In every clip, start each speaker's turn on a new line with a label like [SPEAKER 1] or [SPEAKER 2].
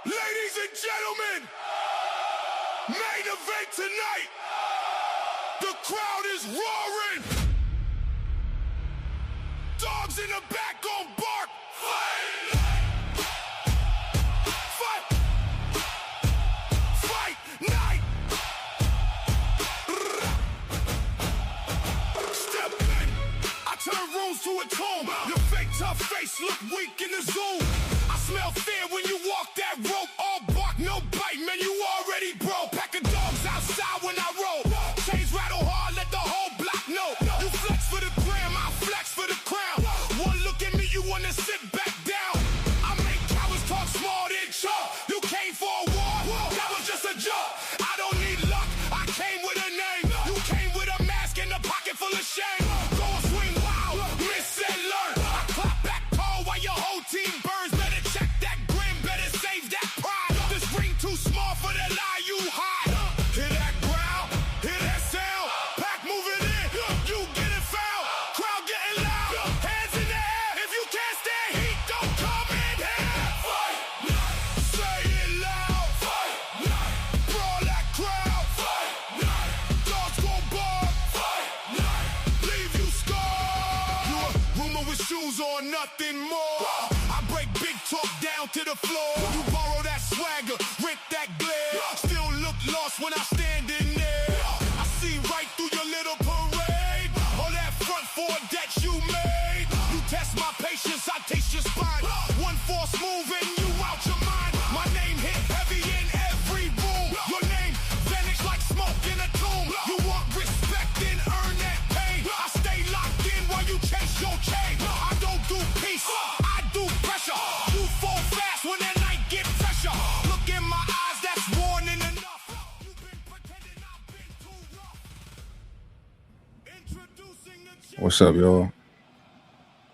[SPEAKER 1] Ladies and gentlemen, main event tonight. The crowd is roaring. Dogs in the back gon' bark. Fight! Fight! Fight night! Step in. I turn rooms to a tomb. Your fake tough face look weak in the Zoom. I smell fear when you walk that rope. All bark, no bite, man, you already broke. Pack of dogs outside when I roll. Chains rattle hard, let the whole block know. You flex for the gram, I flex for the crown. One look at me, you wanna sit back down. I make cowards talk small, then chalk. You came for a war, that was just a joke. I don't need luck, I came with a name. You came with a mask and a pocket full of shame. Go swing wild, miss and learn. I clap back cold while your whole team burns. Better check that grin, better save that pride. This ring too small for the lie you hide. Hear that growl, hear that sound. Pack moving in, you getting fouled. Crowd getting loud, hands in the air. If you can't stand heat, don't come in here. Fight night, say it loud. Fight night, brawl that crowd. Fight night, dogs gon' bark. Fight night, leave you scarred. You a rumor with shoes on, nothing more. I break big talk down to the floor. You borrow that swagger, rent that glare. Still look lost when I stand in there. I see right through your little parade. All that front four that you made. You test my patience, I taste your spine. One false move and you out your mind. My name hit heavy in every room. Your name vanished like smoke in a tomb. You want respect, then earn that pain. I stay locked in while you chase your chain. I don't do peace, I do pressure. You fall fast when the night get pressure. Look in my eyes, that's warning enough. You've been pretending I've been too rough. Introducing the
[SPEAKER 2] What's up, y'all?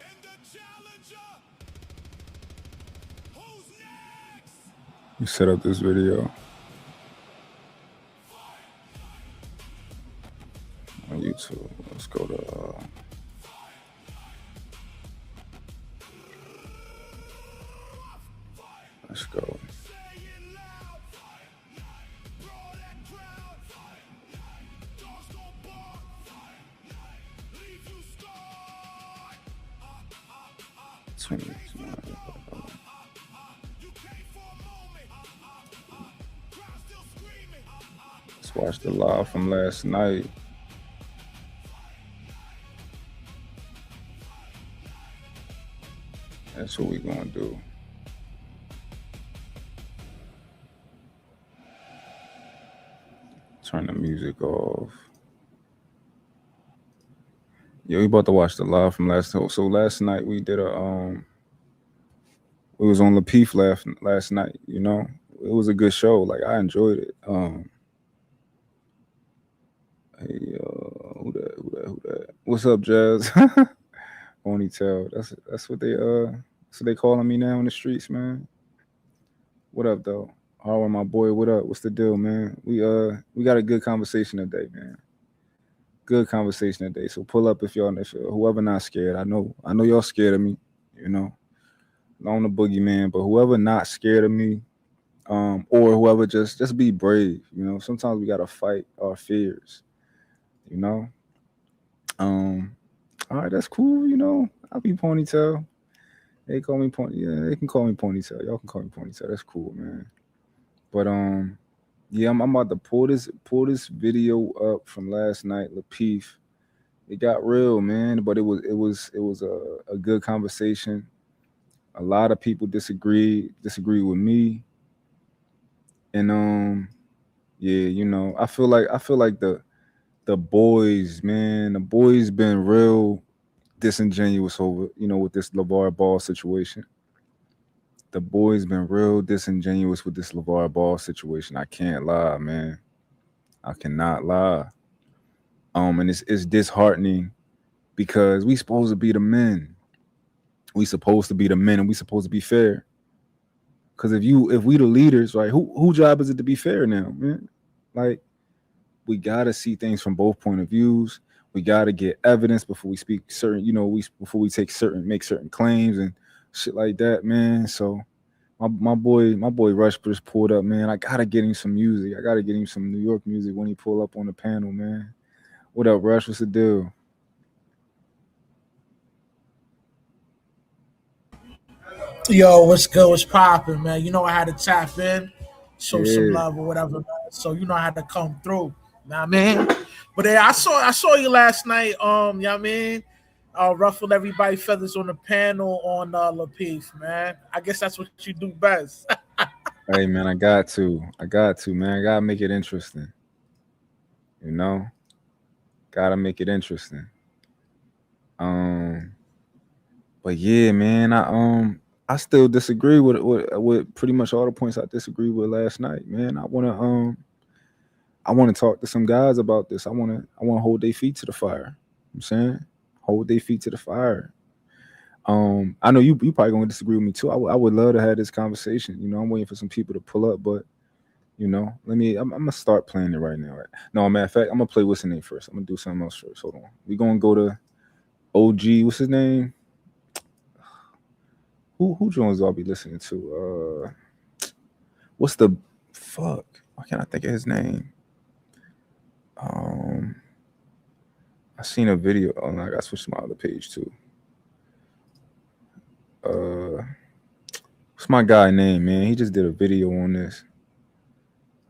[SPEAKER 1] and the challenger. Who's next?
[SPEAKER 2] We set up this video on YouTube. Let's go to let's go.
[SPEAKER 1] Say it loud. Fight night. Brawl that crowd. Fight night. Dogs gon' bark. Fight night. Leave you scarred.
[SPEAKER 2] 20. Let's watch the live from last night. That's what we gonna do. Turn the music off. Yeah, we about to watch the live from last night. So last night we did we was on Lapeef last night, you know. It was a good show. Like I enjoyed it. Hey, who that? What's up, Jazz? Ponytail. That's what they calling me now in the streets, man. What up, though? Harwin, my boy, what up? What's the deal, man? We got a good conversation today, man. Good conversation today. So pull up if whoever not scared. I know y'all scared of me, you know. I'm the boogeyman, but whoever not scared of me, or whoever just be brave, you know. Sometimes we gotta fight our fears, you know. All right, that's cool, you know. I'll be Ponytail. They call me Pony. Yeah, they can call me Ponytail. Y'all can call me Ponytail. That's cool, man. But yeah, I'm about to pull this video up from last night, Lapeef. It got real, man, but it was a good conversation. A lot of people disagree with me, and yeah, you know, I feel like the boys, man, the boys been real disingenuous over, you know, with this LeVar Ball situation. The boys been real disingenuous with this LeVar Ball situation. I can't lie, man. I cannot lie. And it's disheartening because we supposed to be the men. We supposed to be the men, and we supposed to be fair. Because if we the leaders, right? Who job is it to be fair now, man? Like, we gotta see things from both point of views. We gotta get evidence before we speak certain, you know, before we make certain claims and shit like that, man. So my boy Rush just pulled up, man. I gotta get him some music. I gotta get him some New York music when he pull up on the panel, man. What up, Rush? What's the deal?
[SPEAKER 3] Yo, what's good? What's popping, man? You know I had to tap in, show some
[SPEAKER 2] Yeah.
[SPEAKER 3] love or whatever, man. So you know I had to come through. Know what I mean? But yeah, I saw you last night. You know what I mean? Ruffled everybody feathers on the panel on Lapeef, man. I guess that's what you do best.
[SPEAKER 2] Hey, man, I got to, man. I gotta make it interesting. You know, gotta make it interesting. Um, but yeah, man, I still disagree with pretty much all the points I disagreed with last night, man. I wanna talk to some guys about this. I wanna hold their feet to the fire. I'm saying, hold their feet to the fire. I know you probably gonna disagree with me too. I would love to have this conversation. You know, I'm waiting for some people to pull up, but you know, I'm gonna start playing it right now. Right? No, matter of fact, I'm gonna play what's the name first. I'm gonna do something else first. Hold on. We gonna go to OG. What's his name? Who Jones I'll be listening to? What's the fuck? Why can't I think of his name? I seen a video. Oh no, I gotta switch to my other page too. What's my guy name, man? He just did a video on this.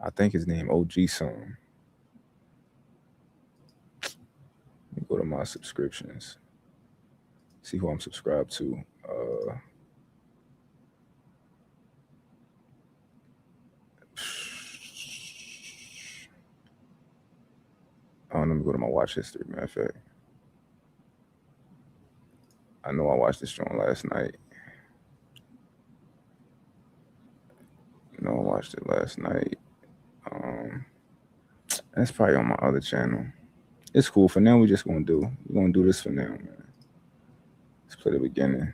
[SPEAKER 2] I think his name OG something. Let me go to my subscriptions. See who I'm subscribed to. Let me go to my watch history. Matter of fact, I know I watched this show last night. I watched it last night. That's probably on my other channel. It's cool. For now, we're gonna do this for now, man. Let's play the beginning.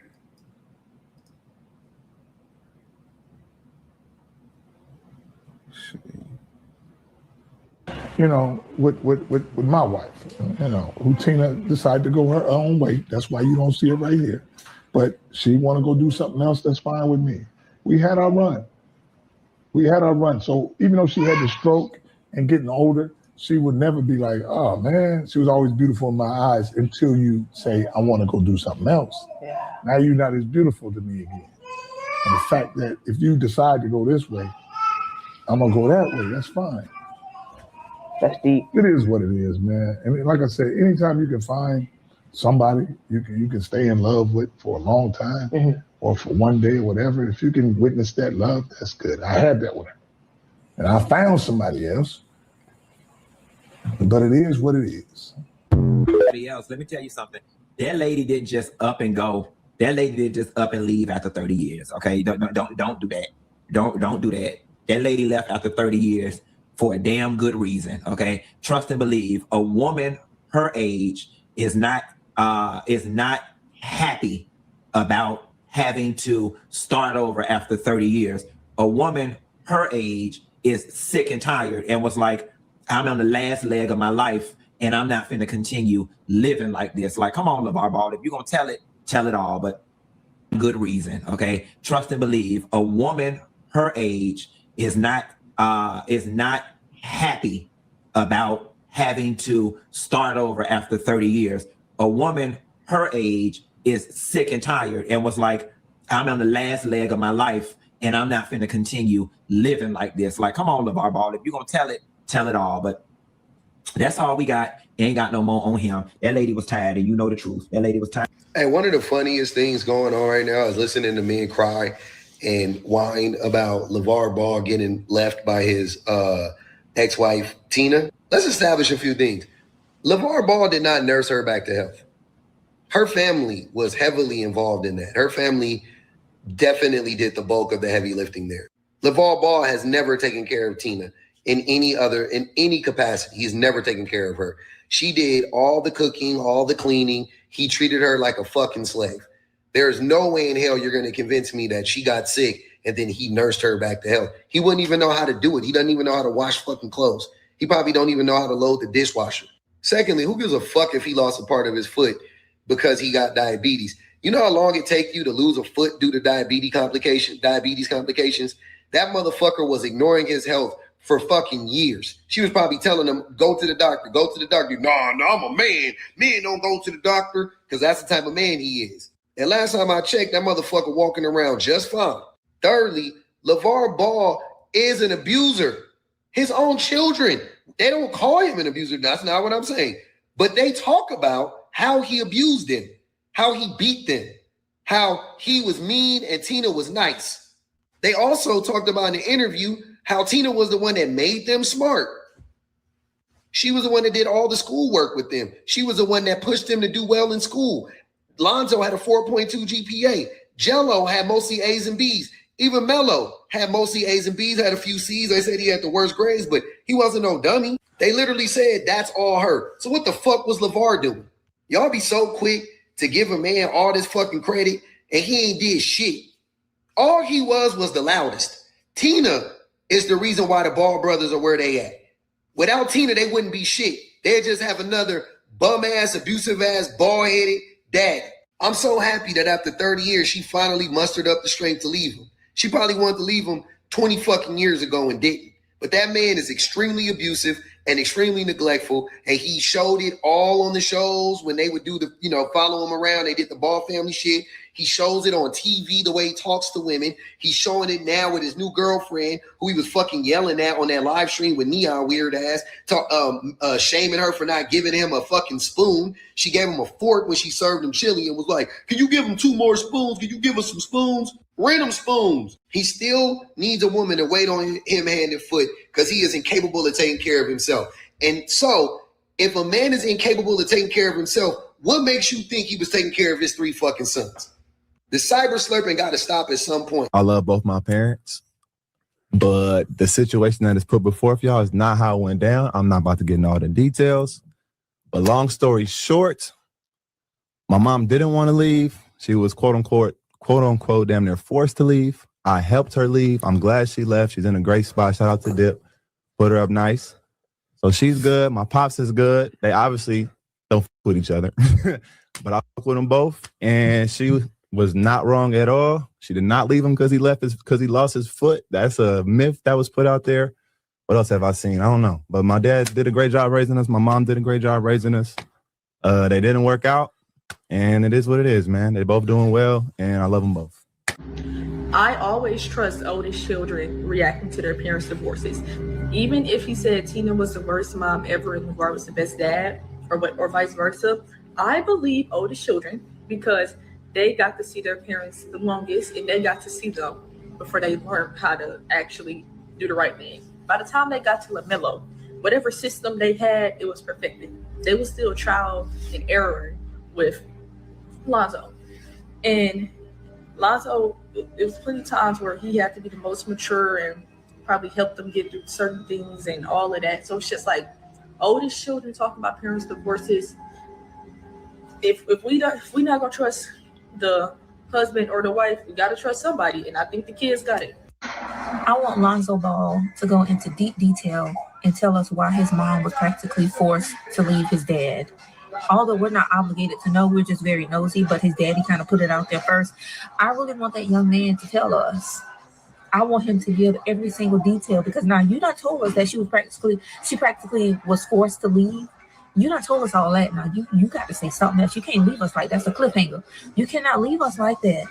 [SPEAKER 4] You know, with my wife, you know, who Tina decided to go her own way. That's why you don't see her right here. But she want to go do something else. That's fine with me. We had our run. So even though she had the stroke and getting older, she would never be like, oh man, she was always beautiful in my eyes until you say, I want to go do something else. Yeah. Now you're not as beautiful to me again. And the fact that if you decide to go this way, I'm going to go that way. That's fine.
[SPEAKER 5] That's deep.
[SPEAKER 4] It is what it is, man. And like I said, anytime you can find somebody you can stay in love with for a long time or for one day or whatever, if you can witness that love, that's good. I had that with her. And I found somebody else. But it is what it is.
[SPEAKER 6] Somebody else, let me tell you something. That lady didn't just up and go. That lady didn't just up and leave after 30 years. Okay, don't do that. Don't do that. That lady left after 30 years for a damn good reason. Okay, trust and believe. A woman her age is not happy about having to start over after 30 years. A woman her age is sick and tired and was like, I'm on the last leg of my life and I'm not finna continue living like this. Like, come on, LaVar Ball, if you're gonna tell it all, but good reason, okay? Trust and believe. A woman her age is not happy about having to start over after 30 years. A woman her age is sick and tired and was like, I'm on the last leg of my life and I'm not finna continue living like this. Like, come on, LaVar Ball, if you're gonna tell it all, but that's all we got. Ain't got no more on him. That lady was tired, and you know the truth. That lady was tired.
[SPEAKER 7] Hey, one of the funniest things going on right now is listening to men cry and whine about LaVar Ball getting left by his ex-wife, Tina. Let's establish a few things. LaVar Ball did not nurse her back to health. Her family was heavily involved in that. Her family definitely did the bulk of the heavy lifting there. LaVar Ball has never taken care of Tina in any capacity. He's never taken care of her. She did all the cooking, all the cleaning. He treated her like a fucking slave. There's no way in hell you're going to convince me that she got sick and then he nursed her back to health. He wouldn't even know how to do it. He doesn't even know how to wash fucking clothes. He probably don't even know how to load the dishwasher. Secondly, who gives a fuck if he lost a part of his foot because he got diabetes? You know how long it takes you to lose a foot due to diabetes complications? That motherfucker was ignoring his health for fucking years. She was probably telling him, go to the doctor. No, I'm a man. Men don't go to the doctor because that's the type of man he is. And last time I checked, that motherfucker walking around just fine. Thirdly, LaVar Ball is an abuser. His own children, they don't call him an abuser. That's not what I'm saying. But they talk about how he abused them, how he beat them, how he was mean and Tina was nice. They also talked about in the interview how Tina was the one that made them smart. She was the one that did all the schoolwork with them. She was the one that pushed them to do well in school. Lonzo had a 4.2 GPA. Jello had mostly A's and B's. Even Melo had mostly A's and B's, had a few C's. They said he had the worst grades, but he wasn't no dummy. They literally said that's all her. So what the fuck was LaVar doing? Y'all be so quick to give a man all this fucking credit and he ain't did shit. All he was the loudest. Tina is the reason why the Ball brothers are where they at. Without Tina, they wouldn't be shit. They'd just have another bum-ass, abusive-ass, bald-headed dad. I'm so happy that after 30 years, she finally mustered up the strength to leave him. She probably wanted to leave him 20 fucking years ago and didn't. But that man is extremely abusive and extremely neglectful, and he showed it all on the shows when they would do the, follow him around. They did the Ball family shit. He shows it on TV, the way he talks to women. He's showing it now with his new girlfriend, who he was fucking yelling at on that live stream with Neon weird ass, shaming her for not giving him a fucking spoon. She gave him a fork when she served him chili and was like, can you give him 2 more spoons? Can you give us some spoons? Random spoons. He still needs a woman to wait on him hand and foot because he is incapable of taking care of himself. And so if a man is incapable of taking care of himself, what makes you think he was taking care of his 3 fucking sons? The cyber slurping got to stop at some point.
[SPEAKER 8] I love both my parents, but the situation that is put before y'all is not how it went down. I'm not about to get into all the details, but long story short, my mom didn't want to leave. She was quote unquote, damn near forced to leave. I helped her leave. I'm glad she left. She's in a great spot. Shout out to Dip. Put her up nice. So she's good. My pops is good. They obviously don't fuck with each other, but I fuck with them both. And she was not wrong at all. She did not leave him because he lost his foot. That's a myth that was put out there. What else have I seen? I don't know. But my dad did a great job raising us. My mom did a great job raising us. They didn't work out. And it is what it is, man. They're both doing well, and I love them both.
[SPEAKER 9] I always trust oldest children reacting to their parents' divorces.
[SPEAKER 5] even if he said Tina was the worst mom ever and LeVar was the best dad, or vice versa, I believe oldest children because they got to see their parents the longest and they got to see them before they learned how to actually do the right thing. By the time they got to LaMelo, whatever system they had, it was perfected. They was still trial and error with Lonzo. And Lonzo, it was plenty of times where he had to be the most mature and probably help them get through certain things and all of that. So it's just like oldest children talking about parents divorces. If we're not gonna trust the husband or the wife, we gotta trust somebody, and I think the kids got it.
[SPEAKER 9] I want Lonzo Ball to go into deep detail and tell us why his mom was practically forced to leave his dad. Although we're not obligated to know, we're just very nosy, but his daddy kind of put it out there first. I really want that young man to tell us. I want him to give every single detail because now you not told us that she practically was forced to leave. You not told us all that. Now you got to say something else. You can't leave us like that's a cliffhanger. You cannot leave us like that.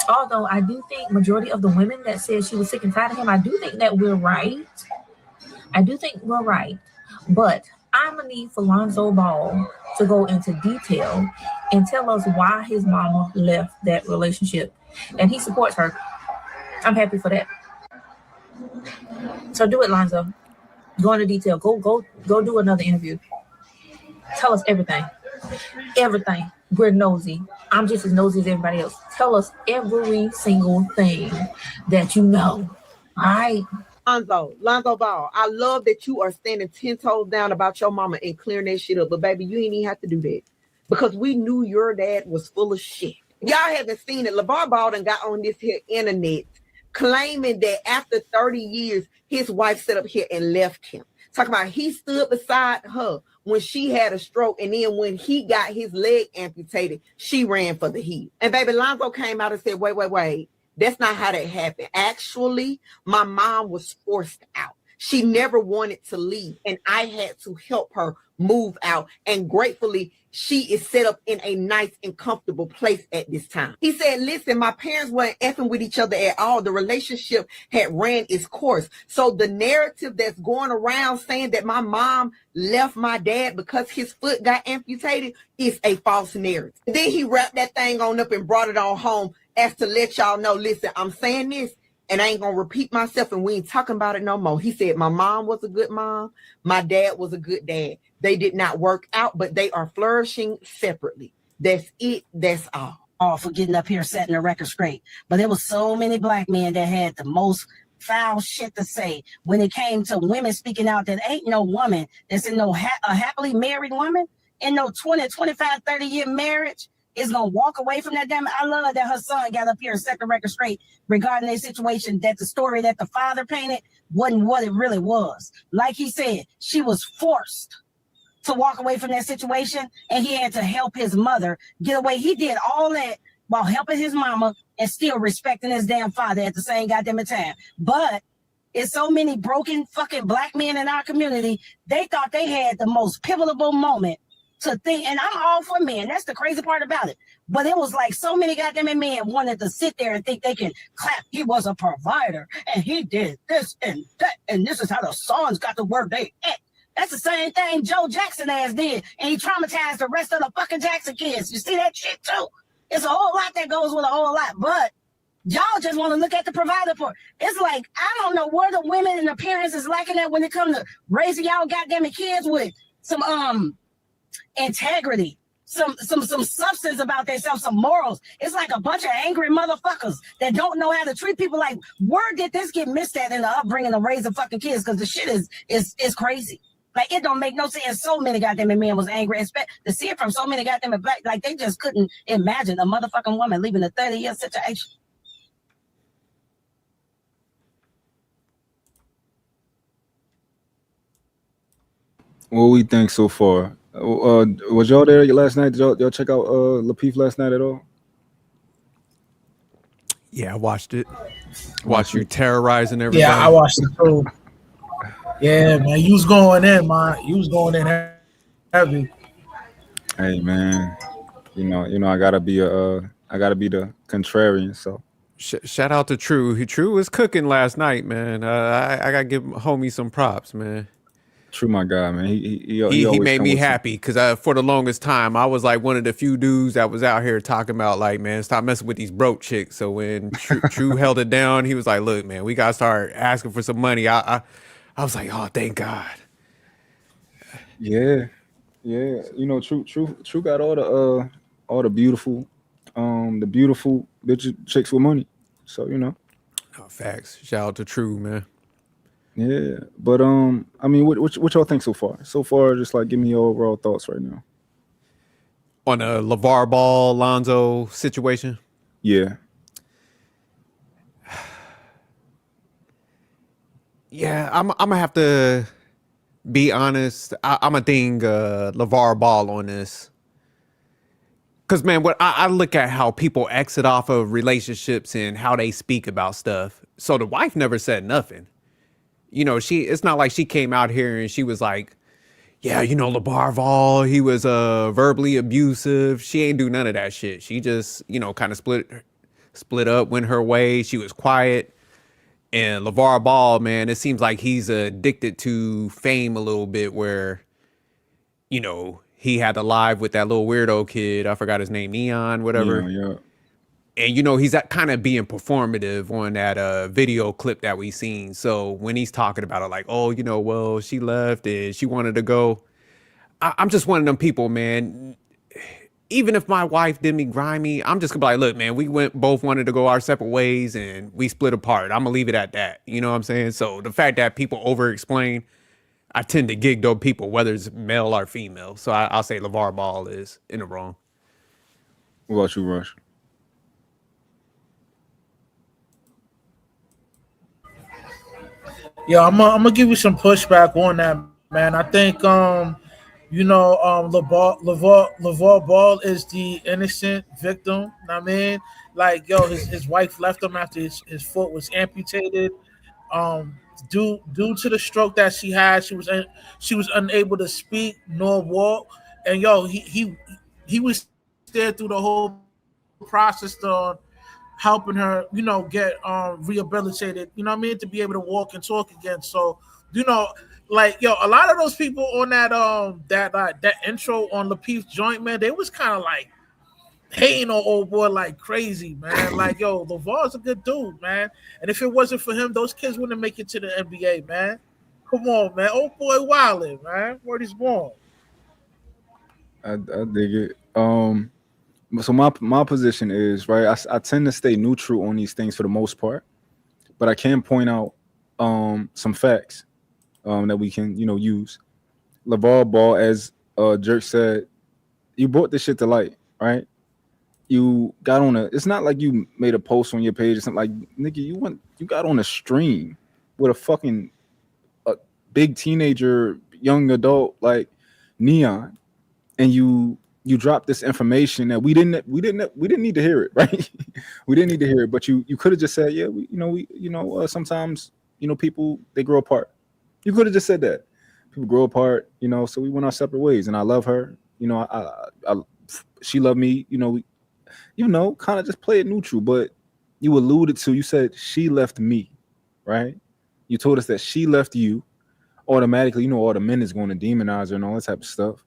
[SPEAKER 9] Although I do think majority of the women that said she was sick and tired of him, I do think that we're right. But I'm gonna need for Lonzo Ball to go into detail and tell us why his mama left that relationship. And he supports her. I'm happy for that. So do it, Lonzo. Go into detail. Go do another interview. Tell us everything. Everything. We're nosy. I'm just as nosy as everybody else. Tell us every single thing that you know. All right.
[SPEAKER 10] Lonzo Ball, I love that you are standing 10 toes down about your mama and clearing that shit up. But baby, you ain't even have to do that. Because we knew your dad was full of shit. Y'all haven't seen it. LeVar Ball done got on this here internet claiming that after 30 years, his wife sat up here and left him. Talking about he stood beside her when she had a stroke, and then when he got his leg amputated, she ran for the heel. And baby, Lonzo came out and said, wait. That's not how that happened. Actually, my mom was forced out. She never wanted to leave, and I had to help her move out. And gratefully, she is set up in a nice and comfortable place at this time. He said, listen, my parents weren't effing with each other at all. The relationship had ran its course. So the narrative that's going around saying that my mom left my dad because his foot got amputated is a false narrative. And then he wrapped that thing on up and brought it on home as to let y'all know, listen, I'm saying this and I ain't gonna repeat myself and we ain't talking about it no more. He said, my mom was a good mom. My dad was a good dad. They did not work out, but they are flourishing separately. That's it. That's all.
[SPEAKER 11] For getting up here setting the record straight. But there was so many black men that had the most foul shit to say when it came to women speaking out that ain't no woman that's in a happily married woman in no 20, 25, 30-year marriage is going to walk away from that. Damn, I love that her son got up here and set the record straight regarding their situation, that the story that the father painted wasn't what it really was. Like he said, she was forced to walk away from that situation, and he had to help his mother get away. He did all that while helping his mama and still respecting his damn father at the same goddamn time. But it's so many broken fucking black men in our community, they thought they had the most pivotal moment to think, and I'm all for men. That's the crazy part about it. But it was like so many goddamn men wanted to sit there and think they can clap. He was a provider, and he did this and that, and this is how the sons got the word they ate. That's the same thing Joe Jackson ass did, and he traumatized the rest of the fucking Jackson kids. You see that shit too? It's a whole lot that goes with a whole lot, but y'all just want to look at the provider part. It's like, I don't know where the women and the parents is lacking at when it comes to raising y'all goddamn kids with some integrity, some substance about themselves, some morals. It's like a bunch of angry motherfuckers that don't know how to treat people. Like, where did this get missed at in the upbringing of raising fucking kids? Because the shit is crazy. Like, it don't make no sense. So many goddamn men was angry. To see it from so many goddamn black, like, they just couldn't imagine a motherfucking woman leaving a 30-year situation.
[SPEAKER 2] What we think so far? Was y'all there last night? Did y'all check out Lapeef last night at all?
[SPEAKER 12] Yeah, I watched it. Watched you terrorizing everybody.
[SPEAKER 3] Yeah, I watched it too. Yeah, man, you was going in, man. You was going in heavy.
[SPEAKER 2] Hey, man, you know, I gotta be the contrarian. So
[SPEAKER 12] Shout out to True. True was cooking last night, man. I gotta give homie some props, man.
[SPEAKER 2] True, my guy, man. He
[SPEAKER 12] He
[SPEAKER 2] always
[SPEAKER 12] made
[SPEAKER 2] come
[SPEAKER 12] me
[SPEAKER 2] with some.
[SPEAKER 12] happy because for the longest time I was like one of the few dudes that was out here talking about like, man, stop messing with these broke chicks. So when True held it down, he was like, look, man, we gotta start asking for some money. I was like, oh, thank God.
[SPEAKER 2] Yeah, yeah. True got all the beautiful, bitch chicks with money. So
[SPEAKER 12] Oh, facts. Shout out to True, man.
[SPEAKER 2] yeah. But I mean, what y'all think so far? So far, just like give me your overall thoughts right now.
[SPEAKER 12] On the LaVar Ball Lonzo situation.
[SPEAKER 2] Yeah.
[SPEAKER 12] Yeah, I'm gonna have to be honest. I'm gonna think LaVar Ball on this. Cause man, what I look at how people exit off of relationships and how they speak about stuff. So the wife never said nothing. It's not like she came out here and she was like, yeah, LaVar Ball, he was verbally abusive. She ain't do none of that shit. She just, kind of split up, went her way. She was quiet. And LaVar Ball, man, it seems like he's addicted to fame a little bit where, he had to live with that little weirdo kid. I forgot his name, Neon, whatever.
[SPEAKER 2] Yeah.
[SPEAKER 12] And, he's kind of being performative on that video clip that we seen. So when he's talking about it like, oh, well, she left and she wanted to go. I'm just one of them people, man. Even if my wife did me grimy, I'm just gonna be like, look, man, we both wanted to go our separate ways and we split apart. I'm gonna leave it at that. You know what I'm saying? So the fact that people over explain, I tend to gig those people, whether it's male or female. So I'll say LaVar Ball is in the wrong.
[SPEAKER 2] What about you, Rush?
[SPEAKER 3] Yeah, I'm gonna give you some pushback on that, man. I think LaVar Ball is the innocent victim. I mean, like, yo, his wife left him after his foot was amputated. Due to the stroke that she had, she was unable to speak nor walk. And yo, he was there through the whole process to helping her, get rehabilitated, to be able to walk and talk again. So, like, yo, a lot of those people on that intro on Lapeef's joint, man, they was kind of like hating on old boy like crazy, man. Like, yo, LaVar's a good dude, man. And if it wasn't for him, those kids wouldn't make it to the NBA, man. Come on, man. Old boy wildin', man. Word is born.
[SPEAKER 2] I dig it. So my position is right. I tend to stay neutral on these things for the most part, but I can point out some facts that we can use. LaVar Ball, as Jerk said, you brought this shit to light, right? You got on it's not like you made a post on your page or something. Like, nigga, you got on a stream with a fucking big teenager, young adult like Neon, and you dropped this information that we didn't need to hear it, right? We didn't need to hear it, but you could have just said, yeah, sometimes people, they grow apart. You could have just said that people grow apart, so we went our separate ways, and I love her, she loved me, kind of just play it neutral. But you said she left me, right? You told us that she left you. Automatically, all the men is going to demonize her and all that type of stuff.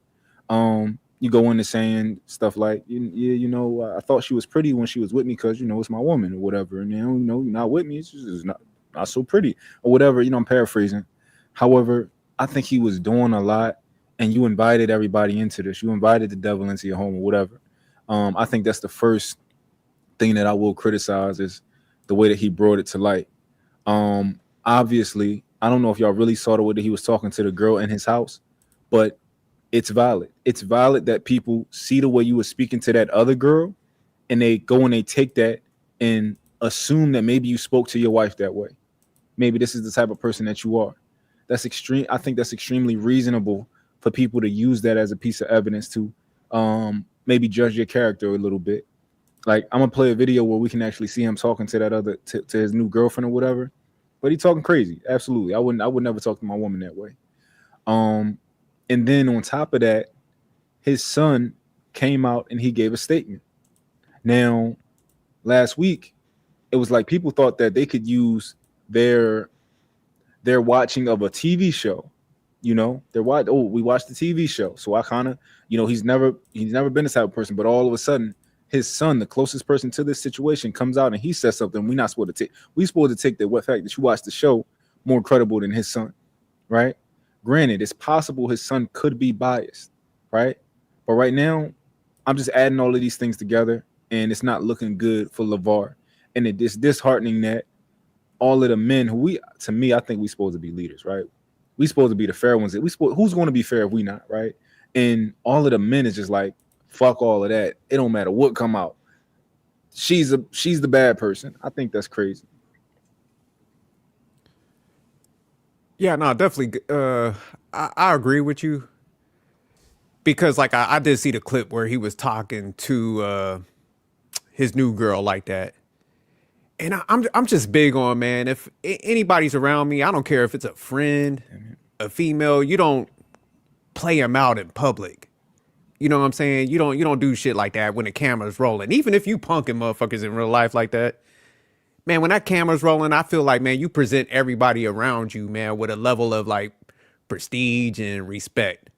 [SPEAKER 2] You go into saying stuff like, yeah, I thought she was pretty when she was with me because, it's my woman or whatever. And, you're not with me. It's just not so pretty or whatever. I'm paraphrasing. However, I think he was doing a lot, and you invited everybody into this. You invited the devil into your home or whatever. I think that's the first thing that I will criticize is the way that he brought it to light. Obviously, I don't know if y'all really saw the way that he was talking to the girl in his house, but it's valid. It's valid that people see the way you were speaking to that other girl, and they go and they take that and assume that maybe you spoke to your wife that way. Maybe this is the type of person that you are. That's extreme. I think that's extremely reasonable for people to use that as a piece of evidence to maybe judge your character a little bit. Like, I'm gonna play a video where we can actually see him talking to that other to his new girlfriend or whatever. But he's talking crazy. Absolutely. I would never talk to my woman that way. And then on top of that, his son came out and he gave a statement. Now, last week, it was like people thought that they could use their watching of a TV show. You know, we watched the TV show. So I kind of, you know, he's never been this type of person, but all of a sudden his son, the closest person to this situation, comes out and he says something we're not supposed to take. We're supposed to take the fact that you watched the show more credible than his son, right? Granted, it's possible his son could be biased, right? But right now, I'm just adding all of these things together, and it's not looking good for LaVar. And it is disheartening that all of the men who to me, I think we're supposed to be leaders, right? We supposed to be the fair ones. Who's going to be fair if we not, right? And all of the men is just like, fuck all of that. It don't matter what come out. She's the bad person. I think that's crazy.
[SPEAKER 12] Yeah, no, definitely. I agree with you because, like, I did see the clip where he was talking to his new girl like that, and I'm just big on, man. If anybody's around me, I don't care if it's a friend, a female. You don't play them out in public. You know what I'm saying? You don't do shit like that when the camera's rolling. Even if you punking motherfuckers in real life like that. Man, when that camera's rolling, I feel like, man, you present everybody around you, man, with a level of like prestige and respect.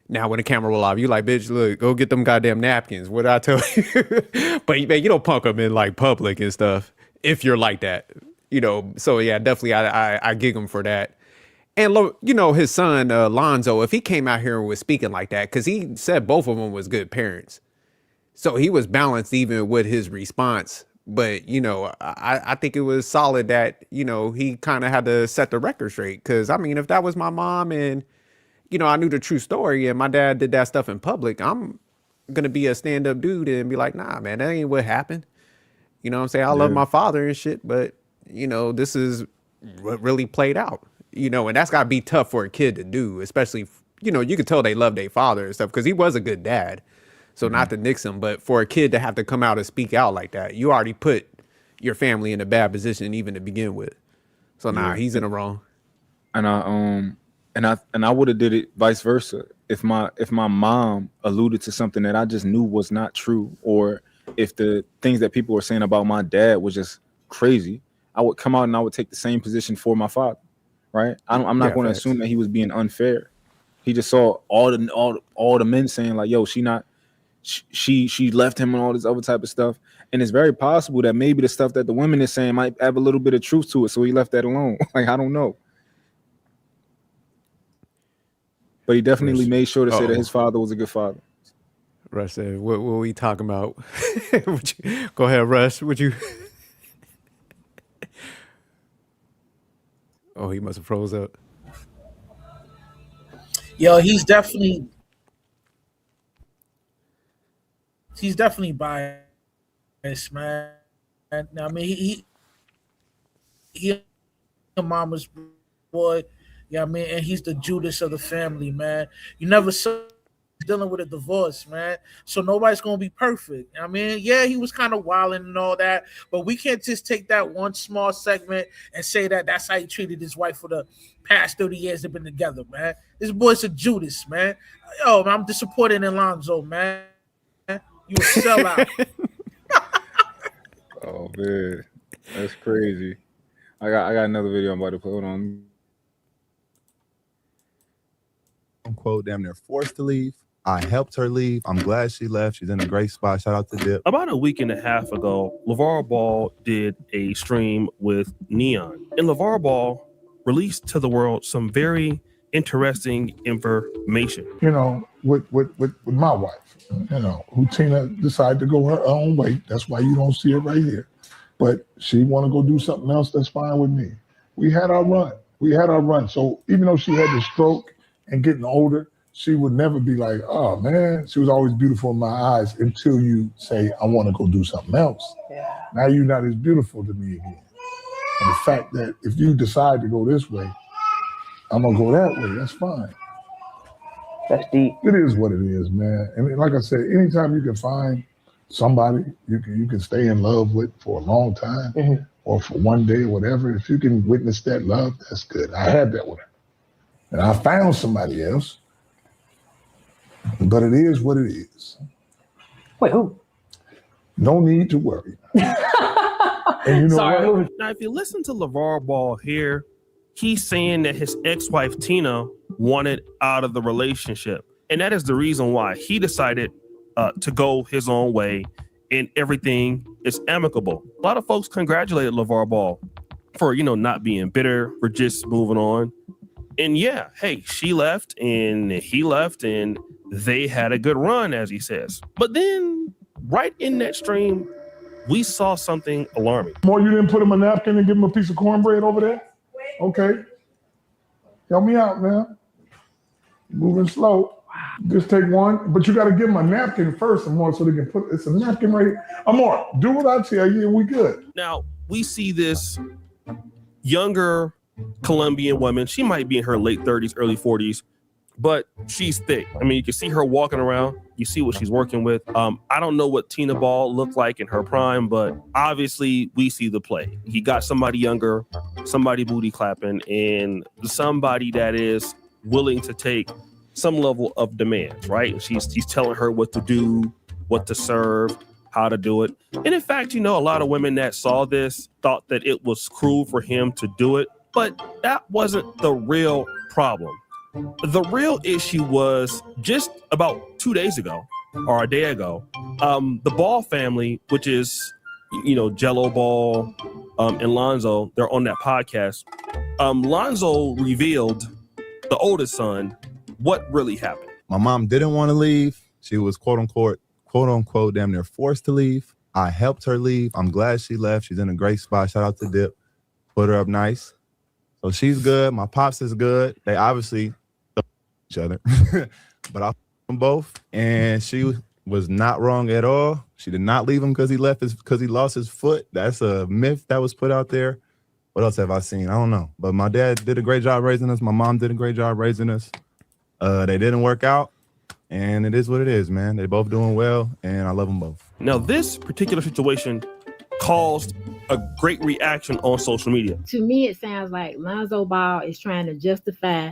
[SPEAKER 12] Now, when the camera roll off, you like, bitch, look, go get them goddamn napkins. What did I tell you? But man, you don't punk them in like public and stuff if you're like that, you know. So yeah, definitely, I gig him for that. And you know, his son Lonzo, if he came out here and was speaking like that, because he said both of them was good parents, so he was balanced even with his response. But, you know, I think it was solid that, you know, he kind of had to set the record straight. Because, I mean, if that was my mom and, you know, I knew the true story and my dad did that stuff in public, I'm going to be a stand-up dude and be like, nah, man, that ain't what happened. You know what I'm saying? I love my father and shit, but, you know, this is what really played out. You know, and that's got to be tough for a kid to do, especially, you know, you could tell they love their father and stuff because he was a good dad. So not to nix him, but for a kid to have to come out and speak out like that, you already put your family in a bad position even to begin with. So he's in the wrong.
[SPEAKER 2] And I would have did it vice versa. If my mom alluded to something that I just knew was not true, or if the things that people were saying about my dad was just crazy, I would come out and I would take the same position for my father. Right? I'm not going to assume that he was being unfair. He just saw all the men saying like, yo, she left him and all this other type of stuff, and it's very possible that maybe the stuff that the women is saying might have a little bit of truth to it, so he left that alone. Like, I don't know, but he definitely made sure to say that his father was a good father.
[SPEAKER 12] Russ said, what were we talking about? Go ahead, Russ. Would you? Oh, he must have froze up.
[SPEAKER 3] Yo, he's definitely biased, man. I mean, he a mama's boy. Yeah, I mean, and he's the Judas of the family, man. You never saw dealing with a divorce, man. So nobody's gonna be perfect. I mean, yeah, he was kind of wilding and all that, but we can't just take that one small segment and say that that's how he treated his wife for the past 30 years they've been together, man. This boy's a Judas, man. Yo, I'm disappointed in Lonzo, man. You a sellout.
[SPEAKER 2] Oh man, that's crazy. I got another video I'm about to play. Hold on.
[SPEAKER 8] Quote, damn near forced to leave. I helped her leave. I'm glad she left. She's in a great spot. Shout out to Dip.
[SPEAKER 13] About a week and a half ago, LaVar Ball did a stream with Neon. And LaVar Ball released to the world some very interesting information.
[SPEAKER 4] You know, with my wife, you know, who Tina decided to go her own way. That's why you don't see her right here. But she want to go do something else, that's fine with me. We had our run. So even though she had the stroke and getting older, she would never be like, oh man, she was always beautiful in my eyes until you say, I want to go do something else. Yeah. Now you're not as beautiful to me again. And the fact that if you decide to go this way, I'm going to go that way, that's fine.
[SPEAKER 14] That's deep.
[SPEAKER 4] It is what it is, man. And like I said, anytime you can find somebody you can stay in love with for a long time or for one day or whatever, if you can witness that love, that's good. I had that with her. And I found somebody else. But it is what it is.
[SPEAKER 14] Wait, who?
[SPEAKER 4] No need to worry. And you know
[SPEAKER 14] Sorry,
[SPEAKER 4] what?
[SPEAKER 13] Now, if you listen to LeVar Ball here, he's saying that his ex-wife Tina wanted out of the relationship, and that is the reason why he decided to go his own way, and everything is amicable. A lot of folks congratulated LeVar Ball for not being bitter, for just moving on. And yeah, hey, she left and he left, and they had a good run, as he says. But then, right in that stream, we saw something alarming.
[SPEAKER 4] More, you didn't put him a napkin and give him a piece of cornbread over there? Okay. Help me out, man. Moving slow. Just take one, but you got to give him a napkin first, Amor, so they can put it's a napkin right here. Amor, do what I tell you, and we good.
[SPEAKER 13] Now, we see this younger Colombian woman. She might be in her late 30s, early 40s, but she's thick. I mean, you can see her walking around. You see what she's working with. I don't know what Tina Ball looked like in her prime, but obviously we see the play. He got somebody younger, somebody booty clapping, and somebody that is willing to take some level of demand, right? He's telling her what to do, what to serve, how to do it. And in fact, a lot of women that saw this thought that it was cruel for him to do it, but that wasn't the real problem. The real issue was just about 2 days ago or a day ago, the Ball family, which is, Jello Ball and Lonzo, they're on that podcast. Lonzo revealed, the oldest son, what really happened.
[SPEAKER 8] My mom didn't want to leave. She was quote unquote, damn near forced to leave. I helped her leave. I'm glad she left. She's in a great spot. Shout out to Dip. Put her up nice. So she's good. My pops is good. They obviously each other, but I them both, and she was not wrong at all. She did not leave him because he lost his foot. That's a myth that was put out there. What else have I seen? I don't know. But my dad did a great job raising us. My mom did a great job raising us. They didn't work out, and it is what it is, man. They both doing well, and I love them both.
[SPEAKER 13] Now, this particular situation caused a great reaction on social media.
[SPEAKER 15] To me, it sounds like Lonzo Ball is trying to justify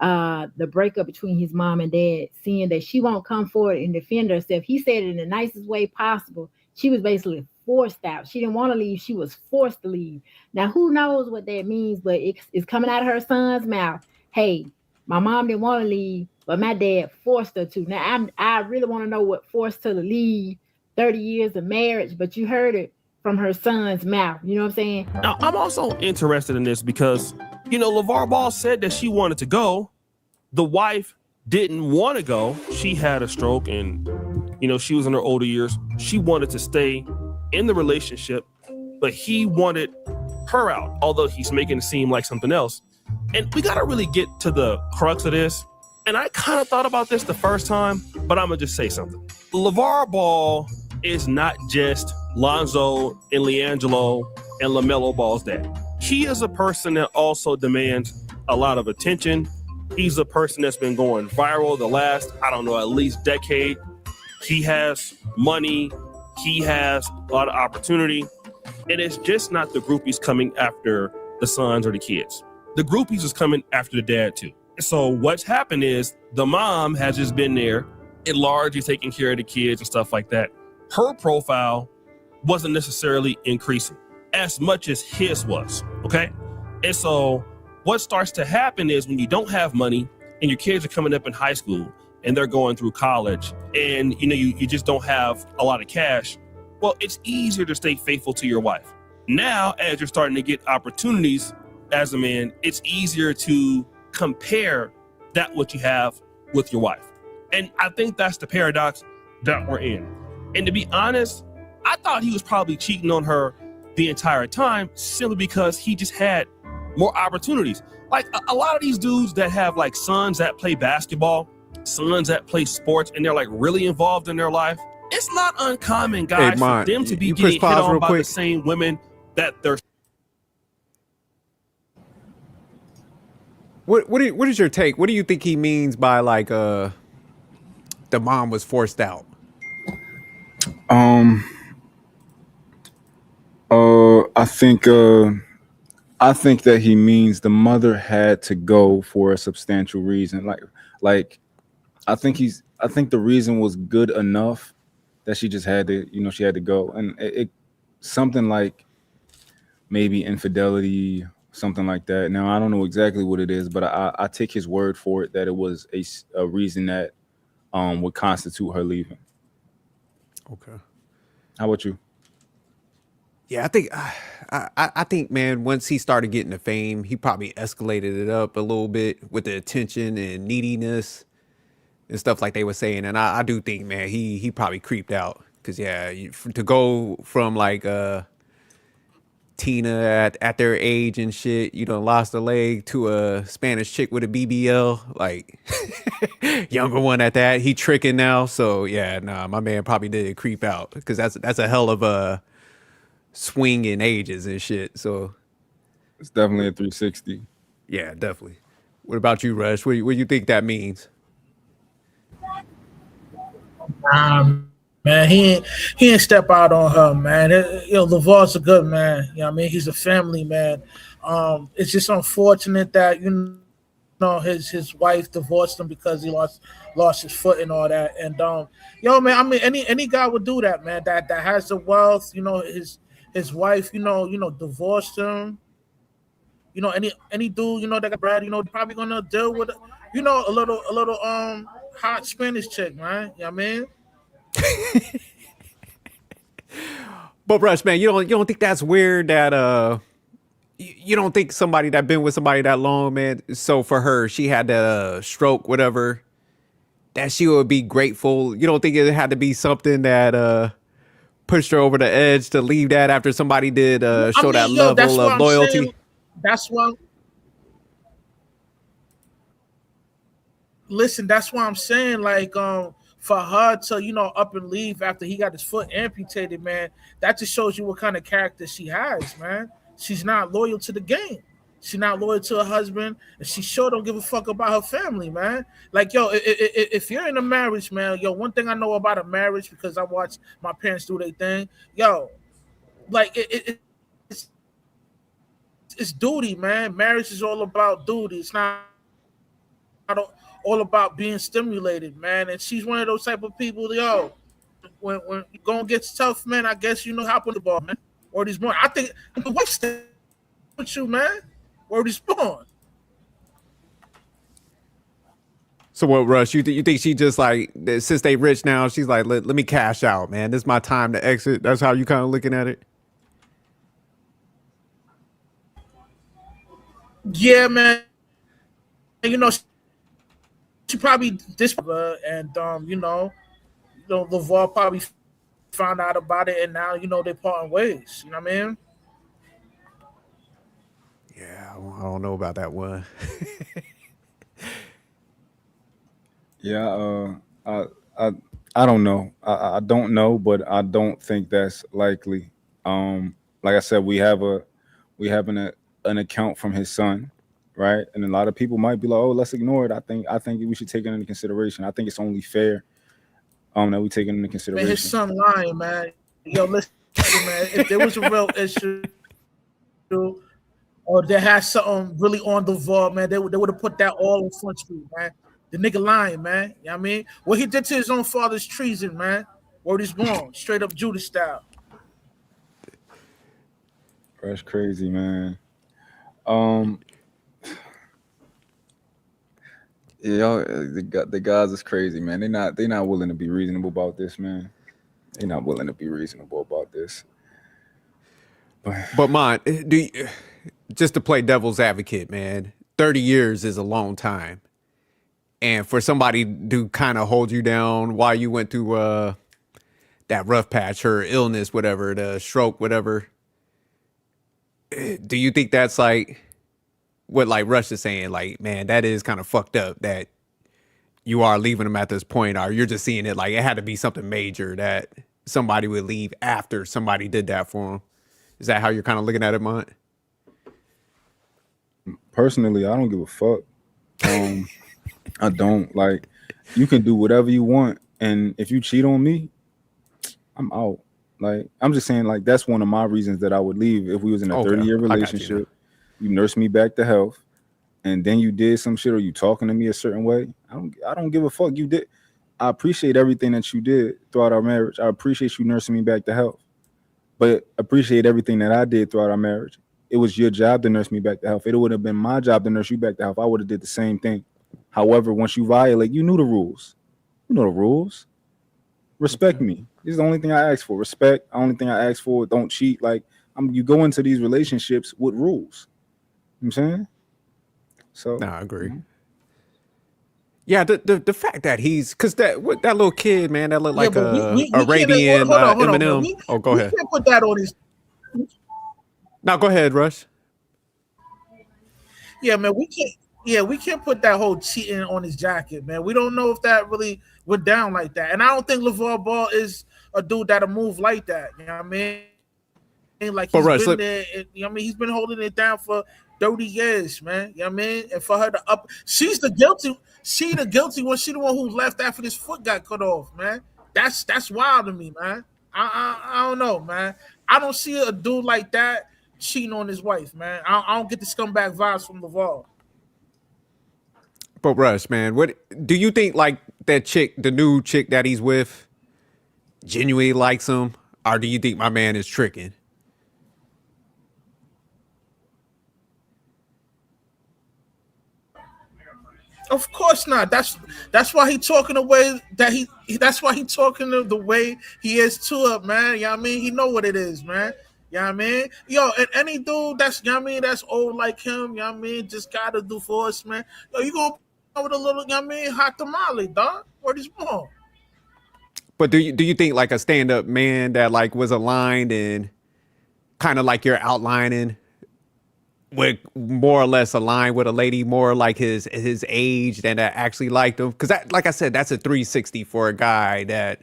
[SPEAKER 15] the breakup between his mom and dad, seeing that she won't come forward and defend herself. He said it in the nicest way possible. She was basically forced out. She didn't want to leave. She was forced to leave. Now, who knows what that means, but it's coming out of her son's mouth. Hey, my mom didn't want to leave, but my dad forced her to. Now, I really want to know what forced her to leave 30 years of marriage, but you heard it from her son's mouth. You know what I'm saying?
[SPEAKER 13] Now, I'm also interested in this because, LeVar Ball said that she wanted to go. The wife didn't want to go. She had a stroke and, she was in her older years. She wanted to stay in the relationship, but he wanted her out, although he's making it seem like something else. And we got to really get to the crux of this. And I kind of thought about this the first time, but I'm going to just say something. LeVar Ball is not just Lonzo and LiAngelo and LaMelo Ball's dad. He is a person that also demands a lot of attention. He's a person that's been going viral the last, at least decade. He has money. He has a lot of opportunity. And it's just not the groupies coming after the sons or the kids. The groupies is coming after the dad too. So what's happened is the mom has just been there at large, taking care of the kids and stuff like that. Her profile wasn't necessarily increasing as much as his was, okay? And so what starts to happen is when you don't have money and your kids are coming up in high school and they're going through college and you just don't have a lot of cash, well, it's easier to stay faithful to your wife. Now, as you're starting to get opportunities as a man, it's easier to compare that what you have with your wife. And I think that's the paradox that we're in. And to be honest, I thought he was probably cheating on her the entire time simply because he just had more opportunities. Like a lot of these dudes that have like sons that play basketball, sons that play sports, and they're like really involved in their life. It's not uncommon, guys,
[SPEAKER 12] Hey, Mont,
[SPEAKER 13] for them to be
[SPEAKER 12] you
[SPEAKER 13] getting
[SPEAKER 12] push
[SPEAKER 13] hit
[SPEAKER 12] pause
[SPEAKER 13] on
[SPEAKER 12] real
[SPEAKER 13] by
[SPEAKER 12] quick?
[SPEAKER 13] the same women that they're.
[SPEAKER 12] What is your take? What do you think he means by like the mom was forced out?
[SPEAKER 2] I think that he means the mother had to go for a substantial reason. Like I think the reason was good enough that she just had to, she had to go. And it something like maybe infidelity, something like that. Now I don't know exactly what it is, but I take his word for it that it was a reason that would constitute her leaving.
[SPEAKER 12] Okay.
[SPEAKER 2] How about you?
[SPEAKER 12] Yeah, I think, man, once he started getting the fame, he probably escalated it up a little bit with the attention and neediness and stuff like they were saying. And I do think, man, he probably creeped out because to go from like Tina at their age and shit, you done lost a leg to a Spanish chick with a BBL, like younger one at that. He tricking now, so yeah, nah, my man probably did creep out because that's a hell of a swing in ages and shit. So
[SPEAKER 2] it's definitely a 360.
[SPEAKER 12] Yeah, definitely. What about you, Rush? What do you think that means?
[SPEAKER 3] Man, he ain't step out on her, man. LaVar's a good man. You know what I mean? He's a family man. It's just unfortunate that his wife divorced him because he lost his foot and all that. And man, I mean any guy would do that, man. That has the wealth. His wife, divorced him. Any dude, that got bread, probably gonna deal with a little hot Spanish chick, man. You know what I mean?
[SPEAKER 12] But Rush, man, you don't think that's weird that you don't think somebody that been with somebody that long, man, so for her, she had that stroke, whatever, that she would be grateful. You don't think it had to be something that pushed her over the edge to leave that after somebody did show that level of loyalty?
[SPEAKER 3] Saying, that's why. Listen, that's why I'm saying, like, for her to, up and leave after he got his foot amputated, man, that just shows you what kind of character she has, man. She's not loyal to the game. She's not loyal to her husband, and she sure don't give a fuck about her family, man. Like, if you're in a marriage, man, one thing I know about a marriage, because I watched my parents do their thing, like, it's duty, man. Marriage is all about duty. It's not all about being stimulated, man. And she's one of those type of people, when it going gets tough, man, I guess hop on the ball, man. Or these born. I think the wife stay with you, man. Or these born.
[SPEAKER 12] So what, Rush? You think she just like, since they rich now, she's like, let me cash out, man. This is my time to exit. That's how you kind of looking at it.
[SPEAKER 3] Yeah, man. She probably and LaVar probably found out about it, and now they're parting ways. You know what I mean?
[SPEAKER 12] Yeah, I don't know about that one.
[SPEAKER 2] Yeah, I don't know. I don't know, but I don't think that's likely. Like I said, we have an account from his son, right? And a lot of people might be like, "Oh, let's ignore it." I think we should take it into consideration. I think it's only fair that we take it into consideration.
[SPEAKER 3] Man, his son lying, man. Listen, man. If there was a real issue, or there had something really on the vault, man, they would have put that all in Front Street, man. The nigga lying, man. You know what I mean? What he did to his own father's treason, man. Word is born, straight up Judas style.
[SPEAKER 2] That's crazy, man. The guys is crazy, man. They're not willing to be reasonable about this, man. They're not willing to be reasonable about this.
[SPEAKER 12] But Mont, just to play devil's advocate, man, 30 years is a long time. And for somebody to kind of hold you down while you went through that rough patch, her illness, whatever, the stroke, whatever, do you think that's like what like Rush is saying? Like, man, that is kind of fucked up that you are leaving him at this point, or you're just seeing it like it had to be something major that somebody would leave after somebody did that for him. Is that how you're kind of looking at it, Mont?
[SPEAKER 2] Personally, I don't give a fuck. I don't. Like, you can do whatever you want, and if you cheat on me, I'm out. Like, I'm just saying, like, that's one of my reasons that I would leave if we was in a 30-year relationship. You nursed me back to health, and then you did some shit, or you talking to me a certain way. I don't give a fuck. You did. I appreciate everything that you did throughout our marriage. I appreciate you nursing me back to health. but appreciate everything that I did throughout our marriage. It was your job to nurse me back to health. It would have been my job to nurse you back to health. I would have did the same thing. However, once you violate, you knew the rules. You know the rules. Respect me. This is the only thing I ask for. Respect. The only thing I ask for. Don't cheat. Like you go into these relationships with rules. You know what I'm saying? So
[SPEAKER 12] No, I agree. Yeah, the fact that he's because that little kid, man, that looked like
[SPEAKER 3] we
[SPEAKER 12] Arabian
[SPEAKER 3] hold on,
[SPEAKER 12] Eminem. Go
[SPEAKER 3] we
[SPEAKER 12] ahead.
[SPEAKER 3] can't put that on his.
[SPEAKER 12] No, go ahead, Rush.
[SPEAKER 3] Yeah, man, we can't. Yeah, we can't put that whole cheating on his jacket, man. We don't know if that really went down like that, and I don't think LeVar Ball is a dude that'll move like that. You know what I mean? Like he's
[SPEAKER 12] Rush,
[SPEAKER 3] been there. You know what I mean? He's been holding it down for 30 years, man. You know what I mean? And for her to she's the guilty. She the guilty one. She the one who left after this foot got cut off, man. That's wild to me, man. I don't know, man. I don't see a dude like that cheating on his wife, man. I don't get the scumbag vibes from LeVar.
[SPEAKER 12] But Rush, man, what do you think? Like that chick, the new chick that he's with, genuinely likes him, or do you think my man is tricking?
[SPEAKER 3] Of course not. That's why he talking the way that that's why he talking the way he is to her, man. You know what I mean? He know what it is, man. You know what I mean? Yo, and any dude that's, you know what I mean, that's old like him, you know what I mean, just gotta do for us, man. Yo, you gonna put with a little, you know what I mean, hot tamale, dog. Word is more.
[SPEAKER 12] But do you think like a stand up man that like was aligned and kind of like you're outlining would more or less align with a lady more like his age than that actually liked him? Because that, like I said, that's a 360 for a guy that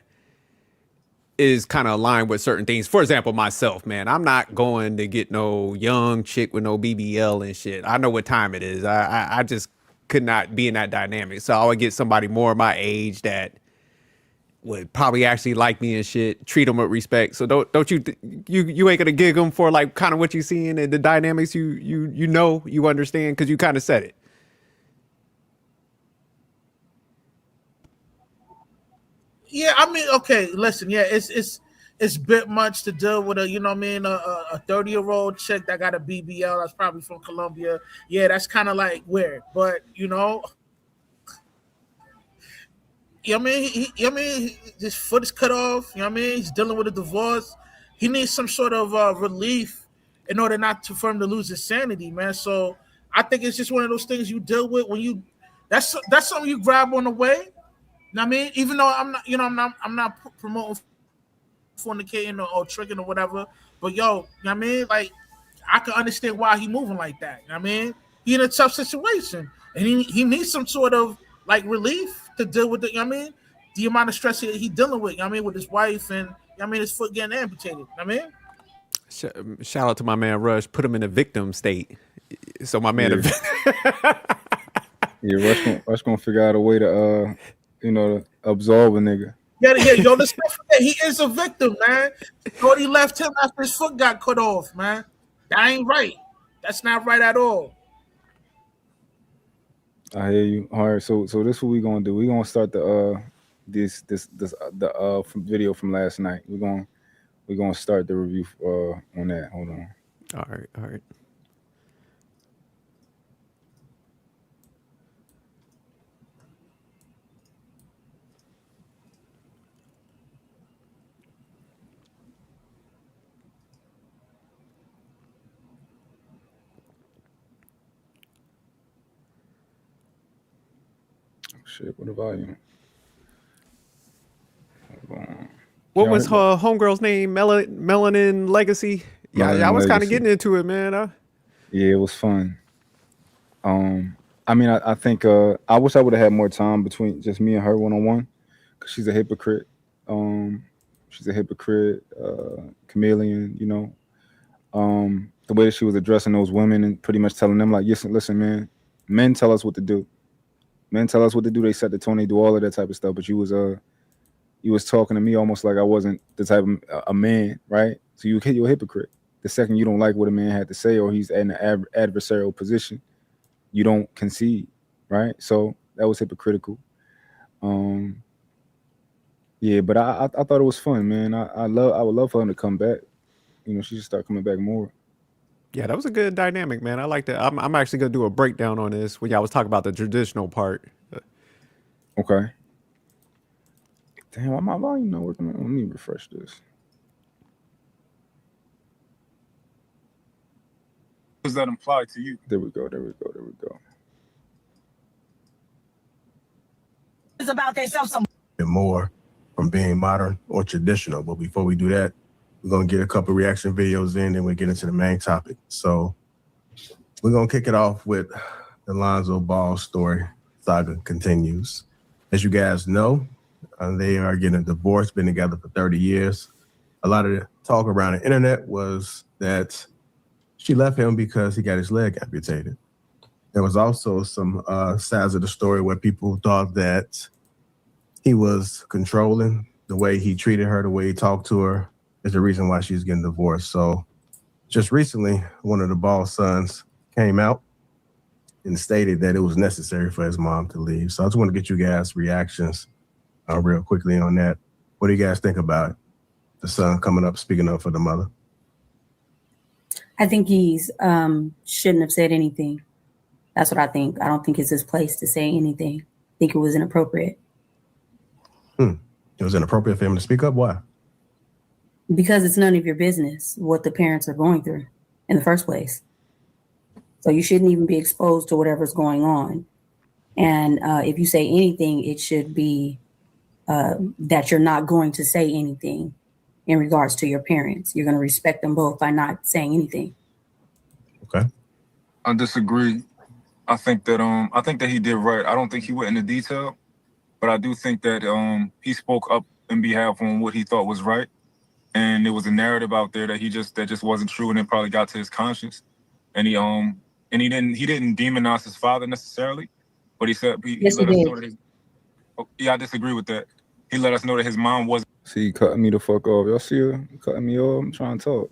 [SPEAKER 12] is kind of aligned with certain things. For example, myself, man, I'm not going to get no young chick with no BBL and shit. I know what time it is. I just could not be in that dynamic. So I would get somebody more my age that would probably actually like me and shit, treat them with respect. So don't you you ain't gonna gig them for like kind of what you seeing and the dynamics you know, you understand, because you kind of said it.
[SPEAKER 3] Yeah, I mean, okay, listen, yeah, it's a bit much to deal with a, you know what I mean, a 30-year-old chick that got a BBL that's probably from Colombia. Yeah, that's kind of like weird, but you know, I mean, his foot is cut off. You know what I mean? He's dealing with a divorce. He needs some sort of relief in order not for him to lose his sanity, man. So I think it's just one of those things you deal with when you. That's something you grab on the way. You know what I mean? Even though I'm not, you know, I'm not promoting fornicating or tricking or whatever. But yo, you know what I mean? Like, I can understand why he moving like that. You know what I mean? He in a tough situation, and he needs some sort of like relief to deal with the, you know what I mean, the amount of stress he dealing with. You know what I mean, with his wife and, you know what I mean, his foot getting amputated. You know what I mean?
[SPEAKER 12] Shout out to my man Rush. Put him in a victim state. So my man,
[SPEAKER 2] Rush gonna figure out a way to you know, absolve a nigga.
[SPEAKER 3] Yeah, yo, let's not forget, he is a victim, man. Shorty left him after his foot got cut off, man. That ain't right. That's not right at all.
[SPEAKER 2] I hear you. All right, so this is what we gonna do. We gonna start the from video from last night. We're gonna start the review on that. Hold on.
[SPEAKER 12] All right.
[SPEAKER 2] Shit, what the volume?
[SPEAKER 12] What was her homegirl's name? Melanin Legacy. Yeah, I was kind of getting into it, man.
[SPEAKER 2] Yeah, it was fun. I mean, I think I wish I would have had more time between just me and her one-on-one, because she's a hypocrite. She's a hypocrite, chameleon. You know, the way that she was addressing those women and pretty much telling them like, listen, man, men tell us what to do. Men tell us what to do. They set the tone. They do all of that type of stuff. But you was talking to me almost like I wasn't the type of a man, right? So you're a hypocrite. The second you don't like what a man had to say, or he's in an adversarial position, you don't concede, right? So that was hypocritical. Yeah, but I thought it was fun, man. I would love for him to come back. she should start coming back more.
[SPEAKER 12] Yeah, that was a good dynamic, man. I like that. I'm actually gonna do a breakdown on this when y'all was talking about the traditional part.
[SPEAKER 2] Okay. Damn, why my volume not working? Let me refresh this.
[SPEAKER 1] Does that apply to you?
[SPEAKER 2] There we go.
[SPEAKER 11] It's about themselves some
[SPEAKER 16] more from being modern or traditional. But before we do that, we're going to get a couple reaction videos in, and we'll get into the main topic. So we're going to kick it off with the Lonzo Ball story. Saga continues. As you guys know, they are getting a divorce, been together for 30 years. A lot of the talk around the internet was that she left him because he got his leg amputated. There was also some sides of the story where people thought that he was controlling. The way he treated her, the way he talked to her is the reason why she's getting divorced. So just recently, one of the Ball sons came out and stated that it was necessary for his mom to leave. So I just want to get you guys' reactions real quickly on that. What do you guys think about it? The son coming up, speaking up for the mother?
[SPEAKER 17] I think he's shouldn't have said anything. That's what I think. I don't think it's his place to say anything. I think it was inappropriate.
[SPEAKER 16] It was inappropriate for him to speak up? Why?
[SPEAKER 17] Because it's none of your business what the parents are going through in the first place. So you shouldn't even be exposed to whatever's going on. And if you say anything, it should be that you're not going to say anything in regards to your parents. You're going to respect them both by not saying anything.
[SPEAKER 16] Okay.
[SPEAKER 1] I disagree. I think that he did right. I don't think he went into detail, but I do think that he spoke up in behalf on what he thought was right. And there was a narrative out there that just wasn't true, and it probably got to his conscience. And he didn't demonize his father necessarily, but he said he let us know that I disagree with that. He let us know that his mom wasn't.
[SPEAKER 2] See, cutting me the fuck off. Y'all see her cutting me off? I'm trying to talk.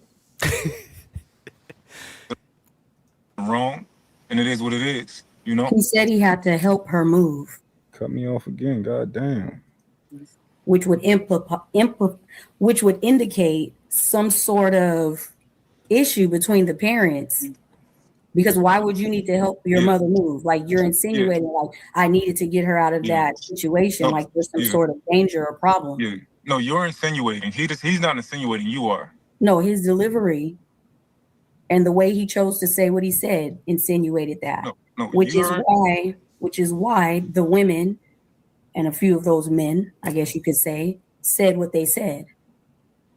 [SPEAKER 1] Wrong, and it is what it is, you know?
[SPEAKER 17] He said he had to help her move.
[SPEAKER 2] Cut me off again, goddamn.
[SPEAKER 17] Which would indicate some sort of issue between the parents. Because why would you need to help your mother move? Like you're insinuating, like I needed to get her out of that situation, like there's some sort of danger or problem.
[SPEAKER 1] Yeah. No, you're insinuating. He's not insinuating. You are.
[SPEAKER 17] No, his delivery and the way he chose to say what he said insinuated that.
[SPEAKER 1] No,
[SPEAKER 17] which is why the women and a few of those men, I guess you could say, said what they said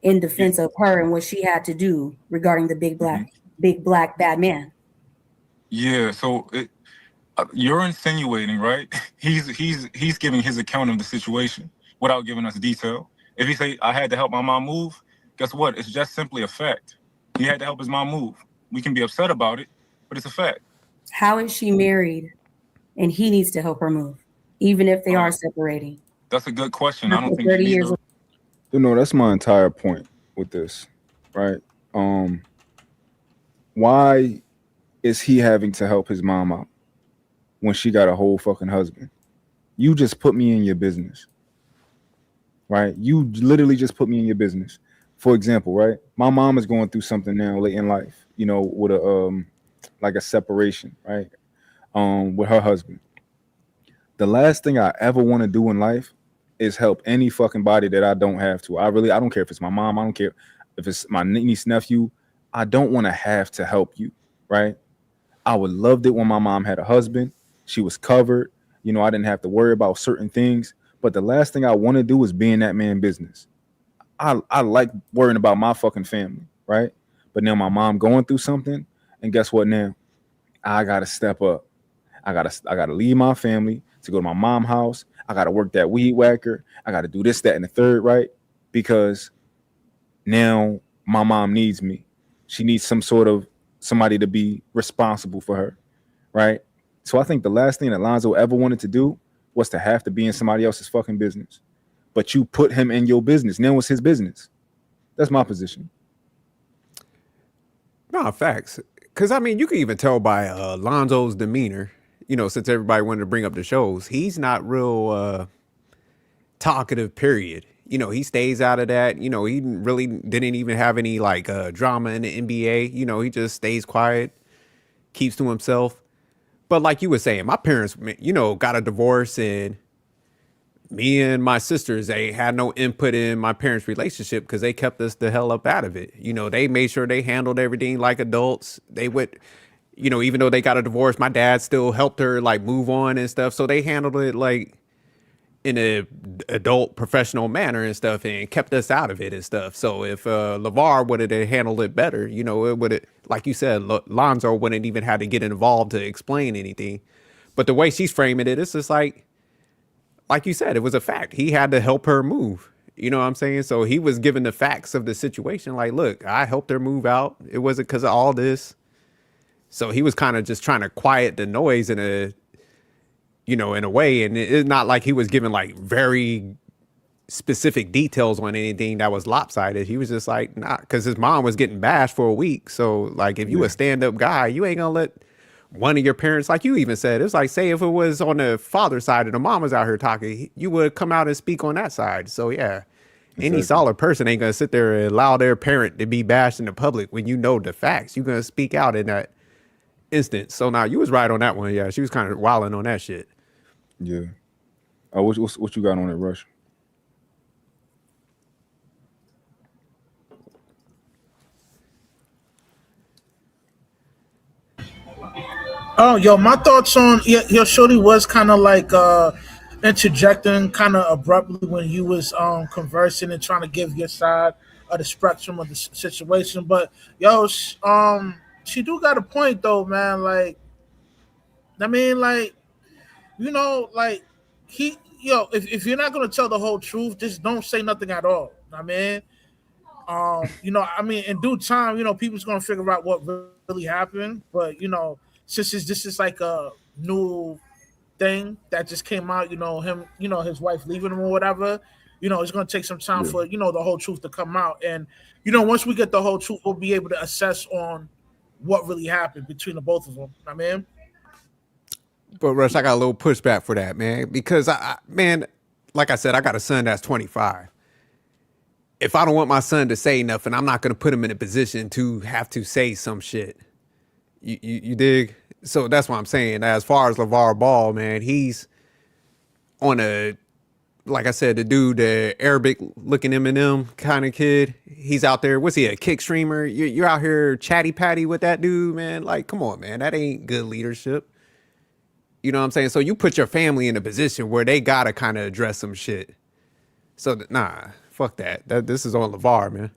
[SPEAKER 17] in defense of her and what she had to do regarding the big black bad man.
[SPEAKER 1] Yeah, so you're insinuating, right? He's giving his account of the situation without giving us detail. If he say I had to help my mom move, guess what? It's just simply a fact. He had to help his mom move. We can be upset about it, but it's a fact.
[SPEAKER 17] How is she married and he needs to help her move, even if they are separating?
[SPEAKER 1] That's a good question. I don't think
[SPEAKER 17] 30 years.
[SPEAKER 2] That's my entire point with this, right? Why is he having to help his mom out when she got a whole fucking husband? You just put me in your business, right? You literally just put me in your business. For example, right? My mom is going through something now late in life, with a separation, right? With her husband. The last thing I ever want to do in life is help any fucking body that I don't have to. I don't care if it's my mom. I don't care if it's my niece, nephew. I don't want to have to help you, right? I would loved it when my mom had a husband. She was covered. I didn't have to worry about certain things. But the last thing I want to do is be in that man's business. I like worrying about my fucking family, right? But now my mom going through something, and guess what now? I gotta step up. I gotta leave my family to go to my mom's house. I gotta work that weed whacker. I gotta do this, that, and the third, right? Because now my mom needs me. She needs somebody to be responsible for her, right? So I think the last thing that Lonzo ever wanted to do was to have to be in somebody else's fucking business. But you put him in your business. Now it's his business. That's my position.
[SPEAKER 12] No, facts. Because, you can even tell by Lonzo's demeanor, since everybody wanted to bring up the shows, he's not real talkative, period. You know, he stays out of that. You know, he really didn't even have any like drama in the NBA. You know, he just stays quiet, keeps to himself. But like you were saying, my parents, you know, got a divorce, and me and my sisters, they had no input in my parents' relationship because they kept us the hell up out of it. You know, they made sure they handled everything like adults. They would, you know, even though they got a divorce, my dad still helped her like move on and stuff. So they handled it like in a adult professional manner and stuff, and kept us out of it and stuff. So if LaVar would have handled it better, you know, it would have, like you said, Lonzo wouldn't even have to get involved to explain anything. But the way she's framing it, it's just like you said, it was a fact. He had to help her move. You know what I'm saying? So he was given the facts of the situation. Like, look, I helped her move out. It wasn't because of all this. So he was kind of just trying to quiet the noise in a, you know, in a way. And it's not like he was giving like very specific details on anything that was lopsided. He was just like, nah, because his mom was getting bashed for a week. So like, if you a stand-up guy, you ain't gonna let one of your parents, like you even said, it's like, say if it was on the father's side and the mom was out here talking, you would come out and speak on that side. So yeah, any solid person ain't gonna sit there and allow their parent to be bashed in the public when you know the facts. You're gonna speak out in that instance. So now you was right on that one. Yeah, she was kind of wilding on that shit.
[SPEAKER 2] Yeah. What you got on it, Rush?
[SPEAKER 3] Oh, yo, my thoughts on your shorty was kind of like interjecting kind of abruptly when you was conversing and trying to give your side of the spectrum of the situation. But yo, she do got a point though, man. Like, I mean, like, you know, like if you're not gonna tell the whole truth, just don't say nothing at all. I mean, you know, I mean, in due time, you know, people's gonna figure out what really happened. But you know, since this is like a new thing that just came out, you know, his wife leaving him or whatever, you know, it's gonna take some time for, you know, the whole truth to come out. And you know, once we get the whole truth, we'll be able to assess on what really happened between the both of them. I mean.
[SPEAKER 12] But Rush, I got a little pushback for that, man, because man, like I said, I got a son that's 25. If I don't want my son to say nothing, I'm not going to put him in a position to have to say some shit. You dig? So that's what I'm saying. As far as LaVar Ball, man, he's on a, like I said, the dude, the Arabic looking Eminem kind of kid. He's out there. What's he, a kick streamer? You're out here chatty patty with that dude, man. Like, come on, man. That ain't good leadership. You know what I'm saying? So you put your family in a position where they got to kind of address some shit. So, nah, fuck that. This is on LaVar, man.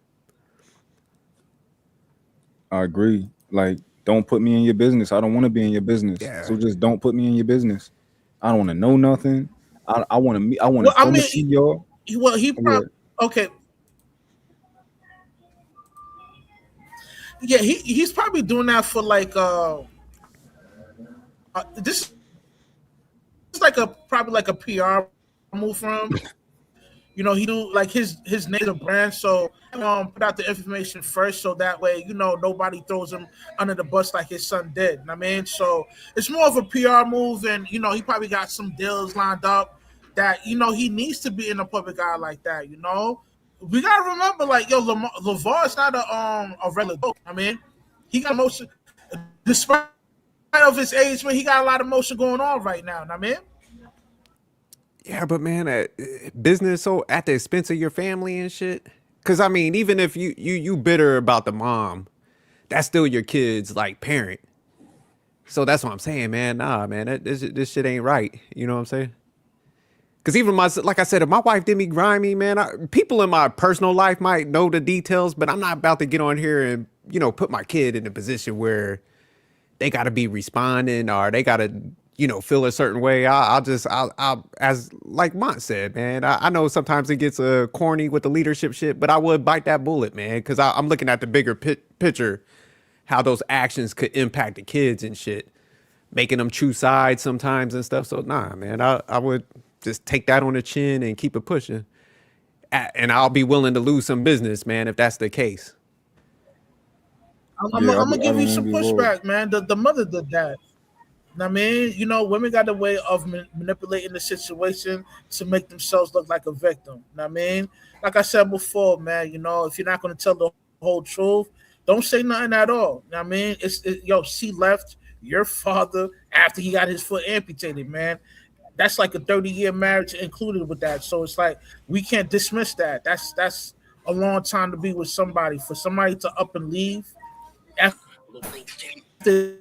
[SPEAKER 2] I agree. Like, don't put me in your business. I don't want to be in your business. Yeah. So just don't put me in your business. I don't want to know nothing. I want to meet. I want to see y'all.
[SPEAKER 3] Well, he probably okay. Yeah, he's probably doing that for like this is like probably like a PR move from him. You know, he do like his native brand, so put out the information first, so that way, you know, nobody throws him under the bus like his son did. I mean, so it's more of a PR move, and you know, he probably got some deals lined up that, you know, he needs to be in a public eye like that. You know, we gotta remember, like, yo, LaVar is not a regular dope. I mean, he got motion, despite of his age, man, he got a lot of motion going on right now. I mean.
[SPEAKER 12] Yeah, but man, business so at the expense of your family and shit. Because I mean, even if you bitter about the mom, that's still your kid's like parent. So that's what I'm saying, man. Nah, man, this shit ain't right. You know what I'm saying? Because even like I said, if my wife did me grimy, man, people in my personal life might know the details, but I'm not about to get on here and, you know, put my kid in a position where they got to be responding or they got to, you know, feel a certain way. I'll as like Mont said, man, I know sometimes it gets corny with the leadership shit, but I would bite that bullet, man, because I'm looking at the bigger picture, how those actions could impact the kids and shit, making them choose sides sometimes and stuff. So nah, man, I would just take that on the chin and keep it pushing. And I'll be willing to lose some business, man, if that's the case.
[SPEAKER 3] I'm gonna give you some pushback, man. The mother did that. I mean, you know, women got a way of manipulating the situation to make themselves look like a victim. I mean, like I said before, man, you know, if you're not going to tell the whole truth, don't say nothing at all. I mean, yo, she left your father after he got his foot amputated, man. That's like a 30-year marriage included with that. So it's like we can't dismiss that. That's a long time to be with somebody. For somebody to up and leave after they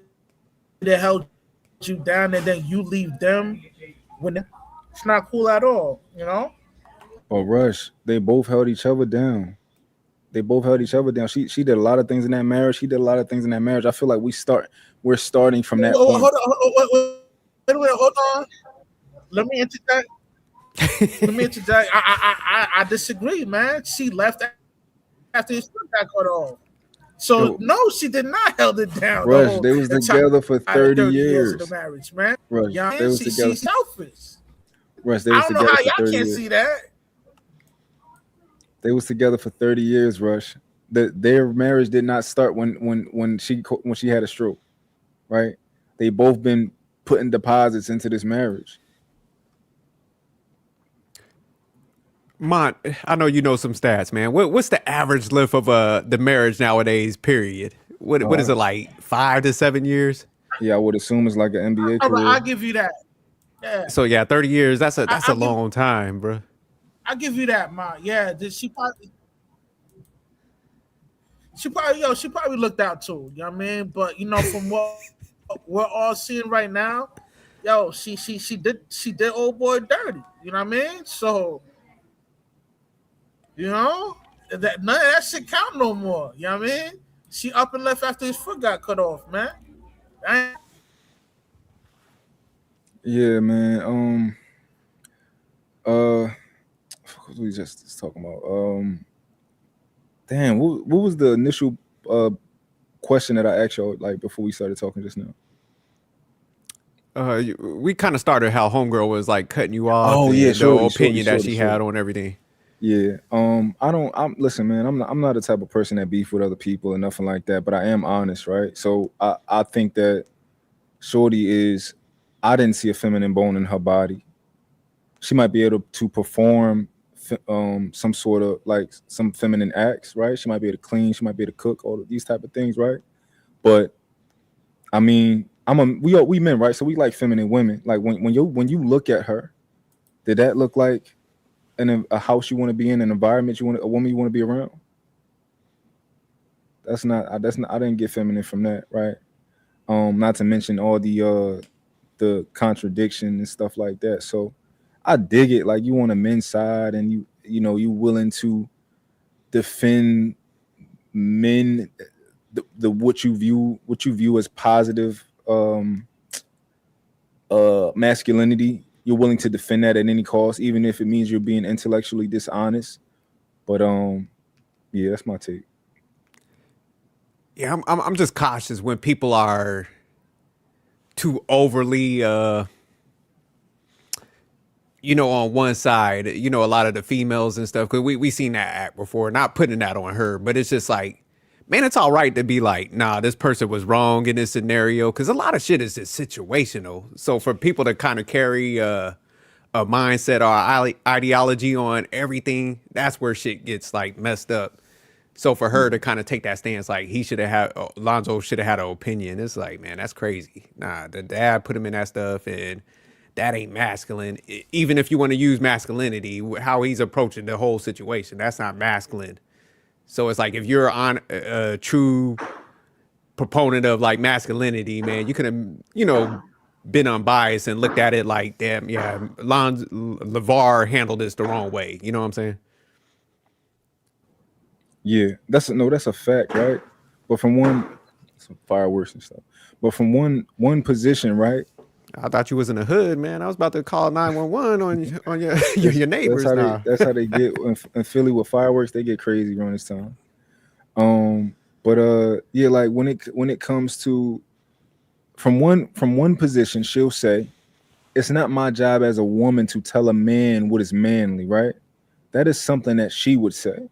[SPEAKER 3] held you down and then you leave them when it's not cool at all, you know?
[SPEAKER 2] But Rush, they both held each other down. They both held each other down. She did a lot of things in that marriage. He did a lot of things in that marriage. I feel like we're starting from that point.
[SPEAKER 3] Hold on, wait, hold on. Let me interject. I disagree, man. She left after his foot got cut off. So no, she did not held it down.
[SPEAKER 2] Rush, they was together for 30 years
[SPEAKER 3] of the marriage, man.
[SPEAKER 2] Rush,
[SPEAKER 3] Yeah,
[SPEAKER 2] they was together.
[SPEAKER 3] She's selfish.
[SPEAKER 2] Rush, they
[SPEAKER 3] I
[SPEAKER 2] was
[SPEAKER 3] don't know
[SPEAKER 2] together
[SPEAKER 3] how
[SPEAKER 2] for
[SPEAKER 3] y'all
[SPEAKER 2] 30
[SPEAKER 3] can't
[SPEAKER 2] years.
[SPEAKER 3] see that.
[SPEAKER 2] They was together for 30 years, Rush. Their marriage did not start when she had a stroke, right? They both been putting deposits into this marriage.
[SPEAKER 12] Mont, I know you know some stats, man. What's the average length of the marriage nowadays? Period. What is it, like 5 to 7 years?
[SPEAKER 2] Yeah, I would assume it's like an NBA career.
[SPEAKER 3] I'll give you that. Yeah.
[SPEAKER 12] So yeah, 30 years. That's a long time, bro.
[SPEAKER 3] I'll give you that, man. Yeah, she probably looked out too. You know what I mean? But you know, from what we're all seeing right now, yo, she did old boy dirty. You know what I mean? So, you know, that none of that shit count no more. You know what I mean? She up and left after his foot got cut off, man.
[SPEAKER 2] Yeah, man. What we just talking about? Damn, what was the initial question that I asked y'all like before we started talking just now?
[SPEAKER 12] We kind of started how homegirl was like cutting you off.
[SPEAKER 2] Oh yeah,
[SPEAKER 12] the opinion that she had on everything.
[SPEAKER 2] Yeah. Listen, man, I'm not the type of person that beef with other people and nothing like that, but I am honest, right? So I think that Shorty I didn't see a feminine bone in her body. She might be able to perform some sort of like some feminine acts, right? She might be able to clean, she might be able to cook, all of these type of things, right? But I mean, we men, right? So we like feminine women. Like when you look at her, did that look like a house you want to be in, an environment a woman you want to be around? That's not. I didn't get feminine from that, right? Not to mention all the contradiction and stuff like that. So I dig it. Like you on a men's side, and you willing to defend men, what you view as positive masculinity. You're willing to defend that at any cost, even if it means you're being intellectually dishonest. But yeah, that's my take.
[SPEAKER 12] Yeah, I'm just cautious when people are too overly on one side, a lot of the females and stuff, because we seen that act before, not putting that on her, but it's just like, man, it's all right to be like, nah, this person was wrong in this scenario, because a lot of shit is just situational. So for people to kind of carry a mindset or ideology on everything, that's where shit gets like messed up. So for her to kind of take that stance, like Lonzo should have had an opinion. It's like, man, that's crazy. Nah, the dad put him in that stuff, and that ain't masculine. Even if you want to use masculinity, how he's approaching the whole situation, that's not masculine. So it's like, if you're on a true proponent of like masculinity, man, you could have, been unbiased and looked at it like, damn, yeah, LaVar handled this the wrong way. You know what I'm saying?
[SPEAKER 2] Yeah, that's a fact, right? But from some fireworks and stuff. But from one position, right?
[SPEAKER 12] I thought you was in the hood, man. I was about to call 911 on your neighbors.
[SPEAKER 2] That's how they get in Philly with fireworks. They get crazy around this time. But yeah, like when it comes to from one position, she'll say, it's not my job as a woman to tell a man what is manly, right? That is something that she would say.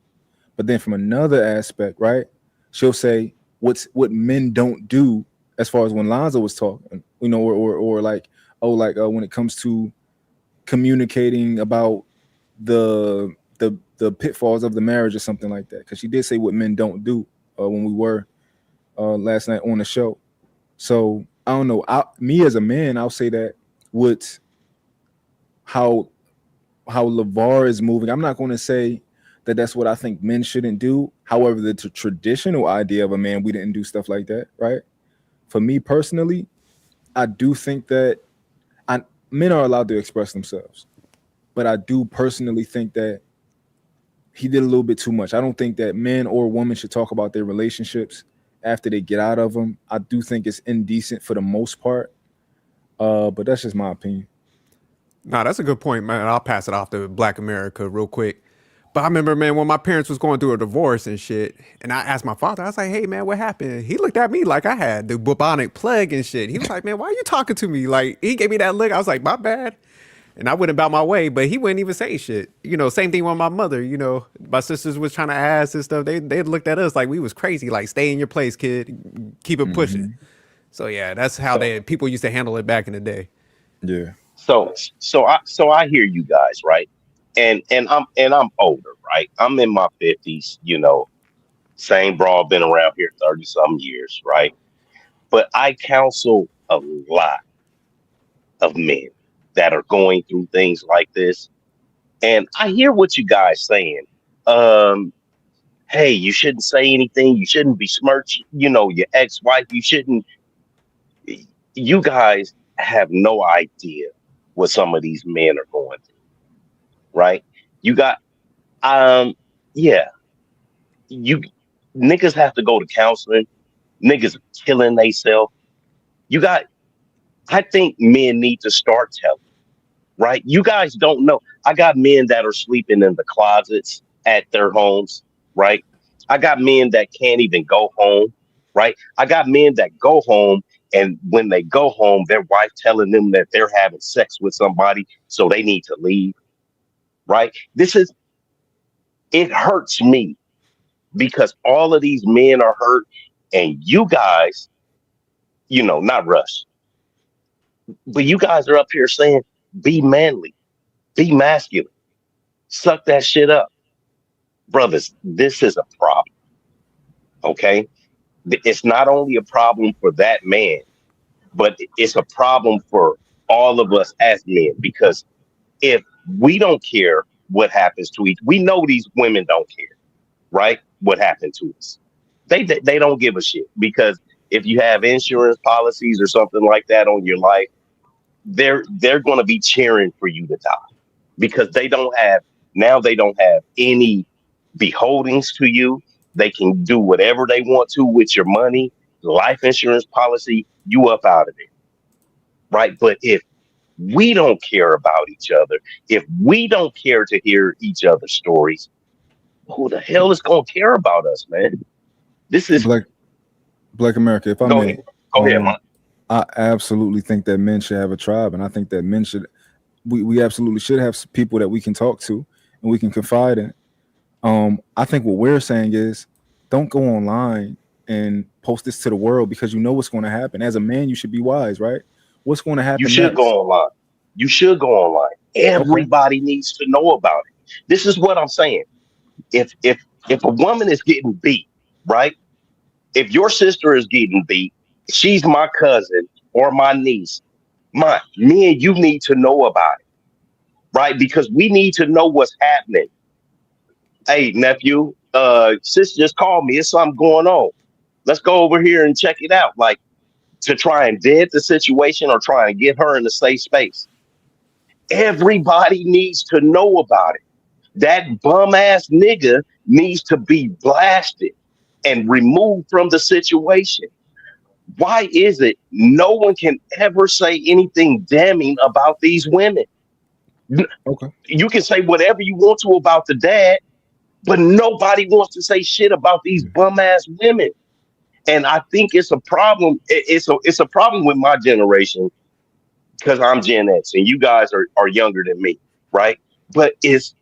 [SPEAKER 2] But then from another aspect, right, she'll say what men don't do, as far as when Lonzo was talking, you know, or like, oh, like when it comes to communicating about the pitfalls of the marriage or something like that, because she did say what men don't do when we were last night on the show. So I don't know. Me as a man, I'll say that with how LaVar is moving, I'm not going to say that that's what I think men shouldn't do. However, the traditional idea of a man, we didn't do stuff like that, right? For me personally, I do think that men are allowed to express themselves, but I do personally think that he did a little bit too much. I don't think that men or women should talk about their relationships after they get out of them. I do think it's indecent for the most part, but that's just my opinion.
[SPEAKER 12] No, that's a good point, man. I'll pass it off to Black America real quick. But I remember, man, when my parents was going through a divorce and shit, and I asked my father, I was like, hey, man, what happened? He looked at me like I had the bubonic plague and shit. He was like, man, why are you talking to me? Like, he gave me that look. I was like, my bad. And I went about my way, but he wouldn't even say shit. You know, same thing with my mother. You know, my sisters was trying to ask and stuff. They looked at us like we was crazy. Like, stay in your place, kid. Keep it pushing. So, yeah, that's how people used to handle it back in the day.
[SPEAKER 2] Yeah.
[SPEAKER 18] So I hear you guys, right? And I'm older, right? I'm in my 50s, you know, same broad, been around here 30 some years, right? But I counsel a lot of men that are going through things like this. And I hear what you guys saying. Hey, you shouldn't say anything, you shouldn't besmirch, you know, your ex-wife, you guys have no idea what some of these men are going through, right? You got yeah, you niggas have to go to counseling. Niggas are killing themselves. I think men need to start telling, right? You guys don't know. I got men that are sleeping in the closets at their homes, right? I got men that can't even go home, right? I got men that go home, and when they go home, their wife telling them that they're having sex with somebody, so they need to leave, right? It hurts me because all of these men are hurt, and you guys, you know, not Russ, but you guys are up here saying, be manly, be masculine, suck that shit up. Brothers, this is a problem. Okay. It's not only a problem for that man, but it's a problem for all of us as men, because if we don't care what happens to we know these women don't care, right? What happened to us. They don't give a shit, because if you have insurance policies or something like that on your life, they're going to be cheering for you to die, because they don't have any beholdings to you. They can do whatever they want to with your money, life insurance policy, you up out of there. Right. But if we don't care about each other, if we don't care to hear each other's stories, who the hell is going to care about us, man? This is
[SPEAKER 2] Black America. If I may,
[SPEAKER 18] go ahead, man.
[SPEAKER 2] I absolutely think that men should have a tribe, and I think that men should. We absolutely should have people that we can talk to and we can confide in. I think what we're saying is, don't go online and post this to the world, because you know what's going to happen. As a man, you should be wise, right? What's going to happen?
[SPEAKER 18] You should go online. You should go online. Everybody needs to know about it. This is what I'm saying. If a woman is getting beat, right? If your sister is getting beat, she's my cousin or my niece. Me and you need to know about it, right? Because we need to know what's happening. Hey, nephew, sis just called me. There's something going on. Let's go over here and check it out. Like, to try and dead the situation or try and get her in a safe space. Everybody needs to know about it. That bum ass nigga needs to be blasted and removed from the situation. Why is it no one can ever say anything damning about these women?
[SPEAKER 2] Okay.
[SPEAKER 18] You can say whatever you want to about the dad, but nobody wants to say shit about these bum ass women. And I think it's a problem. It's a problem with my generation, because I'm Gen X and you guys are younger than me, right? But it's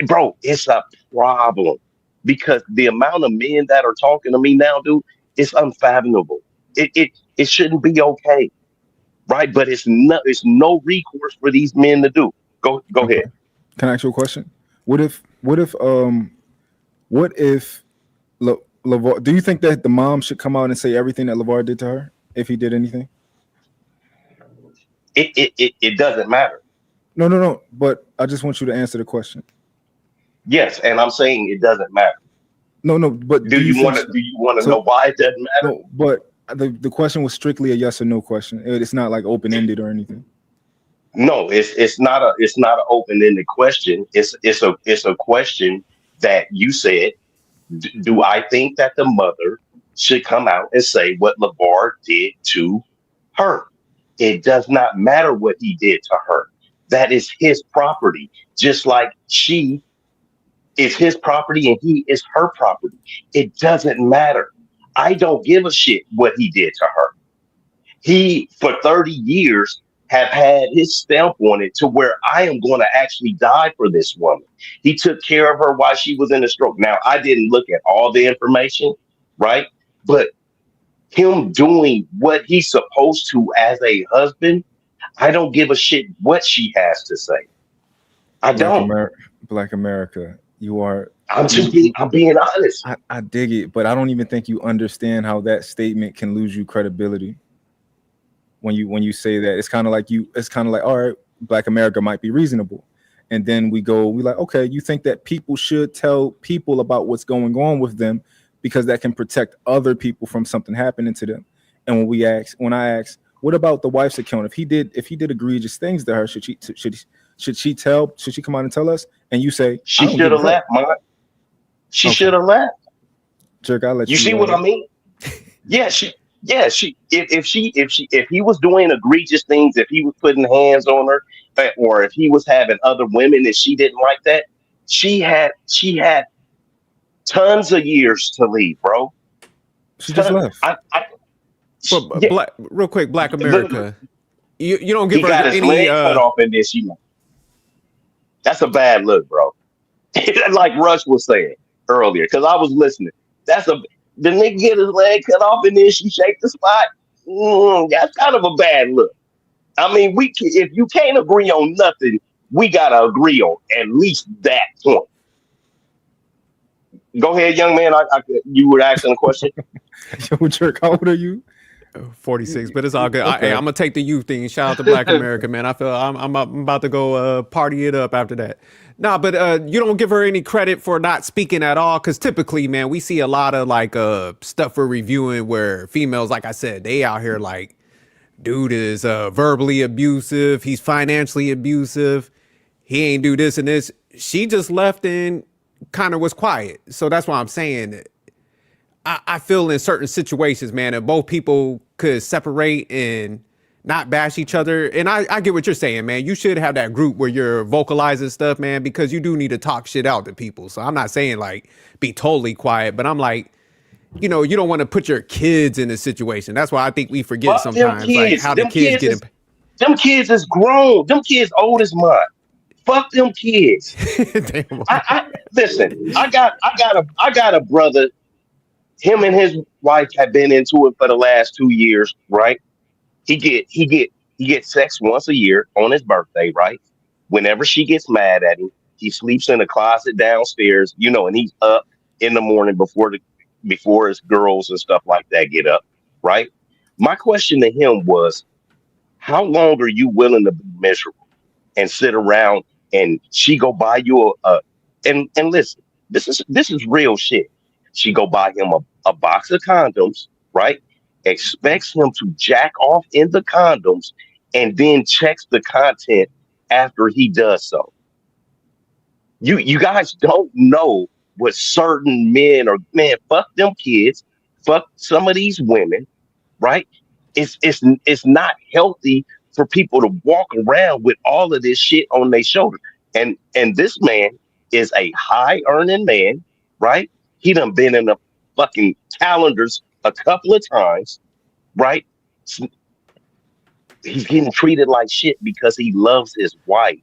[SPEAKER 18] a problem, because the amount of men that are talking to me now, dude, it's unfathomable. It shouldn't be okay. right? But it's no recourse for these men to do. Go ahead.
[SPEAKER 2] Can I ask you a question? What if LaVar, do you think that the mom should come out and say everything that LaVar did to her if he did anything?
[SPEAKER 18] It doesn't matter.
[SPEAKER 2] No. But I just want you to answer the question.
[SPEAKER 18] Yes, and I'm saying it doesn't matter.
[SPEAKER 2] No. But
[SPEAKER 18] do you want to know why it doesn't matter?
[SPEAKER 2] No, but the question was strictly a yes or no question. It's not like open ended or anything.
[SPEAKER 18] No, it's not an open ended question. It's a question that you said. Do I think that the mother should come out and say what LaVar did to her? It does not matter what he did to her. That is his property, just like she is his property and he is her property. It doesn't matter. I don't give a shit what he did to her. He, for 30 years, have had his stamp on it to where I am going to actually die for this woman. He took care of her while she was in a stroke. Now, I didn't look at all the information, right? But him doing what he's supposed to as a husband, I don't give a shit what she has to say. I don't.
[SPEAKER 2] Black America, you are.
[SPEAKER 18] I'm being honest.
[SPEAKER 2] I dig it, but I don't even think you understand how that statement can lose you credibility. When you say that, it's kind of like all right, Black America might be reasonable, and then we like, okay, you think that people should tell people about what's going on with them because that can protect other people from something happening to them. And when I ask, what about the wife's account? If he did egregious things to her, should she come out and tell us? And you say
[SPEAKER 18] she should have left, Mont. She should have left.
[SPEAKER 2] Jerk, I'll let you.
[SPEAKER 18] You see what I mean? Yeah, if he was doing egregious things, if he was putting hands on her, or if he was having other women and she didn't like that, she had tons of years to leave, bro.
[SPEAKER 2] She just left.
[SPEAKER 12] Real quick, Black America, you don't give
[SPEAKER 18] he
[SPEAKER 12] her
[SPEAKER 18] got his
[SPEAKER 12] any
[SPEAKER 18] leg cut off and then she left. That's a bad look, bro. Like Rush was saying earlier, because I was listening. The nigga get his leg cut off and then she shake the spot. That's kind of a bad look. I mean, if you can't agree on nothing, we gotta agree on at least that point. Go ahead, young man. You were asking a question.
[SPEAKER 2] Yo, Jerk, how old are you?
[SPEAKER 12] 46, but it's all good. Hey, I'm gonna take the youth thing. Shout out to Black America, man. I feel I'm about to go party it up after that. Nah, but you don't give her any credit for not speaking at all, because typically, man, we see a lot of like stuff we're reviewing where females, like I said, they out here like, dude is verbally abusive, he's financially abusive, he ain't do this and this. She just left and kind of was quiet. So that's why I'm saying I feel in certain situations, man, that both people could separate and not bash each other. And I get what you're saying, man. You should have that group where you're vocalizing stuff, man, because you do need to talk shit out to people. So I'm not saying like be totally quiet, but I'm like, you don't want to put your kids in a situation. That's why I think we forget sometimes like how the kids get.
[SPEAKER 18] Them kids is grown. Them kids old as mine. Fuck them kids. Listen. I got a brother. Him and his wife have been into it for the last 2 years, right? He gets sex once a year on his birthday, right? Whenever she gets mad at him, he sleeps in a closet downstairs, and he's up in the morning before his girls and stuff like that get up, right? My question to him was, how long are you willing to be miserable and sit around and she go buy you and listen, this is real shit. She go buy him a box of condoms, right? Expects him to jack off in the condoms and then checks the content after he does so. You guys don't know what certain men are. Man, fuck them kids. Fuck some of these women, right? It's not healthy for people to walk around with all of this shit on their shoulders. And this man is a high earning man, right? He done been in the fucking calendars a couple of times, right? He's getting treated like shit because he loves his wife.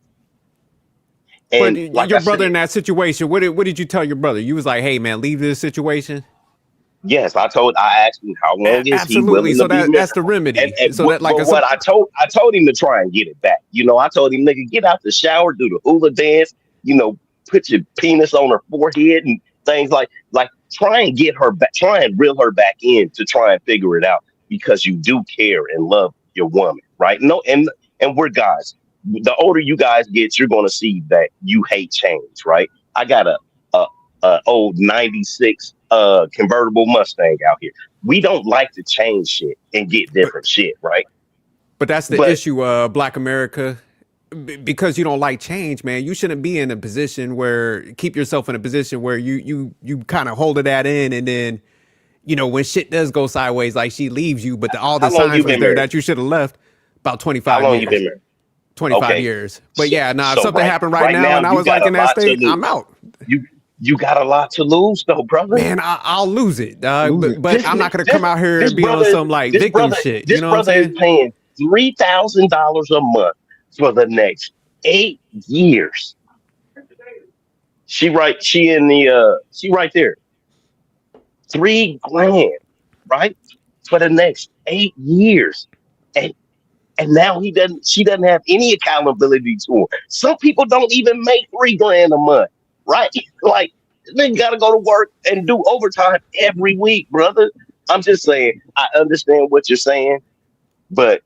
[SPEAKER 18] And
[SPEAKER 12] but your brother in that situation, what did you tell your brother? You was like, hey man, leave this situation.
[SPEAKER 18] Yes, I asked him how long is he
[SPEAKER 12] Absolutely.
[SPEAKER 18] willing
[SPEAKER 12] So
[SPEAKER 18] to be
[SPEAKER 12] that's the
[SPEAKER 18] miserable.
[SPEAKER 12] remedy. So
[SPEAKER 18] But
[SPEAKER 12] that like
[SPEAKER 18] what I told him to try and get it back. You know, I told him, nigga, get out the shower, do the hula dance, you know, put your penis on her forehead and things like try and get her back, try and reel her back in to try and figure it out because you do care and love your woman, right? No, and we're guys. The older you guys get, you're gonna see that you hate change, right? I got a old 96 convertible Mustang out here. We don't like to change shit and get different shit, right?
[SPEAKER 12] But that's the issue, Black America. Because you don't like change, man, you shouldn't be in a position where keep yourself in a position where you kind of hold that in, and then you know when shit does go sideways, like she leaves you, but all the
[SPEAKER 18] How long
[SPEAKER 12] signs
[SPEAKER 18] you
[SPEAKER 12] was
[SPEAKER 18] been
[SPEAKER 12] there
[SPEAKER 18] married?
[SPEAKER 12] that you should have left. About 25
[SPEAKER 18] How long
[SPEAKER 12] years.
[SPEAKER 18] you been married?
[SPEAKER 12] 25
[SPEAKER 18] Okay.
[SPEAKER 12] years. But yeah, nah, if
[SPEAKER 18] So
[SPEAKER 12] something happened right now and I
[SPEAKER 18] you
[SPEAKER 12] was
[SPEAKER 18] got
[SPEAKER 12] like
[SPEAKER 18] a
[SPEAKER 12] in that
[SPEAKER 18] lot to
[SPEAKER 12] state,
[SPEAKER 18] lose.
[SPEAKER 12] I'm out.
[SPEAKER 18] You got a lot to lose though, brother.
[SPEAKER 12] Man, I'll lose it, dog. But I'm not gonna come out here
[SPEAKER 18] this
[SPEAKER 12] and be on
[SPEAKER 18] brother-
[SPEAKER 12] some like
[SPEAKER 18] this
[SPEAKER 12] victim
[SPEAKER 18] brother-
[SPEAKER 12] shit.
[SPEAKER 18] This
[SPEAKER 12] You know what I'm
[SPEAKER 18] brother is
[SPEAKER 12] saying?
[SPEAKER 18] paying $3,000 a month for the next 8 years. She right there. $3,000, right? For the next 8 years. And now she doesn't have any accountability to him. Some people don't even make $3,000 a month, right? Like they gotta go to work and do overtime every week, brother. I'm just saying, I understand what you're saying, but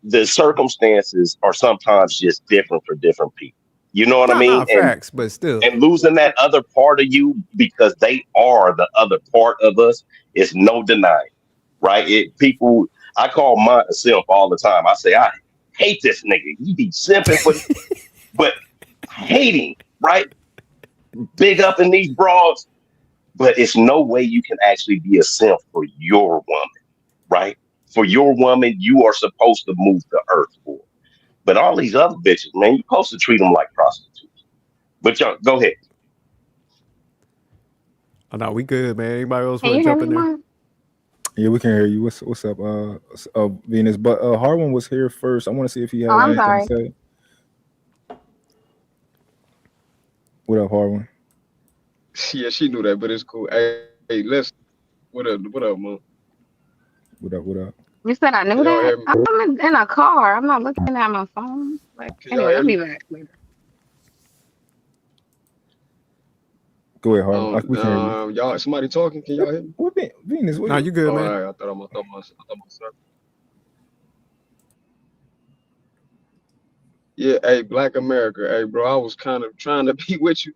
[SPEAKER 18] the circumstances are sometimes just different for different people. You know what I mean?
[SPEAKER 12] Nah, facts, but still.
[SPEAKER 18] And losing that other part of you because they are the other part of us is no denying, right? I call Mont a simp all the time. I say, I hate this nigga. He be simping for, but hating, right? Big up in these broads, but it's no way you can actually be a simp for your woman, right? For your woman, you are supposed to move the earth for. But all these other bitches, man, you're supposed to treat them like prostitutes. But y'all, go ahead.
[SPEAKER 12] Oh no, we good, man. Anybody else
[SPEAKER 19] Can
[SPEAKER 12] want
[SPEAKER 19] you
[SPEAKER 12] to
[SPEAKER 19] hear
[SPEAKER 12] jump
[SPEAKER 19] me,
[SPEAKER 12] in there?
[SPEAKER 19] Mom?
[SPEAKER 2] Yeah, we can hear you. What's up, Venus? But Harwin was here first. I want to see if he had
[SPEAKER 19] Oh, I'm
[SPEAKER 2] anything to
[SPEAKER 19] sorry.
[SPEAKER 2] say. What up, Harwin?
[SPEAKER 20] Yeah, she knew that, but it's cool. Hey, let's. What up, Mom?
[SPEAKER 2] What up?
[SPEAKER 19] You said I knew
[SPEAKER 20] Can y'all
[SPEAKER 19] that?
[SPEAKER 20] hear me?
[SPEAKER 19] I'm in a car. I'm not looking at my phone. Like,
[SPEAKER 20] Can y'all
[SPEAKER 19] anyway,
[SPEAKER 20] hear
[SPEAKER 19] I'll
[SPEAKER 20] me?
[SPEAKER 19] be back later.
[SPEAKER 2] Go ahead, Harwin. We can hear you.
[SPEAKER 20] Y'all, somebody talking? Can y'all hear me?
[SPEAKER 2] What Venus?
[SPEAKER 12] Nah, you good,
[SPEAKER 20] All
[SPEAKER 12] man.
[SPEAKER 20] right, I thought my Yeah, hey, Black America. Hey, bro, I was kind of trying to be with you,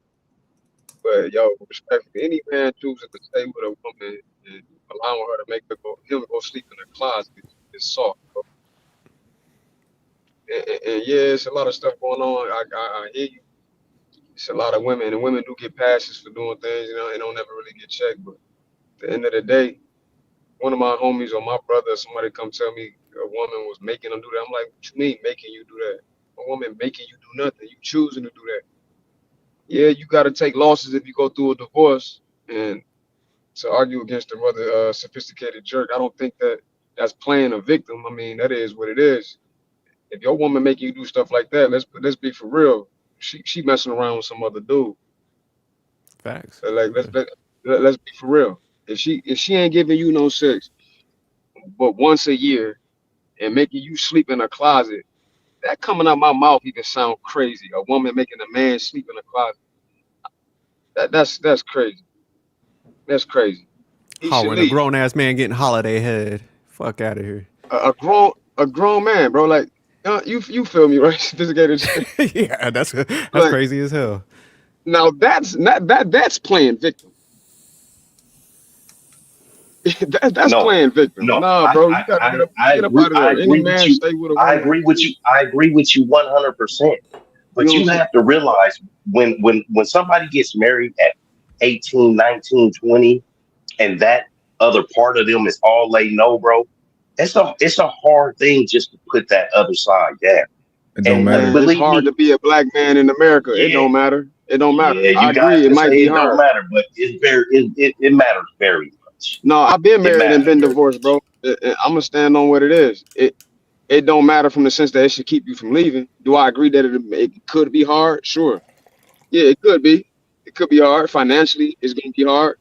[SPEAKER 20] but yo, respectfully, any man choosing to stay with a woman and allowing her to make him go sleep in the closet is soft, bro. And yeah, it's a lot of stuff going on. I hear you. It's a lot of women, and women do get passes for doing things, you know, and don't ever really get checked. But at the end of the day, one of my homies or my brother, somebody come tell me a woman was making them do that. I'm like, what you mean making you do that? A woman making you do nothing. You choosing to do that. Yeah, you got to take losses if you go through a divorce. And to argue against another sophisticated jerk, I don't think that's playing a victim. I mean, that is what it is. If your woman making you do stuff like that, let's be for real. She messing around with some other dude.
[SPEAKER 12] Facts.
[SPEAKER 20] Like let's be for real. If she ain't giving you no sex, but once a year and making you sleep in a closet, that coming out my mouth even sound crazy. A woman making a man sleep in a closet. That's crazy. That's crazy. He should
[SPEAKER 12] Harwin, a
[SPEAKER 20] leave.
[SPEAKER 12] grown ass man getting holiday head. Fuck out of here.
[SPEAKER 20] A grown man, bro. Like you feel me, right? Sophisticated.
[SPEAKER 12] Yeah, that's
[SPEAKER 20] Like,
[SPEAKER 12] crazy as hell.
[SPEAKER 20] Now that's playing victim. That's playing victim.
[SPEAKER 18] No,
[SPEAKER 20] Nah, bro, you gotta get up out of there. Any man stay with a woman.
[SPEAKER 18] I agree with you 100%. But
[SPEAKER 20] You know
[SPEAKER 18] you
[SPEAKER 20] what I'm
[SPEAKER 18] have to realize when somebody gets married at 18, 19, 20, and that other part of them is all they know, bro, it's a hard thing just to put that other side down.
[SPEAKER 2] It don't matter.
[SPEAKER 20] It's hard to be a black man in America.
[SPEAKER 18] Yeah.
[SPEAKER 20] It don't matter. It don't matter.
[SPEAKER 18] Yeah,
[SPEAKER 20] I
[SPEAKER 18] you guys
[SPEAKER 20] agree. It
[SPEAKER 18] can
[SPEAKER 20] might
[SPEAKER 18] say
[SPEAKER 20] be
[SPEAKER 18] it don't
[SPEAKER 20] hard.
[SPEAKER 18] matter, but it matters very much.
[SPEAKER 20] No, I've been married and
[SPEAKER 18] matters
[SPEAKER 20] been
[SPEAKER 18] very
[SPEAKER 20] divorced, bro. I'm gonna stand on what it is. It don't matter from the sense that it should keep you from leaving. Do I agree that it could be hard? Sure. Yeah, it could be. It could be hard. Financially, it's gonna be hard.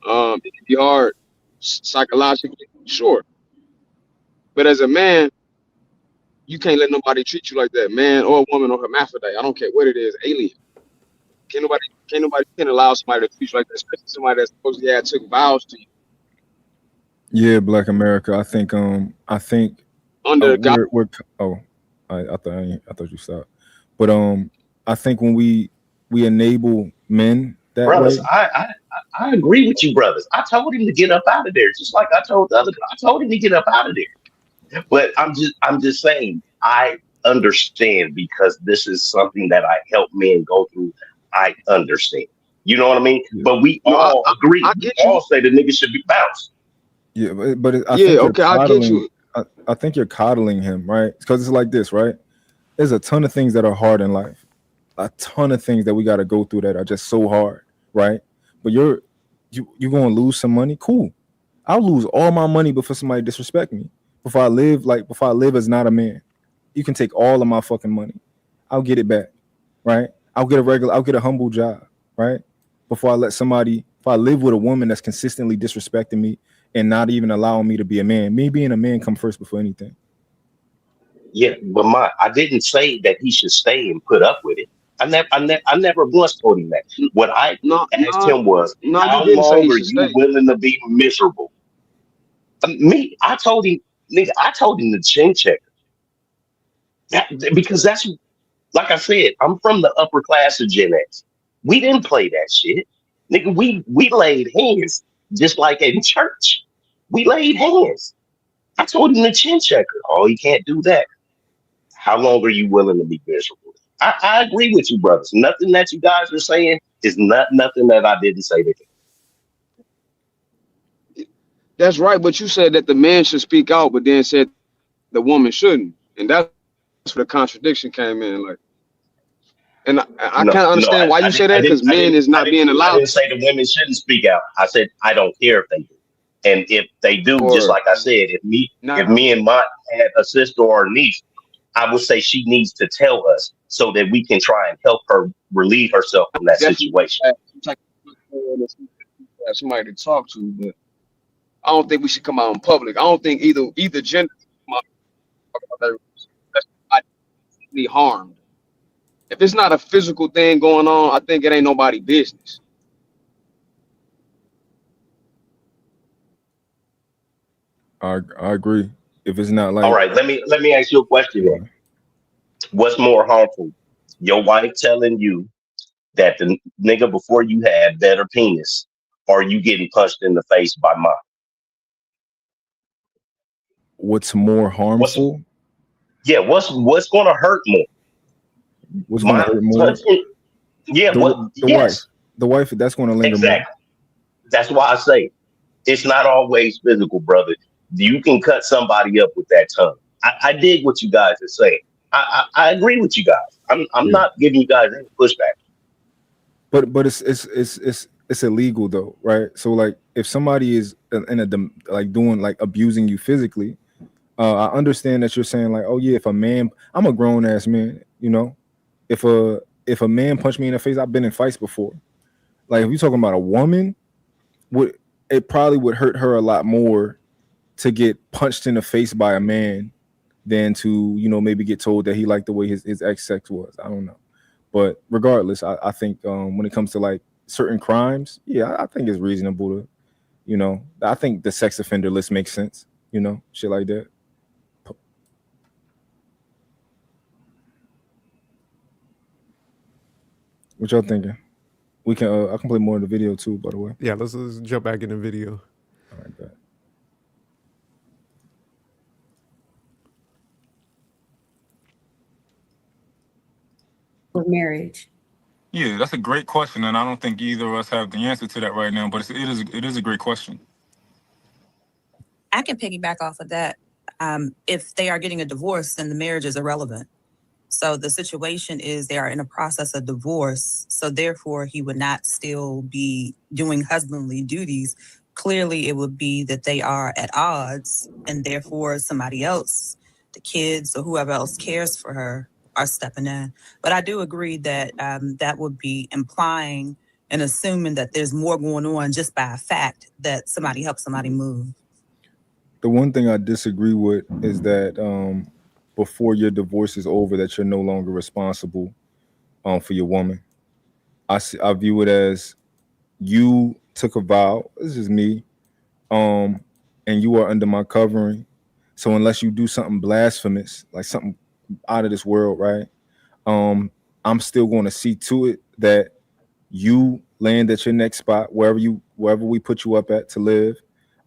[SPEAKER 20] It can be hard psychologically, sure. But as a man, you can't let nobody treat you like that, man or woman or hermaphrodite. I don't care what it is, alien. Can't allow somebody to treat you like that, especially somebody that's supposedly had took vows to you
[SPEAKER 2] Yeah, Black America. I think
[SPEAKER 20] under God.
[SPEAKER 2] we're oh, I thought you stopped. But I think when we enable men that
[SPEAKER 18] Brothers,
[SPEAKER 2] way.
[SPEAKER 18] I agree with you, brothers. I told him to get up out of there, just like I told the other. I told him to get up out of there. But I'm just saying, I understand because this is something that I help men go through. I understand. You know what I mean?
[SPEAKER 2] Yeah.
[SPEAKER 18] But we
[SPEAKER 20] No,
[SPEAKER 18] all agree.
[SPEAKER 20] I
[SPEAKER 18] We
[SPEAKER 20] get you.
[SPEAKER 18] all say the nigga should be bounced.
[SPEAKER 2] Yeah, but I
[SPEAKER 20] Yeah,
[SPEAKER 2] think you're
[SPEAKER 20] okay, I get
[SPEAKER 2] coddling.
[SPEAKER 20] you.
[SPEAKER 2] I think you're coddling him, right? Because it's like this, right? There's a ton of things that are hard in life, a ton of things that we got to go through that are just so hard, right? But you're going to lose some money. Cool, I'll lose all my money before somebody disrespect me. Before I live as not a man, you can take all of my fucking money. I'll get it back, right? I'll get a humble job, right? If I live with a woman that's consistently disrespecting me and not even allowing me to be a man, me being a man come first before anything.
[SPEAKER 18] Yeah, but I didn't say that he should stay and put up with it. I never once told him that. What I asked him was,
[SPEAKER 20] You
[SPEAKER 18] how
[SPEAKER 20] didn't say
[SPEAKER 18] long
[SPEAKER 20] he
[SPEAKER 18] are
[SPEAKER 20] should
[SPEAKER 18] you
[SPEAKER 20] stay.
[SPEAKER 18] willing to be miserable? I told him, nigga, I told him to chin check because that's like I said, I'm from the upper class of Gen X. We didn't play that shit. Nigga, we laid hands just like in church. We laid hands. I told him to chin check her. Oh, you can't do that. How long are you willing to be miserable? I agree with you, brothers. Nothing that you guys are saying is nothing that I didn't say to him.
[SPEAKER 20] That's right, but you said that the man should speak out, but then said the woman shouldn't, and that's where the contradiction came in. Like, and I
[SPEAKER 18] No,
[SPEAKER 20] can't
[SPEAKER 18] no,
[SPEAKER 20] understand why you say that because men is not being
[SPEAKER 18] I
[SPEAKER 20] allowed
[SPEAKER 18] didn't say the women shouldn't speak out. I said I don't care if they do, and if they do, just
[SPEAKER 20] or
[SPEAKER 18] like I said, if
[SPEAKER 20] not.
[SPEAKER 18] me and Mont had a sister or a niece, I would say she needs to tell us so that we can try and help her relieve herself from that situation.
[SPEAKER 20] Somebody to talk to, but I don't think we should come out in public. I don't think either gender be harmed. If it's not a physical thing going on, I think it ain't nobody business.
[SPEAKER 2] I agree. If it's not like,
[SPEAKER 18] All right, let me ask you a question then. What's more harmful? Your wife telling you that the nigga before you had better penis, or you getting punched in the face by mom?
[SPEAKER 2] what's more harmful?
[SPEAKER 18] What's gonna hurt more?
[SPEAKER 2] What's going to hurt more?
[SPEAKER 18] Touching, yes.
[SPEAKER 2] The wife, that's going to linger
[SPEAKER 18] Exactly. That's why I say it's not always physical, brother. You can cut somebody up with that tongue. I dig what you guys are saying. I agree with you guys. I'm not giving you guys any pushback.
[SPEAKER 2] But it's illegal though, right? So like if somebody is doing like abusing you physically, I understand that you're saying like, oh yeah, if a man, I'm a grown ass man, you know, if a man punched me in the face, I've been in fights before. Like if you're talking about a woman, it probably would hurt her a lot more to get punched in the face by a man than to, you know, maybe get told that he liked the way his ex sex was. I don't know. But regardless, I think when it comes to like certain crimes, yeah, I think it's reasonable to, you know, I think the sex offender list makes sense, you know, shit like that. What y'all thinking? We can I can play more of the video too, by the way.
[SPEAKER 12] Yeah, let's jump back in the video.
[SPEAKER 2] All right, bet.
[SPEAKER 17] For marriage?
[SPEAKER 21] Yeah, that's a great question, and I don't think either of us have the answer to that right now. But it is a great question.
[SPEAKER 22] I can piggyback off of that. If they are getting a divorce, then the marriage is irrelevant. So the situation is they are in a process of divorce. So therefore, he would not still be doing husbandly duties. Clearly, it would be that they are at odds, and therefore somebody else, the kids or whoever else cares for her, are stepping in. But I do agree that that would be implying and assuming that there's more going on just by a fact that somebody helped somebody move.
[SPEAKER 2] The one thing I disagree with is that before your divorce is over, that you're no longer responsible for your woman. I view it as you took a vow. This is me, and you are under my covering. So unless you do something blasphemous, like something out of this world, right? I'm still going to see to it that you land at your next spot, wherever we put you up at to live.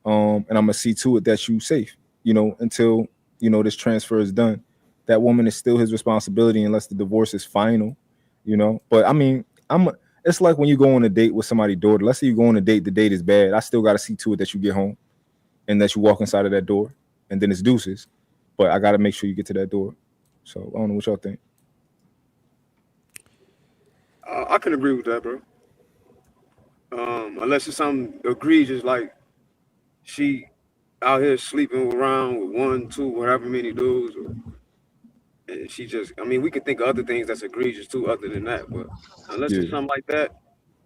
[SPEAKER 2] And I'm gonna see to it that you safe, until this transfer is done. That woman is still his responsibility unless the divorce is final, But I mean, it's like when you go on a date with somebody's daughter. Let's say you go on a date, the date is bad. I still gotta see to it that you get home and that you walk inside of that door, and then it's deuces. But I gotta make sure you get to that door. So I don't know what y'all think.
[SPEAKER 20] I can agree with that, bro. Unless it's something egregious, like she out here sleeping around with 1, 2, whatever many dudes, and she just, I mean, we can think of other things that's egregious too, other than that. But unless it's something like that,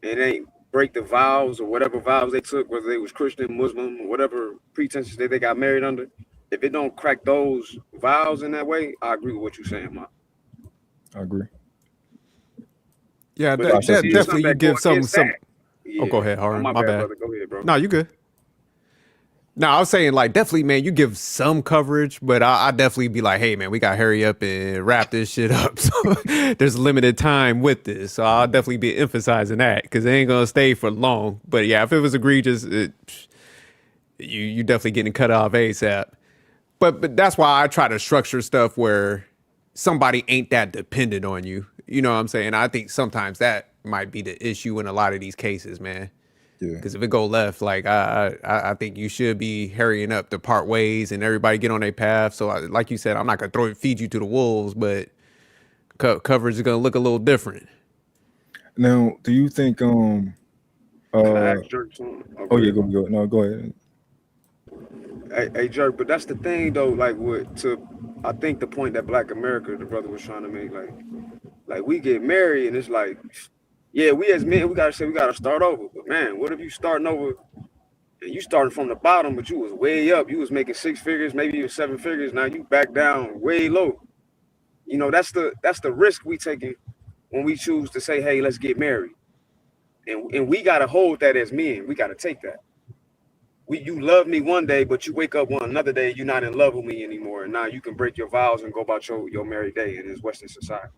[SPEAKER 20] and it ain't break the vows or whatever vows they took, whether they was Christian, Muslim, or whatever pretenses they got married under, if it don't crack those vows in that way, I agree with what you're saying, Mark.
[SPEAKER 2] I agree.
[SPEAKER 12] Yeah,
[SPEAKER 20] But
[SPEAKER 12] definitely you give some.
[SPEAKER 20] Yeah.
[SPEAKER 12] Oh, go ahead, Harun.
[SPEAKER 20] My
[SPEAKER 12] My bad.
[SPEAKER 20] brother. Go ahead, bro.
[SPEAKER 12] No, you good. No, I was saying like definitely, man, you give some coverage, but I definitely be like, hey, man, we got to hurry up and wrap this shit up. So there's limited time with this. So I'll definitely be emphasizing that because it ain't going to stay for long. But yeah, if it was egregious, you definitely getting cut off ASAP. But that's why I try to structure stuff where somebody ain't that dependent on you. You know what I'm saying? I think sometimes that might be the issue in a lot of these cases, man.
[SPEAKER 2] Yeah.
[SPEAKER 12] Because if it go left, like I think you should be hurrying up to part ways and everybody get on their path. So like you said, I'm not gonna feed you to the wolves, but coverage is gonna look a little different.
[SPEAKER 2] Now, do you think
[SPEAKER 20] Can I ask Jerk something?
[SPEAKER 2] Oh yeah, go. No, go ahead.
[SPEAKER 20] Hey, Jerk, but that's the thing though, like I think the point that Black America, the brother was trying to make, like we get married and it's like, yeah, we as men, we gotta start over. But man, what if you starting over and you started from the bottom, but you was way up, you was making 6 figures, maybe even 7 figures, now you back down way low. That's the risk we taking when we choose to say, hey, let's get married. And we gotta hold that as men. We gotta take that. You love me one day, but you wake up another day, you're not in love with me anymore. And now you can break your vows and go about your married day in this Western society.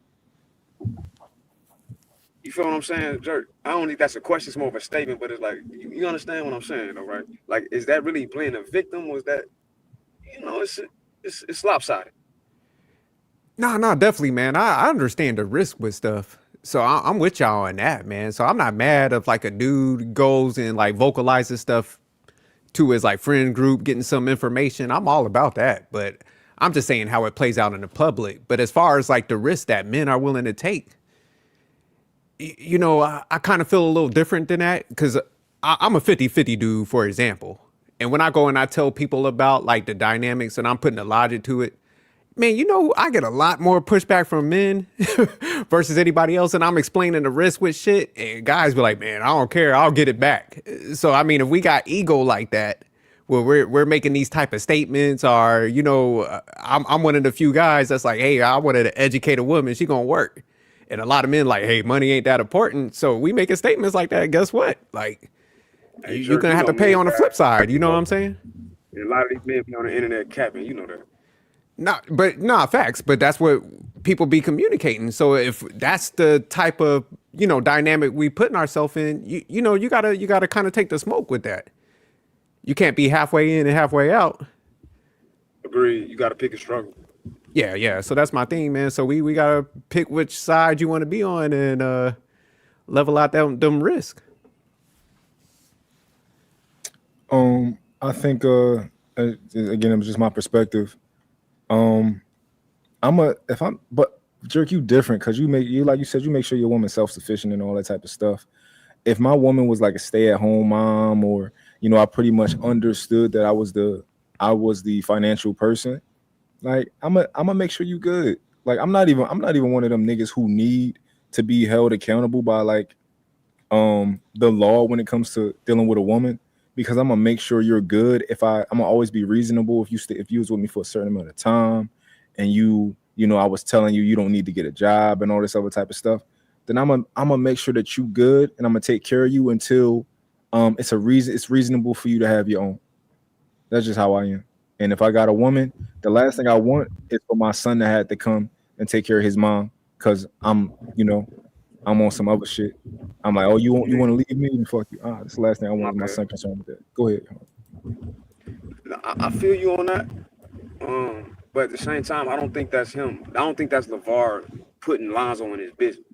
[SPEAKER 20] You feel what I'm saying, Jerk? I don't think that's a question, it's more of a statement, but it's like, you understand what I'm saying, though, right? Like, is that really playing a victim? Was that, it's lopsided.
[SPEAKER 12] No, definitely, man. I understand the risk with stuff. So I'm with y'all on that, man. So I'm not mad if like a dude goes and like vocalizes stuff to his like friend group, getting some information. I'm all about that. But I'm just saying how it plays out in the public. But as far as like the risk that men are willing to take, I kind of feel a little different than that because I'm a 50-50 dude, for example. And when I go and I tell people about like the dynamics and I'm putting the logic to it, man, I get a lot more pushback from men versus anybody else. And I'm explaining the risk with shit. And guys be like, man, I don't care. I'll get it back. So, I mean, if we got ego like that, where we're making these type of statements or, I'm one of the few guys that's like, hey, I wanted to educate a woman. She gonna work. And a lot of men like, hey, money ain't that important. So we making statements like that. Guess what? Like, hey, you're going to have to pay on the flip side. You know what I'm saying?
[SPEAKER 20] And a lot of these men be on the internet capping. You know that.
[SPEAKER 12] Facts. But that's what people be communicating. So if that's the type of, dynamic we putting ourselves in, you gotta kind of take the smoke with that. You can't be halfway in and halfway out.
[SPEAKER 20] Agreed. You got to pick a struggle.
[SPEAKER 12] Yeah. So that's my thing, man. So we gotta pick which side you want to be on and level out them risk.
[SPEAKER 2] I think again, it was just my perspective. But Jerk, you different because like you said, you make sure your woman's self-sufficient and all that type of stuff. If my woman was like a stay-at-home mom, or I pretty much understood that I was the financial person. Like I'm gonna make sure you good. Like I'm not even one of them niggas who need to be held accountable by like the law when it comes to dealing with a woman, because I'm gonna make sure you're good. I'm gonna always be reasonable. If you was with me for a certain amount of time, and I was telling you don't need to get a job and all this other type of stuff, then I'm gonna make sure that you good, and I'm gonna take care of you until it's reasonable for you to have your own. That's just how I am. And if I got a woman, the last thing I want is for my son to have to come and take care of his mom, because I'm on some other shit. I'm like, oh, you want to leave me? And fuck you. That's the last thing I want is my son concerned with that. Go ahead.
[SPEAKER 6] I feel you on that. But at the same time, I don't think that's him. I don't think that's LaVar putting Lonzo in his business.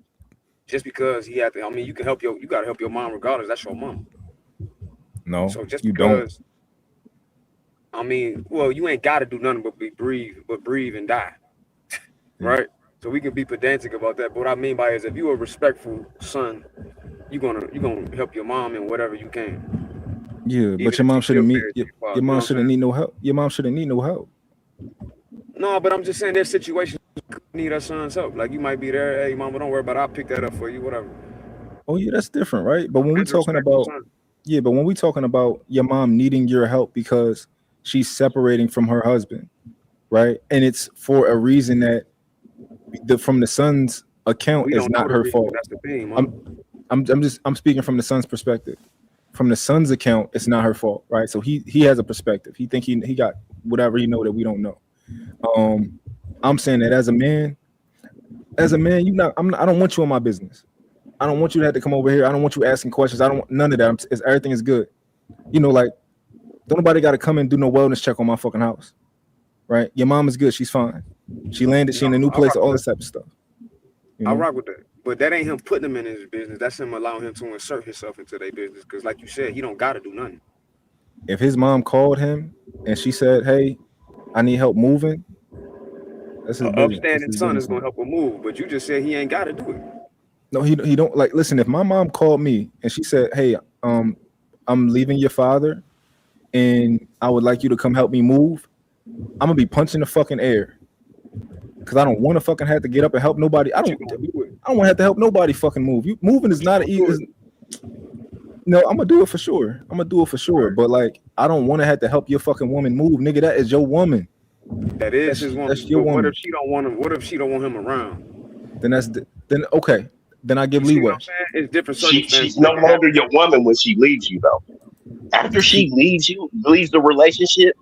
[SPEAKER 6] Just because he had to, I mean, you gotta help your mom regardless. That's your mom.
[SPEAKER 2] No,
[SPEAKER 6] So just
[SPEAKER 2] you
[SPEAKER 6] because,
[SPEAKER 2] don't.
[SPEAKER 6] I mean, well, you ain't gotta do nothing but breathe and die. Right? So we can be pedantic about that. But what I mean by is if you're a respectful son, you're gonna help your mom in whatever you can.
[SPEAKER 2] Yeah, but your mom shouldn't need your mom shouldn't need no help. Your mom shouldn't need no help.
[SPEAKER 6] No, but I'm just saying there's situations need her son's help. Like you might be there, hey mama, don't worry about it, I'll pick that up for you, whatever.
[SPEAKER 2] Oh yeah, that's different, right? But when we're talking about your mom needing your help because she's separating from her husband, right? And it's for a reason that from the son's account is not her fault.
[SPEAKER 6] That's the thing,
[SPEAKER 2] I'm speaking from the son's perspective. From the son's account, it's not her fault, right? So he has a perspective. He think he got whatever he know that we don't know. I'm saying that as a man, I don't want you in my business. I don't want you to have to come over here. I don't want you asking questions. I don't want none of that. Everything is good. Like, don't nobody got to come and do no wellness check on my fucking house, right? Your mom is good. She's fine. She landed. She in a new place. All this type of stuff.
[SPEAKER 6] I rock with that. But that ain't him putting him in his business. That's him allowing him to insert himself into their business. Because like you said, he don't got to do nothing.
[SPEAKER 2] If his mom called him and she said, hey, I need help moving, that's his business.
[SPEAKER 6] Upstanding son is going to help him move. But you just said he ain't got to do it.
[SPEAKER 2] No, he don't. Like, listen, if my mom called me and she said, hey, I'm leaving your father and I would like you to come help me move, I'm going to be punching the fucking air. Because I don't want to fucking have to get up and help nobody. I don't want to have to help nobody fucking move. Moving is not easy. No, I'm gonna do it for sure. But like, I don't want to have to help your fucking woman move, nigga. That is your woman.
[SPEAKER 6] That is his woman.
[SPEAKER 2] That's your woman.
[SPEAKER 6] What if she don't want him? What if she don't want him around?
[SPEAKER 2] Then okay. Then I give leeway.
[SPEAKER 6] It's different.
[SPEAKER 18] She's no longer your woman when she leaves you, though. After she leaves the relationship.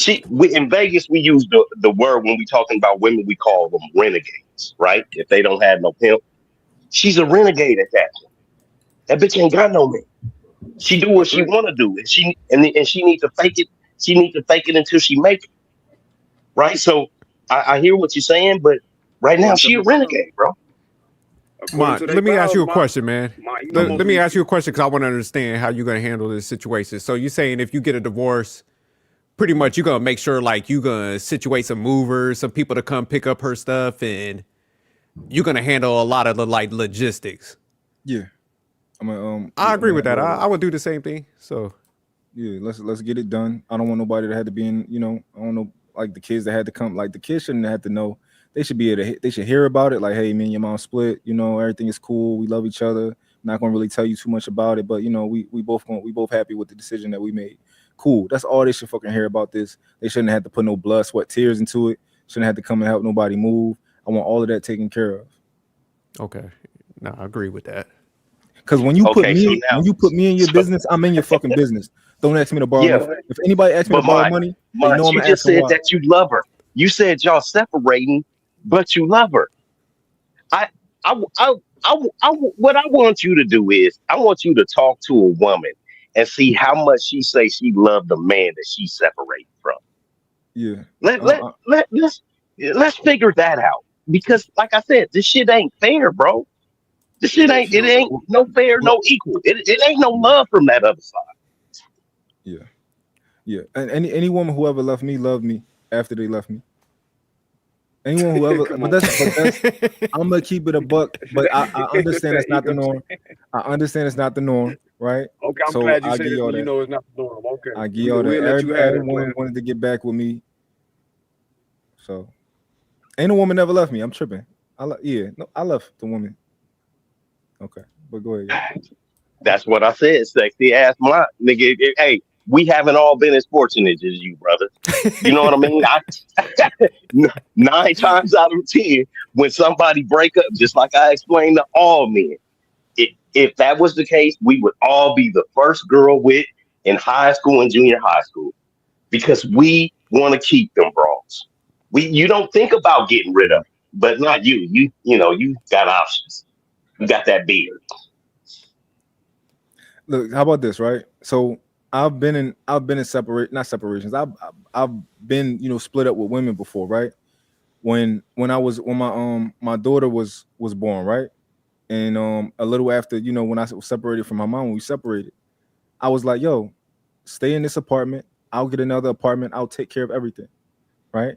[SPEAKER 18] In Vegas, we use the word when we talking about women, we call them renegades, right? If they don't have no pimp, she's a renegade at that point. That bitch ain't got no man. She do what she want to do, and she need to fake it. She need to fake it until she make it, right? So I hear what you're saying, but right now she a renegade, bro.
[SPEAKER 12] Mont, let me ask you a question, man. Let me ask you a question because I want to understand how you're going to handle this situation. So you're saying if you get a divorce, pretty much you're going to make sure like you're going to situate some movers, some people to come pick up her stuff, and you're going to handle a lot of the like logistics.
[SPEAKER 2] Yeah.
[SPEAKER 12] I agree with that. I would do the same thing. So
[SPEAKER 2] yeah, let's get it done. I don't want nobody that had to be in, I don't know, like the kids that had to come, like the kids shouldn't have to know. They should be able to, they should hear about it. Like, hey, me and your mom split, everything is cool. We love each other. I'm not going to really tell you too much about it, but we both happy with the decision that we made. Cool. That's all they should fucking hear about this. They shouldn't have to put no blood, sweat, tears into it. Shouldn't have to come and help nobody move. I want all of that taken care of.
[SPEAKER 12] Okay. No, I agree with that.
[SPEAKER 2] Because when you put me in your business, I'm in your fucking business. Don't ask me to borrow. If anybody asks me to borrow money, they know I'm
[SPEAKER 18] you just said that you love her. You said y'all separating, but you love her. What I want you to do is I want you to talk to a woman and see how much she say she loved the man that she's separating from.
[SPEAKER 2] Yeah.
[SPEAKER 18] Let's figure that out. Because like I said, this shit ain't fair, bro. This shit ain't no fair, no equal. It ain't no love from that other side.
[SPEAKER 2] Yeah. Yeah. And any woman who ever loved me after they left me. Anyone who ever but that's I'm gonna keep it a buck, but I understand that's not the norm. I understand it's not the norm, right?
[SPEAKER 6] Okay, I'm glad you said it. You know it's not the norm. Okay.
[SPEAKER 2] I give y'all that. Everyone wanted to get back with me. So ain't a woman never left me. I'm tripping. I left the woman. Okay. But go ahead.
[SPEAKER 18] That's what I said. Sexy ass my nigga. Hey, we haven't all been as fortunate as you, brother. You know what I mean? 9 times out of 10, when somebody break up, just like I explained to all men, if that was the case, we would all be the first girl with in high school and junior high school because we want to keep them bras. You don't think about getting rid of them, but not you. You got options. You got that beard.
[SPEAKER 2] Look, how about this, right? So I've been in not separations. I've been split up with women before, right? When my daughter was born, right? And a little after, when I was separated from my mom, when we separated, I was like, yo, stay in this apartment. I'll get another apartment. I'll take care of everything, right?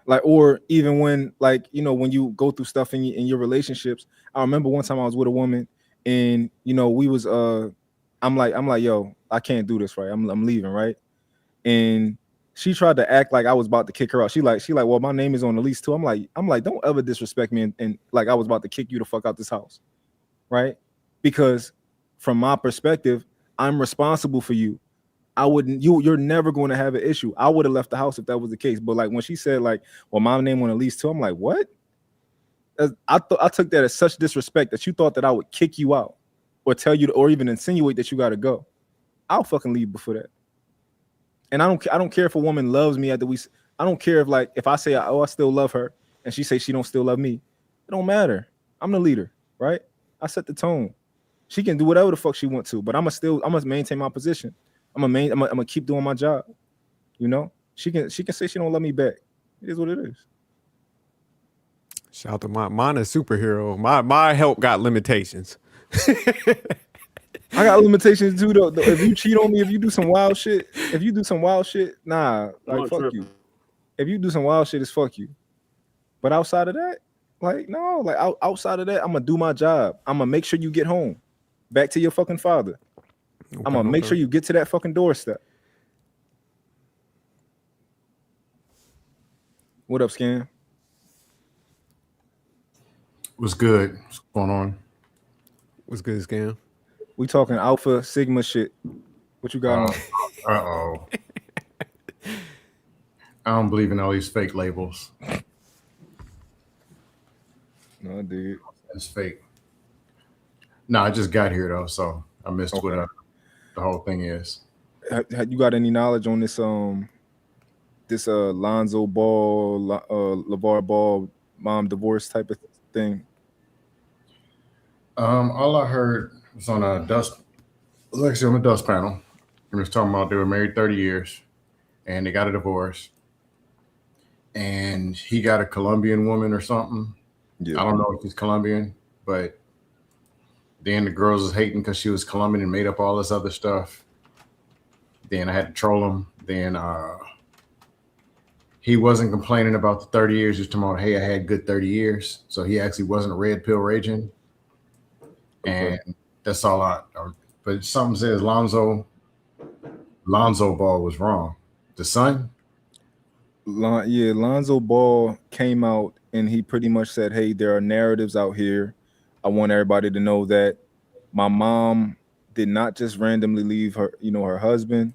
[SPEAKER 2] Like, or even when, like, when you go through stuff in your relationships. I remember one time I was with a woman, and we was I'm like, yo, I can't do this, right? I'm leaving, right? And she tried to act like I was about to kick her out. She like, well, my name is on the lease too. I'm like, don't ever disrespect me and like I was about to kick you the fuck out this house, right? Because from my perspective, I'm responsible for you. You're never going to have an issue. I would have left the house if that was the case. But like when she said like, well, my name on the lease too, I'm like, what? I took that as such disrespect that you thought that I would kick you out or tell you or even insinuate that you got to go. I'll fucking leave before that. And I don't care if a woman loves me after I don't care if I say, oh, I still love her and she say she don't still love me. It don't matter. I'm the leader, right? I set the tone. She can do whatever the fuck she want to, but I must maintain my position. I'm gonna keep doing my job. She can say she don't love me back. It is what it is.
[SPEAKER 12] Shout out to mine is superhero. My help got limitations.
[SPEAKER 2] I got limitations too, though. If you cheat on me, if you do some wild shit, nah, like fuck you. If you do some wild shit, it's fuck you. But outside of that, like no, like outside of that, I'm gonna do my job. I'm gonna make sure you get home, back to your fucking father. I'm gonna make sure you get to that fucking doorstep. What up, Scan?
[SPEAKER 5] What's good? What's going on?
[SPEAKER 12] What's good, Scan?
[SPEAKER 2] We talking Alpha Sigma shit. What you got on?
[SPEAKER 5] Uh-oh. I don't believe in all these fake labels.
[SPEAKER 2] No, dude.
[SPEAKER 5] It's fake. No, I just got here though, so I missed what the whole thing is.
[SPEAKER 2] Have you got any knowledge on this Lonzo Ball, LaVar Ball mom divorce type of thing?
[SPEAKER 5] All I heard was on a dust panel. And it was talking about they were married 30 years and they got a divorce. And he got a Colombian woman or something. Yeah. I don't know if he's Colombian, but then the girls was hating because she was Colombian and made up all this other stuff. Then I had to troll him. Then he wasn't complaining about the 30 years. Just talking about, hey, I had good 30 years. So he actually wasn't red pill raging. And that's all but something says Lonzo Ball was wrong. The son?
[SPEAKER 2] Lonzo Ball came out and he pretty much said, hey, there are narratives out here. I want everybody to know that my mom did not just randomly leave her, her husband.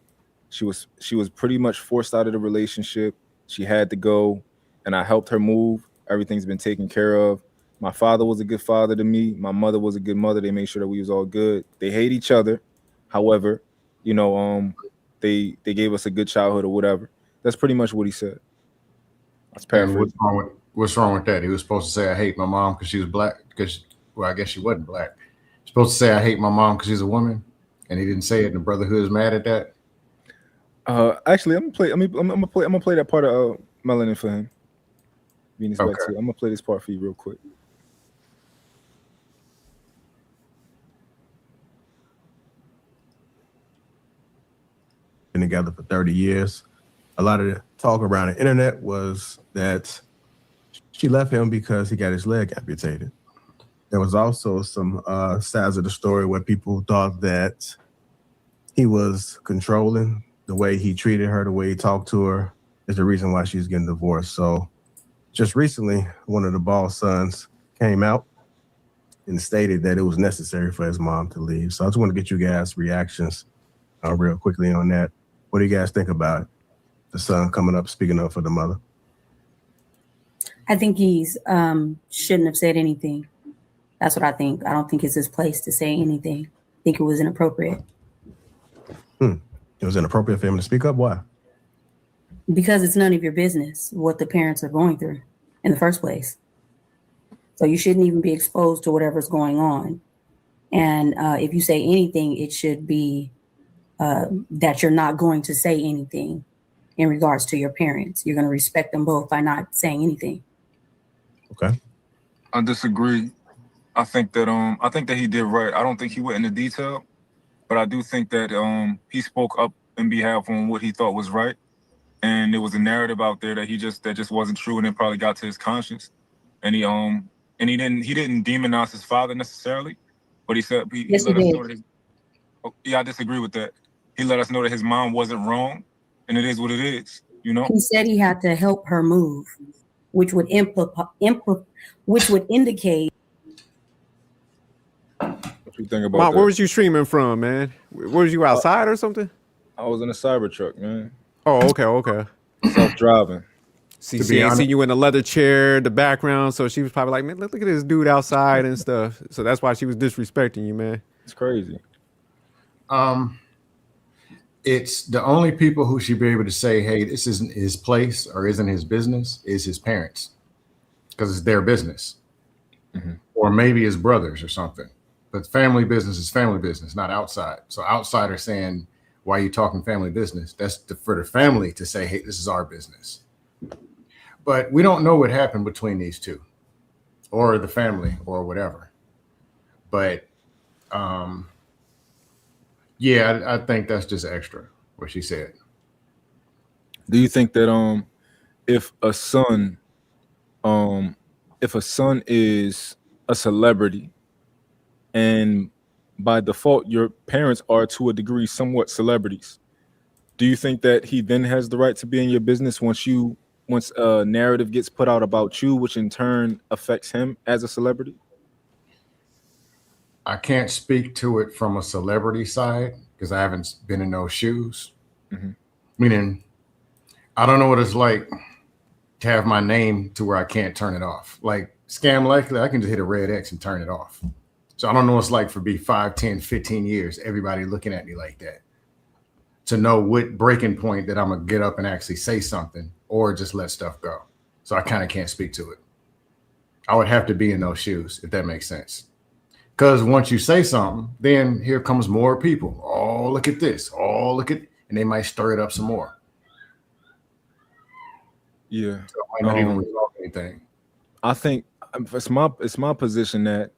[SPEAKER 2] She was pretty much forced out of the relationship. She had to go, and I helped her move. Everything's been taken care of. My father was a good father to me. My mother was a good mother. They made sure that we was all good. They hate each other. However, they gave us a good childhood or whatever. That's pretty much what he said. That's paraphrasing.
[SPEAKER 5] What's wrong with that? He was supposed to say, I hate my mom because she was black. I guess she wasn't black. He's supposed to say, I hate my mom because she's a woman. And he didn't say it. And the Brotherhood is mad at that.
[SPEAKER 2] Actually, I'm gonna play that part of Melanin for him. Venus back too. I'm gonna play this part for you real quick.
[SPEAKER 8] Been together for 30 years. A lot of the talk around the internet was that she left him because he got his leg amputated. There was also some sides of the story where people thought that he was controlling. The way he treated her, the way he talked to her is the reason why she's getting divorced. So just recently, one of the Ball sons came out
[SPEAKER 16] and stated that it was necessary for his mom to leave. So I just want to get you guys' reactions real quickly on that. What do you guys think about it? The son coming up speaking up for the mother?
[SPEAKER 17] I think he's shouldn't have said anything. That's what I think. I don't think it's his place to say anything. I think it was inappropriate.
[SPEAKER 16] It was inappropriate for him to speak up? Why?
[SPEAKER 17] Because it's none of your business what the parents are going through in the first place. So you shouldn't even be exposed to whatever's going on. And if you say anything, it should be that you're not going to say anything in regards to your parents. You're going to respect them both by not saying anything.
[SPEAKER 16] Okay.
[SPEAKER 21] I disagree. I think that he did right. I don't think he went into detail, but I do think that he spoke up in behalf on what he thought was right. And there was a narrative out there that just wasn't true, and it probably got to his conscience. And he didn't demonize his father necessarily, but he said he let us know that I disagree with that. He let us know that his mom wasn't wrong, and it is what it is, you know?
[SPEAKER 17] He said he had to help her move, which would indicate.
[SPEAKER 2] What you think about
[SPEAKER 12] Mont,
[SPEAKER 2] that?
[SPEAKER 12] where was you streaming from, man? Where was you outside or something?
[SPEAKER 2] I was in a Cybertruck, man.
[SPEAKER 12] Oh, okay.
[SPEAKER 2] Self-driving.
[SPEAKER 12] See you in a leather chair, the background. So she was probably like, man, look at this dude outside and stuff. So that's why she was disrespecting you, man.
[SPEAKER 2] It's crazy.
[SPEAKER 5] It's the only people who should be able to say, hey, this isn't his place or isn't his business is his parents, because it's their business. Or maybe his brothers or something. But family business is family business, not outside. So outsiders saying, why are you talking family business? That's for the family to say, hey, this is our business. But we don't know what happened between these two or the family or whatever. But yeah, I think that's just extra what she said.
[SPEAKER 2] Do you think that if a son is a celebrity and by default your parents are to a degree somewhat celebrities, do you think that he then has the right to be in your business once a narrative gets put out about you, which in turn affects him as a celebrity?
[SPEAKER 5] I can't speak to it from a celebrity side because I haven't been in those shoes. Meaning, I don't know what it's like to have my name to where I can't turn it off. Like Scam Likely, I can just hit a red X and turn it off. So I don't know what it's like for 5, 10, 15 years, everybody looking at me like that. To know what breaking point that I'm going to get up and actually say something or just let stuff go. So I kind of can't speak to it. I would have to be in those shoes, if that makes sense. Because once you say something, then here comes more people. Oh, look at this. Oh, look at, and they might stir it up some more.
[SPEAKER 2] Yeah.
[SPEAKER 5] So it might not even resolve anything.
[SPEAKER 2] I think it's my position that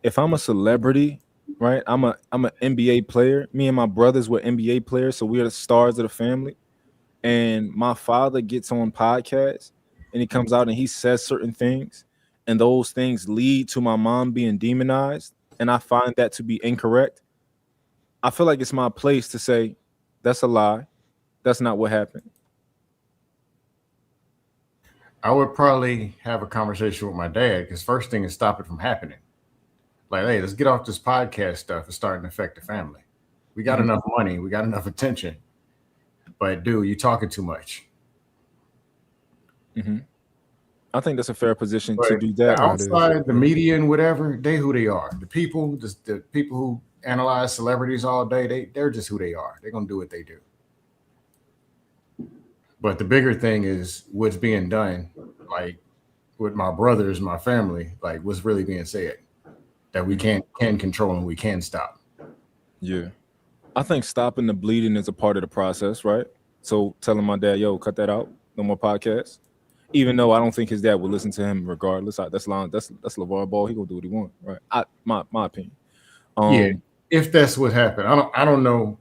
[SPEAKER 2] if I'm a celebrity, right? I'm an NBA player. Me and my brothers were NBA players, so we are the stars of the family. And my father gets on podcasts and he comes out and he says certain things, and those things lead to my mom being demonized, and I find that to be incorrect. I feel like it's my place to say that's a lie. That's not what happened.
[SPEAKER 5] I would probably have a conversation with my dad because first thing is stop it from happening. Like, hey, let's get off this podcast stuff. It's starting to affect the family. We got enough money. We got enough attention. But, dude, you're talking too much.
[SPEAKER 2] I think that's a fair position
[SPEAKER 5] But
[SPEAKER 2] to do that.
[SPEAKER 5] outside the media and whatever, they who they are. The people who analyze celebrities all day, they're just who they are. They're going to do what they do. But the bigger thing is what's being done, like with my brothers, my family, like what's really being said that we can control and we can stop.
[SPEAKER 2] Yeah. I think stopping the bleeding is a part of the process, right? So telling my dad, yo, cut that out. No more podcasts. Even though I don't think his dad would listen to him regardless. That's LaVar Ball. He gonna do what he want, right? My opinion.
[SPEAKER 5] Yeah, if that's what happened. I don't know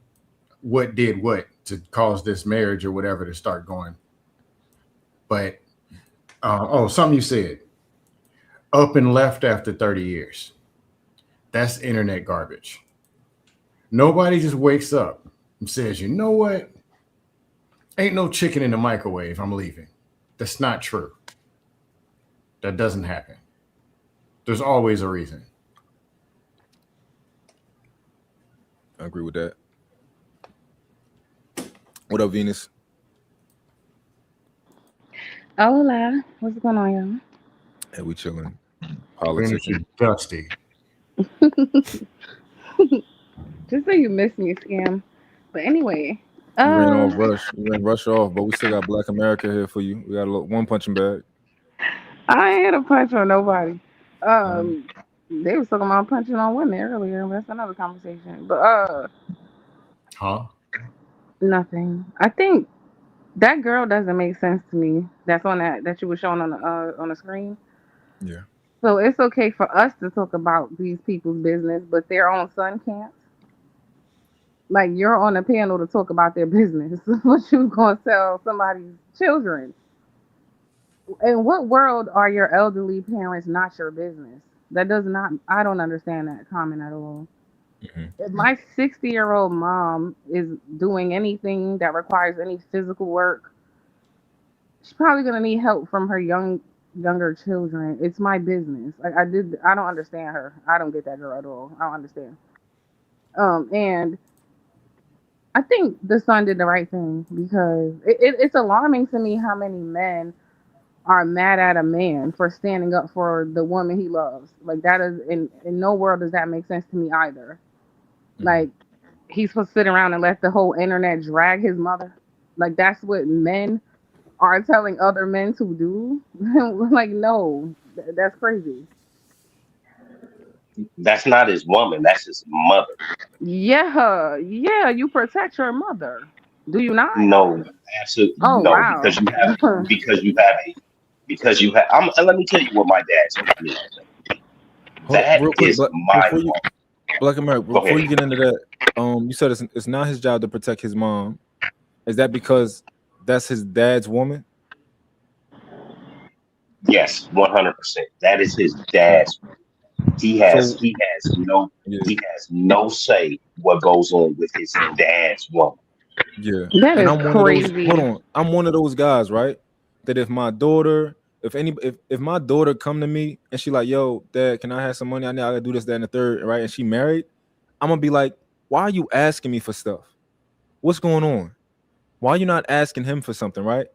[SPEAKER 5] what did what to cause this marriage or whatever to start going. But something you said. Up and left after 30 years. That's internet garbage. Nobody just wakes up and says, you know what? Ain't no chicken in the microwave. I'm leaving. That's not true. That doesn't happen. There's always a reason.
[SPEAKER 2] agree with that. What up, Venus?
[SPEAKER 7] Hola, what's going on, y'all?
[SPEAKER 2] Hey, we chilling.
[SPEAKER 5] Venus is
[SPEAKER 2] Politicking.
[SPEAKER 5] dusty.
[SPEAKER 7] Just so you miss me, scam. But anyway,
[SPEAKER 2] You ran off Rush. You ran Rush off, but we still got Black America here for you. We got one punching bag.
[SPEAKER 7] I ain't had a punch on nobody. They was talking about punching on women earlier, but that's another conversation. But
[SPEAKER 5] Huh?
[SPEAKER 7] nothing. I think that girl doesn't make sense to me. That's on that you were showing on the screen.
[SPEAKER 2] Yeah.
[SPEAKER 7] So it's okay for us to talk about these people's business, but their own son can't. Like you're on a panel to talk about their business, but you gonna tell somebody's children. In what world are your elderly parents not your business? That does not. I don't understand that comment at all. If my 60-year-old mom is doing anything that requires any physical work, she's probably gonna need help from her younger children. It's my business. Like I don't understand her. I don't get that girl at all. I don't understand. And I think the son did the right thing because it's alarming to me how many men are mad at a man for standing up for the woman he loves. Like that is in no world does that make sense to me either. Like he's supposed to sit around and let the whole internet drag his mother. Like that's what men are telling other men to do. Like no, that's crazy.
[SPEAKER 18] That's not his woman. That's his mother.
[SPEAKER 7] Yeah, you protect your mother. Do you not?
[SPEAKER 18] No, absolutely
[SPEAKER 7] Oh
[SPEAKER 18] no.
[SPEAKER 7] wow.
[SPEAKER 18] Because you have. And let me tell you what my dad told me.
[SPEAKER 2] Hold up,
[SPEAKER 18] That
[SPEAKER 2] real quick,
[SPEAKER 18] is my
[SPEAKER 2] before you
[SPEAKER 18] woman.
[SPEAKER 2] Black America,
[SPEAKER 18] Go
[SPEAKER 2] before
[SPEAKER 18] ahead.
[SPEAKER 2] you get into that, you said it's not his job to protect his mom. Is that because that's his dad's woman?
[SPEAKER 18] Yes, 100%. That is his dad's. He has
[SPEAKER 2] So
[SPEAKER 18] no say what goes on with his dad's woman.
[SPEAKER 2] yeah,
[SPEAKER 7] That
[SPEAKER 2] and
[SPEAKER 7] is
[SPEAKER 2] I'm one of those.
[SPEAKER 7] crazy.
[SPEAKER 2] Hold on, I'm one of those guys, right? That if my daughter, if my daughter come to me and she like, yo, dad, can I have some money? I gotta do this, that, and the third, right? And she married, I'm gonna be like, why are you asking me for stuff? What's going on? Why are you not asking him for something, right?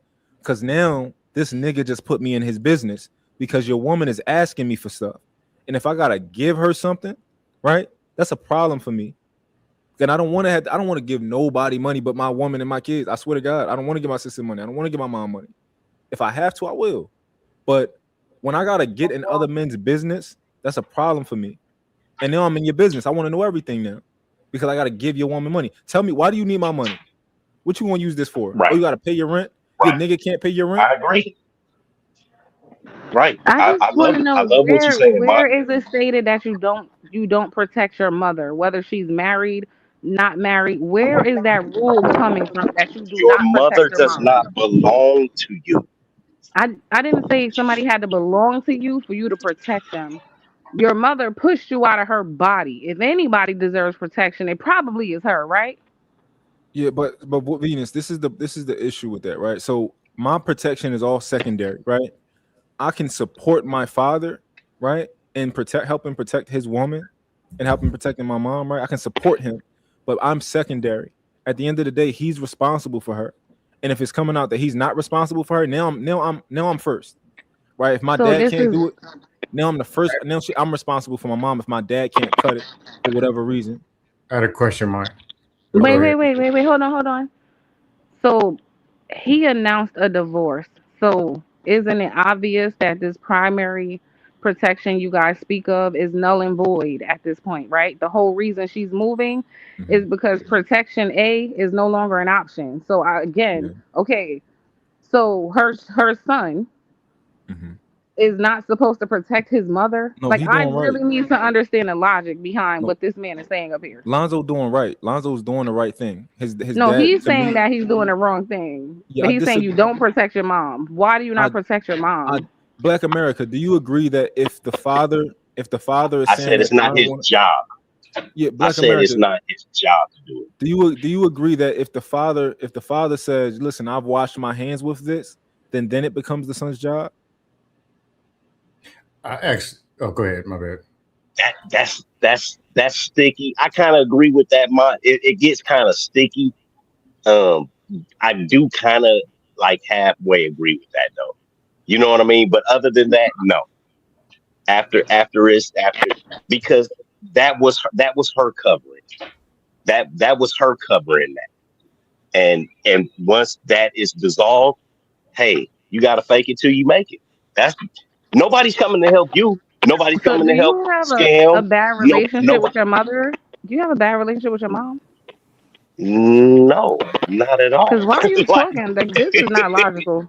[SPEAKER 2] Because now this nigga just put me in his business because your woman is asking me for stuff. And if I gotta give her something, right? That's a problem for me. Then I don't want to give nobody money but my woman and my kids. I swear to God, I don't want to give my sister money. I don't want to give my mom money. If I have to, I will. But when I gotta get in other men's business, that's a problem for me. And now I'm in your business. I want to know everything now because I gotta give your woman money. Tell me, why do you need my money? What you want to use this for?
[SPEAKER 18] Right.
[SPEAKER 2] Oh, you gotta pay your rent? Your nigga can't pay your rent?
[SPEAKER 18] I agree. Right.
[SPEAKER 7] I just
[SPEAKER 18] I
[SPEAKER 7] want
[SPEAKER 18] love
[SPEAKER 7] to know
[SPEAKER 18] what you're saying.
[SPEAKER 7] where is it stated that you don't protect your mother, whether she's married, not married. Where is that rule coming from that you do
[SPEAKER 18] Your
[SPEAKER 7] not protect
[SPEAKER 18] mother
[SPEAKER 7] your
[SPEAKER 18] does
[SPEAKER 7] mom?
[SPEAKER 18] not belong to you.
[SPEAKER 7] I didn't say somebody had to belong to you for you to protect them. Your mother pushed you out of her body. If anybody deserves protection, it probably is her, right?
[SPEAKER 2] Yeah, but what, Venus, this is the issue with that, right? So my protection is all secondary, right? I can support my father, right, and help him protect his woman, and help him protecting my mom, right? I can support him, but I'm secondary. At the end of the day, he's responsible for her, and if it's coming out that he's not responsible for her, now I'm first, right? If my
[SPEAKER 7] So
[SPEAKER 2] dad
[SPEAKER 7] this
[SPEAKER 2] can't
[SPEAKER 7] is
[SPEAKER 2] do it, now I'm the first. Now I'm responsible for my mom if my dad can't cut it for whatever reason.
[SPEAKER 5] I had a question, Mike.
[SPEAKER 7] wait. Hold on. So he announced a divorce. So isn't it obvious that this primary protection you guys speak of is null and void at this point, right? The whole reason she's moving is because protection A is no longer an option. So okay, so her son is not supposed to protect his mother.
[SPEAKER 2] No,
[SPEAKER 7] Like
[SPEAKER 2] he
[SPEAKER 7] I
[SPEAKER 2] doing right.
[SPEAKER 7] really need to understand the logic behind
[SPEAKER 2] No,
[SPEAKER 7] what this man is saying up here.
[SPEAKER 2] Lonzo doing right. Lonzo's doing the right thing. His
[SPEAKER 7] No,
[SPEAKER 2] dad,
[SPEAKER 7] he's
[SPEAKER 2] to
[SPEAKER 7] saying
[SPEAKER 2] me,
[SPEAKER 7] that he's doing the wrong thing.
[SPEAKER 2] yeah,
[SPEAKER 7] But
[SPEAKER 2] I
[SPEAKER 7] he's saying you
[SPEAKER 2] disagree.
[SPEAKER 7] don't protect your mom. Why do you not protect your mom?
[SPEAKER 2] Black America, do you agree that if the father is
[SPEAKER 18] I
[SPEAKER 2] saying
[SPEAKER 18] said
[SPEAKER 2] that
[SPEAKER 18] it's
[SPEAKER 2] I
[SPEAKER 18] not
[SPEAKER 2] don't
[SPEAKER 18] his
[SPEAKER 2] want,
[SPEAKER 18] job.
[SPEAKER 2] yeah,
[SPEAKER 18] I
[SPEAKER 2] Black
[SPEAKER 18] said it's
[SPEAKER 2] America,
[SPEAKER 18] not his job to do it.
[SPEAKER 2] do you agree that if the father says, listen, I've washed my hands with this, then it becomes the son's job?
[SPEAKER 5] Oh, go ahead. My bad.
[SPEAKER 18] that's sticky. I kind of agree with that. It gets kind of sticky. I do kind of like halfway agree with that though. You know what I mean? But other than that, no. After because that was her covering. That was her covering that. And once that is dissolved, hey, you gotta fake it till you make it. That's nobody's coming to help you. Nobody's
[SPEAKER 7] So
[SPEAKER 18] coming
[SPEAKER 7] do
[SPEAKER 18] to help
[SPEAKER 7] you have a
[SPEAKER 18] Scam.
[SPEAKER 7] bad
[SPEAKER 18] No,
[SPEAKER 7] relationship with
[SPEAKER 18] nobody.
[SPEAKER 7] your mother? Do you have a bad relationship with your mom?
[SPEAKER 18] No, not at all.
[SPEAKER 7] Because why are you
[SPEAKER 18] Like
[SPEAKER 7] talking? Like this is not logical.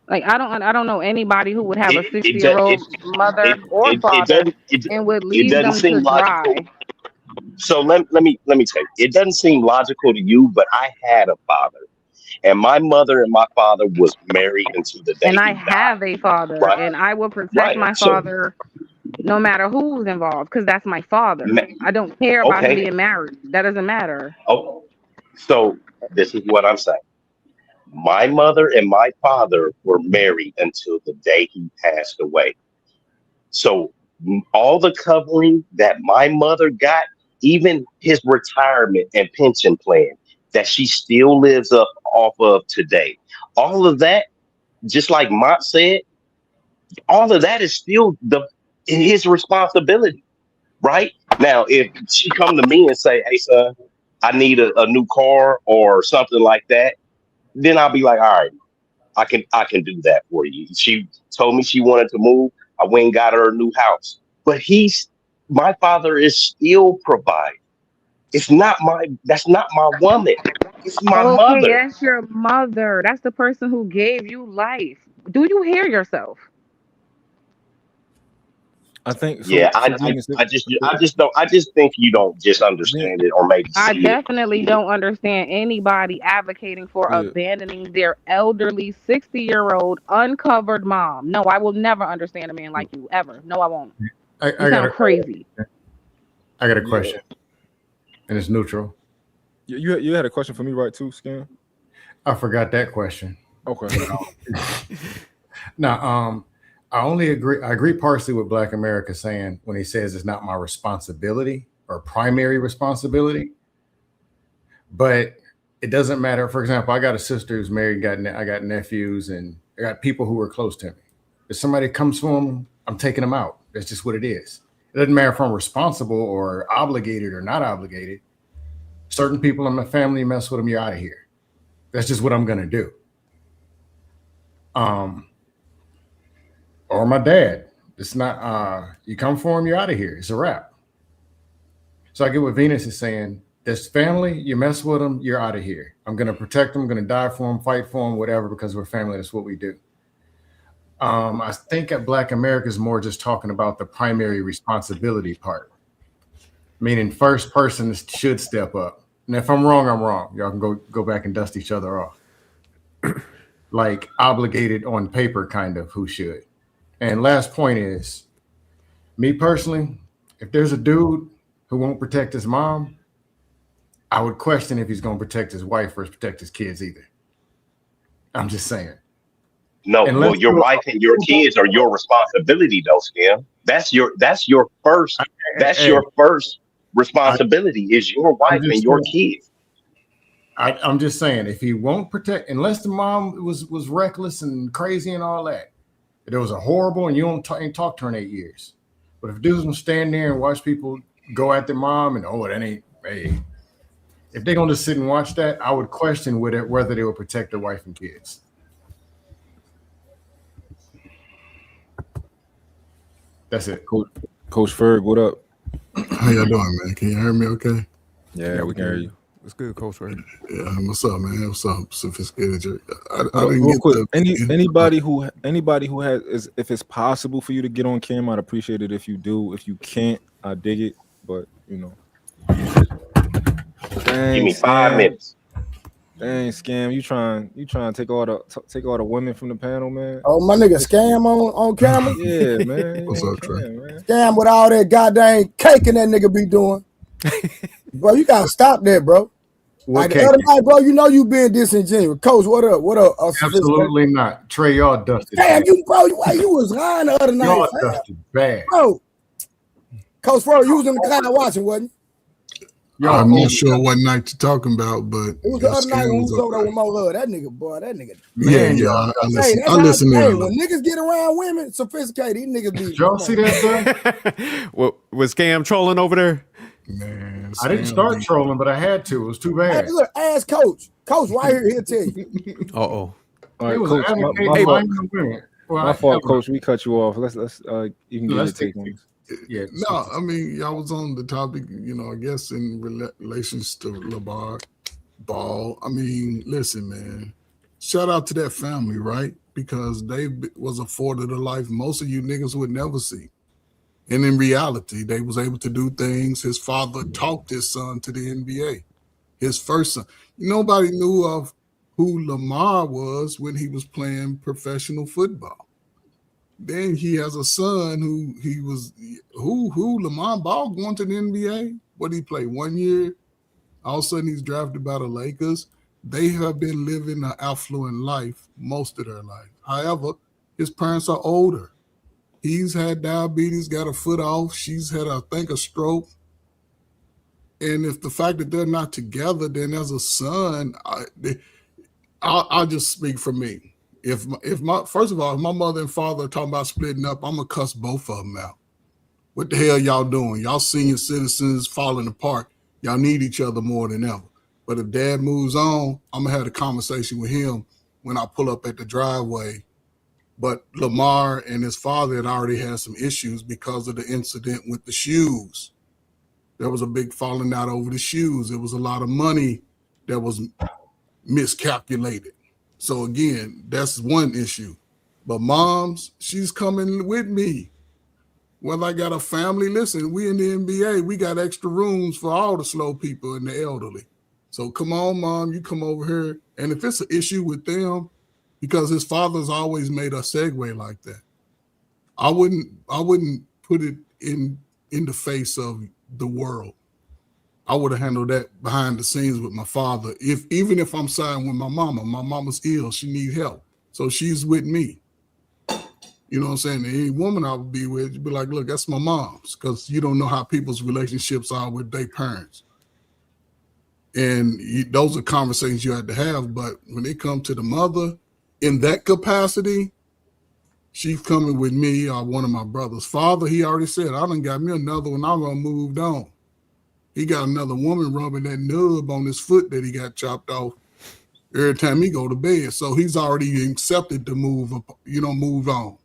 [SPEAKER 7] Like I don't know anybody who would have a
[SPEAKER 18] it does
[SPEAKER 7] 60-year-old mother or
[SPEAKER 18] it
[SPEAKER 7] father
[SPEAKER 18] doesn't
[SPEAKER 7] and would
[SPEAKER 18] it
[SPEAKER 7] leave
[SPEAKER 18] doesn't
[SPEAKER 7] them to
[SPEAKER 18] seem logical.
[SPEAKER 7] dry.
[SPEAKER 18] So let me tell you, it doesn't seem logical to you, but I had a father, and my mother and my father was married until the day
[SPEAKER 7] And I
[SPEAKER 18] he
[SPEAKER 7] have
[SPEAKER 18] died.
[SPEAKER 7] a father,
[SPEAKER 18] Right,
[SPEAKER 7] and I will protect
[SPEAKER 18] right.
[SPEAKER 7] my
[SPEAKER 18] So
[SPEAKER 7] father no matter who's involved, because that's my father.
[SPEAKER 18] ma-
[SPEAKER 7] I don't care about him
[SPEAKER 18] okay,
[SPEAKER 7] being married. That doesn't matter.
[SPEAKER 18] oh, so this is what I'm saying. My mother and my father were married until the day he passed away. So all the covering that my mother got, even his retirement and pension plan that she still lives up off of today, all of that, just like Mont said, all of that is still his responsibility, right? Now, if she come to me and say, "Hey, son, I need a new car or something like that," then I'll be like, "All right, I can do that for you." She told me she wanted to move. I went and got her a new house. But my father is still providing. That's not my woman. It's my
[SPEAKER 7] Okay,
[SPEAKER 18] mother.
[SPEAKER 7] that's your mother. That's the person who gave you life. Do you hear yourself?
[SPEAKER 2] I think
[SPEAKER 18] Yeah,
[SPEAKER 2] so. So Venus,
[SPEAKER 18] I just think you don't just
[SPEAKER 2] Ven-
[SPEAKER 18] understand it or maybe
[SPEAKER 7] I
[SPEAKER 18] see it.
[SPEAKER 7] definitely don't understand anybody advocating for
[SPEAKER 2] yeah,
[SPEAKER 7] abandoning their elderly 60-year-old uncovered mom. No, I will never understand a man like you ever. No, I won't. You
[SPEAKER 5] I got
[SPEAKER 7] sound crazy.
[SPEAKER 5] a
[SPEAKER 2] yeah.
[SPEAKER 5] question, and it's neutral.
[SPEAKER 2] You had a question for me, right? Too, Scam.
[SPEAKER 5] I forgot that question.
[SPEAKER 2] Okay.
[SPEAKER 5] Now, I agree partially with Black America saying when he says it's not my responsibility or primary responsibility, but it doesn't matter. For example, I got a sister who's married, I got nephews, and I got people who are close to me. If somebody comes for them, I'm taking them out. That's just what it is. It doesn't matter if I'm responsible or obligated or not obligated. Certain people in my family mess with them, you're out of here. That's just what I'm gonna do. Or my dad. It's not you come for him, you're out of here. It's a wrap. So I get what Venus is saying. This family, you mess with them, you're out of here. I'm gonna protect them, gonna die for them, fight for them, whatever, because we're family. That's what we do. I think at Black America is more just talking about the primary responsibility part, meaning first person should step up. And if I'm wrong, I'm wrong. Y'all can go back and dust each other off. Like obligated on paper, kind of who should. And last point is, me personally, if there's a dude who won't protect his mom, I would question if he's going to protect his wife or protect his kids either. I'm just saying.
[SPEAKER 18] No, well, your wife and your kids are your responsibility, though, Scam. That's your first responsibility is your wife and your kids.
[SPEAKER 5] I'm just saying, if he won't protect, unless the mom was reckless and crazy and all that, it was a horrible, and you ain't talked to her in 8 years. But if dudes will stand there and watch people go at their mom and that ain't, hey, if they're gonna just sit and watch that, I would question whether they would protect their wife and kids. That's it.
[SPEAKER 2] Coach Ferg, what up?
[SPEAKER 9] How y'all doing, man? Can you hear me okay?
[SPEAKER 2] Yeah, we can hear you.
[SPEAKER 12] It's good, Coach Ferg.
[SPEAKER 9] Yeah, what's up, man? What's up, sophisticated? I
[SPEAKER 2] Real
[SPEAKER 9] didn't get
[SPEAKER 2] quick,
[SPEAKER 9] the
[SPEAKER 2] anybody who has, if it's possible for you to get on camera, I'd appreciate it if you do. If you can't, I dig it. But dang,
[SPEAKER 18] Give me 5 minutes.
[SPEAKER 2] Dang, Scam, you trying to take all the women from the panel, man?
[SPEAKER 10] Oh, my nigga Scam on camera?
[SPEAKER 2] Yeah, man.
[SPEAKER 9] What's up, Trey?
[SPEAKER 10] Scam with all that goddamn caking that nigga be doing. Bro, you gotta stop that, bro.
[SPEAKER 5] What
[SPEAKER 10] like the other night, bro, you know you being disingenuous. Coach, what up? What up?
[SPEAKER 5] Absolutely not. Trey, y'all dusted.
[SPEAKER 10] Damn, you was lying the other night.
[SPEAKER 5] Y'all
[SPEAKER 10] fam.
[SPEAKER 5] dusted bad.
[SPEAKER 10] Bro, Coach Furr, you was in the crowd watching, wasn't you?
[SPEAKER 9] I'm not sure what night you're talking about, but
[SPEAKER 10] It was the other night when we was over there with Mo Love. That nigga, boy, that nigga.
[SPEAKER 9] Yeah, I listen. I listen to
[SPEAKER 10] Hey,
[SPEAKER 9] him.
[SPEAKER 10] when niggas get around women, sophisticated, these niggas be.
[SPEAKER 5] Y'all see that?
[SPEAKER 12] What was Scam trolling over there?
[SPEAKER 9] Man,
[SPEAKER 5] I didn't start trolling, but I had to. It was too bad.
[SPEAKER 10] Hey, look, ask Coach. Coach right here, he'll tell you.
[SPEAKER 2] All
[SPEAKER 5] He
[SPEAKER 2] right,
[SPEAKER 5] was
[SPEAKER 2] Coach.
[SPEAKER 5] advocating lying to women. Well,
[SPEAKER 2] My fault, Coach. We cut you off. Let's you can get your
[SPEAKER 9] Let's
[SPEAKER 2] take on this.
[SPEAKER 5] Yeah.
[SPEAKER 9] No, I mean, y'all was on the topic, I guess in relations to lavar Ball. I mean, listen, man. Shout out to that family, right? Because they was afforded a life most of you niggas would never see. And in reality, they was able to do things. His father talked his son to the NBA. His first son. Nobody knew of who Lamar was when he was playing professional football. Then he has a son who Lamar Ball going to the NBA. What did he play 1 year? All of a sudden he's drafted by the Lakers. They have been living an affluent life most of their life. However, his parents are older. He's had diabetes, got a foot off. She's had, I think, a stroke. And if the fact that they're not together, then as a son, I'll just speak for me. If my first of all, if my mother and father are talking about splitting up, I'm gonna cuss both of them out. What the hell y'all doing? Y'all senior citizens falling apart. Y'all need each other more than ever. But if dad moves on, I'm gonna have a conversation with him when I pull up at the driveway. But Lamar and his father had already had some issues because of the incident with the shoes. There was a big falling out over the shoes. There was a lot of money that was miscalculated. So again, that's one issue. But moms, she's coming with me. Whether I got a family, listen, we in the NBA, we got extra rooms for all the slow people and the elderly. So come on, mom, you come over here. And if it's an issue with them, because his father's always made a segue like that, I wouldn't put it in the face of the world. I would have handled that behind the scenes with my father. Even if I'm siding with my mama's ill, she needs help. So she's with me. You know what I'm saying? Any woman I would be with, you'd be like, look, that's my mom's, because you don't know how people's relationships are with their parents. And those are conversations you had to have. But when it comes to the mother, in that capacity, she's coming with me or one of my brothers. Father, he already said, I done got me another one. I'm gonna moved on. He got another woman rubbing that nub on his foot that he got chopped off every time he go to bed. So he's already accepted to move on.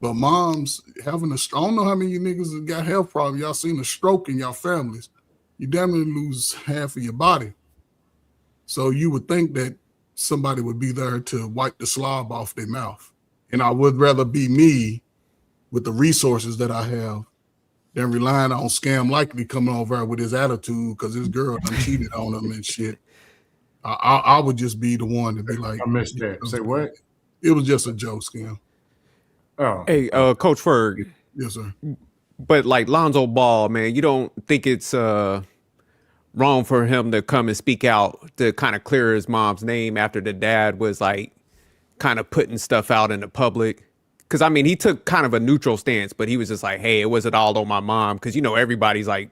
[SPEAKER 9] But moms having I don't know how many of you niggas that got health problems. Y'all seen a stroke in your families. You damn near lose half of your body. So you would think that somebody would be there to wipe the slob off their mouth. And I would rather be me with the resources that I have than relying on Scam Likely coming over with his attitude because his girl done cheated on him and shit. I would just be the one to be like,
[SPEAKER 5] I missed that. Say what?
[SPEAKER 9] It was just a joke, Scam.
[SPEAKER 5] Oh.
[SPEAKER 12] Hey, Coach Ferg.
[SPEAKER 9] Yes, sir.
[SPEAKER 12] But like Lonzo Ball, man, you don't think it's wrong for him to come and speak out to kind of clear his mom's name after the dad was like kind of putting stuff out in the public? Because, I mean, he took kind of a neutral stance, but he was just like, hey, it wasn't all on my mom. Because, everybody's like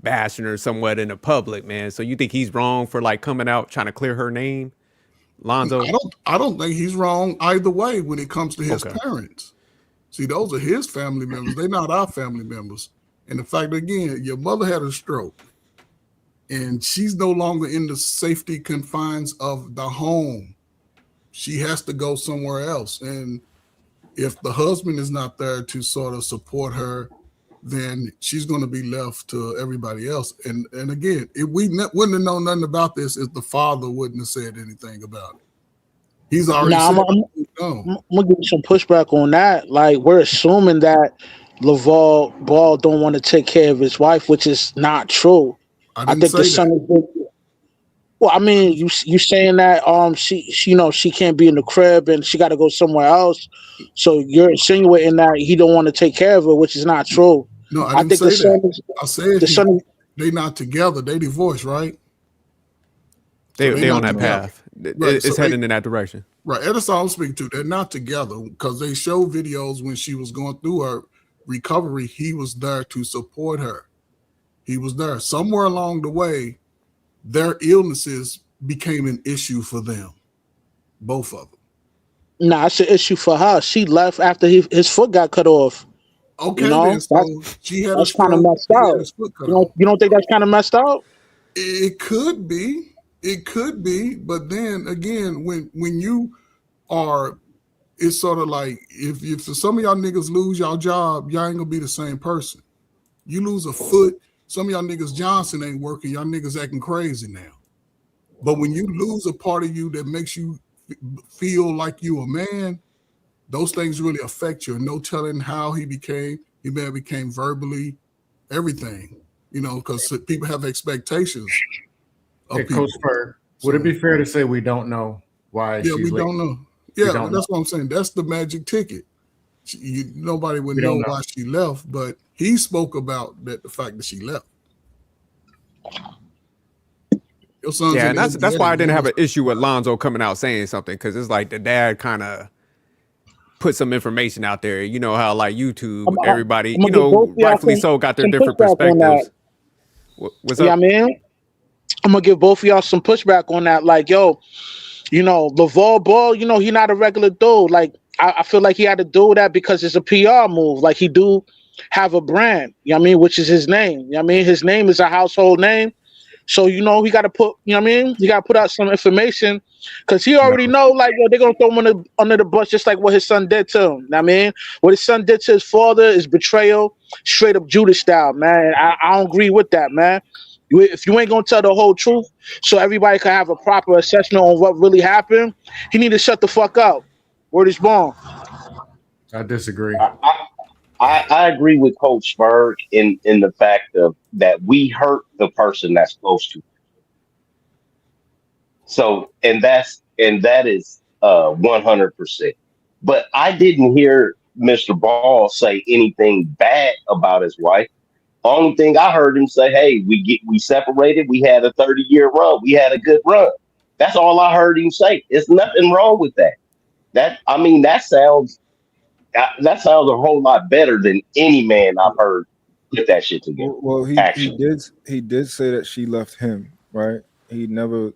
[SPEAKER 12] bashing her somewhat in the public, man. So you think he's wrong for like coming out trying to clear her name, Lonzo?
[SPEAKER 9] I don't think he's wrong either way when it comes to his parents. See, those are his family members. They're not our family members. And the fact, again, your mother had a stroke and she's no longer in the safety confines of the home. She has to go somewhere else. And if the husband is not there to sort of support her, then she's going to be left to everybody else. And again, if we wouldn't have known nothing about this if the father wouldn't have said anything about it. He's already
[SPEAKER 4] I'm
[SPEAKER 9] no.
[SPEAKER 4] gonna give you some pushback on that. Like, we're assuming that LaVar Ball don't want to take care of his wife, which is not true. I think the son is. Well, I mean, you saying that she can't be in the crib and she got to go somewhere else. So you're insinuating that he don't want to take care of her, which is not true.
[SPEAKER 9] No, I didn't say that. I said they not together. They divorced, right?
[SPEAKER 12] They on that path.
[SPEAKER 9] Right,
[SPEAKER 12] it's heading in that direction.
[SPEAKER 9] Right. That's all I'm speaking to. They're not together because they show videos when she was going through recovery, he was there to support her. He was there. Somewhere along the way, their illnesses became an issue for them, both of them.
[SPEAKER 4] Nah, it's an issue for her. She left after his foot got cut off.
[SPEAKER 9] Okay,
[SPEAKER 4] You
[SPEAKER 9] then.
[SPEAKER 4] know,
[SPEAKER 9] So she had a
[SPEAKER 4] that's kind of
[SPEAKER 9] stroke.
[SPEAKER 4] messed
[SPEAKER 9] He
[SPEAKER 4] up.
[SPEAKER 9] had his foot cut
[SPEAKER 4] You
[SPEAKER 9] off.
[SPEAKER 4] don't think that's kind of messed up?
[SPEAKER 9] It could be. It could be. But then again, when you are, it's sort of like if some of y'all niggas lose y'all job, y'all ain't gonna be the same person. You lose a foot, some of y'all niggas Johnson ain't working, y'all niggas acting crazy now. But when you lose a part of you that makes you feel like you a man, those things really affect you. No telling how he may have became verbally, everything, you know, because people have expectations of
[SPEAKER 5] Hey,
[SPEAKER 9] people.
[SPEAKER 5] Coach Bird, would it be fair to say we don't know why
[SPEAKER 9] Yeah,
[SPEAKER 5] she's
[SPEAKER 9] we
[SPEAKER 5] leaving?
[SPEAKER 9] don't know.
[SPEAKER 5] We
[SPEAKER 9] Yeah,
[SPEAKER 5] don't
[SPEAKER 9] that's
[SPEAKER 5] know.
[SPEAKER 9] what I'm saying. That's the magic ticket. Nobody would
[SPEAKER 5] We don't
[SPEAKER 9] know
[SPEAKER 5] know.
[SPEAKER 9] why she left, but he spoke about the fact that she left. Your son's
[SPEAKER 12] Yeah,
[SPEAKER 9] in
[SPEAKER 12] and
[SPEAKER 9] the
[SPEAKER 12] that's why I didn't have an
[SPEAKER 9] NBA.
[SPEAKER 12] issue with Lonzo coming out saying something, because it's like the dad kind of put some information out there. You know how like YouTube, everybody,
[SPEAKER 4] I'm
[SPEAKER 12] you
[SPEAKER 4] gonna give both
[SPEAKER 12] know,
[SPEAKER 4] of y'all
[SPEAKER 12] rightfully so, got their
[SPEAKER 4] some
[SPEAKER 12] different
[SPEAKER 4] pushback on that.
[SPEAKER 12] perspectives. What's
[SPEAKER 4] Yeah,
[SPEAKER 12] up?
[SPEAKER 4] I mean, I'm gonna give both of y'all some pushback on that. Like, yo, you know, LaVar Ball, you know, he not a regular dude. Like, I feel like he had to do that because it's a PR move. Like, he do have a brand, you know what I mean, which is his name. You know what I mean? His name is a household name. So, you know, he got to put, you know what I mean? He got to put out some information because he already know, like, yo, they're going to throw him under the bus just like what his son did to him. You know what I mean? What his son did to his father is betrayal, straight up Judas style, man. I don't agree with that, man. If you ain't going to tell the whole truth so everybody can have a proper assessment on what really happened, he need to shut the fuck up. Word is born.
[SPEAKER 5] I disagree.
[SPEAKER 18] I agree with Coach Berg in the fact of that we hurt the person that's close to. So that is 100%. But I didn't hear Mr. Ball say anything bad about his wife. Only thing I heard him say, "Hey, we separated. We had a 30-year run. We had a good run." That's all I heard him say. There's nothing wrong with that. That sounds a whole lot better than any man I've heard put that shit together.
[SPEAKER 2] Well,
[SPEAKER 18] Actually,
[SPEAKER 2] he did say that she left him, right? He never,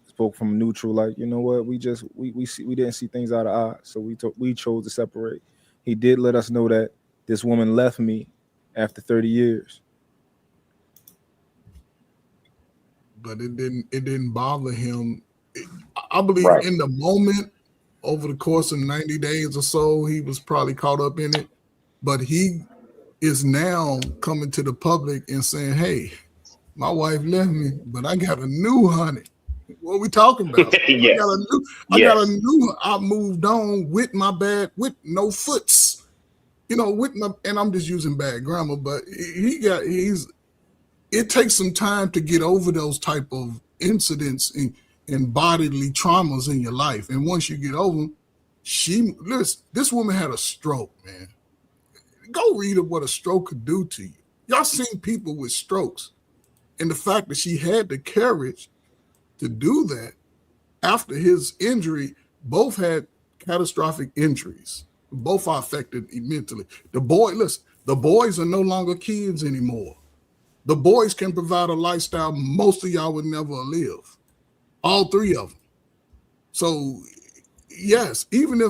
[SPEAKER 2] spoke from neutral, like, you know what, we didn't see things eye to eye, so we chose to separate. He did let us know that this woman left me after 30 years.
[SPEAKER 9] But it didn't bother him. I believe
[SPEAKER 18] right.
[SPEAKER 9] in the moment, over the course of 90 days or so, he was probably caught up in it. But he is now coming to the public and saying, "Hey, my wife left me, but I got a new honey." What are we talking about?
[SPEAKER 18] Yes.
[SPEAKER 9] I moved on with with no foots. And I'm just using bad grammar, but it takes some time to get over those type of incidents and bodily traumas in your life. And once you get over them, this woman had a stroke, man. Go read what a stroke could do to you. Y'all seen people with strokes. And the fact that she had the courage to do that after his injury, both had catastrophic injuries. Both are affected mentally. The boys are no longer kids anymore. The boys can provide a lifestyle most of y'all would never live. All three of them. So yes, even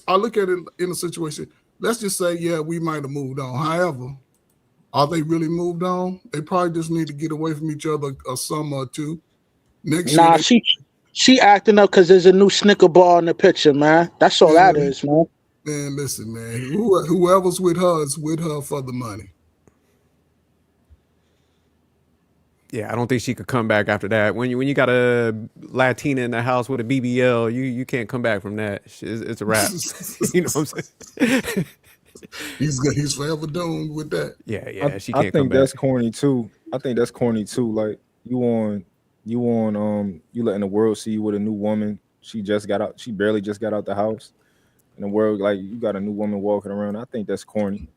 [SPEAKER 9] I look at it in a situation, let's just say, yeah, we might have moved on. However, are they really moved on? They probably just need to get away from each other a summer or two. Next year,
[SPEAKER 4] She acting up because there's a new Snicker bar in the picture, man. That's all that is, man.
[SPEAKER 9] Man, listen, man. Whoever's with her is with her for the money.
[SPEAKER 12] Yeah, I don't think she could come back after that. When you got a Latina in the house with a BBL, you can't come back from that. It's a wrap. You know what I'm saying?
[SPEAKER 9] He's forever doomed with that.
[SPEAKER 12] Yeah, she
[SPEAKER 2] I
[SPEAKER 12] can't come
[SPEAKER 2] think
[SPEAKER 12] back.
[SPEAKER 2] that's corny too. Like you letting the world see you with a new woman. She barely just got out the house. In the world, like, you got a new woman walking around. I think that's corny.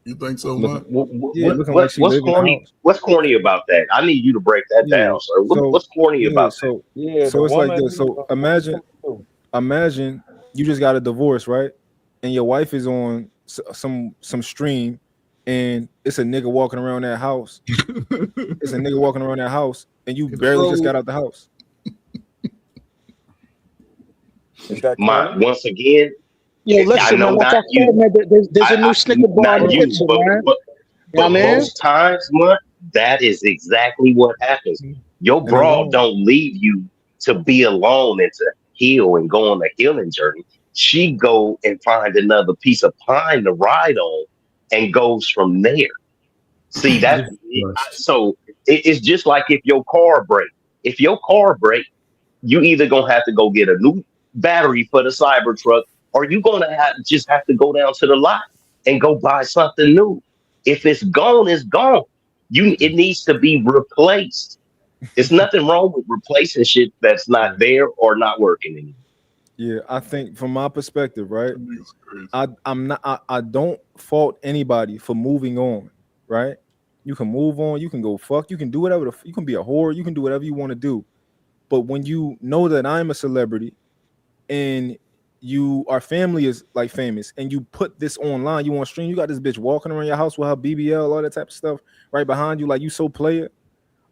[SPEAKER 9] You think so, Mont?
[SPEAKER 2] Looking like she
[SPEAKER 18] What's
[SPEAKER 2] live in the
[SPEAKER 18] corny?
[SPEAKER 2] house.
[SPEAKER 18] What's corny about that? I need you to break that down, sir. What's corny about that?
[SPEAKER 2] So it's like this. So imagine you just got a divorce, right? And your wife is on some stream, and it's a nigga walking around that house. It's a nigga walking around that house, and you barely just got out the house.
[SPEAKER 18] Once again,
[SPEAKER 4] Yo,
[SPEAKER 18] I
[SPEAKER 4] listen,
[SPEAKER 18] know
[SPEAKER 4] man. Like
[SPEAKER 18] not
[SPEAKER 4] I
[SPEAKER 18] you.
[SPEAKER 4] said, man, there's a new Snicker bar in
[SPEAKER 18] Not
[SPEAKER 4] the
[SPEAKER 18] you,
[SPEAKER 4] kitchen,
[SPEAKER 18] but
[SPEAKER 4] man.
[SPEAKER 18] but,
[SPEAKER 4] You know
[SPEAKER 18] but
[SPEAKER 4] what I mean?
[SPEAKER 18] most times, Mont, that is exactly what happens. Your
[SPEAKER 2] And they
[SPEAKER 18] broad
[SPEAKER 2] wrong.
[SPEAKER 18] don't leave you to be alone and to heal and go on a healing journey. She go and find another piece of pine to ride on and goes from there. See, it's just like if your car break. If your car break, you either gonna have to go get a new battery for the Cybertruck, or you gonna just have to go down to the lot and go buy something new. If it's gone, it's gone. It needs to be replaced. There's nothing wrong with replacing shit that's not there or not working anymore.
[SPEAKER 2] Yeah, I think from my perspective, right? I don't fault anybody for moving on, right? You can move on, you can go fuck, you can do whatever you can be a whore, you can do whatever you want to do. But when you know that I'm a celebrity and our family is like famous and you put this online, you want to stream, you got this bitch walking around your house with her BBL, all that type of stuff right behind you, like you so player.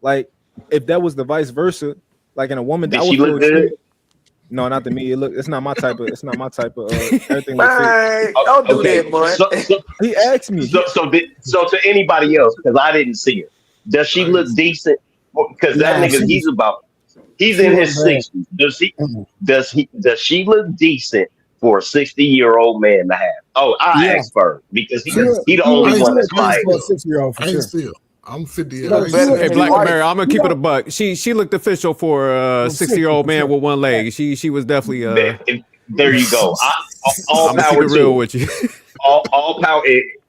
[SPEAKER 2] Like if that was the vice versa, like in a woman,
[SPEAKER 18] Did
[SPEAKER 2] I would
[SPEAKER 18] she
[SPEAKER 2] feel
[SPEAKER 18] look good?
[SPEAKER 2] No, not to me. It's not my type of everything look fake.
[SPEAKER 14] Man, don't do that, boy.
[SPEAKER 2] He asked me.
[SPEAKER 18] So to anybody else, because I didn't see her, does she look decent? Because that
[SPEAKER 10] Nah,
[SPEAKER 18] nigga, he's
[SPEAKER 10] she
[SPEAKER 18] in
[SPEAKER 10] was
[SPEAKER 18] his
[SPEAKER 10] bad.
[SPEAKER 18] 60s. Does she look decent for a 60-year-old man to have? Oh, I asked her because he the only one that's like
[SPEAKER 10] for a 6-year-old for
[SPEAKER 9] I ain't
[SPEAKER 10] sure.
[SPEAKER 9] still. I'm 50.
[SPEAKER 12] Hey, Black Mary, I'm gonna keep it a buck. She looked official for a 60-year-old man with one leg. She was definitely
[SPEAKER 18] there you go. All
[SPEAKER 12] I'm gonna keep
[SPEAKER 18] power
[SPEAKER 12] it
[SPEAKER 18] to
[SPEAKER 12] real
[SPEAKER 18] him.
[SPEAKER 12] with you.
[SPEAKER 18] All power.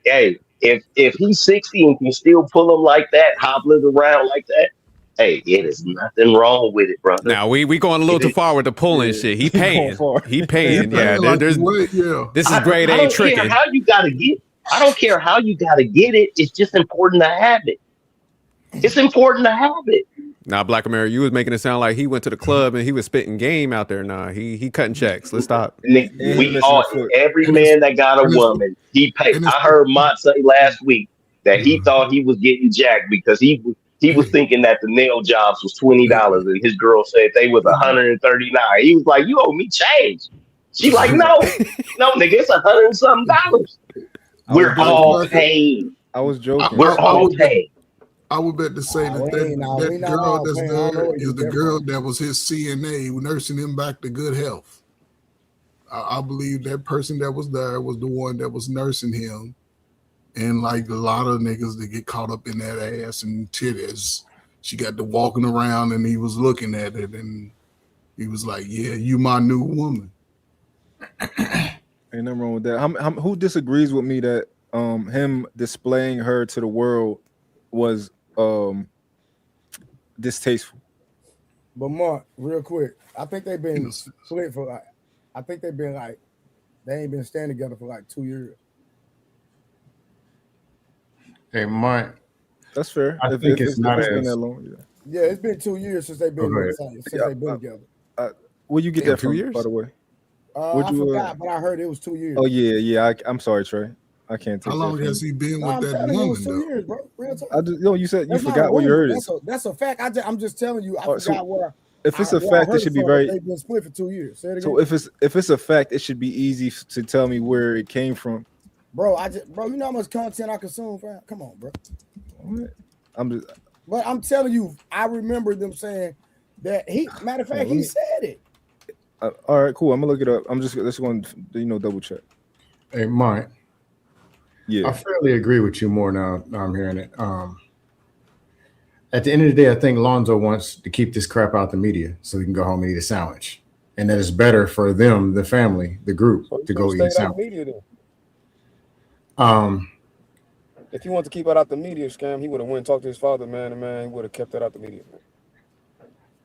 [SPEAKER 18] Hey, if he's 60 and can still pull him like that, hobbling around like that, hey, it is nothing wrong with it, brother.
[SPEAKER 12] Now we going a little too far with the pulling shit. He paying. He paying. Yeah, this is grade A
[SPEAKER 18] I don't
[SPEAKER 12] tricking.
[SPEAKER 18] care how you gotta get. I don't care how you gotta get it. It's just important to have it. It's important to have it.
[SPEAKER 12] Nah, Black America, you was making it sound like he went to the club and he was spitting game out there. Nah, he cutting checks. Let's stop.
[SPEAKER 18] We all, every man that got a woman, he paid. I heard Mont say last week that he thought he was getting jacked because he was thinking that the nail jobs was $20 and his girl said they was $139. He was like, "You owe me change." She like, "No, nigga, it's $100 and something. We're all paying.
[SPEAKER 2] I was joking.
[SPEAKER 18] We're all paying."
[SPEAKER 9] I would bet to say that girl that's there is the girl that was his CNA nursing him back to good health. I believe that person that was there was the one that was nursing him. And like a lot of niggas that get caught up in that ass and titties, she got to walking around and he was looking at it and he was like, "Yeah, you my new woman."
[SPEAKER 2] Ain't nothing wrong with that. Who disagrees with me that him displaying her to the world was distasteful?
[SPEAKER 10] But Mark, real quick, I think they've been split for like, they ain't been staying together for like 2 years.
[SPEAKER 5] Hey, Mont.
[SPEAKER 2] That's fair.
[SPEAKER 5] I think it's not
[SPEAKER 2] been that long.
[SPEAKER 10] Yeah, it's been 2 years since they've been together.
[SPEAKER 2] Where you get that from, 2 years? By the way,
[SPEAKER 10] I forgot, but I heard it was 2 years.
[SPEAKER 2] Oh yeah. I'm sorry, Trey. I can't take.
[SPEAKER 9] How long has he been with that woman?
[SPEAKER 10] It was 2 years, bro. Real talk.
[SPEAKER 2] You said you forgot where you heard it.
[SPEAKER 10] That's a fact. I'm just telling you. I forgot where.
[SPEAKER 2] If it's a fact, it should be very.
[SPEAKER 10] They've been split for 2 years. Say it again.
[SPEAKER 2] So if it's a fact, it should be easy to tell me where it came from.
[SPEAKER 10] Bro, you know how much content I consume, fam? Come on, bro. But I'm telling you, I remember them saying that matter of fact, he said it.
[SPEAKER 2] All right, cool. I'm gonna look it up. I'm just going to double check.
[SPEAKER 5] Hey, Mike.
[SPEAKER 2] Yeah,
[SPEAKER 5] I fairly agree with you more now. I'm hearing it. At the end of the day, I think Lonzo wants to keep this crap out the media so he can go home and eat a sandwich, and that it's better for them, the family, the group, to go eat a sandwich.
[SPEAKER 6] Media, if he wanted to keep it out the media scam, he would have went and talked to his father, man, and man, he would have kept it out the media.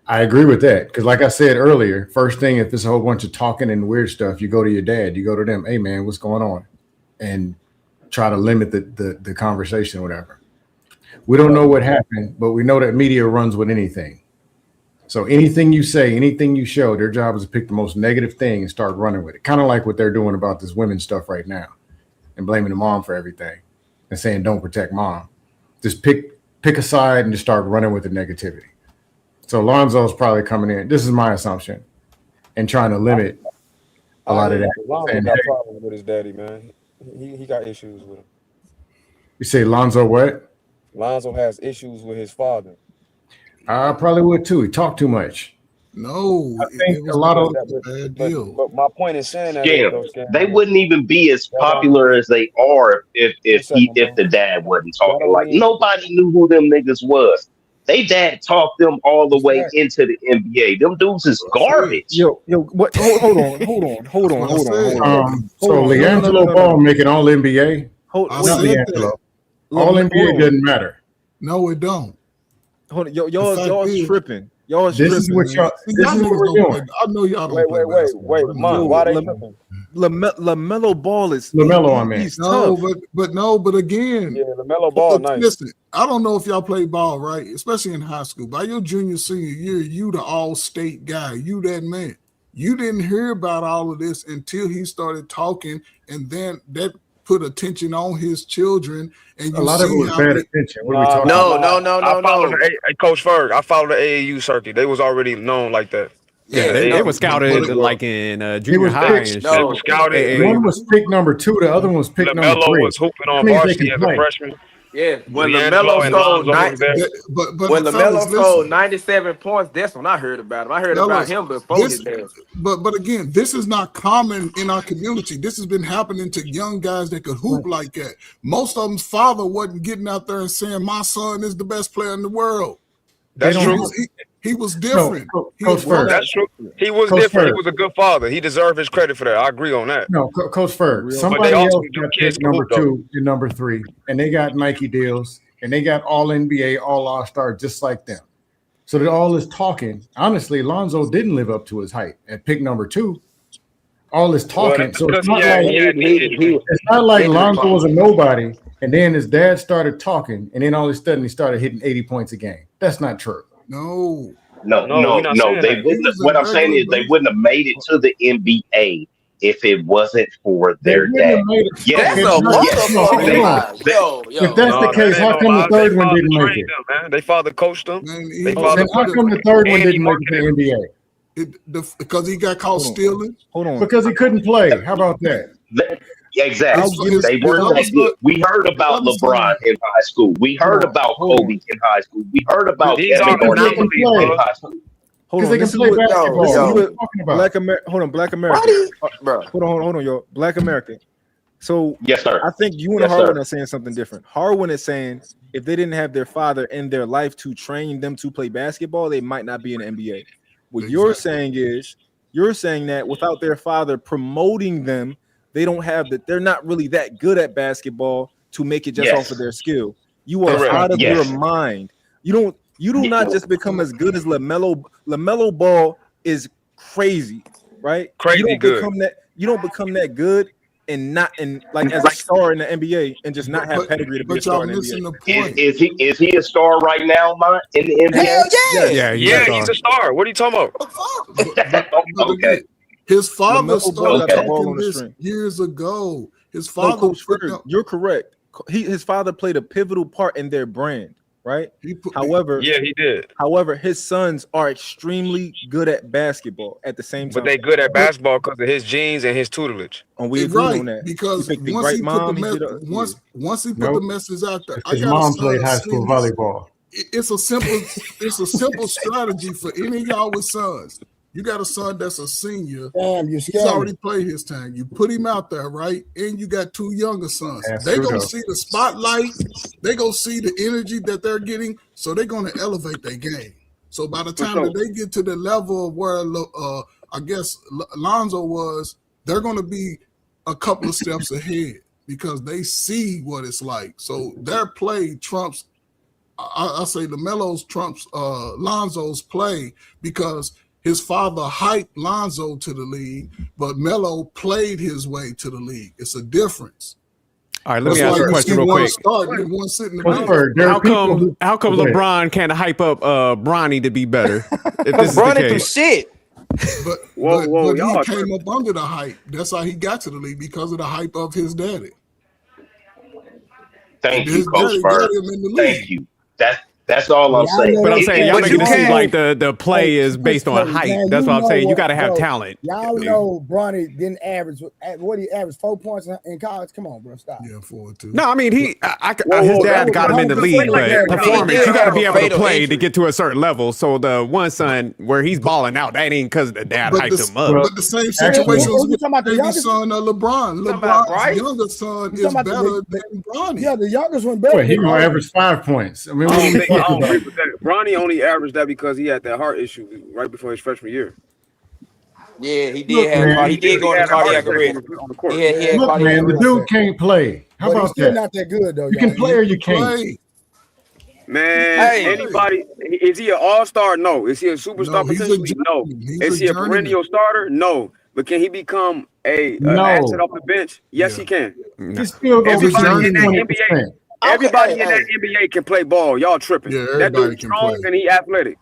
[SPEAKER 5] I agree with that because, like I said earlier, first thing, if there's a whole bunch of talking and weird stuff, you go to your dad, you go to them, "Hey, man, what's going on?" and try to limit the conversation or whatever. We don't know what happened, but we know that media runs with anything. So anything you say, anything you show, their job is to pick the most negative thing and start running with it. Kind of like what they're doing about this women's stuff right now. and blaming the mom for everything and saying don't protect mom. Just pick a side and just start running with the negativity. So Lonzo's probably coming in. This is my assumption, and trying to limit a lot of that.
[SPEAKER 6] Lonzo
[SPEAKER 5] And,
[SPEAKER 6] got
[SPEAKER 5] hey,
[SPEAKER 6] problems with his daddy, man. He got issues with him.
[SPEAKER 5] you say Lonzo what?
[SPEAKER 6] Lonzo has issues with his father.
[SPEAKER 5] I probably would too. He talked too much.
[SPEAKER 9] No,
[SPEAKER 5] I think
[SPEAKER 9] it was
[SPEAKER 5] a lot of
[SPEAKER 9] a bad deal.
[SPEAKER 6] But my point in saying that is,
[SPEAKER 18] Scam.
[SPEAKER 6] though, Scam,
[SPEAKER 18] They wouldn't even be as popular as they are if the dad wasn't talking. Like nobody knew who them niggas was. They dad talked them all the way into the NBA. Them dudes is garbage.
[SPEAKER 2] Yo, what? Hold on.
[SPEAKER 5] So LiAngelo Ball making all NBA.
[SPEAKER 2] Hold,
[SPEAKER 5] Not
[SPEAKER 2] wait,
[SPEAKER 5] LiAngelo. All NBA doesn't matter.
[SPEAKER 9] No, it don't.
[SPEAKER 2] Hold on, y'all tripping. Y'all
[SPEAKER 5] This is what y'all. This is what we're doing.
[SPEAKER 9] I know y'all don't play basketball.
[SPEAKER 6] Mont, why they tripping?
[SPEAKER 2] LaMelo Ball is
[SPEAKER 5] LaMelo. I mean,
[SPEAKER 2] he's
[SPEAKER 9] no,
[SPEAKER 2] tough.
[SPEAKER 9] but again,
[SPEAKER 6] yeah, LaMelo Ball, nice.
[SPEAKER 9] Listen, I don't know if y'all play ball, right? Especially in high school. By your junior, senior year, you the all-state guy. You that man. You didn't hear about all of this until he started talking, and then that put attention on his children. And
[SPEAKER 5] a lot of it was bad attention. What are we talking
[SPEAKER 14] No.
[SPEAKER 6] I followed Coach Ferg. I followed the AAU circuit. They was already known like that.
[SPEAKER 12] Yeah, they were scouted like in junior high and shit.
[SPEAKER 6] They were scouted.
[SPEAKER 5] One was pick number 2. The other one was pick number 3.
[SPEAKER 6] LaMelo was hooping on varsity as a freshman.
[SPEAKER 14] Yeah, when
[SPEAKER 6] LaMelo
[SPEAKER 14] LaMelo scored 97 points, that's when I heard about him. I heard about him before his dad.
[SPEAKER 9] But again, this is not common in our community. This has been happening to young guys that could hoop like that. Most of them's father wasn't getting out there and saying, "My son is the best player in the world."
[SPEAKER 6] That's true.
[SPEAKER 9] He was different.
[SPEAKER 6] That's true. He was different. He was a good father. He deserved his credit for that. I agree on that.
[SPEAKER 5] No, Coach Ferg. Somebody else got pick number 2 and number 3, and they got Nike deals, and they got all NBA, all All-Star, just like them. So that all this talking, honestly, Lonzo didn't live up to his height at pick number 2. All this talking, so it's not like Lonzo was a nobody, and then his dad started talking, and then all of a sudden he started hitting 80 points a game. That's not true.
[SPEAKER 9] No.
[SPEAKER 18] They wouldn't. What I'm saying is they wouldn't have made it to the NBA if it wasn't for their dad.
[SPEAKER 14] Yes,
[SPEAKER 18] If
[SPEAKER 5] that's the case, how come the third one didn't make it?
[SPEAKER 6] They father coached them.
[SPEAKER 5] Then how come the third one didn't make it to the NBA?
[SPEAKER 9] Because he got caught stealing.
[SPEAKER 2] Hold on.
[SPEAKER 5] Because he couldn't play. How about that?
[SPEAKER 18] Yeah, exactly. They weren't that good. We heard about LeBron in high school. We heard about Kobe in high school. We heard about Kevin Durant in high school.
[SPEAKER 2] Hold on,
[SPEAKER 5] they can play basketball.
[SPEAKER 2] Black America. Hold on, Black America. Hold on, yo. Black America. So
[SPEAKER 18] yes, sir.
[SPEAKER 2] I think you and Harwin are saying something different. Harwin is saying if they didn't have their father in their life to train them to play basketball, they might not be in the NBA. What you're saying is you're saying that without their father promoting them, they don't have that. They're not really that good at basketball to make it just off of their skill. You are out of your mind. You do not just become as good as LaMelo. LaMelo Ball is crazy, right?
[SPEAKER 6] Crazy good.
[SPEAKER 2] You don't become that good and not as a star in the NBA and just not have pedigree to be a star in the NBA.
[SPEAKER 18] Is he a star right now, Mont, in the NBA?
[SPEAKER 6] Hell yeah, he's a star. What are you talking about?
[SPEAKER 18] Okay.
[SPEAKER 9] His father
[SPEAKER 2] LaMelo Ball got the ball
[SPEAKER 9] talking
[SPEAKER 2] on the
[SPEAKER 9] this
[SPEAKER 2] string.
[SPEAKER 9] years ago. His
[SPEAKER 2] No,
[SPEAKER 9] father.
[SPEAKER 2] Coach Ferg, you're correct. His father played a pivotal part in their brand, right? However,
[SPEAKER 6] yeah, he did.
[SPEAKER 2] However, his sons are extremely good at basketball at the same time.
[SPEAKER 6] But they good at basketball because of his genes and his tutelage.
[SPEAKER 2] And we agree on that.
[SPEAKER 9] Because
[SPEAKER 2] he picked
[SPEAKER 9] once
[SPEAKER 2] the
[SPEAKER 9] he
[SPEAKER 2] right
[SPEAKER 9] put
[SPEAKER 2] mom,
[SPEAKER 9] once he put the message out there,
[SPEAKER 5] His mom played high school volleyball.
[SPEAKER 9] It's a simple strategy for any of y'all with sons. You got a son that's a senior.
[SPEAKER 10] Damn,
[SPEAKER 9] he's already played his time. You put him out there, right? And you got 2 younger sons. They're going to see the spotlight. They're going to see the energy that they're getting. So they're going to elevate their game. So by the time that they get to the level of where I guess Lonzo was, they're going to be a couple of steps ahead because they see what it's like. So their play trumps, I say LaMelo's trumps Lonzo's play because his father hyped Lonzo to the league, but Melo played his way to the league. It's a difference.
[SPEAKER 12] All right, let me ask you a question real quick. How come LeBron can't hype up Bronny to be better? If this is the
[SPEAKER 14] Bronny
[SPEAKER 12] case?
[SPEAKER 14] do shit.
[SPEAKER 9] But he came up under the hype. That's how he got to the league because of the hype of his daddy.
[SPEAKER 18] Thank you, Coach Bird. Thank you. That's all I'm saying.
[SPEAKER 12] But I'm saying y'all
[SPEAKER 18] But
[SPEAKER 12] making
[SPEAKER 18] you
[SPEAKER 12] it seem
[SPEAKER 18] can't-
[SPEAKER 12] like the play is based on height.
[SPEAKER 10] Man,
[SPEAKER 12] That's what I'm saying. You got to have
[SPEAKER 10] bro,
[SPEAKER 12] talent.
[SPEAKER 10] Y'all know Bronny didn't average. What did he average? 4 points in college? Come on, bro, stop.
[SPEAKER 9] Yeah, 4-2.
[SPEAKER 12] No, I mean his
[SPEAKER 10] Whoa,
[SPEAKER 12] dad
[SPEAKER 10] that
[SPEAKER 12] got
[SPEAKER 10] was
[SPEAKER 12] him in the
[SPEAKER 10] 100%
[SPEAKER 12] league,
[SPEAKER 10] like
[SPEAKER 12] but
[SPEAKER 10] that.
[SPEAKER 12] performance, you got to be able to
[SPEAKER 14] fatal
[SPEAKER 12] play to
[SPEAKER 14] injury.
[SPEAKER 12] get to a certain level. So the one son where he's balling out, that ain't because the dad
[SPEAKER 9] But
[SPEAKER 12] hyped him up.
[SPEAKER 9] the same situation
[SPEAKER 10] you
[SPEAKER 9] with
[SPEAKER 10] talking about the
[SPEAKER 9] baby
[SPEAKER 10] youngest?
[SPEAKER 9] son of LeBron.
[SPEAKER 14] about
[SPEAKER 9] LeBron's
[SPEAKER 14] Bryce?
[SPEAKER 9] younger son
[SPEAKER 10] You
[SPEAKER 9] is
[SPEAKER 10] talking
[SPEAKER 9] better
[SPEAKER 10] about
[SPEAKER 9] than Bronny.
[SPEAKER 10] Yeah, the youngest one better.
[SPEAKER 5] Wait, he
[SPEAKER 10] than
[SPEAKER 5] gonna
[SPEAKER 10] all-
[SPEAKER 5] average 5 points. I mean,
[SPEAKER 6] I
[SPEAKER 5] what are
[SPEAKER 6] don't
[SPEAKER 5] we
[SPEAKER 6] think I
[SPEAKER 5] talking
[SPEAKER 6] don't agree
[SPEAKER 5] about?
[SPEAKER 6] with that. Bronny only averaged that because he had that heart issue right before his freshman year.
[SPEAKER 14] Yeah, he did
[SPEAKER 5] Look,
[SPEAKER 14] have
[SPEAKER 5] man.
[SPEAKER 14] he did go
[SPEAKER 6] He
[SPEAKER 14] into
[SPEAKER 6] had a heart
[SPEAKER 14] cardiac
[SPEAKER 6] attack
[SPEAKER 14] arrest.
[SPEAKER 6] on the court.
[SPEAKER 14] He had
[SPEAKER 5] Look,
[SPEAKER 14] cardiac
[SPEAKER 5] man, the
[SPEAKER 14] arrest.
[SPEAKER 5] dude can't play. How
[SPEAKER 10] But he's
[SPEAKER 5] about
[SPEAKER 10] still
[SPEAKER 5] that?
[SPEAKER 10] not that good though.
[SPEAKER 5] You can
[SPEAKER 10] y'all.
[SPEAKER 5] play or you can't.
[SPEAKER 9] Play.
[SPEAKER 6] Man,
[SPEAKER 14] Hey.
[SPEAKER 6] anybody, is he an all-star? No. Is he a superstar
[SPEAKER 9] No, he's a
[SPEAKER 6] potentially? No.
[SPEAKER 9] journeyman. He's
[SPEAKER 6] Is
[SPEAKER 9] a
[SPEAKER 6] he a
[SPEAKER 9] journeyman.
[SPEAKER 6] perennial starter? No. But can he become a
[SPEAKER 5] No.
[SPEAKER 6] asset off the bench? Yes, he can.
[SPEAKER 5] He's still gonna be
[SPEAKER 6] Everybody in that
[SPEAKER 5] shooting
[SPEAKER 6] NBA,
[SPEAKER 5] 20%.
[SPEAKER 6] everybody
[SPEAKER 14] Okay,
[SPEAKER 6] in that NBA can play ball. Y'all tripping.
[SPEAKER 9] Yeah,
[SPEAKER 6] That
[SPEAKER 9] everybody
[SPEAKER 6] dude's
[SPEAKER 9] can
[SPEAKER 6] strong
[SPEAKER 9] play.
[SPEAKER 6] and he athletic.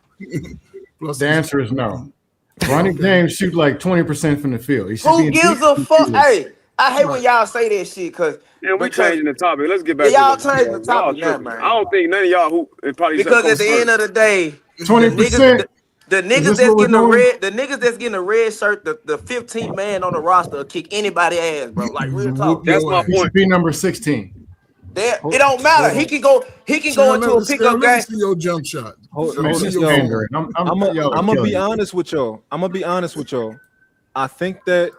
[SPEAKER 9] Plus
[SPEAKER 5] The
[SPEAKER 9] he's-
[SPEAKER 5] answer is no. Bronny James shoot like 20% from the field. He should be
[SPEAKER 14] Who
[SPEAKER 5] in
[SPEAKER 14] gives a fuck? Hey, I hate when y'all say that shit because
[SPEAKER 6] Changing the topic. Let's get back
[SPEAKER 14] Yeah, y'all
[SPEAKER 6] to the
[SPEAKER 14] changing the
[SPEAKER 6] y'all
[SPEAKER 14] topic now,
[SPEAKER 6] tripping.
[SPEAKER 14] man.
[SPEAKER 6] I don't think none of y'all who probably
[SPEAKER 14] because at the end of the day,
[SPEAKER 5] 20%.
[SPEAKER 14] the niggas
[SPEAKER 5] this
[SPEAKER 14] that's
[SPEAKER 5] what we're
[SPEAKER 14] getting the
[SPEAKER 5] doing?
[SPEAKER 14] red, the niggas that's getting the red shirt, the 15th man on the roster will kick anybody ass, bro. Like real talk.
[SPEAKER 6] That's my
[SPEAKER 5] He should be number 16.
[SPEAKER 14] It don't matter. He can go into a pickup
[SPEAKER 9] Let me
[SPEAKER 14] game.
[SPEAKER 9] see your jump shot.
[SPEAKER 2] Hold
[SPEAKER 9] Let me
[SPEAKER 2] on,
[SPEAKER 9] see
[SPEAKER 2] yo.
[SPEAKER 9] your
[SPEAKER 5] pandering.
[SPEAKER 9] form.
[SPEAKER 2] I'm
[SPEAKER 5] y'all
[SPEAKER 2] gonna
[SPEAKER 5] killing
[SPEAKER 2] be
[SPEAKER 5] it.
[SPEAKER 2] honest with y'all. I'm gonna be honest with y'all. I think that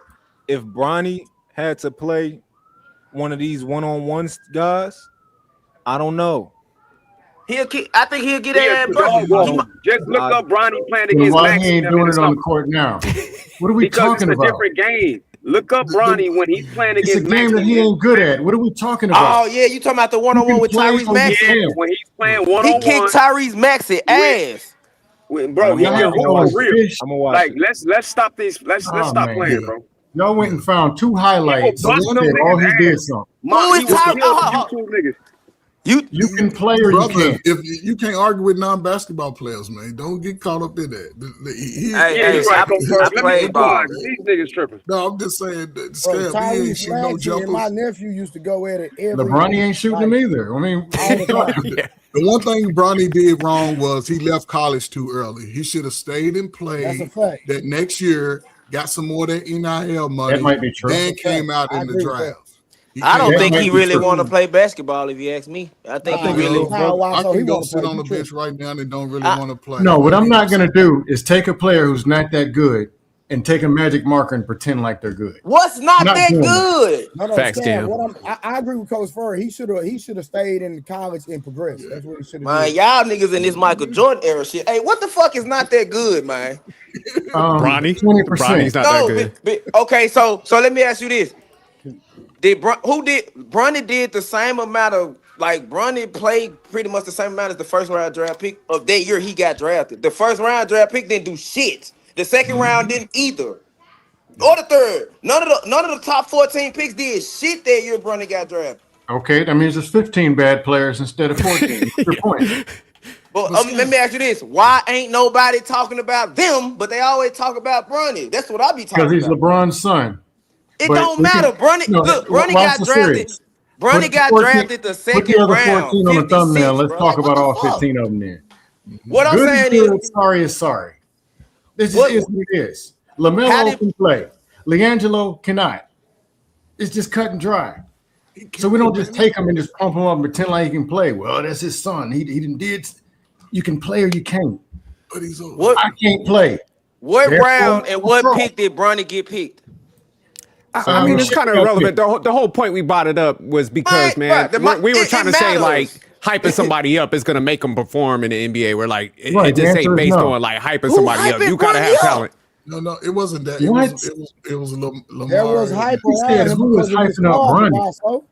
[SPEAKER 2] if Bronny had to play one of these one-on-one guys, I don't know.
[SPEAKER 14] I think he'll get
[SPEAKER 6] Yeah,
[SPEAKER 14] that
[SPEAKER 6] dog
[SPEAKER 14] bucket.
[SPEAKER 6] walker. Just look up Bronny playing
[SPEAKER 5] Then
[SPEAKER 6] against
[SPEAKER 5] why
[SPEAKER 6] Max
[SPEAKER 5] he ain't
[SPEAKER 6] in
[SPEAKER 5] doing
[SPEAKER 6] the
[SPEAKER 5] it on the
[SPEAKER 6] summer.
[SPEAKER 5] court now? What are we
[SPEAKER 6] Because
[SPEAKER 5] talking
[SPEAKER 6] it's a
[SPEAKER 5] about?
[SPEAKER 6] different game. Look up Bronny when he's playing
[SPEAKER 5] It's a
[SPEAKER 6] against Max.
[SPEAKER 5] game that he ain't good at. What are we talking
[SPEAKER 14] Oh
[SPEAKER 5] about?
[SPEAKER 14] yeah, you talking about the one-on-one with
[SPEAKER 5] play
[SPEAKER 14] Tyrese
[SPEAKER 5] or you
[SPEAKER 14] Maxey?
[SPEAKER 6] Yeah,
[SPEAKER 5] can't.
[SPEAKER 6] when he's playing
[SPEAKER 14] He
[SPEAKER 6] one-on-one.
[SPEAKER 14] kicked Tyrese Maxey ass.
[SPEAKER 6] Bro, he
[SPEAKER 5] Y'all
[SPEAKER 6] can
[SPEAKER 5] have
[SPEAKER 6] hoop
[SPEAKER 5] throwing
[SPEAKER 6] for real.
[SPEAKER 5] fish.
[SPEAKER 2] I'm gonna watch
[SPEAKER 6] Like
[SPEAKER 2] it.
[SPEAKER 6] let's stop these. Let's
[SPEAKER 5] Oh,
[SPEAKER 6] stop
[SPEAKER 5] man.
[SPEAKER 6] playing, bro.
[SPEAKER 5] Y'all went and found 2 highlights
[SPEAKER 6] He
[SPEAKER 5] and
[SPEAKER 6] was
[SPEAKER 5] said,
[SPEAKER 6] busting them
[SPEAKER 5] oh, he
[SPEAKER 6] niggas'
[SPEAKER 5] did
[SPEAKER 6] ass.
[SPEAKER 5] something.
[SPEAKER 14] Who
[SPEAKER 6] He
[SPEAKER 14] is
[SPEAKER 6] was
[SPEAKER 14] Tyrese?
[SPEAKER 6] killing YouTube niggas.
[SPEAKER 5] You can play or you
[SPEAKER 9] Brother,
[SPEAKER 5] can't.
[SPEAKER 9] if you can't argue with non-basketball players, man, don't get caught up in that.
[SPEAKER 6] Yeah, you're right, Coach Bird. Let me
[SPEAKER 14] played
[SPEAKER 6] be
[SPEAKER 14] ball.
[SPEAKER 6] quiet. These niggas tripping.
[SPEAKER 9] No, I'm just saying, that
[SPEAKER 10] Bro,
[SPEAKER 9] Scab, he ain't
[SPEAKER 10] Tyrese
[SPEAKER 9] shooting no
[SPEAKER 10] Maxey and my
[SPEAKER 9] jumpers.
[SPEAKER 10] nephew used to go at it every
[SPEAKER 5] LeBron
[SPEAKER 10] week.
[SPEAKER 5] ain't shooting him either. I mean,
[SPEAKER 10] All the time.
[SPEAKER 9] The one thing Bronny did wrong was he left college too early. He should have stayed and
[SPEAKER 10] That's a
[SPEAKER 9] played
[SPEAKER 10] fact.
[SPEAKER 9] that next year, got some more of that NIL money,
[SPEAKER 5] that might be true.
[SPEAKER 9] then came out
[SPEAKER 10] I
[SPEAKER 9] in the
[SPEAKER 10] agree with that.
[SPEAKER 9] draft. He
[SPEAKER 14] I don't
[SPEAKER 9] came
[SPEAKER 14] think
[SPEAKER 9] out
[SPEAKER 14] he
[SPEAKER 9] in the
[SPEAKER 14] really
[SPEAKER 9] draft.
[SPEAKER 14] want to play basketball. If you ask me, I think
[SPEAKER 9] I
[SPEAKER 14] he really.
[SPEAKER 9] I
[SPEAKER 10] So he
[SPEAKER 9] can go
[SPEAKER 10] wanna
[SPEAKER 9] sit
[SPEAKER 10] play.
[SPEAKER 9] on
[SPEAKER 10] You
[SPEAKER 9] the bench right now and don't really want to play.
[SPEAKER 5] No, what
[SPEAKER 9] Let
[SPEAKER 5] I'm
[SPEAKER 9] me
[SPEAKER 5] not
[SPEAKER 9] just-
[SPEAKER 5] going to do is take a player who's not that good and take a magic marker and pretend like they're good.
[SPEAKER 14] What's not
[SPEAKER 5] Not
[SPEAKER 14] that
[SPEAKER 5] doing
[SPEAKER 14] good?
[SPEAKER 10] No,
[SPEAKER 12] Facts,
[SPEAKER 10] Scam.
[SPEAKER 12] Cam.
[SPEAKER 10] I agree with Coach Furr. He should have stayed in college and progressed. That's what he should have
[SPEAKER 14] Man,
[SPEAKER 10] did.
[SPEAKER 14] y'all niggas in this Michael Jordan era shit. Hey, what the fuck is not that good, man?
[SPEAKER 12] Bronny,
[SPEAKER 5] 20%.
[SPEAKER 12] Bronny's not
[SPEAKER 14] No,
[SPEAKER 12] that good.
[SPEAKER 14] okay. So let me ask you this: Bronny did the same amount of Bronny played pretty much the same amount as the first round draft pick of that year he got drafted. The first round draft pick didn't do shit. The second round didn't either. Or the third. None of the top 14 picks did shit that year Bronny got drafted.
[SPEAKER 5] Okay, that means there's 15 bad players instead of 14. What's your point?
[SPEAKER 14] But let me ask you this: why ain't nobody talking about them, but they always talk about Bronny? That's what I be talking
[SPEAKER 5] Because he's
[SPEAKER 14] about.
[SPEAKER 5] LeBron's son.
[SPEAKER 14] It
[SPEAKER 5] But
[SPEAKER 14] don't
[SPEAKER 5] we can-
[SPEAKER 14] matter. Bronny,
[SPEAKER 5] no,
[SPEAKER 14] look, Bronny
[SPEAKER 5] watch
[SPEAKER 14] got
[SPEAKER 5] the
[SPEAKER 14] drafted.
[SPEAKER 5] series.
[SPEAKER 14] Bronny
[SPEAKER 5] Put
[SPEAKER 14] got
[SPEAKER 5] 14
[SPEAKER 14] drafted the
[SPEAKER 5] Put
[SPEAKER 14] second
[SPEAKER 5] the other
[SPEAKER 14] round.
[SPEAKER 5] 14 on the thumbnail.
[SPEAKER 14] 56,
[SPEAKER 5] Let's
[SPEAKER 14] bro.
[SPEAKER 5] talk
[SPEAKER 14] Like, what
[SPEAKER 5] about
[SPEAKER 14] the
[SPEAKER 5] all
[SPEAKER 14] fuck?
[SPEAKER 5] 15 of them then.
[SPEAKER 14] What I'm
[SPEAKER 5] Good
[SPEAKER 14] saying
[SPEAKER 5] is good,
[SPEAKER 14] is,
[SPEAKER 5] sorry is sorry. This
[SPEAKER 14] What-
[SPEAKER 5] is what it is.
[SPEAKER 14] How
[SPEAKER 5] LaMelo
[SPEAKER 14] did-
[SPEAKER 5] can play. LiAngelo cannot. It's just cut and dry. So we don't just take him and just pump him up and pretend like he can play. Well, that's his son. He didn't did. You can play or you can't.
[SPEAKER 9] But he's
[SPEAKER 5] I can't play.
[SPEAKER 14] what
[SPEAKER 5] Therefore,
[SPEAKER 14] round and what
[SPEAKER 5] I'm
[SPEAKER 14] pick did Bronny get picked?
[SPEAKER 12] I mean, it's kind of irrelevant. The whole point we brought it up was because, man, we were trying to say like hyping somebody up is going to make them perform in the NBA. We're like, it
[SPEAKER 5] Right,
[SPEAKER 12] just
[SPEAKER 5] the
[SPEAKER 12] ain't
[SPEAKER 5] answer is
[SPEAKER 12] based
[SPEAKER 5] no.
[SPEAKER 12] on like hyping somebody up. You got to have talent.
[SPEAKER 9] No, it wasn't that.
[SPEAKER 5] What?
[SPEAKER 9] It was Lamar.
[SPEAKER 10] There was hype
[SPEAKER 5] He said,
[SPEAKER 10] around him
[SPEAKER 5] who was
[SPEAKER 10] because of his
[SPEAKER 5] hyping up
[SPEAKER 10] cards,
[SPEAKER 5] Bronny?
[SPEAKER 10] also.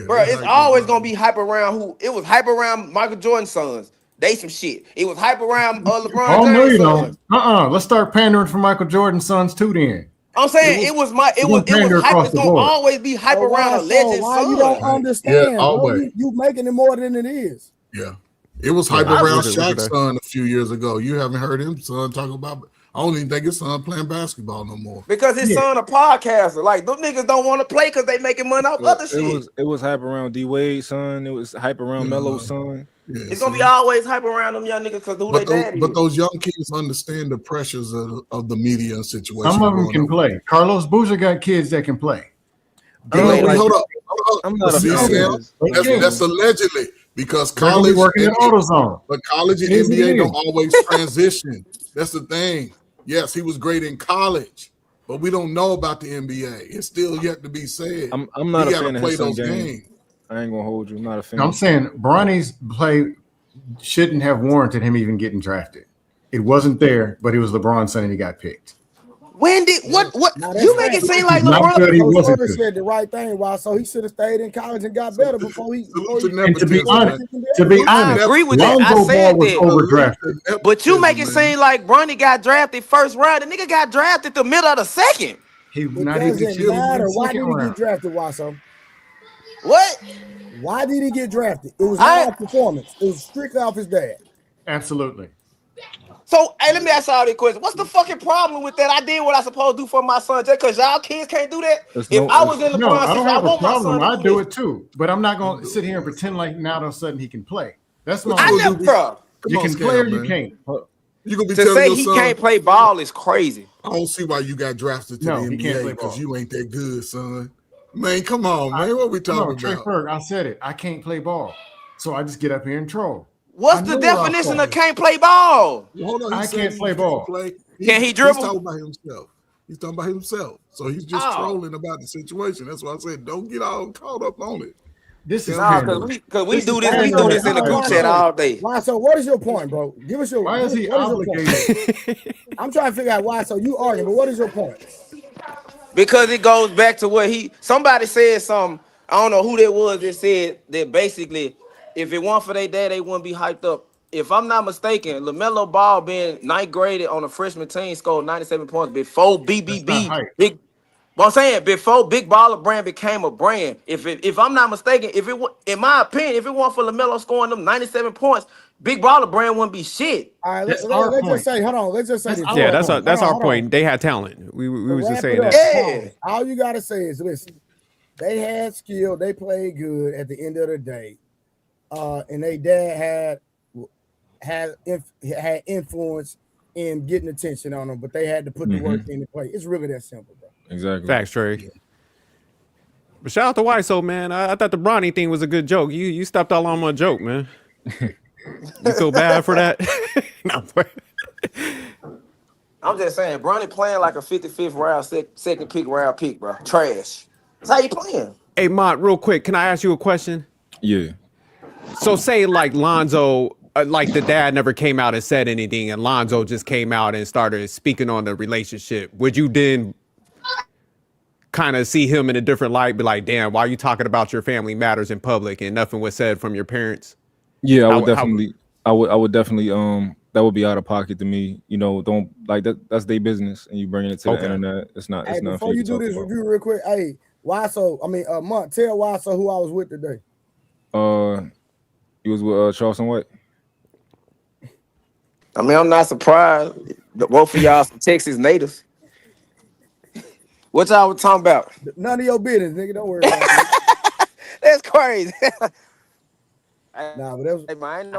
[SPEAKER 14] Bro, it's always gonna be hype around who. It was hype around Michael Jordan's sons. They some shit. It was hype around LeBron
[SPEAKER 5] Oh, no,
[SPEAKER 14] James'
[SPEAKER 5] you
[SPEAKER 14] sons.
[SPEAKER 5] don't. Let's start pandering for Michael Jordan's sons too then.
[SPEAKER 14] I'm saying it was hype.
[SPEAKER 5] across
[SPEAKER 14] It's
[SPEAKER 5] the
[SPEAKER 14] gonna
[SPEAKER 5] board.
[SPEAKER 14] always be hype
[SPEAKER 10] So
[SPEAKER 14] around a legend
[SPEAKER 10] why
[SPEAKER 14] son.
[SPEAKER 10] you don't understand,
[SPEAKER 9] Yeah,
[SPEAKER 10] bro?
[SPEAKER 9] always.
[SPEAKER 10] You making it more than it is.
[SPEAKER 9] Yeah. It was hype
[SPEAKER 12] Yeah,
[SPEAKER 9] around
[SPEAKER 12] look at
[SPEAKER 9] Shaq's
[SPEAKER 12] that.
[SPEAKER 9] son a few years ago. You haven't heard him son talk about I don't even think his son playing basketball no more.
[SPEAKER 14] Because his son a podcaster. Like, those niggas don't want to play because they making money off other shit.
[SPEAKER 2] It was hype around D Wade's son. It was hype around Melo's son.
[SPEAKER 9] Yeah,
[SPEAKER 14] It's gonna be always hype around them young niggas because who they daddy
[SPEAKER 9] but
[SPEAKER 14] is.
[SPEAKER 9] those young kids understand the pressures of the media and situation.
[SPEAKER 5] Some of them can play. Carlos Boozer got kids that can play.
[SPEAKER 9] Hold up.
[SPEAKER 2] I'm not a
[SPEAKER 9] See,
[SPEAKER 2] fan
[SPEAKER 9] Sam,
[SPEAKER 2] of this.
[SPEAKER 9] that's allegedly because
[SPEAKER 5] They're gonna be
[SPEAKER 9] college
[SPEAKER 5] working in AutoZone.
[SPEAKER 9] but college and
[SPEAKER 5] Yes, it
[SPEAKER 9] NBA don't
[SPEAKER 5] is.
[SPEAKER 9] always transition. That's the thing. Yes, he was great in college, but we don't know about the NBA. It's still yet to be said.
[SPEAKER 2] I'm not
[SPEAKER 9] He
[SPEAKER 2] a
[SPEAKER 9] gotta
[SPEAKER 2] fan of
[SPEAKER 9] play
[SPEAKER 2] his son
[SPEAKER 9] those
[SPEAKER 2] game.
[SPEAKER 9] games.
[SPEAKER 2] I ain't gonna hold you. I'm not a fan.
[SPEAKER 5] I'm saying Bronny's play shouldn't have warranted him even getting drafted. It wasn't there, but he was LeBron's son and he got picked.
[SPEAKER 14] When did what you make it seem like
[SPEAKER 5] Not good, he
[SPEAKER 10] Coach
[SPEAKER 5] wasn't
[SPEAKER 10] Porter
[SPEAKER 5] good.
[SPEAKER 10] said the right thing. Why? So he should have stayed in college and got better before he.
[SPEAKER 5] And to be honest,
[SPEAKER 14] I agree with that. I
[SPEAKER 5] Lonzo
[SPEAKER 14] said
[SPEAKER 5] Ball was
[SPEAKER 14] that.
[SPEAKER 5] overdrafted.
[SPEAKER 14] But you make it seem like Bronny got drafted first round. The nigga got drafted the middle of the second.
[SPEAKER 5] He
[SPEAKER 10] It doesn't matter. Why did he get drafted, Wasso?
[SPEAKER 14] What?
[SPEAKER 10] Why did he get drafted? It was not off performance. It was strictly off his dad.
[SPEAKER 5] Absolutely.
[SPEAKER 14] So, hey, let me ask y'all this question. What's the fucking problem with that? I did what I supposed to do for my son just because y'all kids can't do that? If I was in the
[SPEAKER 5] No, I don't have a
[SPEAKER 14] want my
[SPEAKER 5] problem.
[SPEAKER 14] son
[SPEAKER 5] I
[SPEAKER 14] to
[SPEAKER 5] do
[SPEAKER 14] do
[SPEAKER 5] it too. But I'm not going to sit here and pretend like now all of a sudden he can play. That's my
[SPEAKER 14] I
[SPEAKER 5] only
[SPEAKER 14] never,
[SPEAKER 5] thing.
[SPEAKER 14] bro.
[SPEAKER 5] You can play or you can't.
[SPEAKER 9] You gonna be
[SPEAKER 14] To
[SPEAKER 9] telling
[SPEAKER 14] say
[SPEAKER 9] your
[SPEAKER 14] he
[SPEAKER 9] son,
[SPEAKER 14] can't play ball is crazy.
[SPEAKER 9] I don't see why you got drafted to
[SPEAKER 5] No,
[SPEAKER 9] the
[SPEAKER 5] he can't
[SPEAKER 9] NBA
[SPEAKER 5] play
[SPEAKER 9] because
[SPEAKER 5] ball.
[SPEAKER 9] you ain't that good, son. Man, come on, man. What we talking
[SPEAKER 5] No, Trey
[SPEAKER 9] about?
[SPEAKER 5] Ferg, I said it. I can't play ball. So I just get up here and troll.
[SPEAKER 14] What's
[SPEAKER 5] I
[SPEAKER 14] the
[SPEAKER 5] know where I'm
[SPEAKER 14] definition
[SPEAKER 5] from.
[SPEAKER 14] of can't play ball?
[SPEAKER 9] Hold on,
[SPEAKER 5] I can't play ball.
[SPEAKER 14] Can he
[SPEAKER 9] He's
[SPEAKER 14] dribble?
[SPEAKER 9] talking about himself. He's talking about himself. So he's just trolling about the situation. That's why I said don't get all caught up on it.
[SPEAKER 5] This is
[SPEAKER 14] Nah,
[SPEAKER 5] pandering.
[SPEAKER 14] because we
[SPEAKER 5] This
[SPEAKER 14] do
[SPEAKER 5] is
[SPEAKER 14] this. We
[SPEAKER 5] pandering
[SPEAKER 14] do this in the
[SPEAKER 5] to
[SPEAKER 14] group
[SPEAKER 5] high
[SPEAKER 14] chat
[SPEAKER 5] level.
[SPEAKER 14] all day.
[SPEAKER 10] Why? So what is your point, bro? Give us your.
[SPEAKER 5] Why is he
[SPEAKER 10] what your
[SPEAKER 5] obligated?
[SPEAKER 10] point? I'm trying to figure out why. So you arguing, but what is your point?
[SPEAKER 14] Because it goes back to what somebody said something. I don't know who that was that said that basically, if it weren't for their dad, they wouldn't be hyped up. If I'm not mistaken, LaMelo Ball being ninth graded on a freshman team scored 97 points before BBB. Big, but I'm saying before Big Baller Brand became a brand. If I'm not mistaken, in my opinion, if it weren't for LaMelo scoring them 97 points, Big Baller Brand wouldn't be shit.
[SPEAKER 10] All right, let's just say, hold on. Let's just say this.
[SPEAKER 12] Yeah, that's our point. They had talent. We was just saying that.
[SPEAKER 10] Yeah. All you gotta say is, listen, they had skill. They played good at the end of the day, and they dad had influence in getting attention on them, but they had to put the work in to play. It's really that simple, bro.
[SPEAKER 2] Exactly.
[SPEAKER 12] Facts, Trey. Yeah. But shout out to Wiseau, man. I thought the Bronny thing was a good joke. You stopped all on my joke, man. You feel bad for that? No,
[SPEAKER 14] I'm just saying, Bronny playing like a 55th round, second round pick, bro. Trash. That's how you playing.
[SPEAKER 12] Hey, Mont, real quick, can I ask you a question?
[SPEAKER 2] Yeah.
[SPEAKER 12] So say like Lonzo, like the dad never came out and said anything, and Lonzo just came out and started speaking on the relationship. Would you then kind of see him in a different light, be like, damn, why are you talking about your family matters in public and nothing was said from your parents?
[SPEAKER 2] Yeah, I would definitely that would be out of pocket to me. You know, don't like that. That's their business, and you bringing it to the internet. It's not.
[SPEAKER 10] Hey,
[SPEAKER 2] it's not.
[SPEAKER 10] before you do this review real quick, hey, Mont, tell Wiseau who I was with today.
[SPEAKER 2] He was with Charleston White.
[SPEAKER 14] I mean, I'm not surprised. Both of y'all some Texas natives. What y'all was talking about?
[SPEAKER 10] None of your business, nigga. Don't worry about it.
[SPEAKER 14] That's crazy.
[SPEAKER 10] Nah, but that was.
[SPEAKER 14] Hey, man,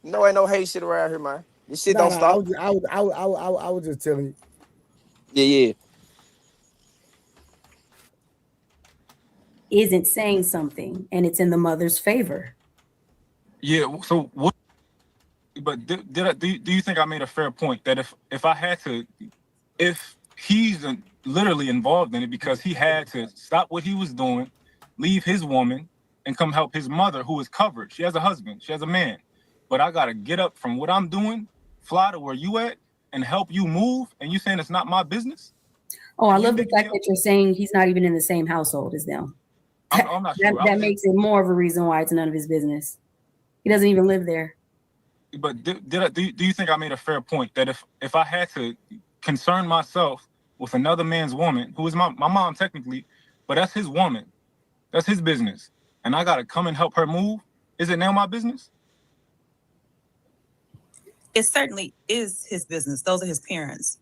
[SPEAKER 14] ain't no hate shit around here, man. This shit don't stop.
[SPEAKER 10] I was just telling you.
[SPEAKER 14] Yeah.
[SPEAKER 17] Isn't saying something, and it's in the mother's favor.
[SPEAKER 21] Yeah. So what? But do you think I made a fair point that if I had to, if he's literally involved in it because he had to stop what he was doing, leave his woman, and come help his mother who is covered. She has a husband. She has a man. But I got to get up from what I'm doing, fly to where you at, and help you move, and you saying it's not my business?
[SPEAKER 17] Oh, I love the fact that you're saying he's not even in the same household as them.
[SPEAKER 21] I'm not sure.
[SPEAKER 17] That makes it more of a reason why it's none of his business. He doesn't even live there.
[SPEAKER 21] But do you think I made a fair point that if I had to concern myself with another man's woman, who is my mom technically, but that's his woman, that's his business, and I got to come and help her move, is it now my business?
[SPEAKER 22] it certainly is his business. Those are his parents.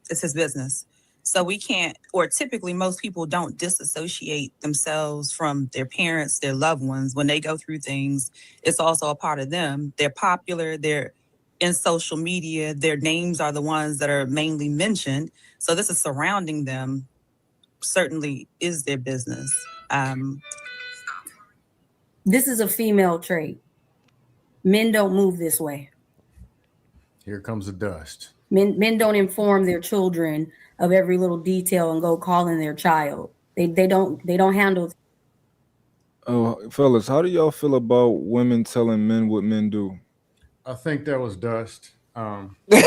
[SPEAKER 22] It's his business. So we can't, or typically most people don't disassociate themselves from their parents, their loved ones. When they go through things, it's also a part of them. They're popular, they're in social media, their names are the ones that are mainly mentioned. So this is surrounding them, certainly is their business.
[SPEAKER 17] This is a female trait. Men don't move this way.
[SPEAKER 5] Here comes the dust.
[SPEAKER 17] Men don't inform their children of every little detail and go calling their child. They don't handle.
[SPEAKER 2] Oh, fellas, how do y'all feel about women telling men what men do?
[SPEAKER 5] I think that was dust.
[SPEAKER 9] I mean,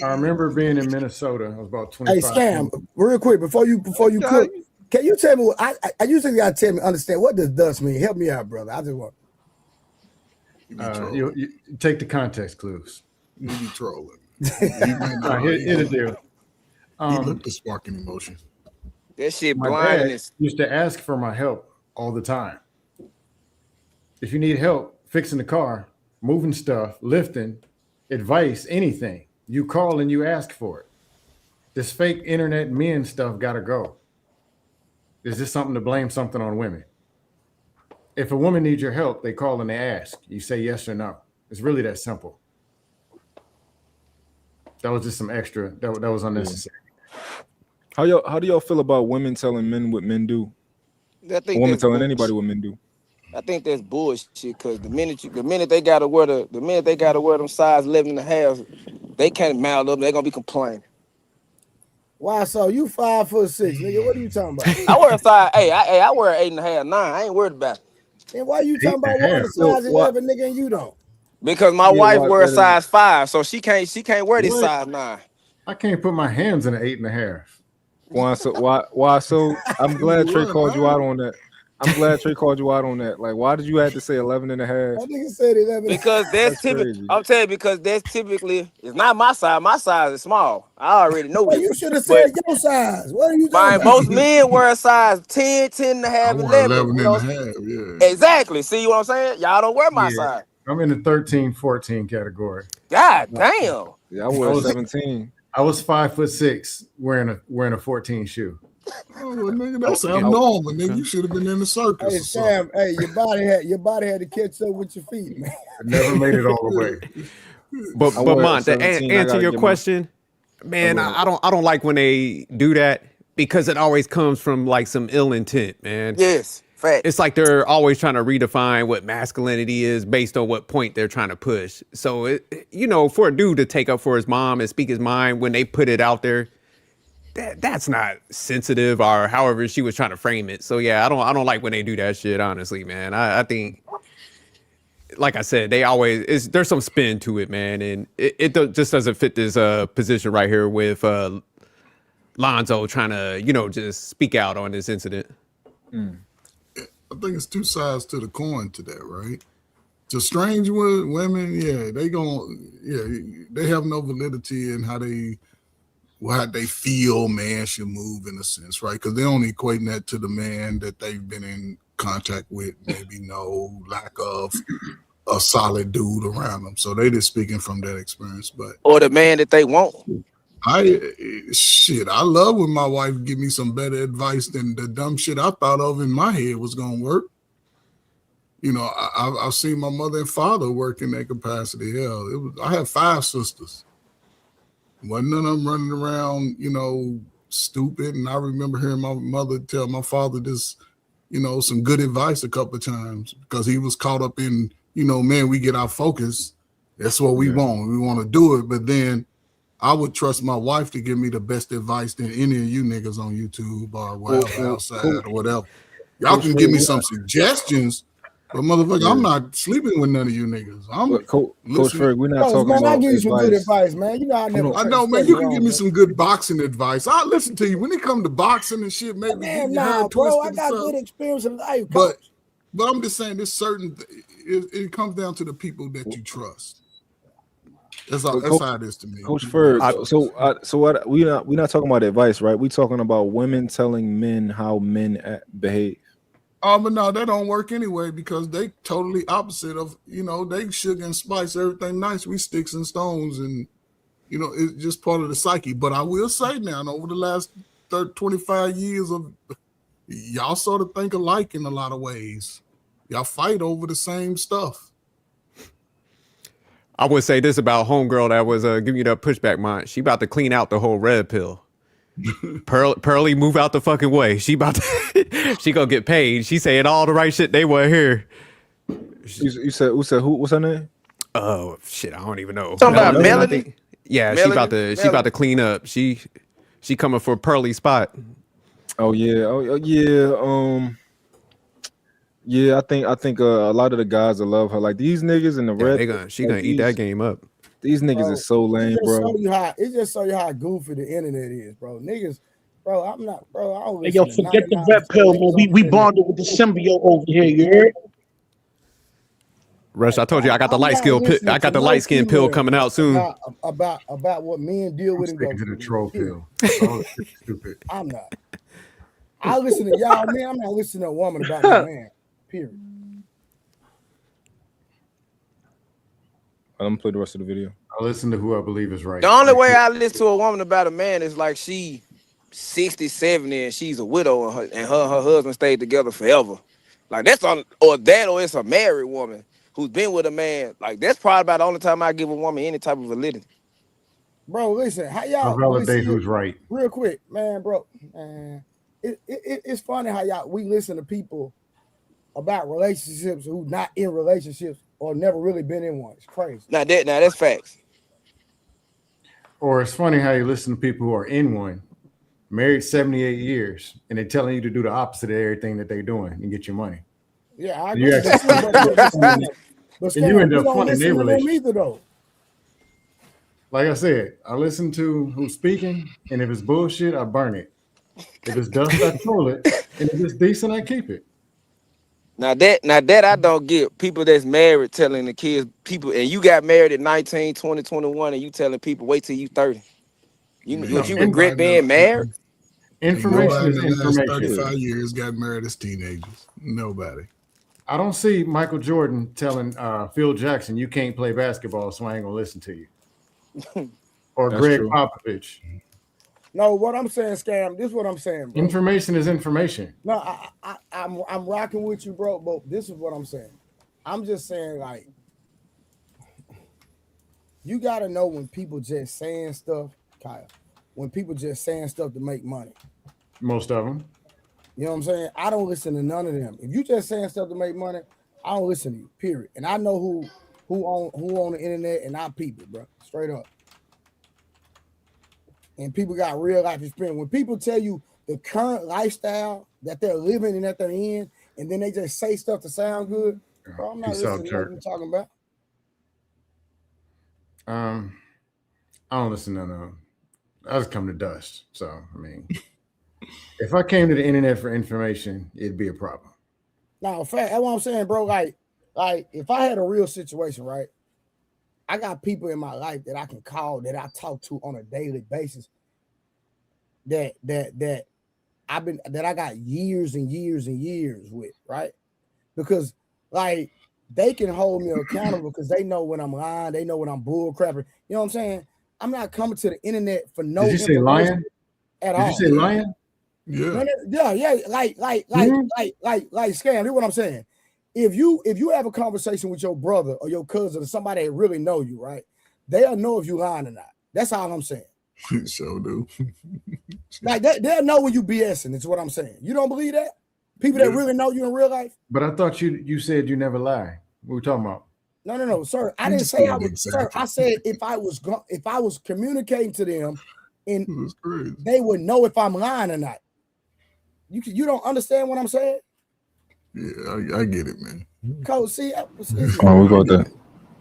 [SPEAKER 5] I remember being in Minnesota. I was about 25.
[SPEAKER 10] Hey, Scam, real quick before you cook, can you tell me what I usually gotta tell me understand what does dust mean? Help me out, brother. I just want.
[SPEAKER 5] You take the context clues.
[SPEAKER 9] You be trolling.
[SPEAKER 5] Here's the deal.
[SPEAKER 9] He looked to spark an emotion.
[SPEAKER 14] That shit
[SPEAKER 5] My
[SPEAKER 14] blindness.
[SPEAKER 5] dad used to ask for my help all the time. If you need help fixing the car, moving stuff, lifting, advice, anything, you call and you ask for it. This fake internet men stuff gotta go. Is this something to blame something on women? If a woman needs your help, they call and they ask. You say yes or no. It's really that simple. That was just some extra. That was unnecessary.
[SPEAKER 2] How do y'all feel about women telling men what men do? Women telling anybody what men do.
[SPEAKER 14] I think that's bullshit. Because the minute they gotta wear them size 11 and a half, they can't mount up. They're gonna be complaining.
[SPEAKER 10] Why? So you 5'6", nigga? What are you talking about?
[SPEAKER 14] I wear a size. I wear 8.5, 9. I ain't worried about it.
[SPEAKER 10] And why you talking about wearing a size 11, nigga, and you don't?
[SPEAKER 14] Because my wife wears a size 5, so she can't wear this size 9.
[SPEAKER 5] I can't put my hands in an 8.5.
[SPEAKER 2] Why? So I'm glad Trey called you out on that. Like, why did you have to say 11 and a half?
[SPEAKER 10] That nigga said 11.
[SPEAKER 14] Because that's typically, I'm telling you, because that's typically, it's not my size. My size is small. I already know
[SPEAKER 10] Well,
[SPEAKER 14] it.
[SPEAKER 10] you should have said your size. What are you talking about?
[SPEAKER 14] Most men wear a size 10, 10 and a half, 11.
[SPEAKER 9] 11 and a half, yeah.
[SPEAKER 14] Exactly. See what I'm saying? Y'all don't wear my size.
[SPEAKER 5] I'm in the 13, 14 category.
[SPEAKER 14] God damn.
[SPEAKER 2] Yeah, I wear 17.
[SPEAKER 5] I was 5'6", wearing a 14 shoe.
[SPEAKER 9] Oh, well, nigga, that's abnormal, nigga. You should have been in the circus.
[SPEAKER 10] Hey, Sam, hey, your body had to catch up with your feet, man.
[SPEAKER 5] I never made it all the way.
[SPEAKER 12] But Mont, to answer your question, man, I don't like when they do that because it always comes from like some ill intent, man.
[SPEAKER 14] Yes, fact.
[SPEAKER 12] It's like they're always trying to redefine what masculinity is based on what point they're trying to push. So for a dude to take up for his mom and speak his mind when they put it out there, that's not sensitive, or however she was trying to frame it. So yeah, I don't like when they do that shit, honestly, man. I think, like I said, there's some spin to it, man, and it just doesn't fit this position right here with Lonzo trying to just speak out on this incident.
[SPEAKER 9] I think it's two sides to the coin to that, right? To strange women, they have no validity in how they feel man should move in a sense, right? Because they're only equating that to the man that they've been in contact with, maybe no lack of a solid dude around them. So they just speaking from that experience.
[SPEAKER 14] Or the man that they want.
[SPEAKER 9] I love when my wife give me some better advice than the dumb shit I thought of in my head was gonna work. I've seen my mother and father work in that capacity. Hell, I have 5 sisters. Wasn't none of them running around, stupid. And I remember hearing my mother tell my father this, some good advice a couple of times because he was caught up in, man, we get our focus. That's what we want. We want to do it. But then I would trust my wife to give me the best advice than any of you niggas on YouTube or whatever, outside or whatever. Y'all can give me some suggestions. But motherfucker, I'm not sleeping with none of you niggas.
[SPEAKER 2] Coach Ferg, we're not talking about
[SPEAKER 10] I give you some good advice, man. I
[SPEAKER 9] know, man. You can give me some good boxing advice. I'll listen to you when it comes to boxing and shit. Maybe
[SPEAKER 10] bro, I got good experience in life.
[SPEAKER 9] But I'm just saying, this certain. It comes down to the people that you trust. That's how it is to me.
[SPEAKER 2] Coach Ferg. So what? We're not talking about advice, right? We're talking about women telling men how men behave.
[SPEAKER 9] But no, that don't work anyway because they totally opposite of, they sugar and spice everything nice. We sticks and stones, and it's just part of the psyche. But I will say now, over the last 25 years of y'all sort of think alike in a lot of ways. Y'all fight over the same stuff.
[SPEAKER 12] I would say this about homegirl that was giving you that pushback, Mont. She about to clean out the whole red pill. Pearly, move out the fucking way. She about to, she gonna get paid. She saying all the right shit they want to hear.
[SPEAKER 2] You said who? What's her name?
[SPEAKER 12] Oh shit, I don't even know.
[SPEAKER 14] Talking about Melody?
[SPEAKER 12] Yeah,
[SPEAKER 14] Melody?
[SPEAKER 12] she about to clean up. She coming for Pearly spot.
[SPEAKER 2] Oh yeah. Yeah, I think a lot of the guys will love her. Like these niggas in the red.
[SPEAKER 12] She gonna eat that game up.
[SPEAKER 2] These niggas is so lame, bro.
[SPEAKER 10] It just show you how goofy the internet is, bro. Niggas, bro, I'm not, bro. I don't
[SPEAKER 4] Hey, yo,
[SPEAKER 10] listen to
[SPEAKER 4] forget the
[SPEAKER 10] 99%
[SPEAKER 4] red pill, man. We bonded with the symbiote over here, you heard?
[SPEAKER 12] Rush, I told you I got the
[SPEAKER 10] I'm
[SPEAKER 12] light
[SPEAKER 10] not
[SPEAKER 12] skill.
[SPEAKER 10] listening
[SPEAKER 12] I got
[SPEAKER 10] to
[SPEAKER 12] the
[SPEAKER 10] no
[SPEAKER 12] light skin pill
[SPEAKER 10] female
[SPEAKER 12] coming out soon.
[SPEAKER 10] About what men deal with and go
[SPEAKER 5] Sticking to
[SPEAKER 10] through.
[SPEAKER 5] the troll
[SPEAKER 10] Period.
[SPEAKER 5] pill. Stupid.
[SPEAKER 10] I'm not. I listen to y'all, man. I'm not listening to a woman about my man. Period.
[SPEAKER 2] I'm gonna play the rest of the video.
[SPEAKER 5] I listen to who I believe is right.
[SPEAKER 14] The only way I listen to a woman about a man is like she 60, 70 and she's a widow and her husband stayed together forever. Like that's on or it's a married woman who's been with a man. Like that's probably about the only time I give a woman any type of validity.
[SPEAKER 10] Bro, listen, how
[SPEAKER 5] I
[SPEAKER 10] y'all
[SPEAKER 5] validate
[SPEAKER 10] listen,
[SPEAKER 5] who's right.
[SPEAKER 10] real quick, man, bro. It's funny how we listen to people about relationships who not in relationships or never really been in one. It's crazy.
[SPEAKER 14] Now that's facts.
[SPEAKER 5] Or it's funny how you listen to people who are in one, married 78 years, and they're telling you to do the opposite of everything that they're doing and get your money.
[SPEAKER 10] Yeah, I
[SPEAKER 5] And
[SPEAKER 10] agree.
[SPEAKER 5] and you end up funding their relationship.
[SPEAKER 10] Either though.
[SPEAKER 5] Like I said, I listen to who's speaking, and if it's bullshit, I burn it. If it's dust, I troll it, and if it's decent, I keep it.
[SPEAKER 14] Now that I don't get people that's married telling the kids people, and you got married at 19, 20, 21, and you telling people wait till you 30. You regret being married?
[SPEAKER 5] Information is
[SPEAKER 9] in the last
[SPEAKER 5] information.
[SPEAKER 9] 35 years got married as teenagers. Nobody.
[SPEAKER 5] I don't see Michael Jordan telling Phil Jackson, you can't play basketball, so I ain't gonna listen to you. Or
[SPEAKER 2] That's
[SPEAKER 5] Greg
[SPEAKER 2] true.
[SPEAKER 5] Popovich.
[SPEAKER 10] No, what I'm saying, Scam, this is what I'm saying, bro.
[SPEAKER 5] Information is information.
[SPEAKER 10] No, I'm rocking with you, bro, but this is what I'm saying. I'm just saying, like, you gotta know when people just saying stuff, Kyle. When people just saying stuff to make money.
[SPEAKER 5] Most of them.
[SPEAKER 10] You know what I'm saying? I don't listen to none of them. If you just saying stuff to make money, I don't listen to you. Period. And I know who on the internet, and I peep it, bro. Straight up. And people got real life experience. When people tell you the current lifestyle that they're living and that they're in, and then they just say stuff to sound good, bro, I'm not listening to what you're talking about.
[SPEAKER 5] I don't listen to them. I just come to dust. So, I mean, if I came to the internet for information, it'd be a problem.
[SPEAKER 10] No, fact, that's what I'm saying, bro. Like if I had a real situation, right? I got people in my life that I can call, that I talk to on a daily basis. That I got years and years and years with, right? Because like they can hold me accountable because they know when I'm lying, they know when I'm bull crapping. You know what I'm saying? I'm not coming to the internet for no.
[SPEAKER 5] Did you say lying?
[SPEAKER 10] At
[SPEAKER 5] all? Did you say lying?
[SPEAKER 10] Yeah. Yeah. Like Scam. Here's what I'm saying. If you have a conversation with your brother or your cousin or somebody that really know you, right? They'll know if you lying or not. That's all I'm saying.
[SPEAKER 9] So do.
[SPEAKER 10] Like they'll know when you BSing. It's what I'm saying. You don't believe that? People that really know you in real life.
[SPEAKER 5] But I thought you said you never lie. What we talking about?
[SPEAKER 10] No, sir. I didn't say I was. Sir, I said if I was communicating to them, and they would know if I'm lying or not. You don't understand what I'm saying?
[SPEAKER 9] Yeah, I get it, man.
[SPEAKER 10] Coach, see,
[SPEAKER 2] Oh, we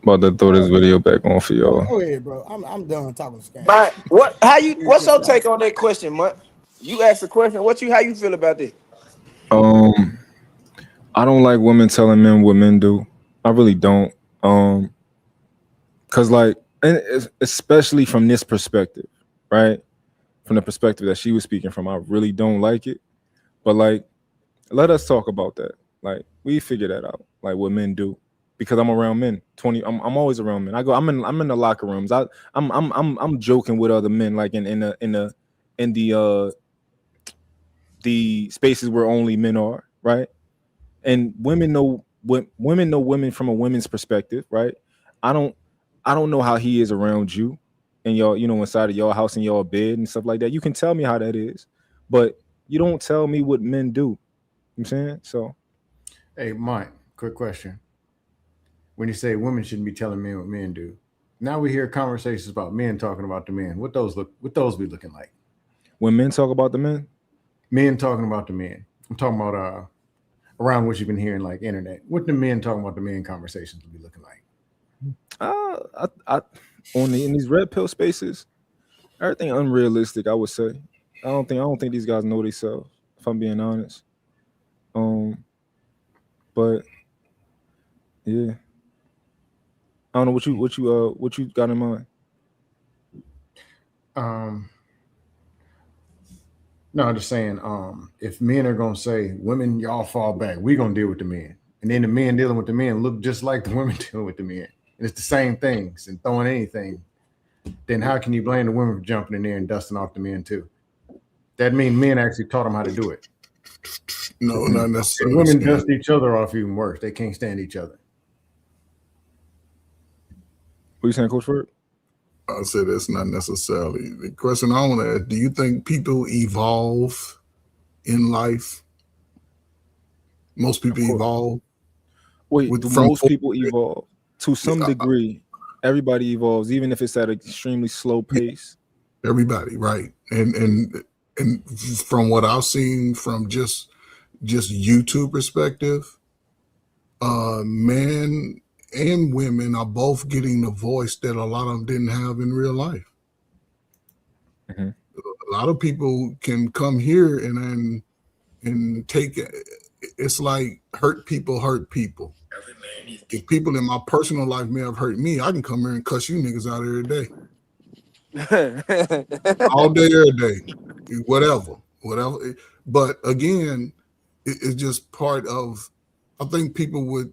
[SPEAKER 2] about to throw this video back on for y'all.
[SPEAKER 10] Go ahead, bro. I'm done talking to Scam.
[SPEAKER 14] But what's your take on that question, Mont? You asked the question. How you feel about this?
[SPEAKER 2] I don't like women telling men what men do. I really don't. Cause like, and especially from this perspective, right? From the perspective that she was speaking from, I really don't like it. But like, Let us talk about that. Like we figure that out. Like what men do. Because I'm around men. I'm always around men. I'm in the locker rooms. I'm joking with other men, like in the spaces where only men are, right? And women know women from a women's perspective, right? I don't know how he is around you and y'all, inside of your house and your bed and stuff like that. You can tell me how that is, but you don't tell me what men do. You know what I'm saying? So
[SPEAKER 5] Hey, Mike, quick question. When you say women shouldn't be telling men what men do, now we hear conversations about men talking about the men. What those be looking like?
[SPEAKER 2] When men talk about the men?
[SPEAKER 5] Men talking about the men. I'm talking about around what you've been hearing, like internet. What the men talking about the men conversations be looking like?
[SPEAKER 2] In these red pill spaces, everything unrealistic, I would say. I don't think these guys know themselves, if I'm being honest. But yeah. I don't know what you got in mind.
[SPEAKER 5] No, I'm just saying, if men are gonna say, women, y'all fall back, we're gonna deal with the men. And then the men dealing with the men look just like the women dealing with the men. And it's the same things and throwing anything. Then how can you blame the women for jumping in there and dusting off the men too? That means men actually taught them how to do it.
[SPEAKER 9] No, not necessarily.
[SPEAKER 5] And women dust each other off even worse. They can't stand each other.
[SPEAKER 2] What are you saying, Coach Ford?
[SPEAKER 9] I said that's not necessarily. The question I want to ask, do you think people evolve in life? Most people evolve?
[SPEAKER 2] Wait, most people evolve to some degree. Everybody evolves, even if it's at an extremely slow pace.
[SPEAKER 9] Everybody, right? And from what I've seen from just YouTube perspective, men and women are both getting the voice that a lot of them didn't have in real life.
[SPEAKER 2] Mm-hmm.
[SPEAKER 9] A lot of people can come here and take it. It's like hurt people. If people in my personal life may have hurt me, I can come here and cuss you niggas out every day. All day, every day. Whatever. But again, it's just part of, I think people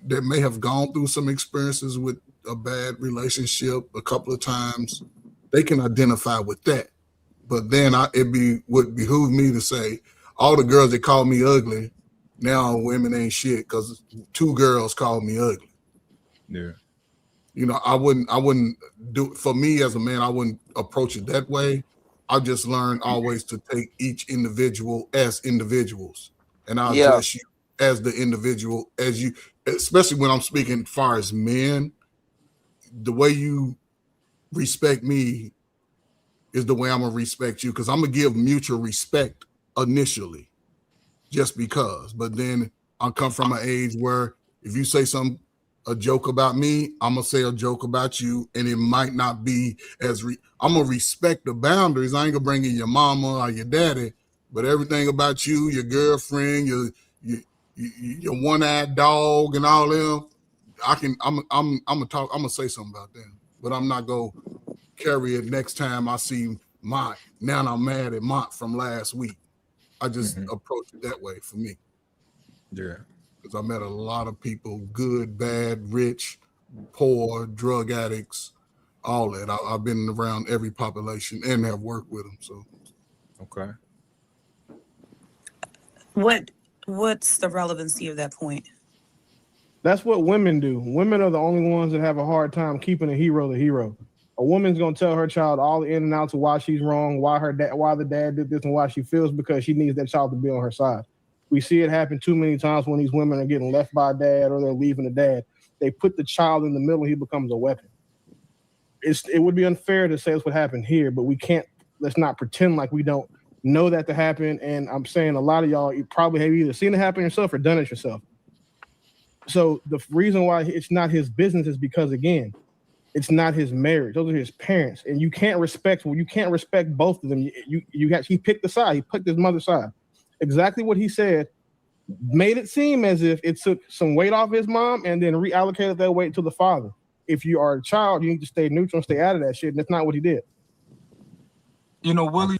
[SPEAKER 9] that may have gone through some experiences with a bad relationship a couple of times, they can identify with that. But then would behoove me to say, all the girls that call me ugly, now women ain't shit because 2 girls called me ugly.
[SPEAKER 2] Yeah.
[SPEAKER 9] I wouldn't do, for me as a man, I wouldn't approach it that way. I just learned always to take each individual as individuals, and I'll address you as the individual, as you, especially when I'm speaking as far as men. The way you respect me is the way I'm gonna respect you, because I'm gonna give mutual respect initially, just because. But then I come from an age where if you say a joke about me, I'm gonna say a joke about you, and it might not be as I'm gonna respect the boundaries. I ain't gonna bring in your mama or your daddy, but everything about you, your girlfriend, your one-eyed dog, and all them, I'm gonna talk. I'm gonna say something about them, but I'm not gonna carry it next time I see Mont. Now I'm mad at Mont from last week. I just approach it that way for me.
[SPEAKER 2] Yeah.
[SPEAKER 9] Because I met a lot of people, good, bad, rich, poor, drug addicts, all that. I've been around every population and have worked with them. So,
[SPEAKER 2] okay.
[SPEAKER 22] What's the relevancy of that point?
[SPEAKER 13] That's what women do. Women are the only ones that have a hard time keeping a hero the hero. A woman's gonna tell her child all the in and outs of why she's wrong, why the dad did this, and why she feels, because she needs that child to be on her side. We see it happen too many times when these women are getting left by dad or they're leaving the dad. They put the child in the middle, he becomes a weapon. It would be unfair to say that's what happened here, but let's not pretend like we don't know that to happen. And I'm saying a lot of y'all, you probably have either seen it happen yourself or done it yourself. So the reason why it's not his business is because, again, it's not his marriage. Those are his parents. And you can't respect both of them. He picked a side. He picked his mother's side. Exactly what he said made it seem as if it took some weight off his mom and then reallocated that weight to the father. If you are a child, you need to stay neutral and stay out of that shit. And that's not what he did.
[SPEAKER 21] Willie,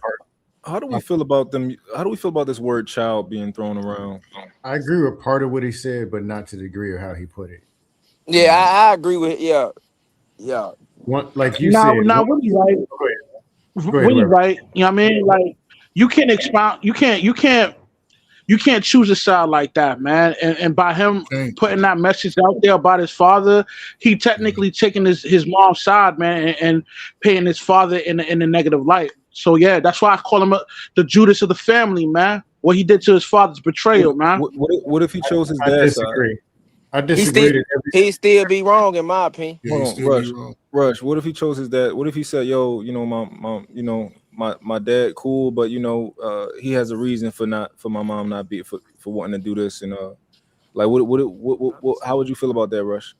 [SPEAKER 2] How do we feel about them? How do we feel about this word "child" being thrown around?
[SPEAKER 5] I agree with part of what he said, but not to the degree of how he put it.
[SPEAKER 14] Yeah, I agree with yeah.
[SPEAKER 5] One, like you
[SPEAKER 4] Now,
[SPEAKER 5] said.
[SPEAKER 4] Willie right.
[SPEAKER 5] Go ahead,
[SPEAKER 4] Willie
[SPEAKER 5] whoever.
[SPEAKER 4] right. You know what I mean? Like you can't expound. You can't choose a side like that, man. And by him putting that message out there about his father, he technically taking his mom's side, man, and painting his father in a negative light. So yeah, that's why I call him the Judas of the family, man. What he did to his father's betrayal, man.
[SPEAKER 2] What if he chose his
[SPEAKER 5] I
[SPEAKER 2] dad's side?
[SPEAKER 5] disagree. I disagree.
[SPEAKER 14] He still be wrong in my opinion.
[SPEAKER 2] Hold on, Rush. What if he chose his dad? What if he said, "Yo, you know, my dad cool, but you know, he has a reason for my mom not be for wanting to do this," and like, what how would you feel about that, Rush?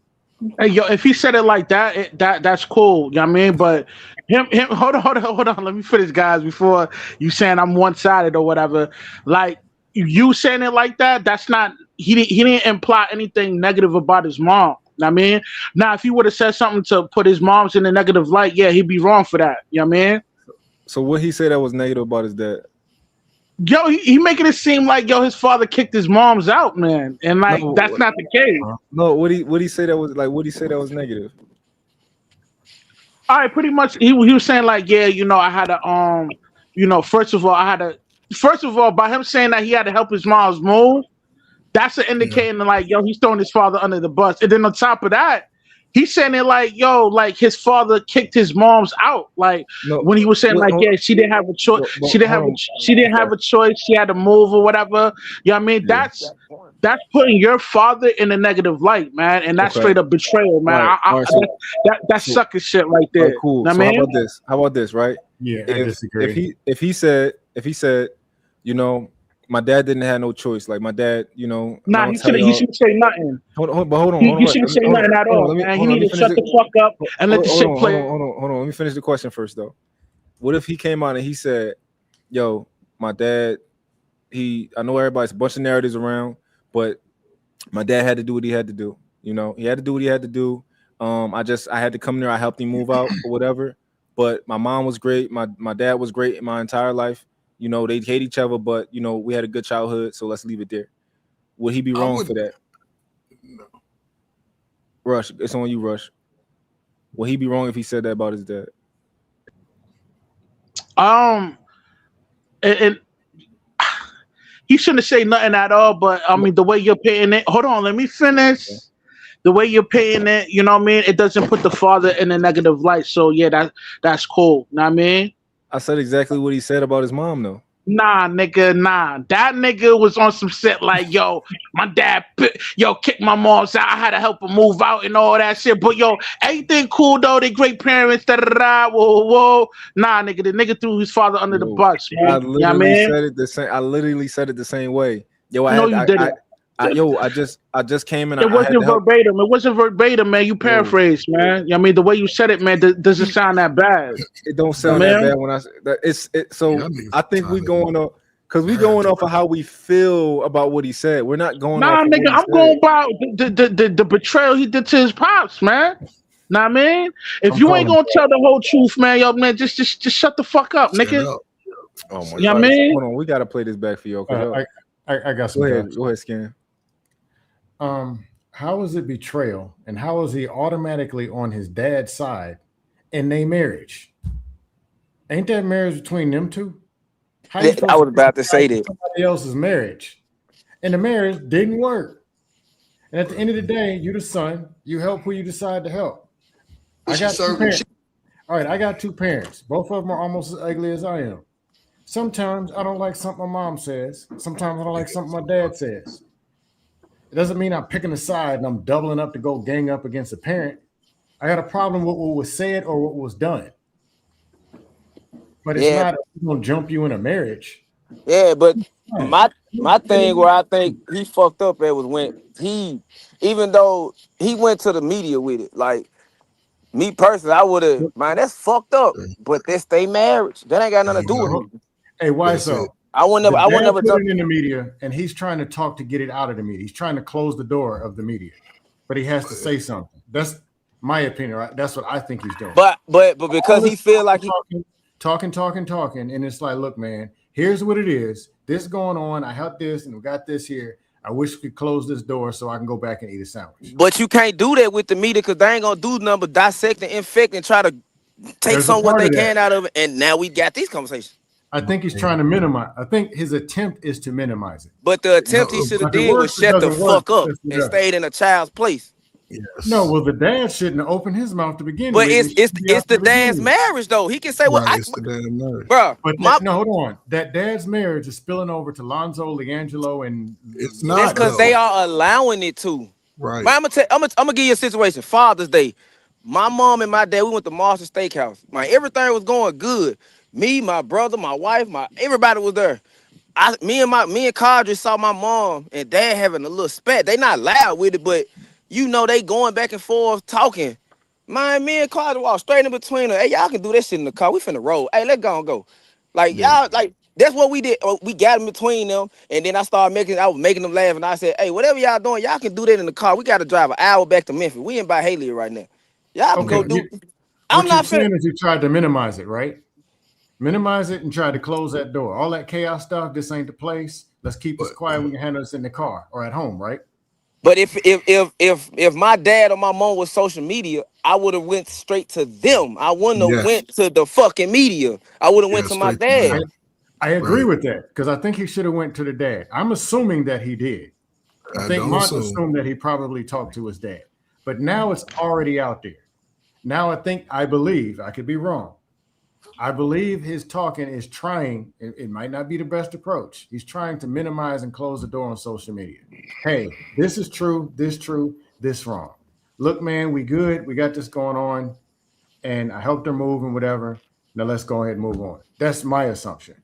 [SPEAKER 4] Hey, yo, if he said it like that, that's cool. You know what I mean? But him, hold on. Let me finish, guys, before you saying I'm one-sided or whatever. Like, you saying it like that, that's not, he didn't imply anything negative about his mom. You know what I mean? Now, if he would have said something to put his mom's in a negative light, yeah, he'd be wrong for that. You know what I mean?
[SPEAKER 2] So what he said that was negative about his dad?
[SPEAKER 4] Yo, he making it seem like his father kicked his mom's out, man, and like that's not the case.
[SPEAKER 2] No, what he say that was like? What he say that was negative?
[SPEAKER 4] All right, pretty much he was saying like, yeah, I had to first of all, by him saying that he had to help his mom's move, that's an indicating like, he's throwing his father under the bus. And then on top of that, he's saying it like, like his father kicked his mom's out. Like when he was saying like, yeah, she didn't have a choice. She didn't have a choice. She had to move or whatever. You know what I mean? That's putting your father in a negative light, man. And that's straight up betrayal, man.
[SPEAKER 2] Right.
[SPEAKER 4] That's sucker shit right there.
[SPEAKER 2] Right, cool.
[SPEAKER 4] Know
[SPEAKER 2] So
[SPEAKER 4] what I mean?
[SPEAKER 2] how about this, right?
[SPEAKER 5] Yeah, I disagree.
[SPEAKER 2] If he said, my dad didn't have no choice. Like my dad,
[SPEAKER 4] Nah, he shouldn't say nothing.
[SPEAKER 2] Hold on.
[SPEAKER 4] He shouldn't say nothing at all, man. He need to shut the fuck up and let the shit play.
[SPEAKER 2] Hold on. Let me finish the question first, though. What if he came out and he said, "Yo, my dad, I know everybody's a bunch of narratives around, but my dad had to do what he had to do. He had to do what he had to do. I had to come there. I helped him move out or whatever. But my mom was great. My dad was great in my entire life. They hate each other, but we had a good childhood, so let's leave it there." Would he be wrong for that?
[SPEAKER 9] No.
[SPEAKER 2] Rush, it's on you, Rush. Would he be wrong if he said that about his dad?
[SPEAKER 4] And he shouldn't say nothing at all, but I mean the way you're paying it. Hold on, let me finish. Yeah. The way you're paying it, you know what I mean? It doesn't put the father in a negative light. So yeah, that's cool. You know what I mean?
[SPEAKER 2] I said exactly what he said about his mom, though.
[SPEAKER 4] Nah, nigga, nah. That nigga was on some shit like, yo, my dad, kicked my mom's out. I had to help her move out and all that shit. But yo, everything cool though. They great parents. Whoa. Nah, nigga, the nigga threw his father under the bus, man.
[SPEAKER 2] I literally said it the same. I literally said it the same way. Yo, you didn't. I just came in.
[SPEAKER 4] It wasn't verbatim. It wasn't verbatim, man. You paraphrased, man. I mean, the way you said it, man, doesn't sound that bad.
[SPEAKER 2] It don't sound that bad when I that. So I think we going off because we going off of how we feel about what he said. We're not going.
[SPEAKER 4] Nah, nigga, I'm going about the betrayal he did to his pops, man. Know what I mean? If you ain't gonna tell the whole truth, man, yo, man, just shut the fuck up, nigga.
[SPEAKER 2] Oh my God.
[SPEAKER 4] You know what I mean?
[SPEAKER 2] Hold on, we gotta play this back for y'all.
[SPEAKER 5] I got some.
[SPEAKER 2] Go ahead, Scan.
[SPEAKER 5] How is it betrayal, and how is he automatically on his dad's side in their marriage? Ain't that marriage between them two?
[SPEAKER 14] I was about to say that.
[SPEAKER 5] Somebody else's marriage, and the marriage didn't work. And at the end of the day, you the son. You help who you decide to help. I got two parents. All right, I got two parents. Both of them are almost as ugly as I am. Sometimes I don't like something my mom says. Sometimes I don't like something my dad says. It doesn't mean I'm picking a side and I'm doubling up to go gang up against a parent. I got a problem with what was said or what was done. But it's not going to jump you in a marriage.
[SPEAKER 14] Yeah, but my thing where I think he fucked up at was when even though he went to the media with it, like me personally, I would have, man, that's fucked up. But that's their marriage. That ain't got nothing to do with me.
[SPEAKER 5] Hey, why so?
[SPEAKER 14] I would never
[SPEAKER 5] put it in the media, and he's trying to talk to get it out of the media. He's trying to close the door of the media, but he has to say something. That's my opinion, right? That's what I think he's doing.
[SPEAKER 14] But because he feel like
[SPEAKER 5] talking, and it's like, look, man, here's what it is. This is going on. I helped this, and we got this here. I wish we could close this door so I can go back and eat a sandwich.
[SPEAKER 14] But you can't do that with the media because they ain't gonna do nothing but dissect and infect and try to take
[SPEAKER 5] There's
[SPEAKER 14] some what they
[SPEAKER 5] of
[SPEAKER 14] can out of it. And now we got these conversations.
[SPEAKER 5] I think he's trying to minimize. I think his attempt is to minimize it.
[SPEAKER 14] But the attempt he should have did was shut the fuck up and stayed in a child's place.
[SPEAKER 9] Yes.
[SPEAKER 5] No, well, the dad shouldn't have opened his mouth to begin
[SPEAKER 14] but
[SPEAKER 5] with.
[SPEAKER 14] It's the dad's marriage though. He can say, "Well,
[SPEAKER 9] Right, it's the dad's marriage,
[SPEAKER 14] bro."
[SPEAKER 5] But no, hold on. That dad's marriage is spilling over to Lonzo, Leangelo, and
[SPEAKER 9] it's not.
[SPEAKER 14] That's because they are allowing it to.
[SPEAKER 9] Right.
[SPEAKER 14] But I'm gonna give you a situation. Father's Day. My mom and my dad, we went to Marston Steakhouse. Everything was going good. Me, my brother, my wife, everybody was there. Me and Cadre saw my mom and dad having a little spat. They not loud with it, but they going back and forth talking. Me and Cadre walk straight in between them. Hey, y'all can do that shit in the car. We finna roll. Hey, let's go. Y'all, that's what we did. We got in between them, and then I was making them laugh, and I said, hey, whatever y'all doing, y'all can do that in the car. We got to drive an hour back to Memphis. We in by Haley right now. Y'all can go do.
[SPEAKER 5] What you're saying is you tried to minimize it, right? Minimize it and try to close that door. All that chaos stuff, this ain't the place. Let's keep this quiet. We can handle this in the car or at home, right?
[SPEAKER 14] But if my dad or my mom was social media, I would have went straight to them. I wouldn't have went to the fucking media. I would have went to my dad.
[SPEAKER 5] I agree with that because I think he should have went to the dad. I'm assuming that he did. I think Mont assumed that he probably talked to his dad. But now it's already out there. Now I believe, I could be wrong. I believe his talking is trying, it might not be the best approach. He's trying to minimize and close the door on social media. Hey, this is true, this wrong. Look, man, we good. We got this going on. And I helped her move and whatever. Now let's go ahead and move on. That's my assumption.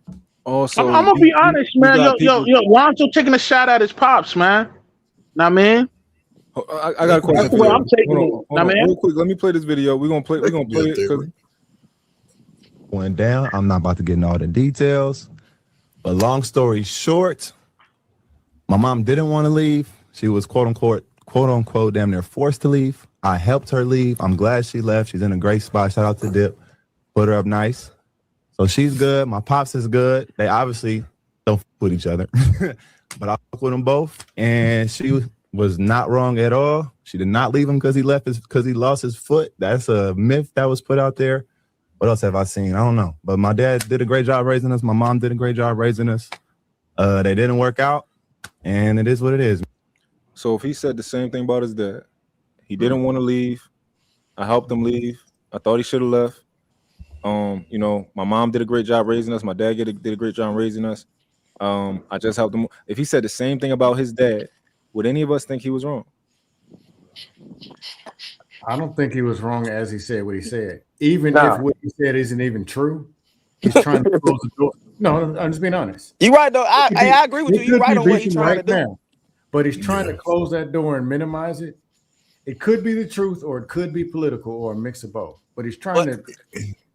[SPEAKER 2] Also,
[SPEAKER 4] I'm gonna be honest, man. Yo, Lonzo taking a shot at his pops, man. Know what I mean?
[SPEAKER 2] I got a question.
[SPEAKER 4] That's the way I'm taking it.
[SPEAKER 2] Hold on, real quick. Let me play this video. We're gonna play it because
[SPEAKER 8] went down. I'm not about to get into all the details, but long story short, my mom didn't want to leave. She was quote unquote damn near forced to leave. I helped her leave. I'm glad she left. She's in a great spot. Shout out to Dip. Put her up nice. So she's good. My pops is good. They obviously don't fuck with each other, but I fuck with them both. And she was not wrong at all. She did not leave him because he lost his foot. That's a myth that was put out there. What else have I seen? I don't know. But my dad did a great job raising us. My mom did a great job raising us. They didn't work out, and it is what it is.
[SPEAKER 2] So if he said the same thing about his dad, he didn't want to leave. I helped him leave. I thought he should have left. My mom did a great job raising us. My dad did a great job raising us. I just helped him. If he said the same thing about his dad, would any of us think he was wrong?
[SPEAKER 5] I don't think he was wrong as he said what he said. Even if what he said isn't even true, he's trying to close the door. No, I'm just being honest.
[SPEAKER 14] You're right, though. I agree with you. You're right on what he's trying to do.
[SPEAKER 5] Now, but he's trying to close that door and minimize it. It could be the truth or it could be political or a mix of both. But he's trying to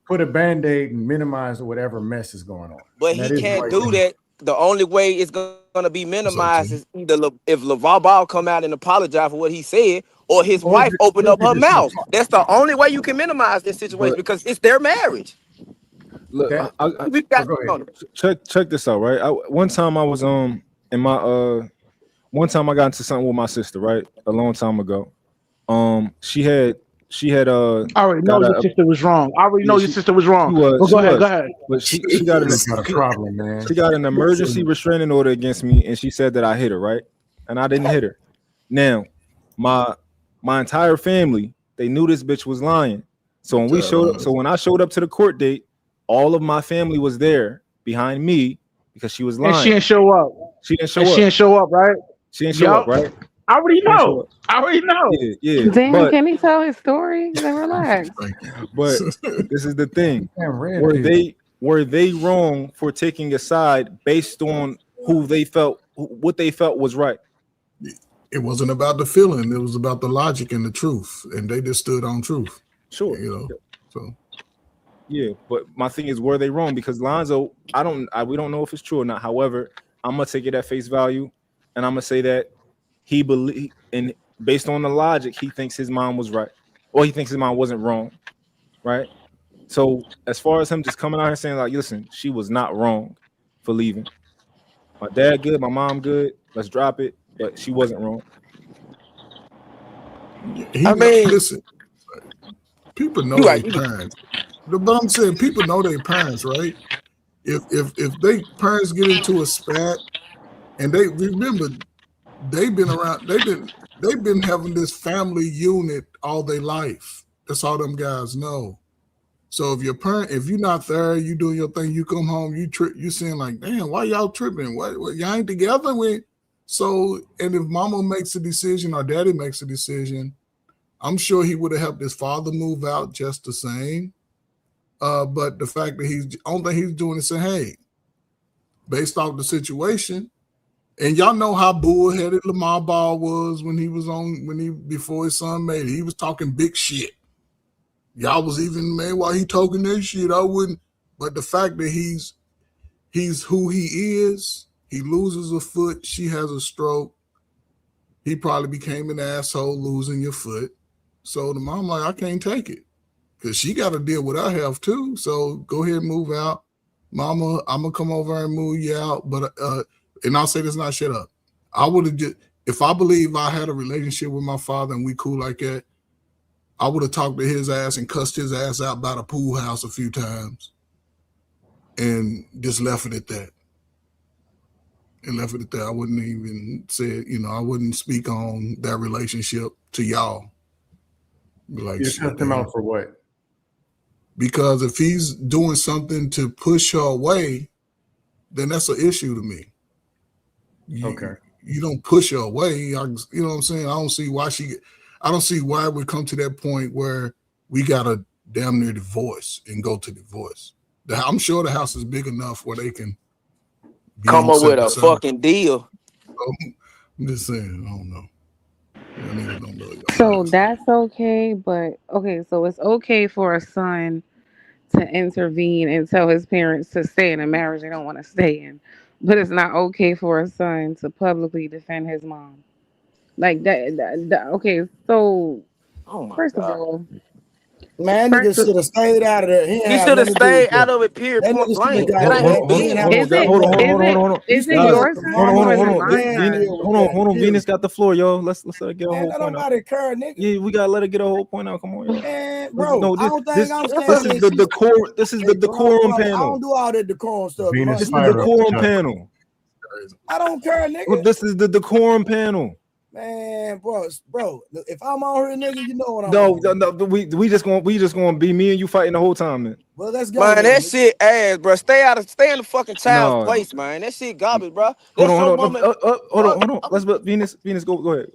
[SPEAKER 5] put a Band-Aid and minimize whatever mess is going on.
[SPEAKER 14] But he can't do that. The only way it's going to be minimized is either if LaVar Ball come out and apologize for what he said or his wife open up her mouth. That's the only way you can minimize this situation because it's their marriage.
[SPEAKER 2] Look, check this out, right? One time I was in my one time I got into something with my sister, right? A long time ago. She had I
[SPEAKER 4] already know your sister was wrong. I already know your sister was wrong. Go ahead.
[SPEAKER 2] But she got a
[SPEAKER 5] problem, man.
[SPEAKER 2] She got an emergency restraining order against me, and she said that I hit her, right? And I didn't hit her. Now, my entire family, they knew this bitch was lying. So when I showed up to the court date, all of my family was there behind me because she was lying.
[SPEAKER 4] And she didn't show up. She didn't show up, right?
[SPEAKER 2] She didn't show up, right?
[SPEAKER 4] I already know.
[SPEAKER 2] Yeah.
[SPEAKER 7] Damn, can he tell his story? Then relax.
[SPEAKER 2] But this is the thing. Were they wrong for taking a side based on what they felt was right?
[SPEAKER 9] It wasn't about the feeling. It was about the logic and the truth. And they just stood on truth.
[SPEAKER 2] Sure.
[SPEAKER 9] So
[SPEAKER 2] yeah, but my thing is, were they wrong? Because Lonzo, we don't know if it's true or not. However, I'm gonna take it at face value, and I'm gonna say that he believe, and based on the logic, he thinks his mom was right, or he thinks his mom wasn't wrong, right? So as far as him just coming out here saying like, listen, she was not wrong for leaving. My dad good, my mom good. Let's drop it. But she wasn't wrong.
[SPEAKER 9] I mean, listen, people know their parents. But I'm saying people know their parents, right? If they parents get into a spat and they remember they've been around, they've been having this family unit all their life. That's all them guys know. So if you're not there, you doing your thing, you come home, you saying like, damn, why y'all tripping? What y'all ain't together with? So, and if mama makes a decision or daddy makes a decision, I'm sure he would have helped his father move out just the same. But the fact that only thing he's doing is saying, hey, based off the situation, and y'all know how bullheaded Lamar Ball was before his son made it. He was talking big shit. Y'all was even, man, while he talking that shit, I wouldn't. But the fact that he's who he is, he loses a foot, she has a stroke. He probably became an asshole losing your foot. So the mom like, I can't take it. Because she got to deal with her health too. So go ahead and move out. Mama, I'm going to come over and move you out. But and I'll say this, not shut up. I would have just, if I believe I had a relationship with my father and we cool like that, I would have talked to his ass and cussed his ass out by the pool house a few times and just left it at that. I wouldn't even say, I wouldn't speak on that relationship to y'all. Like,
[SPEAKER 5] you cussed him out for what?
[SPEAKER 9] Because if he's doing something to push her away, then that's an issue to me. You don't push her away. You know what I'm saying? I don't see why it would come to that point where we got to damn near divorce and go to divorce. I'm sure the house is big enough where they can
[SPEAKER 14] come up with a fucking deal.
[SPEAKER 9] I'm just saying, I don't know.
[SPEAKER 7] So that's okay, but okay, so it's okay for a son to intervene and tell his parents to stay in a marriage they don't want to stay in, but it's not okay for a son to publicly defend his mom. Like that okay, so first of all,
[SPEAKER 10] man, nigga should have stayed out of there.
[SPEAKER 14] He should have stayed out of it, period, point blank. That ain't his business.
[SPEAKER 2] Hold on.
[SPEAKER 7] Is it your son or is it my son?
[SPEAKER 2] Hold on. Venus got the floor, yo. Let's let her get a whole point out.
[SPEAKER 10] Nobody care, nigga.
[SPEAKER 2] Yeah, we gotta let her get a whole point out. Come on, yo.
[SPEAKER 10] Man, bro,
[SPEAKER 2] No,
[SPEAKER 10] I don't think I'm saying
[SPEAKER 2] this is the decorum. This is the decorum
[SPEAKER 10] I
[SPEAKER 2] panel.
[SPEAKER 10] don't do all that decorum stuff.
[SPEAKER 2] This is the decorum panel.
[SPEAKER 10] I don't care, nigga.
[SPEAKER 2] This is the decorum panel.
[SPEAKER 10] Man, bro, if I'm on here, nigga, you know what I'm
[SPEAKER 2] No, we just gonna be me and you fighting the whole time, man.
[SPEAKER 10] Well, let's go.
[SPEAKER 14] Man, that shit ass, bro. Stay in the fucking child's place, man. That shit garbage, bro.
[SPEAKER 2] Hold on. Let's let Venus go ahead.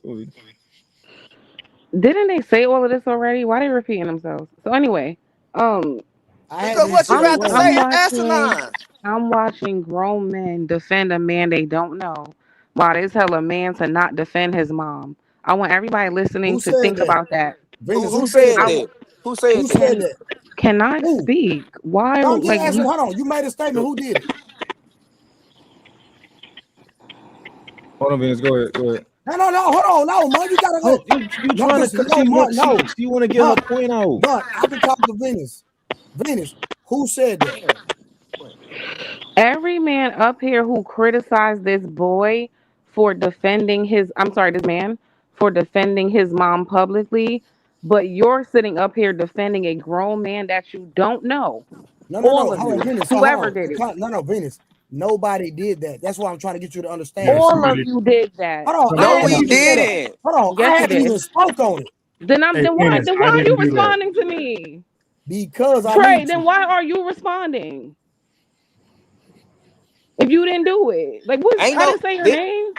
[SPEAKER 7] Didn't they say all of this already? Why are they repeating themselves? So anyway,
[SPEAKER 14] because what you got to say is asinine.
[SPEAKER 7] I'm watching grown men defend a man they don't know, while they tell a man to not defend his mom. I want everybody listening to think about that.
[SPEAKER 14] Who said that? Who said that?
[SPEAKER 7] Can I speak? Why?
[SPEAKER 10] Don't get answer. Hold on. You made a statement. Who did it?
[SPEAKER 2] Hold on, Venus. Go ahead.
[SPEAKER 10] No. Hold on. No, man. You gotta let.
[SPEAKER 2] You trying to? She want to get her point out.
[SPEAKER 10] But I can talk to Venus. Venus, who said that?
[SPEAKER 7] Every man up here who criticized this boy for defending this man for defending his mom publicly, but you're sitting up here defending a grown man that you don't know.
[SPEAKER 10] No. Venus,
[SPEAKER 7] whoever did it.
[SPEAKER 10] No, Venus. Nobody did that. That's why I'm trying to get you to understand.
[SPEAKER 7] All of you did that.
[SPEAKER 10] Hold on.
[SPEAKER 14] No, we didn't.
[SPEAKER 10] Hold on.
[SPEAKER 7] Yes,
[SPEAKER 10] I haven't even spoke on it.
[SPEAKER 7] Then why are you responding to me?
[SPEAKER 10] Because
[SPEAKER 7] Trey, then why are you responding? If you didn't do it, like what? I didn't say your name.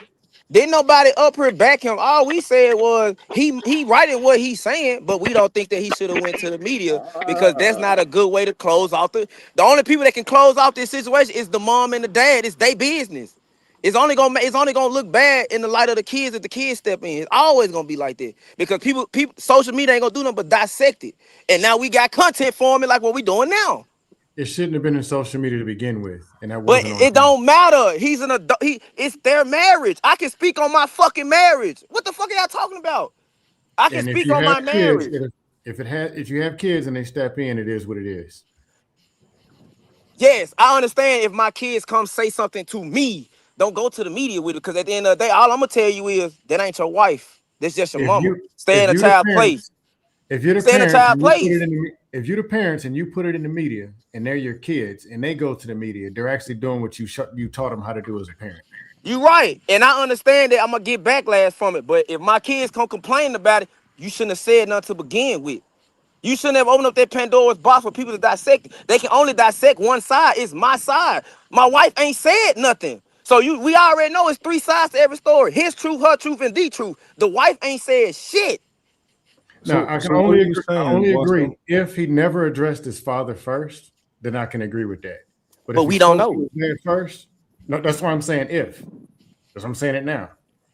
[SPEAKER 14] Didn't nobody up here back him. All we said was he writing what he's saying, but we don't think that he should have went to the media because that's not a good way to close off the only people that can close off this situation is the mom and the dad. It's their business. It's only gonna look bad in the light of the kids if the kids step in. It's always gonna be like that because people social media ain't gonna do nothing but dissect it. And now we got content forming like what we doing now.
[SPEAKER 5] It shouldn't have been in social media to begin with, and that
[SPEAKER 14] but
[SPEAKER 5] wasn't.
[SPEAKER 14] It don't matter. He's an adult. It's their marriage. I can speak on my fucking marriage. What the fuck are y'all talking about? I can speak on my marriage.
[SPEAKER 5] If you have kids and they step in, it is what it is.
[SPEAKER 14] Yes, I understand if my kids come say something to me, don't go to the media with it, because at the end of the day, all I'm gonna tell you is that ain't your wife. That's just your mama. Stay in a child place.
[SPEAKER 5] If you're the
[SPEAKER 14] Stay in a
[SPEAKER 5] parents,
[SPEAKER 14] child
[SPEAKER 5] and you put
[SPEAKER 14] place.
[SPEAKER 5] it in the, if you're the parents and you put it in the media, and they're your kids, and they go to the media, they're actually doing what you taught them how to do as a parent.
[SPEAKER 14] You right, and I understand that I'm gonna get backlash from it. But if my kids come complain about it, you shouldn't have said nothing to begin with. You shouldn't have opened up that Pandora's box for people to dissect. They can only dissect one side. It's my side. My wife ain't said nothing. So we already know it's three sides to every story. His truth, her truth, and the truth. The wife ain't said shit.
[SPEAKER 5] Now, I can only agree if he never addressed his father first, then I can agree with that. But if
[SPEAKER 14] we
[SPEAKER 5] he
[SPEAKER 14] don't
[SPEAKER 5] spoke
[SPEAKER 14] know.
[SPEAKER 5] to his dad first, no, that's why I'm saying if. Because I'm saying it now.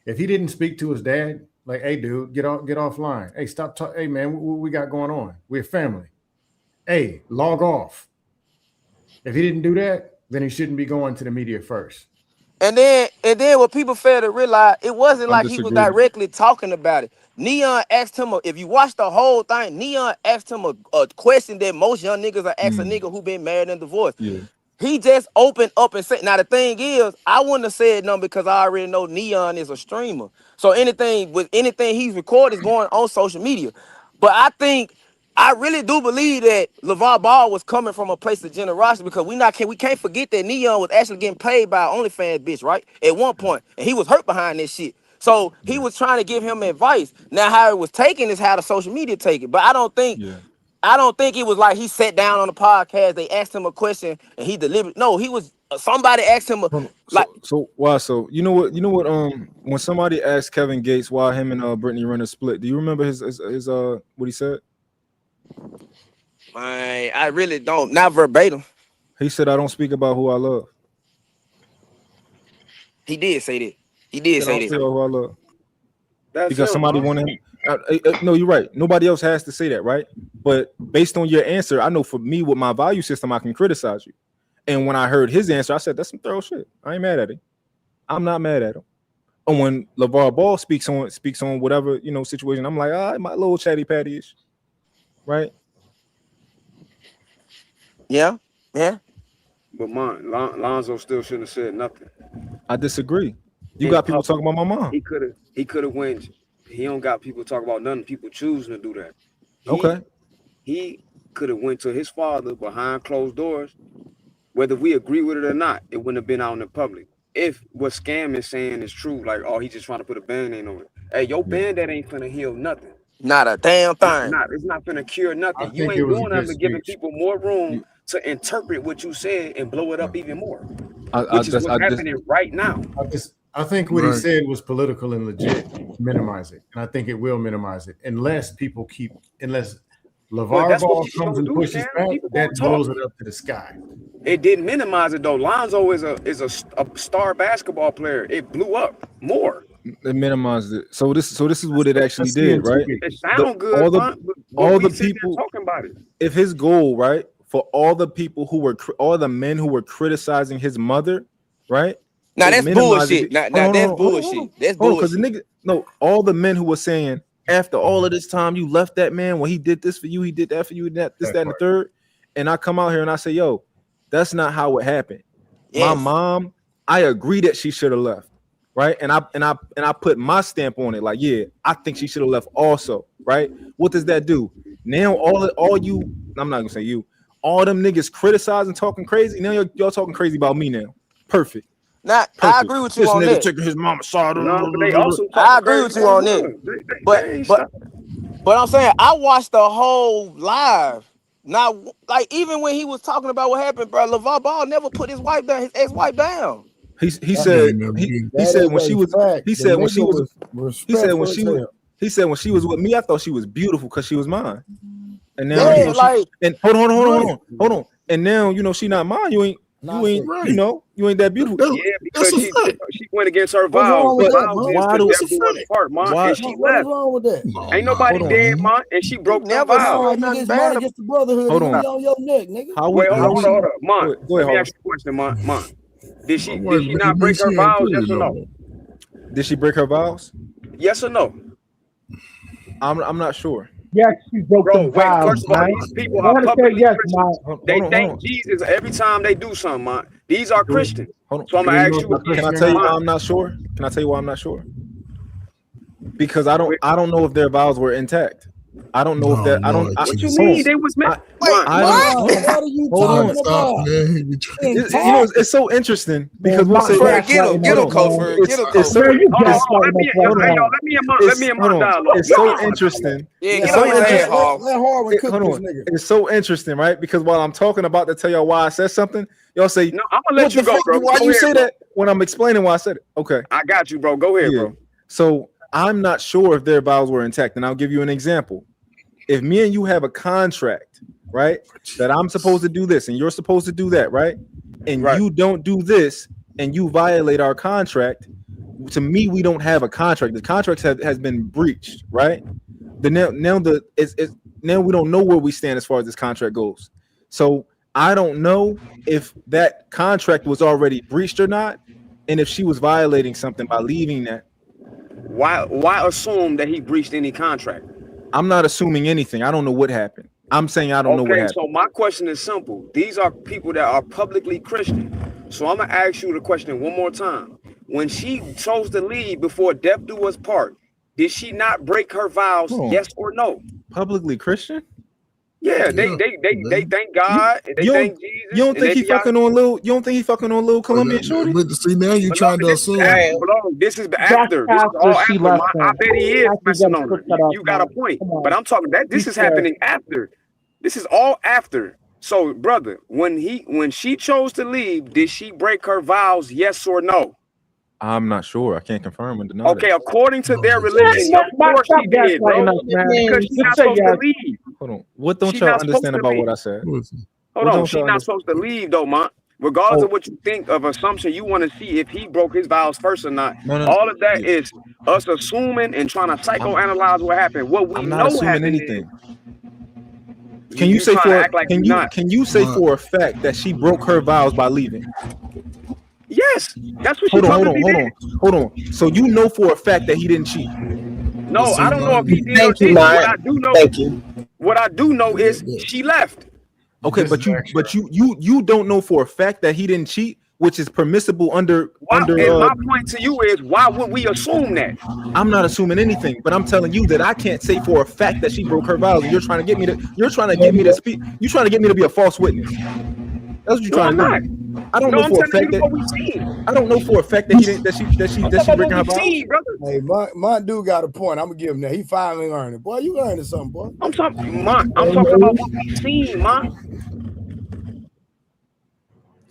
[SPEAKER 5] If he didn't speak to his dad, like, hey, dude, get offline. Hey, stop talking. Hey, man, what we got going on? We're family. Hey, log off. If he didn't do that, then he shouldn't be going to the media first.
[SPEAKER 14] And then what people fail to realize, it wasn't
[SPEAKER 5] I
[SPEAKER 14] like he was
[SPEAKER 5] disagree.
[SPEAKER 14] directly talking about it. Neon asked him, if you watch the whole thing, Neon asked him a question that most young niggas are asking a nigga who been married and divorced.
[SPEAKER 2] Yeah.
[SPEAKER 14] He just opened up and said, now the thing is, I wouldn't have said nothing because I already know Neon is a streamer. So anything he's recorded is going on social media. But I really do believe that LaVar Ball was coming from a place of generosity, because we can't forget that Neon was actually getting paid by an OnlyFans bitch, right? At one point. And he was hurt behind this shit. So he was trying to give him advice. Now how it was taken is how the social media take it. But I don't think it was like he sat down on the podcast, they asked him a question and he delivered. No, he was somebody asked him
[SPEAKER 2] So why? So you know what? When somebody asked Kevin Gates why him and Brittany Renner split, do you remember his what he said?
[SPEAKER 14] I really don't. Not verbatim.
[SPEAKER 2] He said, "I don't speak about who I love."
[SPEAKER 14] He did say that. He did say that.
[SPEAKER 2] Who I love.
[SPEAKER 6] That's
[SPEAKER 2] Because
[SPEAKER 6] him,
[SPEAKER 2] somebody wanted him. No, you're right. Nobody else has to say that, right? But based on your answer, I know for me with my value system, I can criticize you. And when I heard his answer, I said, "That's some thorough shit. I ain't mad at him. I'm not mad at him." And when LaVar Ball speaks on whatever situation, I'm like, my little chatty patty-ish, right?
[SPEAKER 14] Yeah.
[SPEAKER 6] But Lonzo still shouldn't have said nothing.
[SPEAKER 2] I disagree. You got people talking about my mom.
[SPEAKER 6] He could have went. He don't got people talking about nothing. People choosing to do that. He could have went to his father behind closed doors. Whether we agree with it or not, it wouldn't have been out in the public. If what Scam is saying is true, like, oh, he just trying to put a band-aid on it. Hey, your band-aid ain't finna heal nothing.
[SPEAKER 14] Not a damn thing.
[SPEAKER 6] It's not finna cure nothing. You ain't doing nothing but giving people more room to interpret what you said and blow it up even more. Which is what's happening right now.
[SPEAKER 5] I think what he said was political and legit. Minimize it, and I think it will minimize it unless LaVar Ball comes and pushes back. That blows it up to the sky.
[SPEAKER 6] It didn't minimize it though. Lonzo is a star basketball player. It blew up more.
[SPEAKER 2] It minimized it. So this is what it actually did, right?
[SPEAKER 6] It sounds good.
[SPEAKER 2] All the people
[SPEAKER 6] talking about it.
[SPEAKER 2] If his goal, right, for all the people all the men who were criticizing his mother, right?
[SPEAKER 14] Now that's bullshit. Now that's bullshit. That's bullshit.
[SPEAKER 2] Because all the men who were saying after all of this time you left that man when he did this for you, he did that for you, that and the third, and I come out here and I say, yo, that's not how it happened. Yes. My mom, I agree that she should have left, right? And I put my stamp on it, like, yeah, I think she should have left also, right? What does that do? Now all you, I'm not gonna say you, all them niggas criticizing, talking crazy. Now y'all talking crazy about me now. Perfect.
[SPEAKER 14] I agree with you
[SPEAKER 2] this
[SPEAKER 14] on
[SPEAKER 2] nigga
[SPEAKER 14] that.
[SPEAKER 2] taking his mama's side.
[SPEAKER 6] No, but they also
[SPEAKER 14] I agree with you on that. But I'm saying I watched the whole live. Now, like, even when he was talking about what happened, bro, LaVar Ball never put his ex-wife down.
[SPEAKER 2] He said when she was with me, I thought she was beautiful because she was mine. And now hold on. And now she not mine. You ain't that beautiful.
[SPEAKER 6] Yeah, because she went against her vows. And she left.
[SPEAKER 10] wrong with that?
[SPEAKER 6] Ain't nobody dead, man, and she broke her vows.
[SPEAKER 10] Niggas money against the brotherhood.
[SPEAKER 2] Hold on.
[SPEAKER 10] Be on your neck, nigga.
[SPEAKER 6] Hold on. Mont, let me ask you a question, Mont. Did she not break her vows? Yes or no?
[SPEAKER 2] Did she break her vows?
[SPEAKER 6] Yes or no?
[SPEAKER 2] I'm not sure.
[SPEAKER 3] Yes, she broke
[SPEAKER 6] Bro,
[SPEAKER 3] the
[SPEAKER 6] wait,
[SPEAKER 3] vows,
[SPEAKER 6] first of all,
[SPEAKER 3] man.
[SPEAKER 6] these people
[SPEAKER 3] I
[SPEAKER 6] are
[SPEAKER 3] want to say
[SPEAKER 6] publicly
[SPEAKER 3] yes,
[SPEAKER 6] Christians.
[SPEAKER 3] man.
[SPEAKER 6] They
[SPEAKER 2] Hold on,
[SPEAKER 6] thank Jesus every time they do something, man. These are Christians.
[SPEAKER 2] hold on.
[SPEAKER 6] So I'm gonna ask you
[SPEAKER 2] Can I
[SPEAKER 6] again,
[SPEAKER 2] tell you why
[SPEAKER 6] man.
[SPEAKER 2] I'm not sure? Can I tell you why I'm not sure? Because I don't know if their vows were intact. I don't know if that. I don't.
[SPEAKER 6] What you
[SPEAKER 2] hold
[SPEAKER 6] mean?
[SPEAKER 2] on.
[SPEAKER 6] They was meant.
[SPEAKER 2] I don't.
[SPEAKER 10] What are you
[SPEAKER 2] Hold on.
[SPEAKER 10] talking about?
[SPEAKER 2] You know, it's so interesting because we'll say,
[SPEAKER 14] Get him, Kofer. Get him,
[SPEAKER 2] it's so.
[SPEAKER 14] Kofer.
[SPEAKER 6] Hold on. Let me,
[SPEAKER 2] Hold
[SPEAKER 6] hey,
[SPEAKER 2] on.
[SPEAKER 6] y'all, let me in my dialogue.
[SPEAKER 2] It's so interesting.
[SPEAKER 14] Yeah,
[SPEAKER 2] It's
[SPEAKER 14] get
[SPEAKER 2] so
[SPEAKER 14] on his ass,
[SPEAKER 2] interesting.
[SPEAKER 14] Hog.
[SPEAKER 10] Let Harwin cook
[SPEAKER 2] Hold
[SPEAKER 10] this
[SPEAKER 2] on.
[SPEAKER 10] nigga.
[SPEAKER 2] It's so interesting, right? Because while I'm talking about to tell y'all why I said something, y'all say,
[SPEAKER 6] No, I'm gonna let you go, bro.
[SPEAKER 2] Why
[SPEAKER 6] Go
[SPEAKER 2] you
[SPEAKER 6] ahead,
[SPEAKER 2] say
[SPEAKER 6] bro.
[SPEAKER 2] that when I'm explaining why I said it? Okay.
[SPEAKER 6] I got you, bro. Go ahead, bro.
[SPEAKER 2] So I'm not sure if their vows were intact, and I'll give you an example. If me and you have a contract, right, that I'm supposed to do this and you're supposed to do that, right, and you don't do this and you violate our contract, to me we don't have a contract. The contract has been breached, right? Now we don't know where we stand as far as this contract goes. So I don't know if that contract was already breached or not, and if she was violating something by leaving that.
[SPEAKER 6] Why assume that he breached any contract?
[SPEAKER 2] I'm not assuming anything. I don't know what happened. I'm saying I don't know what happened.
[SPEAKER 6] So my question is simple. These are people that are publicly Christian. So I'm gonna ask you the question one more time. When she chose to leave before death do us part, did she not break her vows? Yes or no?
[SPEAKER 2] Publicly Christian?
[SPEAKER 6] Yeah, they thank God and they thank Jesus.
[SPEAKER 2] You don't think he fucking on little? You don't think he fucking on little Colombian shorty?
[SPEAKER 9] But see, now you trying to assume.
[SPEAKER 6] This is after. This is all after. I bet he is messing on her. You got a point. But I'm talking that this is happening after. This is all after. So, brother, when she chose to leave, did she break her vows? Yes or no?
[SPEAKER 2] I'm not sure. I can't confirm and deny.
[SPEAKER 6] Okay, according to their religion, of course she did, bro. Because she's not supposed to leave.
[SPEAKER 2] Hold on. What don't y'all understand about what I said?
[SPEAKER 6] Hold on, she's not supposed to leave though, Mont. Regardless of what you think of assumption, you want to see if he broke his vows first or not. All of that is us assuming and trying to psychoanalyze what happened. What we
[SPEAKER 2] I'm not
[SPEAKER 6] know
[SPEAKER 2] assuming
[SPEAKER 6] happened
[SPEAKER 2] anything. Can you say for can you say for a fact that she broke her vows by leaving?
[SPEAKER 6] Yes, that's what she publicly did.
[SPEAKER 2] Hold on. So you know for a fact that he didn't cheat?
[SPEAKER 6] No, I don't know if he did or didn't. What I do know is she left.
[SPEAKER 2] Okay, but you don't know for a fact that he didn't cheat, which is permissible under.
[SPEAKER 6] And my point to you is, why would we assume that?
[SPEAKER 2] I'm not assuming anything, but I'm telling you that I can't say for a fact that she broke her vows. And you're trying to get me to speak. You're trying to get me to be a false witness. That's what you're trying to do. I don't know for a fact that I don't know for a fact that he didn't that she breaking her vows.
[SPEAKER 10] Hey, my dude got a point. I'm gonna give him that. He finally learned it. Boy, you learning something, boy.
[SPEAKER 6] I'm talking about what we seen, man.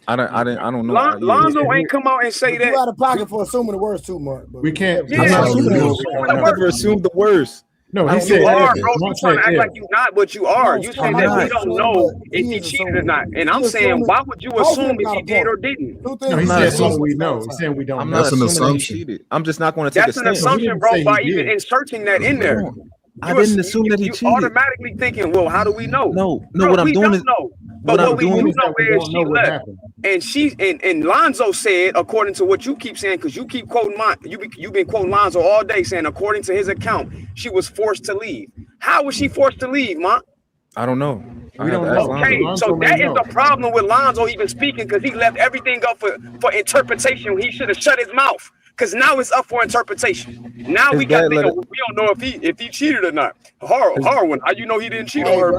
[SPEAKER 2] I don't know.
[SPEAKER 6] Lonzo ain't come out and say that.
[SPEAKER 10] You out of pocket for assuming the worst too much.
[SPEAKER 5] We can't.
[SPEAKER 2] I'm not assuming I never assumed the worst.
[SPEAKER 5] No, he said
[SPEAKER 6] you are, bro. You trying to act like you not, but you are. You saying that we don't know if he cheated or not. And I'm saying, why would you assume if he did or didn't?
[SPEAKER 5] No, he said we know. He's saying we don't.
[SPEAKER 2] I'm
[SPEAKER 5] know.
[SPEAKER 2] not assuming he cheated. I'm just not going to take
[SPEAKER 6] That's
[SPEAKER 2] a
[SPEAKER 6] an
[SPEAKER 2] stand.
[SPEAKER 6] assumption, bro, by even inserting that in there.
[SPEAKER 2] I didn't assume that he cheated.
[SPEAKER 6] You automatically thinking, well, how do we know?
[SPEAKER 2] No,
[SPEAKER 6] bro,
[SPEAKER 2] what I'm doing is
[SPEAKER 6] know. But what we do know is she left. And Lonzo said, according to what you keep saying, because you keep quoting you've been quoting Lonzo all day, saying according to his account, she was forced to leave. How was she forced to leave, Mont?
[SPEAKER 2] I don't know.
[SPEAKER 5] We don't know.
[SPEAKER 6] Okay, so that is the problem with Lonzo even speaking, because he left everything up for interpretation. He should have shut his mouth, because now it's up for interpretation. Now we got to think we don't know if he cheated or not. Harwin, how you know he didn't cheat on her?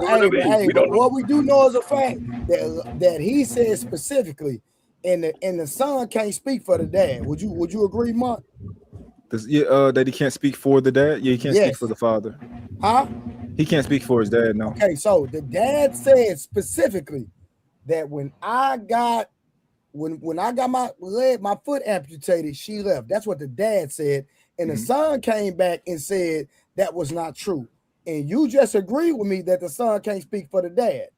[SPEAKER 10] But what we do know is a fact that he said specifically, and the son can't speak for the dad. Would you agree, Mont?
[SPEAKER 2] That he can't speak for the dad? Yeah, he can't speak for the father.
[SPEAKER 10] Huh?
[SPEAKER 2] He can't speak for his dad, no.
[SPEAKER 10] Okay, so the dad said specifically that when I got my foot amputated, she left. That's what the dad said. And the son came back and said that was not true. And you just agreed with me that the son can't speak for the dad.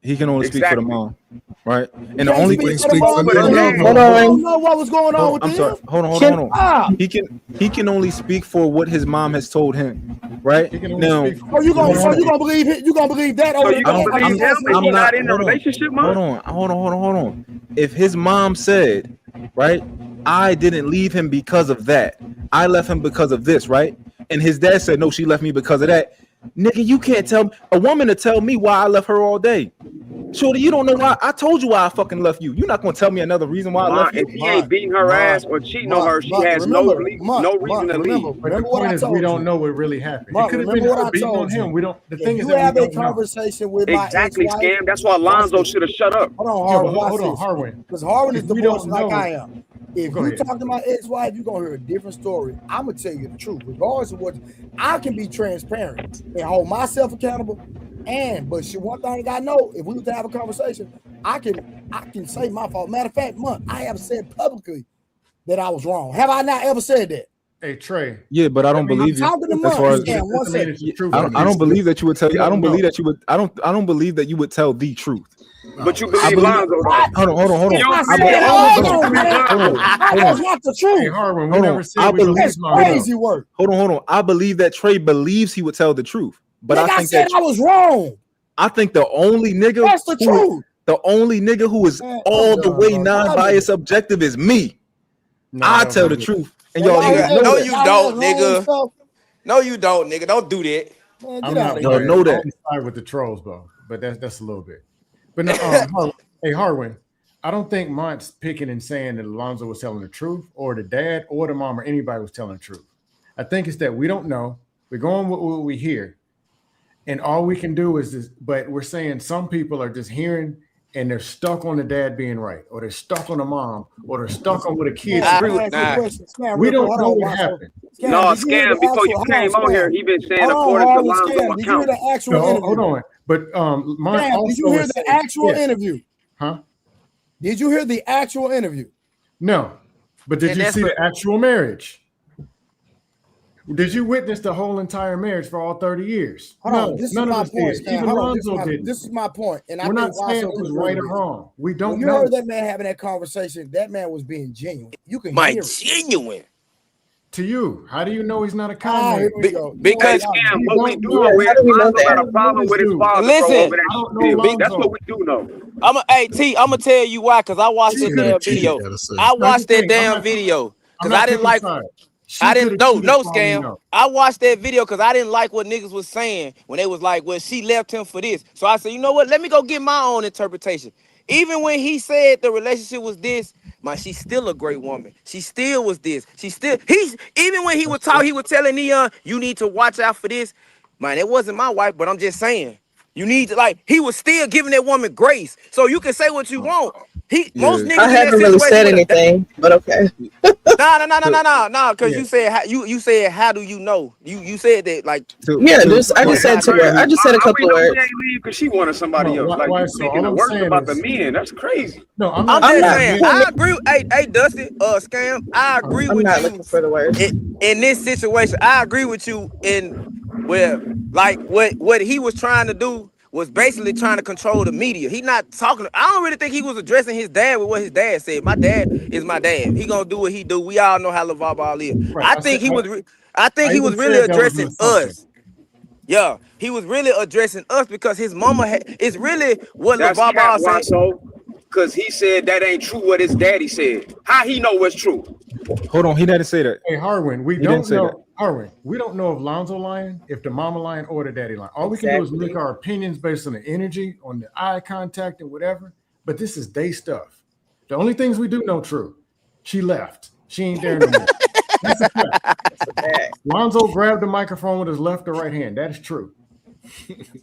[SPEAKER 2] He can only speak for the mom, right? And the only thing
[SPEAKER 10] Hold on, know what was going on with
[SPEAKER 2] I'm
[SPEAKER 10] this?
[SPEAKER 2] sorry. Hold on. He can only speak for what his mom has told him, right? Now,
[SPEAKER 10] you gonna believe it? You gonna believe that?
[SPEAKER 6] I'm not in a relationship, Mom.
[SPEAKER 2] Hold on. If his mom said, right, I didn't leave him because of that, I left him because of this, right? And his dad said, no, she left me because of that. Nigga, you can't tell a woman to tell me why I left her all day. Shorty, you don't know why. I told you why I fucking left you. You're not gonna tell me another reason why I left you.
[SPEAKER 6] If he ain't beating her ass or cheating on her, she has no reason to leave.
[SPEAKER 5] But the point is, we don't know what really happened. It could have been
[SPEAKER 10] remember
[SPEAKER 5] her beating on him. We don't. The thing is
[SPEAKER 10] you
[SPEAKER 5] that
[SPEAKER 10] have
[SPEAKER 5] we
[SPEAKER 10] a
[SPEAKER 5] don't know.
[SPEAKER 10] conversation with my
[SPEAKER 6] Exactly,
[SPEAKER 10] ex-wife,
[SPEAKER 6] Scam. That's why Lonzo should have shut up.
[SPEAKER 10] Hold on, Harwin.
[SPEAKER 5] Hold on, Harwin.
[SPEAKER 10] Because Harwin is
[SPEAKER 5] If we
[SPEAKER 10] divorced
[SPEAKER 5] don't
[SPEAKER 10] like
[SPEAKER 5] know-
[SPEAKER 10] I am. If
[SPEAKER 5] Go
[SPEAKER 10] you
[SPEAKER 5] ahead.
[SPEAKER 10] talk to my ex-wife, you're gonna hear a different story. I'm gonna tell you the truth, regardless of what. I can be transparent and hold myself accountable. But one thing I gotta know, if we were to have a conversation, I can say my fault. Matter of fact, Mont, I have said publicly that I was wrong. Have I not ever said that?
[SPEAKER 5] Hey Trey.
[SPEAKER 2] Yeah, but I don't believe you.
[SPEAKER 10] talking to
[SPEAKER 2] As
[SPEAKER 10] Mont.
[SPEAKER 2] far as
[SPEAKER 10] Scam, one second.
[SPEAKER 2] I don't believe that you would tell you. I don't believe that you would. I don't believe that you would tell the truth.
[SPEAKER 6] But you believe Lonzo.
[SPEAKER 2] Hold on.
[SPEAKER 10] That's not the truth.
[SPEAKER 5] Hey, Harwin, we never said we believe
[SPEAKER 10] That's
[SPEAKER 5] Lonzo.
[SPEAKER 10] crazy work.
[SPEAKER 2] Hold on. I believe that Trey believes he would tell the truth, but
[SPEAKER 10] Like
[SPEAKER 2] I
[SPEAKER 10] I
[SPEAKER 2] think
[SPEAKER 10] said,
[SPEAKER 2] that
[SPEAKER 10] I was wrong.
[SPEAKER 2] I think the only nigga
[SPEAKER 10] That's the truth.
[SPEAKER 2] The only nigga who is all the way non-biased objective is me. I tell the truth, and y'all
[SPEAKER 14] Nigga,
[SPEAKER 2] niggas know
[SPEAKER 14] no,
[SPEAKER 2] that.
[SPEAKER 14] you don't, nigga. No, you don't, nigga. Don't do that.
[SPEAKER 5] I'm not.
[SPEAKER 2] Y'all know that.
[SPEAKER 5] I'm sorry with the trolls, though, but that's a little bit. But no, hey Harwin, I don't think Mont's picking and saying that Alonzo was telling the truth, or the dad, or the mom, or anybody was telling the truth. I think it's that we don't know. We're going with what we hear, and all we can do is this. But we're saying some people are just hearing, and they're stuck on the dad being right, or they're stuck on the mom, or they're stuck on what a kid. We don't know what happened.
[SPEAKER 6] No, Scam, before you came on here, he been saying according to Lonzo
[SPEAKER 10] Did you hear the actual interview?
[SPEAKER 5] Hold on. But Mont
[SPEAKER 10] Scam,
[SPEAKER 5] also
[SPEAKER 10] did you hear
[SPEAKER 5] is
[SPEAKER 10] the
[SPEAKER 5] saying-
[SPEAKER 10] actual
[SPEAKER 5] yeah.
[SPEAKER 10] interview?
[SPEAKER 5] Huh?
[SPEAKER 10] Did you hear the actual interview?
[SPEAKER 5] No. But did
[SPEAKER 10] And
[SPEAKER 5] you
[SPEAKER 10] that's
[SPEAKER 5] see
[SPEAKER 10] the-
[SPEAKER 5] the actual marriage? Did you witness the whole entire marriage for all 30 years?
[SPEAKER 10] Hold
[SPEAKER 5] No,
[SPEAKER 10] on, this is
[SPEAKER 5] none of
[SPEAKER 10] my
[SPEAKER 5] us
[SPEAKER 10] point,
[SPEAKER 5] did.
[SPEAKER 10] Scam.
[SPEAKER 5] Even
[SPEAKER 10] Hold on,
[SPEAKER 5] Lonzo didn't.
[SPEAKER 10] this is my point, and I
[SPEAKER 5] We're
[SPEAKER 10] think
[SPEAKER 5] not saying
[SPEAKER 10] Lonzo
[SPEAKER 5] it was
[SPEAKER 10] can
[SPEAKER 5] right
[SPEAKER 10] agree
[SPEAKER 5] or
[SPEAKER 10] with
[SPEAKER 5] wrong. We
[SPEAKER 10] it.
[SPEAKER 5] don't
[SPEAKER 10] When you
[SPEAKER 5] know.
[SPEAKER 10] heard that man having that conversation, that man was being genuine. You can
[SPEAKER 14] My
[SPEAKER 10] hear it.
[SPEAKER 14] genuine.
[SPEAKER 5] To you, how do you know he's not a
[SPEAKER 10] Ah,
[SPEAKER 5] con
[SPEAKER 10] here
[SPEAKER 5] man?
[SPEAKER 10] we go.
[SPEAKER 14] Because
[SPEAKER 6] Scam,
[SPEAKER 5] You
[SPEAKER 6] what we
[SPEAKER 5] don't
[SPEAKER 6] do
[SPEAKER 5] know.
[SPEAKER 6] know is
[SPEAKER 5] How do we know
[SPEAKER 6] Lonzo got
[SPEAKER 5] that?
[SPEAKER 6] a problem with his father for
[SPEAKER 14] Listen,
[SPEAKER 6] over that
[SPEAKER 5] I don't
[SPEAKER 6] shit.
[SPEAKER 5] know
[SPEAKER 6] That's
[SPEAKER 5] Lonzo.
[SPEAKER 6] what we do know.
[SPEAKER 14] I'm gonna tell you why, because I watched that damn video. I watched that damn video
[SPEAKER 5] I'm
[SPEAKER 14] because
[SPEAKER 5] not
[SPEAKER 14] I didn't
[SPEAKER 5] picking
[SPEAKER 14] like.
[SPEAKER 5] sides. She
[SPEAKER 14] I didn't
[SPEAKER 5] coulda
[SPEAKER 14] no
[SPEAKER 5] cheated
[SPEAKER 14] no
[SPEAKER 5] for all we
[SPEAKER 14] Scam.
[SPEAKER 5] know.
[SPEAKER 14] I watched that video because I didn't like what niggas was saying when they was like, well, she left him for this. So I said, you know what? Let me go get my own interpretation. Even when he said the relationship was this, man, she's still a great woman. She still was this. He's even when he would talk, he was telling Neon, you need to watch out for this. Man, it wasn't my wife, but I'm just saying. You need to he was still giving that woman grace. So you can say what you want. Most niggas
[SPEAKER 11] I
[SPEAKER 14] in that
[SPEAKER 11] haven't really
[SPEAKER 14] situation
[SPEAKER 11] said
[SPEAKER 14] would've-
[SPEAKER 11] anything, but okay.
[SPEAKER 14] No, because you said you said how do you know? You said that like
[SPEAKER 11] Yeah, I just said to her. I just said a
[SPEAKER 6] How we
[SPEAKER 11] couple
[SPEAKER 6] know
[SPEAKER 11] words.
[SPEAKER 6] we ain't leave because she wanted somebody else. Like
[SPEAKER 5] why
[SPEAKER 6] you
[SPEAKER 5] so?
[SPEAKER 6] making
[SPEAKER 5] All
[SPEAKER 6] it
[SPEAKER 5] I'm
[SPEAKER 6] worse
[SPEAKER 5] saying
[SPEAKER 6] about the
[SPEAKER 5] is-
[SPEAKER 6] men. That's crazy.
[SPEAKER 5] No, I'm
[SPEAKER 14] I'm
[SPEAKER 5] not.
[SPEAKER 14] just
[SPEAKER 11] not
[SPEAKER 14] saying.
[SPEAKER 11] pulling-
[SPEAKER 14] I agree. Hey, Dusty, Scam. I agree
[SPEAKER 11] I'm
[SPEAKER 14] with
[SPEAKER 11] not
[SPEAKER 14] you
[SPEAKER 11] looking for the words.
[SPEAKER 14] in this situation. I agree with you in where, like, what he was trying to do was basically trying to control the media. He not talking. I don't really think he was addressing his dad with what his dad said. My dad is my dad. He gonna do what he do. We all know how LaVar Ball is.
[SPEAKER 5] Right,
[SPEAKER 14] I
[SPEAKER 5] I
[SPEAKER 14] think
[SPEAKER 5] said-
[SPEAKER 14] I think
[SPEAKER 5] I
[SPEAKER 14] he
[SPEAKER 5] even
[SPEAKER 14] was really
[SPEAKER 5] said that was an
[SPEAKER 14] addressing
[SPEAKER 5] assumption.
[SPEAKER 14] us. Yeah, he was really addressing us because his mama it's really what
[SPEAKER 6] That's
[SPEAKER 14] LaVar
[SPEAKER 6] Cat
[SPEAKER 14] Ball said.
[SPEAKER 6] Watso, because he said that ain't true what his daddy said. How he know what's true?
[SPEAKER 2] Hold on, he didn't say that.
[SPEAKER 5] Hey Harwin, we
[SPEAKER 2] He
[SPEAKER 5] don't
[SPEAKER 2] didn't say
[SPEAKER 5] know.
[SPEAKER 2] that.
[SPEAKER 5] Harwin, we don't know if Lonzo lying, if the mama lying, or the daddy lying. All we can do is
[SPEAKER 11] Exactly.
[SPEAKER 5] make our opinions based on the energy, on the eye contact, and whatever. But this is day stuff. The only things we do know true. She left. She ain't there no more. That's a fact. Lonzo grabbed the microphone with his left or right hand. That is true.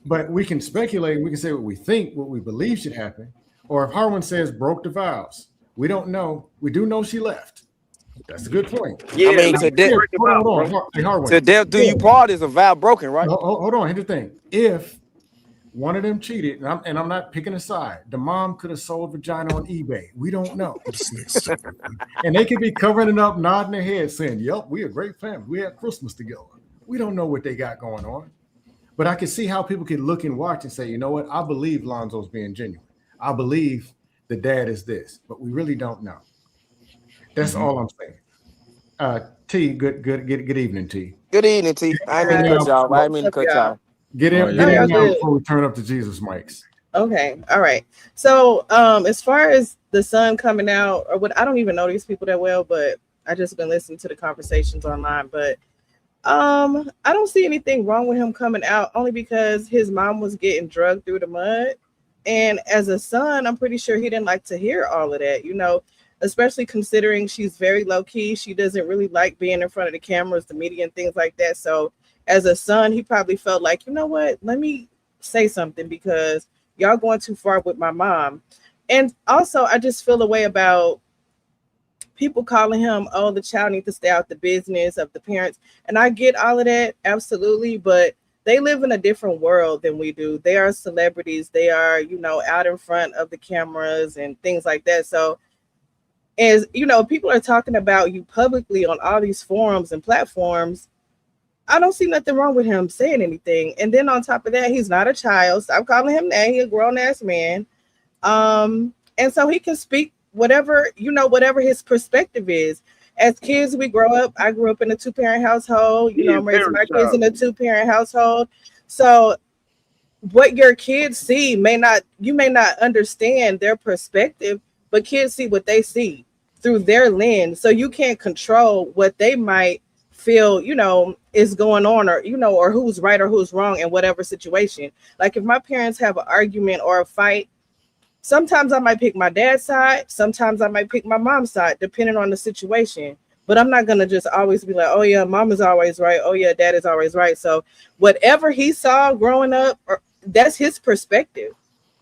[SPEAKER 5] But we can speculate. We can say what we think, what we believe should happen. Or if Harwin says broke the vows, we don't know. We do know she left. That's a good point.
[SPEAKER 14] I mean, to death.
[SPEAKER 5] Hold on. Hey, Harwin.
[SPEAKER 14] To death do you part is a vow broken, right?
[SPEAKER 5] Hold on. Here's the thing. If one of them cheated, and I'm not picking a side, the mom could have sold vagina on eBay. We don't know. And they could be covering it up, nodding their head, saying, "Yep, we a great family. We had Christmas together." We don't know what they got going on. But I can see how people could look and watch and say, you know what? I believe Lonzo's being genuine. I believe the dad is this, but we really don't know. That's all I'm saying. T, good evening, T.
[SPEAKER 14] Good evening, T. I ain't mean to cut y'all. I ain't mean to cut y'all.
[SPEAKER 5] Get in,
[SPEAKER 11] Oh,
[SPEAKER 5] get
[SPEAKER 11] yeah.
[SPEAKER 5] in now
[SPEAKER 11] Good.
[SPEAKER 5] before we turn up the Jesus mics.
[SPEAKER 11] Okay, all right. So, as far as the sun coming out, or what, I don't even know these people that well, but I just been listening to the conversations online. But I don't see anything wrong with him coming out only because his mom was getting drugged through the mud. And as a son, I'm pretty sure he didn't like to hear all of that, especially considering she's very low key. She doesn't really like being in front of the cameras, the media, and things like that. So as a son, he probably felt like, you know what, let me say something because y'all going too far with my mom. And also, I just feel a way about people calling him, oh, the child needs to stay out the business of the parents. And I get all of that, absolutely, but they live in a different world than we do. They are celebrities. They are, out in front of the cameras and things like that. So as people are talking about you publicly on all these forums and platforms, I don't see nothing wrong with him saying anything. And then on top of that, he's not a child. Stop calling him that. He's a grown-ass man. And so he can speak whatever his perspective is. As kids, we grow up. I grew up in a 2-parent household. I'm raising my kids in a 2-parent household. So what your kids see you may not understand their perspective, but kids see what they see through their lens. So you can't control what they might feel, is going on, or who's right or who's wrong in whatever situation. Like if my parents have an argument or a fight, sometimes I might pick my dad's side. Sometimes I might pick my mom's side, depending on the situation. But I'm not going to just always be like, oh, yeah, mom is always right. Oh, yeah, dad is always right. So whatever he saw growing up, that's his perspective.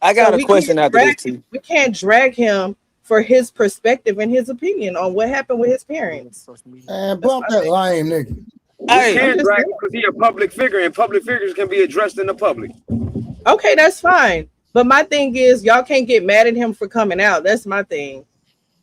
[SPEAKER 14] I got a question after this, too.
[SPEAKER 11] We can't drag him for his perspective and his opinion on what happened with his parents.
[SPEAKER 10] And bump that lame nigga.
[SPEAKER 6] Hey, you can't drag him because he's a public figure, and public figures can be addressed in the public.
[SPEAKER 11] Okay, that's fine. But my thing is, y'all can't get mad at him for coming out. That's my thing.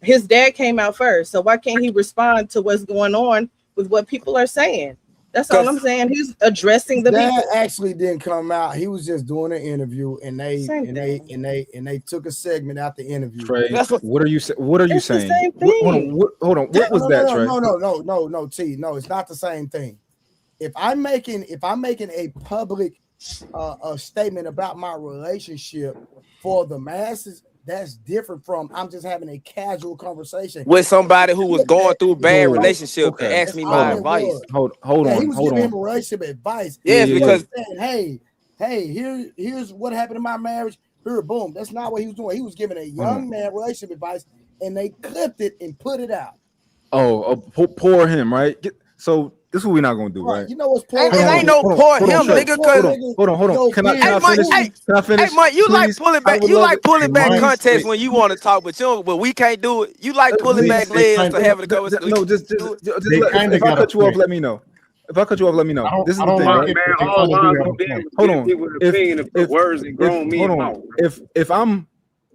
[SPEAKER 11] His dad came out first, so why can't he respond to what's going on with what people are saying? That's all I'm saying. He's addressing the
[SPEAKER 10] dad
[SPEAKER 11] people.
[SPEAKER 10] actually didn't come out. He was just doing an interview, and they took a segment out the interview.
[SPEAKER 2] Trey, what are you saying?
[SPEAKER 11] Same thing.
[SPEAKER 2] Hold on. What was that, Trey?
[SPEAKER 10] No, T. No, it's not the same thing. If I'm making a public a statement about my relationship for the masses, that's different from I'm just having a casual conversation
[SPEAKER 14] with somebody who was going through a bad relationship and asked me my advice.
[SPEAKER 2] Hold
[SPEAKER 10] he was
[SPEAKER 2] on.
[SPEAKER 10] giving him a relationship advice.
[SPEAKER 14] Yes, because
[SPEAKER 10] saying, hey, here's what happened in my marriage. Here, boom. That's not what he was doing. He was giving a young man relationship advice, and they clipped it and put it out.
[SPEAKER 2] Pour him, right? So this is what we're not gonna do, right?
[SPEAKER 10] You know what's poor?
[SPEAKER 14] It ain't no pour him, nigga.
[SPEAKER 2] Hold on. Can I finish? Can I finish?
[SPEAKER 14] Hey, Mont, you like pulling back. You like pulling back context when you want to talk, but we can't do it. You like pulling back legs to have a conversation.
[SPEAKER 2] No, just if I cut you off, let me know. If I cut you off, let me know. This is the thing, right? Hold on.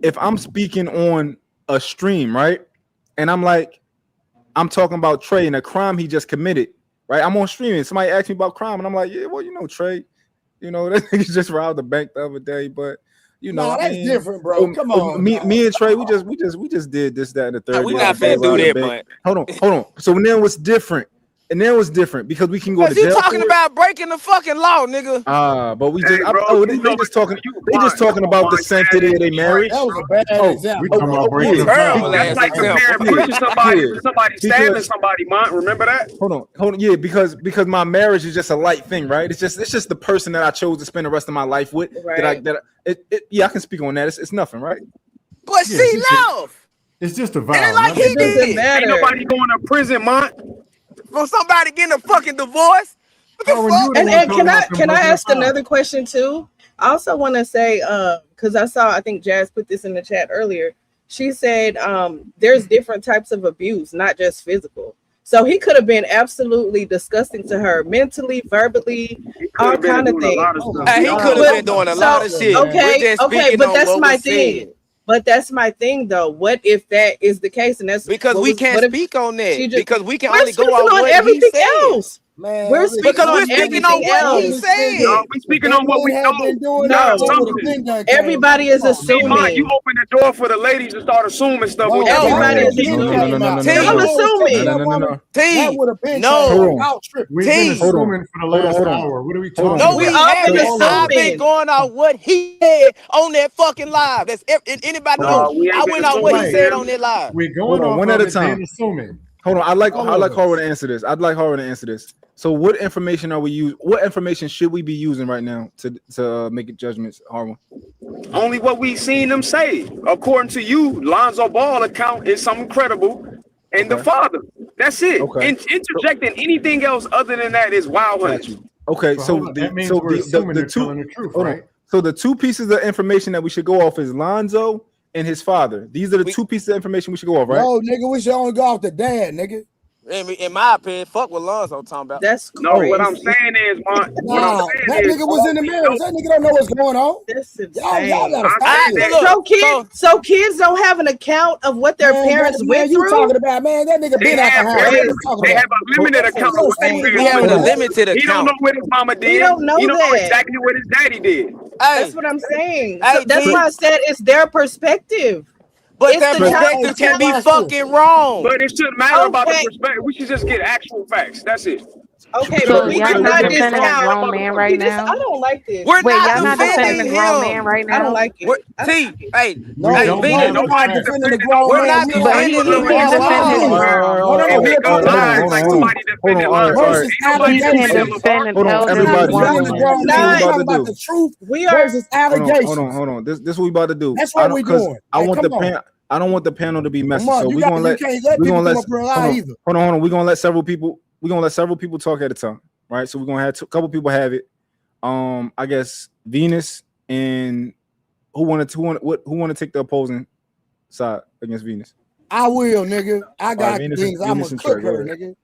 [SPEAKER 2] If I'm speaking on a stream, right, and I'm talking about Trey and a crime he just committed. Right, I'm on stream and somebody asked me about crime, and I'm like, yeah, well, Trey, that nigga just robbed the bank the other day, but
[SPEAKER 10] that's different, bro. Come on,
[SPEAKER 2] me and Trey, we just did this, that, and the third.
[SPEAKER 14] We not finna do that, man.
[SPEAKER 2] Hold on. So now what's different? And then what's different because we can go to jail.
[SPEAKER 14] You talking about breaking the fucking law, nigga?
[SPEAKER 2] But we just they just talking. They just talking about the sanctity of their marriage.
[SPEAKER 10] That was a bad example.
[SPEAKER 2] We talking about breaking
[SPEAKER 6] That's like comparing somebody stabbing somebody. Mont, remember that?
[SPEAKER 2] Hold on. Yeah, because my marriage is just a light thing, right? It's just the person that I chose to spend the rest of my life with.
[SPEAKER 11] Right.
[SPEAKER 2] I can speak on that. It's nothing, right?
[SPEAKER 14] But see, love.
[SPEAKER 5] It's just a vibe.
[SPEAKER 14] And like he did.
[SPEAKER 6] Ain't nobody going to prison, Mont.
[SPEAKER 14] For somebody getting a fucking divorce.
[SPEAKER 11] And can I ask another question too? I also want to say, because I think Jazz put this in the chat earlier. She said there's different types of abuse, not just physical. So he could have been absolutely disgusting to her, mentally, verbally, all kind of things.
[SPEAKER 14] He could have been doing a lot of shit.
[SPEAKER 11] Okay, but that's my thing. But that's my thing, though. What if that is the case? And that's
[SPEAKER 14] because we can't speak on that. Because we can only go on what
[SPEAKER 11] everything
[SPEAKER 14] he
[SPEAKER 11] else.
[SPEAKER 10] Man,
[SPEAKER 11] we're speaking on
[SPEAKER 14] what he said.
[SPEAKER 6] No, we're speaking on what we know.
[SPEAKER 11] No, everybody is assuming.
[SPEAKER 6] You open the door for the ladies to start assuming stuff.
[SPEAKER 11] Everybody is assuming. I'm assuming.
[SPEAKER 10] That would have been out tripping.
[SPEAKER 5] We've been assuming for the last hour. What are we talking about?
[SPEAKER 14] No, we haven't. I've been going on what he said on that fucking live. That's anybody knows. I went on what he said on that live.
[SPEAKER 5] We're going on
[SPEAKER 2] one at a time.
[SPEAKER 5] Assuming.
[SPEAKER 2] Hold on. I'd like
[SPEAKER 9] All of
[SPEAKER 2] Harvard
[SPEAKER 9] us.
[SPEAKER 2] to answer this. I'd like Harvard to answer this. So, what information are we use? What information should we be using right now to make judgments, Harvard?
[SPEAKER 6] Only what we seen them say. According to you, Lonzo Ball account is something credible, and the
[SPEAKER 2] Okay.
[SPEAKER 6] father. That's it.
[SPEAKER 2] Okay.
[SPEAKER 6] Interjecting anything else other than that is wild
[SPEAKER 2] Got
[SPEAKER 6] hunting.
[SPEAKER 2] you. Okay,
[SPEAKER 5] So
[SPEAKER 2] so
[SPEAKER 5] hold on. That means we're assuming they're telling the truth,
[SPEAKER 2] hold on.
[SPEAKER 5] right?
[SPEAKER 2] So the two pieces of information that we should go off is Lonzo and his father. These are the two pieces of information we should go off, right?
[SPEAKER 10] No, nigga, we should only go off the dad, nigga.
[SPEAKER 14] In my opinion, fuck what Lonzo talking about.
[SPEAKER 11] That's
[SPEAKER 6] No, what I'm saying is, Mont, what I'm
[SPEAKER 10] Nah,
[SPEAKER 6] saying
[SPEAKER 10] that
[SPEAKER 6] is,
[SPEAKER 10] nigga was in the marriage. That nigga don't know what's going on.
[SPEAKER 11] That's
[SPEAKER 10] Y'all
[SPEAKER 11] insane.
[SPEAKER 10] gotta stop this.
[SPEAKER 11] So kids don't have an account of what their parents went
[SPEAKER 10] you
[SPEAKER 11] through.
[SPEAKER 10] talking about, man? That nigga been out the house. What you talking
[SPEAKER 6] they
[SPEAKER 10] about?
[SPEAKER 6] have a limited account of what they
[SPEAKER 14] He
[SPEAKER 6] did.
[SPEAKER 14] having a limited
[SPEAKER 6] He don't know
[SPEAKER 14] account.
[SPEAKER 6] what his mama did.
[SPEAKER 11] We don't know
[SPEAKER 6] He don't know
[SPEAKER 11] that.
[SPEAKER 6] exactly what his daddy did.
[SPEAKER 11] That's what I'm saying.
[SPEAKER 14] Hey,
[SPEAKER 11] So that's
[SPEAKER 14] G.
[SPEAKER 11] why I said it's their perspective.
[SPEAKER 14] But
[SPEAKER 11] It's
[SPEAKER 14] that
[SPEAKER 11] the child's
[SPEAKER 14] perspective can be
[SPEAKER 11] account.
[SPEAKER 14] fucking wrong.
[SPEAKER 6] But it shouldn't matter about the
[SPEAKER 11] Okay.
[SPEAKER 6] perspective. We should just get actual facts. That's it.
[SPEAKER 11] Okay,
[SPEAKER 7] So
[SPEAKER 11] but we
[SPEAKER 7] y'all
[SPEAKER 11] cannot
[SPEAKER 7] not defending a
[SPEAKER 11] discount.
[SPEAKER 7] grown man right now?
[SPEAKER 11] I don't like this.
[SPEAKER 14] We're
[SPEAKER 7] Wait,
[SPEAKER 14] not
[SPEAKER 7] y'all not defending
[SPEAKER 14] defending
[SPEAKER 7] a grown man
[SPEAKER 14] him.
[SPEAKER 7] right
[SPEAKER 11] I don't
[SPEAKER 7] now?
[SPEAKER 11] like it.
[SPEAKER 14] Hey,
[SPEAKER 10] No,
[SPEAKER 14] hey,
[SPEAKER 10] no,
[SPEAKER 14] Venus,
[SPEAKER 10] we're not defending the grown
[SPEAKER 14] we're
[SPEAKER 10] man.
[SPEAKER 14] not
[SPEAKER 10] We
[SPEAKER 7] But
[SPEAKER 14] defending
[SPEAKER 7] he
[SPEAKER 14] him
[SPEAKER 7] can
[SPEAKER 14] at
[SPEAKER 7] defend his
[SPEAKER 14] all.
[SPEAKER 7] mom.
[SPEAKER 10] No, no,
[SPEAKER 6] And
[SPEAKER 10] we're
[SPEAKER 6] make
[SPEAKER 10] talking
[SPEAKER 6] a
[SPEAKER 10] about
[SPEAKER 6] lie like somebody defending Lonzo.
[SPEAKER 10] versus
[SPEAKER 6] Ain't nobody defending
[SPEAKER 10] allegations.
[SPEAKER 7] Defend an
[SPEAKER 2] Hold on,
[SPEAKER 7] elderly
[SPEAKER 2] everybody.
[SPEAKER 10] We're not defending the
[SPEAKER 7] woman.
[SPEAKER 10] grown
[SPEAKER 2] This is
[SPEAKER 10] man.
[SPEAKER 2] what we
[SPEAKER 10] We're
[SPEAKER 2] about
[SPEAKER 10] talking
[SPEAKER 2] to
[SPEAKER 10] about
[SPEAKER 2] do.
[SPEAKER 10] the truth
[SPEAKER 11] We are.
[SPEAKER 10] versus allegations.
[SPEAKER 2] Hold on. This is what we about to do.
[SPEAKER 10] That's what we doing.
[SPEAKER 2] I
[SPEAKER 10] Hey,
[SPEAKER 2] want
[SPEAKER 10] come on.
[SPEAKER 2] I don't want the panel to be messy.
[SPEAKER 10] Come on,
[SPEAKER 2] So
[SPEAKER 10] you
[SPEAKER 2] we're gonna let
[SPEAKER 10] can't let
[SPEAKER 2] we're
[SPEAKER 10] people
[SPEAKER 2] gonna
[SPEAKER 10] come
[SPEAKER 2] let
[SPEAKER 10] up here and lie either.
[SPEAKER 2] hold on. We're gonna let several people talk at a time, right? So we're gonna have a couple people have it. I guess Venus and who want to take the opposing side against Venus?
[SPEAKER 10] I will, nigga. I got
[SPEAKER 2] Venus
[SPEAKER 10] things.
[SPEAKER 2] and-
[SPEAKER 10] I'm
[SPEAKER 2] Venus
[SPEAKER 10] gonna
[SPEAKER 2] and
[SPEAKER 10] cook
[SPEAKER 2] Trey, go
[SPEAKER 10] her,
[SPEAKER 2] ahead.
[SPEAKER 10] nigga.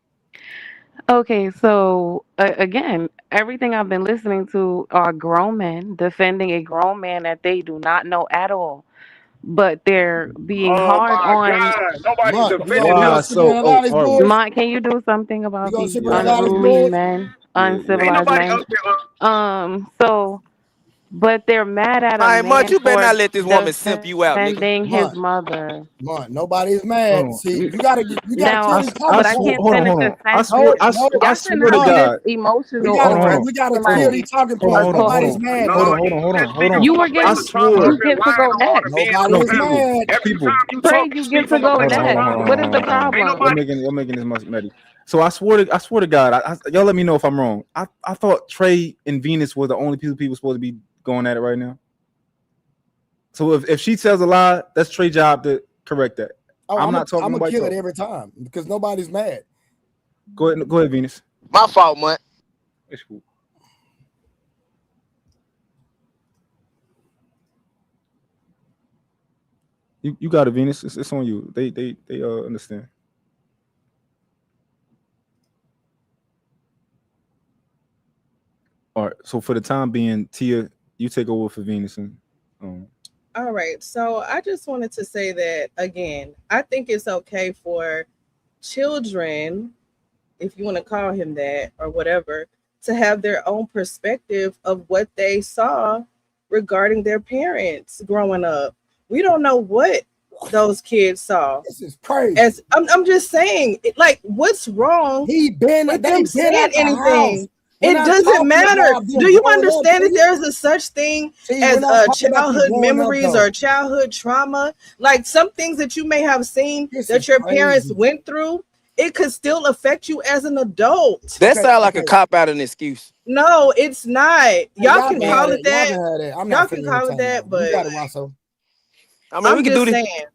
[SPEAKER 7] Okay, so again, everything I've been listening to are grown men defending a grown man that they do not know at all, but they're being
[SPEAKER 6] Oh
[SPEAKER 7] hard
[SPEAKER 6] my
[SPEAKER 7] on.
[SPEAKER 6] God. Nobody's
[SPEAKER 10] Mont, we
[SPEAKER 6] defending
[SPEAKER 10] gonna
[SPEAKER 6] him.
[SPEAKER 10] sit here and allow this bullshit.
[SPEAKER 7] Mont, can you do something
[SPEAKER 10] We
[SPEAKER 7] about
[SPEAKER 10] gonna
[SPEAKER 7] these
[SPEAKER 10] sit here and allow this
[SPEAKER 7] unruly
[SPEAKER 10] bullshit.
[SPEAKER 7] men,
[SPEAKER 6] Ain't
[SPEAKER 7] uncivilized
[SPEAKER 6] nobody
[SPEAKER 7] men?
[SPEAKER 6] up here.
[SPEAKER 7] So, but they're mad at a
[SPEAKER 14] Hey, Mont,
[SPEAKER 7] man
[SPEAKER 14] you better
[SPEAKER 7] for
[SPEAKER 14] not let this woman simp you out, nigga.
[SPEAKER 7] defending his
[SPEAKER 10] Mont,
[SPEAKER 7] mother.
[SPEAKER 10] Mont, nobody's mad. See, you gotta
[SPEAKER 7] Now,
[SPEAKER 10] clearly
[SPEAKER 2] I
[SPEAKER 10] talk.
[SPEAKER 7] but I
[SPEAKER 2] swore.
[SPEAKER 7] can't
[SPEAKER 2] Hold
[SPEAKER 7] finish
[SPEAKER 2] on.
[SPEAKER 7] a
[SPEAKER 2] I
[SPEAKER 7] sentence.
[SPEAKER 2] swear.
[SPEAKER 10] No,
[SPEAKER 2] I
[SPEAKER 7] Y'all should
[SPEAKER 2] swear to
[SPEAKER 7] not be
[SPEAKER 10] Mont,
[SPEAKER 7] this
[SPEAKER 2] God.
[SPEAKER 10] we
[SPEAKER 7] emotional
[SPEAKER 10] gotta
[SPEAKER 7] over
[SPEAKER 10] we gotta
[SPEAKER 7] somebody
[SPEAKER 10] clearly talking
[SPEAKER 2] Hold on.
[SPEAKER 10] points.
[SPEAKER 2] Hold on.
[SPEAKER 10] Nobody's mad,
[SPEAKER 2] Hold
[SPEAKER 10] bro.
[SPEAKER 2] on. Hold on.
[SPEAKER 7] You were
[SPEAKER 2] I
[SPEAKER 7] getting,
[SPEAKER 2] swore.
[SPEAKER 7] you get to go next.
[SPEAKER 10] Nobody is mad.
[SPEAKER 6] Every
[SPEAKER 2] People.
[SPEAKER 6] time you
[SPEAKER 7] Trey,
[SPEAKER 6] talk, you
[SPEAKER 7] you
[SPEAKER 6] speak
[SPEAKER 7] get to
[SPEAKER 6] from a
[SPEAKER 7] go
[SPEAKER 6] place of
[SPEAKER 7] next.
[SPEAKER 6] trauma.
[SPEAKER 7] What is the
[SPEAKER 6] Ain't
[SPEAKER 7] problem?
[SPEAKER 6] nobody.
[SPEAKER 2] You're making this much messy. So I swear to God, y'all let me know if I'm wrong. I thought Trey and Venus were the only people supposed to be going at it right now. So if she tells a lie, that's Trey's job to correct that.
[SPEAKER 10] Oh,
[SPEAKER 2] I'm not talking.
[SPEAKER 10] I'm gonna
[SPEAKER 2] Nobody
[SPEAKER 10] kill
[SPEAKER 2] talk.
[SPEAKER 10] it every time because nobody's mad.
[SPEAKER 2] Go ahead, Venus.
[SPEAKER 14] My fault, Mont.
[SPEAKER 2] It's cool. You got it, Venus. It's on you. They understand. All right. So for the time being, Tia, you take over for Venus and
[SPEAKER 11] All right. So I just wanted to say that again, I think it's okay for children, if you want to call him that or whatever, to have their own perspective of what they saw regarding their parents growing up. We don't know what those kids saw.
[SPEAKER 10] This is crazy.
[SPEAKER 11] As I'm just saying, like, what's wrong with them
[SPEAKER 10] at the
[SPEAKER 11] saying
[SPEAKER 10] house.
[SPEAKER 11] anything?
[SPEAKER 10] We're
[SPEAKER 11] It
[SPEAKER 10] not
[SPEAKER 11] doesn't
[SPEAKER 10] talking
[SPEAKER 11] matter.
[SPEAKER 10] about them
[SPEAKER 11] Do you
[SPEAKER 10] growing up,
[SPEAKER 11] understand that
[SPEAKER 10] T.
[SPEAKER 11] there's a such thing
[SPEAKER 10] T,
[SPEAKER 11] as
[SPEAKER 10] we're not talking about them
[SPEAKER 11] childhood
[SPEAKER 10] growing up,
[SPEAKER 11] memories
[SPEAKER 10] though.
[SPEAKER 11] or childhood trauma? Like some things that you may have seen that your parents went through, it could still affect you as an adult.
[SPEAKER 14] That sound like a cop out an excuse.
[SPEAKER 11] No, it's not. Y'all can call it that.
[SPEAKER 10] Y'all can have that. I'm
[SPEAKER 11] Y'all
[SPEAKER 10] not
[SPEAKER 11] can
[SPEAKER 10] finna
[SPEAKER 11] call it
[SPEAKER 10] entertain
[SPEAKER 11] that,
[SPEAKER 10] You
[SPEAKER 11] but
[SPEAKER 10] got it, Rosso.
[SPEAKER 14] I mean,
[SPEAKER 11] I'm
[SPEAKER 14] we can
[SPEAKER 11] just
[SPEAKER 14] do this.
[SPEAKER 11] saying.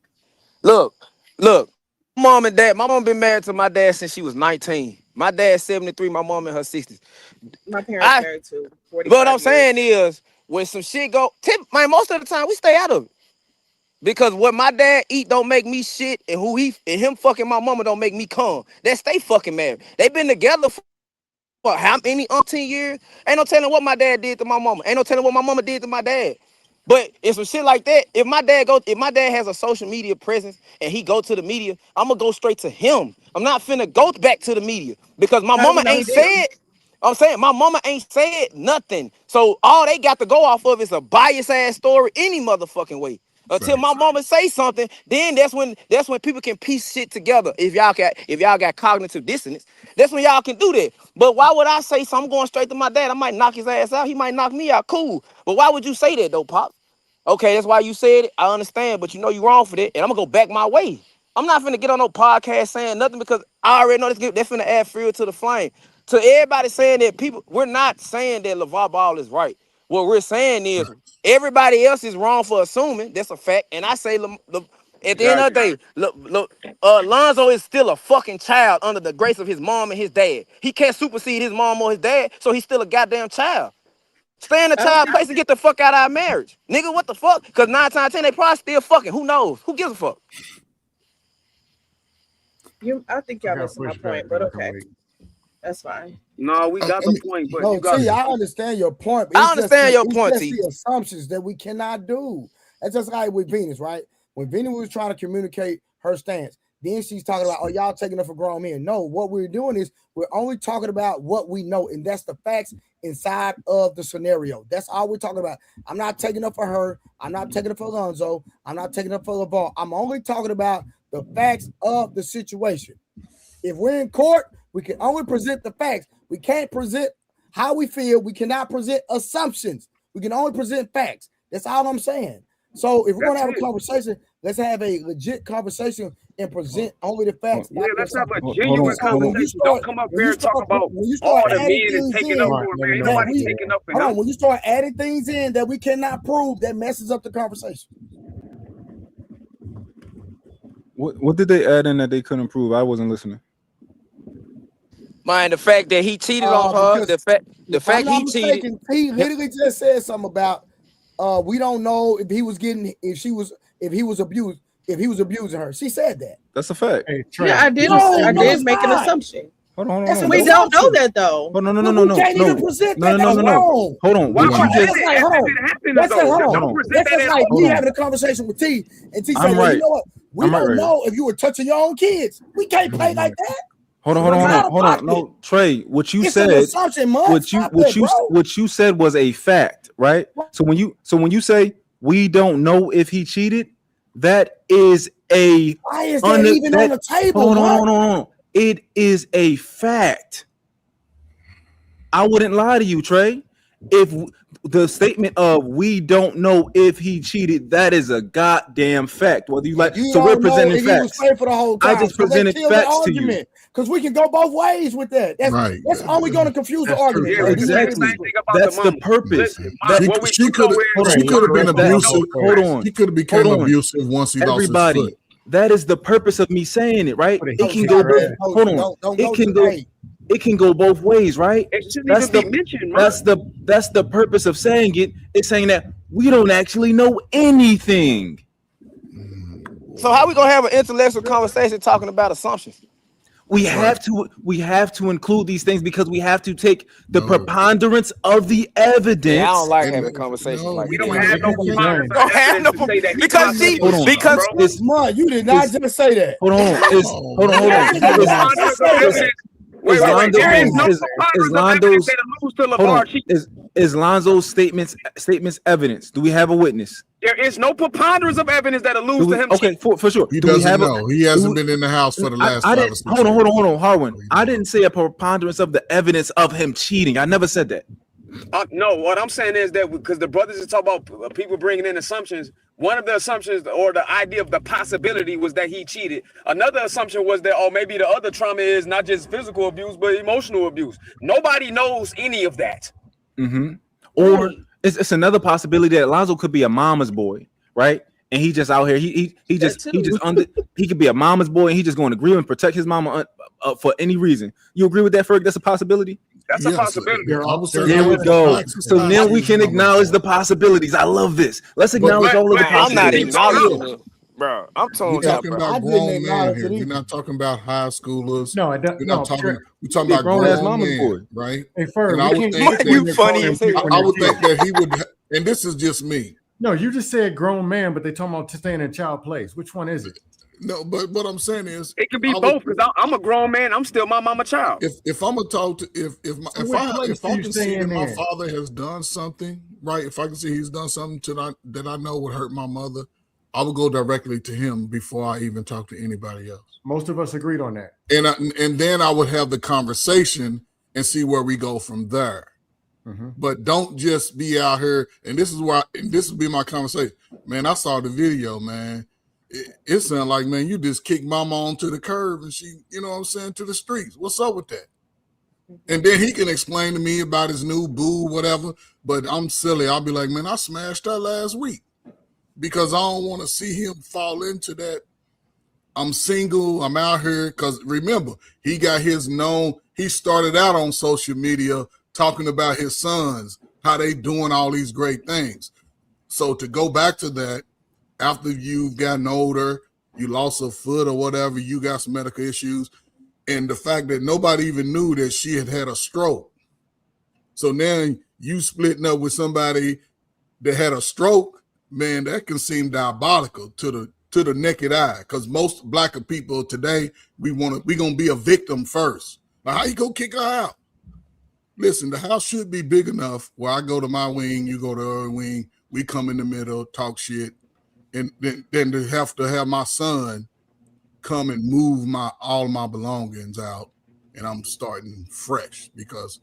[SPEAKER 14] Look. Mom and dad. My mom been married to my dad since she was 19. My dad's 73. My mom in her 60s.
[SPEAKER 11] My parents married to 45
[SPEAKER 14] What I'm
[SPEAKER 11] years.
[SPEAKER 14] saying is, when some shit go, man, most of the time we stay out of it. Because what my dad eat don't make me shit, and him fucking my mama don't make me calm. They stay fucking married. They been together for how many umpteen years? Ain't no telling what my dad did to my mama. Ain't no telling what my mama did to my dad. But it's some shit like that. If my dad has a social media presence and he go to the media, I'm gonna go straight to him. I'm not finna go back to the media because my
[SPEAKER 11] How do we
[SPEAKER 14] mama
[SPEAKER 11] know he
[SPEAKER 14] ain't
[SPEAKER 11] did?
[SPEAKER 14] said. I'm saying my mama ain't said nothing. So all they got to go off of is a biased ass story any motherfucking way. Until my mama say something, then that's when people can piece shit together. If y'all got cognitive dissonance, that's when y'all can do that. But why would I say something? I'm going straight to my dad? I might knock his ass out. He might knock me out. Cool. But why would you say that though, Pop? Okay, that's why you said it. I understand, but you know you wrong for that, and I'm gonna go back my way. I'm not finna get on no podcast saying nothing because I already know they're finna add fuel to the flame. To everybody saying that we're not saying that LeVar Ball is right. What we're saying is everybody else is wrong for assuming that's a fact. And I say, at the end of the day, Lonzo is still a fucking child under the grace of his mom and his dad. He can't supersede his mom or his dad, so he's still a goddamn child. Stay in the child place and get the fuck out of our marriage. Nigga, what the fuck? Because 9 times 10, they probably still fucking. Who knows? Who gives a fuck?
[SPEAKER 11] I think y'all missing my point, but okay. That's fine.
[SPEAKER 6] No, we got the point, but
[SPEAKER 10] no,
[SPEAKER 6] you got
[SPEAKER 10] T, I understand your point. But
[SPEAKER 14] I understand your point,
[SPEAKER 10] T.
[SPEAKER 14] T.
[SPEAKER 10] The assumptions that we cannot do. That's just like with Venus, right? When Venus was trying to communicate her stance, then she's talking about, oh, y'all taking it for grown men. No, what we're doing is we're only talking about what we know, and that's the facts inside of the scenario. That's all we're talking about. I'm not taking up for her. I'm not taking it for Lonzo. I'm not taking up for LeVar. I'm only talking about the facts of the situation. If we're in court, we can only present the facts. We can't present how we feel. We cannot present assumptions. We can only present facts. That's all I'm saying. So if we're going to have a conversation, let's have a legit conversation and present only the facts.
[SPEAKER 6] Yeah, let's have a genuine conversation. Don't come up here and talk about all the men is taking up for it, man. Ain't nobody taking up for him.
[SPEAKER 10] When you start adding things in that we cannot prove, that messes up the conversation.
[SPEAKER 2] What did they add in that they couldn't prove? I wasn't listening.
[SPEAKER 14] Man, the fact that he cheated on her, the fact he cheated.
[SPEAKER 10] He literally just said something about we don't know if he was abusing her. She said that.
[SPEAKER 2] That's a fact.
[SPEAKER 11] Hey, I did make an assumption.
[SPEAKER 2] Hold on.
[SPEAKER 11] We don't know that though.
[SPEAKER 2] Oh, no.
[SPEAKER 10] We can't even present that.
[SPEAKER 2] No. Hold on.
[SPEAKER 10] Hold on. That's just like we having a conversation with T, and T saying, well, you know what? We don't know if you were touching your own kids. We can't play like that.
[SPEAKER 2] Hold on. No, Trey, what you said, what you said was a fact, right? So when you say we don't know if he cheated, that is a
[SPEAKER 10] why is that even on the table?
[SPEAKER 2] Hold on. It is a fact. I wouldn't lie to you, Trey. If the statement of we don't know if he cheated, that is a goddamn fact. Whether you like, so we're presenting facts.
[SPEAKER 10] For the whole time.
[SPEAKER 2] I just presented facts to you.
[SPEAKER 10] Because we can go both ways with that. That's only going to confuse the argument.
[SPEAKER 2] Yeah, exactly. That's the purpose.
[SPEAKER 9] She could have been abusive. Hold on. She could have become abusive once he lost his foot.
[SPEAKER 2] That is the purpose of me saying it, right? It can go both. It can go both ways, right?
[SPEAKER 6] That's
[SPEAKER 2] the purpose of saying it. It's saying that we don't actually know anything.
[SPEAKER 14] So how we gonna have an intellectual conversation talking about assumptions?
[SPEAKER 2] We have to include these things because we have to take the preponderance of the evidence.
[SPEAKER 14] Yeah, I don't like having conversations like
[SPEAKER 6] we don't have no preponderance
[SPEAKER 14] because
[SPEAKER 10] Mont, you did not just say that.
[SPEAKER 2] Hold on. Is Lonzo's statements evidence? Do we have a witness?
[SPEAKER 6] There is no preponderance of evidence that alludes to him.
[SPEAKER 2] Okay, for sure.
[SPEAKER 9] He doesn't know. He hasn't been in the house for the last 5 or 6 years.
[SPEAKER 2] Hold on, Harwin. I didn't say a preponderance of the evidence of him cheating. I never said that.
[SPEAKER 6] No, what I'm saying is that because the brothers is talking about people bringing in assumptions. One of the assumptions or the idea of the possibility was that he cheated. Another assumption was that, maybe the other trauma is not just physical abuse, but emotional abuse. Nobody knows any of that.
[SPEAKER 2] Mm-hmm. Or it's another possibility that Lonzo could be a mama's boy, right? And he just out here. He could be a mama's boy, and he just going to agree and protect his mama for any reason. You agree with that, Ferg? That's a possibility.
[SPEAKER 6] That's a possibility.
[SPEAKER 2] There we go. So now we can acknowledge the possibilities. I love this. Let's acknowledge all of the possibilities.
[SPEAKER 14] I'm not acknowledging it, bro. I'm
[SPEAKER 9] talking about grown men here. We're not talking about high schoolers.
[SPEAKER 13] No,
[SPEAKER 9] we're talking about grown men, right?
[SPEAKER 13] Hey, Ferg,
[SPEAKER 9] I would think that he would, and this is just me.
[SPEAKER 13] No, you just said grown man, but they talking about staying in child place. Which one is it?
[SPEAKER 9] No, but what I'm saying is
[SPEAKER 6] it could be both because I'm a grown man. I'm still my mama child.
[SPEAKER 9] If I'm gonna talk to if I can see that my father has done something, right? If I can see he's done something that I know would hurt my mother, I would go directly to him before I even talk to anybody else.
[SPEAKER 13] Most of us agreed on that.
[SPEAKER 9] And then I would have the conversation and see where we go from there. Mm-hmm. But don't just be out here. And this would be my conversation. Man, I saw the video, man. it sounds like, man, you just kicked mama onto the curb and she, you know what I'm saying, to the streets. What's up with that? And then he can explain to me about his new boo, whatever. But I'm silly. I'll be like, man, I smashed her last week because I don't want to see him fall into that. I'm single. I'm out here. Because remember, he got his known. He started out on social media talking about his sons, how they doing all these great things. So to go back to that, after you've gotten older, you lost a foot or whatever, you got some medical issues. And the fact that nobody even knew that she had had a stroke. So now you splitting up with somebody that had a stroke, man, that can seem diabolical to the naked eye. Because most black people today, we gonna be a victim first. Now, how you gonna kick her out? Listen, the house should be big enough where I go to my wing, you go to her wing, we come in the middle, talk shit, and then to have my son come and move all my belongings out, and I'm starting fresh because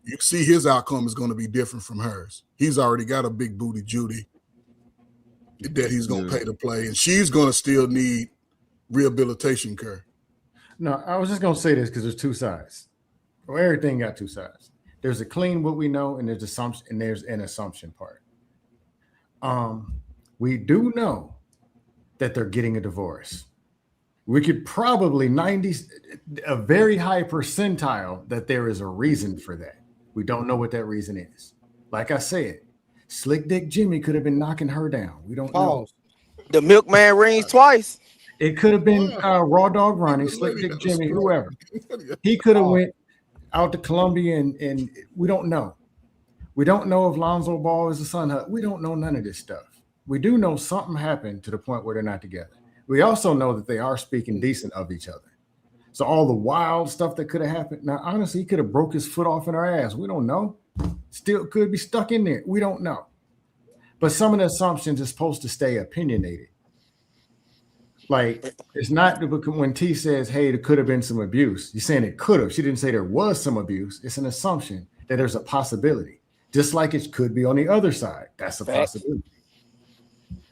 [SPEAKER 9] you see his outcome is going to be different from hers. He's already got a big booty Judy that he's going to pay to play, and she's going to still need rehabilitation care.
[SPEAKER 1] No, I was just going to say this because there's two sides. Well, everything got two sides. There's a clean what we know, and there's assumption, and there's an assumption part. We do know that they're getting a divorce. We could probably a very high percentile that there is a reason for that. We don't know what that reason is. Like I said, Slick Dick Jimmy could have been knocking her down. We don't know.
[SPEAKER 14] The milkman rings twice.
[SPEAKER 1] It could have been Raw Dog Ronnie, Slick Dick Jimmy, whoever. He could have went out to Columbia and we don't know. We don't know if Lonzo Ball is a son. We don't know none of this stuff. We do know something happened to the point where they're not together. We also know that they are speaking decent of each other. So all the wild stuff that could have happened. Now, honestly, he could have broke his foot off in her ass. We don't know. Still could be stuck in there. We don't know. But some of the assumptions are supposed to stay opinionated. Like, it's not when T says, hey, there could have been some abuse. You're saying it could have. She didn't say there was some abuse. It's an assumption that there's a possibility. Just like it could be on the other side. That's a possibility.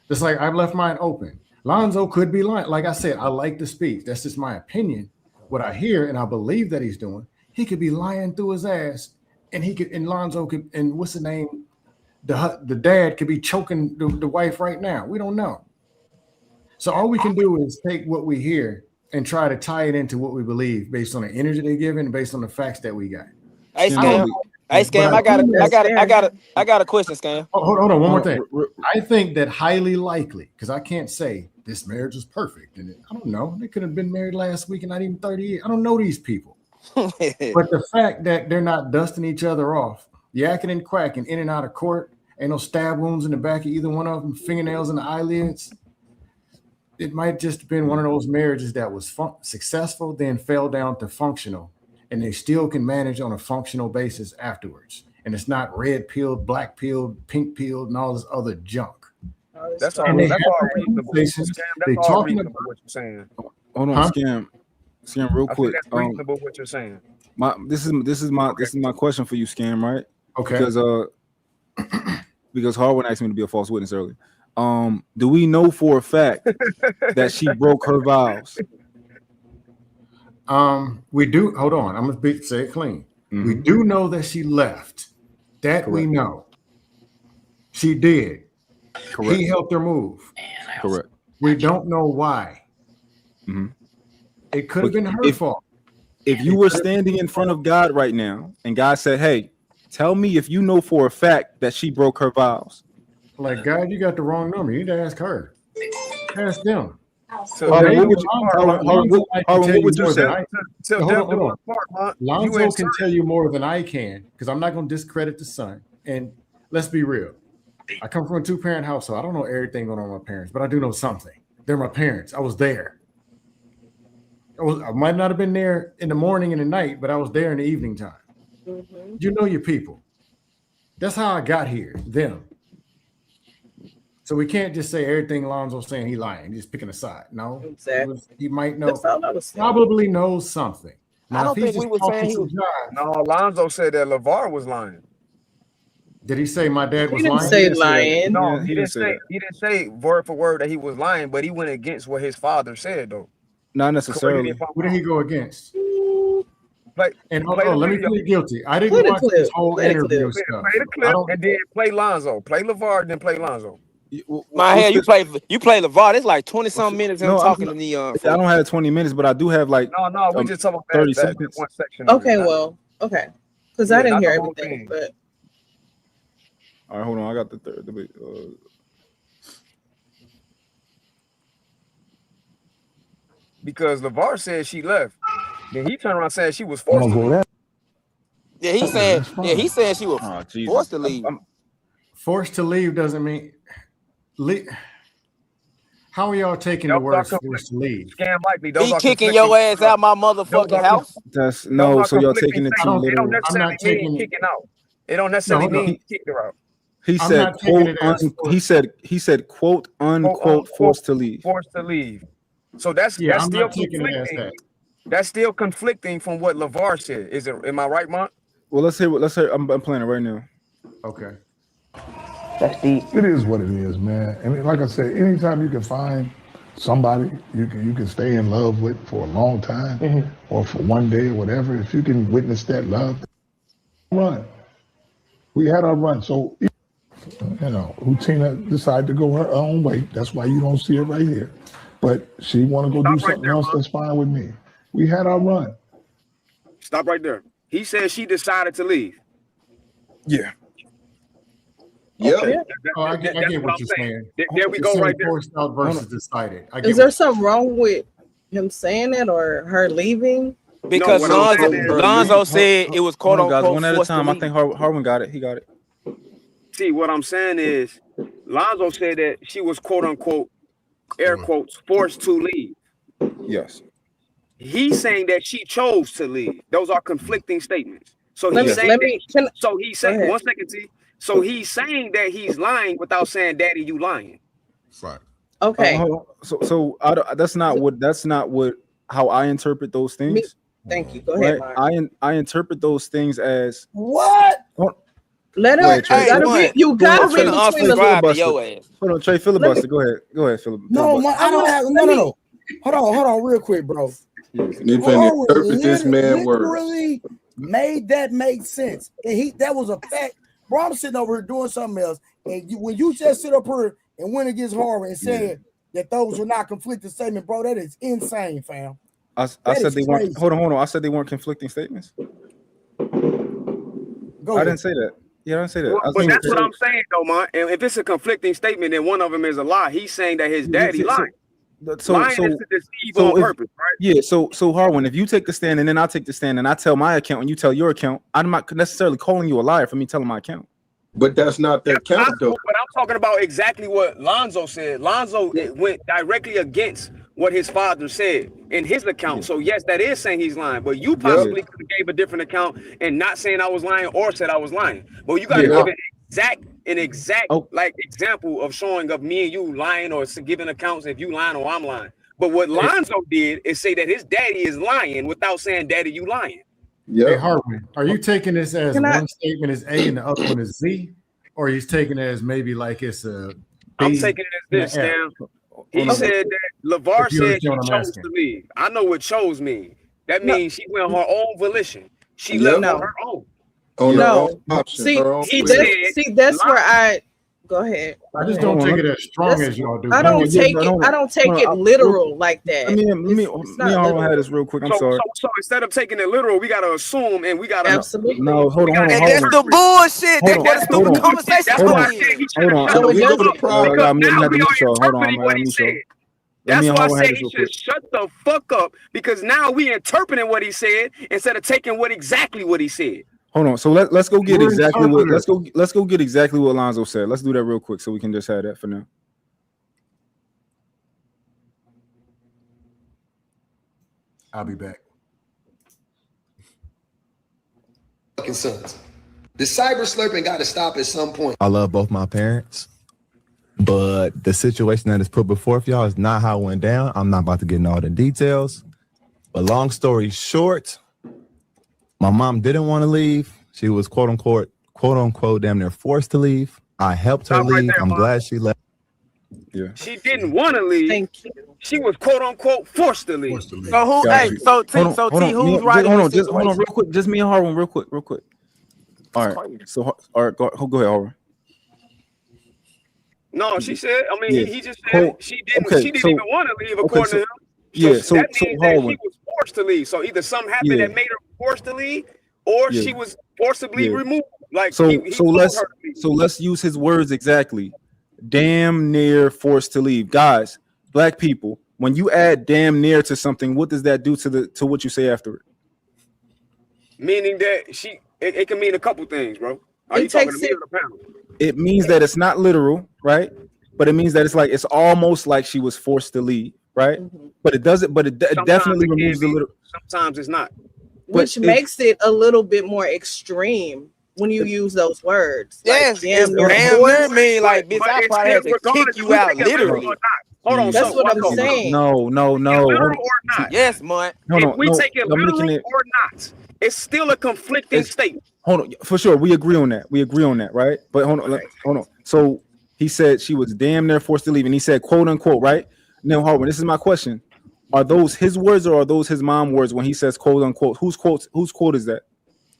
[SPEAKER 1] Just like I've left mine open. Lonzo could be lying. Like I said, I like the speech. That's just my opinion. What I hear and I believe that he's doing, he could be lying through his ass, and Lonzo could, and what's the name? The dad could be choking the wife right now. We don't know. So all we can do is take what we hear and try to tie it into what we believe based on the energy they're giving and based on the facts that we got.
[SPEAKER 14] Hey, Scam. Hey, Scam, I got a question, Scam.
[SPEAKER 1] Oh, hold on, one more thing. I think that highly likely, because I can't say this marriage is perfect. And I don't know. They could have been married last week and not even 30 years. I don't know these people. But the fact that they're not dusting each other off, yakking and quacking in and out of court, ain't no stab wounds in the back of either one of them, fingernails in the eyelids. It might just have been one of those marriages that was successful, then fell down to functional. And they still can manage on a functional basis afterwards. And it's not red pilled, black pilled, pink pilled, and all this other junk.
[SPEAKER 6] That's all reasonable. That's all reasonable what you're saying.
[SPEAKER 2] Hold on, Scam, real quick.
[SPEAKER 6] That's reasonable what you're saying.
[SPEAKER 2] This is my question for you, Scam, right?
[SPEAKER 1] Okay.
[SPEAKER 2] Because Harwin asked me to be a false witness earlier. Do we know for a fact that she broke her vows?
[SPEAKER 1] We do. Hold on. I'm gonna say it clean. Mm-hmm. We do know that she left. That Correct. We know. She did. Correct. He helped her move.
[SPEAKER 2] Correct.
[SPEAKER 1] We don't know why.
[SPEAKER 2] Mm-hmm.
[SPEAKER 1] It could have been her fault.
[SPEAKER 2] If you were standing in front of God right now and God said, hey, tell me if you know for a fact that she broke her vows.
[SPEAKER 1] Like, God, you got the wrong number. You need to ask her. Ask them.
[SPEAKER 2] So what would you say?
[SPEAKER 1] Hold on. Lonzo can tell you more than I can because I'm not going to discredit the son. And let's be real. I come from a 2-parent household. I don't know everything going on with my parents, but I do know something. They're my parents. I was there. I might not have been there in the morning and the night, but I was there in the evening time. Mm-hmm. You know your people. That's how I got here. Them. So we can't just say everything Lonzo's saying he lying. He's picking a side. No, exactly. He might know. Probably knows something. Now,
[SPEAKER 14] I don't think we were saying he was
[SPEAKER 6] lying. No, Lonzo said that LaVar was lying.
[SPEAKER 5] Did he say my dad was
[SPEAKER 11] He didn't
[SPEAKER 5] lying?
[SPEAKER 11] say lying.
[SPEAKER 6] No,
[SPEAKER 2] he didn't say that.
[SPEAKER 6] He didn't say word for word that he was lying, but he went against what his father said, though.
[SPEAKER 2] Not necessarily.
[SPEAKER 5] What did he go against?
[SPEAKER 6] Play,
[SPEAKER 5] And
[SPEAKER 6] play the
[SPEAKER 5] let me
[SPEAKER 6] video.
[SPEAKER 5] plead guilty. I didn't
[SPEAKER 11] Play the
[SPEAKER 5] watch this
[SPEAKER 11] clip.
[SPEAKER 5] whole
[SPEAKER 11] Play the
[SPEAKER 5] interview
[SPEAKER 11] clip.
[SPEAKER 5] stuff.
[SPEAKER 6] Play the
[SPEAKER 5] I
[SPEAKER 6] clip
[SPEAKER 5] don't.
[SPEAKER 6] and then play Lonzo. Play LaVar, then play Lonzo.
[SPEAKER 14] My
[SPEAKER 2] What's
[SPEAKER 14] hair, you
[SPEAKER 2] the-
[SPEAKER 14] play LaVar. It's like 20-something minutes of him
[SPEAKER 2] No,
[SPEAKER 14] talking to Neon.
[SPEAKER 2] I don't have 20 minutes, but I do have like
[SPEAKER 6] No, we just talking about
[SPEAKER 2] 30
[SPEAKER 6] that
[SPEAKER 2] seconds.
[SPEAKER 6] one section. Of
[SPEAKER 11] Okay,
[SPEAKER 6] it,
[SPEAKER 11] well, okay. Because I didn't
[SPEAKER 6] not
[SPEAKER 11] hear
[SPEAKER 6] the whole
[SPEAKER 11] everything,
[SPEAKER 6] thing.
[SPEAKER 11] but
[SPEAKER 2] All right, hold on. I got the third.
[SPEAKER 6] Because LaVar said she left. Then he turned around saying she was forced to leave.
[SPEAKER 14] Yeah, he said. Yeah, he said she was forced to leave.
[SPEAKER 5] Forced to leave doesn't mean leave. How are y'all taking the words forced to leave?
[SPEAKER 6] Scam likely.
[SPEAKER 14] He kicking your ass out my motherfucking house.
[SPEAKER 2] That's no. So y'all taking it too
[SPEAKER 6] It
[SPEAKER 2] literal.
[SPEAKER 6] don't necessarily mean kicking out. It don't necessarily mean kicked her out.
[SPEAKER 2] He
[SPEAKER 5] I'm
[SPEAKER 2] said
[SPEAKER 5] not taking it as
[SPEAKER 2] he said quote unquote forced to leave.
[SPEAKER 6] Forced to leave. So that's
[SPEAKER 5] I'm
[SPEAKER 6] still
[SPEAKER 5] not taking it as
[SPEAKER 6] conflicting.
[SPEAKER 5] that.
[SPEAKER 6] That's still conflicting from what LaVar said. Is it? Am I right, Mont?
[SPEAKER 2] Well, let's hear. I'm playing it right now.
[SPEAKER 5] Okay.
[SPEAKER 15] That's deep. It is what it is, man. And like I said, anytime you can find somebody you can stay in love with for a long time or for one day or whatever, if you can witness that love, run. We had our run. So, you know, Tina decided to go her own way. That's why you don't see her right here. But she want to go do something else, that's fine with me. We had our run.
[SPEAKER 6] Stop right there. He said she decided to leave.
[SPEAKER 2] Yeah.
[SPEAKER 6] Okay.
[SPEAKER 5] Yeah. Oh, I get what you're saying.
[SPEAKER 6] There we go right there.
[SPEAKER 5] Forced out versus decided. I get
[SPEAKER 11] is there something wrong with him saying that or her leaving?
[SPEAKER 14] Because
[SPEAKER 6] what I'm saying is-
[SPEAKER 14] Lonzo said it was quote
[SPEAKER 2] Hold on, guys,
[SPEAKER 14] unquote
[SPEAKER 2] one at a
[SPEAKER 14] forced to
[SPEAKER 2] time. I
[SPEAKER 14] leave.
[SPEAKER 2] think Harwin got it. He got it.
[SPEAKER 6] See, what I'm saying is, Lonzo said that she was quote unquote, air quotes, forced to leave.
[SPEAKER 2] Yes.
[SPEAKER 6] He's saying that she chose to leave. Those are conflicting statements. So
[SPEAKER 11] Let
[SPEAKER 6] he's
[SPEAKER 11] me-
[SPEAKER 6] saying
[SPEAKER 11] let me-
[SPEAKER 6] that, so he's saying,
[SPEAKER 11] Go ahead.
[SPEAKER 6] 1 second, T. So he's saying that he's lying without saying, "Daddy, you lying."
[SPEAKER 9] Right.
[SPEAKER 11] Okay.
[SPEAKER 2] Hold on. So that's not what how I interpret those things.
[SPEAKER 11] Thank you. Go ahead,
[SPEAKER 2] Right?
[SPEAKER 11] Mark.
[SPEAKER 2] I interpret those things as
[SPEAKER 10] What?
[SPEAKER 11] Let
[SPEAKER 2] Go
[SPEAKER 11] him.
[SPEAKER 2] ahead, Trey.
[SPEAKER 11] You gotta read
[SPEAKER 14] I'm
[SPEAKER 11] between the
[SPEAKER 14] subscribing to your ass.
[SPEAKER 2] Hold on, Trey, filibuster. Go ahead, Philip.
[SPEAKER 10] No, I don't have no. Hold on, real quick, bro.
[SPEAKER 19] You finna interpret this man words.
[SPEAKER 10] Literally made that make sense. And that was a fact. Bro, I'm sitting over here doing something else. And when you just sit up here and went against Harvard and said that those were not conflicting statements, bro, that is insane, fam.
[SPEAKER 2] I
[SPEAKER 10] That
[SPEAKER 2] said
[SPEAKER 10] is
[SPEAKER 2] they
[SPEAKER 10] crazy.
[SPEAKER 2] weren't. Hold on. I said they weren't conflicting statements. I didn't say that. Yeah, I didn't say that.
[SPEAKER 6] Well, but that's what I'm saying, though, man. And if it's a conflicting statement, then one of them is a lie. He's saying that his daddy lying. Lying is to deceive on purpose, right?
[SPEAKER 2] Yeah, so Harwin, if you take the stand and then I take the stand and I tell my account and you tell your account, I'm not necessarily calling you a liar for me telling my account.
[SPEAKER 19] But that's not the account, though.
[SPEAKER 6] But I'm talking about exactly what Lonzo said. Lonzo went directly against what his father said in his account. So yes, that is saying he's lying. But you possibly could have gave a different account and not saying I was lying or said I was lying. But you got to give an exact like example of showing of me and you lying or giving accounts if you lying or I'm lying. But what Lonzo did is say that his daddy is lying without saying, "Daddy, you lying."
[SPEAKER 5] Hey, Hartman, are you taking this as one statement is A and the other one is Z, or he's taking it as maybe like it's a B?
[SPEAKER 6] I'm taking it as this, Stan. He said that LaVar said she chose to leave. I know what chose means. That means she went on her own volition. She left on her own.
[SPEAKER 11] No. See, that's where I go ahead.
[SPEAKER 5] I just don't take it as strong as y'all do.
[SPEAKER 11] I don't take it literal like that.
[SPEAKER 2] Let me had this real quick. I'm sorry.
[SPEAKER 6] So instead of taking it literal, we gotta assume and we gotta
[SPEAKER 11] absolutely.
[SPEAKER 2] No, hold on.
[SPEAKER 14] And that's the bullshit. That's where the stupid conversation
[SPEAKER 6] That's why I said he should have shut the fuck up. Because now we are interpreting what he said. That's why I said he should shut the fuck up, because now we interpreting what he said instead of taking exactly what he said.
[SPEAKER 2] Hold on. So let's go get exactly what let's go get exactly what Lonzo said. Let's do that real quick so we can just have that for now.
[SPEAKER 5] I'll be back.
[SPEAKER 23] Fucking sons. The cyber slurping got to stop at some point.
[SPEAKER 8] I love both my parents, but the situation that is put before y'all is not how it went down. I'm not about to get into all the details. But long story short, my mom didn't want to leave. She was quote unquote quote unquote damn near forced to leave. I helped her
[SPEAKER 6] Stop right
[SPEAKER 8] leave.
[SPEAKER 6] there,
[SPEAKER 8] I'm
[SPEAKER 6] Mont.
[SPEAKER 8] glad she left.
[SPEAKER 2] Yeah.
[SPEAKER 6] She didn't want to leave. She was quote unquote forced to leave.
[SPEAKER 14] So who?
[SPEAKER 2] Got
[SPEAKER 14] Hey,
[SPEAKER 2] you.
[SPEAKER 14] so T,
[SPEAKER 2] Hold on,
[SPEAKER 14] so
[SPEAKER 2] hold
[SPEAKER 14] T,
[SPEAKER 2] on,
[SPEAKER 14] who's
[SPEAKER 2] me-
[SPEAKER 14] right?
[SPEAKER 2] just, hold
[SPEAKER 14] in
[SPEAKER 2] on,
[SPEAKER 14] this
[SPEAKER 2] just hold on,
[SPEAKER 14] situation?
[SPEAKER 2] real quick. Just me and Harwin, real quick. All right. So, all right, go ahead, Harwin.
[SPEAKER 6] No, she said. I mean,
[SPEAKER 2] Yeah.
[SPEAKER 6] he just said
[SPEAKER 2] Cool.
[SPEAKER 6] she didn't.
[SPEAKER 2] Okay,
[SPEAKER 6] She didn't
[SPEAKER 2] so-
[SPEAKER 6] even want to leave,
[SPEAKER 2] okay,
[SPEAKER 6] according
[SPEAKER 2] so-
[SPEAKER 6] to him.
[SPEAKER 2] yeah, so-
[SPEAKER 6] that
[SPEAKER 2] so
[SPEAKER 6] means that she
[SPEAKER 2] Harwin.
[SPEAKER 6] was forced to leave. So either something happened
[SPEAKER 2] Yeah.
[SPEAKER 6] that made her forced to leave, or
[SPEAKER 2] Yeah.
[SPEAKER 6] she was forcibly
[SPEAKER 2] Yeah.
[SPEAKER 6] removed. Like
[SPEAKER 2] So
[SPEAKER 6] he told
[SPEAKER 2] let's
[SPEAKER 6] her to leave.
[SPEAKER 2] let's use his words exactly. Damn near forced to leave. Guys, black people, when you add damn near to something, what does that do to what you say after it?
[SPEAKER 6] Meaning that it can mean a couple things, bro. Are
[SPEAKER 11] It
[SPEAKER 6] you talking to
[SPEAKER 11] takes
[SPEAKER 6] me
[SPEAKER 11] it-
[SPEAKER 6] or the panel?
[SPEAKER 2] It means that it's not literal, right? But it means that it's almost like she was forced to leave, right? But it doesn't. But it
[SPEAKER 6] Sometimes
[SPEAKER 2] definitely
[SPEAKER 6] it can
[SPEAKER 2] removes the
[SPEAKER 6] be,
[SPEAKER 2] literal.
[SPEAKER 6] Sometimes it's not.
[SPEAKER 11] Which makes it a little bit more extreme when you use those words.
[SPEAKER 14] Yes,
[SPEAKER 11] like,
[SPEAKER 14] it's
[SPEAKER 11] near
[SPEAKER 14] damn
[SPEAKER 11] forced.
[SPEAKER 14] near mean like, bitch,
[SPEAKER 6] But
[SPEAKER 14] I
[SPEAKER 6] it's
[SPEAKER 14] probably
[SPEAKER 6] still,
[SPEAKER 14] had to
[SPEAKER 6] regardless
[SPEAKER 14] kick
[SPEAKER 6] if
[SPEAKER 14] you
[SPEAKER 6] we
[SPEAKER 14] out
[SPEAKER 6] take it literal
[SPEAKER 14] literally.
[SPEAKER 6] or not. Hold on,
[SPEAKER 11] That's
[SPEAKER 6] so
[SPEAKER 11] what I'm
[SPEAKER 6] Watto,
[SPEAKER 11] saying.
[SPEAKER 2] No.
[SPEAKER 6] literal or not?
[SPEAKER 14] Yes, Mont.
[SPEAKER 6] If we take it
[SPEAKER 2] Y'all making
[SPEAKER 6] literal
[SPEAKER 2] it-
[SPEAKER 6] or not, it's still a conflicting statement.
[SPEAKER 2] Hold on, for sure. We agree on that, right? But hold on. So he said she was damn near forced to leave, and he said, quote unquote, right? Now, Harvard, this is my question. Are those his words or are those his mom words when he says quote unquote? Whose quote is that?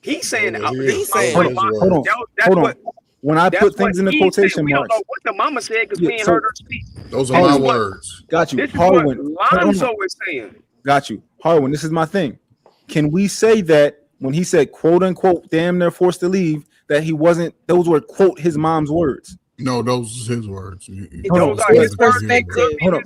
[SPEAKER 6] He's saying,
[SPEAKER 14] He's saying
[SPEAKER 2] Hold on. Hold on. When I put things in the quotation
[SPEAKER 6] we
[SPEAKER 2] marks.
[SPEAKER 6] don't know what the mama said because
[SPEAKER 2] Yeah,
[SPEAKER 6] we ain't
[SPEAKER 2] so-
[SPEAKER 6] heard her speak.
[SPEAKER 9] Those are my
[SPEAKER 6] This is what-
[SPEAKER 9] words.
[SPEAKER 2] Got you.
[SPEAKER 6] This is what
[SPEAKER 2] Harwin.
[SPEAKER 6] Lonzo is saying.
[SPEAKER 2] Got you. Harwin, this is my thing. Can we say that when he said quote unquote damn near forced to leave, that he wasn't, those were quote his mom's words?
[SPEAKER 9] No, those are his words.
[SPEAKER 2] Hold on.
[SPEAKER 11] His perspective.
[SPEAKER 2] Hold on.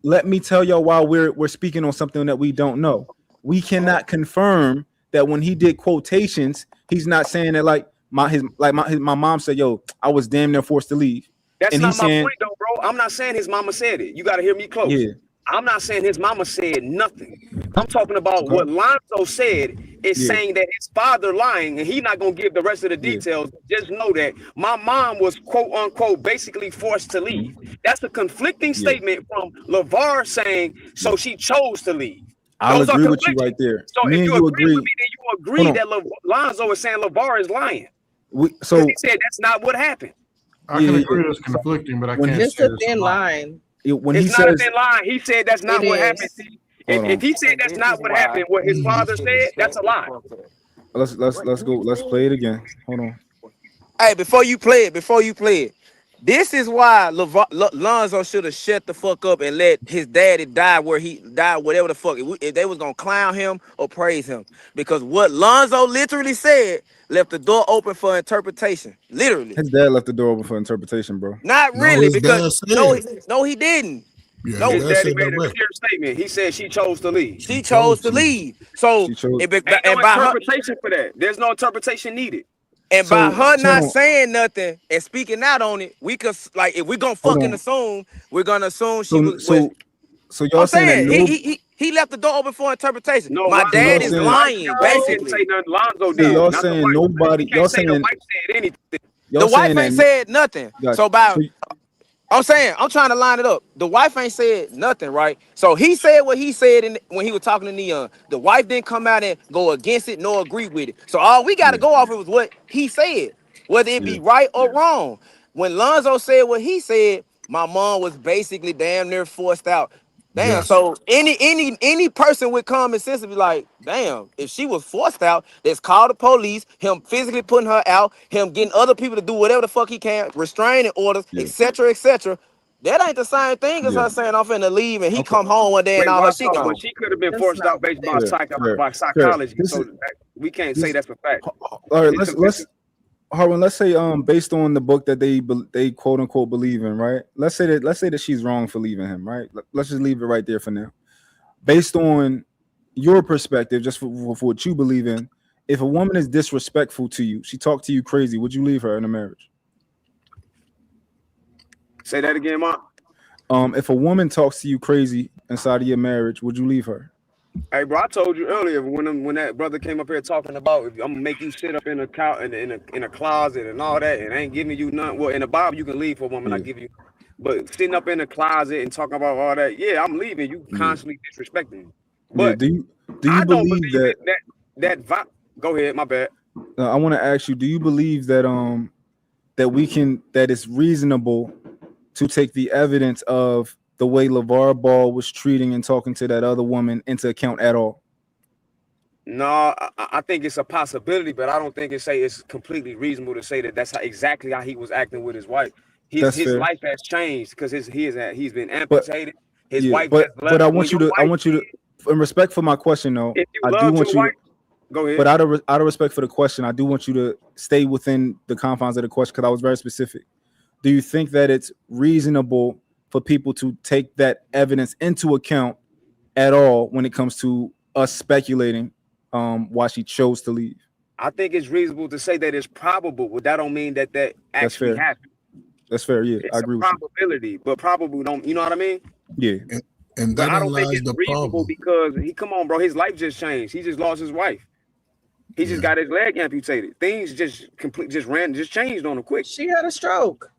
[SPEAKER 2] Let me tell y'all why we're speaking on something that we don't know. We cannot confirm that when he did quotations, he's not saying that like my mom said, yo, I was damn near forced to leave.
[SPEAKER 6] That's
[SPEAKER 2] and
[SPEAKER 6] not
[SPEAKER 2] he's
[SPEAKER 6] my
[SPEAKER 2] saying,
[SPEAKER 6] point, though, bro. I'm not saying his mama said it. You got to hear me close.
[SPEAKER 2] Yeah.
[SPEAKER 6] I'm not saying his mama said nothing. I'm talking about what Lonzo said is saying that his father lying, and he's not gonna give the rest of the details. Just know that my mom was quote unquote basically forced to leave. That's a conflicting statement from LaVar saying so she chose to leave.
[SPEAKER 2] I'll
[SPEAKER 6] Those are
[SPEAKER 2] agree with you
[SPEAKER 6] conflicting.
[SPEAKER 2] right there.
[SPEAKER 6] So
[SPEAKER 2] Me
[SPEAKER 6] if
[SPEAKER 2] and
[SPEAKER 6] you
[SPEAKER 2] you
[SPEAKER 6] agree with me, then you agree
[SPEAKER 2] Hold
[SPEAKER 6] that Lonzo is saying LaVar is lying.
[SPEAKER 2] So
[SPEAKER 6] he said that's not what happened.
[SPEAKER 5] I can agree it's conflicting, but I can't
[SPEAKER 11] Just
[SPEAKER 5] say
[SPEAKER 11] a
[SPEAKER 5] it's
[SPEAKER 11] thin
[SPEAKER 5] a lie.
[SPEAKER 11] line.
[SPEAKER 2] When
[SPEAKER 6] It's
[SPEAKER 2] he
[SPEAKER 6] not a
[SPEAKER 2] says,
[SPEAKER 6] thin line. He said that's not
[SPEAKER 11] It
[SPEAKER 6] what
[SPEAKER 11] is.
[SPEAKER 6] happened.
[SPEAKER 2] Hold on.
[SPEAKER 6] If he said that's not what happened, what his father said, that's a lie.
[SPEAKER 2] let's go. Let's play it again. Hold on.
[SPEAKER 14] Hey, before you play it, this is why Lonzo should have shut the fuck up and let his daddy die where he died, whatever the fuck. If they was gonna clown him or praise him, because what Lonzo literally said left the door open for interpretation. Literally,
[SPEAKER 2] His dad left the door open for interpretation, bro.
[SPEAKER 14] not
[SPEAKER 9] No,
[SPEAKER 14] really,
[SPEAKER 9] his
[SPEAKER 14] because
[SPEAKER 9] dad
[SPEAKER 14] no, he didn't.
[SPEAKER 9] Yeah,
[SPEAKER 14] No,
[SPEAKER 9] his
[SPEAKER 6] His
[SPEAKER 9] dad
[SPEAKER 6] daddy
[SPEAKER 9] said
[SPEAKER 6] made a
[SPEAKER 9] direct.
[SPEAKER 6] clear statement. He said she chose to leave.
[SPEAKER 14] She chose to leave. So
[SPEAKER 2] She chose.
[SPEAKER 14] and
[SPEAKER 6] Ain't no
[SPEAKER 14] by her
[SPEAKER 6] interpretation for that. There's no interpretation needed.
[SPEAKER 14] and by
[SPEAKER 2] So,
[SPEAKER 14] her not
[SPEAKER 2] hold on.
[SPEAKER 14] saying nothing and speaking out on it, we could like if we're gonna
[SPEAKER 2] Hold
[SPEAKER 14] fucking
[SPEAKER 2] on.
[SPEAKER 14] assume, we're gonna assume she was.
[SPEAKER 2] So y'all
[SPEAKER 14] I'm
[SPEAKER 2] saying that
[SPEAKER 14] saying
[SPEAKER 2] no.
[SPEAKER 14] he left the door open for interpretation.
[SPEAKER 6] No,
[SPEAKER 14] My
[SPEAKER 6] Lonzo,
[SPEAKER 14] dad
[SPEAKER 2] y'all
[SPEAKER 14] is
[SPEAKER 2] saying-
[SPEAKER 14] lying,
[SPEAKER 6] the wife didn't
[SPEAKER 14] basically.
[SPEAKER 6] say nothing. Lonzo
[SPEAKER 2] So
[SPEAKER 6] did.
[SPEAKER 2] y'all
[SPEAKER 6] Not the
[SPEAKER 2] saying
[SPEAKER 6] wife.
[SPEAKER 2] nobody.
[SPEAKER 6] You
[SPEAKER 2] Y'all
[SPEAKER 6] can't say the
[SPEAKER 2] saying
[SPEAKER 6] wife said anything.
[SPEAKER 2] y'all
[SPEAKER 14] The wife
[SPEAKER 2] saying
[SPEAKER 14] ain't
[SPEAKER 2] that.
[SPEAKER 14] said nothing.
[SPEAKER 2] Gotcha.
[SPEAKER 14] So by
[SPEAKER 2] So-
[SPEAKER 14] I'm saying, I'm trying to line it up. The wife ain't said nothing, right? So he said what he said when he was talking to Neon. The wife didn't come out and go against it nor agree with it. So all we got to go off of was what he said, whether it be right or wrong. When Lonzo said what he said, my mom was basically damn near forced out. Damn.
[SPEAKER 9] Yes.
[SPEAKER 14] So any person with common sense would be like, damn, if she was forced out, let's call the police, him physically putting her out, him getting other people to do whatever the fuck he can, restraining orders, etc., etc. That ain't the same thing as her saying I'm finna leave and he come home one day and
[SPEAKER 6] Wait,
[SPEAKER 14] all her
[SPEAKER 6] watch
[SPEAKER 14] shit
[SPEAKER 6] out,
[SPEAKER 14] gone.
[SPEAKER 6] but she could have been
[SPEAKER 11] That's
[SPEAKER 6] forced
[SPEAKER 11] not
[SPEAKER 6] out based
[SPEAKER 11] what
[SPEAKER 6] by
[SPEAKER 2] Fair.
[SPEAKER 6] psychology.
[SPEAKER 2] This
[SPEAKER 6] So
[SPEAKER 2] is-
[SPEAKER 6] we can't say that's a fact.
[SPEAKER 2] All right,
[SPEAKER 6] It's
[SPEAKER 2] let's Harlan, let's say based on the book that they quote unquote believe in, right? Let's say that she's wrong for leaving him, right? Let's just leave it right there for now. Based on your perspective, just for what you believe in, if a woman is disrespectful to you, she talked to you crazy, would you leave her in a marriage?
[SPEAKER 6] Say that again, Mom.
[SPEAKER 2] If a woman talks to you crazy inside of your marriage, would you leave her?
[SPEAKER 6] Hey, bro, I told you earlier when that brother came up here talking about if I'm gonna make you sit up in a closet and all that, and I ain't giving you none. Well, in the Bible you can leave for a woman. I give you, but sitting up in a closet and talking about all that, yeah, I'm leaving. You constantly disrespecting me. But
[SPEAKER 2] do you
[SPEAKER 6] I don't
[SPEAKER 2] believe that?
[SPEAKER 6] that go ahead, my bad.
[SPEAKER 2] I want to ask you: do you believe that that it's reasonable to take the evidence of the way LeVar Ball was treating and talking to that other woman into account at all?
[SPEAKER 6] No, I think it's a possibility, but I don't think it's completely reasonable to say that that's exactly how he was acting with his wife. His life has changed because he's been amputated. His wife just left.
[SPEAKER 2] But I want you to, in respect for my question though,
[SPEAKER 6] if you
[SPEAKER 2] I
[SPEAKER 6] love
[SPEAKER 2] do want
[SPEAKER 6] your
[SPEAKER 2] you
[SPEAKER 6] wife,
[SPEAKER 2] to,
[SPEAKER 6] go ahead.
[SPEAKER 2] but out of respect for the question, I do want you to stay within the confines of the question because I was very specific. Do you think that it's reasonable for people to take that evidence into account at all when it comes to us speculating why she chose to leave?
[SPEAKER 6] I think it's reasonable to say that it's probable, but that don't mean that actually
[SPEAKER 2] fair.
[SPEAKER 6] happened.
[SPEAKER 2] That's fair. Yeah,
[SPEAKER 6] It's
[SPEAKER 2] I agree
[SPEAKER 6] a
[SPEAKER 2] with you.
[SPEAKER 6] probability, but probable don't. You know what I mean?
[SPEAKER 2] Yeah.
[SPEAKER 9] And
[SPEAKER 6] But
[SPEAKER 9] that
[SPEAKER 6] I don't think
[SPEAKER 9] lies
[SPEAKER 6] it's
[SPEAKER 9] the
[SPEAKER 6] reasonable
[SPEAKER 9] problem.
[SPEAKER 6] because come on, bro. His life just changed. He just lost his wife. He just got his leg amputated. Things just changed on him quick.
[SPEAKER 11] She had a stroke.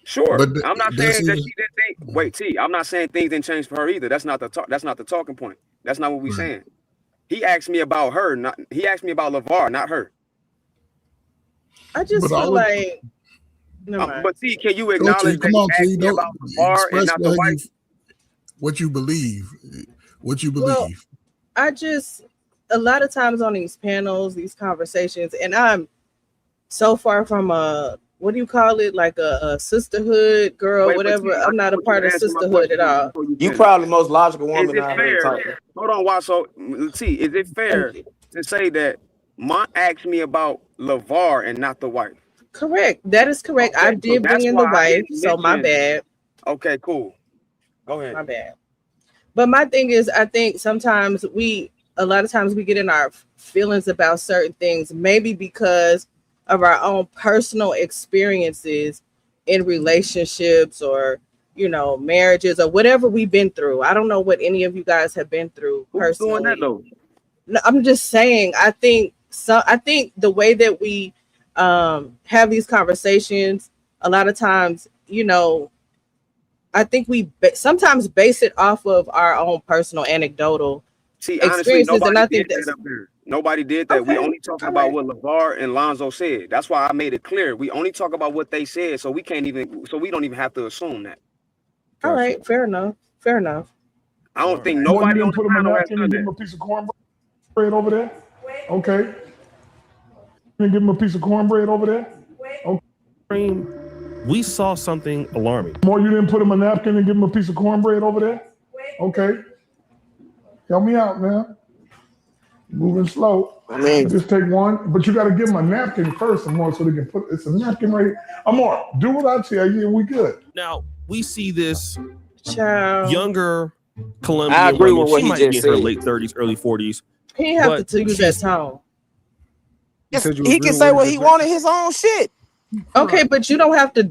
[SPEAKER 6] Sure,
[SPEAKER 9] But
[SPEAKER 6] I'm not
[SPEAKER 9] that's
[SPEAKER 6] saying that
[SPEAKER 9] even-
[SPEAKER 6] she didn't think. Wait, T. I'm not saying things didn't change for her either. That's not the talk. That's not the talking point. That's not what we're saying. He asked me about her. He asked me about LeVar, not her.
[SPEAKER 11] I just
[SPEAKER 9] But
[SPEAKER 11] feel
[SPEAKER 9] all of-
[SPEAKER 11] like. Never mind.
[SPEAKER 6] But T, can you
[SPEAKER 9] Go
[SPEAKER 6] acknowledge
[SPEAKER 9] T,
[SPEAKER 6] that
[SPEAKER 9] come
[SPEAKER 6] he
[SPEAKER 9] on,
[SPEAKER 6] asked
[SPEAKER 9] T,
[SPEAKER 6] me
[SPEAKER 9] don't
[SPEAKER 6] about LeVar and
[SPEAKER 9] express
[SPEAKER 6] not the wife?
[SPEAKER 9] what you believe. What you
[SPEAKER 11] Well,
[SPEAKER 9] believe.
[SPEAKER 11] I just a lot of times on these panels, these conversations, and I'm so far from a what do you call it, like a sisterhood girl,
[SPEAKER 6] Wait, but
[SPEAKER 11] whatever.
[SPEAKER 6] T, I
[SPEAKER 11] I'm not a
[SPEAKER 6] want you
[SPEAKER 11] part
[SPEAKER 6] to
[SPEAKER 11] of
[SPEAKER 6] answer my
[SPEAKER 11] sisterhood at
[SPEAKER 6] question
[SPEAKER 11] all.
[SPEAKER 6] before
[SPEAKER 14] You
[SPEAKER 6] finish.
[SPEAKER 14] probably the most logical
[SPEAKER 6] Is
[SPEAKER 14] woman
[SPEAKER 6] it
[SPEAKER 14] out here
[SPEAKER 6] fair?
[SPEAKER 14] talking.
[SPEAKER 6] Hold on, Watso. T, is it fair to say that Mont asked me about LeVar and not the wife?
[SPEAKER 11] Correct. That is correct.
[SPEAKER 6] Okay,
[SPEAKER 11] I
[SPEAKER 6] so
[SPEAKER 11] did bring
[SPEAKER 6] that's
[SPEAKER 11] in the
[SPEAKER 6] why I
[SPEAKER 11] wife,
[SPEAKER 6] didn't
[SPEAKER 11] so my
[SPEAKER 6] mention.
[SPEAKER 11] bad.
[SPEAKER 6] Okay, cool. Go ahead.
[SPEAKER 11] My bad. But my thing is, I think sometimes a lot of times we get in our feelings about certain things, maybe because of our own personal experiences in relationships or, marriages or whatever we've been through. I don't know what any of you guys have been through
[SPEAKER 6] Who's
[SPEAKER 11] personally.
[SPEAKER 6] doing that though?
[SPEAKER 11] No, I'm just saying, I think the way that we have these conversations, a lot of times, I think we sometimes base it off of our own personal anecdotal
[SPEAKER 6] See, honestly,
[SPEAKER 11] experiences, and
[SPEAKER 6] nobody
[SPEAKER 11] I think
[SPEAKER 6] did that up there. Nobody did that.
[SPEAKER 11] Okay,
[SPEAKER 6] We only talking about what LeVar and Lonzo said. That's why I made it clear. We only talk about what they said, so we don't even have to assume that.
[SPEAKER 11] All right, fair enough. Fair enough.
[SPEAKER 6] I don't think
[SPEAKER 15] Boy, you
[SPEAKER 6] nobody on
[SPEAKER 15] didn't
[SPEAKER 6] the
[SPEAKER 15] put him a
[SPEAKER 6] panel has
[SPEAKER 15] napkin
[SPEAKER 6] done
[SPEAKER 15] and give him
[SPEAKER 6] that.
[SPEAKER 15] a piece of cornbread over there? Okay. You didn't give him a piece of cornbread over there? Okay.
[SPEAKER 16] We saw something alarming.
[SPEAKER 15] More, you didn't put him a napkin and give him a piece of cornbread over there? Okay. Help me out, man. Moving slow.
[SPEAKER 14] I mean,
[SPEAKER 15] just take one, but you got to give him a napkin first, Amor, so they can put it's a napkin right here. Amor, do what I tell you, and we good.
[SPEAKER 16] Now, we see this
[SPEAKER 11] Child.
[SPEAKER 16] younger Colombian
[SPEAKER 14] I agree
[SPEAKER 16] woman.
[SPEAKER 14] with what
[SPEAKER 16] She
[SPEAKER 14] he
[SPEAKER 16] might
[SPEAKER 14] just
[SPEAKER 16] be in her
[SPEAKER 14] said.
[SPEAKER 16] late 30s, early 40s.
[SPEAKER 11] He have
[SPEAKER 16] But
[SPEAKER 11] to use that tone.
[SPEAKER 14] He can say what he wanted, his own shit.
[SPEAKER 11] Okay, but you don't have to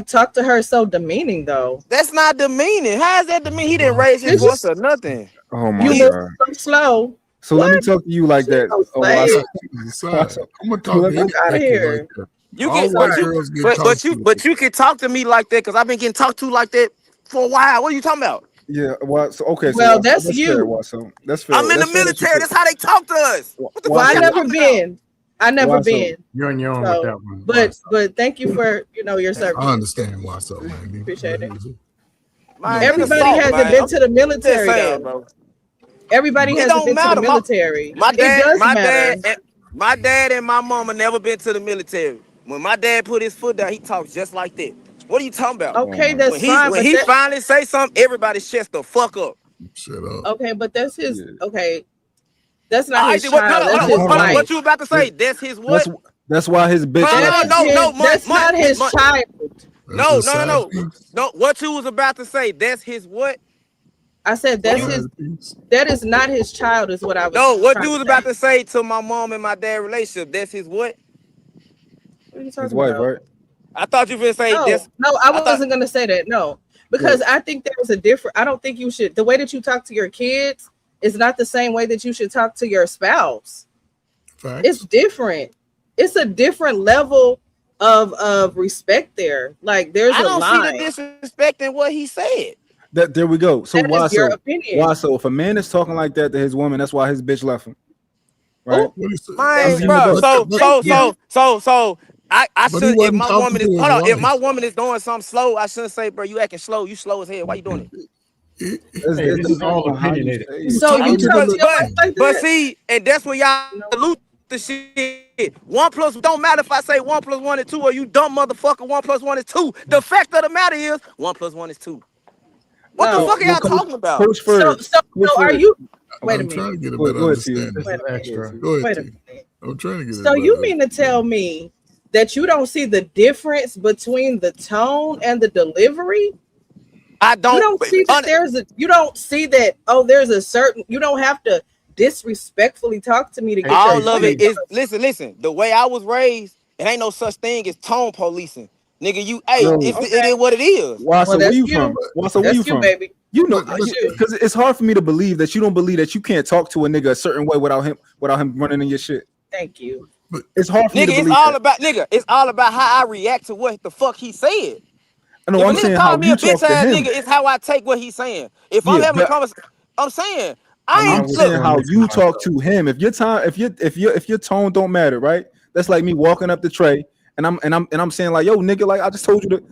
[SPEAKER 11] talk to her so demeaning though.
[SPEAKER 14] That's not demeaning. How is that demeaning? He didn't raise his voice or nothing.
[SPEAKER 2] Oh my
[SPEAKER 11] You
[SPEAKER 2] God.
[SPEAKER 11] move so slow.
[SPEAKER 2] So let me talk to you like that.
[SPEAKER 9] I'm gonna talk to
[SPEAKER 11] Get out of here.
[SPEAKER 14] You
[SPEAKER 9] All
[SPEAKER 14] get,
[SPEAKER 9] white
[SPEAKER 14] but
[SPEAKER 9] girls
[SPEAKER 14] you,
[SPEAKER 9] get talked to.
[SPEAKER 14] but you can talk to me like that because I've been getting talked to like that for a while. What are you talking about?
[SPEAKER 2] Yeah, well, so okay, so
[SPEAKER 11] Well,
[SPEAKER 2] Watso,
[SPEAKER 11] that's
[SPEAKER 2] fair,
[SPEAKER 11] you.
[SPEAKER 2] Watso. That's fair.
[SPEAKER 14] I'm in the
[SPEAKER 2] That's fair that you
[SPEAKER 14] military.
[SPEAKER 2] say-
[SPEAKER 14] That's how they talk to us. What the
[SPEAKER 11] Well,
[SPEAKER 14] fuck
[SPEAKER 11] I
[SPEAKER 14] you
[SPEAKER 11] never
[SPEAKER 14] talking
[SPEAKER 11] been. I never
[SPEAKER 2] Watso,
[SPEAKER 11] been.
[SPEAKER 5] You're on your own
[SPEAKER 11] So,
[SPEAKER 5] with that one.
[SPEAKER 11] but thank you for your service.
[SPEAKER 9] I understand why so, man.
[SPEAKER 11] Appreciate it.
[SPEAKER 14] Man,
[SPEAKER 11] Everybody
[SPEAKER 14] it's assault,
[SPEAKER 11] hasn't
[SPEAKER 14] man.
[SPEAKER 11] been to the
[SPEAKER 14] I'm
[SPEAKER 11] military
[SPEAKER 14] just saying,
[SPEAKER 11] though.
[SPEAKER 14] bro.
[SPEAKER 11] Everybody
[SPEAKER 14] It
[SPEAKER 11] hasn't
[SPEAKER 14] don't
[SPEAKER 11] been to
[SPEAKER 14] matter.
[SPEAKER 11] the military.
[SPEAKER 14] My
[SPEAKER 11] It
[SPEAKER 14] dad,
[SPEAKER 11] does
[SPEAKER 14] my
[SPEAKER 11] matter.
[SPEAKER 14] dad, my dad and my mama never been to the military. When my dad put his foot down, he talks just like that. What are you talking about?
[SPEAKER 11] Okay, that's fine.
[SPEAKER 14] When
[SPEAKER 11] But
[SPEAKER 14] he
[SPEAKER 11] that,
[SPEAKER 14] finally say something, everybody shuts the fuck up.
[SPEAKER 9] Shut up.
[SPEAKER 11] okay, but that's his. Okay, that's not
[SPEAKER 14] All right,
[SPEAKER 11] his
[SPEAKER 14] then what,
[SPEAKER 11] child.
[SPEAKER 14] hold
[SPEAKER 11] That's
[SPEAKER 14] on,
[SPEAKER 11] his
[SPEAKER 14] hold on.
[SPEAKER 11] wife.
[SPEAKER 14] What you about to say? That's his what?
[SPEAKER 2] That's why his bitch
[SPEAKER 14] Hold
[SPEAKER 2] left
[SPEAKER 14] on,
[SPEAKER 2] him.
[SPEAKER 11] That's not his child.
[SPEAKER 14] No. No, what you was about to say, that's his what?
[SPEAKER 11] I said that's his. That is not his child. Is what I was.
[SPEAKER 14] No, what
[SPEAKER 11] trying
[SPEAKER 14] you was
[SPEAKER 11] to
[SPEAKER 14] about
[SPEAKER 11] say.
[SPEAKER 14] to say to my mom and my dad relationship, that's his what?
[SPEAKER 11] What are you talking
[SPEAKER 2] His wife,
[SPEAKER 11] about?
[SPEAKER 2] right?
[SPEAKER 14] I thought you were gonna say this.
[SPEAKER 11] No, I wasn't gonna say that. No, because I think there's a different. I don't think you should. The way that you talk to your kids is not the same way that you should talk to your spouse.
[SPEAKER 9] Facts.
[SPEAKER 11] It's different. It's a different level of respect there. Like there's
[SPEAKER 14] I
[SPEAKER 11] a
[SPEAKER 14] don't
[SPEAKER 11] line.
[SPEAKER 14] see the disrespect in what he said.
[SPEAKER 2] There we go. So
[SPEAKER 11] That
[SPEAKER 2] why
[SPEAKER 11] is your
[SPEAKER 2] so?
[SPEAKER 11] opinion.
[SPEAKER 2] Why so? If a man is talking like that to his woman, that's why his bitch left him. right?
[SPEAKER 14] Man, bro. So I
[SPEAKER 9] But he
[SPEAKER 14] should if
[SPEAKER 9] wasn't
[SPEAKER 14] my
[SPEAKER 9] talking
[SPEAKER 14] woman
[SPEAKER 9] to
[SPEAKER 14] is
[SPEAKER 9] his
[SPEAKER 14] hold on, if my
[SPEAKER 9] wife.
[SPEAKER 14] woman is doing something slow, I shouldn't say, bro, you acting slow. You slow as hell. Why you doing it?
[SPEAKER 1] Hey, this is all opinionated.
[SPEAKER 11] So you tell your wife like
[SPEAKER 14] But
[SPEAKER 11] that?
[SPEAKER 14] see, and that's where y'all salute the shit. 1 plus don't matter if I say 1 + 1 is 2 or you dumb motherfucker. 1 + 1 is 2. The fact of the matter is 1 + 1 is 2. What the
[SPEAKER 11] No.
[SPEAKER 14] fuck are y'all talking about?
[SPEAKER 2] Coach Ferg.
[SPEAKER 11] So are you? Wait a
[SPEAKER 9] I'm
[SPEAKER 11] minute.
[SPEAKER 9] trying to get a
[SPEAKER 2] Go
[SPEAKER 9] better
[SPEAKER 2] ahead, Tia.
[SPEAKER 9] understanding.
[SPEAKER 1] This is extra.
[SPEAKER 9] Go ahead,
[SPEAKER 11] Wait a
[SPEAKER 9] T.
[SPEAKER 11] minute.
[SPEAKER 9] I'm trying to get
[SPEAKER 11] So
[SPEAKER 9] a
[SPEAKER 11] you
[SPEAKER 9] better
[SPEAKER 11] mean to tell me that you don't see the difference between the tone and the delivery?
[SPEAKER 14] I don't.
[SPEAKER 11] You don't see that you don't see that. Oh, there's a certain. You don't have to disrespectfully talk to me to get your
[SPEAKER 14] All of
[SPEAKER 11] point
[SPEAKER 14] it is
[SPEAKER 11] across.
[SPEAKER 14] listen. The way I was raised, it ain't no such thing as tone policing, nigga.
[SPEAKER 2] Bro,
[SPEAKER 14] It is what it is.
[SPEAKER 2] Wassa, where you from? Wassa, where you from?
[SPEAKER 11] baby.
[SPEAKER 2] You know,
[SPEAKER 11] That's you.
[SPEAKER 2] because it's hard for me to believe that you don't believe that you can't talk to a nigga a certain way without him running in your shit.
[SPEAKER 11] Thank you.
[SPEAKER 2] It's hard for me to
[SPEAKER 14] Nigga,
[SPEAKER 2] believe that.
[SPEAKER 14] it's all about how I react to what the fuck he said.
[SPEAKER 2] I know.
[SPEAKER 14] If a
[SPEAKER 2] I'm
[SPEAKER 14] nigga
[SPEAKER 2] saying
[SPEAKER 14] call
[SPEAKER 2] how
[SPEAKER 14] me a
[SPEAKER 2] you
[SPEAKER 14] bitch
[SPEAKER 2] talk to
[SPEAKER 14] ass
[SPEAKER 2] him.
[SPEAKER 14] nigga, it's how I take what he's saying. If I'm
[SPEAKER 2] Yeah,
[SPEAKER 14] having a
[SPEAKER 2] but
[SPEAKER 14] conversation, I'm saying
[SPEAKER 2] I'm saying
[SPEAKER 14] look.
[SPEAKER 2] how you talk to him. If your tone don't matter, right? That's like me walking up the tray and I'm saying like, yo, nigga, like I just told you to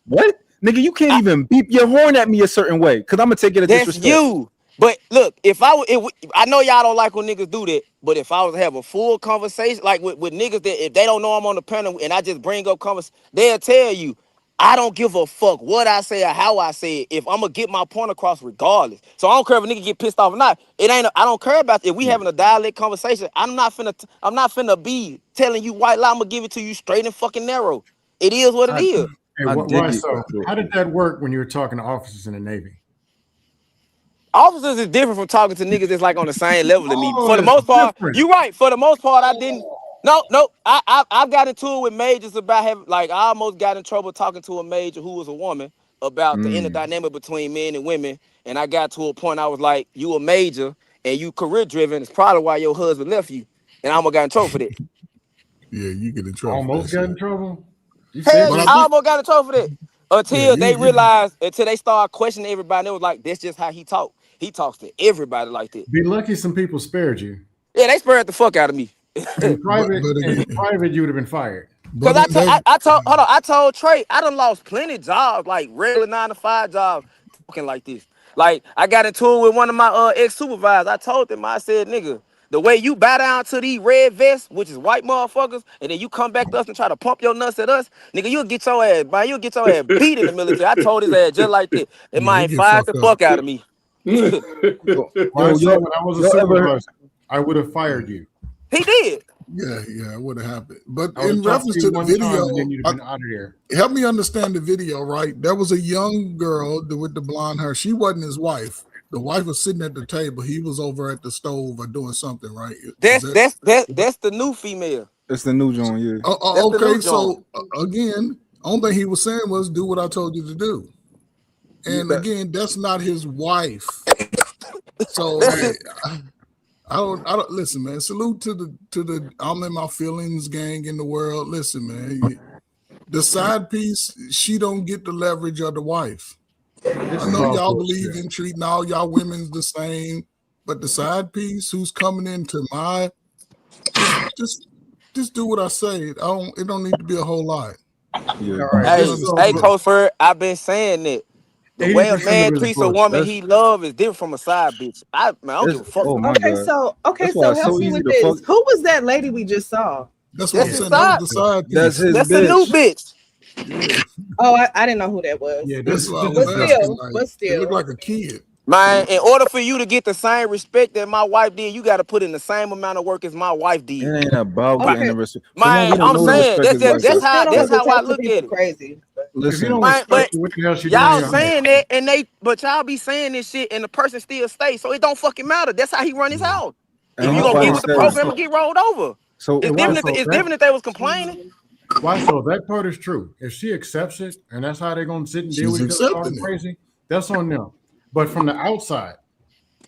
[SPEAKER 2] what? Nigga, you can't even beep your horn at me a certain way because I'm gonna take it as
[SPEAKER 14] That's
[SPEAKER 2] disrespect.
[SPEAKER 14] you. But look, I know y'all don't like when niggas do that, but if I was to have a full conversation, like with niggas that if they don't know I'm on the panel and I just bring up conversation, they'll tell you, I don't give a fuck what I say or how I say it. If I'm gonna get my point across regardless. So I don't care if a nigga get pissed off or not. I don't care about if we having a dialect conversation. I'm not finna be telling you white lie. I'm gonna give it to you straight and fucking narrow. It is what it is.
[SPEAKER 1] Hey, why so? How did that work when you were talking to officers in the Navy?
[SPEAKER 14] Officers is different from talking to niggas that's like on the same level as me.
[SPEAKER 1] Oh,
[SPEAKER 14] For the
[SPEAKER 1] it's
[SPEAKER 14] most part,
[SPEAKER 1] different.
[SPEAKER 14] you're right. For the most part, I didn't. No. I've got into it with majors about having I almost got in trouble talking to a major who was a woman about the inner dynamic between men and women. And I got to a point I was like, you a major and you career driven. It's probably why your husband left you. And I almost got in trouble for that.
[SPEAKER 9] Yeah, you get in trouble.
[SPEAKER 1] Almost got in trouble.
[SPEAKER 14] Hell, I almost got in trouble for that. Until
[SPEAKER 9] Yeah,
[SPEAKER 14] they realized, until they started questioning everybody, and it was like, that's just how he talk. He talks to everybody like that.
[SPEAKER 1] Be lucky some people spared you.
[SPEAKER 14] Yeah, they spared the fuck out of me.
[SPEAKER 1] In private, you would have been fired.
[SPEAKER 14] Because I told Trey, I done lost plenty of jobs, like regular 9-to-5 jobs, talking like this. Like, I got into it with one of my ex-supervisors. I told them, I said, nigga, the way you bow down to these red vests, which is white motherfuckers, and then you come back to us and try to pump your nuts at us, nigga, you'll get your ass, man, you'll get your ass beat in the military. I told his ass just like that. It might fired the fuck out of me.
[SPEAKER 1] When I was a supervisor, I would have fired you.
[SPEAKER 14] He did.
[SPEAKER 9] Yeah, it would have happened. But
[SPEAKER 1] I
[SPEAKER 9] in reference to the video,
[SPEAKER 1] then you'd have been out of there.
[SPEAKER 9] help me understand the video, right? There was a young girl with the blonde hair. She wasn't his wife. The wife was sitting at the table. He was over at the stove or doing something, right?
[SPEAKER 14] That's the new female.
[SPEAKER 2] It's the new John, yeah.
[SPEAKER 9] Okay, so again, only thing he was saying was do what I told you to do. And again, that's not his wife. So I don't listen, man. Salute to the I'm in my feelings gang in the world. Listen, man. The side piece, she don't get the leverage of the wife. I know y'all believe in treating all y'all women the same, but the side piece who's coming into my just do what I say. It don't need to be a whole lot.
[SPEAKER 2] Yeah.
[SPEAKER 14] Hey, Coach Ferd, I've been saying that. The way a man treats a woman he love is different from a side bitch. I don't give a fuck.
[SPEAKER 11] So help me with this. Who was that lady we just saw?
[SPEAKER 9] That's what I'm saying. That was the side piece.
[SPEAKER 2] That's his
[SPEAKER 14] That's
[SPEAKER 2] bitch.
[SPEAKER 14] the new bitch.
[SPEAKER 9] Yeah.
[SPEAKER 11] Oh, I didn't know who that was.
[SPEAKER 1] Yeah,
[SPEAKER 9] That's what I
[SPEAKER 11] but
[SPEAKER 9] was asking.
[SPEAKER 11] still,
[SPEAKER 9] Like,
[SPEAKER 11] but
[SPEAKER 9] it
[SPEAKER 11] still.
[SPEAKER 9] looked like a kid.
[SPEAKER 14] Man, in order for you to get the same respect that my wife did, you got to put in the same amount of work as my wife did.
[SPEAKER 2] It ain't about getting the respect.
[SPEAKER 14] Man, I'm saying that's how I look at it.
[SPEAKER 11] Crazy.
[SPEAKER 2] Listen,
[SPEAKER 14] but
[SPEAKER 1] what the hell she
[SPEAKER 14] y'all
[SPEAKER 1] doing?
[SPEAKER 14] saying that but y'all be saying this shit and the person still stays, so it don't fucking matter. That's how he run his house. If you gonna get with the program and get rolled over,
[SPEAKER 2] so
[SPEAKER 14] it's different if they was complaining.
[SPEAKER 1] Why so? That part is true. If she accepts it and that's how they're gonna sit and deal with each other crazy, that's on them. But from the outside,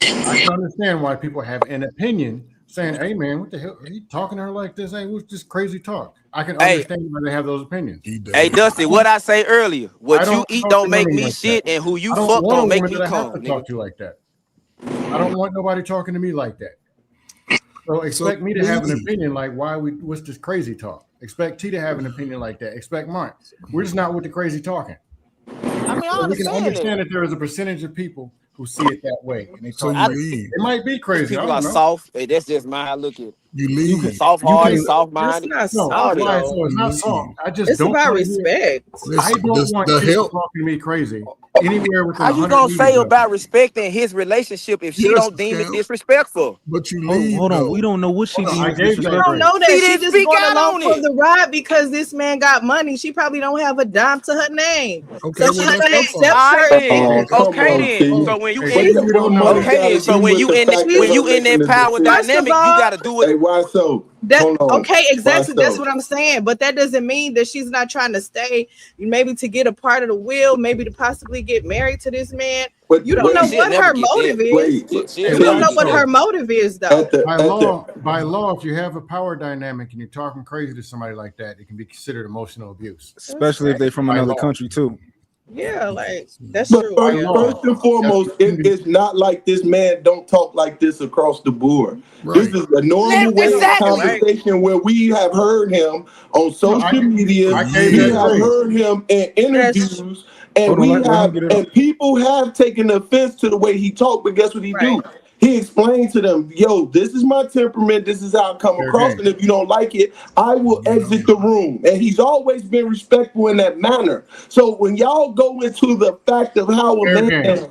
[SPEAKER 1] I can understand why people have an opinion saying, "Hey, man, what the hell are you talking to her like this? Hey, what's this crazy talk?" I can understand why they have those opinions.
[SPEAKER 14] Hey, Dusty, what I say earlier, what you eat don't make me shit, and who you fuck don't make me come.
[SPEAKER 1] I have to talk to you like that. I don't want nobody talking to me like that.
[SPEAKER 5] So expect me to have an opinion like what's this crazy talk? Expect T to have an opinion like that. Expect Mont. We're just not with the crazy talking.
[SPEAKER 14] I mean, I
[SPEAKER 5] We can
[SPEAKER 14] understand
[SPEAKER 5] understand
[SPEAKER 14] that.
[SPEAKER 5] that there is a percentage of people who see it that way, and they
[SPEAKER 9] So
[SPEAKER 5] talk.
[SPEAKER 9] you
[SPEAKER 5] It might be
[SPEAKER 14] These
[SPEAKER 5] crazy. I
[SPEAKER 14] people are
[SPEAKER 5] don't know.
[SPEAKER 14] soft. Hey, that's just my how I look at it.
[SPEAKER 9] You leave.
[SPEAKER 14] Soft
[SPEAKER 5] You
[SPEAKER 14] hearted,
[SPEAKER 5] can.
[SPEAKER 14] soft
[SPEAKER 11] That's
[SPEAKER 14] minded.
[SPEAKER 11] not
[SPEAKER 5] No,
[SPEAKER 14] All
[SPEAKER 11] soft
[SPEAKER 14] that.
[SPEAKER 5] right. So it's
[SPEAKER 9] You
[SPEAKER 5] not
[SPEAKER 9] leave.
[SPEAKER 5] soft. I just
[SPEAKER 11] It's
[SPEAKER 5] don't
[SPEAKER 11] about
[SPEAKER 5] want to hear.
[SPEAKER 11] respect.
[SPEAKER 5] I
[SPEAKER 9] Listen,
[SPEAKER 5] don't want
[SPEAKER 9] the
[SPEAKER 5] people
[SPEAKER 9] help.
[SPEAKER 5] talking to me crazy anywhere within
[SPEAKER 14] How you
[SPEAKER 5] 100
[SPEAKER 14] gonna
[SPEAKER 5] meters
[SPEAKER 14] say
[SPEAKER 5] of
[SPEAKER 14] about
[SPEAKER 5] me.
[SPEAKER 14] respecting his relationship if she
[SPEAKER 9] Yes,
[SPEAKER 14] don't deem it
[SPEAKER 9] Cam.
[SPEAKER 14] disrespectful?
[SPEAKER 9] But you
[SPEAKER 16] Hold,
[SPEAKER 9] leave
[SPEAKER 16] hold on. We
[SPEAKER 9] though.
[SPEAKER 16] don't know what she
[SPEAKER 5] Hold on, I
[SPEAKER 16] deems
[SPEAKER 5] gave
[SPEAKER 11] She
[SPEAKER 5] that
[SPEAKER 11] don't
[SPEAKER 16] disrespectful.
[SPEAKER 5] grace.
[SPEAKER 11] know that.
[SPEAKER 14] She
[SPEAKER 11] She
[SPEAKER 14] didn't
[SPEAKER 11] just
[SPEAKER 14] speak
[SPEAKER 11] going
[SPEAKER 14] out
[SPEAKER 11] along
[SPEAKER 14] on
[SPEAKER 11] for
[SPEAKER 14] it.
[SPEAKER 11] the ride because this man got money. She probably don't have a dime to her name.
[SPEAKER 9] Okay,
[SPEAKER 11] So
[SPEAKER 9] well
[SPEAKER 11] she
[SPEAKER 9] that's
[SPEAKER 11] done
[SPEAKER 9] your fault.
[SPEAKER 11] accepts
[SPEAKER 14] All right
[SPEAKER 11] her
[SPEAKER 14] then.
[SPEAKER 11] in.
[SPEAKER 19] Come
[SPEAKER 14] Okay
[SPEAKER 19] on,
[SPEAKER 14] then.
[SPEAKER 19] T.
[SPEAKER 14] So when you
[SPEAKER 5] Hey,
[SPEAKER 14] in
[SPEAKER 5] T,
[SPEAKER 11] She's
[SPEAKER 5] you
[SPEAKER 19] What
[SPEAKER 5] don't know
[SPEAKER 19] money
[SPEAKER 5] that.
[SPEAKER 14] okay
[SPEAKER 19] got to
[SPEAKER 14] then. So
[SPEAKER 19] do
[SPEAKER 14] when
[SPEAKER 19] with
[SPEAKER 14] you
[SPEAKER 19] the
[SPEAKER 14] in
[SPEAKER 19] fact
[SPEAKER 14] when
[SPEAKER 19] of her
[SPEAKER 14] you in
[SPEAKER 19] making
[SPEAKER 14] that
[SPEAKER 19] a
[SPEAKER 14] power
[SPEAKER 19] decision?
[SPEAKER 11] First of
[SPEAKER 14] dynamic, you
[SPEAKER 11] all,
[SPEAKER 14] gotta do it.
[SPEAKER 19] Hey, why so?
[SPEAKER 11] that
[SPEAKER 19] Hold on.
[SPEAKER 11] okay,
[SPEAKER 19] Why
[SPEAKER 11] exactly. That's
[SPEAKER 19] so?
[SPEAKER 11] what I'm saying. But that doesn't mean that she's not trying to stay, maybe to get a part of the will, maybe to possibly get married to this man.
[SPEAKER 19] But
[SPEAKER 11] You don't
[SPEAKER 14] Well,
[SPEAKER 11] know
[SPEAKER 19] wait,
[SPEAKER 14] she'll
[SPEAKER 11] what
[SPEAKER 14] never
[SPEAKER 11] her
[SPEAKER 14] get that.
[SPEAKER 11] motive is.
[SPEAKER 19] wait.
[SPEAKER 5] Hey,
[SPEAKER 14] She'll
[SPEAKER 11] You don't
[SPEAKER 14] never
[SPEAKER 11] know
[SPEAKER 14] get
[SPEAKER 11] what
[SPEAKER 5] so
[SPEAKER 11] her
[SPEAKER 14] that.
[SPEAKER 11] motive is,
[SPEAKER 19] At
[SPEAKER 11] though.
[SPEAKER 19] the at the
[SPEAKER 5] by law, if you have a power dynamic and you're talking crazy to somebody like that, it can be considered emotional abuse.
[SPEAKER 11] That's
[SPEAKER 2] especially if they from
[SPEAKER 5] By
[SPEAKER 2] another
[SPEAKER 5] law.
[SPEAKER 2] country too.
[SPEAKER 11] Yeah, like that's
[SPEAKER 19] But
[SPEAKER 11] true.
[SPEAKER 5] By
[SPEAKER 11] Yeah.
[SPEAKER 19] first
[SPEAKER 5] law.
[SPEAKER 19] and
[SPEAKER 5] That's
[SPEAKER 19] foremost, it's not like this man don't talk like this across the board. This
[SPEAKER 9] right.
[SPEAKER 19] is a normal way of
[SPEAKER 14] Exactly.
[SPEAKER 19] conversation where we have heard him on
[SPEAKER 5] no,
[SPEAKER 19] social media.
[SPEAKER 5] I
[SPEAKER 9] For
[SPEAKER 5] gave
[SPEAKER 19] We
[SPEAKER 5] that
[SPEAKER 19] have
[SPEAKER 5] grace.
[SPEAKER 9] years.
[SPEAKER 19] heard him in
[SPEAKER 11] That's
[SPEAKER 19] interviews, and
[SPEAKER 2] Hold on,
[SPEAKER 19] we
[SPEAKER 2] let him
[SPEAKER 19] have,
[SPEAKER 2] get it up.
[SPEAKER 19] and people have taken offense to the way he talked. But guess what he
[SPEAKER 11] right.
[SPEAKER 19] do? He explained to them, "Yo, this is my temperament. This is how I come
[SPEAKER 5] Fair
[SPEAKER 19] across,
[SPEAKER 5] game.
[SPEAKER 19] and if you don't like it, I will exit the room." And he's always been respectful in that manner. So when y'all go into the fact of how a
[SPEAKER 5] Fair
[SPEAKER 19] man
[SPEAKER 5] game.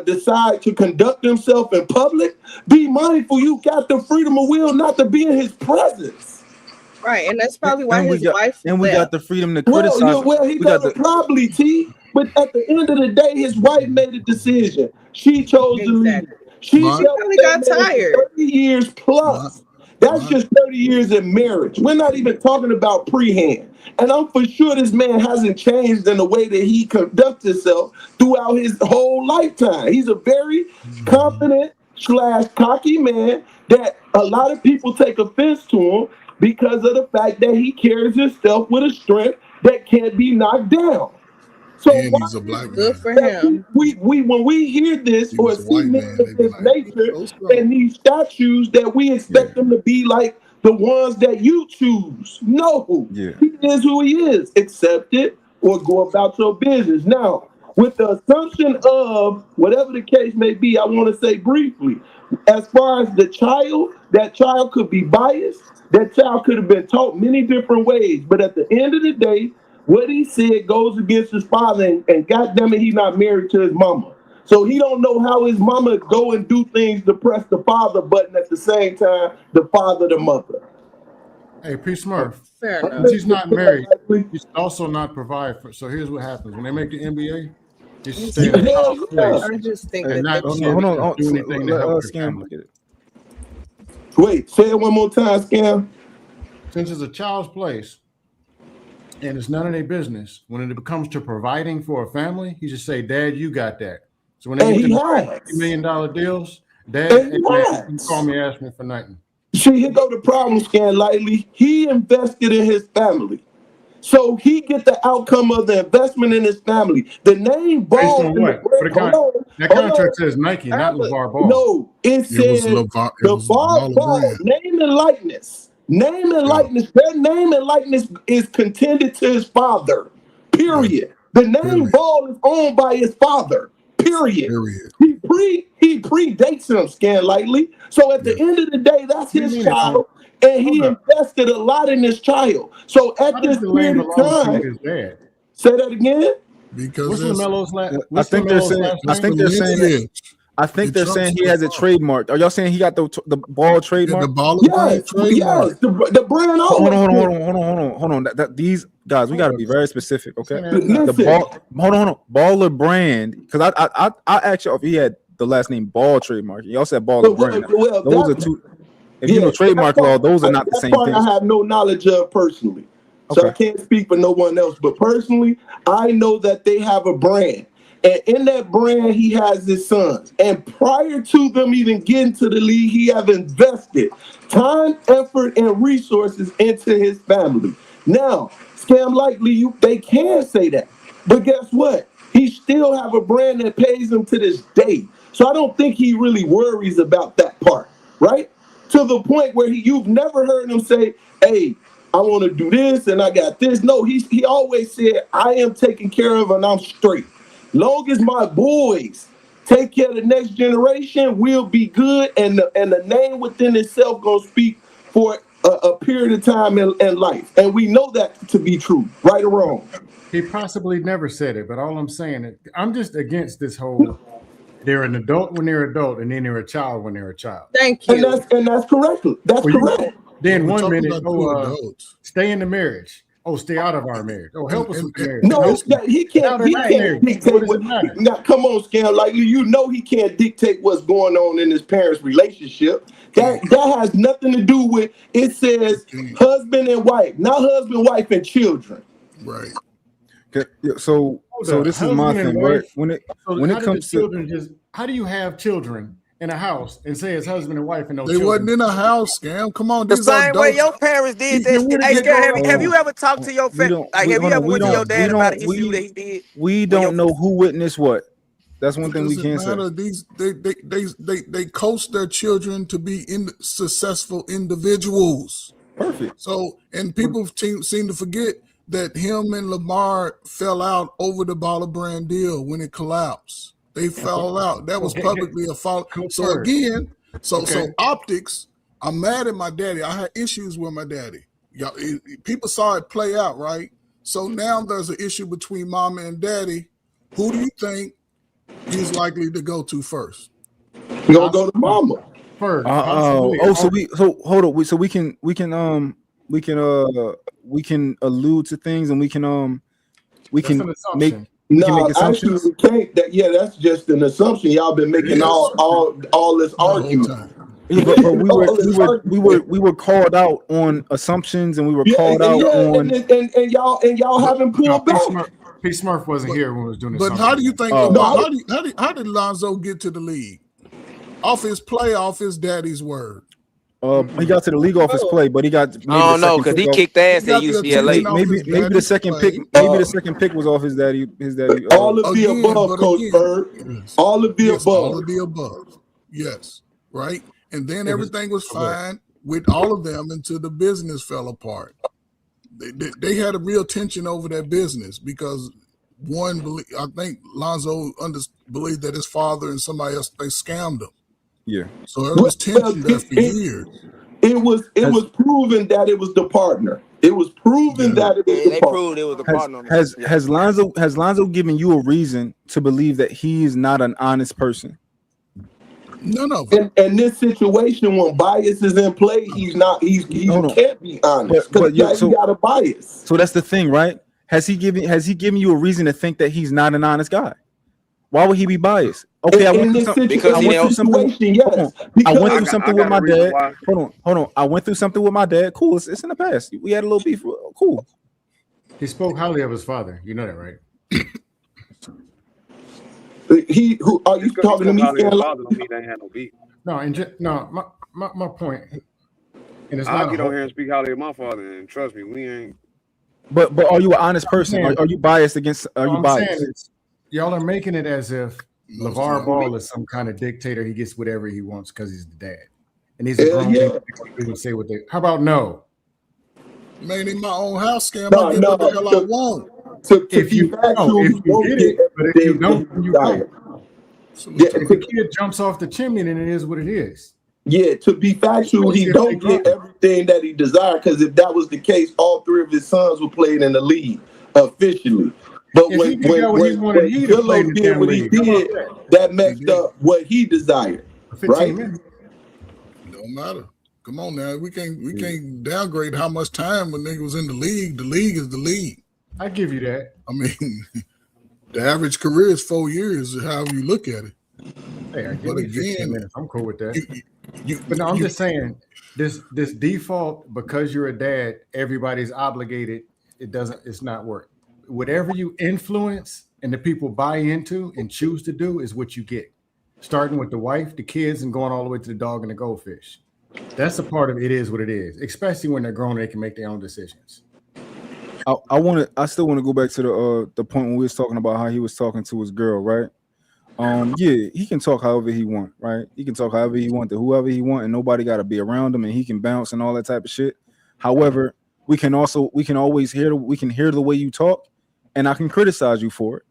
[SPEAKER 19] decide to conduct himself in public, be mindful you got the freedom of will not to be in his presence.
[SPEAKER 11] Right. And that's probably why
[SPEAKER 2] And we
[SPEAKER 11] his
[SPEAKER 2] got
[SPEAKER 11] wife
[SPEAKER 2] and we got
[SPEAKER 11] left.
[SPEAKER 2] the freedom to
[SPEAKER 19] Well,
[SPEAKER 2] criticize.
[SPEAKER 19] he
[SPEAKER 2] We got
[SPEAKER 19] doesn't
[SPEAKER 2] the
[SPEAKER 19] probably, T, but at the end of the day, his wife made a decision. She chose to leave.
[SPEAKER 11] Exactly.
[SPEAKER 19] She
[SPEAKER 9] My
[SPEAKER 11] She
[SPEAKER 19] dealt
[SPEAKER 11] probably
[SPEAKER 19] with that
[SPEAKER 11] got
[SPEAKER 19] man for
[SPEAKER 11] tired.
[SPEAKER 19] 30 years
[SPEAKER 9] my
[SPEAKER 19] plus. That's
[SPEAKER 9] my
[SPEAKER 19] just 30 years in marriage. We're not even talking about pre-hand. And I'm for sure this man hasn't changed in the way that he conducts himself throughout his whole lifetime. He's a very confident / cocky man that a lot of people take offense to him because of the fact that he carries himself with a strength that can't be knocked down. So
[SPEAKER 9] and
[SPEAKER 19] why
[SPEAKER 9] he's a
[SPEAKER 19] is
[SPEAKER 9] black
[SPEAKER 19] it
[SPEAKER 11] Good
[SPEAKER 9] man.
[SPEAKER 11] for
[SPEAKER 19] that
[SPEAKER 11] him.
[SPEAKER 19] we when we hear this
[SPEAKER 9] He
[SPEAKER 19] or
[SPEAKER 9] was a
[SPEAKER 19] see
[SPEAKER 9] white
[SPEAKER 19] men
[SPEAKER 9] man,
[SPEAKER 19] of
[SPEAKER 9] they'd be
[SPEAKER 19] this
[SPEAKER 9] like,
[SPEAKER 19] nature
[SPEAKER 9] go strong.
[SPEAKER 19] and these statues that we
[SPEAKER 2] yeah,
[SPEAKER 19] expect them to be like the ones that you choose? No,
[SPEAKER 2] yeah.
[SPEAKER 19] he is who he is. Accept it or go about your business. Now, with the assumption of whatever the case may be, I want to say briefly, as far as the child, that child could be biased. That child could have been taught many different ways, but at the end of the day, what he said goes against his father, and goddamn it, he's not married to his mama. So he don't know how his mama go and do things to press the father button at the same time, the father, the mother.
[SPEAKER 5] Hey, P. Smurf,
[SPEAKER 11] Fair
[SPEAKER 5] since
[SPEAKER 11] enough.
[SPEAKER 5] he's not married, he should also not provide for. So here's what happens when they make the NBA, he should stay in a
[SPEAKER 19] Hell
[SPEAKER 5] child's
[SPEAKER 19] yeah.
[SPEAKER 5] place
[SPEAKER 11] I just think
[SPEAKER 2] Hey,
[SPEAKER 5] and
[SPEAKER 11] that they
[SPEAKER 5] not
[SPEAKER 2] hold
[SPEAKER 5] see
[SPEAKER 2] on,
[SPEAKER 5] if
[SPEAKER 2] hold
[SPEAKER 5] he
[SPEAKER 2] on.
[SPEAKER 5] can do anything to
[SPEAKER 2] Let
[SPEAKER 5] help their
[SPEAKER 2] Scam
[SPEAKER 5] family.
[SPEAKER 2] get it.
[SPEAKER 19] Wait, say it one more time, Scam.
[SPEAKER 5] Since it's a child's place and it's none of their business, when it comes to providing for a family, he should say, "Dad, you got that." So when they
[SPEAKER 19] And
[SPEAKER 5] get
[SPEAKER 19] he
[SPEAKER 5] them $50
[SPEAKER 19] has.
[SPEAKER 5] million deals, Dad,
[SPEAKER 19] And
[SPEAKER 5] hey
[SPEAKER 19] he
[SPEAKER 5] man, you call
[SPEAKER 19] has.
[SPEAKER 5] me, ask me for nothing.
[SPEAKER 19] See, here go the problem, Scan Lightly. He invested in his family. So he get the outcome of the investment in his family. The name
[SPEAKER 5] Based
[SPEAKER 19] Ball
[SPEAKER 5] on
[SPEAKER 19] in the
[SPEAKER 5] what? For
[SPEAKER 19] brand,
[SPEAKER 5] the
[SPEAKER 19] hold on,
[SPEAKER 5] that
[SPEAKER 19] hold on.
[SPEAKER 5] contract says Nike,
[SPEAKER 11] I
[SPEAKER 5] not
[SPEAKER 11] have
[SPEAKER 5] LeVar Ball.
[SPEAKER 19] No, it
[SPEAKER 9] It was
[SPEAKER 19] says
[SPEAKER 9] it was
[SPEAKER 19] LeVar
[SPEAKER 9] Baller
[SPEAKER 19] Ball,
[SPEAKER 9] Brand.
[SPEAKER 19] name and likeness. Name and
[SPEAKER 9] Yeah,
[SPEAKER 19] likeness. Their name and likeness is contended to his father.
[SPEAKER 9] yeah.
[SPEAKER 19] Period. The name
[SPEAKER 9] Period.
[SPEAKER 19] Ball is owned by his father. Period.
[SPEAKER 9] Period.
[SPEAKER 19] He predates him, Scan Lightly. So at the
[SPEAKER 9] Yeah.
[SPEAKER 19] end of the day, that's
[SPEAKER 5] What do you
[SPEAKER 19] his
[SPEAKER 5] mean it's on?
[SPEAKER 19] child, and
[SPEAKER 5] Hold
[SPEAKER 19] he
[SPEAKER 5] up.
[SPEAKER 19] invested a lot in this child. So
[SPEAKER 5] How
[SPEAKER 19] at
[SPEAKER 5] does
[SPEAKER 19] this
[SPEAKER 5] the land
[SPEAKER 19] period of
[SPEAKER 5] belong to
[SPEAKER 19] time,
[SPEAKER 5] his dad?
[SPEAKER 19] say that again.
[SPEAKER 9] Because
[SPEAKER 5] What's LaMelo's
[SPEAKER 2] I
[SPEAKER 5] What's
[SPEAKER 2] think they're
[SPEAKER 5] LaMelo's
[SPEAKER 2] saying.
[SPEAKER 5] last
[SPEAKER 2] I
[SPEAKER 9] it's
[SPEAKER 5] name?
[SPEAKER 9] the
[SPEAKER 2] think they're saying that.
[SPEAKER 9] lineage.
[SPEAKER 2] I think
[SPEAKER 9] It
[SPEAKER 2] they're
[SPEAKER 9] trumps
[SPEAKER 2] saying he
[SPEAKER 9] the
[SPEAKER 2] has it
[SPEAKER 9] father.
[SPEAKER 2] trademarked. Are y'all saying he got the ball
[SPEAKER 9] Yeah, the
[SPEAKER 2] trademark?
[SPEAKER 9] Baller Brand
[SPEAKER 19] Yes,
[SPEAKER 9] trademark.
[SPEAKER 19] yes, the brand
[SPEAKER 2] Hold
[SPEAKER 19] always
[SPEAKER 2] on, hold on,
[SPEAKER 19] been.
[SPEAKER 2] hold on, hold on, hold on, hold on. These guys, we got
[SPEAKER 5] Hold
[SPEAKER 2] to
[SPEAKER 5] up.
[SPEAKER 2] be very specific,
[SPEAKER 5] This
[SPEAKER 2] okay?
[SPEAKER 5] ain't adding up.
[SPEAKER 2] The
[SPEAKER 19] Listen,
[SPEAKER 2] ball, hold on, baller brand. Because I asked you if he had the last name Ball trademark. Y'all said baller brand.
[SPEAKER 19] well,
[SPEAKER 2] Those are two. If you know
[SPEAKER 19] yeah,
[SPEAKER 2] trademark law, those are not the
[SPEAKER 19] that
[SPEAKER 2] same
[SPEAKER 19] part I
[SPEAKER 2] thing.
[SPEAKER 19] have no knowledge of personally. So I
[SPEAKER 2] Okay.
[SPEAKER 19] can't speak for no one else. But personally, I know that they have a brand. And in that brand, he has his sons. And prior to them even getting to the league, he have invested time, effort, and resources into his family. Now, Scam Likely, they can say that. But guess what? He still have a brand that pays him to this day. So I don't think he really worries about that part, right? to the point where you've never heard him say, hey, I want to do this and I got this. No, he always said, I am taken care of and I'm straight. Long as my boys take care of the next generation, we'll be good. And the name within itself gonna speak for a period of time in life. And we know that to be true, right or wrong.
[SPEAKER 5] He possibly never said it, but all I'm saying is I'm just against this whole they're an adult when they're adult and then they're a child when they're a child.
[SPEAKER 11] Thank you.
[SPEAKER 19] And that's correct. That's correct.
[SPEAKER 5] Then
[SPEAKER 9] We're
[SPEAKER 5] 1
[SPEAKER 9] talking
[SPEAKER 5] minute,
[SPEAKER 9] about two adults.
[SPEAKER 5] stay in the marriage. Oh, stay out of our marriage. Oh, help us with the marriage.
[SPEAKER 19] No, he can't dictate what. Now, come on, Scam. Like you know, he can't dictate what's going on in his parents' relationship. That has nothing to do with. It says husband and wife, not husband, wife, and children.
[SPEAKER 9] Right.
[SPEAKER 2] Okay, so this is my thing, right? When it comes to
[SPEAKER 5] children, how do you have children in a house and say it's husband and wife and no
[SPEAKER 9] They
[SPEAKER 5] children?
[SPEAKER 9] wasn't in a house, Scam. Come on,
[SPEAKER 14] The
[SPEAKER 9] these are
[SPEAKER 14] same way
[SPEAKER 9] adults.
[SPEAKER 14] your parents did that. Hey, Scam, have you ever talked to your family? Like, have you ever went to your dad about an issue that he did?
[SPEAKER 2] We don't know who witnessed what. That's one
[SPEAKER 9] It
[SPEAKER 2] thing we
[SPEAKER 9] doesn't
[SPEAKER 2] can't
[SPEAKER 9] matter.
[SPEAKER 2] say.
[SPEAKER 9] They coach their children to be successful individuals.
[SPEAKER 2] Perfect.
[SPEAKER 9] So, and people seem to forget that him and Lamar fell out over the Baller Brand deal when it collapsed. They fell out. That was publicly a fault. So again, so optics. I'm mad at my daddy. I had issues with my daddy. People saw it play out, right? So now there's an issue between mama and daddy. Who do you think he's likely to go to first?
[SPEAKER 19] You're gonna go to mama
[SPEAKER 5] first.
[SPEAKER 2] So hold on. So we can allude to things and we can make.
[SPEAKER 19] No, actually, we can't. That's just an assumption. Y'all been making all this argument.
[SPEAKER 2] Yeah, but we were called out on assumptions and we were called out on
[SPEAKER 19] and y'all haven't pulled back.
[SPEAKER 5] P. Smurf wasn't here when we was doing this.
[SPEAKER 9] But how do you think? How did Lonzo get to the league? Off his play, off his daddy's word.
[SPEAKER 2] He got to the league off his play, but he got.
[SPEAKER 14] I don't know because he kicked ass at UCLA.
[SPEAKER 2] Maybe the second pick. Maybe the second pick was off his daddy.
[SPEAKER 19] All of the above, Coach Bird. All of the above.
[SPEAKER 9] All of the above. Yes. Right. And then everything was fine with all of them until the business fell apart. They had a real tension over that business because I think Lonzo believed that his father and somebody else, they scammed him.
[SPEAKER 2] Yeah.
[SPEAKER 9] So there was tension there for years.
[SPEAKER 19] It was proven that it was the partner. It was proven that it was the partner.
[SPEAKER 14] They proved it was the partner.
[SPEAKER 2] Has Lonzo given you a reason to believe that he is not an honest person?
[SPEAKER 9] No.
[SPEAKER 19] In this situation, when bias is in play, he can't be honest because he got a bias.
[SPEAKER 2] So that's the thing, right? Has he given you a reason to think that he's not an honest guy? Why would he be biased? Okay, I went through something with my dad. Hold on. I went through something with my dad. Cool. It's in the past. We had a little beef. Cool.
[SPEAKER 5] He spoke highly of his father. You know that, right?
[SPEAKER 19] Who are you talking to me?
[SPEAKER 5] No, my point. And it's
[SPEAKER 6] I'll get on here and speak highly of my father, and trust me, we ain't.
[SPEAKER 2] But are you an honest person? Are you biased against? Are you biased?
[SPEAKER 5] Y'all are making it as if LaVar Ball is some kind of dictator. He gets whatever he wants because he's the dad, and he's a grown man. People say what they. How about no?
[SPEAKER 9] Man, in my own house, Scam. I get what the hell I want.
[SPEAKER 5] If you don't, you don't. If the kid jumps off the chimney, then it is what it is.
[SPEAKER 19] Yeah, to be factual, he don't get everything that he desired, because if that was the case, all three of his sons were playing in the league officially. But when Gillo did what he did, that messed up what he desired. Right?
[SPEAKER 9] Don't matter. Come on now. We can't downgrade how much time when nigga was in the league. The league is the league.
[SPEAKER 5] I give you that.
[SPEAKER 9] I mean, the average career is 4 years, however you look at it.
[SPEAKER 5] Hey, I give you 15 minutes. I'm cool with that. But no, I'm just saying this default, because you're a dad, everybody's obligated. It's not work. Whatever you influence and the people buy into and choose to do is what you get. Starting with the wife, the kids, and going all the way to the dog and the goldfish. That's a part of it is what it is, especially when they're grown, they can make their own decisions.
[SPEAKER 2] I still want to go back to the point when we was talking about how he was talking to his girl, right? Yeah, he can talk however he want, right? He can talk however he want to whoever he want, and nobody got to be around him, and he can bounce and all that type of shit. However, we can always hear the way you talk, and I can criticize you for it.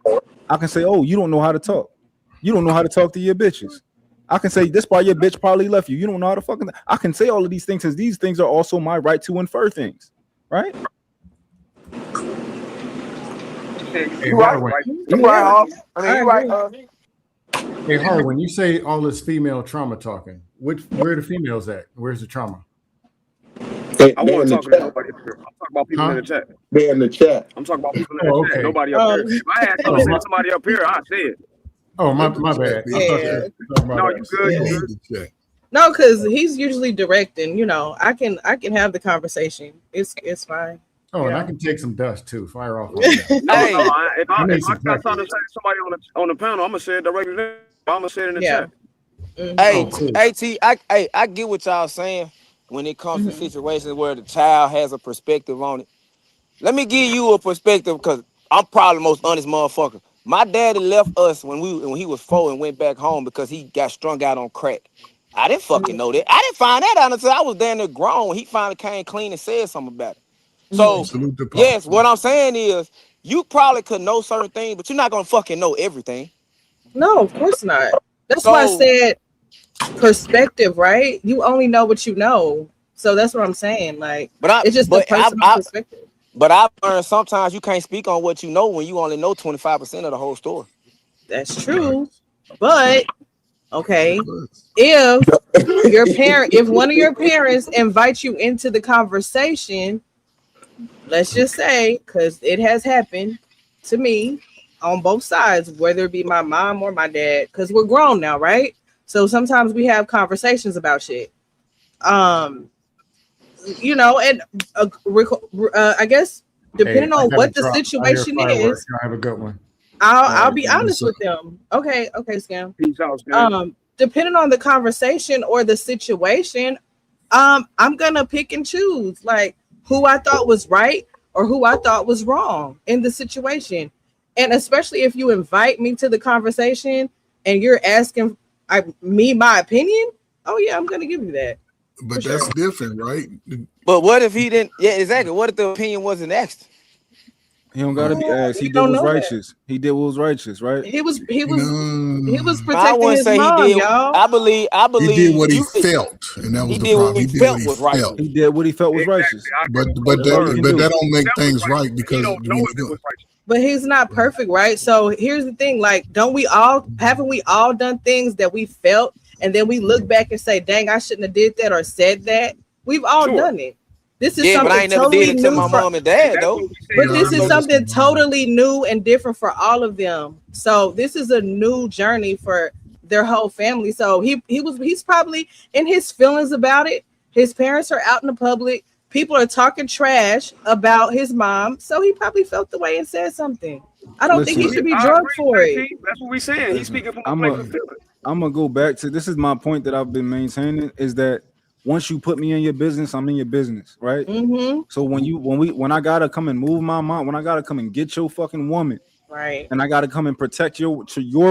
[SPEAKER 2] I can say, oh, you don't know how to talk. You don't know how to talk to your bitches. I can say this why your bitch probably left you. You don't know how to fucking. I can say all of these things because these things are also my right to infer things, right?
[SPEAKER 5] Hey, Harwin. Hey, Harwin, when you say all this female trauma talking, where are the females at? Where's the trauma?
[SPEAKER 6] I wasn't talking to nobody up here. I'm talking about people in the chat.
[SPEAKER 19] They're in the chat.
[SPEAKER 6] I'm talking about people in the chat. Nobody up here. If I had something to say to somebody up here, I'd say it.
[SPEAKER 5] Oh, my bad.
[SPEAKER 11] Yeah.
[SPEAKER 6] No, you good.
[SPEAKER 11] No, because he's usually directing. You know, I can have the conversation. It's fine.
[SPEAKER 5] Oh, and I can take some dust too. Fire off.
[SPEAKER 6] If I got something to say to somebody on the panel, I'm gonna say it directly there. I'm gonna say it in the chat.
[SPEAKER 14] I get what y'all saying when it comes to situations where the child has a perspective on it. Let me give you a perspective because I'm probably the most honest motherfucker. My daddy left us when he was 4 and went back home because he got strung out on crack. I didn't fucking know that. I didn't find that out until I was damn near grown when he finally came clean and said something about it. So, yes, what I'm saying is you probably could know certain things, but you're not going to fucking know everything.
[SPEAKER 11] No, of course not. That's why I said perspective, right? You only know what you know. So that's what I'm saying. Like, it's just the personal perspective.
[SPEAKER 14] But I've learned sometimes you can't speak on what you know when you only know 25% of the whole story.
[SPEAKER 11] That's true. But okay, if one of your parents invites you into the conversation, let's just say, because it has happened to me on both sides, whether it be my mom or my dad, because we're grown now, right? So sometimes we have conversations about shit. You know, and I guess depending on what the situation is,
[SPEAKER 5] have a good one.
[SPEAKER 11] I'll be honest with them. Okay, Scam.
[SPEAKER 6] Peace out, Scam.
[SPEAKER 11] Depending on the conversation or the situation, I'm gonna pick and choose like who I thought was right or who I thought was wrong in the situation. And especially if you invite me to the conversation and you're asking me my opinion, oh yeah, I'm gonna give you that.
[SPEAKER 9] But that's different, right?
[SPEAKER 14] But what if he didn't? Yeah, exactly. What if the opinion wasn't asked?
[SPEAKER 2] He don't gotta be asked. He did what was righteous. He did what was righteous, right?
[SPEAKER 11] He was protecting
[SPEAKER 14] I wouldn't
[SPEAKER 11] his
[SPEAKER 14] say
[SPEAKER 11] mom,
[SPEAKER 14] he did.
[SPEAKER 11] y'all.
[SPEAKER 14] I believe
[SPEAKER 9] he did what he felt, and that was the problem. He did what he felt.
[SPEAKER 2] He did what he felt was righteous.
[SPEAKER 9] But that don't make things right because
[SPEAKER 11] But he's not perfect, right? So here's the thing: like, haven't we all done things that we felt, and then we look back and say, "Dang, I shouldn't have did that or said that." We've all done it. This is something
[SPEAKER 14] but I ain't never
[SPEAKER 11] totally
[SPEAKER 14] did it to
[SPEAKER 11] new
[SPEAKER 14] my mom and dad though.
[SPEAKER 11] But this is something totally new and different for all of them. So this is a new journey for their whole family. So he's probably in his feelings about it. His parents are out in the public. People are talking trash about his mom. So he probably felt the way and said something. I don't think he should be drugged for it.
[SPEAKER 6] That's what we're saying. He's speaking from a place of feeling.
[SPEAKER 2] I'm gonna go back to this is my point that I've been maintaining is that once you put me in your business, I'm in your business, right?
[SPEAKER 11] Mm-hmm.
[SPEAKER 2] So when I gotta come and move my mom, when I gotta come and get your fucking woman,
[SPEAKER 11] right?
[SPEAKER 2] And I gotta come and protect your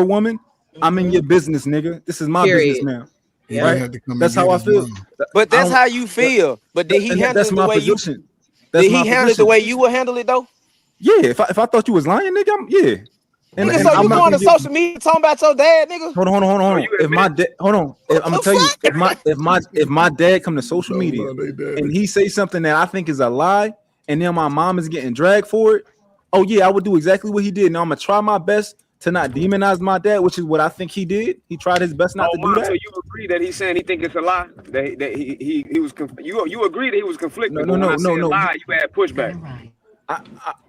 [SPEAKER 2] woman, I'm in your business, nigga. This is my business now, right? That's how I feel.
[SPEAKER 14] But that's how you feel. But did he handle it the way you? Did he handle it the way you would handle it though?
[SPEAKER 2] Yeah. If I thought you was lying, nigga, yeah.
[SPEAKER 14] Nigga, so you going to social media talking about your dad, nigga?
[SPEAKER 2] Hold on. If my dad, I'm gonna tell you, if my dad come to social media and he say something that I think is a lie, and then my mom is getting dragged for it, oh yeah, I would do exactly what he did. Now I'm gonna try my best to not demonize my dad, which is what I think he did. He tried his best not to do that.
[SPEAKER 6] So you agree that he's saying he think it's a lie? That he was you agree that he was conflicted?
[SPEAKER 2] No.
[SPEAKER 6] Lie, you had pushback.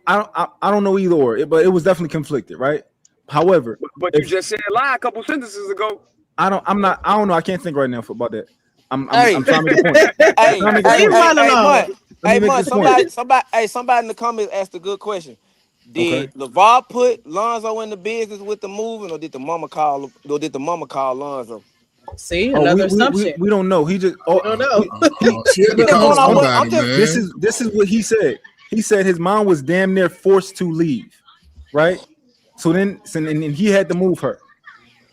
[SPEAKER 2] I don't know either or, but it was definitely conflicted, right? However,
[SPEAKER 6] but you just said lie a couple sentences ago.
[SPEAKER 2] I don't know. I can't think right now about that. I'm trying to make a point.
[SPEAKER 14] Somebody in the comments asked a good question. Did LaVar put Lonzo in the business with the moving, or did the mama call Lonzo?
[SPEAKER 11] See, another assumption.
[SPEAKER 2] We don't know. He just
[SPEAKER 11] don't know.
[SPEAKER 2] This is what he said. He said his mom was damn near forced to leave, right? So then he had to move her.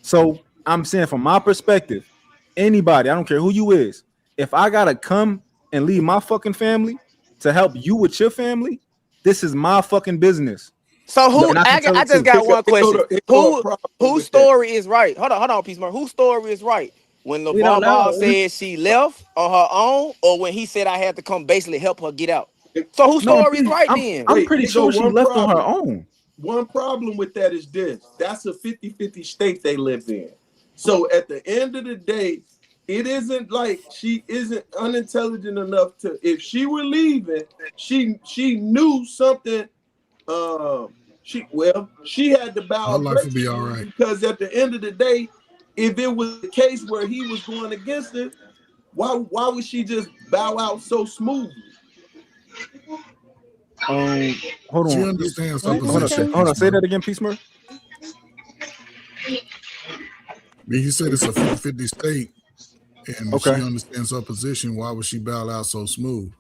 [SPEAKER 2] So I'm saying from my perspective, anybody, I don't care who you is, if I gotta come and leave my fucking family to help you with your family, this is my fucking business.
[SPEAKER 14] So who?
[SPEAKER 2] And I can tell
[SPEAKER 14] I
[SPEAKER 2] it
[SPEAKER 14] just
[SPEAKER 2] too.
[SPEAKER 14] got one question. Who?
[SPEAKER 19] problem
[SPEAKER 14] Whose
[SPEAKER 19] with
[SPEAKER 14] story is right? Hold on, Peace Mark. Whose story is right? When
[SPEAKER 11] We don't
[SPEAKER 14] LeVar Ball
[SPEAKER 11] know.
[SPEAKER 14] said she left on her own, or when he said I had to come basically help her get out? So whose
[SPEAKER 2] No,
[SPEAKER 14] story is right then?
[SPEAKER 2] I'm pretty
[SPEAKER 19] here go
[SPEAKER 2] sure she
[SPEAKER 19] one
[SPEAKER 2] left on her
[SPEAKER 19] problem.
[SPEAKER 2] own.
[SPEAKER 19] One problem with that is this. That's a 50-50 state they live in. So at the end of the day, it isn't like she isn't unintelligent enough to, if she were leaving, she knew something. She had to bow
[SPEAKER 9] My life will be all
[SPEAKER 19] gracefully
[SPEAKER 9] right.
[SPEAKER 19] because at the end of the day, if it was the case where he was going against her, why would she just bow out so smoothly?
[SPEAKER 2] Hold
[SPEAKER 9] She
[SPEAKER 2] on.
[SPEAKER 9] understands her
[SPEAKER 2] Hold on.
[SPEAKER 9] position.
[SPEAKER 2] Hold on. Say that again, Peace Murph.
[SPEAKER 9] He said it's a 50-50 state, and
[SPEAKER 2] Okay.
[SPEAKER 9] she understands her position. Why would she bow out so smooth?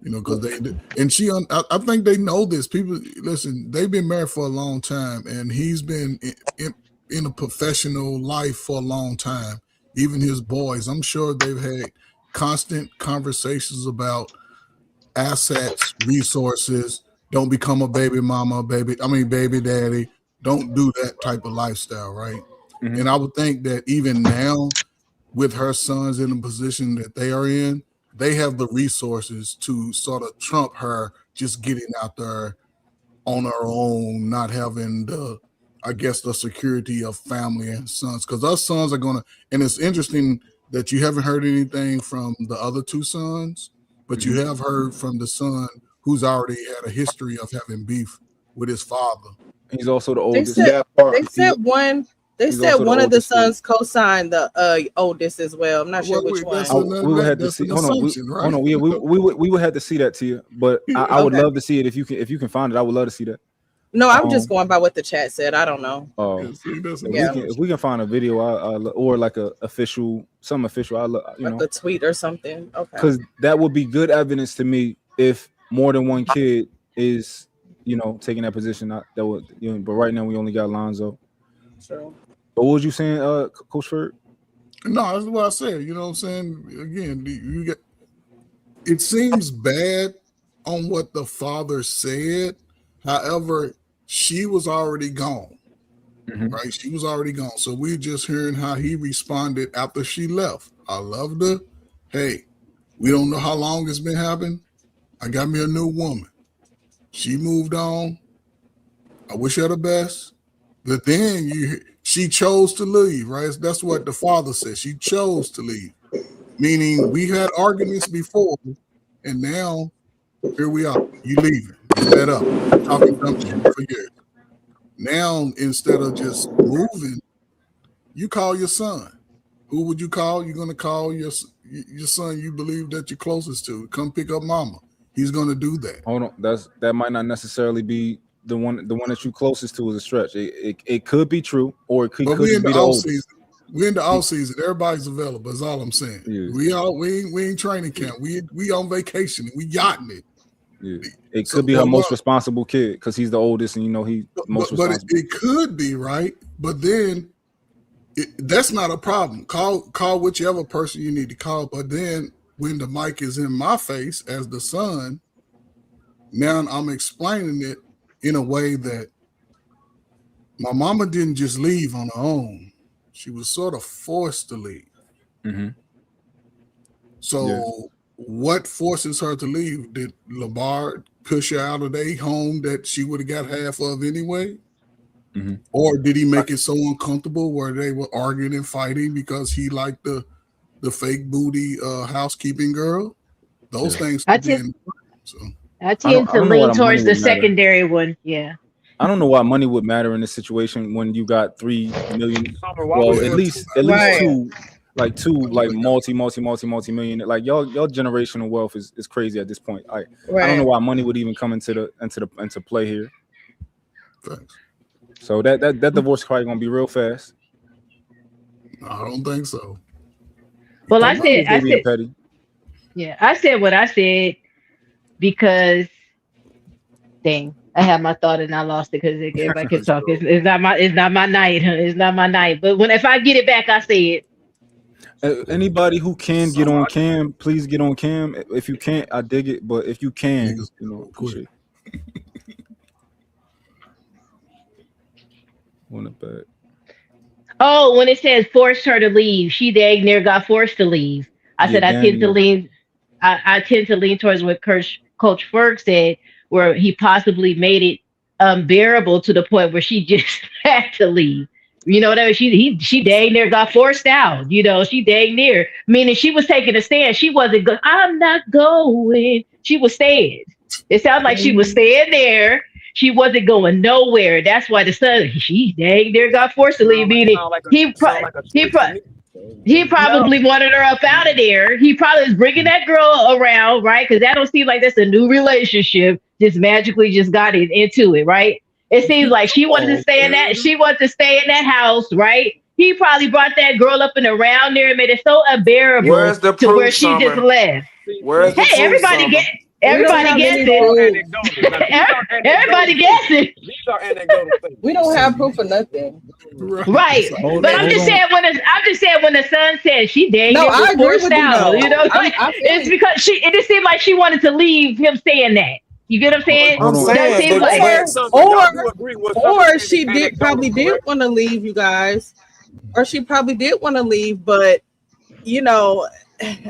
[SPEAKER 9] You know, because I think they know this. People, listen, they've been married for a long time, and he's been in a professional life for a long time. Even his boys, I'm sure they've had constant conversations about assets, resources. Don't become a baby mama, baby daddy. Don't do that type of lifestyle, right?
[SPEAKER 2] Mm-hmm.
[SPEAKER 9] And I would think that even now, with her sons in the position that they are in, they have the resources to sort of trump her just getting out there on her own, not having the security of family and sons. Because our sons are gonna, and it's interesting that you haven't heard anything from the other two sons, but you have heard from the son who's already had a history of having beef with his father.
[SPEAKER 2] He's also the
[SPEAKER 11] They
[SPEAKER 2] oldest.
[SPEAKER 11] said one. They
[SPEAKER 2] He's
[SPEAKER 11] said
[SPEAKER 2] also the
[SPEAKER 11] one of the
[SPEAKER 2] oldest, too.
[SPEAKER 11] sons co-signed the oldest as well. I'm not sure which one.
[SPEAKER 2] We would have to see. Hold on. Hold on. We would have to see that to you. But I would
[SPEAKER 11] Okay.
[SPEAKER 2] love to see it if you can find it. I would love to see that.
[SPEAKER 11] No, I'm just going by what the chat said. I don't know.
[SPEAKER 2] If we can find a video, or like a official, some official,
[SPEAKER 11] Like a tweet or something. Okay.
[SPEAKER 2] because that would be good evidence to me if more than one kid is, taking that position. That would, but right now we only got Lonzo.
[SPEAKER 11] True.
[SPEAKER 2] But what was you saying, Coach Ferg?
[SPEAKER 9] No, that's what I said. You know what I'm saying? Again, it seems bad on what the father said. However, she was already gone, right? She was already gone. So we're just hearing how he responded after she left. I loved her. Hey, we don't know how long it's been happening. I got me a new woman. She moved on. I wish her the best. But then she chose to leave, right? That's what the father said. She chose to leave, meaning we had arguments before, and now here we are. You leaving? You fed up? Talking dumb shit for years. Now instead of just moving, you call your son. Who would you call? You're gonna call your son you believe that you're closest to. Come pick up mama. He's gonna do that.
[SPEAKER 2] Hold on. That might not necessarily be the one that you closest to is a stretch. It could be true, or it could
[SPEAKER 9] we're in
[SPEAKER 2] be
[SPEAKER 9] the
[SPEAKER 2] the
[SPEAKER 9] off
[SPEAKER 2] oldest.
[SPEAKER 9] season. We're in the off season. Everybody's available. That's all I'm saying.
[SPEAKER 2] Yeah.
[SPEAKER 9] We ain't training camp. We on vacation. We yachting it.
[SPEAKER 2] Yeah. It could be her most responsible kid because he's the oldest, and he most responsible.
[SPEAKER 9] But it could be right. But then that's not a problem. Call whichever person you need to call. But then when the mic is in my face as the son, now I'm explaining it in a way that my mama didn't just leave on her own. She was sort of forced to leave.
[SPEAKER 2] Mm-hmm.
[SPEAKER 9] So what forces her to leave? Did Lavar push her out of their home that she would have got half of anyway?
[SPEAKER 2] Mm-hmm.
[SPEAKER 9] Or did he make it so uncomfortable where they were arguing and fighting because he liked the fake booty housekeeping girl? Those things
[SPEAKER 17] I
[SPEAKER 9] could be
[SPEAKER 17] tend
[SPEAKER 2] I
[SPEAKER 17] to
[SPEAKER 2] don't know why
[SPEAKER 17] lean
[SPEAKER 2] the money
[SPEAKER 17] towards the
[SPEAKER 2] would matter.
[SPEAKER 17] secondary one. Yeah.
[SPEAKER 2] I don't know why money would matter in this situation when you got 3 million. Well, at least two, like multi-million. Like y'all generational wealth is crazy at this point. I don't know why money would even come into play here.
[SPEAKER 9] Thanks.
[SPEAKER 2] So that divorce is probably gonna be real fast.
[SPEAKER 9] I don't think so.
[SPEAKER 17] Well, I said
[SPEAKER 2] petty.
[SPEAKER 17] Yeah, I said what I said because dang, I had my thought and I lost it because everybody kept talking. It's not my night. Huh? It's not my night. But if I get it back, I say it.
[SPEAKER 2] Anybody who can get on cam, please get on cam. If you can't, I dig it. But if you can, appreciate it. On the back.
[SPEAKER 17] Oh, when it says forced her to leave, she dang near got forced to leave. I said I tend to lean. I tend to lean towards what Coach Ferg said, where he possibly made it unbearable to the point where she just had to leave. You know what I mean? She dang near got forced out. You know, she dang near, meaning she was taking a stand. She wasn't going. I'm not going. She was staying. It sounds like she was staying there. She wasn't going nowhere. That's why the son, she dang near got forced to leave. Meaning he probably wanted her up out of there. He probably was bringing that girl around, right? Because that don't seem like that's a new relationship. Just magically just got into it, right? It seems like she wanted to stay in that. She wanted to stay in that house, right? He probably brought that girl up and around there and made it so unbearable
[SPEAKER 14] Where's the
[SPEAKER 17] to
[SPEAKER 14] proof,
[SPEAKER 17] where she just
[SPEAKER 14] Summer?
[SPEAKER 17] left.
[SPEAKER 14] Where's the
[SPEAKER 17] Hey,
[SPEAKER 14] proof,
[SPEAKER 17] everybody
[SPEAKER 14] Summer?
[SPEAKER 17] get. Everybody guessing. Everybody guessing.
[SPEAKER 11] We don't have proof of nothing.
[SPEAKER 17] Right. But I'm just saying when the son said she dang
[SPEAKER 11] No,
[SPEAKER 17] near
[SPEAKER 11] I
[SPEAKER 17] was
[SPEAKER 11] agree
[SPEAKER 17] forced
[SPEAKER 11] with you,
[SPEAKER 17] out,
[SPEAKER 11] though.
[SPEAKER 17] you know, like,
[SPEAKER 11] I feel
[SPEAKER 17] it's because it just seemed like she wanted to leave him saying that. You get what I'm saying?
[SPEAKER 14] I'm saying
[SPEAKER 17] That seems like
[SPEAKER 11] or she probably did want to leave, you guys, or she probably did want to leave, but you know,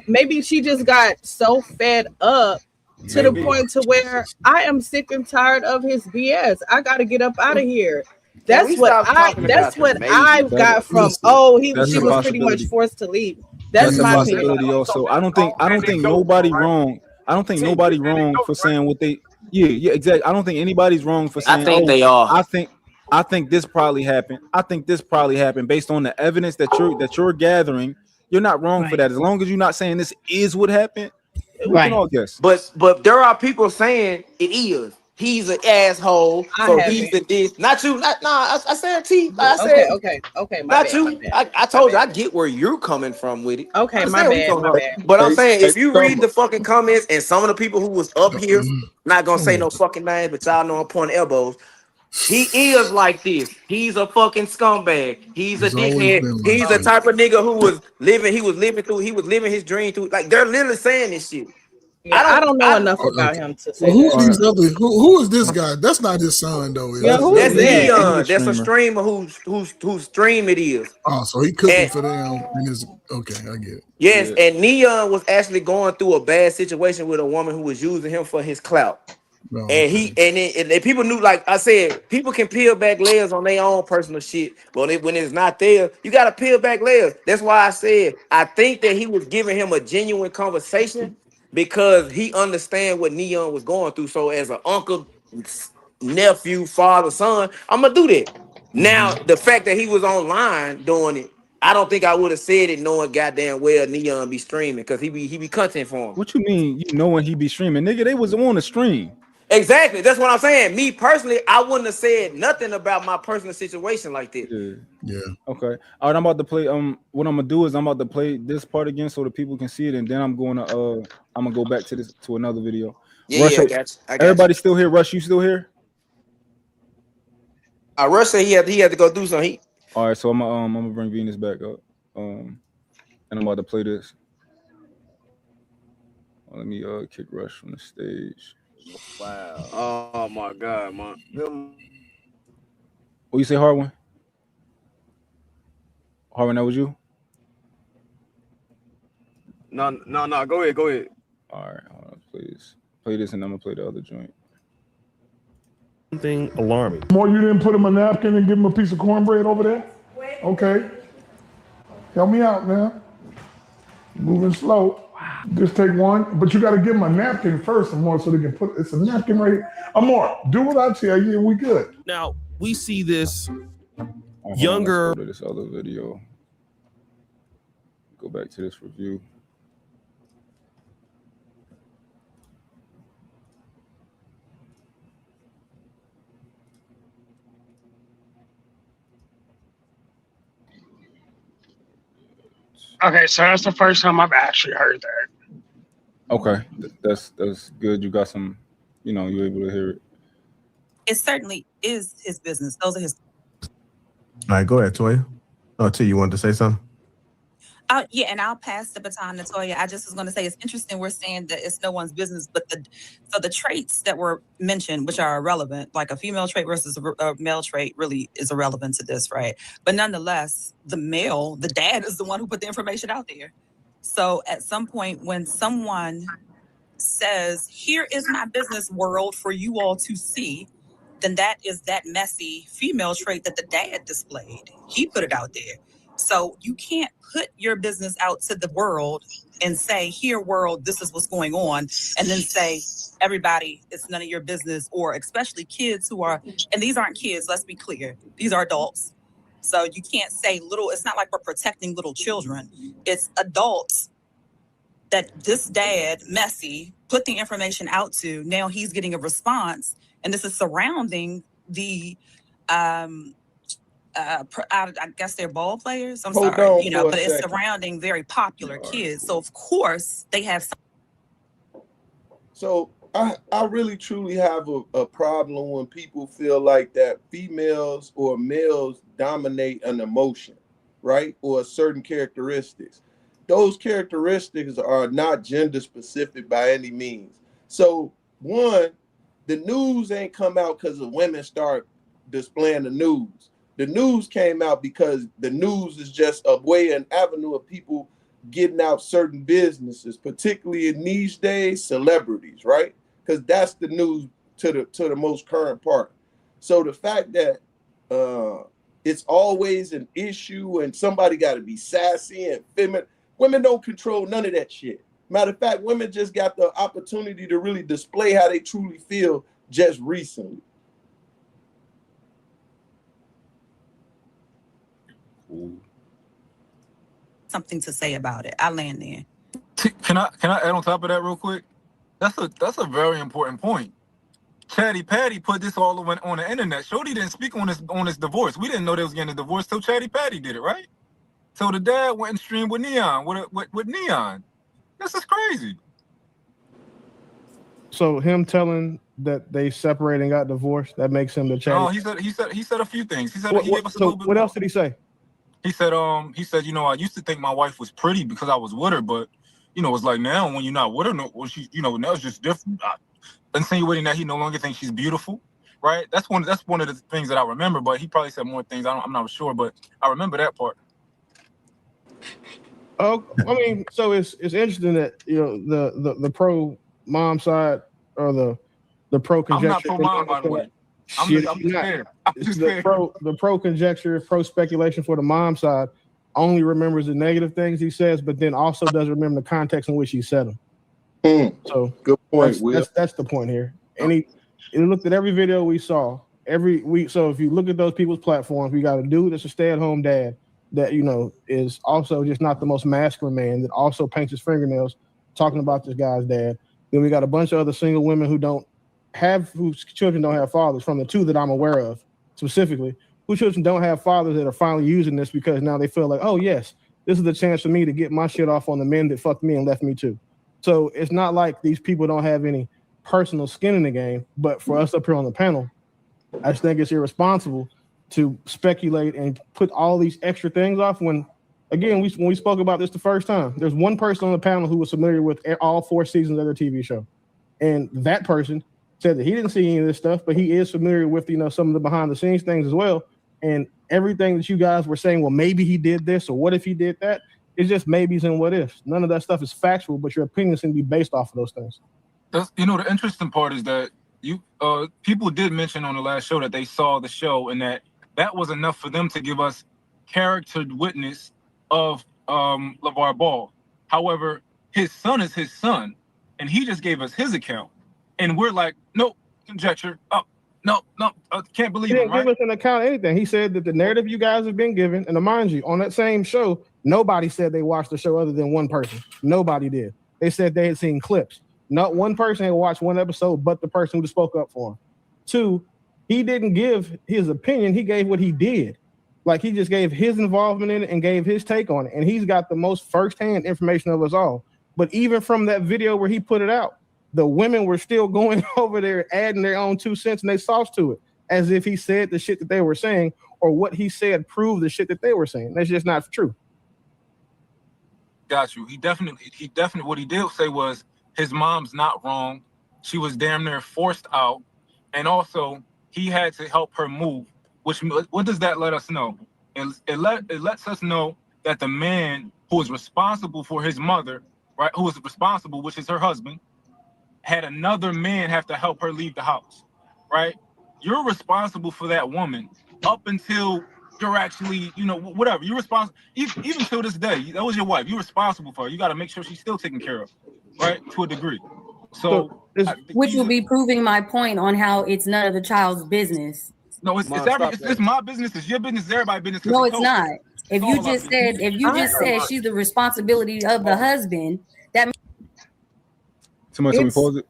[SPEAKER 11] maybe she just got so fed up to the point to where I am sick and tired of his BS. I got to get up out of here. That's what I got from. Oh, she was pretty much forced to leave. That's my opinion.
[SPEAKER 2] Also, I don't think nobody wrong. I don't think nobody wrong for saying what they. Yeah, exactly. I don't think anybody's wrong for saying.
[SPEAKER 14] I think they are.
[SPEAKER 2] I think this probably happened. I think this probably happened based on the evidence that you're gathering. You're not wrong for that. As long as you're not saying this is what happened, we can all guess.
[SPEAKER 14] But there are people saying it is. He's an asshole. So he's the this. Not you. I said T. I said
[SPEAKER 11] okay.
[SPEAKER 14] Not you. I told you I get where you're coming from with it.
[SPEAKER 11] Okay, my bad.
[SPEAKER 14] But I'm saying if you read the fucking comments and some of the people who was up here, not gonna say no fucking names, but y'all know I'm pointing elbows. He is like this. He's a fucking scumbag. He's a dickhead. He's the type of nigga who was living his dream through. Like they're literally saying this shit.
[SPEAKER 11] Yeah, I don't know enough about him to say
[SPEAKER 9] who's
[SPEAKER 11] that.
[SPEAKER 9] these other? Who is this guy? That's not his son though.
[SPEAKER 14] That's Neon. That's a streamer whose stream it is.
[SPEAKER 9] Oh, so he cooking for them. Okay, I get it.
[SPEAKER 14] Yes, and Neon was actually going through a bad situation with a woman who was using him for his clout.
[SPEAKER 9] No,
[SPEAKER 14] and and people knew, like I said, people can peel back layers on their own personal shit, but when it's not there, you gotta peel back layers. That's why I said I think that he was giving him a genuine conversation because he understand what Neon was going through. So as an uncle, nephew, father, son, I'm gonna do that. Now the fact that he was online doing it, I don't think I would have said it knowing goddamn well Neon be streaming because he be content for him.
[SPEAKER 2] What you mean? You know when he be streaming, nigga? They was on the stream.
[SPEAKER 14] Exactly. That's what I'm saying. Me personally, I wouldn't have said nothing about my personal situation like this.
[SPEAKER 9] Yeah.
[SPEAKER 2] Okay. All right. I'm about to play. What I'm gonna do is I'm about to play this part again so the people can see it, and then I'm gonna go back to another video.
[SPEAKER 14] Yeah,
[SPEAKER 2] Rush,
[SPEAKER 14] I got you.
[SPEAKER 2] Everybody still here? Rush, you still here?
[SPEAKER 14] Rush said he had to go do something.
[SPEAKER 2] All right. So I'm gonna bring Venus back up. And I'm about to play this. Let me kick Rush from the stage.
[SPEAKER 6] Wow. Oh my God, man.
[SPEAKER 2] What you say, Harwin? Harwin, that was you?
[SPEAKER 6] No. Go ahead.
[SPEAKER 2] All right, hold on, please. Play this, and I'm gonna play the other joint.
[SPEAKER 16] Something alarming.
[SPEAKER 15] More, you didn't put him a napkin and give him a piece of cornbread over there? Okay. Help me out, man. Moving slow. Just take one, but you got to give them a napkin first, Amor, so they can put it's a napkin right here. Amor, do what I tell you, and we good.
[SPEAKER 16] Now we see this
[SPEAKER 2] younger. Let's go to this other video. Go back to this review.
[SPEAKER 4] Okay, so that's the first time I've actually heard that.
[SPEAKER 2] Okay, that's good. You got some, you were able to hear it.
[SPEAKER 22] It certainly is his business. Those are his.
[SPEAKER 12] All right, go ahead, Toya. Oh, T, you wanted to say something?
[SPEAKER 22] Yeah, and I'll pass the baton to Toya. I just was going to say it's interesting. We're saying that it's no one's business, but the traits that were mentioned, which are irrelevant, like a female trait versus a male trait, really is irrelevant to this, right? But nonetheless, the dad is the one who put the information out there. So at some point, when someone says, "Here is my business world for you all to see," then that is that messy female trait that the dad displayed. He put it out there. So you can't put your business out to the world and say, "Here, world, this is what's going on," and then say, "Everybody, it's none of your business," or especially kids who are, and these aren't kids, let's be clear, these are adults. So you can't say little, it's not like we're protecting little children. It's adults that this dad, Messy, put the information out to. Now he's getting a response, and this is surrounding the I guess they're ball players. I'm
[SPEAKER 19] Hold
[SPEAKER 22] sorry,
[SPEAKER 19] on for a
[SPEAKER 22] but it's
[SPEAKER 19] second.
[SPEAKER 22] surrounding very popular kids. So of course they have some.
[SPEAKER 19] So I really truly have a problem when people feel like that females or males dominate an emotion, right? Or certain characteristics. Those characteristics are not gender specific by any means. So one, the news ain't come out because the women start displaying the news. The news came out because the news is just a way, an avenue of people getting out certain businesses, particularly in these days, celebrities, right? Because that's the news to the most current part. So the fact that it's always an issue and somebody got to be sassy and feminine, women don't control none of that shit. Matter of fact, women just got the opportunity to really display how they truly feel just recently.
[SPEAKER 22] Something to say about it. I land there.
[SPEAKER 21] Can I add on top of that real quick? That's a very important point. Chatty Patty put this all on the internet. Shorty didn't speak on this divorce. We didn't know they was getting a divorce till Chatty Patty did it, right? So the dad went and streamed with Neon with Neon. This is crazy.
[SPEAKER 13] So him telling that they separated and got divorced, that makes him the Chatty.
[SPEAKER 21] No, he said a few things. He said he gave us a little bit.
[SPEAKER 13] What else did he say?
[SPEAKER 21] He said, I used to think my wife was pretty because I was with her, but it's like now when you're not with her, now it's just different. Insinuating that he no longer thinks she's beautiful, right? That's one of the things that I remember. But he probably said more things. I'm not sure, but I remember that part.
[SPEAKER 13] Oh, I mean, so it's interesting that the pro mom side or the pro conjecture.
[SPEAKER 21] I'm not pro mom, by the way. I'm just
[SPEAKER 13] the pro conjecture, pro speculation for the mom side only remembers the negative things he says, but then also doesn't remember the context in which he said them. So
[SPEAKER 19] good point.
[SPEAKER 13] That's the point here. And he looked at every video we saw every week. So if you look at those people's platforms, we got a dude that's a stay-at-home dad that is also just not the most masculine man that also paints his fingernails talking about this guy's dad. Then we got a bunch of other single women whose children don't have fathers, from the two that I'm aware of specifically, whose children don't have fathers that are finally using this because now they feel like, oh yes, this is the chance for me to get my shit off on the men that fucked me and left me too. So it's not like these people don't have any personal skin in the game, but for us up here on the panel, I just think it's irresponsible to speculate and put all these extra things off when, again, when we spoke about this the first time, there's one person on the panel who was familiar with all 4 seasons of their TV show. And that person said that he didn't see any of this stuff, but he is familiar with, some of the behind the scenes things as well. And everything that you guys were saying, well, maybe he did this or what if he did that, it's just maybes and what ifs. None of that stuff is factual, but your opinions can be based off of those things.
[SPEAKER 21] The interesting part is that people did mention on the last show that they saw the show and that was enough for them to give us character witness of LaVar Ball. However, his son is his son, and he just gave us his account. And we're like, no, conjecture. Oh, no, I can't believe
[SPEAKER 13] he
[SPEAKER 21] it,
[SPEAKER 13] didn't
[SPEAKER 21] right?
[SPEAKER 13] give us an account of anything. He said that the narrative you guys have been given, and mind you, on that same show, nobody said they watched the show other than one person. Nobody did. They said they had seen clips. Not one person had watched one episode but the person who spoke up for him. 2, he didn't give his opinion. He gave what he did. Like, he just gave his involvement in it and gave his take on it. And he's got the most firsthand information of us all. But even from that video where he put it out, the women were still going over there adding their own 2 cents and they sauce to it, as if he said the shit that they were saying, or what he said proved the shit that they were saying. That's just not true.
[SPEAKER 21] Got you. He definitely. What he did say was his mom's not wrong. She was damn near forced out, and also he had to help her move. Which, what does that let us know? It lets us know that the man who was responsible for his mother, right, who was responsible, which is her husband, had another man have to help her leave the house, right? You're responsible for that woman up until you're actually, whatever. You're responsible, even till this day. That was your wife. You're responsible for her. You got to make sure she's still taken care of, right? To a degree. So
[SPEAKER 3] which will be proving my point on how it's none of the child's business.
[SPEAKER 21] No, it's my business. It's your business. It's everybody's business.
[SPEAKER 3] No, it's not. If you just said she's the responsibility of the husband, that means
[SPEAKER 2] somebody told me pause it.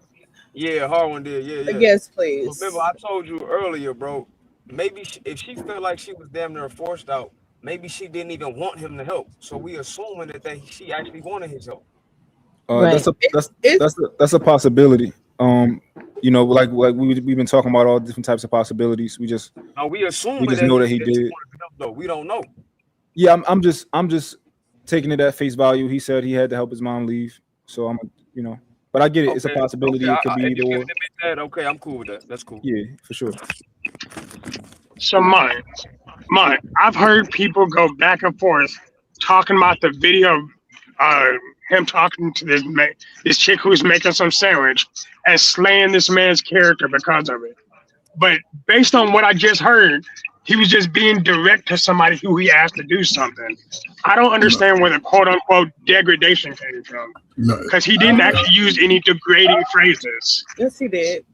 [SPEAKER 6] Yeah, Harwin did. Yeah.
[SPEAKER 11] Yes, please.
[SPEAKER 6] Remember, I told you earlier, bro. Maybe if she felt like she was damn near forced out, maybe she didn't even want him to help. So we assuming that she actually wanted his help.
[SPEAKER 2] That's a possibility. Like we've been talking about all different types of possibilities. We just know that he did.
[SPEAKER 6] Though we don't know.
[SPEAKER 2] Yeah, I'm just taking it at face value. He said he had to help his mom leave, so but I get it. It's a possibility. It could be either or.
[SPEAKER 6] Okay, I'm cool with that. That's cool.
[SPEAKER 2] Yeah, for sure.
[SPEAKER 18] So Mont, I've heard people go back and forth talking about the video of him talking to this chick who's making some sandwich and slaying this man's character because of it. But based on what I just heard, he was just being direct to somebody who he asked to do something. I don't understand where the quote unquote degradation came from. Because he didn't actually use any degrading phrases.
[SPEAKER 11] Yes, he did.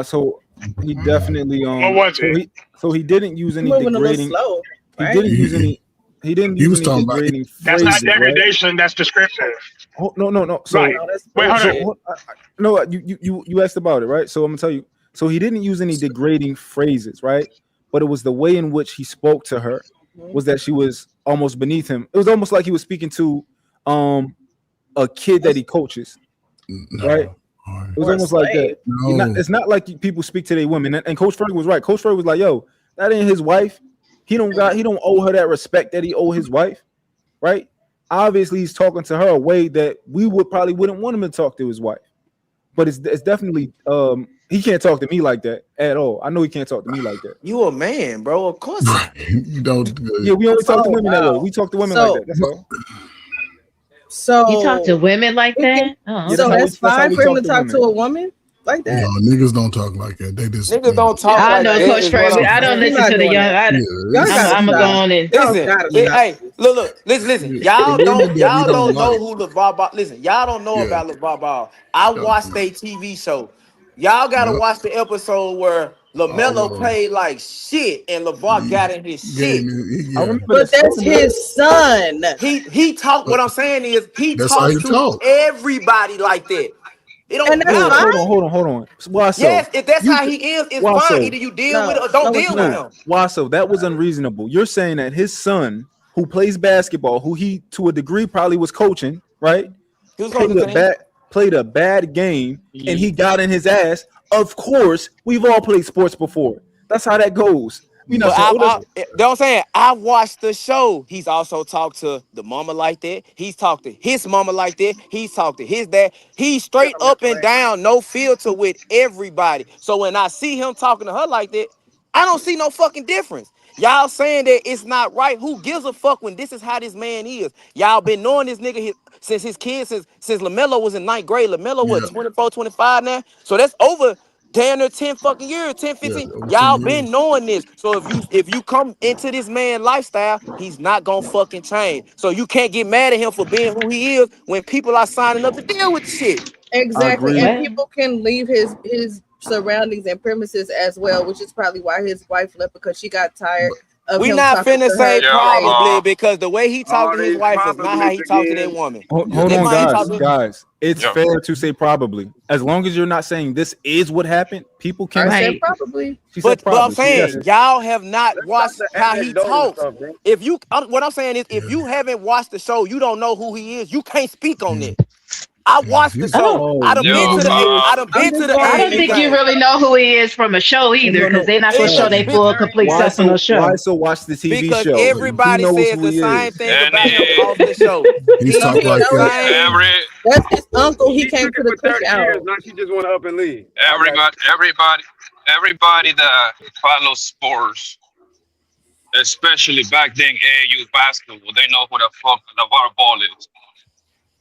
[SPEAKER 2] So he definitely
[SPEAKER 18] what was it?
[SPEAKER 2] So he didn't use any
[SPEAKER 11] Moving
[SPEAKER 2] degrading.
[SPEAKER 11] Slow, right?
[SPEAKER 2] He didn't use any. He didn't use any degrading phrases.
[SPEAKER 18] That's not degradation. Right? That's descriptive.
[SPEAKER 2] Oh, no. So,
[SPEAKER 18] right. Wait, hold on.
[SPEAKER 2] No, you asked about it, right? So I'm gonna tell you. So he didn't use any degrading phrases, right? But it was the way in which he spoke to her was that she was almost beneath him. It was almost like he was speaking to a kid that he coaches, right? It was almost like that. No. It's not like people speak to their women. And Coach Ferg was right. Coach Ferg was like, "Yo, that ain't his wife. He don't owe her that respect that he owe his wife, right? Obviously, he's talking to her a way that we wouldn't want him to talk to his wife. But it's definitely he can't talk to me like that at all. I know he can't talk to me like that.
[SPEAKER 14] You a man, bro. Of course.
[SPEAKER 9] You don't.
[SPEAKER 2] Yeah, we only talk to women that way. We talk to women like that. That's all.
[SPEAKER 11] So
[SPEAKER 17] you talk to women like that?
[SPEAKER 11] So that's fine for him to talk to a woman like that?
[SPEAKER 9] No, niggas don't talk like that. They just
[SPEAKER 14] niggas don't talk
[SPEAKER 17] like that.
[SPEAKER 14] I know,
[SPEAKER 17] Coach Ferg. I don't listen to the young. I'm going to go on and
[SPEAKER 14] listen. Hey, look. Listen. Y'all don't know who LeVar Ball. Listen, y'all don't know about LeVar Ball. I watched a TV show. Y'all gotta watch the episode where LaMelo played like shit and LeVar got in his shit.
[SPEAKER 11] But that's his son.
[SPEAKER 14] He talked. What I'm saying is he talks to everybody like that. It don't matter.
[SPEAKER 2] Hold on. Why so?
[SPEAKER 14] Yes, if that's how he is, it's fine.
[SPEAKER 2] So?
[SPEAKER 14] Either you deal with it or don't deal with him.
[SPEAKER 2] Why so? That was unreasonable. You're saying that his son, who plays basketball, who he to a degree probably was coaching, right?
[SPEAKER 14] He was
[SPEAKER 2] played a bad game and he got in his ass. Of course, we've all played sports before. That's how that goes. You know,
[SPEAKER 14] I'm saying I watched the show. He's also talked to the mama like that. He's talked to his mama like that. He's talked to his dad. He's straight up and down, no filter with everybody. So when I see him talking to her like that, I don't see no fucking difference. Y'all saying that it's not right. Who gives a fuck when this is how this man is? Y'all been knowing this nigga since his kids, since LaMelo was in 9th grade. LaMelo, what, 24, 25 now? So that's over damn near 10 fucking years, 10, 15. Y'all been knowing this. So if you come into this man lifestyle, he's not gonna fucking change. So you can't get mad at him for being who he is when people are signing up to deal with the shit.
[SPEAKER 11] Exactly. And people can leave his surroundings and premises as well, which is probably why his wife left, because she got tired of
[SPEAKER 14] we
[SPEAKER 11] him
[SPEAKER 14] not
[SPEAKER 11] finna
[SPEAKER 14] say probably because the way he talked to his wife is not how he talked to that woman.
[SPEAKER 2] Hold on, guys. It's fair to say probably. As long as you're not saying this is what happened, people can
[SPEAKER 11] say probably.
[SPEAKER 14] But I'm saying y'all have not watched how he talks. If you, what I'm saying is, if you haven't watched the show, you don't know who he is. You can't speak on it. I watched the show. I done been to the. I done been to the.
[SPEAKER 17] I don't think you really know who he is from a show either, because they're not gonna show their full complete self on no show.
[SPEAKER 2] Why so watch the TV
[SPEAKER 14] because
[SPEAKER 2] show?
[SPEAKER 14] everybody
[SPEAKER 2] He knows
[SPEAKER 14] says
[SPEAKER 2] who
[SPEAKER 14] the
[SPEAKER 2] he
[SPEAKER 14] same
[SPEAKER 2] is.
[SPEAKER 14] thing about him off the show.
[SPEAKER 9] He's talking like
[SPEAKER 11] that. That's his uncle. He came to the cookout.
[SPEAKER 6] Now she just want to up and leave.
[SPEAKER 7] Everybody that follows sports, especially back then AAU basketball, they know who the fuck LaVar Ball is.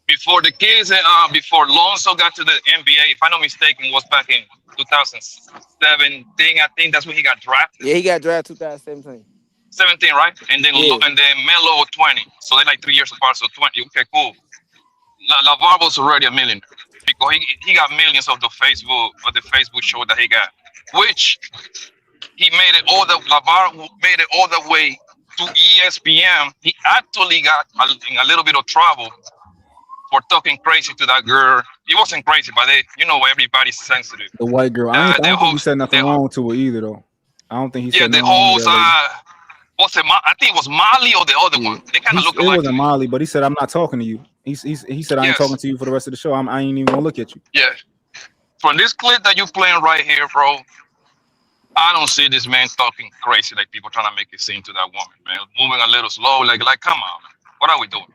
[SPEAKER 7] Before the kids, before Lonzo got to the NBA, if I'm not mistaken, was back in 2017. I think that's when he got drafted.
[SPEAKER 14] Yeah, he got drafted 2017.
[SPEAKER 7] 17, right? And then Melo 20. So they're like 3 years apart. So 20. Okay, cool. LaVar was already a millionaire because he got millions of the Facebook show that he got, which he made it all LaVar made it all the way to ESPN. He actually got in a little bit of trouble for talking crazy to that girl. He wasn't crazy, but everybody's sensitive.
[SPEAKER 2] The white girl. I don't think he said nothing wrong to her either, though. I don't think he said nothing wrong to her.
[SPEAKER 7] What's it? I think it was Molly or the other one. They kind of look alike.
[SPEAKER 2] It wasn't Molly, but he said, I'm not talking to you. He said, I ain't talking to you for the rest of the show. I ain't even gonna look at you.
[SPEAKER 7] Yeah. From this clip that you're playing right here, bro, I don't see this man talking crazy like people trying to make it seem to that woman, man. Moving a little slow, like come on, man. What are we doing?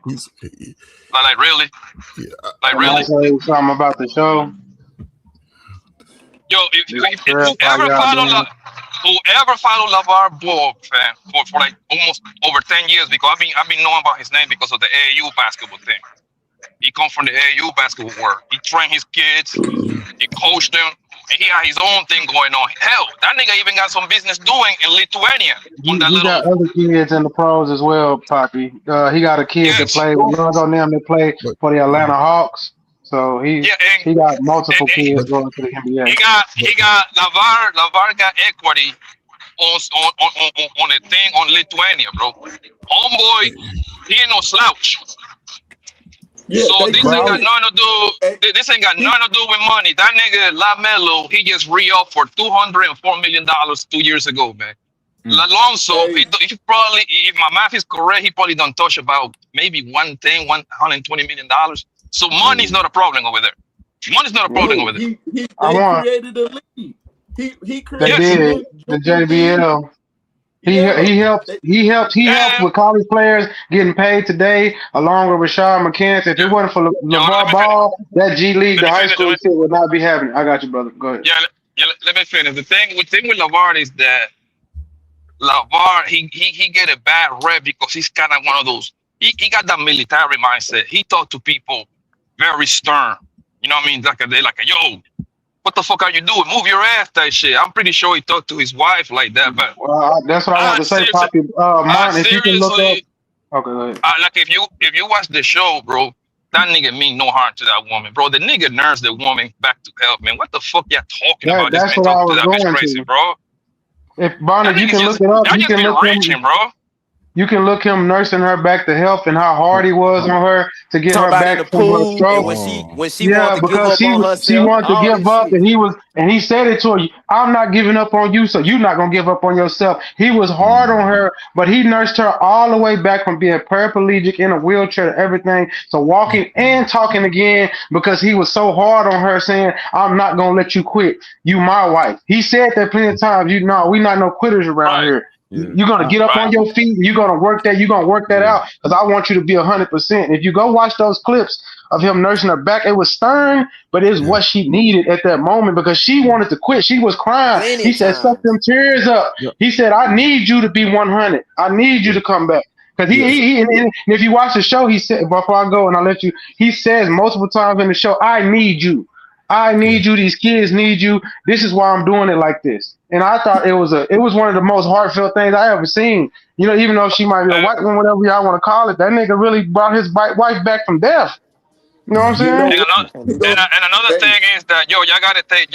[SPEAKER 7] Like really?
[SPEAKER 10] Yeah. Like really? I'll tell you something about the show.
[SPEAKER 7] Yo, if whoever followed LaVar Ball, fan, for like almost over 10 years, because I've been knowing about his name because of the AAU basketball thing. He come from the AAU basketball world. He trained his kids, he coached them, and he had his own thing going on. Hell, that nigga even got some business doing in Lithuania.
[SPEAKER 10] He got other kids in the pros as well, Poppy. He got a kid that play with Lonzo and them that play for the Atlanta Hawks. So he got multiple kids going to the NBA.
[SPEAKER 7] He got LaVar got equity on a thing on Lithuania, bro. Homeboy, he ain't no slouch.
[SPEAKER 19] Yeah,
[SPEAKER 7] so this ain't got nothing to do. This ain't got nothing to do with money. That nigga LaMelo, he just re-upped for $204 million 2 years ago, man. Lonzo, he probably, if my math is correct, he probably don't touch about maybe $120 million. So money's not a problem over there. Money's not a problem over there.
[SPEAKER 19] They created a league. He
[SPEAKER 10] created the JBL. He helped with college players getting paid today, along with Rashad McCants. If it wasn't for LaVar Ball, that G League, the high school shit would not be happening. I got you, brother. Go ahead.
[SPEAKER 7] Yeah, let me finish. The thing with LaVar is that LaVar, he get a bad rep because he's kind of one of those. He got that military mindset. He talked to people very stern. You know what I mean? They're like, yo, what the fuck are you doing? Move your ass, that shit. I'm pretty sure he talked to his wife like that. But
[SPEAKER 10] that's what I want to say, Poppy. Martin, if you can look up. Okay, go ahead.
[SPEAKER 7] Like if you watch the show, bro, that nigga mean no harm to that woman, bro. The nigga nursed the woman back to health, man. What the fuck y'all talking about?
[SPEAKER 10] That's
[SPEAKER 7] this man
[SPEAKER 10] what I was
[SPEAKER 7] talking to that
[SPEAKER 10] going
[SPEAKER 7] bitch crazy,
[SPEAKER 10] to.
[SPEAKER 7] bro.
[SPEAKER 10] If Barney, you can look it up. You can look
[SPEAKER 7] him, bro.
[SPEAKER 10] You can look him nursing her back to health and how hard he was on her to get her back from her stroke.
[SPEAKER 14] When she wanted to give up on herself,
[SPEAKER 10] she wanted to give up, and he said it to her. I'm not giving up on you, so you're not gonna give up on yourself. He was hard on her, but he nursed her all the way back from being paraplegic in a wheelchair to everything. So walking and talking again because he was so hard on her, saying, "I'm not gonna let you quit. You my wife." He said that plenty of times. We not no quitters around here. Yeah. You're gonna get up on your feet. You're gonna work that. You're gonna work that out because I want you to be 100%. If you go watch those clips of him nursing her back, it was stern, but it's what she needed at that moment because she wanted to quit. She was crying. He said, "Suck them tears up." He said, "I need you to be 100. I need you to come back." Because and if you watch the show, he said, before I go and I'll let you, he says multiple times in the show, "I need you. I need you. These kids need you. This is why I'm doing it like this." And I thought it was one of the most heartfelt things I ever seen. Even though she might be a white woman, whatever y'all want to call it, that nigga really brought his wife back from death. You know what I'm saying?
[SPEAKER 7] And another thing is that y'all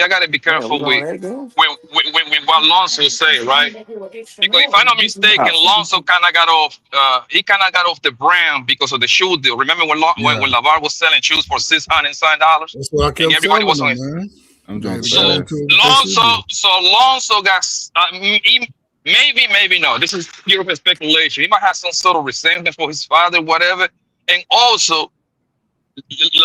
[SPEAKER 7] gotta be careful with what Lonzo say, right? Because if I'm not mistaken, Lonzo kind of got off the brand because of the shoe deal. Remember when LaVar was selling shoes for $600?
[SPEAKER 9] That's what I kept
[SPEAKER 7] everybody was on
[SPEAKER 9] man.
[SPEAKER 7] So Lonzo got maybe no. This is pure speculation. He might have some sort of resentment for his father, whatever, and also.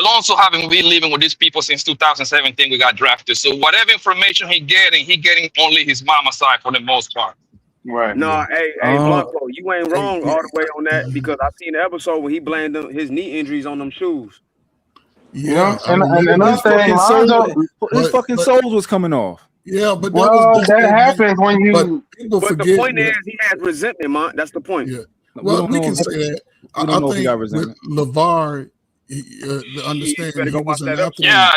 [SPEAKER 7] Lonzo having been living with these people since 2017. We got drafted. So whatever information he getting only his mama side for the most part.
[SPEAKER 10] Right.
[SPEAKER 6] No, hey, Blanco, you ain't wrong all the way on that because I seen the episode where he blamed his knee injuries on them shoes.
[SPEAKER 9] Yeah,
[SPEAKER 10] and another thing, Lonzo,
[SPEAKER 2] his fucking soles was coming off.
[SPEAKER 9] Yeah, but
[SPEAKER 10] that happens when you.
[SPEAKER 9] People
[SPEAKER 6] But
[SPEAKER 9] forget.
[SPEAKER 6] the point is, he has resentment, man. That's the point.
[SPEAKER 9] Yeah. Well, we can say that. I think with LaVar, understand he was an athlete.
[SPEAKER 7] Yeah,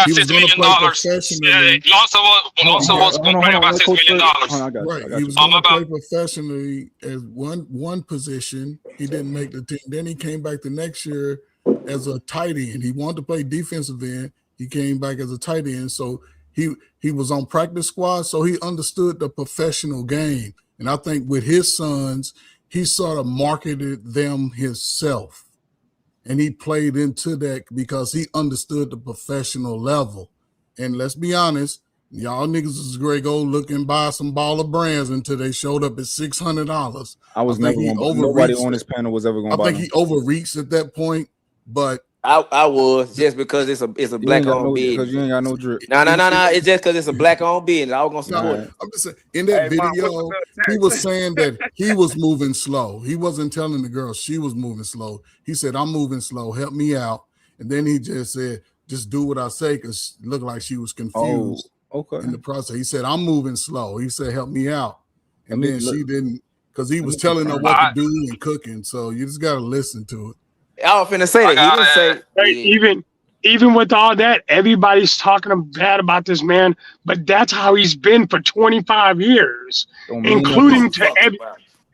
[SPEAKER 9] He was
[SPEAKER 7] $6 million. Lonzo was complaining about $6 million.
[SPEAKER 9] Right. He was going to play professionally as one position. He didn't make the team. Then he came back the next year as a tight end. He wanted to play defensive end. He came back as a tight end. So he was on practice squad. So he understood the professional game. And I think with his sons, he sort of marketed them himself. And he played into that because he understood the professional level. And let's be honest, y'all niggas was great go look and buy some baller brands until they showed up at $600.
[SPEAKER 2] I was never going to. Nobody on this panel was ever going to buy
[SPEAKER 9] I think he overreached at that point, but
[SPEAKER 14] I was just because it's a black owned business.
[SPEAKER 2] Because you ain't got no drip.
[SPEAKER 14] No. It's just because it's a black owned business. I was gonna support it.
[SPEAKER 9] I'm just saying, in that video, he was saying that he was moving slow. He wasn't telling the girl she was moving slow. He said, "I'm moving slow. Help me out." And then he just said, "Just do what I say," because it looked like she was confused in the process. He said, "I'm moving slow." He said, "Help me out," and then she didn't, because he was telling her what to do and cooking. So you just gotta listen to it.
[SPEAKER 14] I was finna say that. He didn't say
[SPEAKER 18] even with all that, everybody's talking bad about this man, but that's how he's been for 25 years, including to every.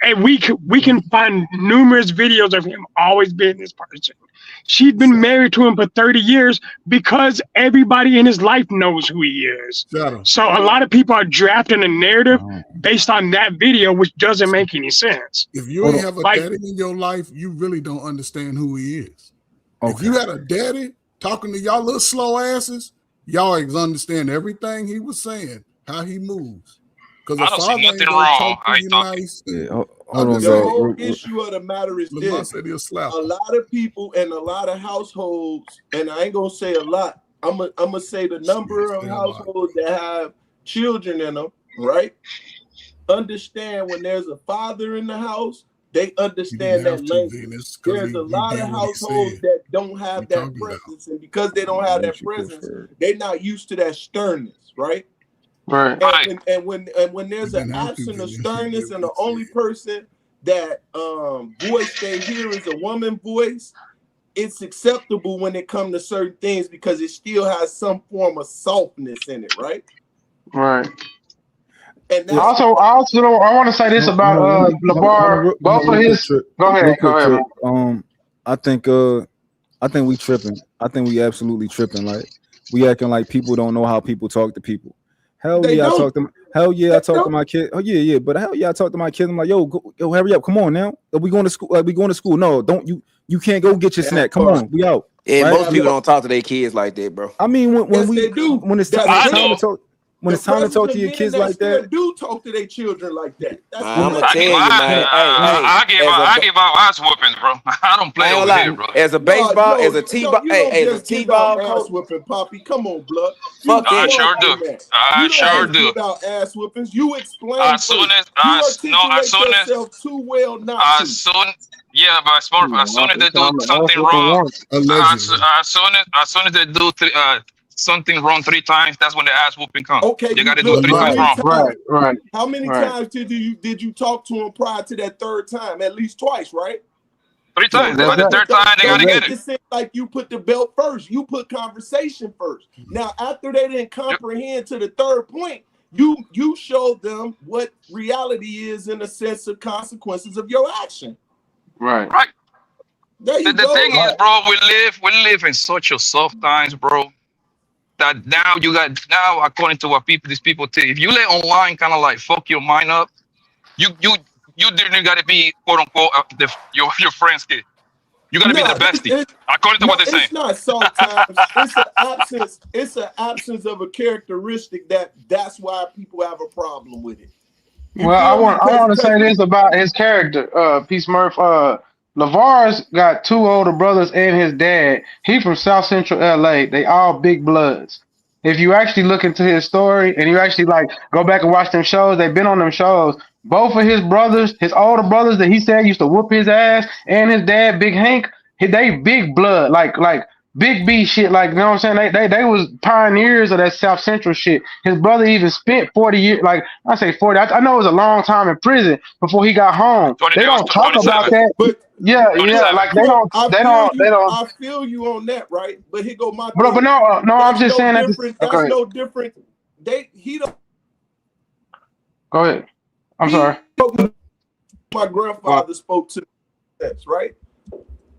[SPEAKER 18] And we can find numerous videos of him always being this person. She's been married to him for 30 years because everybody in his life knows who he is. So a lot of people are drafting a narrative based on that video, which doesn't make any sense.
[SPEAKER 9] If you ain't have a daddy in your life, you really don't understand who he is. If you had a daddy talking to y'all little slow asses, y'all understand everything he was saying, how he moves. Because
[SPEAKER 7] I don't see nothing wrong.
[SPEAKER 19] The whole issue of the matter is this: a lot of people and a lot of households, and I ain't gonna say a lot. I'm gonna say the number of households that have children in them, right? Understand when there's a father in the house, they understand that language. There's a lot of households that don't have that presence, and because they don't have that presence, they're not used to that sternness, right?
[SPEAKER 10] Right.
[SPEAKER 19] And when there's an absence of sternness and the only person that voice they hear is a woman voice, it's acceptable when it comes to certain things because it still has some form of softness in it, right?
[SPEAKER 10] Right.
[SPEAKER 19] And
[SPEAKER 10] I want to say this about LaVar. Both of his. Go ahead.
[SPEAKER 2] I think we tripping. I think we absolutely tripping. Like we acting like people don't know how people talk to people. I talk to my kid. Oh yeah. But hell yeah, I talk to my kid. I'm like, yo, hurry up, come on now. Are we going to school? We going to school? No, don't you? You can't go get your snack. Come on, we out.
[SPEAKER 14] Yeah,
[SPEAKER 2] right?
[SPEAKER 14] Most people don't talk to their kids like that, bro.
[SPEAKER 2] I mean, when it's time to talk. When it's time to talk to your kids like that,
[SPEAKER 19] do talk to their children like that.
[SPEAKER 14] I'm gonna tell you, man.
[SPEAKER 7] I give out ass whoopings, bro. I don't play over here, bro.
[SPEAKER 14] As a baseball, as a t-ball, as a t-ball
[SPEAKER 19] ass whooping, Poppy. Come on, blood.
[SPEAKER 14] Fuck
[SPEAKER 7] I sure do. I sure do.
[SPEAKER 19] About ass whoopings, you explain.
[SPEAKER 7] As soon as
[SPEAKER 19] too well not
[SPEAKER 7] as soon. Yeah, but as soon as they do something wrong, as soon as they do something wrong 3 times, that's when the ass whooping comes.
[SPEAKER 19] Okay,
[SPEAKER 7] you got to do 3 times wrong.
[SPEAKER 10] Right.
[SPEAKER 19] How many times did you talk to him prior to that 3rd time? At least twice, right?
[SPEAKER 7] 3 times. By the 3rd time, they got to get it.
[SPEAKER 19] It seems like you put the belt first. You put conversation first. Now, after they didn't comprehend to the 3rd point, you showed them what reality is in the sense of consequences of your action.
[SPEAKER 10] Right.
[SPEAKER 7] The thing is, bro, we live in such a soft times, bro. That now according to what these people tell you, if you let online kind of like fuck your mind up, you didn't got to be quote unquote your friend's kid. You got to be the bestie. According to what they're saying.
[SPEAKER 19] It's not soft times. It's an absence of a characteristic that's why people have a problem with it.
[SPEAKER 10] Well, I want to say this about his character, Peace Murph. LeVar's got 2 older brothers and his dad. He from South Central LA. They all big bloods. If you actually look into his story and you actually like go back and watch them shows, they've been on them shows. Both of his brothers, his older brothers that he said used to whoop his ass, and his dad, Big Hank, they big blood, like Big B shit, like you know what I'm saying? They was pioneers of that South Central shit. His brother even spent 40 years, like I say 40. I know it was a long time in prison before he got home. They don't talk about that.
[SPEAKER 19] But
[SPEAKER 10] yeah, like they don't.
[SPEAKER 19] I feel you on that, right? But here go my
[SPEAKER 10] But
[SPEAKER 19] thing.
[SPEAKER 10] no, I'm just saying that.
[SPEAKER 19] That's no different. He don't.
[SPEAKER 10] Go ahead. I'm sorry.
[SPEAKER 19] My grandfather spoke to that, right?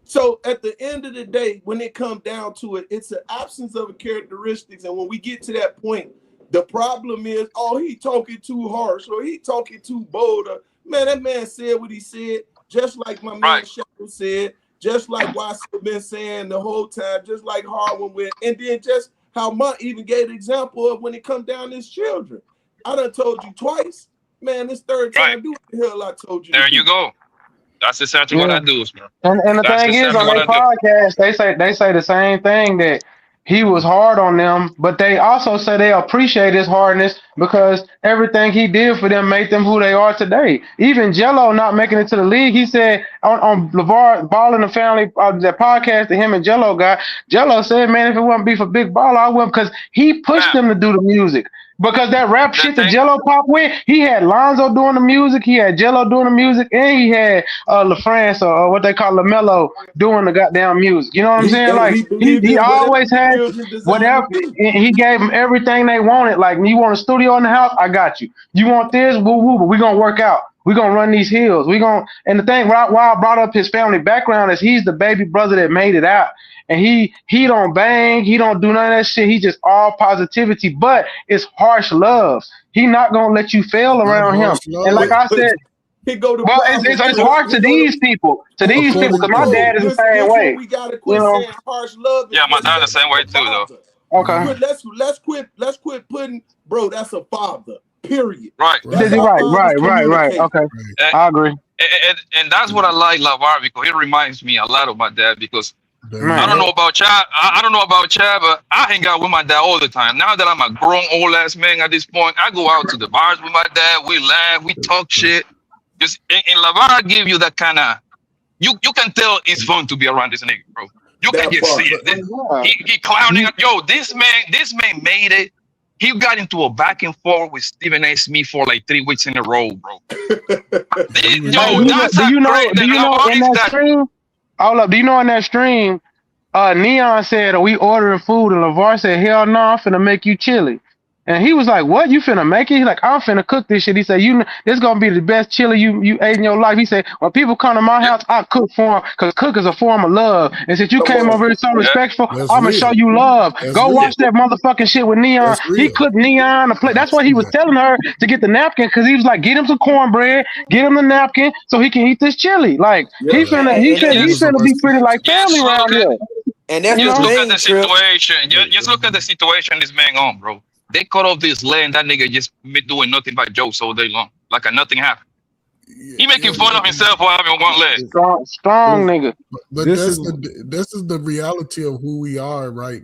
[SPEAKER 19] So at the end of the day, when it comes down to it, it's an absence of characteristics. And when we get to that point, the problem is, oh, he talking too harsh or he talking too bold. Man, that man said what he said, just like my man Shadow said, just like Watson been saying the whole time, just like Harwin went, and then just how Mont even gave an example of when it come down to his children. I done told you twice. Man, this third time, do what the hell I told you.
[SPEAKER 7] There you go. That's exactly what I do, man.
[SPEAKER 10] And the thing is, on their podcast, they say the same thing, that he was hard on them, but they also say they appreciate his hardness because everything he did for them made them who they are today. Even Jello not making it to the league, he said on LeVar Ball in the Family, that podcast that him and Jello got, Jello said, man, if it wouldn't be for Big Ball, I wouldn't, because he pushed them to do the music. Because that rap shit that Jello pop with, he had Lonzo doing the music, he had Jello doing the music, and he had LaFrance or what they call LaMelo doing the goddamn music. You know what I'm saying? Like he always had whatever. He gave them everything they wanted. Like, you want a studio in the house? I got you. You want this? Woo woo. But we gonna work out. We're gonna run these hills. And the thing why I brought up his family background is he's the baby brother that made it out. And he don't bang, he don't do none of that shit. He just all positivity, but it's harsh love. He not gonna let you fail around him. And like I said, it's hard to these people. To these people, because my dad is the same way.
[SPEAKER 19] We gotta quit saying harsh love.
[SPEAKER 7] Yeah, my dad the same way too, though.
[SPEAKER 10] Okay.
[SPEAKER 19] Let's quit putting, bro. That's a father. Period.
[SPEAKER 7] Right.
[SPEAKER 10] Right. Okay. I agree.
[SPEAKER 7] And that's what I like LaVar, because it reminds me a lot of my dad, because I don't know about Chad. I don't know about Chad, but I hang out with my dad all the time. Now that I'm a grown old ass man at this point, I go out to the bars with my dad. We laugh, we talk shit. Just and LaVar give you that kind of, you can tell it's fun to be around this nigga, bro. You can just see it. He clowning. Yo, this man made it. He got into a back and forth with Stephen A. Smith for like 3 weeks in a row, bro.
[SPEAKER 10] Do you know in that stream? Hold up, do you know in that stream, Neon said, are we ordering food? And LaVar said, hell no, I'm finna make you chili. And he was like, what? You finna make it? He's like, I'm finna cook this shit. He said, this gonna be the best chili you ate in your life. He said, when people come to my house, I cook for them, because cook is a form of love. And since you came over here so respectful, I'm gonna show you love. Go watch that motherfucking shit with Neon. He cooked Neon a plate. That's why he was telling her to get the napkin, because he was like, get him some cornbred, get him the napkin so he can eat this chili. Like, he finna be treated like family around here.
[SPEAKER 14] And that's
[SPEAKER 7] just look at the situation. Just look at the situation this man on, bro. They cut off this land. That nigga just been doing nothing but jokes all day long, like nothing happened. He making fun of himself for having one leg.
[SPEAKER 10] Strong nigga.
[SPEAKER 9] But this is the reality of who we are, right?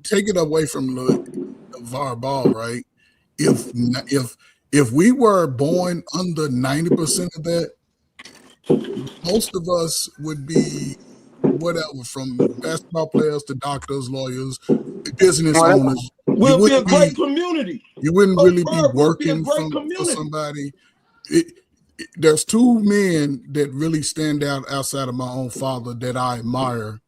[SPEAKER 9] Take it away from LaVar Ball, right? If we were born under 90% of that, most of us would be whatever, from basketball players to doctors, lawyers, business owners.
[SPEAKER 19] We'll be a great community.
[SPEAKER 9] You wouldn't really be working for somebody. There's 2 men that really stand out outside of my own father that I admire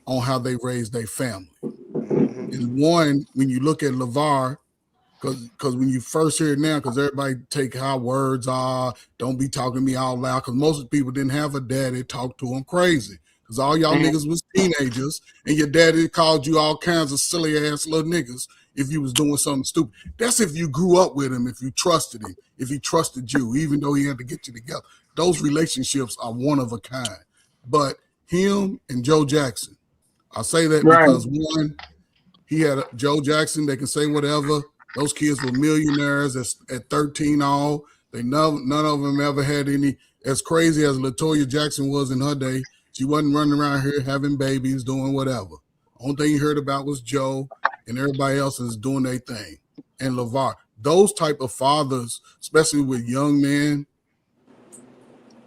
[SPEAKER 9] on how they raised their family. And one, when you look at LaVar, because when you first hear it now, because everybody take how words are, don't be talking to me out loud, because most people didn't have a daddy talk to them crazy. Because all y'all niggas was teenagers, and your daddy called you all kinds of silly ass little niggas if you was doing something stupid. That's if you grew up with him, if you trusted him, if he trusted you, even though he had to get you together. Those relationships are one of a kind. But him and Joe Jackson, I say that because one, he had Joe Jackson, they can say whatever. Those kids were millionaires at 13 all. None of them ever had any. As crazy as LaToya Jackson was in her day, she wasn't running around here having babies, doing whatever. Only thing you heard about was Joe, and everybody else is doing their thing. And LaVar, those type of fathers, especially with young men,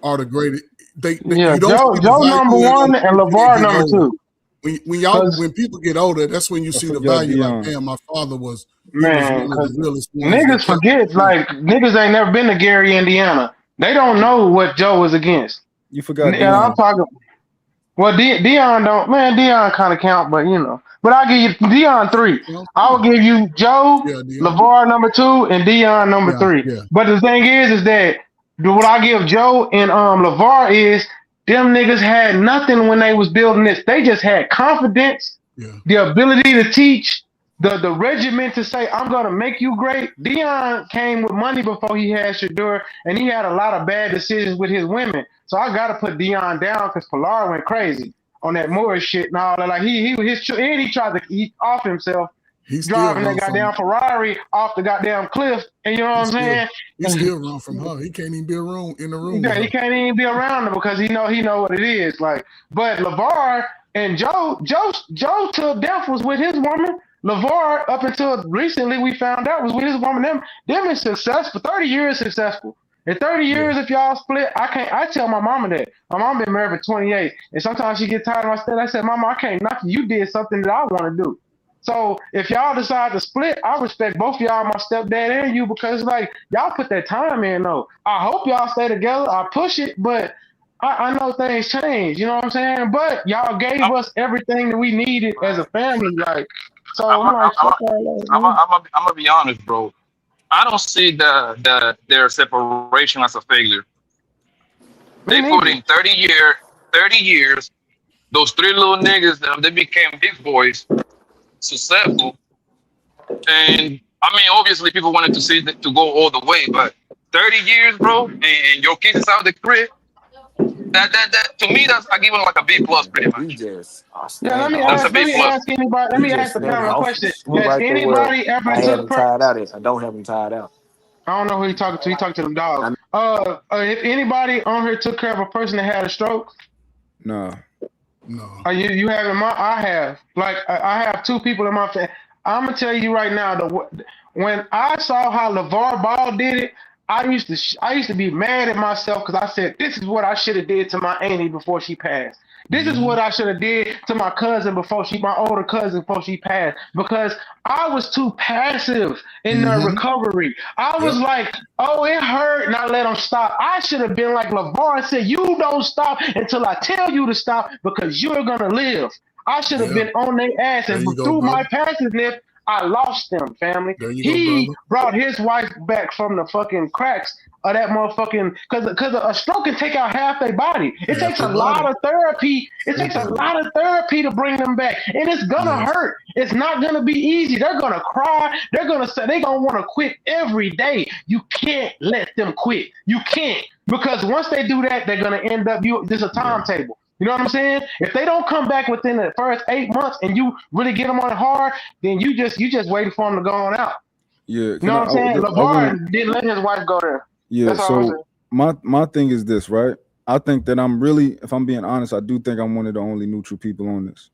[SPEAKER 9] are the greatest. You don't
[SPEAKER 10] Joe
[SPEAKER 9] see the value
[SPEAKER 10] number
[SPEAKER 9] in
[SPEAKER 10] one
[SPEAKER 9] them
[SPEAKER 10] and
[SPEAKER 9] when they
[SPEAKER 10] LaVar
[SPEAKER 9] get
[SPEAKER 10] number
[SPEAKER 9] older.
[SPEAKER 10] two.
[SPEAKER 9] When people get older, that's when you see the
[SPEAKER 2] forgot
[SPEAKER 9] value. Like,
[SPEAKER 2] Dion.
[SPEAKER 9] damn, my father was
[SPEAKER 10] Man,
[SPEAKER 9] one of
[SPEAKER 10] cause
[SPEAKER 9] the realest ones. That
[SPEAKER 10] niggas
[SPEAKER 9] kept
[SPEAKER 10] forget, like niggas ain't never been to Gary, Indiana. They don't know what Joe was against.
[SPEAKER 2] You forgot
[SPEAKER 10] And I'm
[SPEAKER 2] Dion.
[SPEAKER 10] talking. Well, Dion don't. Man, Dion kind of count, but you know. But I'll give you Dion 3. I will give you Joe, LaVar number 2, and Dion number 3.
[SPEAKER 9] Yeah.
[SPEAKER 10] But the thing is that what I give Joe and LaVar is them niggas had nothing when they was building this. They just had confidence, the ability to teach, the regiment to say, I'm gonna make you great. Dion came with money before he had Shador, and he had a lot of bad decisions with his women. So I gotta put Dion down because Pilar went crazy on that Morris shit and all that. Like he tried to eat off himself. Driving that goddamn Ferrari off the goddamn cliff, and you know what I'm saying?
[SPEAKER 9] He still run from her. He can't even be in the room.
[SPEAKER 10] Yeah, he can't even be around her because he know what it is. Like, but LaVar and Joe till death was with his woman. LaVar, up until recently, we found out was with his woman. Them is successful. 30 years successful. In 30 years, if y'all split, I tell my mama that. My mom been married for 28, and sometimes she get tired of my stuff. I said, Mama, I can't knock you. You did something that I want to do. So if y'all decide to split, I respect both y'all, my stepdad and you, because like y'all put that time in though. I hope y'all stay together. I push it, but I know things change. You know what I'm saying? But y'all gave us everything that we needed as a family. Like, so I'm
[SPEAKER 7] gonna be honest, bro. I don't see their separation as a failure. They put in 30 years. Those 3 little niggas, they became big boys. Successful, and I mean, obviously, people wanted to see to go all the way, but 30 years, bro, and your kids is out the crib. That to me, I give them like a B plus, pretty much.
[SPEAKER 10] Let me ask anybody. Let me ask the panel a question. Has anybody ever took?
[SPEAKER 14] Tied out. I don't have them tied out.
[SPEAKER 10] I don't know who you talking to. You talking to them dogs. If anybody on here took care of a person that had a stroke?
[SPEAKER 2] No.
[SPEAKER 10] You have in my? I have. Like I have 2 people in my family. I'm gonna tell you right now. When I saw how LaVar Ball did it, I used to be mad at myself because I said this is what I should have did to my auntie before she passed. This is what I should have did to my cousin my older cousin before she passed, because I was too passive in their recovery. I was like, oh, it hurt, and I let them stop. I should have been like LaVar and said, you don't stop until I tell you to stop because you're gonna live. I should have been on their ass, and through my passiveness, I lost them, family. He brought his wife back from the fucking cracks of that motherfucking, because a stroke can take out half their body. It takes a lot of therapy. It takes a lot of therapy to bring them back, and it's gonna hurt. It's not gonna be easy. They're gonna cry. They're gonna say they're gonna want to quit every day. You can't let them quit. You can't, because once they do that, they're gonna end up. There's a timetable. You know what I'm saying? If they don't come back within the first 8 months and you really get them on hard, then you just waiting for them to go on out.
[SPEAKER 2] Yeah.
[SPEAKER 10] You know what I'm saying? LaVar didn't let his wife go there.
[SPEAKER 2] Yeah.
[SPEAKER 10] That's all I'm
[SPEAKER 2] So my thing is this, right? I think that I'm really, if I'm being honest, I do think I'm one of the only neutral people on this.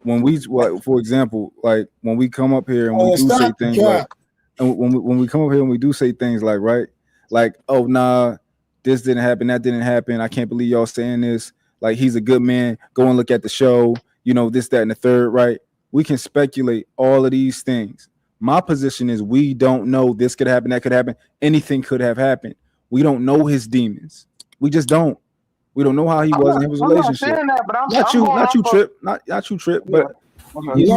[SPEAKER 2] When we, for example, like when we come up here and we do say things like, and when we come up here and we do say things like, right, like, oh nah, this didn't happen, that didn't happen. I can't believe y'all saying this. Like, he's a good man. Go and look at the show. You know, this, that, and the third, right? We can speculate all of these things. My position is we don't know. This could happen, that could happen. Anything could have happened. We don't know his demons. We just don't. We don't know how he was in his relationship. Not you, Trip. Not you, Trip. But you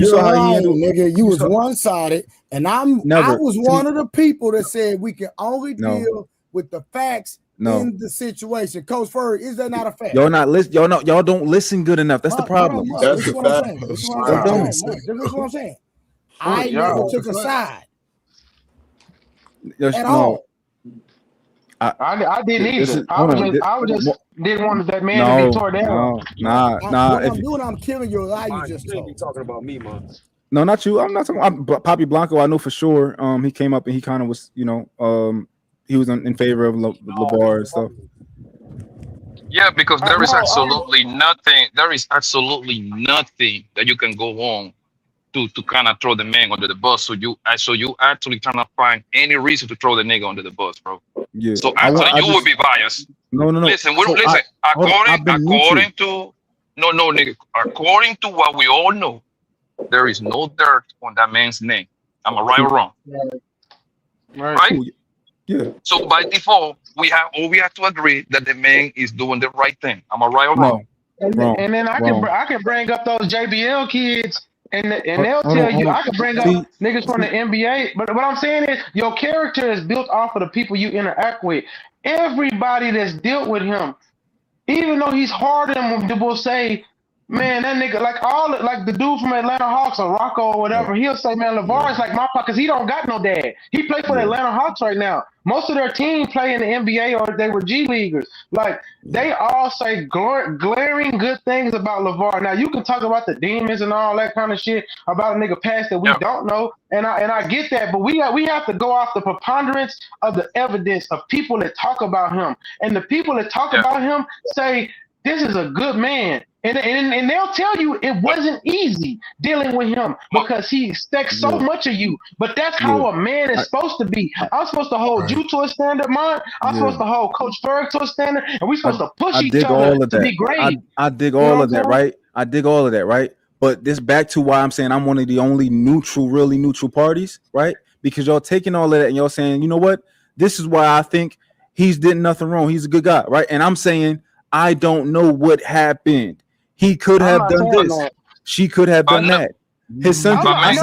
[SPEAKER 2] saw how he handled.
[SPEAKER 8] Nigga, you was one-sided, and I was one of the people that said we can only deal with the facts in the situation. Coach Furry, is that not a fact?
[SPEAKER 2] Y'all not listen. Y'all don't listen good enough. That's the problem.
[SPEAKER 8] That's the fact. This is what I'm saying. I never took a side at all.
[SPEAKER 10] I didn't either. I was just didn't want that man to be torn down.
[SPEAKER 2] Nah.
[SPEAKER 8] I'm killing your lie. You just
[SPEAKER 6] told. You talking about me, man?
[SPEAKER 2] No, not you. I'm not talking about Poppy Blanco. I know for sure. He came up and he kind of was, he was in favor of LeVar and stuff.
[SPEAKER 7] Yeah, because there is absolutely nothing. There is absolutely nothing that you can go on to kind of throw the man under the bus. So you actually cannot find any reason to throw the nigga under the bus, bro.
[SPEAKER 2] Yeah.
[SPEAKER 7] So actually, you would be biased.
[SPEAKER 2] No.
[SPEAKER 7] Listen,
[SPEAKER 2] So
[SPEAKER 7] listen. According
[SPEAKER 2] to
[SPEAKER 7] nigga. According to what we all know, there is no dirt on that man's name. Am I right or wrong? Right.
[SPEAKER 2] Cool. Yeah.
[SPEAKER 7] So by default, we have to agree that the man is doing the right thing. Am I right or wrong?
[SPEAKER 10] And then I can bring up those JBL kids, and they'll tell you. I can bring up niggas from the NBA. But what I'm saying is, your character is built off of the people you interact with. Everybody that's dealt with him, even though he's harder than them, will say, man, that nigga, like the dude from Atlanta Hawks or Rocco or whatever, he'll say, man, LeVar is like my pop, because he don't got no dad. He played for the Atlanta Hawks right now. Most of their team play in the NBA or they were G Leaguers. Like, they all say glaring good things about LeVar. Now, you can talk about the demons and all that kind of shit about a nigga past that we don't know, and I get that, but we have to go off the preponderance of the evidence of people that talk about him. And the people that talk about him say, this is a good man. And they'll tell you it wasn't easy dealing with him because he expects so much of you. But that's how a man is supposed to be. I'm supposed to hold you to a standard, Mont. I'm supposed to hold Coach Ferg to a standard, and we're supposed to push each other to be great.
[SPEAKER 2] I dig all of that, right? I dig all of that, right? But this back to why I'm saying I'm one of the only really neutral parties, right? Because y'all taking all of that and y'all saying, you know what? This is why I think he's did nothing wrong. He's a good guy, right? And I'm saying I don't know what happened. He could have done this. That. She could have done that. His son could. I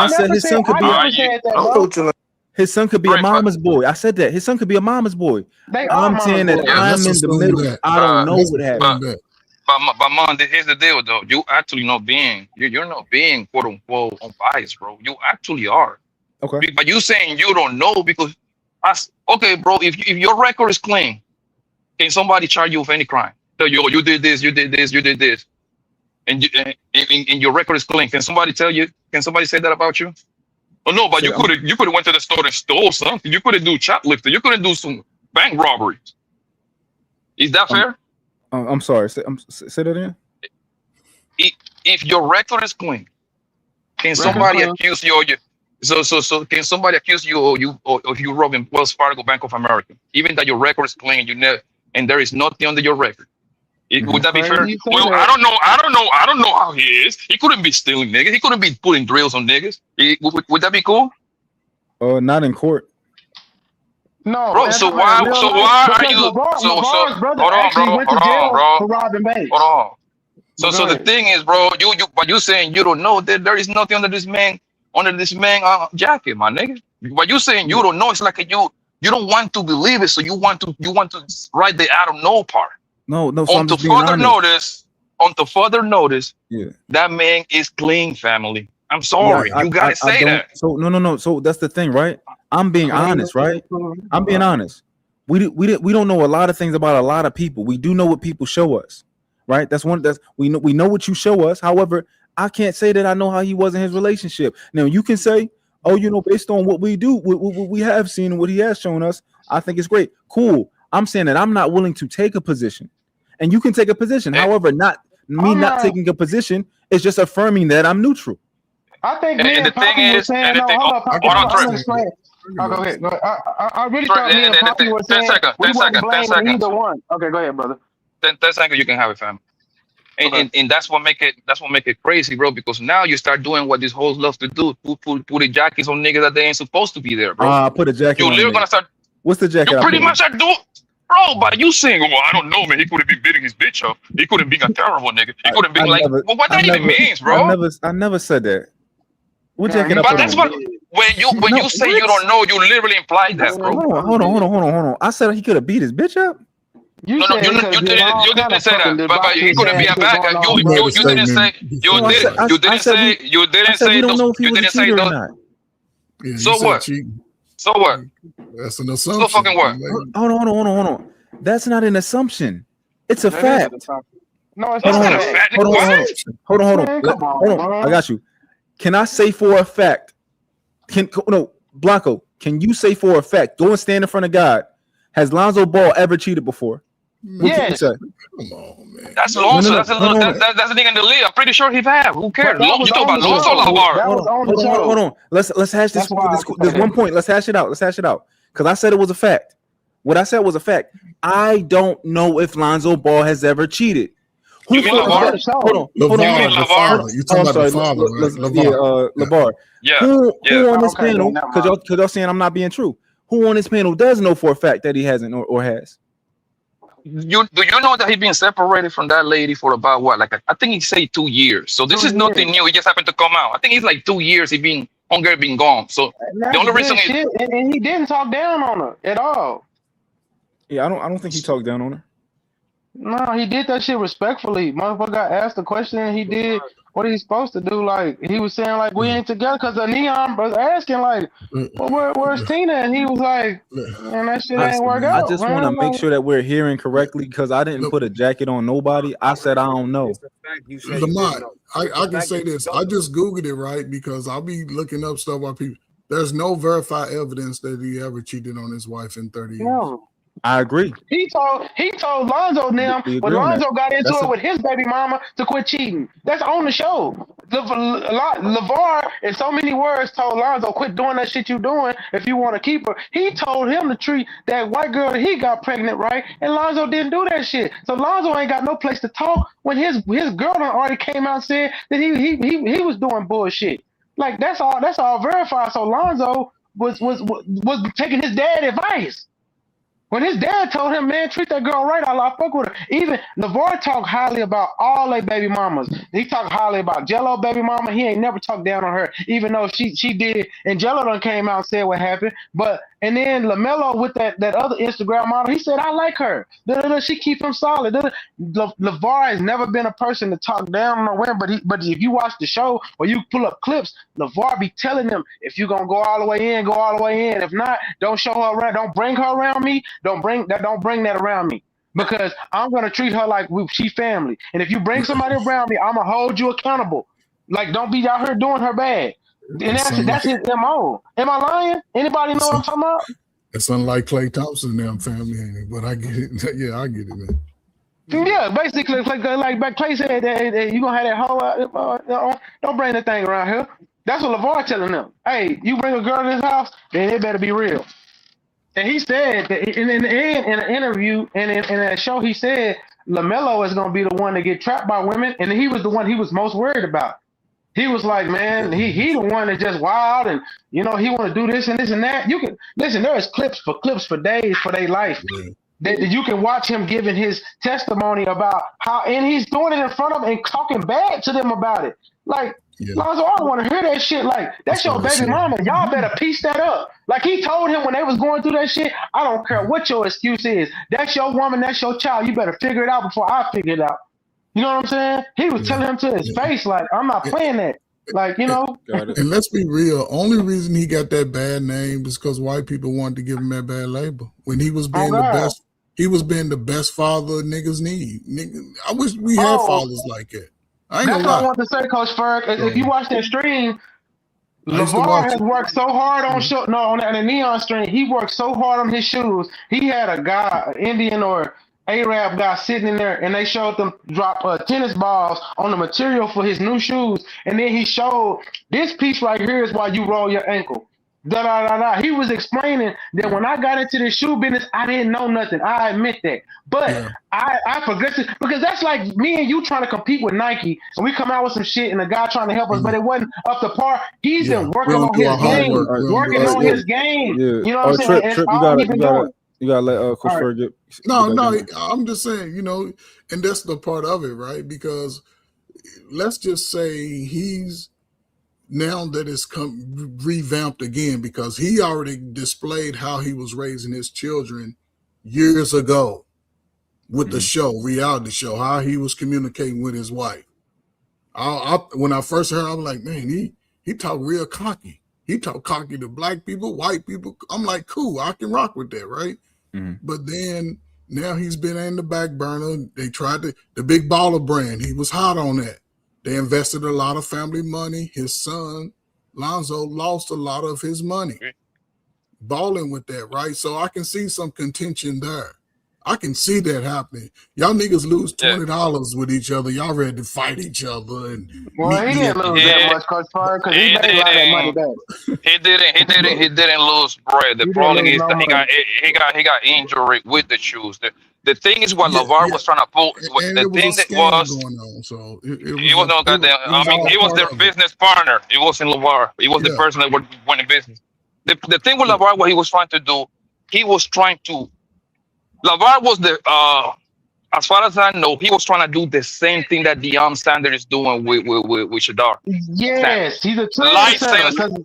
[SPEAKER 2] said his son could be. His son could be a mama's boy. I said that his son could be a mama's boy. I'm saying that I'm in the middle. I don't know what happened.
[SPEAKER 7] But Mom, here's the deal, though. You actually not being. You're not being quote unquote unbiased, bro. You actually are.
[SPEAKER 2] Okay.
[SPEAKER 7] But you saying you don't know because, okay, bro. If your record is clean, can somebody charge you with any crime? Tell you, oh, you did this, you did this, you did this, and your record is clean. Can somebody tell you? Can somebody say that about you? Oh no, but you could have went to the store and stole something. You could have do shoplifting. You could have do some bank robberies. Is that fair?
[SPEAKER 2] I'm sorry. Say that again.
[SPEAKER 7] If your record is clean, can somebody accuse you? So can somebody accuse you of you robbing Wells Fargo, Bank of America, even that your record is clean, and there is nothing under your record? Would that be fair? Well, I don't know how he is. He couldn't be stealing niggas. He couldn't be putting drills on niggas. Would that be cool?
[SPEAKER 2] Not in court.
[SPEAKER 10] No,
[SPEAKER 7] bro. So why are you? Hold on. So the thing is, bro, but you saying you don't know that there is nothing under this man jacket, my nigga. What you saying you don't know? It's like you don't want to believe it, so you want to write the I don't know part.
[SPEAKER 2] No. So
[SPEAKER 7] on to further notice, that man is clean, family. I'm sorry, you gotta say that.
[SPEAKER 2] So no. So that's the thing, right? I'm being honest, right? I'm being honest. We don't know a lot of things about a lot of people. We do know what people show us, right? We know what you show us. However, I can't say that I know how he was in his relationship. Now you can say, oh, based on what we do, what we have seen and what he has shown us, I think it's great. Cool. I'm saying that I'm not willing to take a position. And you can take a position. However, not taking a position is just affirming that I'm neutral.
[SPEAKER 10] I think me and Poppy were saying, no, hold up. Go ahead. I really thought me and Poppy were saying we wouldn't blame either one. Okay, go ahead, brother.
[SPEAKER 7] 10 seconds, you can have it, fam. And that's what make it crazy, bro. Because now you start doing what this whole loves to do: put the jackets on niggas that they ain't supposed to be there, bro.
[SPEAKER 2] Put a jacket.
[SPEAKER 7] You're literally gonna start.
[SPEAKER 2] What's the jacket?
[SPEAKER 7] You pretty much are doing. Bro, but you saying, well, I don't know, man. He could have been beating his bitch up. He couldn't be a terrible nigga. He couldn't be like, well, what that even means, bro?
[SPEAKER 2] I never said that.
[SPEAKER 7] But that's what when you say you don't know, you literally implied that, bro.
[SPEAKER 2] Hold on. I said he could have beat his bitch up.
[SPEAKER 7] You didn't say that. But he couldn't be a bad guy. You didn't say those. So what? So what?
[SPEAKER 9] That's an assumption.
[SPEAKER 7] So fucking what?
[SPEAKER 2] Hold on. That's not an assumption. It's a fact.
[SPEAKER 10] No, it's not a fact.
[SPEAKER 2] Hold on. I got you. Can I say for a fact? Blanco, can you say for a fact? Go and stand in front of God. Has Lonzo Ball ever cheated before? What can you say?
[SPEAKER 9] Come on, man.
[SPEAKER 7] That's Lonzo. That's a little. That's the nigga in the league. I'm pretty sure he have. Who cares? You talk about Lonzo Lavar.
[SPEAKER 2] Hold on. Let's hash this. There's one point. Let's hash it out. Because I said it was a fact. What I said was a fact. I don't know if Lonzo Ball has ever cheated.
[SPEAKER 7] You mean LaVar?
[SPEAKER 2] Hold on.
[SPEAKER 9] You talking about the father, right?
[SPEAKER 2] LaVar. LaVar.
[SPEAKER 7] Yeah.
[SPEAKER 2] Who on this panel? Because y'all saying I'm not being true. Who on this panel does know for a fact that he hasn't or has?
[SPEAKER 7] Do you know that he's been separated from that lady for about what? Like I think he say 2 years. So this is nothing new. It just happened to come out. I think it's like 2 years. He been gone. So the only reason
[SPEAKER 10] and he didn't talk down on her at all.
[SPEAKER 2] Yeah, I don't think he talked down on her.
[SPEAKER 10] No, he did that shit respectfully. Motherfucker got asked the question and he did what he's supposed to do. Like he was saying, like we ain't together because the Neon was asking, like, well, where's Tina? And he was like, man, that shit ain't work out.
[SPEAKER 2] I just want to make sure that we're hearing correctly because I didn't put a jacket on nobody. I said I don't know.
[SPEAKER 9] Lamont, I can say this. I just Googled it, right? Because I'll be looking up stuff about people. There's no verified evidence that he ever cheated on his wife in 30 years.
[SPEAKER 10] No.
[SPEAKER 2] I agree.
[SPEAKER 10] He told Lonzo them when Lonzo got into it with his baby mama to quit cheating. That's on the show. LaVar, in so many words, told Lonzo, quit doing that shit you doing if you want to keep her. He told him to treat that white girl that he got pregnant, right? And Lonzo didn't do that shit. So Lonzo ain't got no place to talk when his girl already came out and said that he was doing bullshit. Like that's all verified. So Lonzo was taking his dad advice. When his dad told him, man, treat that girl right, I fuck with her. Even LaVar talked highly about all their baby mamas. He talked highly about Jello baby mama. He ain't never talked down on her, even though she did. And Jello done came out and said what happened. And then LaMelo with that other Instagram model, he said, I like her. She keep him solid. LaVar has never been a person to talk down on no women, but if you watch the show or you pull up clips, LaVar be telling them, if you gonna go all the way in, go all the way in. If not, don't show her around. Don't bring her around me. Don't bring that around me because I'm gonna treat her like she family. And if you bring somebody around me, I'm gonna hold you accountable. Like don't be out here doing her bad. And that's his MO. Am I lying? Anybody know what I'm talking about?
[SPEAKER 9] It's unlike Klay Thompson damn family, but I get it. Yeah, I get it, man.
[SPEAKER 10] Yeah, basically, like Klay said, that you gonna have that whole. Don't bring that thing around here. That's what LaVar telling them. Hey, you bring a girl to this house, then it better be real. And he said that in the end, in an interview and in that show, he said LaMelo is going to be the one to get trapped by women, and he was the one he was most worried about. He was like, man, he the one that just wild, and he want to do this and this and that. You can listen. There is clips for days for their life that you can watch him giving his testimony about how, and he's doing it in front of them and talking bad to them about it. Like, Lonzo, I don't want to hear that shit. Like, that's your baby mama. Y'all better piece that up. Like he told him when they was going through that shit, I don't care what your excuse is. That's your woman, that's your child. You better figure it out before I figure it out. You know what I'm saying? He was telling him to his face, like, I'm not playing that. Like,
[SPEAKER 9] And let's be real. Only reason he got that bad name is because white people wanted to give him that bad label. When he was being the best, he was being the best father niggas need. I wish we had fathers like that.
[SPEAKER 10] That's what I want to say, Coach Ferg. If you watch that stream, LaVar has worked so hard on the Neon stream. He worked so hard on his shoes. He had a guy, an Indian or Arab guy sitting in there, and they showed them drop tennis balls on the material for his new shoes. And then he showed this piece right here is why you roll your ankle. He was explaining that when I got into the shoe business, I didn't know nothing. I admit that. But I progressed it because that's like me and you trying to compete with Nike, and we come out with some shit, and the guy trying to help us, but it wasn't up to par. He's been working on his game, You know what I'm saying?
[SPEAKER 2] You gotta let Coach Ferg get.
[SPEAKER 9] No, I'm just saying, and that's the part of it, right? Because let's just say he's now that it's come revamped again because he already displayed how he was raising his children years ago with the show, reality show, how he was communicating with his wife. When I first heard, I was like, man, he talked real cocky. He talked cocky to black people, white people. I'm like, cool, I can rock with that, right? But then now he's been in the back burner. They tried the Big Baller brand. He was hot on that. They invested a lot of family money. His son, Lonzo, lost a lot of his money balling with that, right? So I can see some contention there. I can see that happening. Y'all niggas lose $20 with each other. Y'all ready to fight each other and
[SPEAKER 10] Well, he didn't lose that much, Coach Fern, because he made a lot of that money back.
[SPEAKER 7] He didn't lose bread. The problem is that he got injured with the shoes. The thing is what LaVar was trying to pull.
[SPEAKER 9] And
[SPEAKER 7] The
[SPEAKER 9] it was
[SPEAKER 7] thing
[SPEAKER 9] a
[SPEAKER 7] that
[SPEAKER 9] scam
[SPEAKER 7] was
[SPEAKER 9] going on. So
[SPEAKER 7] it was no goddamn. I mean, it was their business partner. It wasn't LaVar. It was the person that was running business. The thing with LaVar, what he was trying to do, he was trying to. LaVar was the as far as I know, he was trying to do the same thing that Deion Sanders is doing with Shadar.
[SPEAKER 10] Yes, he's a trendsetter.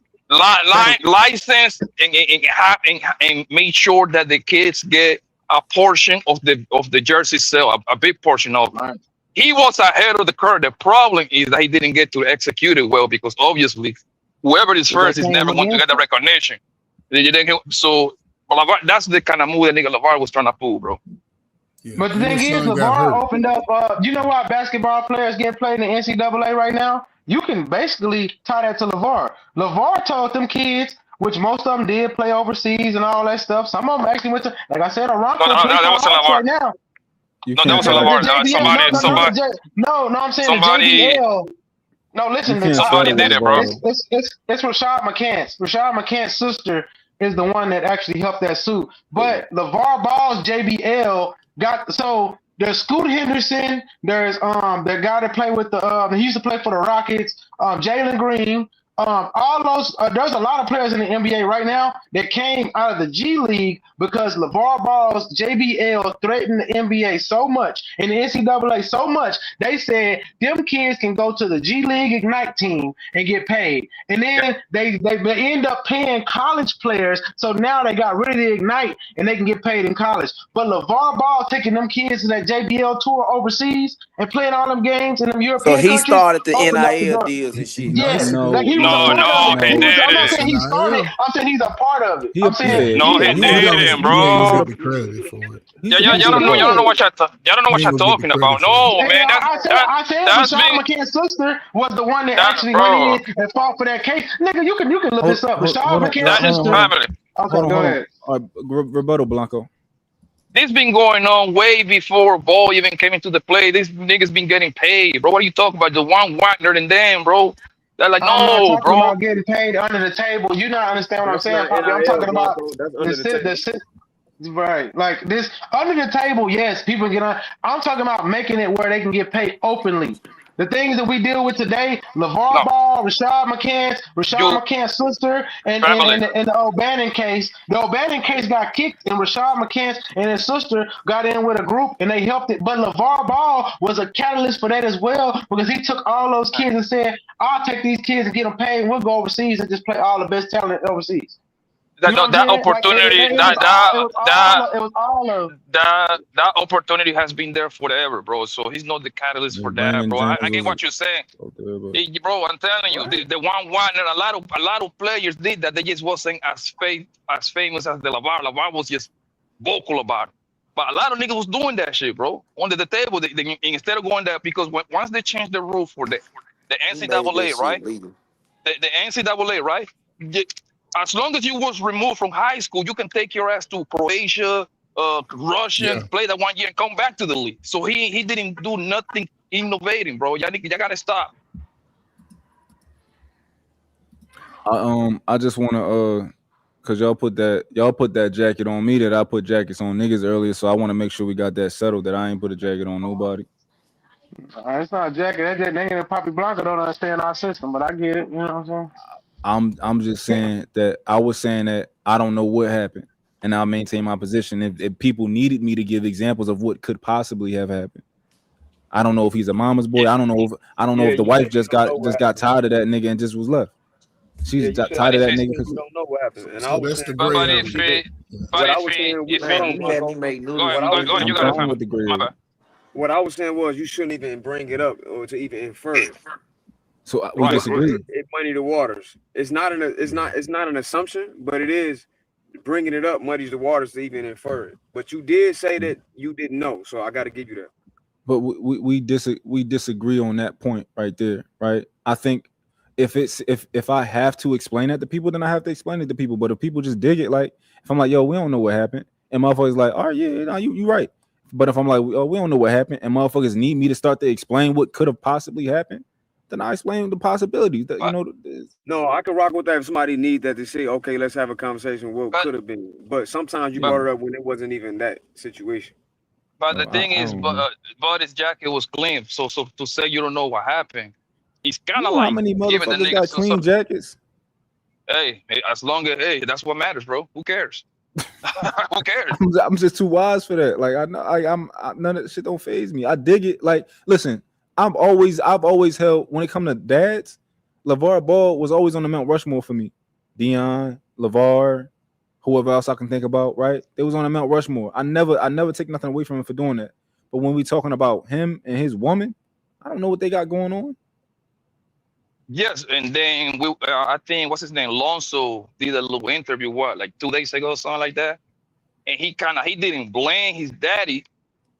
[SPEAKER 7] License and make sure that the kids get a portion of the jersey sale, a big portion of it. He was ahead of the curve. The problem is that he didn't get to execute it well because obviously whoever is first is never going to get the recognition. So that's the kind of move that nigga LaVar was trying to pull, bro.
[SPEAKER 9] Yeah.
[SPEAKER 10] But the thing is, LaVar opened up. You know why basketball players get played in the NCAA right now? You can basically tie that to LaVar. LaVar told them kids, which most of them did play overseas and all that stuff. Some of them actually went to, like I said, Aramco.
[SPEAKER 7] No, that wasn't LaVar.
[SPEAKER 10] Right now.
[SPEAKER 7] That wasn't LaVar.
[SPEAKER 10] I'm saying the JBL. No, listen.
[SPEAKER 7] Somebody did it, bro.
[SPEAKER 10] It's Rashad McCants. Rashad McCants' sister is the one that actually helped that suit. But LaVar Ball's JBL got so there's Scoot Henderson. There's the guy that played with he used to play for the Rockets. Jalen Green. All those there's a lot of players in the NBA right now that came out of the G League because LaVar Ball's JBL threatened the NBA so much and the NCAA so much they said them kids can go to the G League Ignite team and get paid, and then they end up paying college players, so now they got rid of the Ignite and they can get paid in college. But LaVar Ball taking them kids to that JBL tour overseas and playing all them games in them European
[SPEAKER 14] countries. So he
[SPEAKER 10] countries,
[SPEAKER 14] started the NIL deals and shit.
[SPEAKER 10] Yes,
[SPEAKER 7] No,
[SPEAKER 10] I'm not saying he started. I'm saying he's a part of it.
[SPEAKER 7] He didn't, bro. Y'all don't know what y'all talking about. No, man.
[SPEAKER 10] I said Rashad McCants' sister was the one that actually went in and fought for that case. Nigga, you can look this up. Rashad McCants' sister. Okay, go ahead.
[SPEAKER 2] Rebuttal, Blanco.
[SPEAKER 7] This been going on way before Ball even came into the play. These niggas been getting paid, bro. What are you talking about? The one Wagner and them, bro. They're like, no, bro.
[SPEAKER 10] About getting paid under the table. You not understand what I'm saying, Poppy. I'm talking about the right. Like this under the table, yes, people get on. I'm talking about making it where they can get paid openly. The things that we deal with today, LaVar Ball, Rashad McCants' sister, and the O'Bannon case. The O'Bannon case got kicked, and Rashad McCants and his sister got in with a group, and they helped it. But LaVar Ball was a catalyst for that as well, because he took all those kids and said, I'll take these kids and get them paid, and we'll go overseas and just play all the best talent overseas.
[SPEAKER 7] That opportunity has been there forever, bro. So he's not the catalyst for that, bro. I get what you're saying, bro. I'm telling you, the one and a lot of players did that. They just wasn't as famous as the LaVar. LaVar was just vocal about it. But a lot of niggas was doing that shit, bro. Under the table, they instead of going there, because once they changed the rules for the NCAA, right? The NCAA, right? As long as you was removed from high school, you can take your ass to Croatia, Russia, play that 1 year and come back to the league. So he didn't do nothing innovating, bro. Y'all gotta stop.
[SPEAKER 2] I just wanna cause y'all put that jacket on me that I put jackets on niggas earlier, so I want to make sure we got that settled that I ain't put a jacket on nobody.
[SPEAKER 10] It's not a jacket. That nigga and Poppy Blanco don't understand our system, but I get it. You know what I'm saying?
[SPEAKER 2] I'm just saying that I was saying that I don't know what happened, and I'll maintain my position. If people needed me to give examples of what could possibly have happened, I don't know if he's a mama's boy. I don't know if the wife just got tired of that nigga and just was left. She's tired of that nigga.
[SPEAKER 6] You don't know what happened. And
[SPEAKER 9] so that's the gray area.
[SPEAKER 6] What I was saying was you shouldn't even bring it up or to even infer it.
[SPEAKER 2] So we disagree.
[SPEAKER 6] It muddy the waters. It's not an assumption, but it is bringing it up muddies the waters to even infer it. But you did say that you didn't know, so I got to give you that.
[SPEAKER 2] But we disagree on that point right there, right? I think if I have to explain that to people, then I have to explain it to people. But if people just dig it, like if I'm like, yo, we don't know what happened, and motherfuckers like, all right, yeah, no, you right. But if I'm like, oh, we don't know what happened, and motherfuckers need me to start to explain what could have possibly happened, then I explain the possibilities. That, you know,
[SPEAKER 6] No, I can rock with that if somebody need that to say, okay, let's have a conversation. What could have been, but sometimes you brought it up when it wasn't even that situation.
[SPEAKER 7] But the thing is, Buddy's jacket was clean. So to say you don't know what happened, it's kind of
[SPEAKER 2] how
[SPEAKER 7] like
[SPEAKER 2] many
[SPEAKER 7] giving the
[SPEAKER 2] motherfuckers
[SPEAKER 7] nigga
[SPEAKER 2] got clean jackets?
[SPEAKER 7] Hey, as long as that's what matters, bro. Who cares? Who cares?
[SPEAKER 2] I'm just too wise for that. Like I'm none of that shit don't faze me. I dig it. Like, listen, I've always held when it come to dads, LeVar Ball was always on the Mount Rushmore for me. Dion, LeVar, whoever else I can think about, right? They was on the Mount Rushmore. I never take nothing away from him for doing that. But when we talking about him and his woman, I don't know what they got going on.
[SPEAKER 7] Yes, and then I think what's his name, Lonzo did a little interview like 2 days ago, something like that, and he didn't blame his daddy,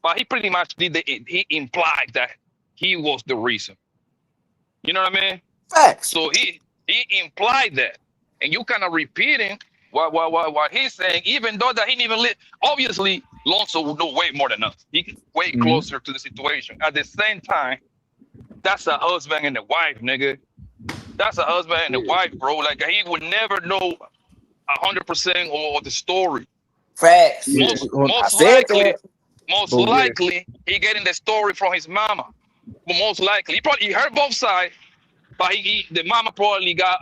[SPEAKER 7] but he pretty much he implied that he was the reason. You know what I mean?
[SPEAKER 14] Facts.
[SPEAKER 7] So he implied that, and you kind of repeating what he's saying, even though that he didn't even live. Obviously, Lonzo would know way more than us. He's way closer to the situation. At the same time, that's a husband and a wife, nigga. That's a husband and a wife, bro. Like he would never know 100% or the story.
[SPEAKER 14] Facts.
[SPEAKER 7] Most likely, he getting the story from his mama. But most likely, he heard both sides. But the mama probably got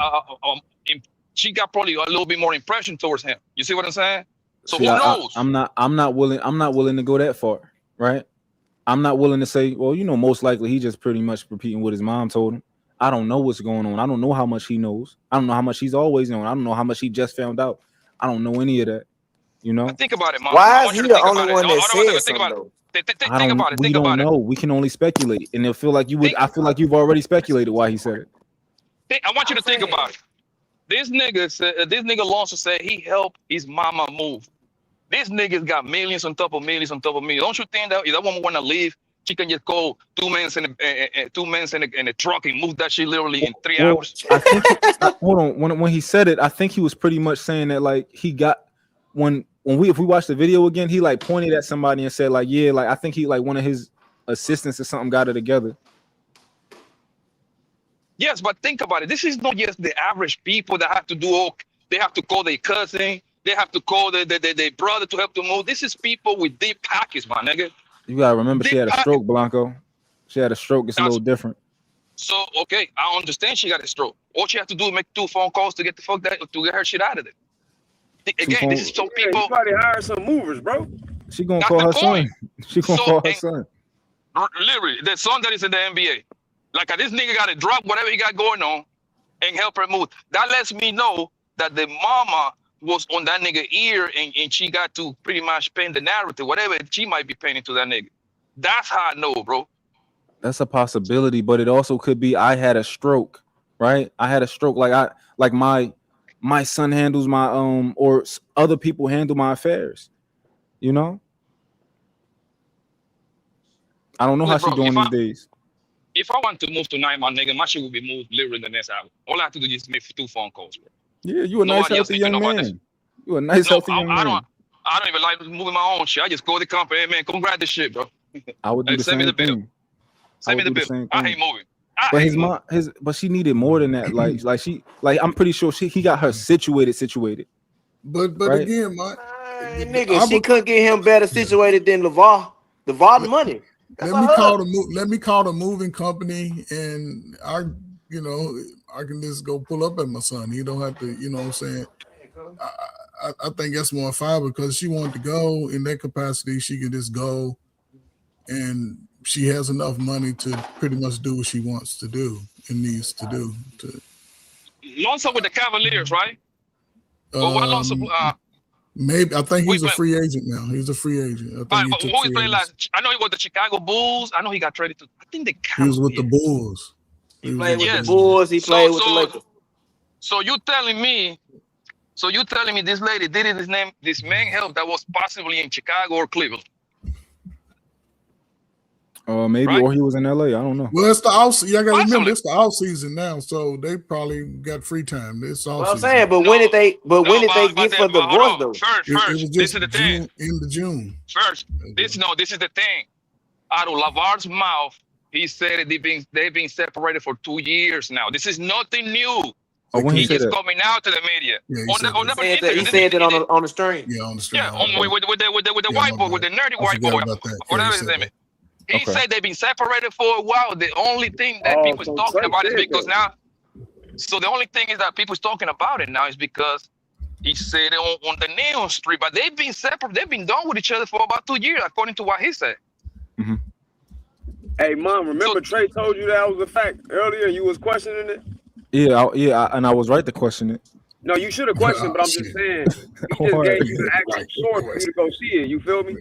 [SPEAKER 7] she got probably a little bit more impression towards him. You see what I'm saying? So who knows?
[SPEAKER 2] I'm not willing to go that far, right? I'm not willing to say, well, you know, most likely he just pretty much repeating what his mom told him. I don't know what's going on. I don't know how much he knows. I don't know how much he's always known. I don't know how much he just found out. I don't know any of that. You know?
[SPEAKER 7] Think about it, Mom.
[SPEAKER 14] Why is he the only one that says something?
[SPEAKER 7] Think about it.
[SPEAKER 2] We don't know. We can only speculate, and I feel like you've already speculated why he said it.
[SPEAKER 7] I want you to think about it. This nigga Lonzo said he helped his mama move. This nigga's got millions on top of millions on top of millions. Don't you think that if that woman want to leave, she can just go 2 minutes in a truck and move that shit literally in 3 hours?
[SPEAKER 2] I think hold on. When he said it, I think he was pretty much saying that like he got if we watch the video again, he like pointed at somebody and said like, yeah, like I think he like one of his assistants or something got it together.
[SPEAKER 7] Yes, but think about it. This is not just the average people that have to do. They have to call their cousin. They have to call their brother to help them move. This is people with deep pockets, my nigga.
[SPEAKER 2] You gotta remember, she had a stroke, Blanco. She had a stroke. It's a little different.
[SPEAKER 7] So okay, I understand she got a stroke. All she has to do is make 2 phone calls to get her shit out of there. Again, this is so people.
[SPEAKER 6] You probably hire some movers, bro.
[SPEAKER 2] She gonna call her son. She gonna call her son.
[SPEAKER 7] Literally, the son that is in the NBA. Like this nigga got to drop whatever he got going on and help her move. That lets me know that the mama was on that nigga ear and she got to pretty much paint the narrative, whatever she might be painting to that nigga. That's how I know, bro.
[SPEAKER 2] That's a possibility, but it also could be I had a stroke, right? I had a stroke. Like my son handles my or other people handle my affairs. You know? I don't know how she's doing these days.
[SPEAKER 7] If I want to move tonight, my nigga, my shit will be moved literally in the next hour. All I have to do is make 2 phone calls, bro.
[SPEAKER 2] Yeah, you a nice, healthy young man. You a nice, healthy young man.
[SPEAKER 7] I don't even like moving my own shit. I just go to the company, hey, man, come grab this shit, bro.
[SPEAKER 2] I would do the same thing.
[SPEAKER 7] Send me the bill. I hate moving.
[SPEAKER 2] But his mom, but she needed more than that. Like I'm pretty sure he got her situated.
[SPEAKER 9] But
[SPEAKER 2] right?
[SPEAKER 9] again,
[SPEAKER 14] nigga, she couldn't get him better situated than LaVar. LaVar the money.
[SPEAKER 9] Let me call the moving company, and I can just go pull up at my son. He don't have to, you know what I'm saying? I think that's more fine because she wanted to go in that capacity. She can just go, and she has enough money to pretty much do what she wants to do and needs to do.
[SPEAKER 7] Lonzo with the Cavaliers, right? Lonzo,
[SPEAKER 9] maybe I think he's a free agent now. He's a free agent. I think
[SPEAKER 7] who he played last? I know he was the Chicago Bulls. I know he got traded to. I think the Cavaliers.
[SPEAKER 9] He was with the Bulls.
[SPEAKER 14] He played with the Bulls. He played with the Lakers.
[SPEAKER 7] So you telling me this lady did this man help that was possibly in Chicago or Cleveland?
[SPEAKER 2] Maybe,
[SPEAKER 7] right?
[SPEAKER 2] or he was in LA. I don't know.
[SPEAKER 9] Well, it's the off. Y'all got to remember,
[SPEAKER 7] Possibly.
[SPEAKER 9] it's the off season now, so they probably got free time. It's off
[SPEAKER 14] Well, I'm
[SPEAKER 9] season.
[SPEAKER 14] saying, but when did they? But when did they get for divorce though?
[SPEAKER 9] It was
[SPEAKER 7] This
[SPEAKER 9] just
[SPEAKER 7] is the
[SPEAKER 9] June,
[SPEAKER 7] thing.
[SPEAKER 9] end of June.
[SPEAKER 7] This is the thing. Out of Lavar's mouth, he said they've been separated for 2 years now. This is nothing new.
[SPEAKER 2] Oh, when he said
[SPEAKER 7] He's
[SPEAKER 2] that?
[SPEAKER 7] coming out to the media.
[SPEAKER 14] He said that on the stream.
[SPEAKER 9] Yeah, on the stream.
[SPEAKER 7] Yeah, with the white boy, with the nerdy white boy, whatever his name is. He said they've been separated for a while. The only thing that people's talking about is because now. So the only thing is that people's talking about it now is because he said it on the Neon Street, but they've been separate. They've been done with each other for about 2 years, according to what he said.
[SPEAKER 2] Mm-hmm.
[SPEAKER 6] Hey, Mom, remember Trey told you that was a fact earlier? You was questioning it?
[SPEAKER 2] Yeah, and I was right to question it.
[SPEAKER 6] No, you should have questioned, but I'm just saying, he just gave you the actual source for you to go see it. You feel me?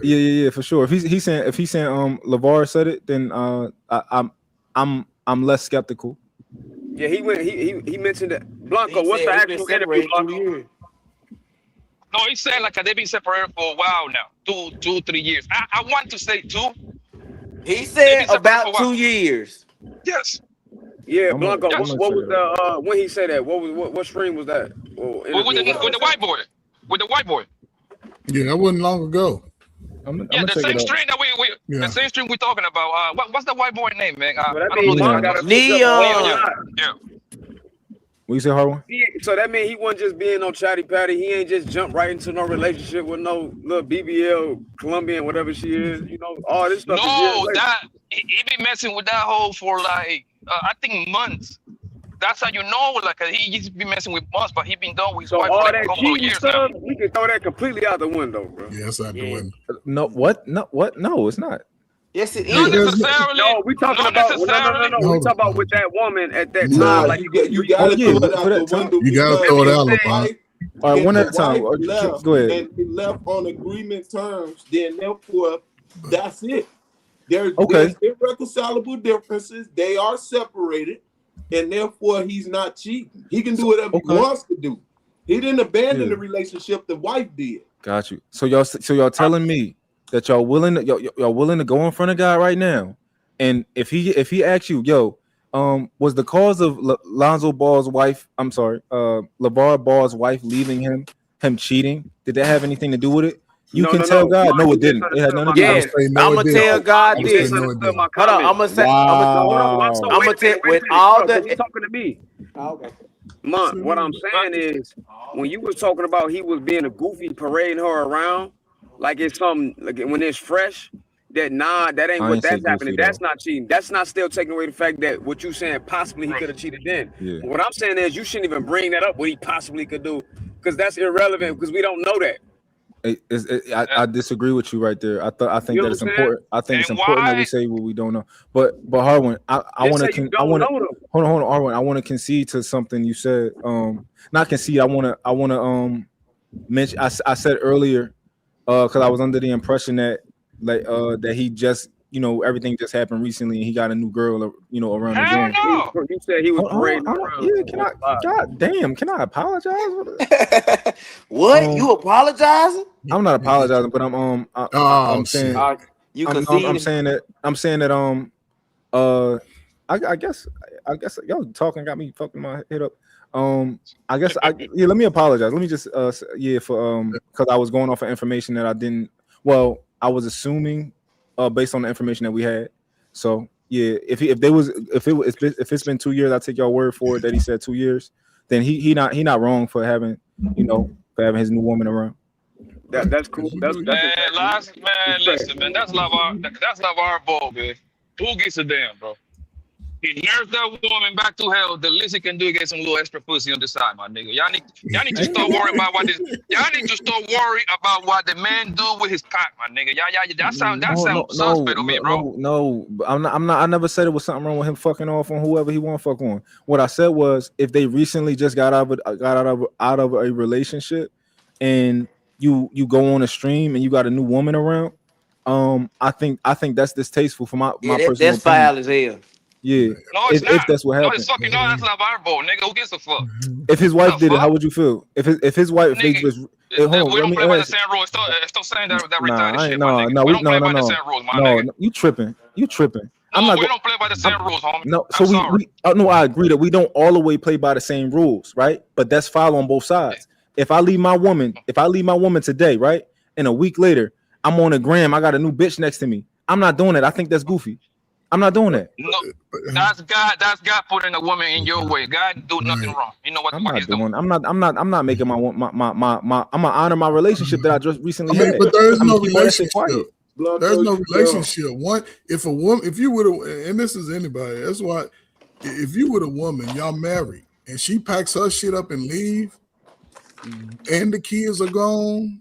[SPEAKER 2] Yeah, for sure. If he's saying LaVar said it, then I'm less skeptical.
[SPEAKER 6] Yeah, he mentioned that. Blanco, what's the actual interview, Blanco?
[SPEAKER 7] No, he's saying like they've been separated for a while now, 3 years. I want to say 2.
[SPEAKER 14] He said about 2 years.
[SPEAKER 7] Yes.
[SPEAKER 6] Yeah, Blanco. What was the when he said that? What stream was that?
[SPEAKER 7] With the white boy. With the white boy.
[SPEAKER 9] Yeah, that wasn't long ago.
[SPEAKER 7] The same stream that the same stream we're talking about. What's the white boy name, man? I
[SPEAKER 6] means
[SPEAKER 7] don't know.
[SPEAKER 6] Leon.
[SPEAKER 7] Yeah.
[SPEAKER 2] What you say, Harwan?
[SPEAKER 6] So that means he wasn't just being on chatty patty. He ain't just jump right into no relationship with no little BBL Colombian, whatever she is. You know, all this stuff.
[SPEAKER 7] No, that he been messing with that hoe for like I think months. That's how you know, like he just been messing with months, but he been done with his wife for like a couple of years now.
[SPEAKER 6] We can throw that completely out the window, bro.
[SPEAKER 9] Yeah, it's out the window.
[SPEAKER 2] No, what? No, what? No, it's not.
[SPEAKER 14] Yes, it is.
[SPEAKER 7] Not necessarily.
[SPEAKER 6] No, we talking about no. We talking about with that woman at that time. Like
[SPEAKER 19] you gotta throw it out the window.
[SPEAKER 9] You gotta throw it out, LeBron.
[SPEAKER 2] All right, one at a time. Go ahead.
[SPEAKER 19] And he left on agreement terms. Then therefore, that's it. There's irreconcilable differences. They are separated, and therefore he's not cheating. He can do whatever he wants to do. He didn't abandon the relationship. The wife did.
[SPEAKER 2] Got you. So y'all telling me that y'all willing to go in front of God right now, and if he asks you, was the cause of Lonzo Ball's wife? I'm sorry, LaVar Ball's wife leaving him cheating? Did that have anything to do with it? You can tell God, no, it didn't. It had nothing to do with it.
[SPEAKER 14] I'm gonna tell God this. Hold on, I'm gonna say. I'm gonna tell with all the.
[SPEAKER 6] He's talking to me. Okay. Mont, what I'm saying is, when you was talking about he was being a goofy, parading her around, like it's something, like when it's fresh, that ain't what that's happening. That's not cheating. That's not still taking away the fact that what you saying possibly he could have cheated then. Yeah. What I'm saying is you shouldn't even bring that up, what he possibly could do, because that's irrelevant, because we don't know that.
[SPEAKER 2] I disagree with you right there. I think that it's important. I think it's important that we say what we don't know. But Harwan, I want to hold on, Harwan. I want to concede to something you said. Not concede. I want to mention. I said earlier because I was under the impression that that he just everything just happened recently and he got a new girl around the gym.
[SPEAKER 6] No. You said he was parading around.
[SPEAKER 2] Yeah, can I? God damn, can I apologize?
[SPEAKER 14] What? You apologizing?
[SPEAKER 2] I'm not apologizing, but I'm saying I'm saying that I guess y'all talking got me fucking my head up. I guess let me apologize. Let me just for because I was going off of information that I didn't. Well, I was assuming based on the information that we had. So yeah, if it's been 2 years, I take your word for it that he said 2 years. Then he not wrong for having his new woman around.
[SPEAKER 6] That's cool.
[SPEAKER 7] Listen, man. That's LaVar Ball, man. Who gives a damn, bro? He nursed that woman back to hell. The least he can do is get some little extra pussy on the side, my nigga. Y'all need to start worrying about what the man do with his cock, my nigga. That sound suspect to me, bro.
[SPEAKER 2] No, I'm not. I never said it was something wrong with him fucking off on whoever he want to fuck on. What I said was, if they recently just got out of a relationship, and you go on a stream and you got a new woman around, I think that's distasteful for my personal
[SPEAKER 14] that's foul as hell.
[SPEAKER 2] Yeah,
[SPEAKER 7] no, it's not.
[SPEAKER 2] If that's what happened.
[SPEAKER 7] No, it's fucking that's LaVar Ball, nigga. Who gives a fuck?
[SPEAKER 2] If his wife did it, how would you feel? If his wife,
[SPEAKER 7] We don't play by the same rules. Stop saying that retarded shit, my nigga. We don't play by the same rules, my nigga.
[SPEAKER 2] You tripping.
[SPEAKER 7] No, we don't play by the same rules, homie.
[SPEAKER 2] No, so I agree that we don't all the way play by the same rules, right? But that's foul on both sides. If I leave my woman today, right, and a week later I'm on a gram, I got a new bitch next to me. I'm not doing it. I think that's goofy. I'm not doing that.
[SPEAKER 7] No, that's God putting a woman in your way. God do nothing wrong. You know what he's doing.
[SPEAKER 2] I'm not making my I'm gonna honor my relationship that I just recently had.
[SPEAKER 9] But there is no relationship. There's no relationship. If you would have, and this is anybody, that's why, if you with a woman, y'all married, and she packs her shit up and leave, and the kids are gone,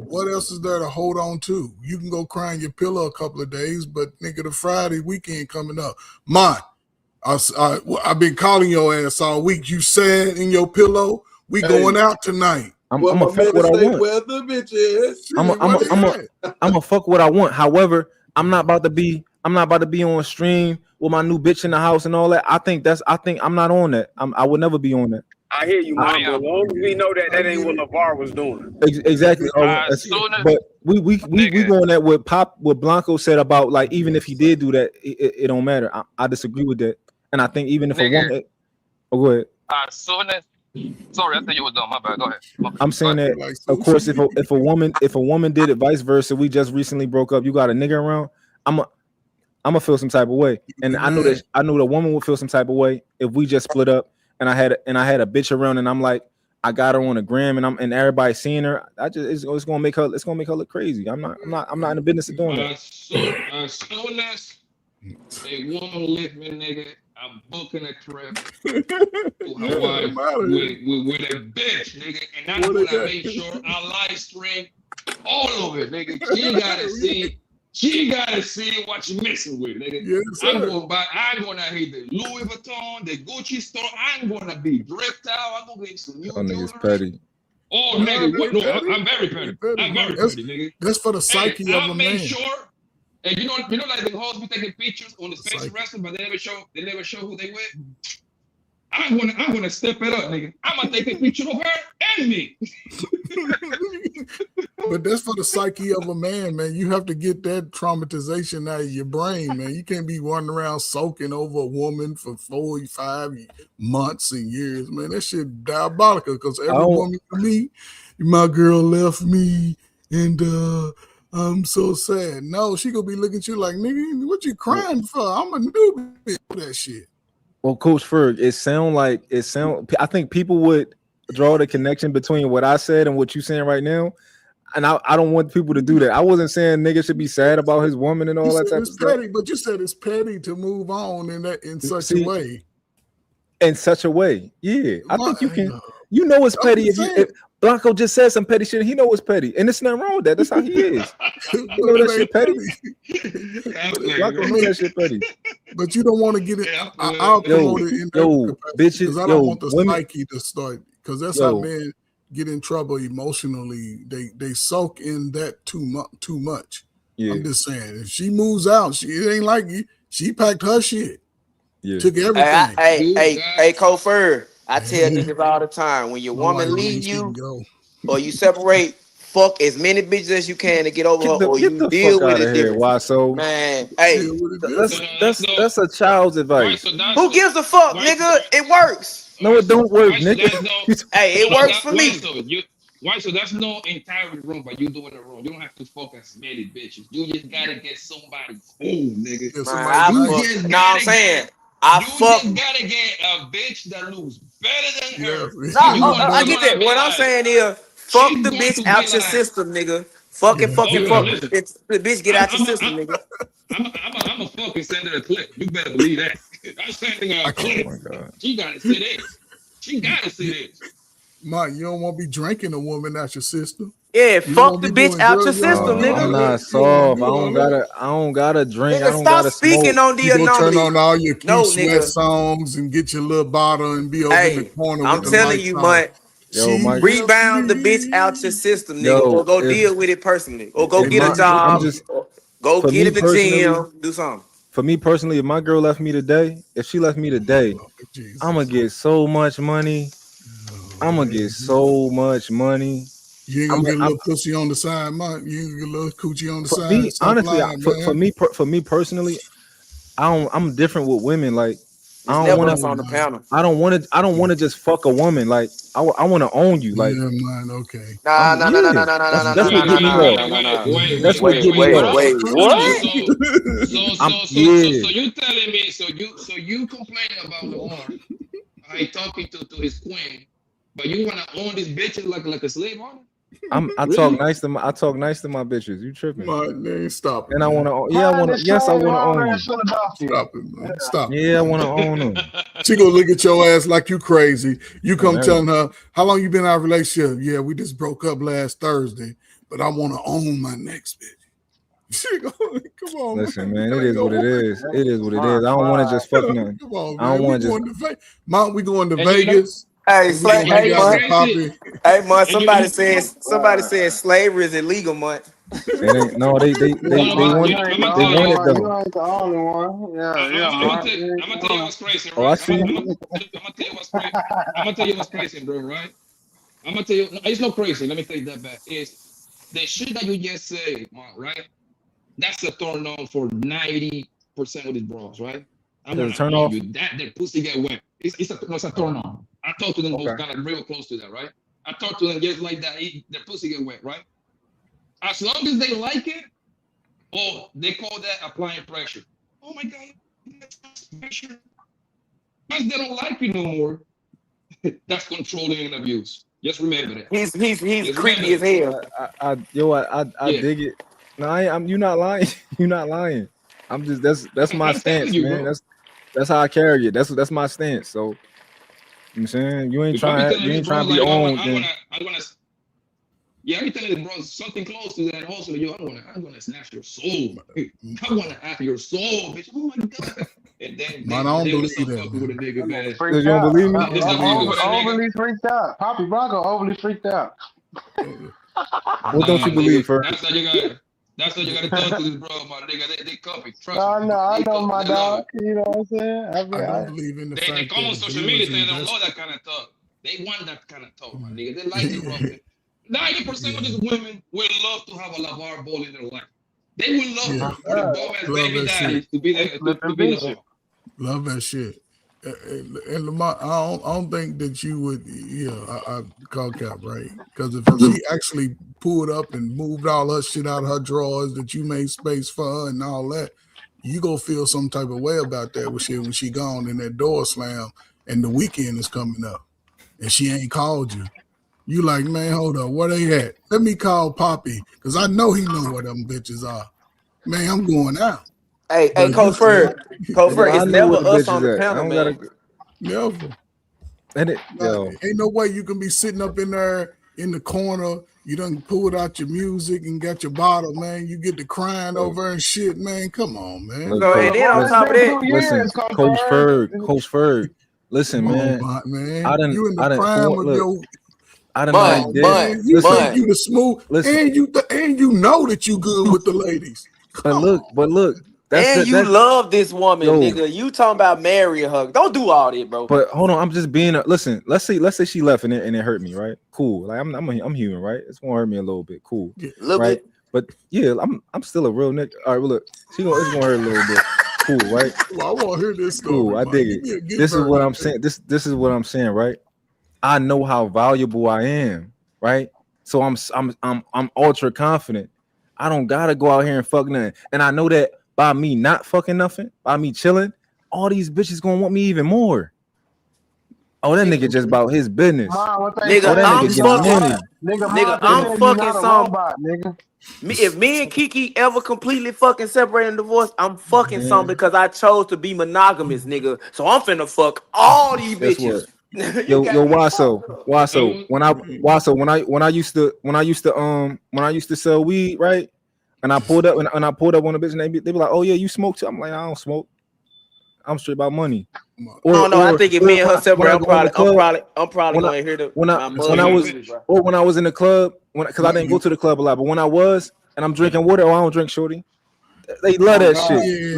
[SPEAKER 9] what else is there to hold on to? You can go cry in your pillow a couple of days, but nigga, the Friday weekend coming up, I've been calling your ass all week. You sad in your pillow? We going out tonight.
[SPEAKER 2] I'm gonna fuck what I want.
[SPEAKER 19] Where the bitch is.
[SPEAKER 2] I'm gonna fuck what I want. However, I'm not about to be on stream with my new bitch in the house and all that. I think I'm not on that. I would never be on that.
[SPEAKER 6] I hear you, man. As long as we know that ain't what LaVar was doing.
[SPEAKER 2] Exactly. But we going at what Blanco said about, like, even if he did do that, it don't matter. I disagree with that. And I think even if a woman, go ahead.
[SPEAKER 7] As soon as, sorry, I thought you were done. My bad. Go ahead.
[SPEAKER 2] I'm saying that, of course, if a woman did it vice versa, we just recently broke up, you got a nigga around, I'm gonna feel some type of way. And I know the woman would feel some type of way if we just split up and I had a bitch around and I'm like, I got her on a gram and everybody seeing her. It's gonna make her look crazy. I'm not in the business of doing that.
[SPEAKER 1] As soon as a woman lift me, nigga, I'm booking a trip to Hawaii with a bitch, nigga, and I'm gonna make sure I live stream all of it, nigga. She gotta see what you're messing with, nigga. Yes, I'm gonna hit the Louis Vuitton, the Gucci store. I'm gonna be dripped out. I'm gonna get some new
[SPEAKER 2] niggas petty.
[SPEAKER 1] Oh, nigga, I'm very petty. I'm very petty, nigga.
[SPEAKER 9] That's for the psyche of a man.
[SPEAKER 1] Sure. And you know, like the hoes be taking pictures on the face of wrestling, but they never show who they with. I'm gonna step it up, nigga. I'm gonna take a picture of her and me.
[SPEAKER 9] But that's for the psyche of a man, man. You have to get that traumatization out of your brain, man. You can't be running around soaking over a woman for 45 months and years, man. That shit diabolical, because every woman to me, my girl left me and I'm so sad. No, she gonna be looking at you like, nigga, what you crying for? I'm a new bitch for that shit.
[SPEAKER 2] Well, Coach Ferg, I think people would draw the connection between what I said and what you're saying right now. And I don't want people to do that. I wasn't saying nigga should be sad about his woman and all that type of stuff.
[SPEAKER 9] But you said it's petty to move on in such a way.
[SPEAKER 2] In such a way, yeah. I think you can. You know it's petty if Blanco just said some petty shit. He know it's petty, and there's nothing wrong with that. That's how he is. You know that shit petty. Blanco know that shit petty.
[SPEAKER 9] But you don't want to get it. I'll promote it in that
[SPEAKER 2] bitches.
[SPEAKER 9] Because I don't want the psyche to start. Because that's how men get in trouble emotionally. They soak in that too much. Yeah. I'm just saying, if she moves out, it ain't like you. She packed her shit. Yeah. Took everything.
[SPEAKER 14] Hey, Kofer. I tell niggas all the time, when your woman leave you or you separate, fuck as many bitches as you can to get over her, or you deal with it different.
[SPEAKER 2] Why so?
[SPEAKER 14] Man, hey,
[SPEAKER 2] that's a child's advice.
[SPEAKER 14] Who gives a fuck, nigga? It works.
[SPEAKER 2] No, it don't work, nigga.
[SPEAKER 14] Hey, it works for me.
[SPEAKER 1] So that's no entirely wrong, but you doing it wrong. You don't have to fuck as many bitches. You just gotta get somebody's home, nigga.
[SPEAKER 14] I'm saying. Just
[SPEAKER 1] gotta get a bitch that looks better than her.
[SPEAKER 14] I get that. What I'm saying is, fuck the bitch out your system, nigga. Fuck it. Fuck it. The bitch get out your system, nigga.
[SPEAKER 1] I'm a fucking send her a clip. You better believe that. I'm sending her a clip. Oh my God. She gotta see this.
[SPEAKER 9] Mike, you don't want to be drinking a woman out your system.
[SPEAKER 14] Yeah, fuck the bitch out your system, nigga.
[SPEAKER 2] I'm not soft. I don't gotta drink.
[SPEAKER 14] Nigga,
[SPEAKER 2] I don't
[SPEAKER 14] stop
[SPEAKER 2] gotta
[SPEAKER 14] speaking
[SPEAKER 2] smoke.
[SPEAKER 14] on the anomaly.
[SPEAKER 9] Turn on all your cute sweat songs and get your little bottle and be over in the corner.
[SPEAKER 14] I'm telling you, Mike. Rebound the bitch out your system, nigga. Or go deal with it personally. Or go get a job. Go get it at the gym. Do something.
[SPEAKER 2] For me personally, if my girl left me today, I'm gonna get so much money.
[SPEAKER 9] You ain't gonna get a little pussy on the side, Mont. You ain't gonna get a little coochie on the side.
[SPEAKER 2] Me, honestly, for me personally, I'm different with women. Like
[SPEAKER 14] I don't want
[SPEAKER 2] to just fuck a woman. Like I want to own you. Like
[SPEAKER 9] man, okay.
[SPEAKER 14] Nah.
[SPEAKER 2] That's what get me off. That's what get me off.
[SPEAKER 14] Wait, what?
[SPEAKER 1] So you telling me? So you complaining about Lamar? I talking to his queen, but you wanna own this bitch like a slave owner?
[SPEAKER 2] I talk nice to my bitches. You tripping?
[SPEAKER 9] Man, stop it.
[SPEAKER 2] And I want to. Yeah, I want to. Yes, I want to own you.
[SPEAKER 9] Stop it, man. Stop.
[SPEAKER 2] Yeah, I want to own them.
[SPEAKER 9] She gonna look at your ass like you crazy. You come telling her how long you been out of a relationship? Yeah, we just broke up last Thursday, but I want to own my next bitch. She go, come on.
[SPEAKER 2] Listen, man. It is what it is. It is what it is. I don't want to just fuck nothing.
[SPEAKER 9] Come on, man.
[SPEAKER 2] I don't want to just.
[SPEAKER 9] Mont, we going to Vegas.
[SPEAKER 14] Hey, Mont. Somebody said slavery is illegal, Mont.
[SPEAKER 2] They want it though.
[SPEAKER 10] You ain't the only one.
[SPEAKER 1] I'm gonna tell you what's crazy. Right?
[SPEAKER 2] Oh, I see.
[SPEAKER 1] I'm gonna tell you what's crazy, bro. Right? I'm gonna tell you. No, it's not crazy. Let me take that back. It's the shit that you just said, Mont. Right? That's a turn on for 90% of these bros. Right? I'm gonna
[SPEAKER 2] turn off.
[SPEAKER 1] That pussy get wet. It's a turn on. I talk to them who's kind of real close to that, right? I talk to them just like that. Their pussy get wet, right? As long as they like it, they call that applying pressure. Oh my God, that's pressure. Once they don't like you no more, that's controlling and abuse. Just remember that.
[SPEAKER 14] He's creepy as hell.
[SPEAKER 2] I dig it. No, you're not lying. You're not lying. I'm just that's my stance, man.
[SPEAKER 1] Bro.
[SPEAKER 2] That's how I carry it. That's my stance. So you know what I'm saying, you ain't trying to be owned.
[SPEAKER 1] Yeah, every time bro, something close to that also, I'm gonna snatch your soul. I wanna have your soul, bitch. Oh my God. And then
[SPEAKER 9] I don't believe that.
[SPEAKER 1] With a nigga, man.
[SPEAKER 2] You don't believe me?
[SPEAKER 10] Overly freaked out. Poppy Bronco overly freaked out.
[SPEAKER 2] What don't you believe, for?
[SPEAKER 1] That's how you gotta talk to this bro, my nigga. They copy. Trust me.
[SPEAKER 10] I know my dog. You know what I'm saying?
[SPEAKER 9] I don't believe in the fact
[SPEAKER 1] they come on social media, they don't know that kind of talk. They want that kind of talk, my nigga. They like it, bro. 90% of these women would love to have a lavar ball in their life. They would love for the ball as baby daddy to be there.
[SPEAKER 9] Love that shit. And Lamar, I don't think that you would. I call cap, right? Because if she actually pulled up and moved all her shit out of her drawers, that you made space for her and all that, you gonna feel some type of way about that when she gone and that door slam and the weekend is coming up and she ain't called you. You like, man, hold up, where they at? Let me call Poppy, because I know he know where them bitches are. Man, I'm going out.
[SPEAKER 14] Hey, Coach Ferg, it's never us on the panel, man.
[SPEAKER 9] Never.
[SPEAKER 2] And
[SPEAKER 9] ain't no way you can be sitting up in there in the corner. You done pulled out your music and got your bottle, man. You get to crying over and shit, man. Come on, man.
[SPEAKER 14] Look, and then on top of that,
[SPEAKER 2] listen, Coach Ferg, listen, man.
[SPEAKER 9] You in the prime of your.
[SPEAKER 14] You
[SPEAKER 9] think you the smooth, and you know that you good with the ladies.
[SPEAKER 2] But look.
[SPEAKER 14] You love this woman, nigga. You talking about marrying her? Don't do all that, bro.
[SPEAKER 2] But hold on, I'm just being. Listen, let's say she left and it hurt me, right? Cool. Like I'm human, right? It's gonna hurt me a little bit. Cool,
[SPEAKER 14] little bit.
[SPEAKER 2] But yeah, I'm still a real nigga. All right, well, look, it's gonna hurt a little bit. Cool, right?
[SPEAKER 9] Well, I want to hear this story.
[SPEAKER 2] Cool, I dig it. This is what I'm saying. This is what I'm saying, right? I know how valuable I am, right? So I'm ultra confident. I don't gotta go out here and fuck nothing. And I know that by me not fucking nothing, by me chilling, all these bitches gonna want me even more. Oh, that nigga just about his business.
[SPEAKER 14] Nigga, I'm fucking some. If me and Kiki ever completely fucking separate and divorce, I'm fucking some because I chose to be monogamous, nigga. So I'm finna fuck all these bitches.
[SPEAKER 2] Yo, Wasso. When I used to sell weed, right? And I pulled up on a bitch, and they be like, "Oh yeah, you smoke too?" I'm like, "I don't smoke. I'm straight about money."
[SPEAKER 14] I think if me and her separate, I'm probably gonna hear the
[SPEAKER 2] when I was in the club, because I didn't go to the club a lot, but when I was and I'm drinking water, I don't drink, shorty. They love that shit.
[SPEAKER 14] You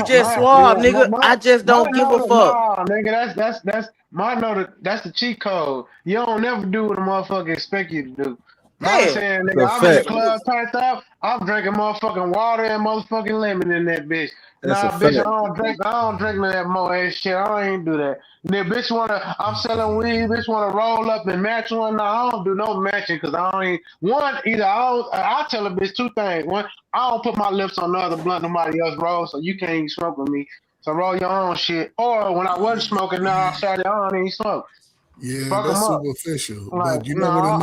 [SPEAKER 14] just suave, nigga. I just don't give a fuck.
[SPEAKER 13] Nah, nigga, that's my know that's the cheat code. You don't never do what a motherfucker expect you to do. I'm saying, nigga, I'm in the club turned up. I'm drinking motherfucking water and motherfucking lemon in that bitch.
[SPEAKER 2] That's
[SPEAKER 13] nah,
[SPEAKER 2] a
[SPEAKER 13] bitch,
[SPEAKER 2] fact.
[SPEAKER 13] I don't drink none of that mo ass shit. I ain't do that. Then bitch I'm selling weed. Bitch wanna roll up and match one. No, I don't do no matching because I don't I tell a bitch two things. One, I don't put my lips on no other blunt nobody else roll, so you can't even smoke with me. So roll your own shit. Or when I wasn't smoking, now I started, I don't even smoke.
[SPEAKER 9] Yeah,
[SPEAKER 13] Fuck
[SPEAKER 9] that's
[SPEAKER 13] them up.
[SPEAKER 9] superficial.
[SPEAKER 13] Like,
[SPEAKER 9] But you know what a nigga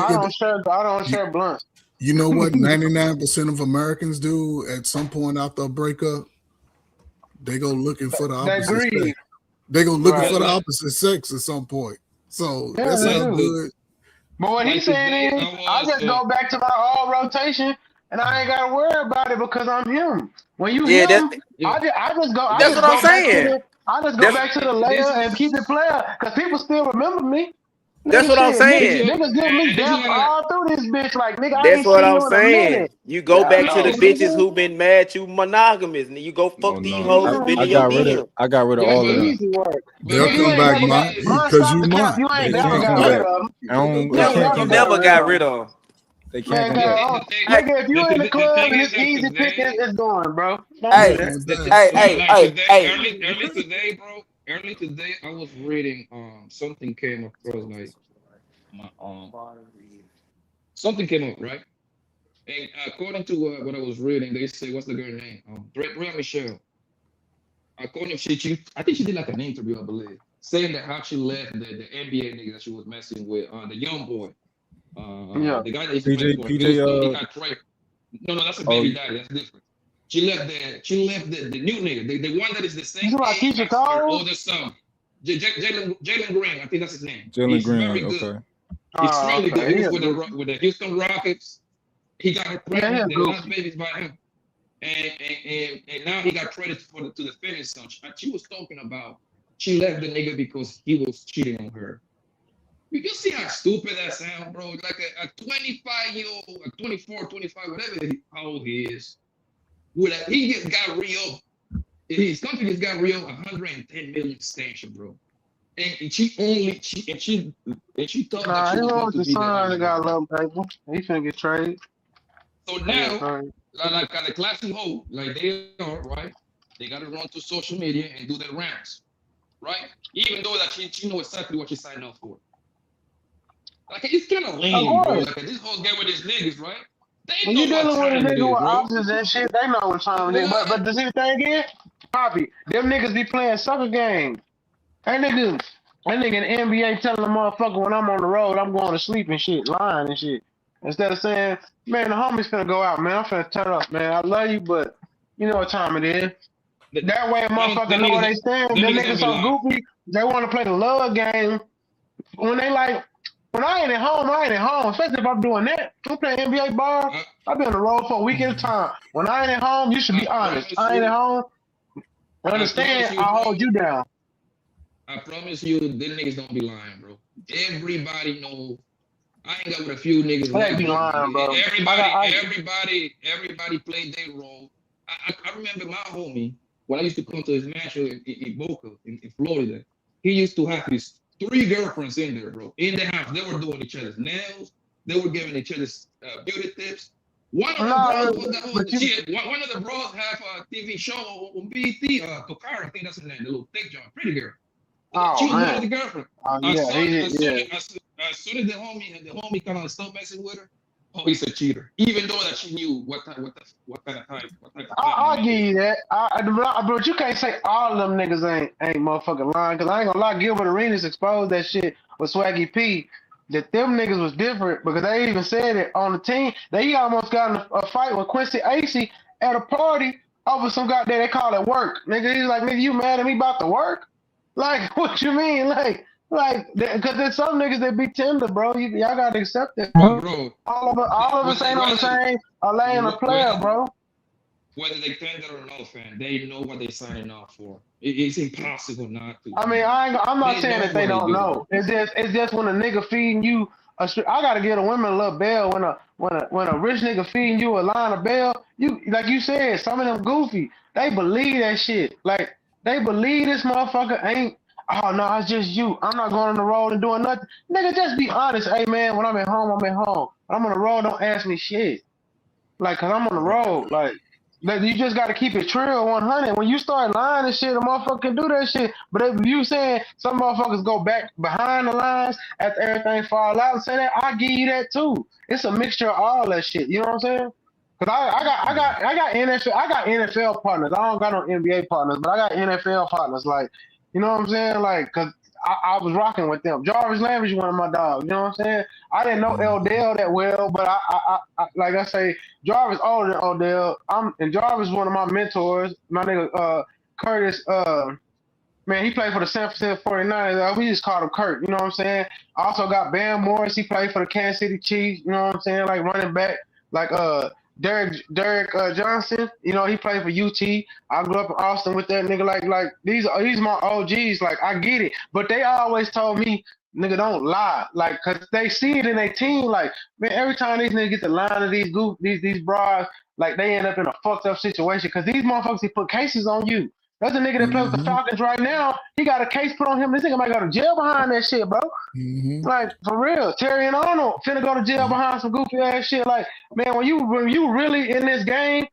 [SPEAKER 13] I don't share blunts.
[SPEAKER 9] You know what 99% of Americans do at some point after a breakup? They go looking for the opposite sex. They go looking for the opposite sex at some point. So that's all good.
[SPEAKER 13] But what he's saying is, I just go back to my old rotation, and I ain't gotta worry about it because I'm him. When you him, I just go.
[SPEAKER 14] That's what I'm saying.
[SPEAKER 13] I just go back to the layer and keep it player because people still remember me.
[SPEAKER 14] That's what I'm saying.
[SPEAKER 13] Niggas give me death all through this bitch. Like, nigga, I
[SPEAKER 14] That's
[SPEAKER 13] ain't
[SPEAKER 14] what
[SPEAKER 13] seen
[SPEAKER 14] I'm
[SPEAKER 13] you in a
[SPEAKER 14] saying.
[SPEAKER 13] minute.
[SPEAKER 14] You go back to the bitches who been mad you monogamous, and you go fuck these hoes who been in your DM.
[SPEAKER 2] I got rid of all of them.
[SPEAKER 9] They'll come back, Mont, because you Mont.
[SPEAKER 13] You ain't
[SPEAKER 2] They
[SPEAKER 13] never
[SPEAKER 2] can't
[SPEAKER 13] got
[SPEAKER 2] come
[SPEAKER 13] rid
[SPEAKER 2] back.
[SPEAKER 13] of them.
[SPEAKER 14] You never got rid of them.
[SPEAKER 2] They can't come back.
[SPEAKER 13] Nigga, if you in the club and it's easy pick, it's going, bro.
[SPEAKER 14] Hey,
[SPEAKER 1] Early today, I was reading something came across like my something came up, right? And according to what I was reading, they say, what's the girl name? Drea Michelle. According to I think she did like an interview, I believe, saying that how she left the NBA nigga that she was messing with, the young boy, the guy that used to play for Houston, he got traded. No, that's a baby daddy. That's different. She left the new nigga, the one that is the same age as her older son, Jalen Green. I think that's his name.
[SPEAKER 2] Jalen Green.
[SPEAKER 1] Very good. He's really good. He was with the Houston Rockets. He got her pregnant. The last baby's by him. And now he got traded to the Phoenix Suns. And she was talking about she left the nigga because he was cheating on her. You see how stupid that sounds, bro? Like a 25-year-old, a 24, 25, whatever how old he is. He just got real. His company just got real 110 million station, bro. And she thought that she was going to be
[SPEAKER 13] the got love paper. He finna get traded.
[SPEAKER 1] So now, like the classy hoe, like they are, right? They got to run to social media and do their rounds, right? Even though that she knows exactly what she signed up for. Like, it's kind of lame, bro. Like, this whole game with these niggas, right?
[SPEAKER 13] When you dealing with a nigga with options and shit, they know what time it is. But the see thing is, Poppy, them niggas be playing soccer games. That nigga in the NBA telling the motherfucker when I'm on the road, I'm going to sleep and shit, lying and shit. Instead of saying, man, the homies finna go out, man. I'm finna turn up, man. I love you, but you know what time it is. That way a motherfucker know where they stand. Them niggas so goofy, they want to play the love game. When they like, when I ain't at home, especially if I'm doing that. I'm playing NBA ball. I've been on the road for a week at a time. When I ain't at home, you should be honest. I ain't at home. Understand, I'll hold you down.
[SPEAKER 1] I promise you, them niggas don't be lying, bro. Everybody know. I ain't got with a few niggas.
[SPEAKER 13] They be lying, bro.
[SPEAKER 1] Everybody played their role. I remember my homie, when I used to come to his match in Boca, in Florida, he used to have his 3 girlfriends in there, bro. In the house. They were doing each other's nails. They were giving each other's beauty tips. One of the bros have a TV show on BET, Tokara, I think that's her name, the little thick John, pretty girl. She was one of the girlfriend. As soon as the homie kind of stopped messing with her, he said cheater. Even though that she knew what kind of type.
[SPEAKER 13] I'll give you that. But you can't say all of them niggas ain't motherfucking lying. Cause I ain't gonna lie, Gilbert Arenas exposed that shit with Swaggy P. That them niggas was different because they even said it on the team. They almost got in a fight with Quincy Acey at a party over some goddamn, they call it work. Nigga, he's like, nigga, you mad at me about the work? Like, what you mean? Like, because there's some niggas that be tender, bro. Y'all gotta accept it, bro. All of us ain't on the same lane of player, bro.
[SPEAKER 1] Whether they tender or no, fan, they know what they're signing up for. It's impossible not to.
[SPEAKER 13] I mean, I'm not saying that they don't know. It's just when a nigga feeding you
[SPEAKER 10] I gotta give the women a little bail when a rich nigga feeding you a line of bail. You like you said, some of them goofy. They believe that shit. Like they believe this motherfucker ain't. Oh no, it's just you. I'm not going on the road and doing nothing. Nigga, just be honest. Hey man, when I'm at home, I'm at home. When I'm on the road, don't ask me shit. Like, cause I'm on the road. Like you just gotta keep it real 100. When you start lying and shit, a motherfucker can do that shit. But if you saying some motherfuckers go back behind the lines after everything fall out and say that, I give you that too. It's a mixture of all that shit. You know what I'm saying? Cause I got NFL partners. I don't got no NBA partners, but I got NFL partners. Like, you know what I'm saying? Like, cause I was rocking with them. Jarvis Landry's one of my dogs. You know what I'm saying? I didn't know Odell that well, but I like I say, Jarvis older than Odell. And Jarvis is one of my mentors. My nigga Curtis. Man, he played for the San Francisco 49ers. We just called him Kurt. You know what I'm saying? I also got Bam Morris. He played for the Kansas City Chiefs. You know what I'm saying? Like running back. Like Derek Johnson, you know, he played for UT. I grew up in Austin with that nigga. Like these my OGs. Like I get it, but they always told me, nigga, don't lie. Like, cause they see it in their team. Like, man, every time these niggas get the line of these bras, like they end up in a fucked up situation. Cause these motherfuckers, they put cases on you. There's a nigga that plays with the Falcons right now. He got a case put on him. This nigga might go to jail behind that shit, bro. Like, for real. Terry and Arnold finna go to jail behind some goofy ass shit. Like, man, when you really in this game,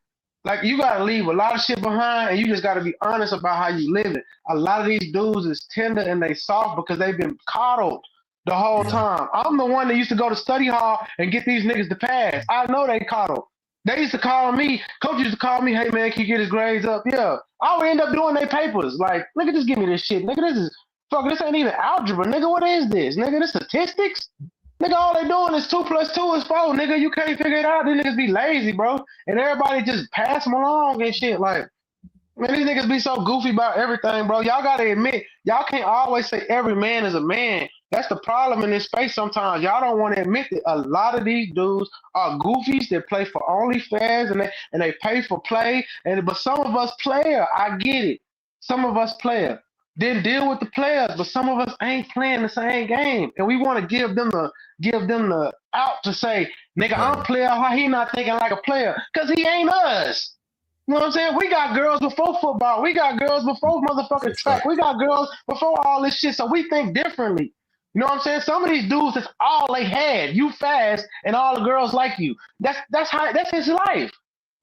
[SPEAKER 10] like, you gotta leave a lot of shit behind, and you just gotta be honest about how you living. A lot of these dudes is tender and they soft because they've been coddled the whole time. I'm the one that used to go to study hall and get these niggas to pass. I know they coddled. They used to call me, coach used to call me, hey man, can you get his grades up? Yeah. I would end up doing their papers. Like, nigga, just give me this shit. Nigga, this ain't even algebra. Nigga, what is this? Nigga, this statistics? Nigga, all they doing is 2 + 2 is 4. Nigga, you can't figure it out. These niggas be lazy, bro. And everybody just pass them along and shit. Like, man, these niggas be so goofy about everything, bro. Y'all gotta admit, y'all can't always say every man is a man. That's the problem in this space sometimes. Y'all don't want to admit that a lot of these dudes are goofies that play for OnlyFans and they pay for play. But some of us player, I get it. Some of us player. Then deal with the players, but some of us ain't playing the same game. And we want to give them the out to say, nigga, I'm a player, how he not thinking like a player? Because he ain't us. You know what I'm saying? We got girls before football. We got girls before motherfucking track. We got girls before all this shit. So we think differently. You know what I'm saying? Some of these dudes, that's all they had. You fast, and all the girls like you. That's his life.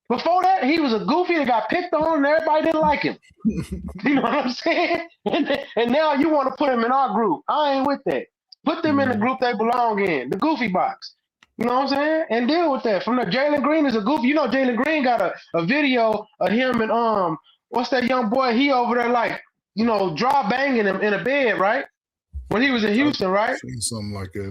[SPEAKER 10] Before that, he was a goofy that got picked on, and everybody didn't like him. You know what I'm saying? And now you want to put him in our group. I ain't with that. Put them in the group they belong in, the goofy box. You know what I'm saying? And deal with that. From the Jalen Green is a goofy. You know Jalen Green got a video of him and what's that young boy? He over there like, you know, draw banging him in a bed, right? When he was in Houston, right?
[SPEAKER 9] I seen something like that.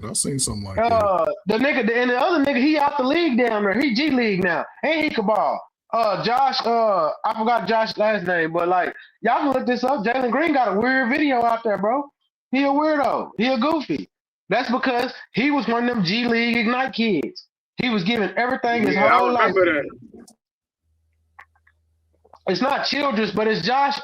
[SPEAKER 10] The nigga and the other nigga, he out the league down there. He G League now. Ain't he can ball? Josh, I forgot Josh's last name, but like y'all can look this up. Jalen Green got a weird video out there, bro. He a weirdo. He a goofy. That's because he was one of them G League Ignite kids. He was giving everything his whole life.
[SPEAKER 18] That.
[SPEAKER 10] It's not Childress, but it's Josh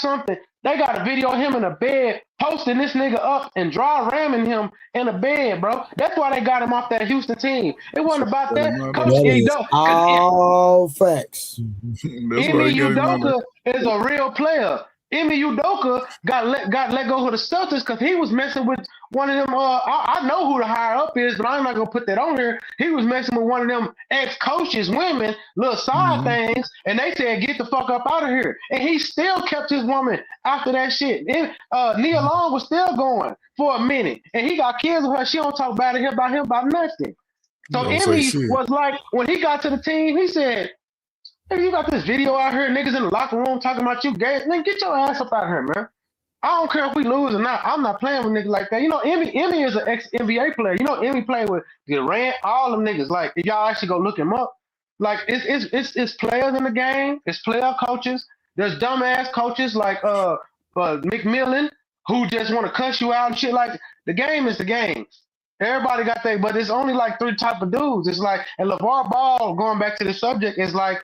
[SPEAKER 10] something. They got a video of him in a bed, posting this nigga up and dry ramming him in a bed, bro. That's why they got him off that Houston team. It wasn't about that. Coach
[SPEAKER 8] all facts.
[SPEAKER 10] Emi Udoka is a real player. Emi Udoka got let go of the Celtics because he was messing with one of them. I know who the higher up is, but I'm not gonna put that on here. He was messing with one of them ex-coaches, women, little side things, and they said, "Get the fuck up out of here." And he still kept his woman after that shit. And Nia Long was still going for a minute, and he got kids with her. She don't talk bad about him about nothing. So Emi was like, when he got to the team, he said, "Hey, you got this video out here, niggas in the locker room talking about you gay. Man, get your ass up out here, man. I don't care if we lose or not. I'm not playing with niggas like that." You know, Emmy is an ex-NBA player. You know, Emmy played with Durant, all them niggas. Like, if y'all actually go look him up, like it's players in the game. It's player coaches. There's dumbass coaches like McMillan who just want to cuss you out and shit. Like, the game is the game. Everybody got that, but it's only like 3 type of dudes. It's like, and LeVar Ball, going back to the subject, is like,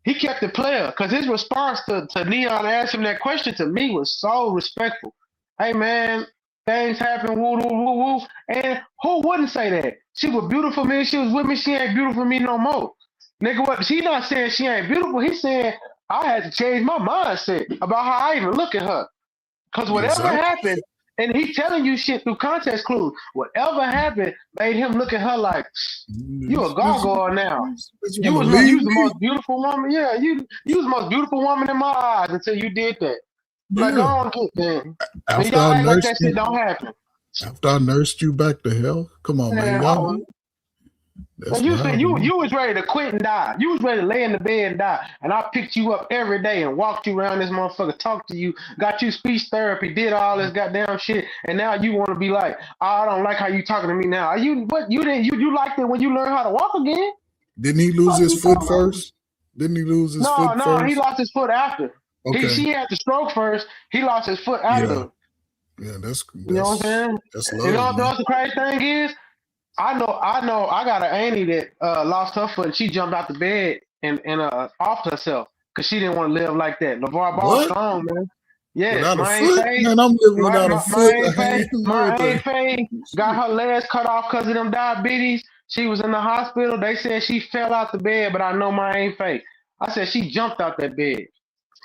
[SPEAKER 10] he kept it player because his response to Neon asking him that question to me was so respectful. Hey man, things happen, woo, woo, woo, woo. And who wouldn't say that? She was beautiful for me. She was with me. She ain't beautiful for me no more. Nigga, what? She not saying she ain't beautiful. He's saying I had to change my mindset about how I even look at her. Because whatever happened, and he telling you shit through context clues, whatever happened made him look at her like, you a gargoyle now. You was the most beautiful woman. Yeah, you was the most beautiful woman in my eyes until you did that. Like, go on, man.
[SPEAKER 9] After
[SPEAKER 10] Y'all
[SPEAKER 9] I
[SPEAKER 10] act like
[SPEAKER 9] nursed
[SPEAKER 10] that shit don't happen.
[SPEAKER 9] After I nursed you back to health, come on, man. Y'all,
[SPEAKER 10] You was ready to quit and die. You was ready to lay in the bed and die. And I picked you up every day and walked you around this motherfucker, talked to you, got you speech therapy, did all this goddamn shit, and now you want to be like, oh, I don't like how you talking to me now. You liked it when you learned how to walk again?
[SPEAKER 9] Didn't he lose his foot first? Didn't he lose his foot first?
[SPEAKER 10] No, he lost his foot after.
[SPEAKER 9] Okay.
[SPEAKER 10] She had the stroke first. He lost his foot after.
[SPEAKER 9] Yeah, that's
[SPEAKER 10] you know what I'm saying?
[SPEAKER 9] That's love.
[SPEAKER 10] You know what the crazy thing is? I know. I got an auntie that lost her foot, and she jumped out the bed and offed herself because she didn't want to live like that. LaVar Ball strong, man. Yes,
[SPEAKER 9] without
[SPEAKER 10] my
[SPEAKER 9] a foot? Man, I'm living without a foot.
[SPEAKER 10] My Aunt Faye got her legs cut off because of them diabetes. She was in the hospital. They said she fell out the bed, but I know my Aunt Faye. I said she jumped out that bed.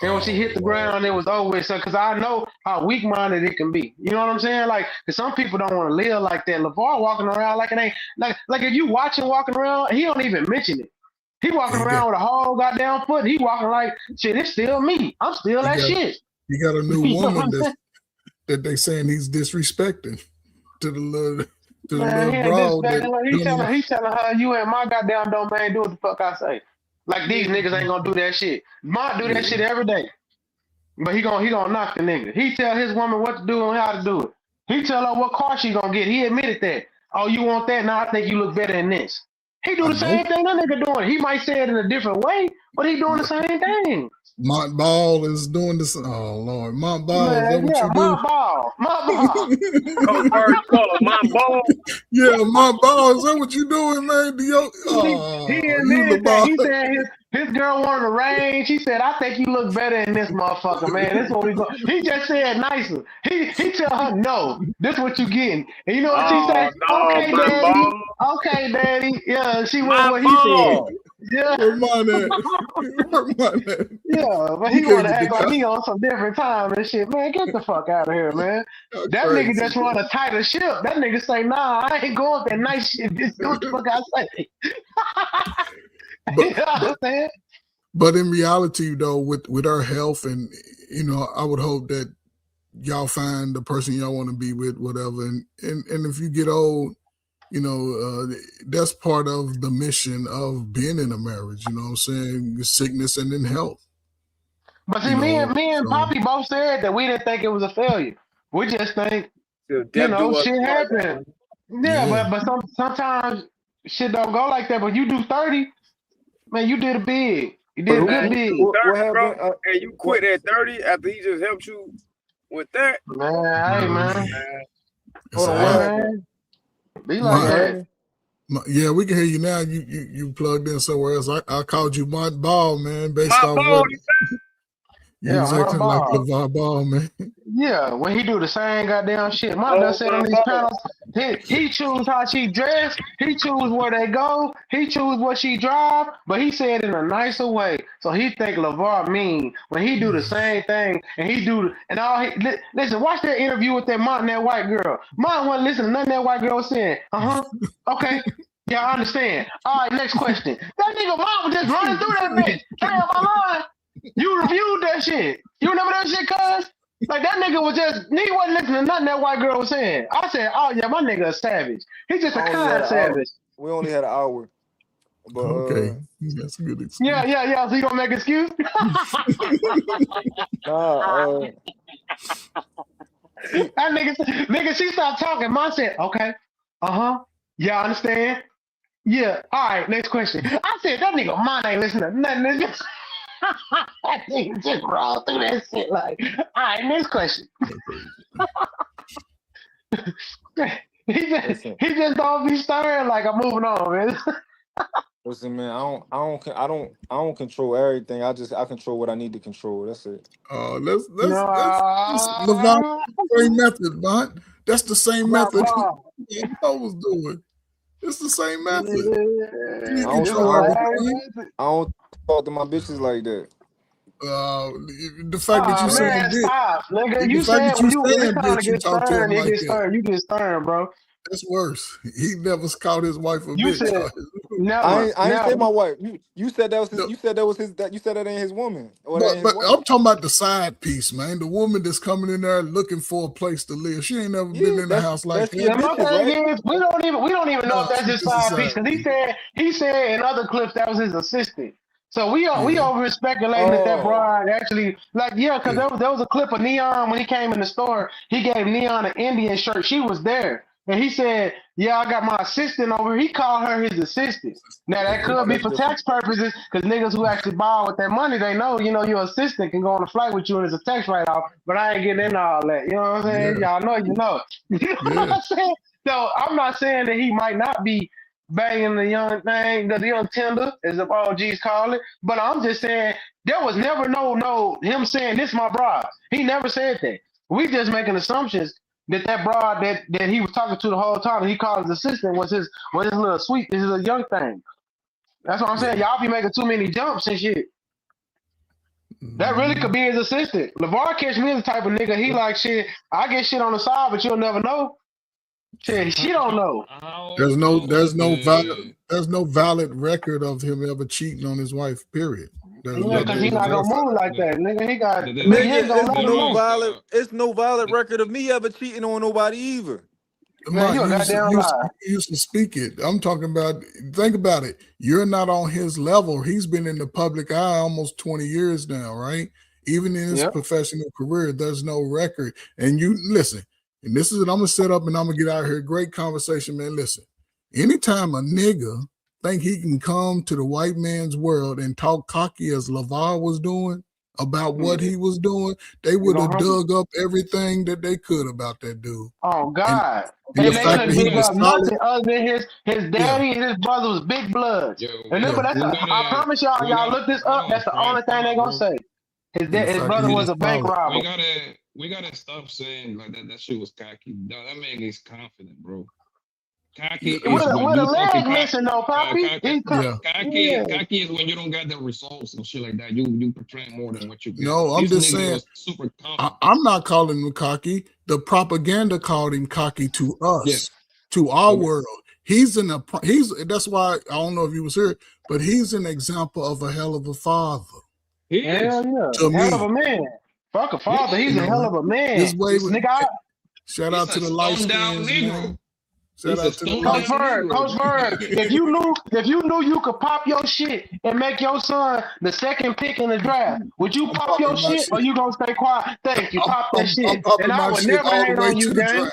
[SPEAKER 10] And when she hit the ground, it was over with. So, because I know how weak-minded it can be. You know what I'm saying? Like, because some people don't want to live like that. LaVar walking around like it ain't like if you watch him walking around, he don't even mention it. He walking around with a whole goddamn foot. He walking like shit. It's still me. I'm still that shit.
[SPEAKER 9] He got a new woman that they saying he's disrespecting to the little broad.
[SPEAKER 10] He telling her, you in my goddamn domain. Do what the fuck I say. Like these niggas ain't gonna do that shit. Mont do that shit every day. But he gonna knock the nigga. He tell his woman what to do and how to do it. He tell her what car she gonna get. He admitted that. Oh, you want that? Now I think you look better than this. He do the same thing that nigga doing. He might say it in a different way, but he doing the same thing.
[SPEAKER 9] Mont Ball is doing this. Oh Lord, Mont Ball. Is that what you do?
[SPEAKER 10] Mont Ball.
[SPEAKER 6] Mont Ball.
[SPEAKER 9] Yeah, Mont Ball. Is that what you doing, man?
[SPEAKER 10] He admitted that. He said his girl wanted to range. He said, I think you look better than this motherfucker, man. This what we go. He just said nicer. He tell her no. This what you getting. And you know what she said? Okay, daddy. Okay, daddy. Yeah, she went what he said. Yeah. Yeah, but he want to act like he on some different time and shit. Man, get the fuck out of here, man. That nigga just want a tighter ship. That nigga say, nah, I ain't going with that nice shit. Just do what the fuck I say. You know what I'm saying?
[SPEAKER 9] But in reality, though, with our health, and I would hope that y'all find the person y'all want to be with, whatever. And if you get old, that's part of the mission of being in a marriage. You know what I'm saying? Sickness and in health.
[SPEAKER 10] But see, me and Poppy both said that we didn't think it was a failure. We just think, shit happened. Yeah, but sometimes shit don't go like that. But you do 30. Man, you did it big. You did it good big.
[SPEAKER 6] What happened? And you quit at 30 after he just helped you with that?
[SPEAKER 10] Man, hey, man. Man. Be like that.
[SPEAKER 9] Yeah, we can hear you now. You plugged in somewhere else. I called you Mont Ball, man, based off what you was acting like LaVar Ball, man.
[SPEAKER 10] Yeah, when he do the same goddamn shit. Mont done said on these panels, he choose how she dress, he choose where they go, he choose what she drive, but he said in a nicer way. So he think LaVar mean when he do the same thing and listen, watch that interview with that Mont and that white girl. Mont wasn't listening to nothing that white girl was saying. Okay. Yeah, I understand. All right, next question. That nigga Mont was just running through that bitch. Damn, my line. You reviewed that shit. You remember that shit, cuz? Like, that nigga he wasn't listening to nothing that white girl was saying. I said, oh, yeah, my nigga a savage. He's just a kind savage.
[SPEAKER 6] We only had an hour. But,
[SPEAKER 9] okay. That's a good excuse.
[SPEAKER 10] Yeah. So you gonna make an excuse? That nigga, she stopped talking. Mom said, okay. Yeah, I understand. Yeah. All right, next question. I said, that nigga mine ain't listening to nothing. That nigga just roll through that shit like, all right, next question. he just don't be stirring like I'm moving on, man.
[SPEAKER 21] Listen, man, I don't control everything. I control what I need to control. That's it.
[SPEAKER 9] That's LaVar method, Mont. That's the same method I was doing. It's the same method.
[SPEAKER 2] I don't talk to my bitches like that.
[SPEAKER 9] The fact that you saying
[SPEAKER 10] man,
[SPEAKER 9] bitch,
[SPEAKER 10] stop, nigga.
[SPEAKER 9] the
[SPEAKER 10] You
[SPEAKER 9] fact
[SPEAKER 10] said
[SPEAKER 9] that
[SPEAKER 10] when
[SPEAKER 9] you
[SPEAKER 10] it's
[SPEAKER 9] saying
[SPEAKER 10] time to
[SPEAKER 9] bitch, you
[SPEAKER 10] get
[SPEAKER 9] talk to him
[SPEAKER 10] stern, it
[SPEAKER 9] like
[SPEAKER 10] gets
[SPEAKER 9] that.
[SPEAKER 10] stern. You get stern, bro.
[SPEAKER 9] That's worse. He never called his wife a
[SPEAKER 10] You
[SPEAKER 9] bitch.
[SPEAKER 10] said
[SPEAKER 2] I ain't say my wife. You said that was his,
[SPEAKER 9] No.
[SPEAKER 2] you said that was his, that you said that ain't his woman or that
[SPEAKER 9] But
[SPEAKER 2] ain't his wife.
[SPEAKER 9] I'm talking about the side piece, man. The woman that's coming in there looking for a place to live. She ain't never been in the house like that.
[SPEAKER 10] Yeah, my thing is, we don't even know if that's
[SPEAKER 9] she's
[SPEAKER 10] his
[SPEAKER 9] just a
[SPEAKER 10] side piece because he said in other clips that was his assistant. So we over speculating that bride actually because there was a clip of Neon when he came in the store. He gave Neon an Indian shirt. She was there, and he said, "Yeah, I got my assistant over here." He called her his assistant. Now that could be for tax purposes because niggas who actually borrow with that money, they know your assistant can go on a flight with you and it's a tax write off. But I ain't getting into all that. You know what I'm saying? Y'all know you know. You know what I'm saying? So I'm not saying that he might not be banging the young thing, the young tender, as the OGs call it. But I'm just saying there was never no him saying this my bride. He never said that. We just making assumptions that broad that he was talking to the whole time and he called his assistant was his little sweet, his little young thing. That's what I'm saying. Y'all be making too many jumps and shit. That really could be his assistant. LeVar catch me as the type of nigga. He like shit. I get shit on the side, but you'll never know. Shit, she don't know.
[SPEAKER 9] There's no valid record of him ever cheating on his wife. Period.
[SPEAKER 10] Because he not gonna move like that, nigga. He got
[SPEAKER 2] Nigga, it's no valid record of me ever cheating on nobody either.
[SPEAKER 10] Man, you a goddamn liar.
[SPEAKER 9] You used to speak it. I'm talking about, think about it. You're not on his level. He's been in the public eye almost 20 years now, right? Even in his professional career, there's no record. And you listen, and this is what I'm gonna set up and I'm gonna get out of here. Great conversation, man. Listen, anytime a nigga think he can come to the white man's world and talk cocky as LaVar was doing about what he was doing, they would have dug up everything that they could about that dude.
[SPEAKER 10] Oh God.
[SPEAKER 9] And
[SPEAKER 10] And
[SPEAKER 9] the
[SPEAKER 10] they
[SPEAKER 9] fact
[SPEAKER 10] couldn't
[SPEAKER 9] that he
[SPEAKER 10] dig
[SPEAKER 9] was
[SPEAKER 10] up
[SPEAKER 9] solid,
[SPEAKER 10] nothing other than his daddy and his brother was big bloods. I promise y'all look this up. That's the only thing they gonna say. His brother was a bank robber.
[SPEAKER 1] We gotta stop saying like that shit was cocky. That man is confident, bro. Cocky is when you fucking
[SPEAKER 10] missing though, Poppy.
[SPEAKER 1] Cocky is when you don't get the results and shit like that. You portray more than what you get.
[SPEAKER 9] No, I'm just saying.
[SPEAKER 1] Super confident.
[SPEAKER 9] I'm not calling him cocky. The propaganda called him cocky to us, to our world. That's why I don't know if he was here, but he's an example of a hell of a father.
[SPEAKER 10] Hell yeah,
[SPEAKER 9] to
[SPEAKER 10] hell
[SPEAKER 9] me.
[SPEAKER 10] of a man. Fuck a father. He's a hell of a man.
[SPEAKER 9] Shout out to the light skins, man. Shout out to the
[SPEAKER 10] Coach Bird, if you knew you could pop your shit and make your son the second pick in the draft, would you pop your shit or you gonna stay quiet? Thank you, pop that shit. And I would never hate on you, gang.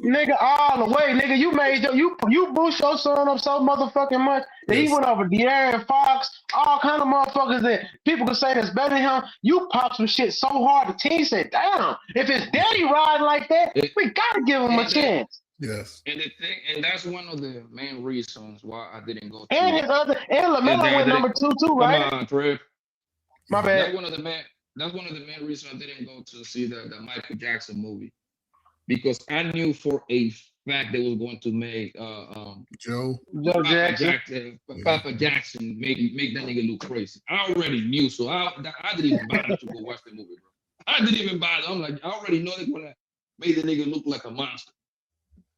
[SPEAKER 10] Nigga, all the way, nigga. You made you boost your son up so motherfucking much that he went over De'Aaron Fox, all kind of motherfuckers that people could say that's better than him. You pop some shit so hard the team said, damn, if his daddy riding like that, we gotta give him a chance.
[SPEAKER 9] Yes.
[SPEAKER 1] And that's one of the main reasons why I didn't go to
[SPEAKER 10] and LaMelo went number 2 too, right?
[SPEAKER 1] Come on, Trev.
[SPEAKER 10] My bad.
[SPEAKER 1] That's one of the main reasons I didn't go to see the Michael Jackson movie. Because I knew for a fact they was going to make
[SPEAKER 9] Joe
[SPEAKER 1] Jackson, Papa Jackson make that nigga look crazy. I already knew, so I didn't even bother to go watch the movie, bro. I didn't even bother. I'm like, I already know they're gonna make the nigga look like a monster.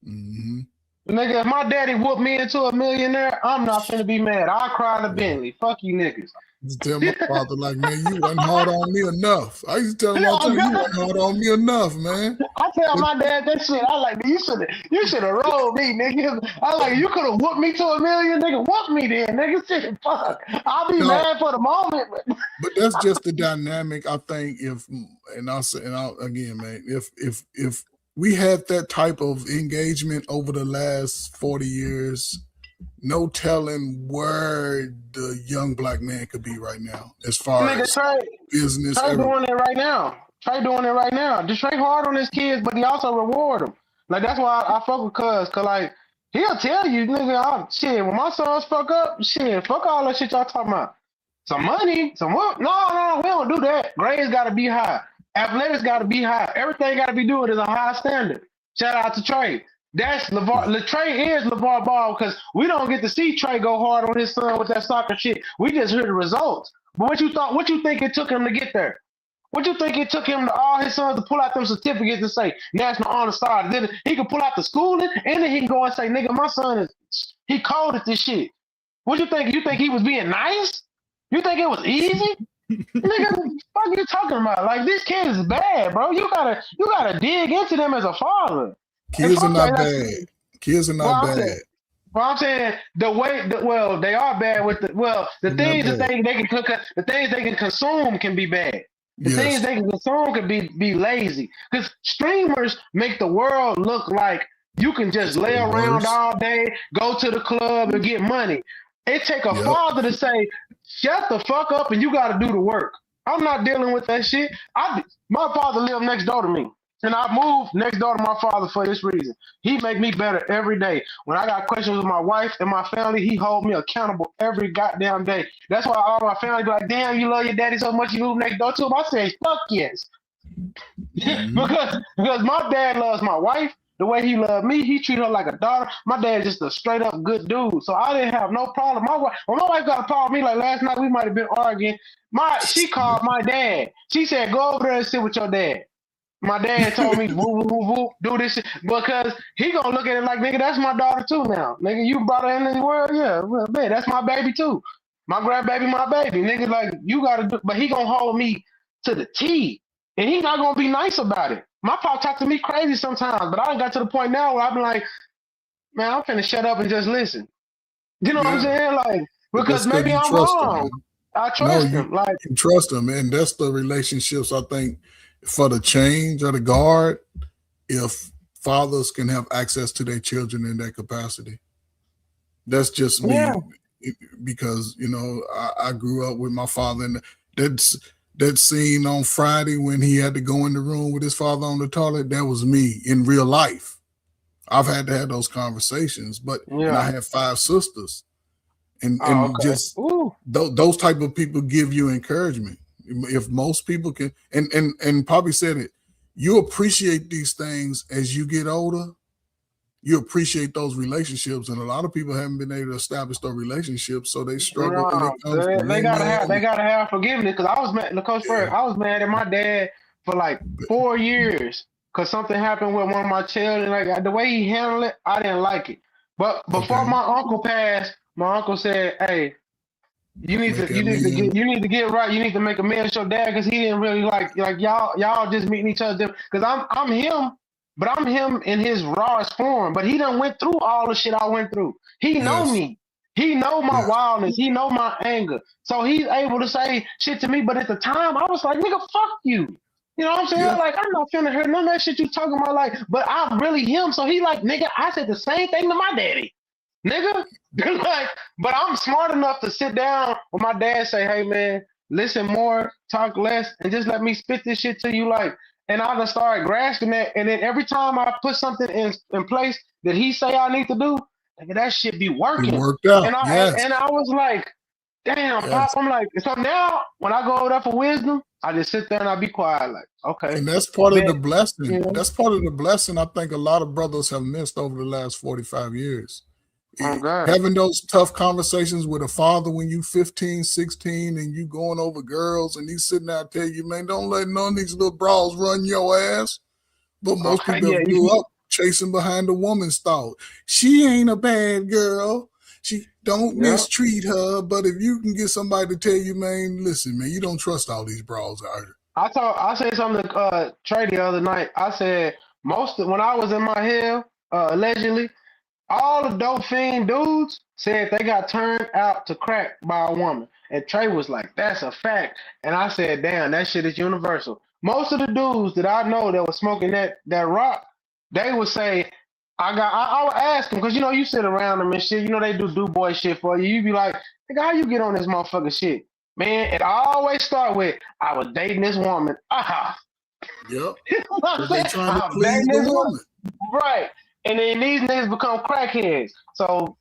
[SPEAKER 9] Mm-hmm.
[SPEAKER 10] Nigga, if my daddy whooped me into a millionaire, I'm not finna be mad. I'll cry to Bentley. Fuck you niggas.
[SPEAKER 9] Just tell my father, like, man, you wasn't hard on me enough. I used to tell him all the time, you wasn't hard on me enough, man.
[SPEAKER 10] I tell my dad that shit. I like, you should have rolled me, nigga. I like, you could have whooped me to a million, nigga. Whoop me then, nigga. Shit, fuck. I'll be mad for the moment,
[SPEAKER 9] but that's just the dynamic. I think again, man, if we had that type of engagement over the last 40 years, no telling where the young black man could be right now as far as business.
[SPEAKER 10] Trey doing it right now. Trey doing it right now. Just Trey hard on his kids, but he also reward them. Like, that's why I fuck with Cuz like, he'll tell you, nigga, shit, when my sons fuck up, shit, fuck all that shit y'all talking about. Some money, some what? No, we don't do that. Grades gotta be high. Athletics gotta be high. Everything gotta be doing is a high standard. Shout out to Trey. That's LeVar. Trey is LeVar Ball because we don't get to see Trey go hard on his son with that soccer shit. We just hear the results. But what you thought? What you think it took him to get there? What you think it took him to all his sons to pull out them certificates and say National Honor Star? Then he could pull out the schooling and then he can go and say, nigga, my son he cold at this shit. What you think? You think he was being nice? You think it was easy? Nigga, what are you talking about? Like, this kid is bad, bro. You gotta dig into them as a father.
[SPEAKER 9] Kids are not bad. Kids are not bad.
[SPEAKER 10] Well, I'm saying they are bad with the things that they can cook, the things they can consume can be bad. The things they can consume can be lazy. Because streamers make the world look like you can just lay around all day, go to the club and get money. It take a father to say, shut the fuck up and you got to do the work. I'm not dealing with that shit. My father lived next door to me. And I moved next door to my father for this reason. He make me better every day. When I got questions with my wife and my family, he hold me accountable every goddamn day. That's why all my family be like, damn, you love your daddy so much you move next door to him. I say, fuck yes. because my dad loves my wife the way he loved me. He treat her like a daughter. My dad's just a straight up good dude. So I didn't have no problem. When my wife got a problem with me, like last night we might have been arguing. She called my dad. She said, go over there and sit with your dad. My dad told me, woo, woo, woo, woo, do this shit. Because he gonna look at it like, nigga, that's my daughter too now. Nigga, you brought her into the world? Yeah, well, man, that's my baby too. My grandbaby, my baby. Nigga, like, you gotta do, but he gonna hold me to the T. And he not gonna be nice about it. My pop talk to me crazy sometimes, but I done got to the point now where I've been like, man, I'm finna shut up and just listen. You know what I'm saying? Like, because maybe I'm wrong. I trust him. Like,
[SPEAKER 9] you trust him, and that's the relationships I think for the change of the guard. If fathers can have access to their children in that capacity, that's just me. Because I grew up with my father, and that scene on Friday when he had to go in the room with his father on the toilet, that was me in real life. I've had to have those conversations, and I have 5 sisters. And just those type of people give you encouragement. If most people can, and Poppy said it, you appreciate these things as you get older. You appreciate those relationships, and a lot of people haven't been able to establish those relationships, so they struggle when it comes to
[SPEAKER 10] they gotta have forgiveness. Because I was mad, Coach Fred, I was mad at my dad for like 4 years because something happened with one of my children. Like the way he handled it, I didn't like it. But before my uncle passed, my uncle said, "Hey, you need to get right. You need to make amends to your dad because he didn't really like y'all just meeting each other. Because I'm him, but I'm him in his rawest form. But he done went through all the shit I went through. He know me. He know my wildness. He know my anger. So he's able to say shit to me. But at the time, I was like, nigga, fuck you. You know what I'm saying? Yeah. Like, I'm not finna hear none of that shit you talking about. Like, but I'm really him. So he like, nigga, I said the same thing to my daddy. Nigga, like, but I'm smart enough to sit down with my dad, say, hey man, listen more, talk less, and just let me spit this shit to you, like, and I just started grasping that. And then every time I put something in place that he say I need to do, nigga, that shit be working.
[SPEAKER 9] It worked out.
[SPEAKER 10] And I was like, damn, Pop. I'm like, so now when I go over there for wisdom, I just sit there and I be quiet, like, okay.
[SPEAKER 9] And that's part of the blessing. Yeah. That's part of the blessing I think a lot of brothers have missed over the last 45 years. Having those tough conversations with a father when you 15, 16, and you going over girls, and he's sitting out there, you man, don't let none of these little bras run your ass. But most people grew up chasing behind a woman's thought. She ain't a bad girl. She don't mistreat her. But if you can get somebody to tell you, man, listen, man, you don't trust all these bras out here.
[SPEAKER 10] I said something to Trey the other night. I said when I was in my hell, allegedly, all the dope fiend dudes said they got turned out to crack by a woman. And Trey was like, that's a fact. And I said, damn, that shit is universal. Most of the dudes that I know that was smoking that rock, they would say, I would ask them, because, you sit around them and shit, they do boy shit for you. You be like, nigga, how you get on this motherfucking shit? Man, it always start with, I was dating this woman. Aha.
[SPEAKER 9] Yep. They trying to please the woman.
[SPEAKER 10] Right. And then these niggas become crackheads. So,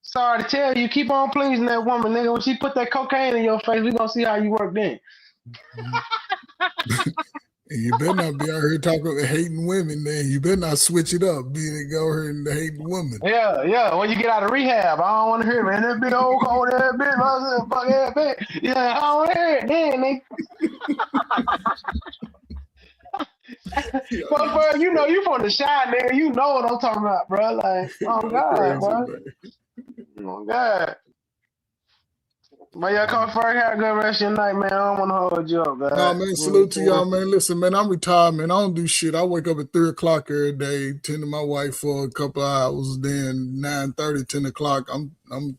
[SPEAKER 10] sorry to tell you, keep on pleasing that woman, nigga. When she put that cocaine in your face, we gonna see how you work then.
[SPEAKER 9] And you better not be out here talking hating women, man. You better not switch it up, being go here and hating women.
[SPEAKER 10] Yeah. When you get out of rehab, I don't want to hear, man. That big old cold ass bitch, fuck ass bitch. Yeah, I don't want to hear it, then, nigga. But you know, you from the shy, nigga. You know what I'm talking about, bro. Like, oh God, bro. Oh God. But yeah, Coach Ferg, have a good rest of your night, man. I don't want to hold you up, man.
[SPEAKER 9] No, man, salute to y'all, man. Listen, man, I'm retired, man. I don't do shit. I wake up at 3 o'clock every day, tend to my wife for a couple of hours, then 9:30, 10 o'clock. I'm YouTube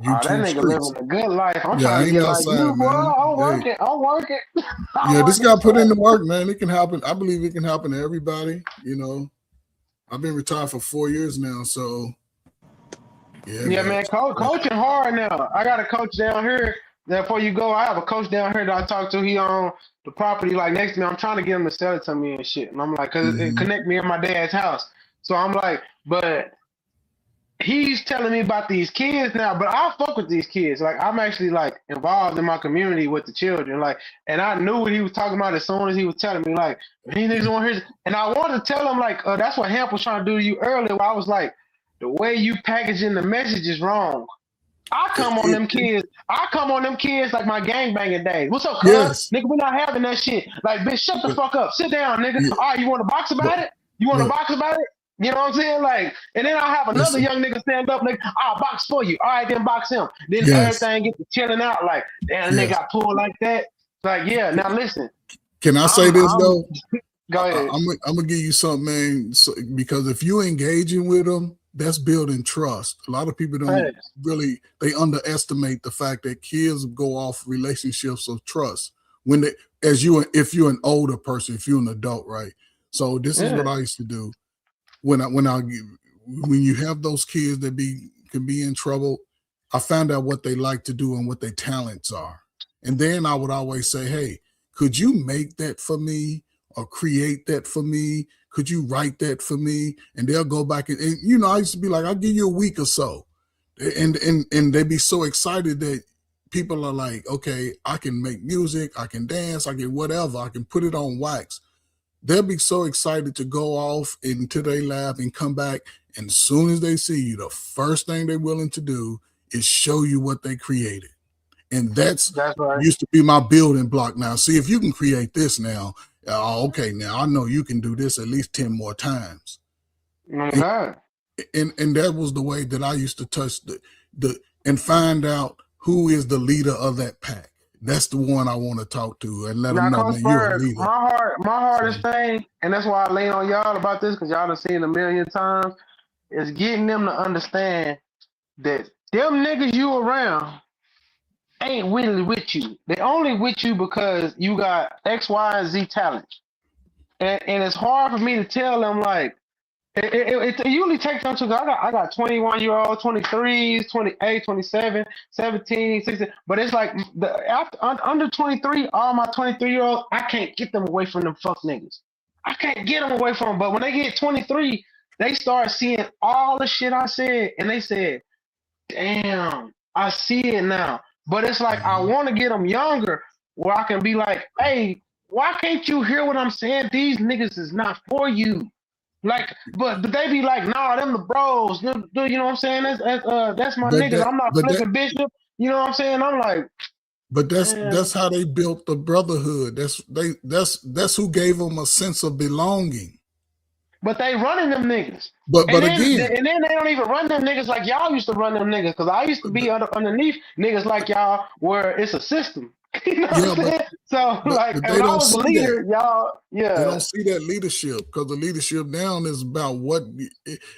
[SPEAKER 10] that nigga
[SPEAKER 9] streets.
[SPEAKER 10] living a good life. I'm
[SPEAKER 9] Yeah,
[SPEAKER 10] trying
[SPEAKER 9] I
[SPEAKER 10] to
[SPEAKER 9] ain't
[SPEAKER 10] get
[SPEAKER 9] outside,
[SPEAKER 10] like you, boy.
[SPEAKER 9] man.
[SPEAKER 10] I'm working.
[SPEAKER 9] Yeah, this guy put in the work, man. It can happen. I believe it can happen to everybody. You know, I've been retired for 4 years now, so
[SPEAKER 10] yeah, man. Coaching hard now. I got a coach down here. That before you go, I have a coach down here that I talk to. He on the property like next to me. I'm trying to get him to sell it to me and shit. And I'm like, cause it connect me and my dad's house. So I'm like, but he's telling me about these kids now. But I fuck with these kids. Like I'm actually like involved in my community with the children. Like, and I knew what he was talking about as soon as he was telling me. Like, he niggas on here. And I wanted to tell him like, that's what Hamp was trying to do to you earlier. Where I was like, the way you packaging the message is wrong. I come on them kids like my gangbanging days. What's up, cuz?
[SPEAKER 9] Yes.
[SPEAKER 10] Nigga, we're not having that shit. Like, bitch, shut the fuck up. Sit down, nigga. All right, you want to box about it? You want to box about it? You know what I'm saying? Like, and then I'll have another young nigga stand up, nigga, I'll box for you. All right, then box him. Then everything gets to chilling out like, damn, nigga got pulled like that. Like, yeah, now listen.
[SPEAKER 9] Can I say this, though?
[SPEAKER 10] Go ahead.
[SPEAKER 9] I'm going to give you something, man, because if you're engaging with them, that's building trust. A lot of people don't they underestimate the fact that kids go off relationships of trust when if you're an older person, if you're an adult, right? So this is what I used to do when you have those kids that can be in trouble. I found out what they like to do and what their talents are, and then I would always say, "Hey, could you make that for me or create that for me? Could you write that for me?" And they'll go back and you know, I used to be like, I'll give you a week or so. And they'd be so excited that people are like, okay, I can make music, I can dance, I can whatever, I can put it on wax. They'll be so excited to go off into their lab and come back. And as soon as they see you, the first thing they're willing to do is show you what they created. And that's right. Used to be my building block. Now, see, if you can create this now, okay, now I know you can do this at least 10 more times.
[SPEAKER 10] Okay.
[SPEAKER 9] And that was the way that I used to touch the and find out who is the leader of that pack. That's the one I want to talk to and let them know, man, you're a leader.
[SPEAKER 10] My hardest thing, and that's why I lean on y'all about this, because y'all done seen it a million times, is getting them to understand that them niggas you around ain't really with you. They only with you because you got X, Y, and Z talent. And it's hard for me to tell them, like, it usually takes them to, I got 21-year-olds, 23s, 28, 27, 17, 16, but it's like under 23, all my 23-year-olds, I can't get them away from them fuck niggas. I can't get them away from them, but when they get 23, they start seeing all the shit I said, and they said, damn, I see it now. But it's like, I want to get them younger where I can be like, hey, why can't you hear what I'm saying? These niggas is not for you. Like, but they be like, nah, them the bros. You know what I'm saying? That's my niggas. I'm not flipping Bishop. You know what I'm saying? I'm like,
[SPEAKER 9] but that's how they built the Brotherhood. That's who gave them a sense of belonging.
[SPEAKER 10] But they running them niggas.
[SPEAKER 9] But
[SPEAKER 10] then they don't even run them niggas like y'all used to run them niggas. Because I used to be underneath niggas like y'all, where it's a system. You know what I'm saying? So like, if I was a leader, y'all,
[SPEAKER 9] they don't see that leadership, because the leadership now is about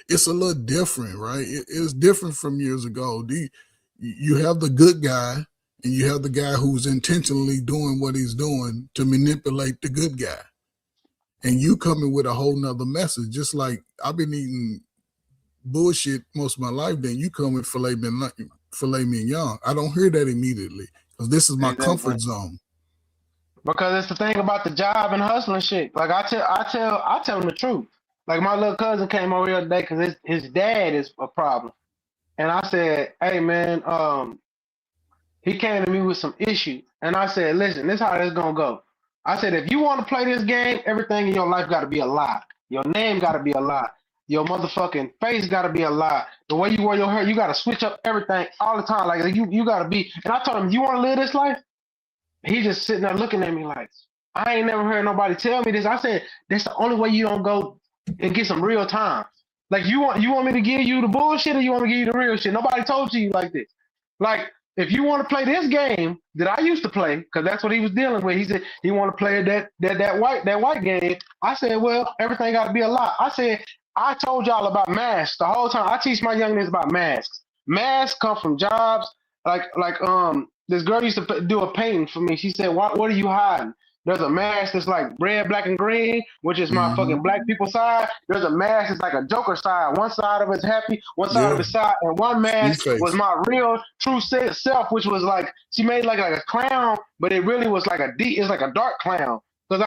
[SPEAKER 9] it's a little different, right? It's different from years ago. You have the good guy, and you have the guy who's intentionally doing what he's doing to manipulate the good guy. And you coming with a whole nother message, just like I've been eating bullshit most of my life, then you come with filet mignon. I don't hear that immediately, because this is my comfort zone.
[SPEAKER 10] Because it's the thing about the job and hustling shit. Like I tell them the truth. Like my little cousin came over here today because his dad is a problem. And I said, hey man, he came to me with some issue. And I said, listen, this is how this gonna go. I said, if you want to play this game, everything in your life got to be a lie. Your name got to be a lie. Your motherfucking face got to be a lie. The way you wear your hair, you got to switch up everything all the time. Like you got to be. And I told him, you want to live this life? He just sitting there looking at me like, I ain't never heard nobody tell me this. I said, that's the only way you don't go and get some real time. Like you want me to give you the bullshit or you want me to give you the real shit? Nobody told you like this. Like if you want to play this game that I used to play, because that's what he was dealing with. He said he want to play that white game. I said, well, everything got to be a lie. I said, I told y'all about masks the whole time. I teach my young niggas about masks. Masks come from jobs. Like this girl used to do a painting for me. She said, what are you hiding? There's a mask that's like red, black, and green, which is my fucking black people side. There's a mask that's like a Joker side. One side of it's happy, one side of it's sad, and one mask was my real true self, which was like she made like a clown, but it really was like it's like a dark clown. Because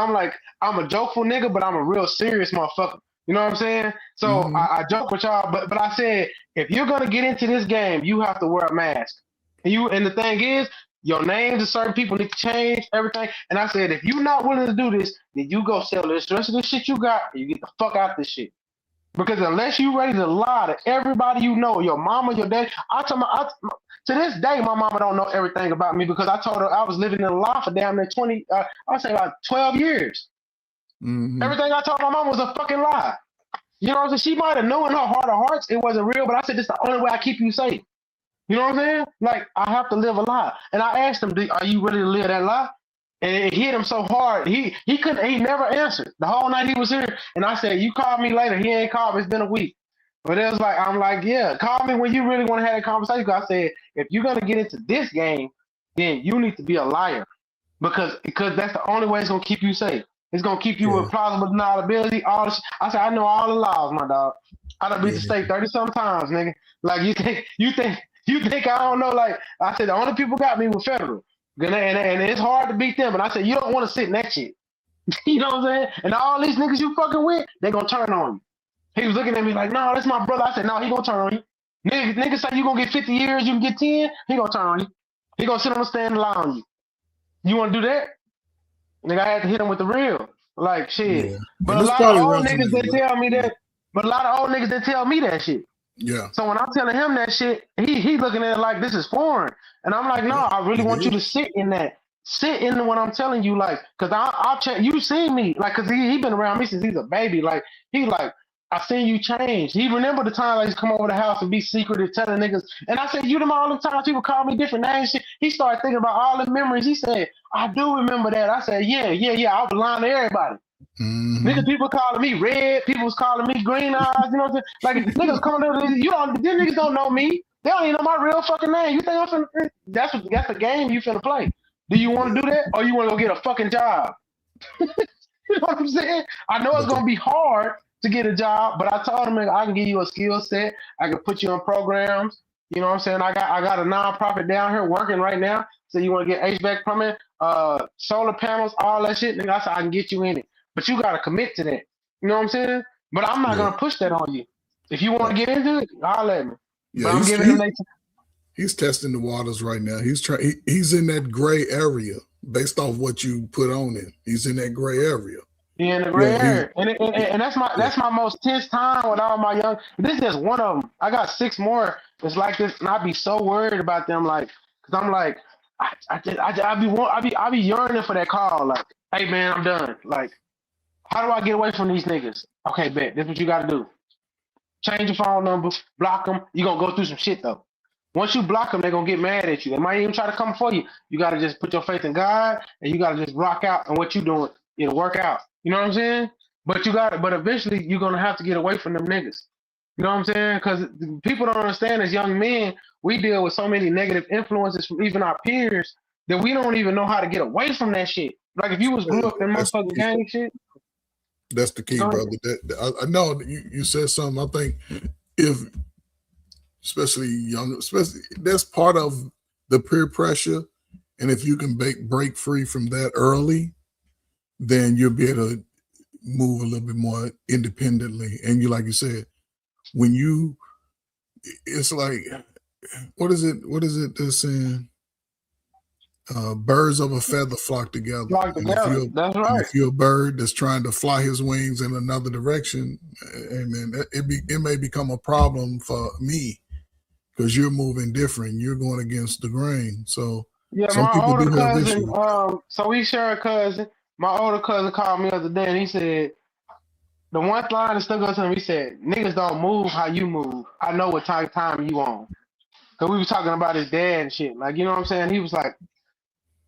[SPEAKER 10] I'm a jokeful nigga, but I'm a real serious motherfucker. You know what I'm saying? So I joke with y'all, but I said if you're gonna get into this game, you have to wear a mask. And the thing is, your names of certain people need to change everything. And I said, if you're not willing to do this, then you go sell this rest of the shit you got, and you get the fuck out of this shit. Because unless you're ready to lie to everybody you know, your mama, your dad, to this day, my mama don't know everything about me because I told her I was living in a lie for damn near 20, I'll say about 12 years. Everything I told my mom was a fucking lie. You know what I'm saying? She might have known in her heart of hearts it wasn't real, but I said, this is the only way I keep you safe. You know what I'm saying? Like, I have to live a lie. And I asked him, are you ready to live that lie? And it hit him so hard. He never answered the whole night he was here. And I said, you call me later. He ain't called me. It's been a week. But it was like, I'm like, yeah, call me when you really want to have a conversation. I said, if you're going to get into this game, then you need to be a liar. Because that's the only way it's going to keep you safe. It's going to keep you with plausible deniability. All this. I said, I know all the laws, my dog. I done beat the state 30-some times, nigga. Like, you think I don't know? Like I said, the only people got me were federal, and it's hard to beat them. But I said, you don't want to sit in that shit. You know what I'm saying? And all these niggas you fucking with, they gonna turn on you. He was looking at me like, no, that's my brother. I said, no, he gonna turn on you. Niggas say you gonna get 50 years, you can get 10. He gonna turn on you. He gonna sit on the stand and lie on you. You want to do that? Nigga, I had to hit him with the real. Like shit. Yeah. But a lot of old niggas that tell me that. But a lot of old niggas that tell me that shit. Yeah. So when I'm telling him that shit, he looking at it like this is foreign, and I'm like, no, I really want you to sit in what I'm telling you, like, cause I'll check. You see me, like, cause he been around me since he's a baby. Like I seen you change. He remember the time I used to come over the house and be secretive, telling niggas. And I said, you them all the time people call me different names. Shit. He started thinking about all the memories. He said, I do remember that. I said, yeah. I was lying to everybody. Niggas, people calling me red, people was calling me green eyes, you know what I'm saying? Like niggas coming over, these niggas don't know me. They don't even know my real fucking name. You think I'm finna? That's the game you finna play. Do you want to do that, or you want to go get a fucking job? You know what I'm saying? I know it's gonna be hard to get a job, but I told him I can give you a skill set. I can put you on programs. You know what I'm saying? I got a nonprofit down here working right now. So you want to get HVAC plumbing, solar panels, all that shit? Nigga, I said I can get you in it. But you got to commit to that. You know what I'm saying? But I'm not going to push that on you. If you want to get into it, holler at me.
[SPEAKER 9] Yeah, he's testing the waters right now. He's in that gray area based off what you put on him. He's in that gray area.
[SPEAKER 10] Yeah, in the gray area. And that's my most tense time with all my young. This is just one of them. I got 6 more. It's like this, and I be so worried about them, like, because I'm like, I be yearning for that call, like, hey man, I'm done. Like, how do I get away from these niggas? Okay, bet. This is what you got to do. Change your phone number, block them. You're going to go through some shit, though. Once you block them, they're going to get mad at you. They might even try to come for you. You got to just put your faith in God, and you got to just rock out, and what you doing, it'll work out. You know what I'm saying? But eventually, you're going to have to get away from them niggas. You know what I'm saying? Because people don't understand, as young men, we deal with so many negative influences from even our peers that we don't even know how to get away from that shit. Like, if you was grew up in motherfucking gang shit,
[SPEAKER 9] that's the key, brother. I know you said something. I think especially that's part of the peer pressure, and if you can break free from that early, then you'll be able to move a little bit more independently. And like you said, it's like, what is it they're saying? birds of a feather flock together. If you're a bird that's trying to fly his wings in another direction, amen, it may become a problem for me because you're moving different. You're going against the grain. So
[SPEAKER 10] yeah,
[SPEAKER 9] some
[SPEAKER 10] my
[SPEAKER 9] people
[SPEAKER 10] older
[SPEAKER 9] do have
[SPEAKER 10] cousin.
[SPEAKER 9] issues.
[SPEAKER 10] So we share a cousin. My older cousin called me the other day and he said, the one line that stuck out to him, he said, niggas don't move how you move. I know what time you on. Because we were talking about his dad and shit. Like, you know what I'm saying? He was like,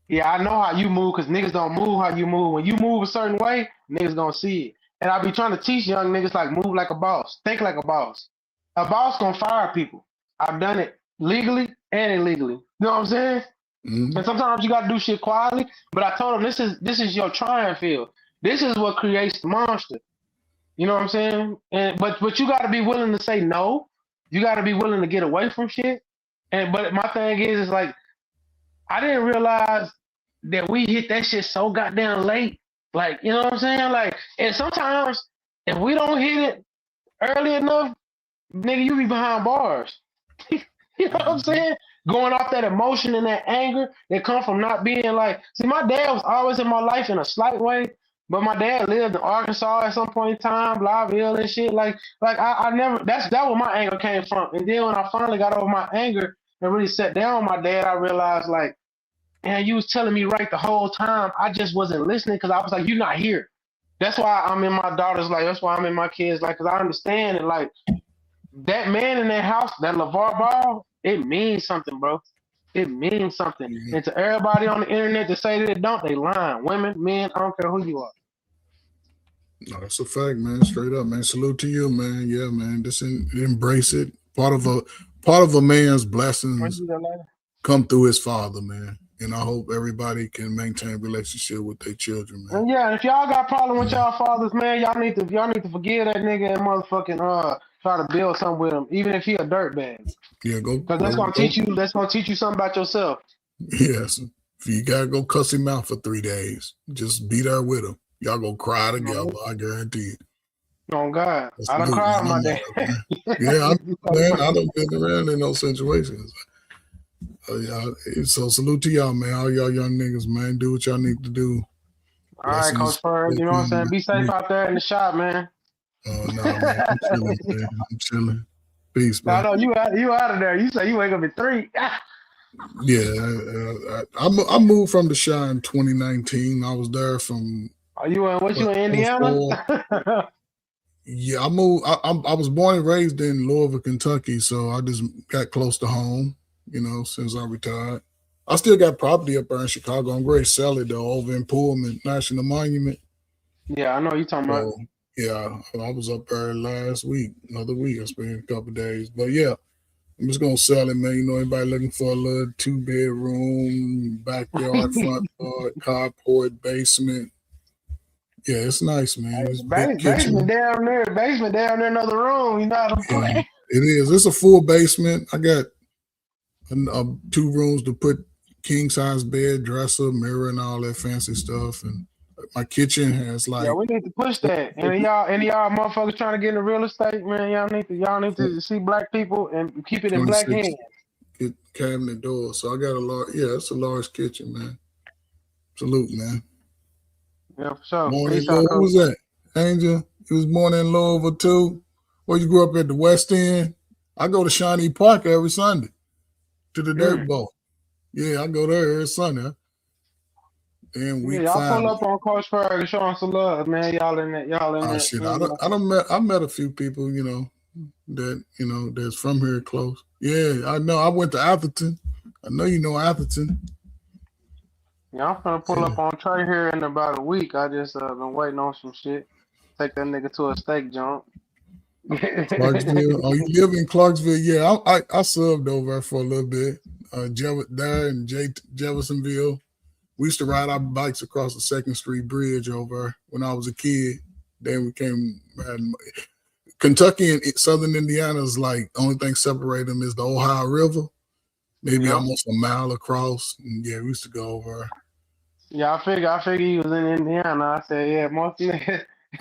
[SPEAKER 10] yeah, I know how you move because niggas don't move how you move. When you move a certain way, niggas gonna see it. And I be trying to teach young niggas, like, move like a boss. Think like a boss. A boss gonna fire people. I've done it legally and illegally. You know what I'm saying?
[SPEAKER 9] Mm-hmm.
[SPEAKER 10] And sometimes you gotta do shit quietly. But I told him, this is your trying field. This is what creates the monster. You know what I'm saying? But you got to be willing to say no. You got to be willing to get away from shit. But my thing is like, I didn't realize that we hit that shit so goddamn late. Like, you know what I'm saying? Like, and sometimes if we don't hit it early enough, nigga, you be behind bars. You know what I'm saying? Going off that emotion and that anger that come from not being like, see, my dad was always in my life in a slight way. But my dad lived in Arkansas at some point in time, Blytheville and shit. Like I never. That where my anger came from. And then when I finally got over my anger and really sat down with my dad, I realized like, man, you was telling me right the whole time. I just wasn't listening because I was like, you're not here. That's why I'm in my daughter's life. That's why I'm in my kids' life because I understand and like that man in that house, that LaVar Ball, it means something, bro. It means something. Mm-hmm. And to everybody on the internet to say that it don't, they lying. Women, men, I don't care who you are.
[SPEAKER 9] No, that's a fact, man. Straight up, man. Salute to you, man. Yeah, man. Just embrace it. Part of a man's blessings come through his father, man. And I hope everybody can maintain a relationship with their children, man.
[SPEAKER 10] And yeah, if y'all got problem with y'all fathers, man, y'all need to forgive that nigga and motherfucking try to build something with him, even if he a dirtbag.
[SPEAKER 9] Yeah, go.
[SPEAKER 10] Because that's gonna teach you. That's gonna teach you something about yourself.
[SPEAKER 9] Yes. If you gotta go cuss him out for 3 days, just be there with him. Y'all gonna cry together, I guarantee it.
[SPEAKER 10] Oh God, I done cried my day.
[SPEAKER 9] Yeah, I done been around in those situations. So salute to y'all, man. All y'all young niggas, man. Do what y'all need to do.
[SPEAKER 10] All right, Coach Fur. You know what I'm saying? Be safe out there in the shop, man.
[SPEAKER 9] Oh no, man. I'm chilling, man. I'm chilling. Peace, man.
[SPEAKER 10] I know you out of there. You say you wake up at 3.
[SPEAKER 9] Yeah, I moved from the Chi in 2019. I was there from.
[SPEAKER 10] Are you in Indiana?
[SPEAKER 9] Yeah, I moved. I was born and raised in Louisville, Kentucky, so I just got close to home. You know, since I retired, I still got property up there in Chicago. I'm going to sell it though over in Pullman National Monument.
[SPEAKER 10] Yeah, I know you talking about.
[SPEAKER 9] Yeah, I was up there last week, another week. I spent a couple of days, but yeah, I'm just gonna sell it, man. You know, anybody looking for a little 2-bedroom, backyard, front yard, carport, basement. Yeah, it's nice, man. It's
[SPEAKER 10] basement down there, another room. You know how to play.
[SPEAKER 9] It is. It's a full basement. I got 2 rooms to put king size bed, dresser, mirror, and all that fancy stuff. And my kitchen has like.
[SPEAKER 10] Yeah, we need to push that. And y'all motherfuckers trying to get into real estate, man. Y'all need to see black people and keep it in black hands.
[SPEAKER 9] Get cabinet doors. So I got a large. Yeah, it's a large kitchen, man. Salute, man.
[SPEAKER 10] Yeah, for sure.
[SPEAKER 9] Who was that? Angel. He was born in Louisville too. Where you grew up at the West End. I go to Shawnee Park every Sunday. To the Dirt Bowl. Yeah, I go there every Sunday. And
[SPEAKER 10] y'all pull up on Coach Ferg and show him some love, man. Y'all in that.
[SPEAKER 9] Shit, I met a few people, you know, that that's from here close. Yeah, I know. I went to Atherton. I know you know Atherton.
[SPEAKER 10] Yeah, I'm gonna pull up on Trey here in about a week. I just been waiting on some shit. Take that nigga to a steak joint.
[SPEAKER 9] Clarksville. Oh, you live in Clarksville? Yeah, I subbed over there for a little bit. There in Jeffersonville. We used to ride our bikes across the 2nd Street Bridge over when I was a kid. Then we came. Kentucky and Southern Indiana is like only thing separating them is the Ohio River, maybe almost a mile across. And yeah, we used to go over.
[SPEAKER 10] Yeah, I figure he was in Indiana. I said, yeah, mostly.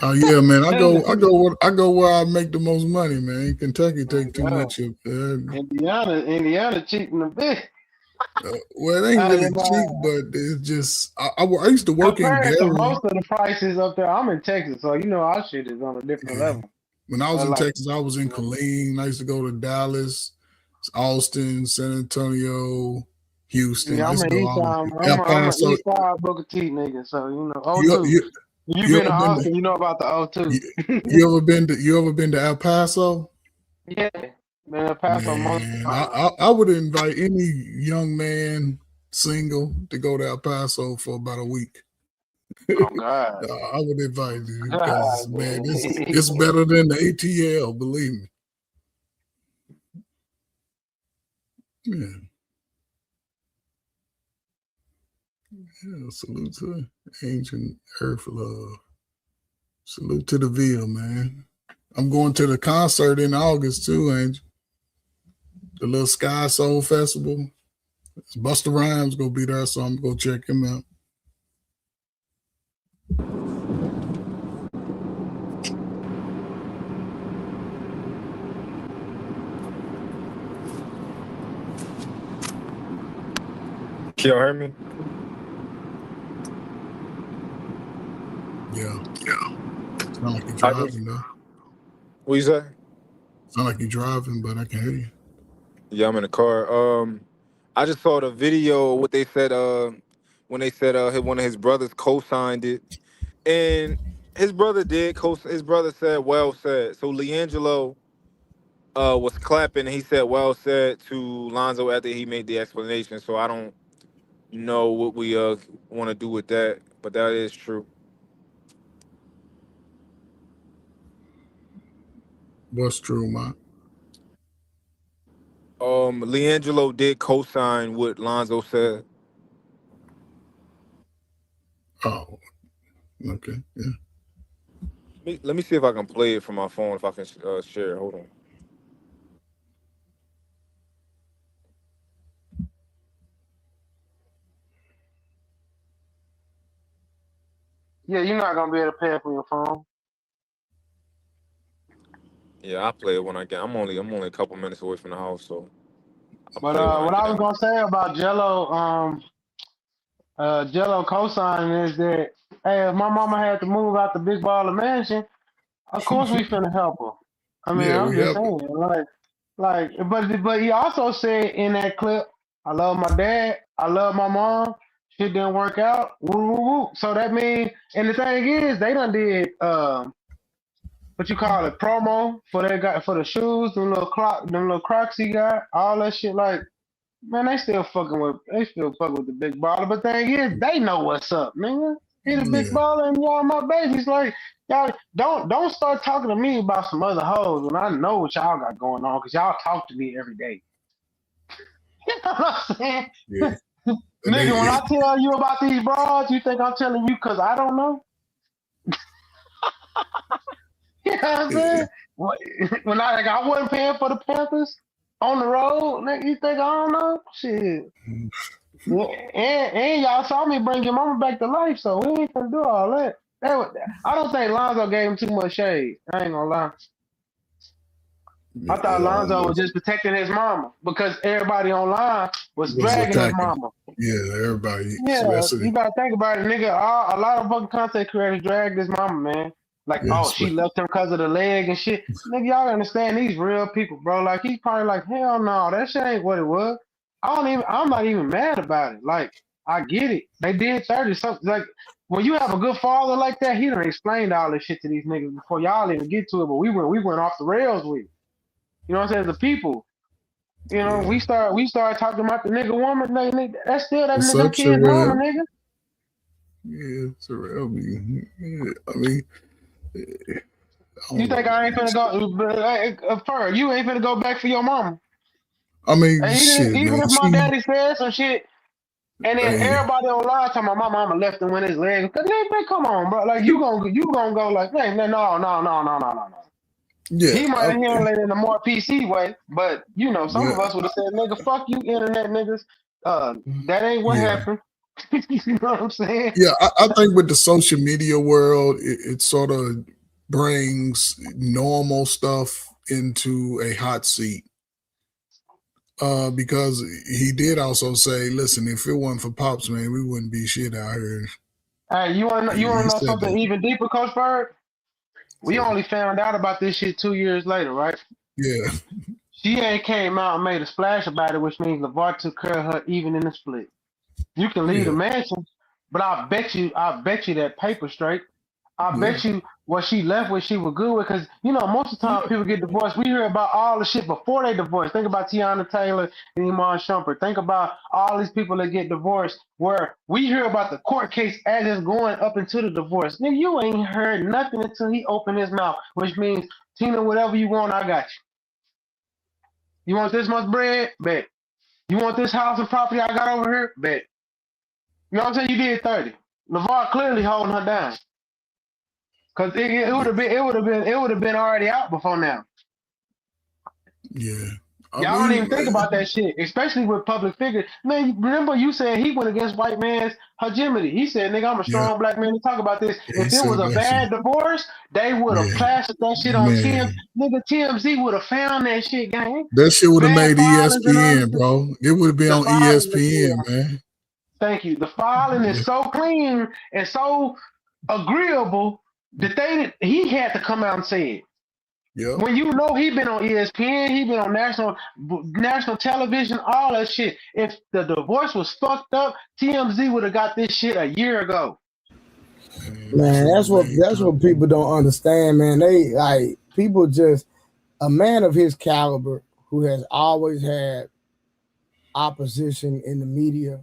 [SPEAKER 9] Oh yeah, man. I go where I make the most money, man. Kentucky take too much of
[SPEAKER 10] Indiana cheating a bit.
[SPEAKER 9] Well, it ain't really cheap, but it's just I used to work in
[SPEAKER 10] Compared to
[SPEAKER 9] Gary.
[SPEAKER 10] most of the prices up there, I'm in Texas, so our shit is on a different level.
[SPEAKER 9] When I was in Texas, I was in Killeen. I used to go to Dallas, Austin, San Antonio, Houston.
[SPEAKER 10] Yeah,
[SPEAKER 9] I used
[SPEAKER 10] I'm
[SPEAKER 9] to
[SPEAKER 10] an
[SPEAKER 9] go
[SPEAKER 10] East
[SPEAKER 9] all
[SPEAKER 10] Side.
[SPEAKER 9] El
[SPEAKER 10] I'm
[SPEAKER 9] Paso.
[SPEAKER 10] an East Side Booker T nigga, so
[SPEAKER 9] You
[SPEAKER 10] you've been to Austin, you know about the O2.
[SPEAKER 9] You ever been to El Paso?
[SPEAKER 10] Yeah, man, El Paso.
[SPEAKER 9] Man, I would invite any young man single to go to El Paso for about a week.
[SPEAKER 10] Oh God,
[SPEAKER 9] I would invite you
[SPEAKER 10] God,
[SPEAKER 9] because man, it's better than the ATL, believe me. Yeah, salute to ancient earth love. Salute to the Ville, man. I'm going to the concert in August too, Angel. The little Sky Soul Festival. Busta Rhymes gonna be there, so I'm gonna go check him out.
[SPEAKER 21] Can y'all hear me?
[SPEAKER 9] Yeah. Sound like you're driving though.
[SPEAKER 21] What you say?
[SPEAKER 9] Sound like you're driving, but I can hear you.
[SPEAKER 21] Yeah, I'm in the car. I just saw the video. What they said when they said one of his brothers co-signed it, and his brother did. His brother said, "Well said." So LiAngelo was clapping, and he said, "Well said" to Lonzo after he made the explanation. So I don't know what we want to do with that, but that is true.
[SPEAKER 9] What's true, man?
[SPEAKER 21] LiAngelo did co-sign what Lonzo said.
[SPEAKER 9] Oh, okay, yeah.
[SPEAKER 21] Let me see if I can play it from my phone. If I can share it. Hold on.
[SPEAKER 10] Yeah, you're not gonna be able to pay it from your phone.
[SPEAKER 21] Yeah, I'll play it when I get. I'm only a couple minutes away from the house, so I'll
[SPEAKER 10] But
[SPEAKER 21] play it when I
[SPEAKER 10] what
[SPEAKER 21] get
[SPEAKER 10] I was
[SPEAKER 21] out.
[SPEAKER 10] gonna say about Jello co-signing is that hey, if my mama had to move out the big baller mansion, of course we finna help her. I mean,
[SPEAKER 9] Yeah,
[SPEAKER 10] I'm
[SPEAKER 9] we
[SPEAKER 10] just
[SPEAKER 9] have it.
[SPEAKER 10] saying, but he also said in that clip, I love my dad, I love my mom. Shit didn't work out. Woo, woo, woo. So that means, and the thing is, they done did what you call it, promo for the shoes, them little Crocs he got, all that shit. Like, man, they still fucking with the big baller. But thing is, they know what's up, nigga. He the big baller and y'all my babies. Like, y'all don't start talking to me about some other hoes when I know what y'all got going on because y'all talk to me every day. You know what I'm saying?
[SPEAKER 9] Yeah.
[SPEAKER 10] Nigga, when I tell you about these broads, you think I'm telling you because I don't know? You know what I'm saying? When I wasn't paying for the Panthers on the road, nigga, you think I don't know? Shit. And y'all saw me bring your mama back to life, so we ain't gonna do all that. I don't think Lonzo gave him too much shade. I ain't gonna lie. I thought Lonzo was just protecting his mama because everybody online was dragging his mama.
[SPEAKER 9] Yeah, everybody.
[SPEAKER 10] Yeah, you gotta think about it, nigga. A lot of fucking content creators dragged his mama, man. Like, she left him because of the leg and shit. Nigga, y'all understand these real people, bro. Like, he's probably like, hell no, that shit ain't what it was. I'm not even mad about it. Like, I get it. They did 30 something. Like, when you have a good father like that, he done explained all this shit to these niggas before y'all even get to it. But we went off the rails with it. You know what I'm saying? The people. You know, we start talking about the nigga woman, nigga, that's still that
[SPEAKER 9] What's
[SPEAKER 10] nigga
[SPEAKER 9] up,
[SPEAKER 10] kid's mama,
[SPEAKER 9] Sherelle?
[SPEAKER 10] nigga.
[SPEAKER 9] Yeah, Sherelle. Yeah, I mean,
[SPEAKER 10] You think I ain't finna go? Fur, you ain't finna go back for your mama.
[SPEAKER 9] I mean,
[SPEAKER 10] And
[SPEAKER 9] shit,
[SPEAKER 10] even
[SPEAKER 9] man.
[SPEAKER 10] if my daddy said some shit, and then
[SPEAKER 9] Hey,
[SPEAKER 10] everybody online talking about my mama left him with his leg. Cause man, come on, bro. Like you gonna go like, hey, man, no.
[SPEAKER 9] yeah,
[SPEAKER 10] He might have handled it in a more PC way, but you know, some of us would have said, nigga, fuck you, internet niggas. That ain't what happened. You know what I'm saying?
[SPEAKER 9] yeah. I think with the social media world, it sort of brings normal stuff into a hot seat. Because he did also say, "Listen, if it wasn't for Pops, man, we wouldn't be shit out here."
[SPEAKER 10] Hey, you want to know something
[SPEAKER 9] that.
[SPEAKER 10] even deeper, Coach Bird? We only found out about this shit 2 years later, right?
[SPEAKER 9] Yeah.
[SPEAKER 10] She ain't came out and made a splash about it, which means LeVar took care of her even in the split. You can leave the mansion, but I bet you that paper straight. I bet you what she left with, she was good with, because most of the time people get divorced. We hear about all the shit before they divorce. Think about Tiana Taylor and Iman Shumpert. Think about all these people that get divorced, where we hear about the court case as it's going up into the divorce. Nigga, you ain't heard nothing until he opened his mouth, which means, Tina, whatever you want, I got you. You want this much bread? Bet. You want this house and property I got over here? Bet. You know what I'm saying? You did 30. LeVar clearly holding her down. Cause it would have been already out before now.
[SPEAKER 9] Yeah.
[SPEAKER 10] Y'all don't even think about that shit, especially with public figures. Man, remember you said he went against white man's hegemony. He said, nigga, I'm a strong black man to talk about this. If it was a bad divorce, they would have plastered that shit on TMZ. Nigga, TMZ would have found that shit, gang.
[SPEAKER 9] That shit would have made ESPN, bro. It would have been on ESPN, man.
[SPEAKER 10] Thank you. The filing is so clean and so agreeable that he had to come out and say it.
[SPEAKER 9] Yep.
[SPEAKER 10] When you know he been on ESPN, he been on national television, all that shit. If the divorce was fucked up, TMZ would have got this shit a year ago.
[SPEAKER 8] Man, that's what people don't understand, man. They like people just a man of his caliber who has always had opposition in the media,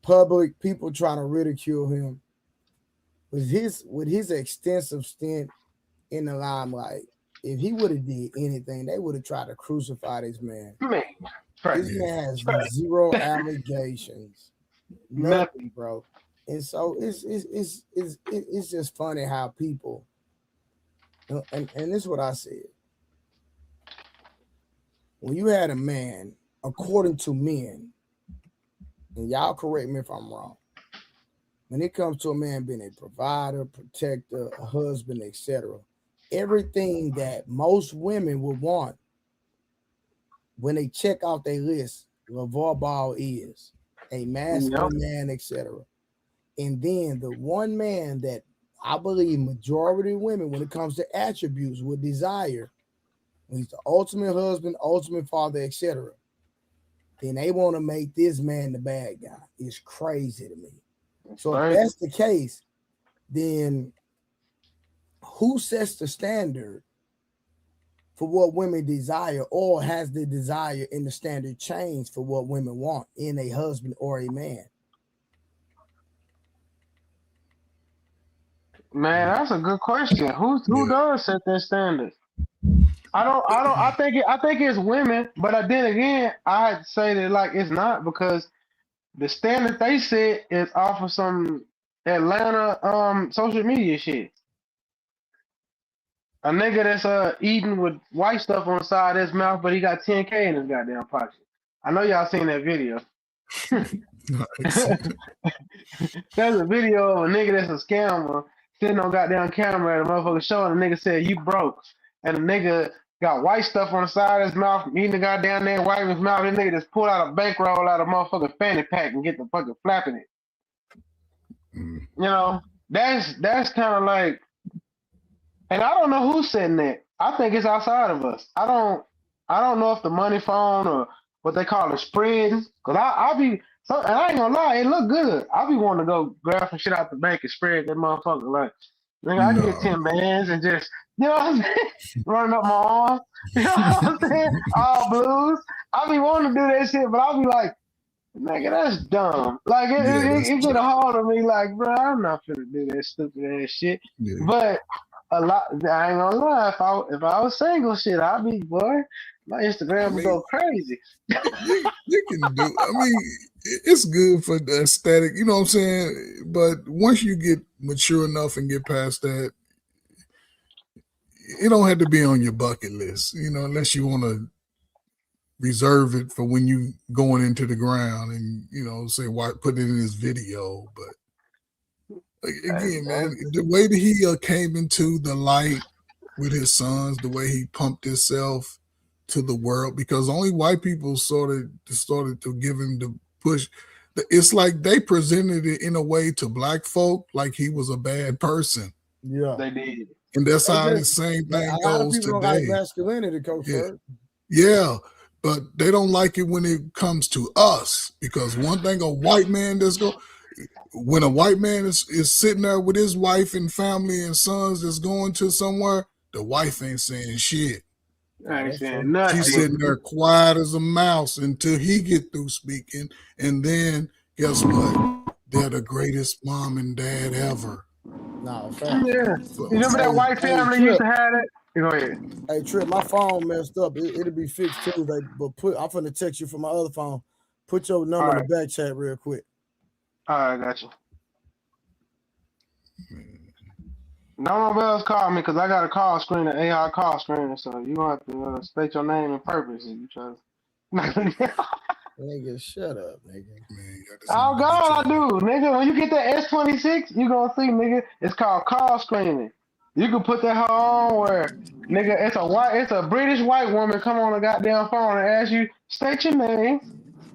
[SPEAKER 8] public people trying to ridicule him. With his extensive stint in the limelight, if he would have did anything, they would have tried to crucify this man. This man has zero allegations, nothing, bro. And so it's just funny how people, and this is what I said. When you had a man, according to men, and y'all correct me if I'm wrong, when it comes to a man being a provider, protector, a husband, etc., everything that most women would want when they check off their list, LeVar Ball is a masculine man, etc. And then the one man that I believe majority of women, when it comes to attributes, would desire, he's the ultimate husband, ultimate father, etc., then they want to make this man the bad guy. It's crazy to me. So if that's the case, then who sets the standard for what women desire, or has the desire in the standard changed for what women want in a husband or a man?
[SPEAKER 10] Man, that's a good question. Who does set that standard? I think it's women, but then again, I'd say that like it's not, because the standard they set is off of some Atlanta social media shit. A nigga that's eating with white stuff on the side of his mouth, but he got 10K in his goddamn pocket. I know y'all seen that video. There's a video of a nigga that's a scammer sitting on goddamn camera at a motherfucking show, and the nigga said, "You broke," and the nigga got white stuff on the side of his mouth, eating the goddamn there, wiping his mouth. And the nigga just pulled out a bankroll out of motherfucking fanny pack and get the fucking flapping it. You know, that's kind of like, and I don't know who's setting that. I think it's outside of us. I don't know if the money phone or what they call it spreading. Cause I'll be, and I ain't gonna lie, it look good. I'll be wanting to go grab some shit out the bank and spread that motherfucker. Like, nigga, I can get 10 bands and just, you know what I'm saying, running up my arm. You know what I'm saying? All blues. I be wanting to do that shit, but I'll be like, nigga, that's dumb. Like, it get a hold of me, like, bro, I'm not finna do that stupid ass shit. Yeah. But a lot, I ain't gonna lie, if I was single, shit, I'd be, boy, my Instagram would go crazy.
[SPEAKER 9] You can do, I mean, it's good for the aesthetic, you know what I'm saying? But once you get mature enough and get past that, it don't have to be on your bucket list, you know, unless you want to reserve it for when you going into the ground and, you know, say, why put it in this video. But again, man, the way that he came into the light with his sons, the way he pumped himself, to the world because only white people started to give him the push. It's like they presented it in a way to black folk like he was a bad person.
[SPEAKER 8] Yeah,
[SPEAKER 10] they did.
[SPEAKER 9] And that's how the same thing
[SPEAKER 8] a lot of
[SPEAKER 9] goes
[SPEAKER 8] people don't like
[SPEAKER 9] today.
[SPEAKER 8] masculinity, Coach Ferg.
[SPEAKER 9] Yeah, but they don't like it when it comes to us because one thing a white man when a white man is sitting there with his wife and family and sons that's going to somewhere, the wife ain't saying shit.
[SPEAKER 10] I ain't saying nothing.
[SPEAKER 9] She's sitting there quiet as a mouse until he get through speaking, and then guess what? They're the greatest mom and dad ever.
[SPEAKER 8] No, fact.
[SPEAKER 10] Yeah. You remember that white family used to have that? Go ahead.
[SPEAKER 8] Hey, Trip, my phone messed up. It'll be fixed Tuesday, but I'm finna text you from my other phone. Put your number in the back chat real quick.
[SPEAKER 10] All right, I got you. No one else call me because I got a call screener, AI call screener, so you gonna have to state your name and purpose if you try to.
[SPEAKER 8] Nigga, shut up, nigga.
[SPEAKER 10] Oh God, I do, nigga. When you get that S26, you gonna see, nigga. It's called call screening. You can put that on where, nigga, it's a British white woman come on the goddamn phone and ask you, state your name,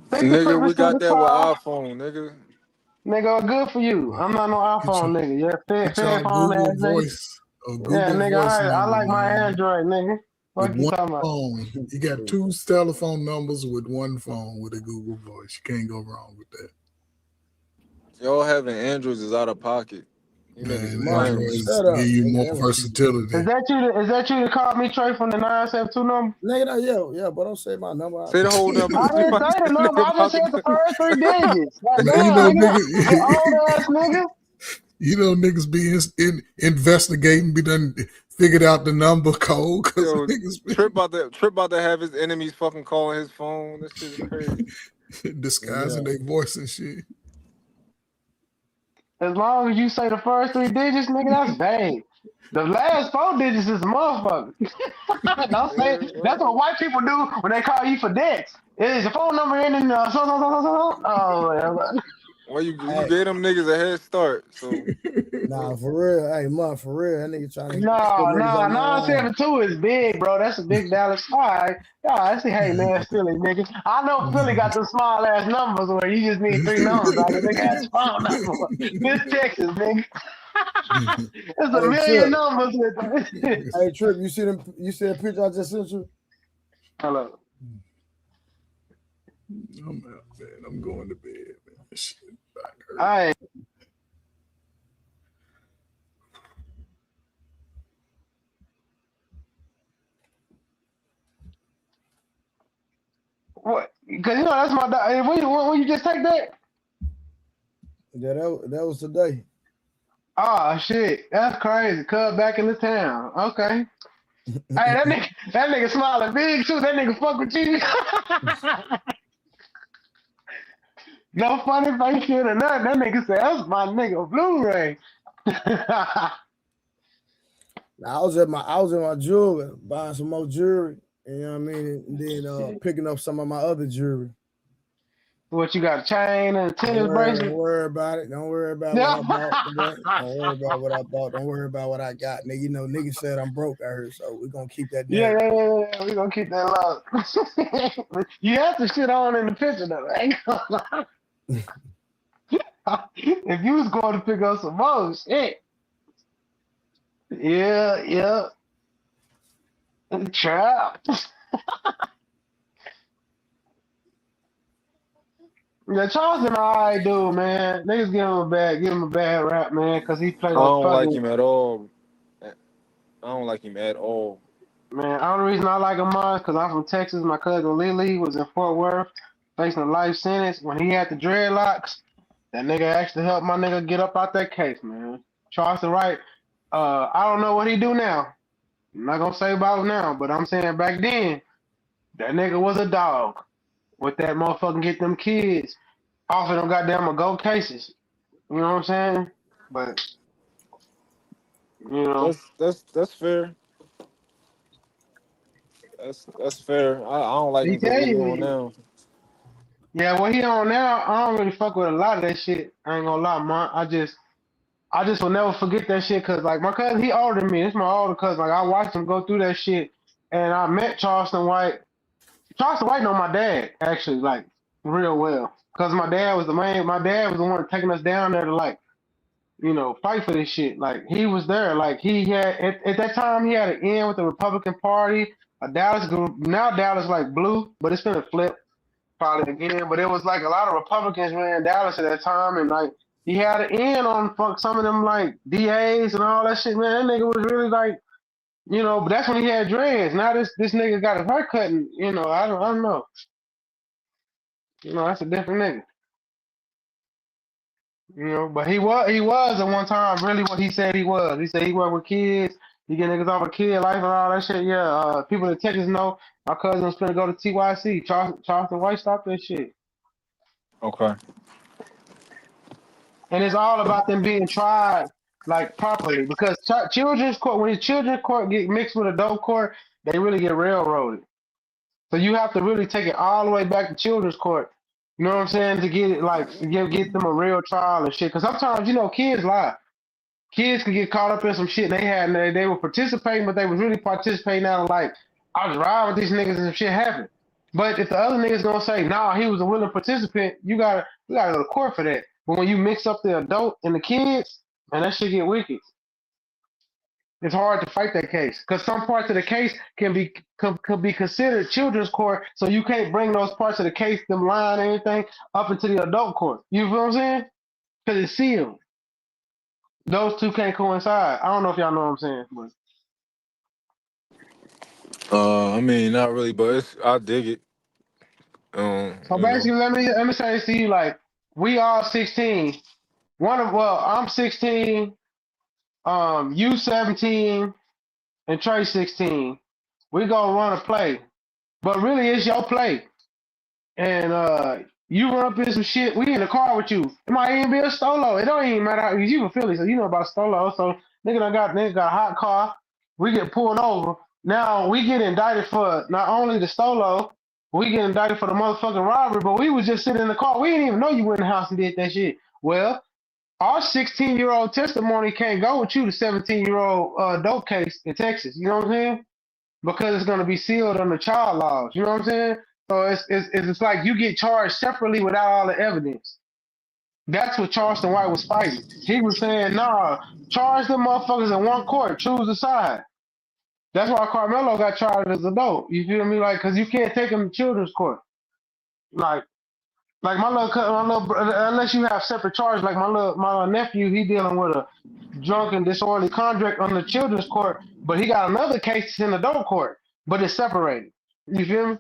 [SPEAKER 10] state the
[SPEAKER 21] Nigga,
[SPEAKER 10] purpose
[SPEAKER 21] we
[SPEAKER 10] of
[SPEAKER 21] got
[SPEAKER 10] the
[SPEAKER 21] that with
[SPEAKER 10] call.
[SPEAKER 21] iPhone, nigga.
[SPEAKER 10] Nigga, good for you. I'm not no iPhone nigga. Yeah, fed phone ass nigga.
[SPEAKER 9] Voice.
[SPEAKER 10] Yeah, nigga, I like my Android, nigga. What you talking about?
[SPEAKER 9] Phone. You got 2 telephone numbers with one phone with a Google Voice. You can't go wrong with that.
[SPEAKER 21] Y'all having Androids is out of pocket. You niggas lame.
[SPEAKER 9] Give you more versatility.
[SPEAKER 10] Is that you that called me Trey from the 972 number?
[SPEAKER 8] Nigga, yeah, but don't say my number.
[SPEAKER 21] Say the whole number.
[SPEAKER 10] I didn't say the number. I just said the first 3 digits. Like,
[SPEAKER 9] Man,
[SPEAKER 10] damn, nigga, you old ass nigga.
[SPEAKER 9] You know niggas be investigating, be done figured out the number code.
[SPEAKER 21] Yo, Trip about to have his enemies fucking calling his phone. This shit is crazy.
[SPEAKER 9] Disguising their voice and shit.
[SPEAKER 10] As long as you say the first 3 digits, nigga, that's vague. The last 4 digits is a motherfucker. Don't say that's what white people do when they call you for debts. Is your phone number in so. Oh,
[SPEAKER 21] well, you gave them niggas a head start. So
[SPEAKER 8] nah, for real. Hey, Mont, for real. That nigga trying to.
[SPEAKER 10] No, 972 is big, bro. That's a big Dallas. All right. I see, hey, man, Philly, nigga. I know Philly got the small ass numbers where you just need 3 numbers. Like, nigga has phone number. This Texas, nigga. There's a million numbers with it.
[SPEAKER 8] Hey, Trip, you see them? You see that picture I just sent you?
[SPEAKER 10] Hello.
[SPEAKER 9] I'm out, man. I'm going to bed, man. Shit.
[SPEAKER 10] All right. What? Because you know that's my dog. When you just take that?
[SPEAKER 8] Yeah, that was today.
[SPEAKER 10] Oh shit, that's crazy. Cub back in the town. Okay. Hey, that nigga smiling big too. That nigga fuck with you. No funny face shit or nothing. That nigga said that's my nigga Blu-ray.
[SPEAKER 8] I was in my jewelry buying some more jewelry. You know what I mean? And then picking up some of my other jewelry.
[SPEAKER 10] What, you got a chain and a tennis bracelet?
[SPEAKER 8] Don't worry about it. Don't worry about what I bought today. Don't worry about what I bought. Don't worry about what I got. Nigga, you know, nigga said I'm broke out here, so we're gonna keep that down.
[SPEAKER 10] Yeah. We're gonna keep that low. You have to shit on in the picture though. I ain't gonna lie. If you was going to pick up some more shit. Yeah. Trap. Yeah, Charleston alright dude, man. Niggas give him a bad rap, man, because he played
[SPEAKER 21] I don't like him at all. I don't like him at all.
[SPEAKER 10] Man, the only reason I like him is because I'm from Texas. My cousin Lily was in Fort Worth facing a life sentence. When he had the dreadlocks, that nigga actually helped my nigga get up out that case, man. Charleston Wright, I don't know what he do now. I'm not gonna say about now, but I'm saying back then, that nigga was a dog. With that motherfucking get them kids off of them goddamn go cases. You know what I'm saying? But you know,
[SPEAKER 21] that's fair. That's fair. I don't like him because he on now.
[SPEAKER 10] Yeah, what he on now, I don't really fuck with a lot of that shit. I ain't gonna lie, man. I just will never forget that shit because like my cousin, he older than me. It's my older cousin. Like I watched him go through that shit and I met Charleston White. Charleston White know my dad actually like real well because my dad was the man. My dad was the one taking us down there to like fight for this shit. Like he was there. Like he had at that time he had an in with the Republican Party. Dallas now Dallas like blue, but it's gonna flip probably again. But it was like a lot of Republicans ran Dallas at that time, and like he had an in on fuck some of them like DAs and all that shit. Man, that nigga was really like but that's when he had dreads. Now this nigga got his haircut, and I don't know. That's a different nigga. But he was at one time really what he said he was. He said he worked with kids. He get niggas off of kid life and all that shit. Yeah, people in Texas know my cousin was gonna go to TYC. Charleston White stopped that shit.
[SPEAKER 21] Okay.
[SPEAKER 10] And it's all about them being tried like properly because children's court, when the children's court get mixed with adult court, they really get railroaded. So you have to really take it all the way back to children's court. You know what I'm saying? To get it like get them a real trial and shit. Because sometimes kids lie. Kids can get caught up in some shit they were participating, but they was really participating out of like I was riding with these niggas and some shit happened. But if the other niggas gonna say nah, he was a willing participant, you gotta go to court for that. But when you mix up the adult and the kids, man, that shit get wicked. It's hard to fight that case because some parts of the case can be considered children's court, so you can't bring those parts of the case, them lying and everything, up into the adult court. You feel what I'm saying? Because it's sealed. Those two can't coincide. I don't know if y'all know what I'm saying, but
[SPEAKER 21] I mean, not really, but I dig it.
[SPEAKER 10] so basically, let me say this to you: like, we all 16. I'm 16. You 17, and Trey 16. We gonna run a play, but really it's your play. And you run up in some shit. We in the car with you. It might even be a Stolo. It don't even matter how you from Philly, so you know about Stolo. So nigga got a hot car. We get pulled over. Now we get indicted for not only the Stolo, we get indicted for the motherfucking robbery. But we was just sitting in the car. We didn't even know you went in the house and did that shit. Well, our 16-year-old testimony can't go with you, the 17-year-old dope case in Texas. You know what I'm saying? Because it's gonna be sealed under child laws. You know what I'm saying? So it's like you get charged separately without all the evidence. That's what Charleston White was fighting. He was saying, nah, charge them motherfuckers in one court, choose a side. That's why Carmelo got charged as an adult. You feel me? Like, because you can't take him to children's court. Like my little brother, unless you have separate charges, like my little nephew, he dealing with a drunk and disorderly conduct on the children's court, but he got another case in adult court, but it's separated. You feel me?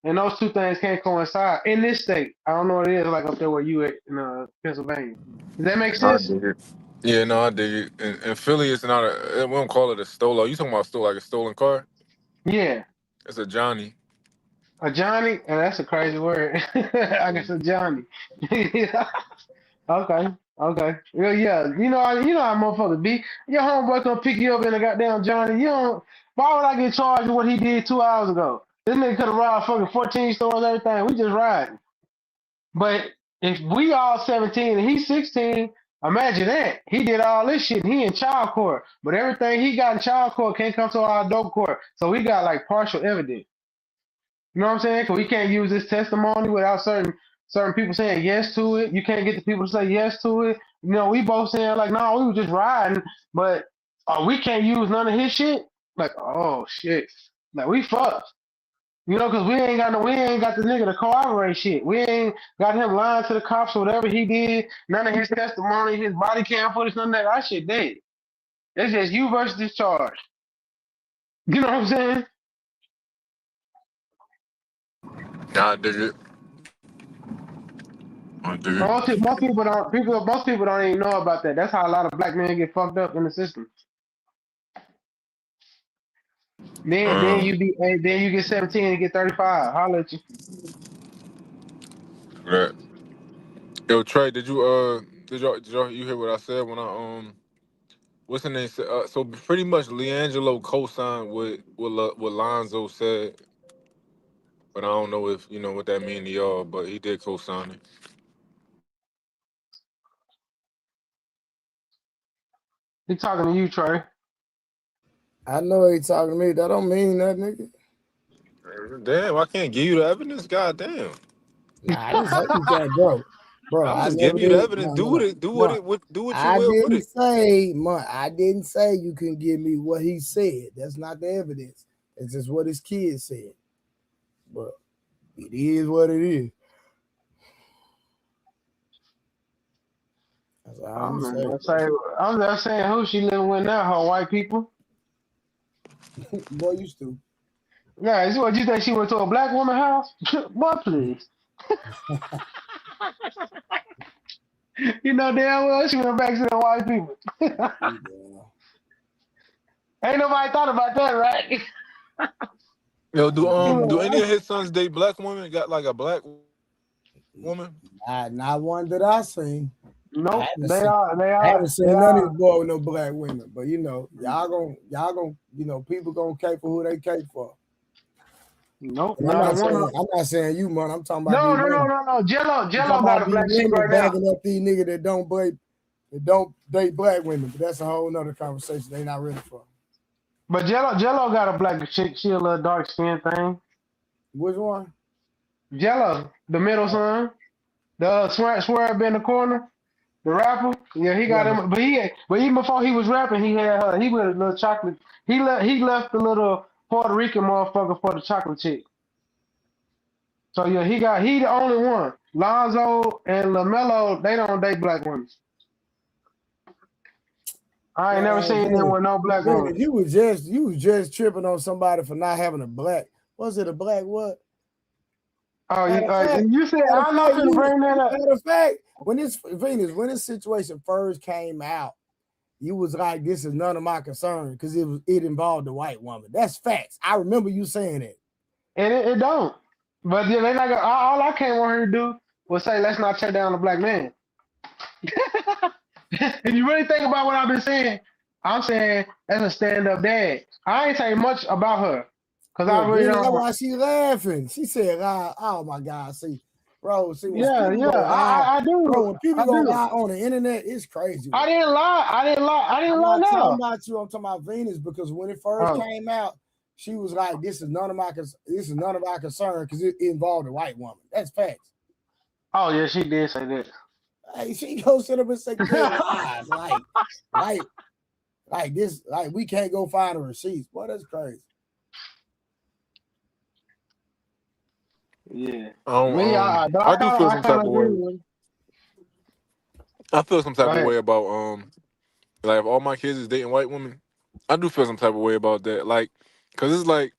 [SPEAKER 10] And those two things can't coincide in this state. I don't know what it is like up there where you at in Pennsylvania. Does that make sense?
[SPEAKER 21] I dig it. Yeah, no, I dig it. In Philly, it's not we don't call it a stolo. You talking about like a stolen car?
[SPEAKER 10] Yeah.
[SPEAKER 21] It's a Johnny.
[SPEAKER 10] A Johnny? And that's a crazy word. I guess a Johnny. Okay. Yeah. You know how motherfuckers be. Your homeboy gonna pick you up in a goddamn Johnny. Why would I get charged with what he did 2 hours ago? This nigga could have robbed fucking 14 stores, everything. We just riding. But if we all 17 and he's 16, imagine that. He did all this shit and he in child court. But everything he got in child court can't come to our adult court. So we got like partial evidence. You know what I'm saying? Because we can't use this testimony without certain people saying yes to it. You can't get the people to say yes to it. We both saying like, no, we were just riding, but we can't use none of his shit. Like, oh shit, like we fucked. Because we ain't got the nigga to corroborate shit. We ain't got him lying to the cops or whatever he did. None of his testimony, his body cam footage, none of that. That shit dead. It's just you versus this charge. You know what I'm saying?
[SPEAKER 21] Nah, I dig it.
[SPEAKER 10] Most people don't even know about that. That's how a lot of black men get fucked up in the system. Then you get 17 and get 35. Holla at you.
[SPEAKER 21] Right. Yo, Trey, did y'all you hear what I said when I what's the name? So pretty much LeAngelo co-signed what Lonzo said, but I don't know if you know what that mean to y'all. But he did co-sign it.
[SPEAKER 10] He talking to you, Trey.
[SPEAKER 8] I know he talking to me. That don't mean nothing, nigga.
[SPEAKER 21] Damn, I can't give you the evidence. God damn.
[SPEAKER 8] Nah, I didn't say you can't, bro. Bro,
[SPEAKER 21] I'm
[SPEAKER 8] I
[SPEAKER 21] just
[SPEAKER 8] never
[SPEAKER 21] giving you the
[SPEAKER 8] did.
[SPEAKER 21] evidence.
[SPEAKER 8] No,
[SPEAKER 21] Do
[SPEAKER 8] no,
[SPEAKER 21] what
[SPEAKER 8] no.
[SPEAKER 21] it. Do what
[SPEAKER 8] Month.
[SPEAKER 21] it. Do what you
[SPEAKER 8] I
[SPEAKER 21] will with
[SPEAKER 8] didn't
[SPEAKER 21] it.
[SPEAKER 8] say, Month. I didn't say you can give me what he said. That's not the evidence. It's just what his kids said. But it is what it is. That's all I'm saying.
[SPEAKER 10] I'm just saying who she living with now, her white people.
[SPEAKER 8] Boy, you stupid.
[SPEAKER 10] Yeah, is what you think she went to a black woman house? Boy, please. You know damn well she went back to the white people. Ain't nobody thought about that, right?
[SPEAKER 21] Yo, do any of his sons date black women? Got like a black woman?
[SPEAKER 8] Not one that I seen.
[SPEAKER 10] Nope,
[SPEAKER 8] I haven't seen none of these boys with no black women. But you know, y'all gonna, you know, people gonna cape for who they cape for.
[SPEAKER 10] Nope,
[SPEAKER 8] I'm not saying you, man. I'm talking about these women.
[SPEAKER 10] No. Jello
[SPEAKER 8] I'm
[SPEAKER 10] got a black chick right now.
[SPEAKER 8] backing up these niggas that don't date black women. But that's a whole nother conversation. They not ready for.
[SPEAKER 10] But Jello got a black chick. She a little dark skin thing.
[SPEAKER 8] Which one?
[SPEAKER 10] Jello, the middle son, the swear in the corner, the rapper. Yeah, he got him. But even before he was rapping, he had her. He was a little chocolate. He left the little Puerto Rican motherfucker for the chocolate chick. So yeah, he the only one. Lonzo and LaMelo, they don't date black women. I ain't never seen them with no black woman.
[SPEAKER 8] You was just tripping on somebody for not having a black. Was it a black what?
[SPEAKER 10] Oh, you said I'm not gonna bring that up.
[SPEAKER 8] Matter of fact, when this situation first came out, you was like, "This is none of my concern" because it involved a white woman. That's facts. I remember you saying it.
[SPEAKER 10] And it don't. But yeah, they not gonna, all I came on here to do was say, let's not tear down the black man. If you really think about what I've been saying, I'm saying that's a stand-up dad. I ain't saying much about her. Because I really don't.
[SPEAKER 8] That's why she laughing. She said, oh my God, see, bro, see,
[SPEAKER 10] I do.
[SPEAKER 8] Bro, when people go lie on the internet, it's crazy.
[SPEAKER 10] I didn't lie. I'm
[SPEAKER 8] not talking about you. I'm talking about Venus because when it first came out, she was like, "This is none of our concern" because it involved a white woman. That's facts.
[SPEAKER 10] Oh yeah, she did say that.
[SPEAKER 8] Hey, she goes sit up and say lies, like this, like we can't go find the receipts. Boy, that's crazy.
[SPEAKER 10] Yeah.
[SPEAKER 21] I do feel some type of way. I feel some type of way about like if all my kids is dating white women, I do feel some type of way about that. Like, cause it's like,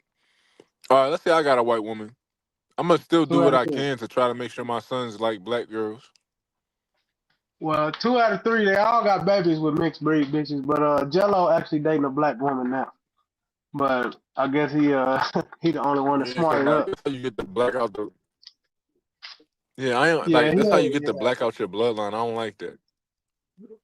[SPEAKER 21] all right, let's say I got a white woman, I'm gonna still do what I can to try to make sure my sons like black girls.
[SPEAKER 10] Well, 2 out of 3, they all got babies with mixed breed bitches, but Jello actually dating a black woman now. But I guess he the only one that's smart enough.
[SPEAKER 21] That's how you get the black out the. Yeah, I ain't like. That's how you get the black out your bloodline. I don't like that.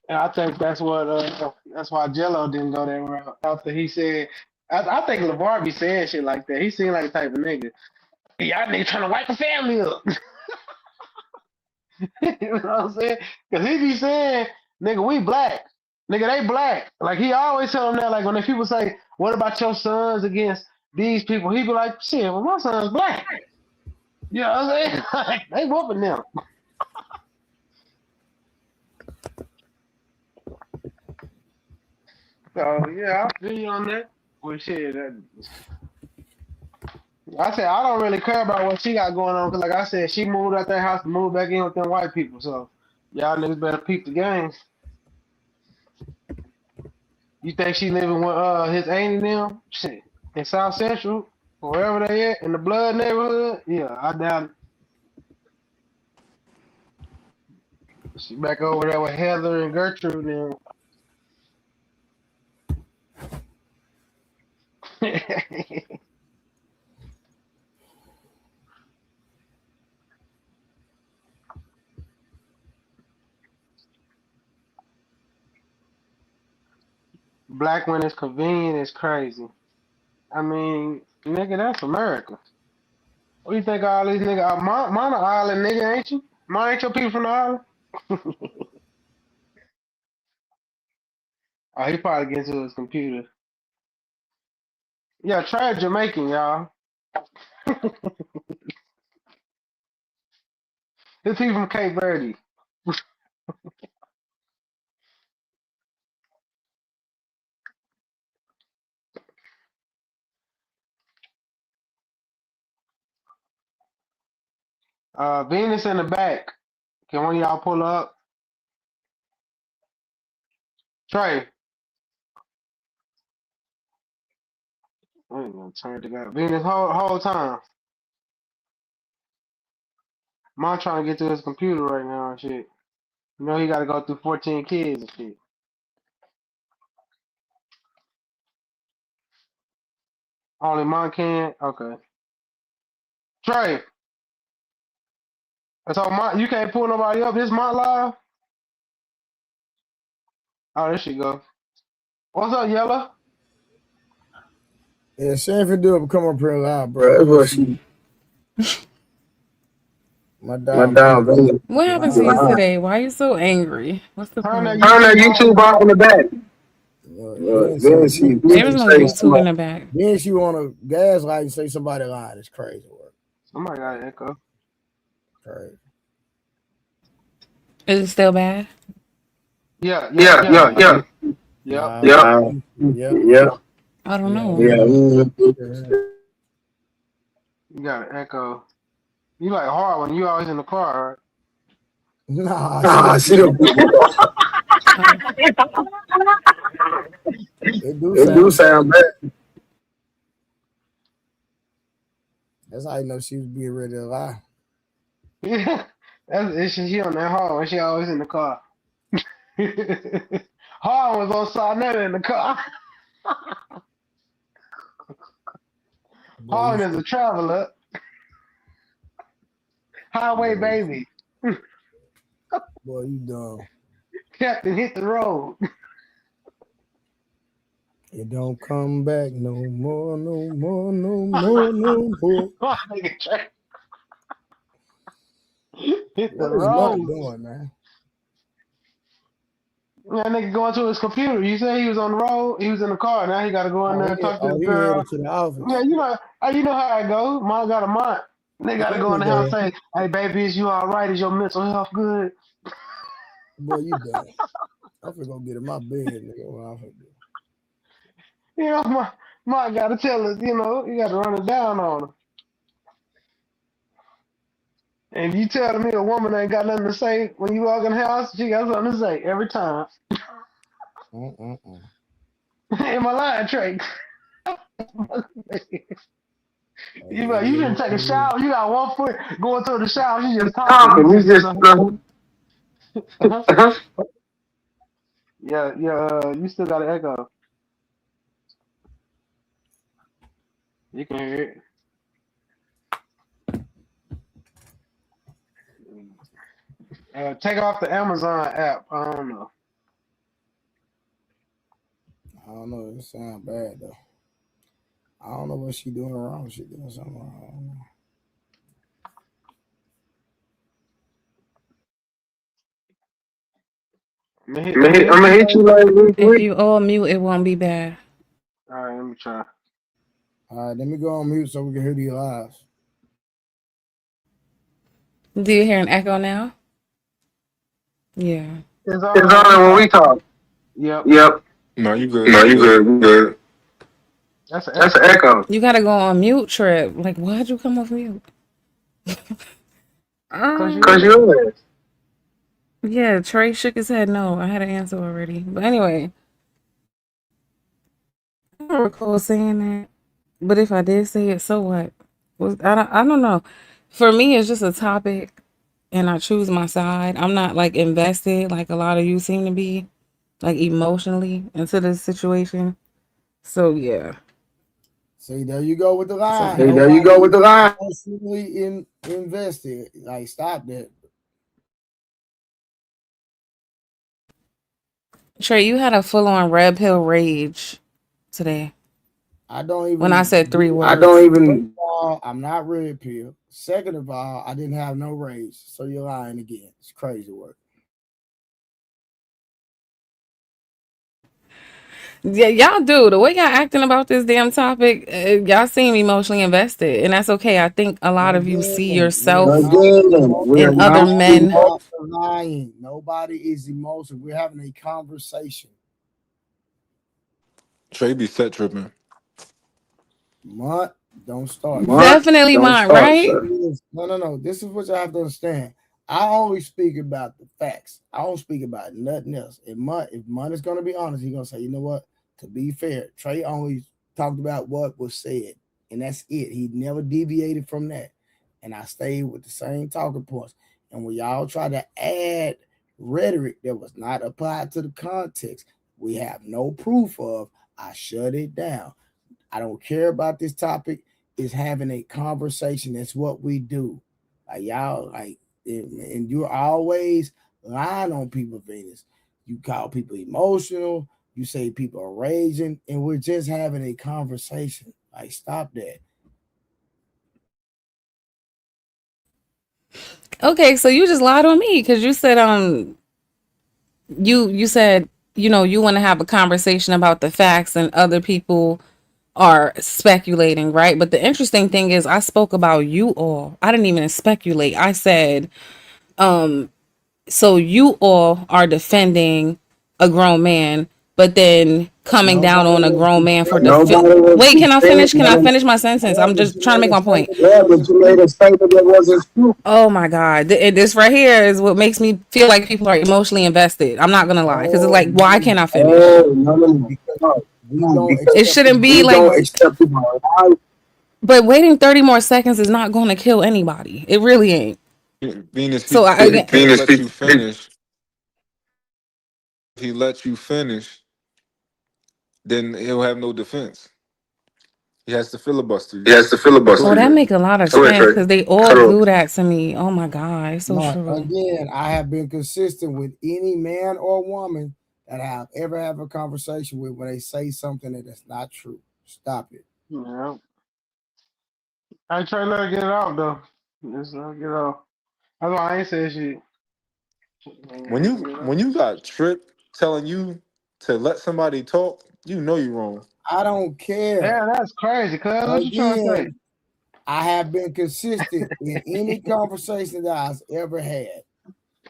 [SPEAKER 10] And I think that's why Jello didn't go that route. After he said, I think LaVar be saying shit like that. He seemed like the type of nigga. Y'all nigga trying to wipe the family up. You know what I'm saying? Because he be saying, nigga, we black. Nigga, they black. Like, he always tell them that. Like, when the people say, what about your sons against these people? He be like, shit, well, my son's black. You know what I'm saying? Like, they whooping them. So, yeah, I feel you on that. Well, shit, I said, I don't really care about what she got going on. Because, like I said, she moved out that house to move back in with them white people. So, y'all niggas better peep the game. You think she living with his auntie now? Shit. In South Central, wherever they at, in the Blood neighborhood? Yeah, I doubt it. She back over there with Heather and Gertrude now. Black when it's convenient is crazy. I mean, nigga, that's America. What do you think all these niggas? Mine an island nigga, ain't you? Mine ain't your people from the island? Oh, he probably gets to his computer. Yeah, Trey Jamaican, y'all. This he from Cape Verde. Venus in the back. Can one of y'all pull up? Trey. I ain't gonna turn it up. Venus whole time. Mom trying to get to his computer right now and shit. You know he gotta go through 14 kids and shit. Only mom can? Okay. Trey. So you can't pull nobody up. This my live? Oh, there she go. What's up, Yellow?
[SPEAKER 8] Yeah, Sanford do it come up here live, bro. That's what she. My dog.
[SPEAKER 5] What happened to you today? Why are you so angry? What's the
[SPEAKER 10] Turn that
[SPEAKER 5] problem?
[SPEAKER 10] YouTube off in the back.
[SPEAKER 8] Then she
[SPEAKER 5] There's no YouTube in the back.
[SPEAKER 8] Then she want to gaslight and say somebody lying. It's crazy work.
[SPEAKER 10] Somebody got an echo.
[SPEAKER 8] Crazy.
[SPEAKER 5] Is it still bad?
[SPEAKER 10] Yeah.
[SPEAKER 8] Yep.
[SPEAKER 5] I don't know.
[SPEAKER 10] You got an echo. You like hard when you always in the car, right?
[SPEAKER 8] Nah, she don't. It do sound bad. That's how you know she was being ready to lie.
[SPEAKER 10] Yeah, she on that hard when she always in the car. Hard was on Sarnetta in the car. Hard is a traveler. Highway baby.
[SPEAKER 8] Boy, you dumb.
[SPEAKER 10] Captain hit the road.
[SPEAKER 8] It don't come back no more.
[SPEAKER 10] Hit the
[SPEAKER 8] What is Mont
[SPEAKER 10] road.
[SPEAKER 8] doing, man?
[SPEAKER 10] That nigga going to his computer. You said he was on the road. He was in the car. Now he got to go in there and talk to the
[SPEAKER 8] he
[SPEAKER 10] girl.
[SPEAKER 8] headed to the office.
[SPEAKER 10] Yeah, you know how it goes. Mom got a month. They got to go in the house and say, "Hey, baby, is you all right? Is your mental health good?"
[SPEAKER 8] Boy, you dumb. I'm finna go get in my bed, nigga. What I'm finna do?
[SPEAKER 10] You know, mom got to tell us. You know, you got to run it down on her. And you tell me a woman ain't got nothing to say when you walk in the house, she got something to say every time. Am I lying, Trey? You didn't take a shower. You got 1 foot going to the shower. She just talking. Yeah. You still got an echo. You can hear it. Take off the Amazon app. I don't know.
[SPEAKER 8] It sound bad though. I don't know what she doing wrong. She doing something wrong. I don't know.
[SPEAKER 10] I'm gonna hit you like
[SPEAKER 5] if you all mute, it won't be bad.
[SPEAKER 10] All right, let me try.
[SPEAKER 8] All right, let me go on mute so we can hear these lives.
[SPEAKER 5] Do you hear an echo now? Yeah.
[SPEAKER 10] It's on when we talk. Yep.
[SPEAKER 21] No, you good.
[SPEAKER 10] No, you good. That's an echo.
[SPEAKER 5] You gotta go on mute, Trip. Like, why'd you come off mute?
[SPEAKER 10] Cause you.
[SPEAKER 5] Yeah, Trey shook his head no. I had an answer already. But anyway, I don't recall saying that. But if I did say it, so what? I don't know. For me, it's just a topic, and I choose my side. I'm not like invested like a lot of you seem to be, like emotionally into this situation. So yeah.
[SPEAKER 8] See, there you go with the lie.
[SPEAKER 10] Hey, there you go with the lie.
[SPEAKER 8] Emotionally invested. Like, stop that.
[SPEAKER 5] Trey, you had a full-on red pill rage today.
[SPEAKER 8] I don't even.
[SPEAKER 5] When I said 3 words.
[SPEAKER 10] I don't even.
[SPEAKER 8] First of all, I'm not red pill. Second of all, I didn't have no rage. So you're lying again. It's crazy work.
[SPEAKER 5] Yeah, y'all do. The way y'all acting about this damn topic, y'all seem emotionally invested, and that's okay. I think a lot of you see yourself in other men.
[SPEAKER 8] Lying. Nobody is emotional. We're having a conversation.
[SPEAKER 21] Trey be set tripping.
[SPEAKER 8] Mont, don't start.
[SPEAKER 5] Definitely Mont, right?
[SPEAKER 8] No. This is what you have to understand. I only speak about the facts. I don't speak about nothing else. If Mont is gonna be honest, he's gonna say, you know what? To be fair, Trey always talked about what was said, and that's it. He never deviated from that. And I stayed with the same talking points. And when y'all try to add rhetoric that was not applied to the context, we have no proof of, I shut it down. I don't care about this topic. Is having a conversation. That's what we do. Like y'all, and you're always lying on people, Venus. You call people emotional. You say people are raging, and we're just having a conversation. Like, stop that.
[SPEAKER 5] Okay, so you just lied on me because you said you said you want to have a conversation about the facts and other people are speculating, right? But the interesting thing is I spoke about you all. I didn't even speculate. I said so you all are defending a grown man, but then coming down on a grown man for wait, can I finish? Can I finish my sentence? I'm just trying to make my point.
[SPEAKER 4] Yeah, but you made a statement that wasn't true.
[SPEAKER 5] Oh my God. This right here is what makes me feel like people are emotionally invested. I'm not gonna lie. Because it's like, why can't I finish? It shouldn't be like, but waiting 30 more seconds is not going to kill anybody. It really ain't.
[SPEAKER 21] Venus,
[SPEAKER 5] So
[SPEAKER 21] he can't let you finish. If he lets you finish, then he'll have no defense. He has to filibuster you.
[SPEAKER 5] Oh, that make a lot of sense because they all do that to me. Oh my God, it's so true.
[SPEAKER 8] Again, I have been consistent with any man or woman that I have ever have a conversation with when they say something that is not true. Stop it.
[SPEAKER 10] Yeah. I try to let her get it out though. Just let her get it out. That's why I ain't saying shit.
[SPEAKER 21] When you got Trick telling you to let somebody talk, you know you're wrong.
[SPEAKER 8] I don't care.
[SPEAKER 10] Yeah, that's crazy, cuz. What you trying to say?
[SPEAKER 8] I have been consistent in any conversation that I've ever had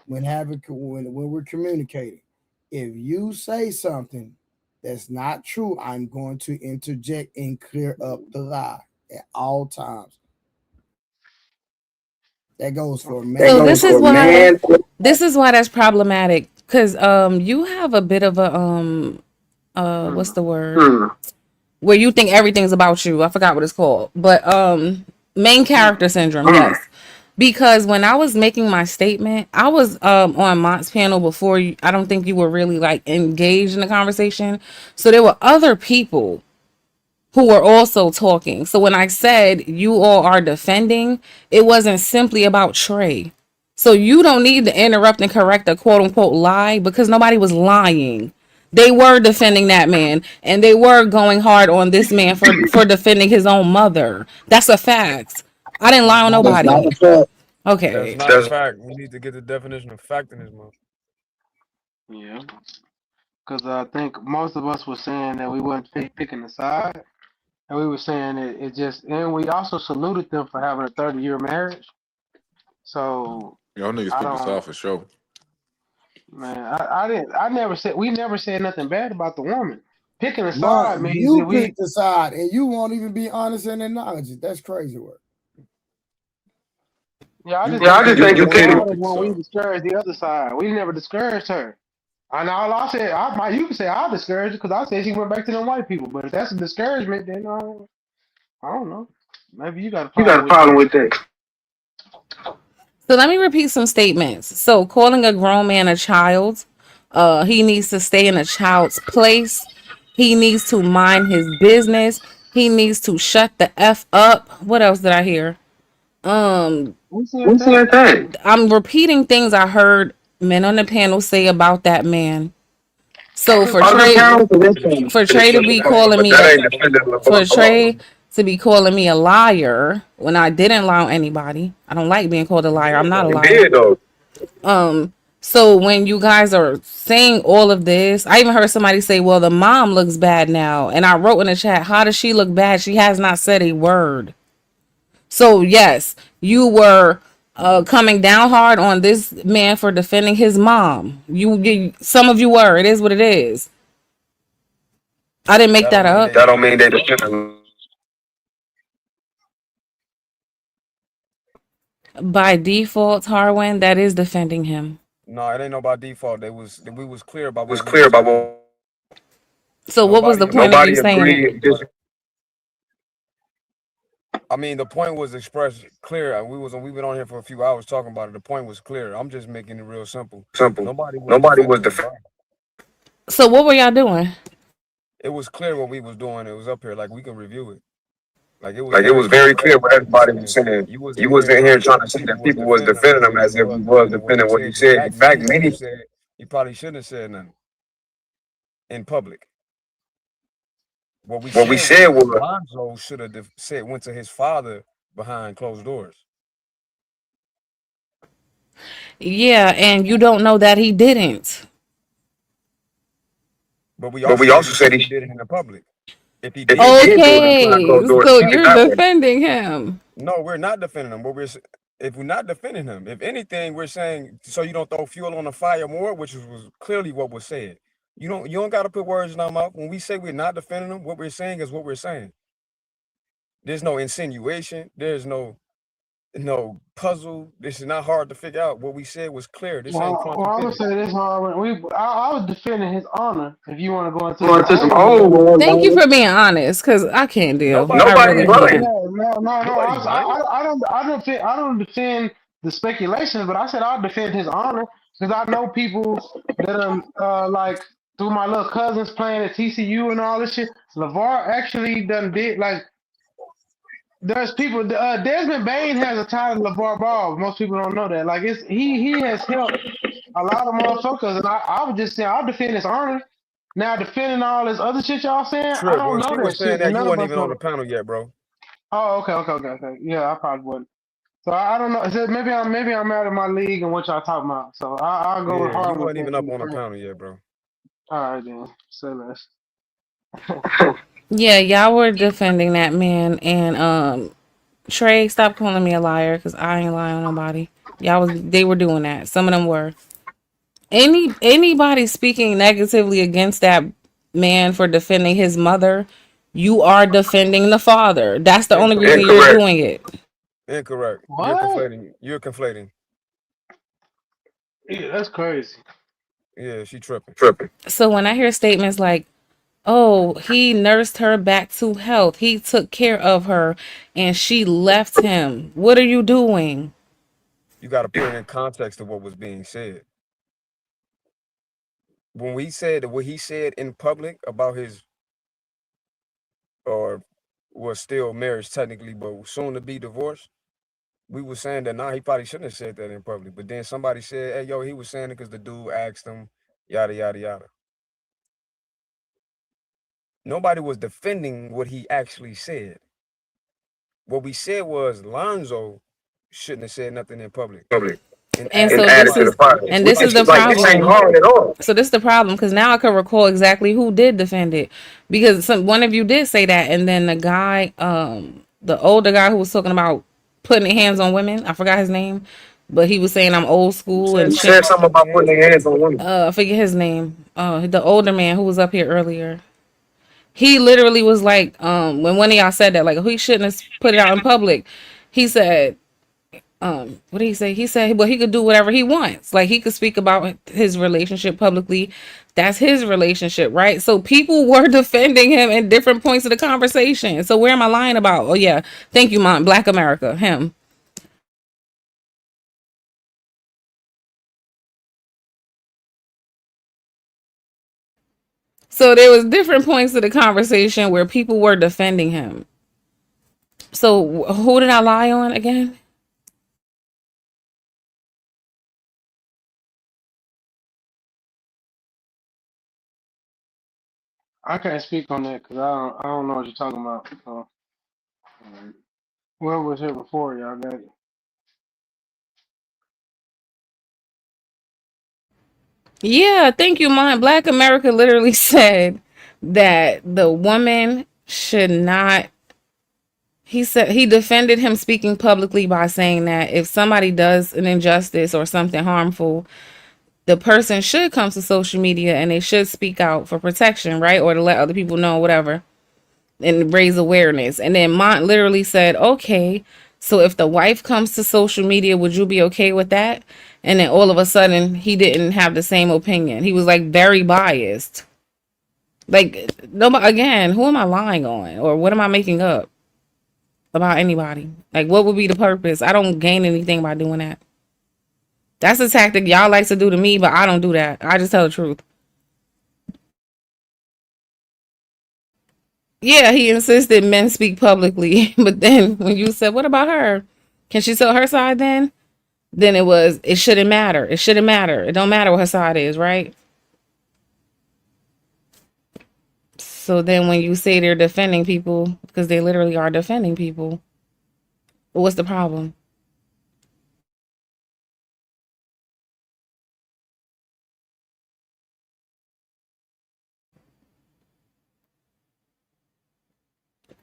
[SPEAKER 8] when we're communicating. If you say something that's not true, I'm going to interject and clear up the lie at all times. That goes for man.
[SPEAKER 5] So this is why that's problematic because you have a bit of a what's the word where you think everything's about you. I forgot what it's called, but main character syndrome. Yes, because when I was making my statement, I was on Mont's panel before you. I don't think you were really like engaged in the conversation, so there were other people who were also talking. So when I said you all are defending, it wasn't simply about Trey. So you don't need to interrupt and correct a quote unquote lie because nobody was lying. They were defending that man and they were going hard on this man for defending his own mother. That's a fact. I didn't lie on nobody. Okay.
[SPEAKER 6] That's not a fact. We need to get the definition of fact in this month.
[SPEAKER 10] Yeah. Because I think most of us were saying that we weren't picking a side. And we were saying it just, and we also saluted them for having a 30-year marriage. So
[SPEAKER 21] Y'all niggas picked this off for sure.
[SPEAKER 10] Man, we never said nothing bad about the woman. Picking a
[SPEAKER 8] Mark,
[SPEAKER 10] side means
[SPEAKER 8] you picked a side and you won't even be honest and acknowledge it. That's crazy work.
[SPEAKER 10] Yeah, I just think you can't. When we discouraged the other side, we never discouraged her. And all I said, you can say I discouraged her because I said she went back to them white people. But if that's a discouragement, then I don't know. Maybe you got a problem with that.
[SPEAKER 5] So let me repeat some statements. So calling a grown man a child, he needs to stay in a child's place. He needs to mind his business. He needs to shut the F up. What else did I hear?
[SPEAKER 10] Who said that?
[SPEAKER 5] I'm repeating things I heard men on the panel say about that man. So for Trey to be calling me a liar when I didn't lie on anybody. I don't like being called a liar. I'm not a liar. So when you guys are saying all of this, I even heard somebody say, well, the mom looks bad now. And I wrote in the chat, how does she look bad? She has not said a word. So yes, you were coming down hard on this man for defending his mom. Some of you were. It is what it is. I didn't make that up.
[SPEAKER 6] That don't mean they defend.
[SPEAKER 5] By default, Harwin, that is defending him.
[SPEAKER 6] No, it ain't no by default. We was clear about what
[SPEAKER 5] Was
[SPEAKER 6] we
[SPEAKER 5] clear
[SPEAKER 6] were
[SPEAKER 5] about
[SPEAKER 6] saying.
[SPEAKER 5] what. So what was the point of you saying it?
[SPEAKER 6] I mean, the point was expressed clear. And we've been on here for a few hours talking about it. The point was clear. I'm just making it real simple. Nobody was defending LeBron.
[SPEAKER 5] So what were y'all doing?
[SPEAKER 6] It was clear what we was doing. It was up here. Like, we can review it. Like, it
[SPEAKER 5] was
[SPEAKER 6] was
[SPEAKER 5] very
[SPEAKER 6] very clear
[SPEAKER 5] clear
[SPEAKER 6] what
[SPEAKER 5] what
[SPEAKER 6] everybody
[SPEAKER 5] everybody
[SPEAKER 6] was
[SPEAKER 5] was
[SPEAKER 6] saying.
[SPEAKER 5] saying.
[SPEAKER 6] You
[SPEAKER 5] You
[SPEAKER 6] wasn't in
[SPEAKER 5] wasn't
[SPEAKER 6] here
[SPEAKER 5] here
[SPEAKER 6] trying
[SPEAKER 5] trying
[SPEAKER 6] to
[SPEAKER 5] to
[SPEAKER 6] say
[SPEAKER 5] say
[SPEAKER 6] that
[SPEAKER 5] that
[SPEAKER 6] people
[SPEAKER 5] people
[SPEAKER 6] was
[SPEAKER 5] was
[SPEAKER 6] defending
[SPEAKER 5] defending
[SPEAKER 6] him
[SPEAKER 5] him
[SPEAKER 6] as
[SPEAKER 5] as
[SPEAKER 6] if
[SPEAKER 5] if
[SPEAKER 6] he
[SPEAKER 5] he
[SPEAKER 6] was
[SPEAKER 5] was
[SPEAKER 6] defending
[SPEAKER 5] defending
[SPEAKER 6] what
[SPEAKER 5] what
[SPEAKER 6] he
[SPEAKER 5] he
[SPEAKER 6] said.
[SPEAKER 5] said.
[SPEAKER 6] In
[SPEAKER 5] In
[SPEAKER 6] fact,
[SPEAKER 5] fact,
[SPEAKER 6] he should have
[SPEAKER 5] many.
[SPEAKER 6] said, he probably shouldn't have said nothing in public. What we said was Lonzo should have went to his father behind closed doors.
[SPEAKER 5] Yeah, and you don't know that he didn't.
[SPEAKER 6] But we
[SPEAKER 5] But
[SPEAKER 6] also
[SPEAKER 5] we
[SPEAKER 6] said
[SPEAKER 5] also
[SPEAKER 6] he
[SPEAKER 5] said
[SPEAKER 6] shouldn't
[SPEAKER 5] he.
[SPEAKER 6] have did it in the public. If he
[SPEAKER 5] If
[SPEAKER 6] did
[SPEAKER 5] he
[SPEAKER 6] do it
[SPEAKER 5] did
[SPEAKER 6] behind
[SPEAKER 5] Okay,
[SPEAKER 6] closed doors,
[SPEAKER 5] so
[SPEAKER 6] keep it
[SPEAKER 5] you're
[SPEAKER 6] that way.
[SPEAKER 5] defending him.
[SPEAKER 6] No, we're not defending him. If we're not defending him, if anything, we're saying so you don't throw fuel on the fire more, which was clearly what was said. You don't got to put words in our mouth. When we say we're not defending him, what we're saying is what we're saying. There's no insinuation. There's no puzzle. This is not hard to figure out. What we said was clear. This ain't
[SPEAKER 10] Well,
[SPEAKER 6] quantum
[SPEAKER 10] I'm gonna
[SPEAKER 6] physics.
[SPEAKER 10] say this hard. I was defending his honor. If you want to go into
[SPEAKER 5] Going
[SPEAKER 10] some
[SPEAKER 5] to some
[SPEAKER 10] old,
[SPEAKER 5] old. Thank you for being honest, because I can't deal. I really can't.
[SPEAKER 10] No.
[SPEAKER 6] Nobody's lying.
[SPEAKER 10] I don't defend the speculations, but I said I'll defend his honor because I know people that like through my little cousins playing at TCU and all this shit. LeVar actually done did like. There's people. Desmond Bain has a tie to LeVar Ball. Most people don't know that. Like he has helped a lot of motherfuckers, and I would just say I'll defend his honor. Now defending all this other shit y'all saying, I
[SPEAKER 6] Trip,
[SPEAKER 10] don't
[SPEAKER 6] when
[SPEAKER 10] know
[SPEAKER 6] she
[SPEAKER 10] that
[SPEAKER 6] was saying
[SPEAKER 10] shit, and
[SPEAKER 6] that, you
[SPEAKER 10] none of
[SPEAKER 6] weren't
[SPEAKER 10] us
[SPEAKER 6] even on
[SPEAKER 10] know
[SPEAKER 6] the
[SPEAKER 10] that.
[SPEAKER 6] panel yet, bro.
[SPEAKER 10] Oh, okay. Yeah, I probably wouldn't. So I don't know. So maybe I'm out of my league and what y'all talking about. So I'll go
[SPEAKER 6] Yeah, you
[SPEAKER 10] hard with
[SPEAKER 6] weren't
[SPEAKER 10] that
[SPEAKER 6] even
[SPEAKER 10] in
[SPEAKER 6] up
[SPEAKER 10] the
[SPEAKER 6] on the
[SPEAKER 10] frame.
[SPEAKER 6] panel yet, bro.
[SPEAKER 10] All right then. Say less.
[SPEAKER 5] Yeah, y'all were defending that man, and Trey, stop calling me a liar, because I ain't lying on nobody. They were doing that. Some of them were. Anybody speaking negatively against that man for defending his mother, you are defending the father. That's the only reason you're doing it.
[SPEAKER 6] Incorrect.
[SPEAKER 10] What?
[SPEAKER 6] You're conflating.
[SPEAKER 10] Yeah, that's crazy.
[SPEAKER 6] Yeah, she tripping.
[SPEAKER 5] So when I hear statements like, oh, he nursed her back to health, he took care of her, and she left him. What are you doing?
[SPEAKER 6] You got to put it in context of what was being said. When we said what he said in public about his, or was still marriage technically, but soon to be divorced, we were saying that he probably shouldn't have said that in public. But then somebody said, hey, yo, he was saying it because the dude asked him, yada, yada, yada. Nobody was defending what he actually said. What we said was Lonzo shouldn't have said nothing in public.
[SPEAKER 5] And so this is the problem.
[SPEAKER 6] This ain't hard at all.
[SPEAKER 5] So this is the problem, because now I can recall exactly who did defend it, because one of you did say that, and then the guy, the older guy who was talking about putting hands on women, I forgot his name, but he was saying I'm old school and
[SPEAKER 6] said something about putting their hands on women.
[SPEAKER 5] I forget his name. The older man who was up here earlier. He literally was like, when one of y'all said that, like, he shouldn't have put it out in public. He said, what did he say? He said, well, he could do whatever he wants. Like, he could speak about his relationship publicly. That's his relationship, right? So people were defending him in different points of the conversation. So where am I lying about? Oh yeah, thank you, Mont. Black America, him. So there was different points of the conversation where people were defending him. So who did I lie on again?
[SPEAKER 10] I can't speak on that because I don't know what you're talking about. So, whoever was here before y'all got it.
[SPEAKER 5] Yeah, thank you, Mont. Black America literally said that the woman should not. He said he defended him speaking publicly by saying that if somebody does an injustice or something harmful, the person should come to social media and they should speak out for protection, right? Or to let other people know, whatever, and raise awareness. And then Mont literally said, okay, so if the wife comes to social media, would you be okay with that? And then all of a sudden, he didn't have the same opinion. He was like very biased. Like, no, again, who am I lying on? Or what am I making up about anybody? Like, what would be the purpose? I don't gain anything by doing that. That's a tactic y'all like to do to me, but I don't do that. I just tell the truth. Yeah, he insisted men speak publicly, but then when you said, "What about her? Can she tell her side?" Then it shouldn't matter. It shouldn't matter. It don't matter what her side is, right? So then when you say they're defending people, because they literally are defending people, what's the problem?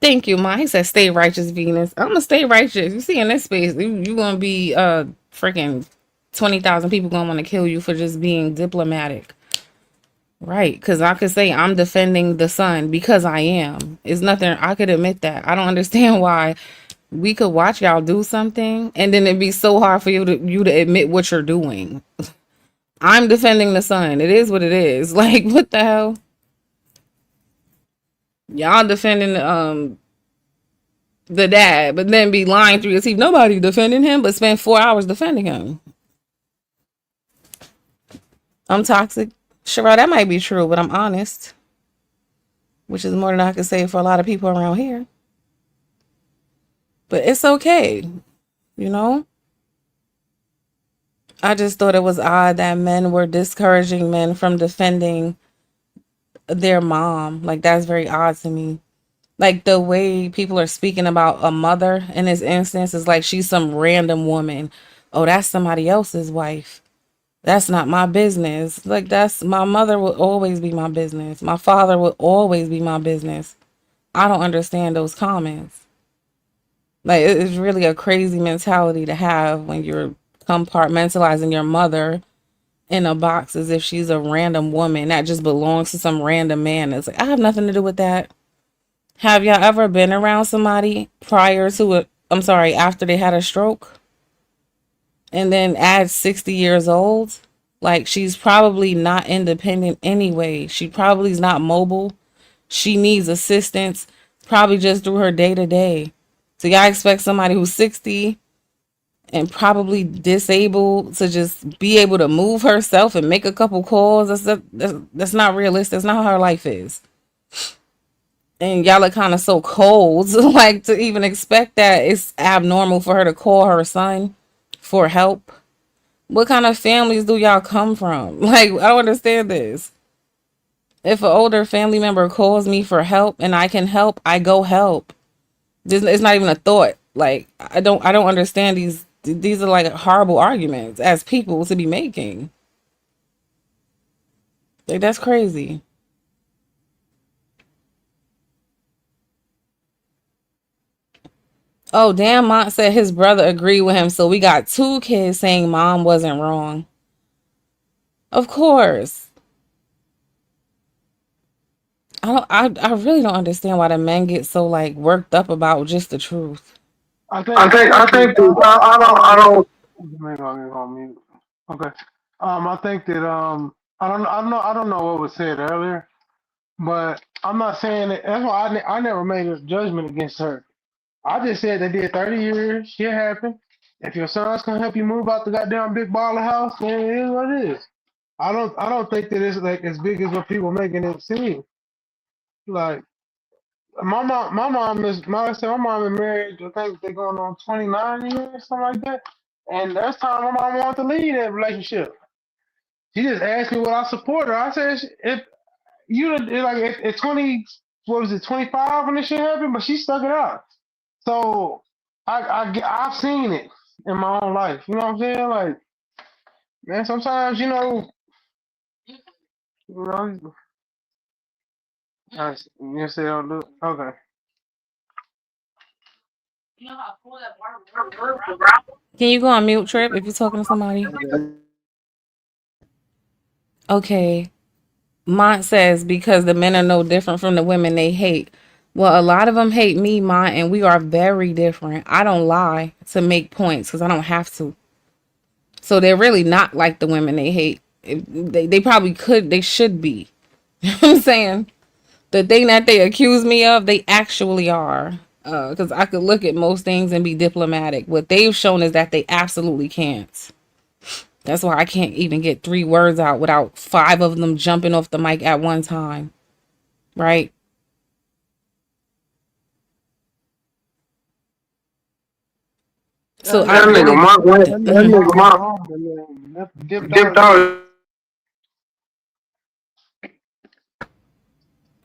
[SPEAKER 5] Thank you, Ma. He said, "Stay righteous, Venus." I'm gonna stay righteous. You see, in this space, you gonna be freaking 20,000 people gonna want to kill you for just being diplomatic. Right, because I could say I'm defending the son because I am. It's nothing. I could admit that. I don't understand why we could watch y'all do something and then it'd be so hard for you to admit what you're doing. I'm defending the son. It is what it is. Like, what the hell? Y'all defending the dad, but then be lying through your teeth. Nobody defending him, but spend 4 hours defending him. I'm toxic. Sure, that might be true, but I'm honest, which is more than I can say for a lot of people around here. But it's okay, you know? I just thought it was odd that men were discouraging men from defending their mom. Like, that's very odd to me. Like, the way people are speaking about a mother in this instance is like she's some random woman. Oh, that's somebody else's wife. That's not my business. Like, that's my mother will always be my business. My father will always be my business. I don't understand those comments. Like, it's really a crazy mentality to have when you're compartmentalizing your mother in a box as if she's a random woman that just belongs to some random man. It's like, I have nothing to do with that. Have y'all ever been around somebody after they had a stroke? And then at 60 years old, like, she's probably not independent anyway. She probably is not mobile. She needs assistance, probably just through her day to day. So y'all expect somebody who's 60 and probably disabled to just be able to move herself and make a couple calls? That's not realistic. That's not how her life is. And y'all are kind of so cold, like, to even expect that. It's abnormal for her to call her son for help. What kind of families do y'all come from? Like, I don't understand this. If an older family member calls me for help and I can help, I go help. It's not even a thought. Like, I don't understand these. These are like horrible arguments as people to be making. Like, that's crazy. Oh, damn, Mont said his brother agreed with him. So we got two kids saying mom wasn't wrong. Of course. I really don't understand why the men get so, like, worked up about just the truth.
[SPEAKER 10] I think that I don't. Maybe I'll get on mute. Okay. I think that I don't know what was said earlier, but I'm not saying that. That's why I never made a judgment against her. I just said they did 30 years. Shit happened. If your son's gonna help you move out the goddamn big baller house, then it is what it is. I don't think that it's like as big as what people making it seem. Like, I said, my mom is married. I think they're going on 29 years, something like that. And that's time my mom wanted to leave that relationship. She just asked me what I support her. I said, if you like, if 20, what was it, 25 when this shit happened, but she stuck it out. So I've seen it in my own life. You know what I'm saying? Like, man, sometimes, No, you say don't do it? Okay.
[SPEAKER 5] Can you go on mute, Trip, if you're talking to somebody? Okay. Mont says because the men are no different from the women they hate. Well, a lot of them hate me, Mont, and we are very different. I don't lie to make points because I don't have to. So they're really not like the women they hate. They probably could, they should be. You know what I'm saying? The thing that they accuse me of, they actually are. Because I could look at most things and be diplomatic. What they've shown is that they absolutely can't. That's why I can't even get 3 words out without 5 of them jumping off the mic at one time. Right? So I
[SPEAKER 10] That nigga
[SPEAKER 5] really
[SPEAKER 10] Mark went. That nigga Mark dipped out.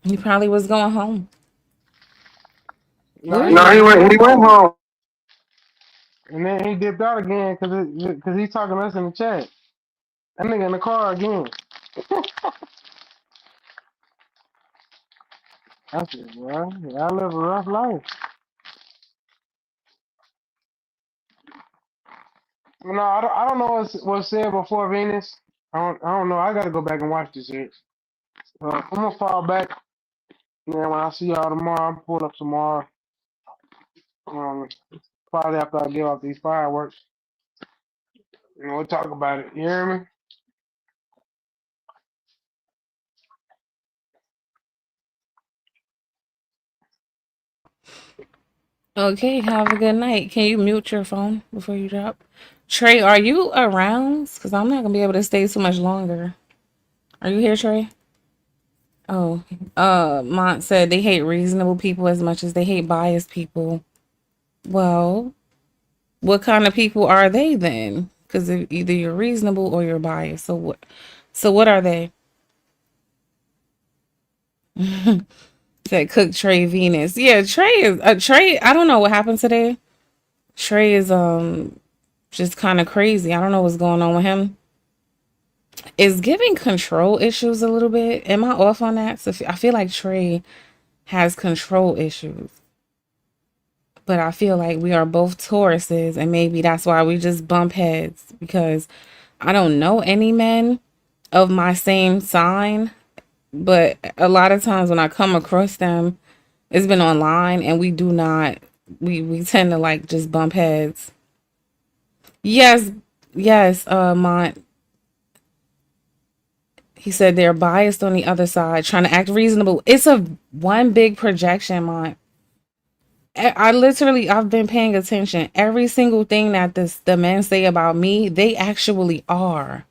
[SPEAKER 5] he probably was going home.
[SPEAKER 10] No, he went home. And then he dipped out again because he's talking to us in the chat. That nigga in the car again. That's it, bro. I live a rough life. No, I don't know what's said before Venus. I don't know. I gotta go back and watch this shit. I'm gonna fall back. Yeah, when I see y'all tomorrow, I'm pull up tomorrow. Probably after I get off these fireworks. We'll talk about it. You hear me?
[SPEAKER 5] Okay, have a good night. Can you mute your phone before you drop? Trey, are you around? Because I'm not going to be able to stay too much longer. Are you here, Trey? Oh, Mont said they hate reasonable people as much as they hate biased people. Well, what kind of people are they then? Because either you're reasonable or you're biased. So what are they? Said cook Trey Venus. Yeah, Trey is Trey. I don't know what happened today. Trey is just kind of crazy. I don't know what's going on with him. Is giving control issues a little bit. Am I off on that? So I feel like Trey has control issues. But I feel like we are both Tauruses, and maybe that's why we just bump heads, because I don't know any men of my same sign, but a lot of times when I come across them, it's been online, and we tend to like just bump heads. Yes, Mont. He said they're biased on the other side, trying to act reasonable. It's a one big projection, Mont. I've been paying attention. Every single thing that the men say about me, they actually are.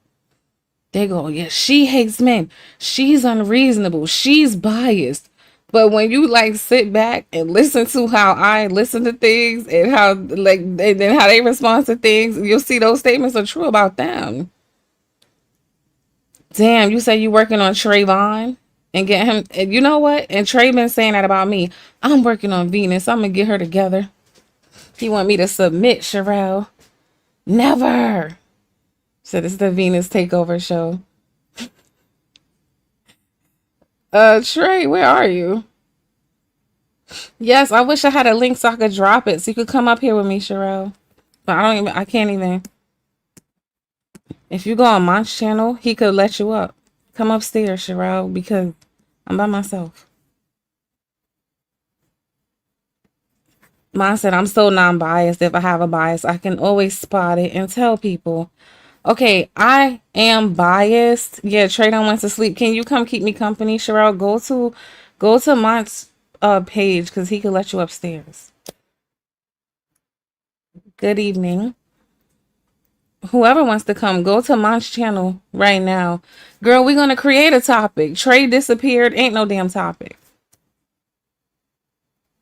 [SPEAKER 5] They go, yeah, she hates men. She's unreasonable. She's biased. But when you like sit back and listen to how I listen to things and how and then how they respond to things, you'll see those statements are true about them. Damn, you say you working on Trayvon and get him. And you know what? And Trey been saying that about me. I'm working on Venus. I'm gonna get her together. He want me to submit, Sherelle. Never. So this is the Venus Takeover show. Trey, where are you? Yes, I wish I had a link so I could drop it so you could come up here with me, Sherelle. But I can't even. If you go on Mont's channel, he could let you up. Come upstairs, Sherelle, because I'm by myself. Mont said, I'm so non-biased. If I have a bias, I can always spot it and tell people. Okay, I am biased. Yeah, Trey done went to sleep. Can you come keep me company, Sherelle? Go to Mont's page because he could let you upstairs. Good evening. Whoever wants to come, go to Mont's channel right now. Girl, we're going to create a topic. Trey disappeared. Ain't no damn topic.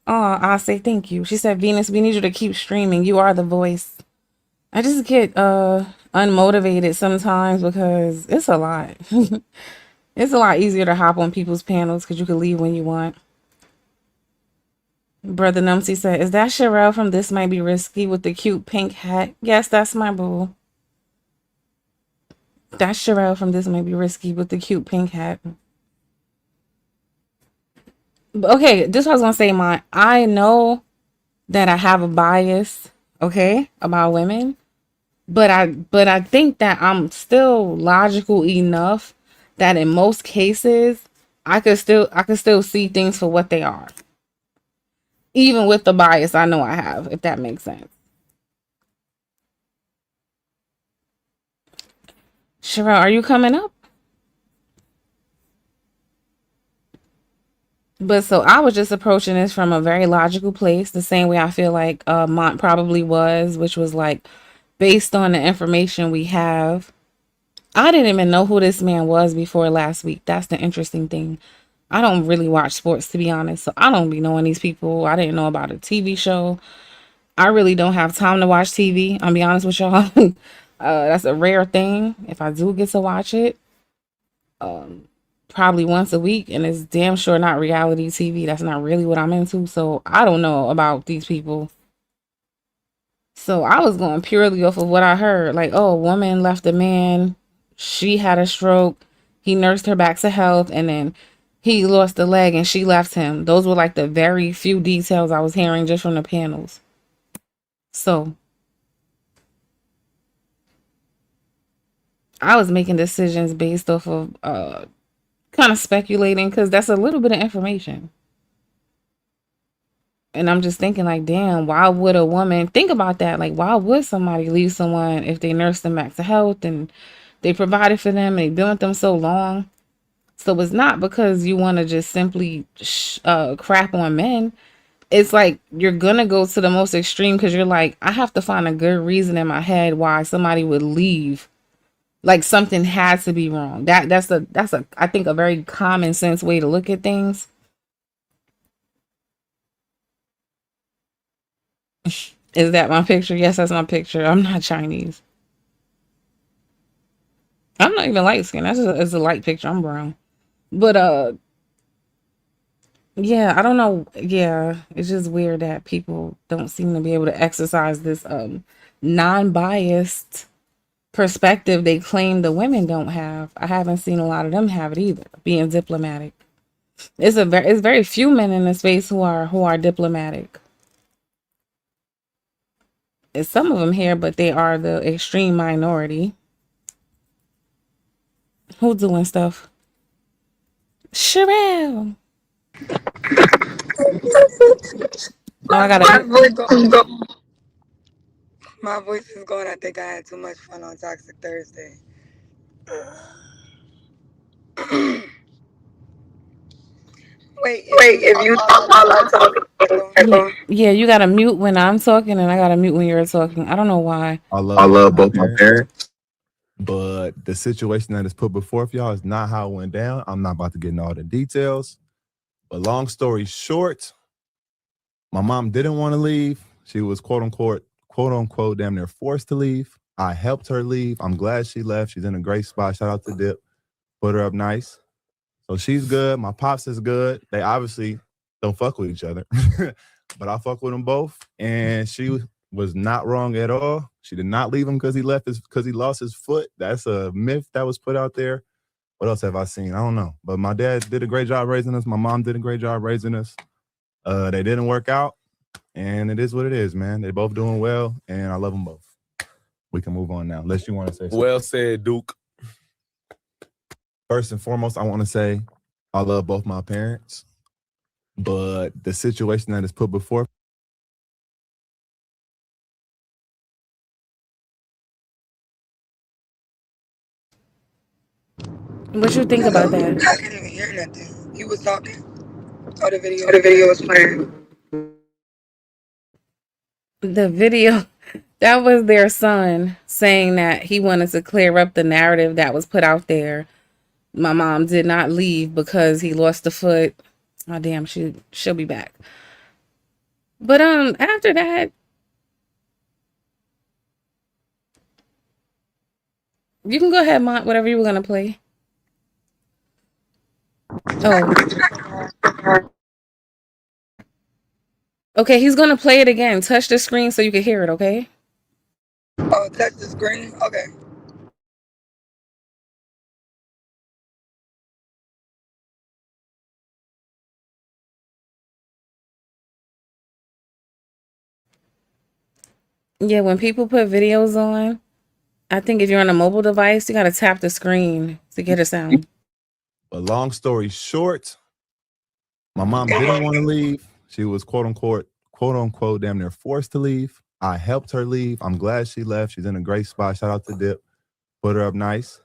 [SPEAKER 5] Oh, I'll say thank you. She said, Venus, we need you to keep streaming. You are the voice. I just get unmotivated sometimes because it's a lot. It's a lot easier to hop on people's panels because you can leave when you want. Brother Numsy said, is that Sherelle from This Might Be Risky with the cute pink hat? Yes, that's my boo. That's Sherelle from This May Be Risky with the cute pink hat. Okay, this was I was gonna say. I know that I have a bias, okay, about women, but I think that I'm still logical enough that in most cases I could still see things for what they are, even with the bias I know I have, if that makes sense. Sherelle, are you coming up? But so I was just approaching this from a very logical place, the same way I feel like Mont probably was, which was like based on the information we have. I didn't even know who this man was before last week. That's the interesting thing. I don't really watch sports, to be honest, so I don't be knowing these people. I didn't know about a TV show. I really don't have time to watch TV. I'll be honest with y'all. That's a rare thing. If I do get to watch it, probably once a week, and it's damn sure not reality TV. That's not really what I'm into. So I don't know about these people. So I was going purely off of what I heard. Like, oh, a woman left a man. She had a stroke. He nursed her back to health, and then he lost a leg and she left him. Those were like the very few details I was hearing just from the panels. So I was making decisions based off of kind of speculating, because that's a little bit of information. And I'm just thinking, like, damn, why would a woman think about that? Like, why would somebody leave someone if they nursed them back to health and they provided for them and they've been with them so long? So it's not because you want to just simply crap on men. It's like you're gonna go to the most extreme because you're like, I have to find a good reason in my head why somebody would leave. Like something has to be wrong. That's a I think a very common sense way to look at things. Is that my picture? Yes, that's my picture. I'm not Chinese. I'm not even light skinned. It's a light picture. I'm brown. But yeah, I don't know. Yeah, it's just weird that people don't seem to be able to exercise this non-biased perspective they claim the women don't have. I haven't seen a lot of them have it either, being diplomatic. It's very few men in the space who are diplomatic. It's some of them here, but they are the extreme minority. Who's doing stuff? Sherelle. No, I gotta.
[SPEAKER 15] My voice is going. I think I had too much fun on Toxic Thursday. Wait, if you talk while I talk.
[SPEAKER 5] Yeah, you gotta mute when I'm talking, and I gotta mute when you're talking. I don't know why.
[SPEAKER 12] I love both my parents. But the situation that is put before y'all is not how it went down. I'm not about to get into all the details. But long story short, my mom didn't want to leave. She was quote unquote, damn near forced to leave. I helped her leave. I'm glad she left. She's in a great spot. Shout out to Dip. Put her up nice. So she's good. My pops is good. They obviously don't fuck with each other. But I fuck with them both. And she was not wrong at all. She did not leave him because he lost his foot. That's a myth that was put out there. What else have I seen? I don't know. But my dad did a great job raising us. My mom did a great job raising us. They didn't work out. And it is what it is, man. They're both doing well. And I love them both. We can move on now. Unless you want to say something.
[SPEAKER 20] Well said, Duke.
[SPEAKER 12] First and foremost, I want to say I love both my parents. But the situation that is put before.
[SPEAKER 5] What you think about that?
[SPEAKER 15] I couldn't even hear nothing. You was talking. Oh, the video was playing.
[SPEAKER 5] The video, that was their son saying that he wanted to clear up the narrative that was put out there. My mom did not leave because he lost a foot. Oh damn, she'll be back. But after that, you can go ahead, Mont, whatever you were gonna play. Oh. Okay, he's gonna play it again. Touch the screen so you can hear it, okay?
[SPEAKER 15] Oh, touch the screen? Okay.
[SPEAKER 5] Yeah, when people put videos on, I think if you're on a mobile device, you gotta tap the screen to get a sound.
[SPEAKER 12] But long story short, my mom didn't want to leave. She was quote unquote, damn near forced to leave. I helped her leave. I'm glad she left. She's in a great spot. Shout out to Dip. Put her up nice.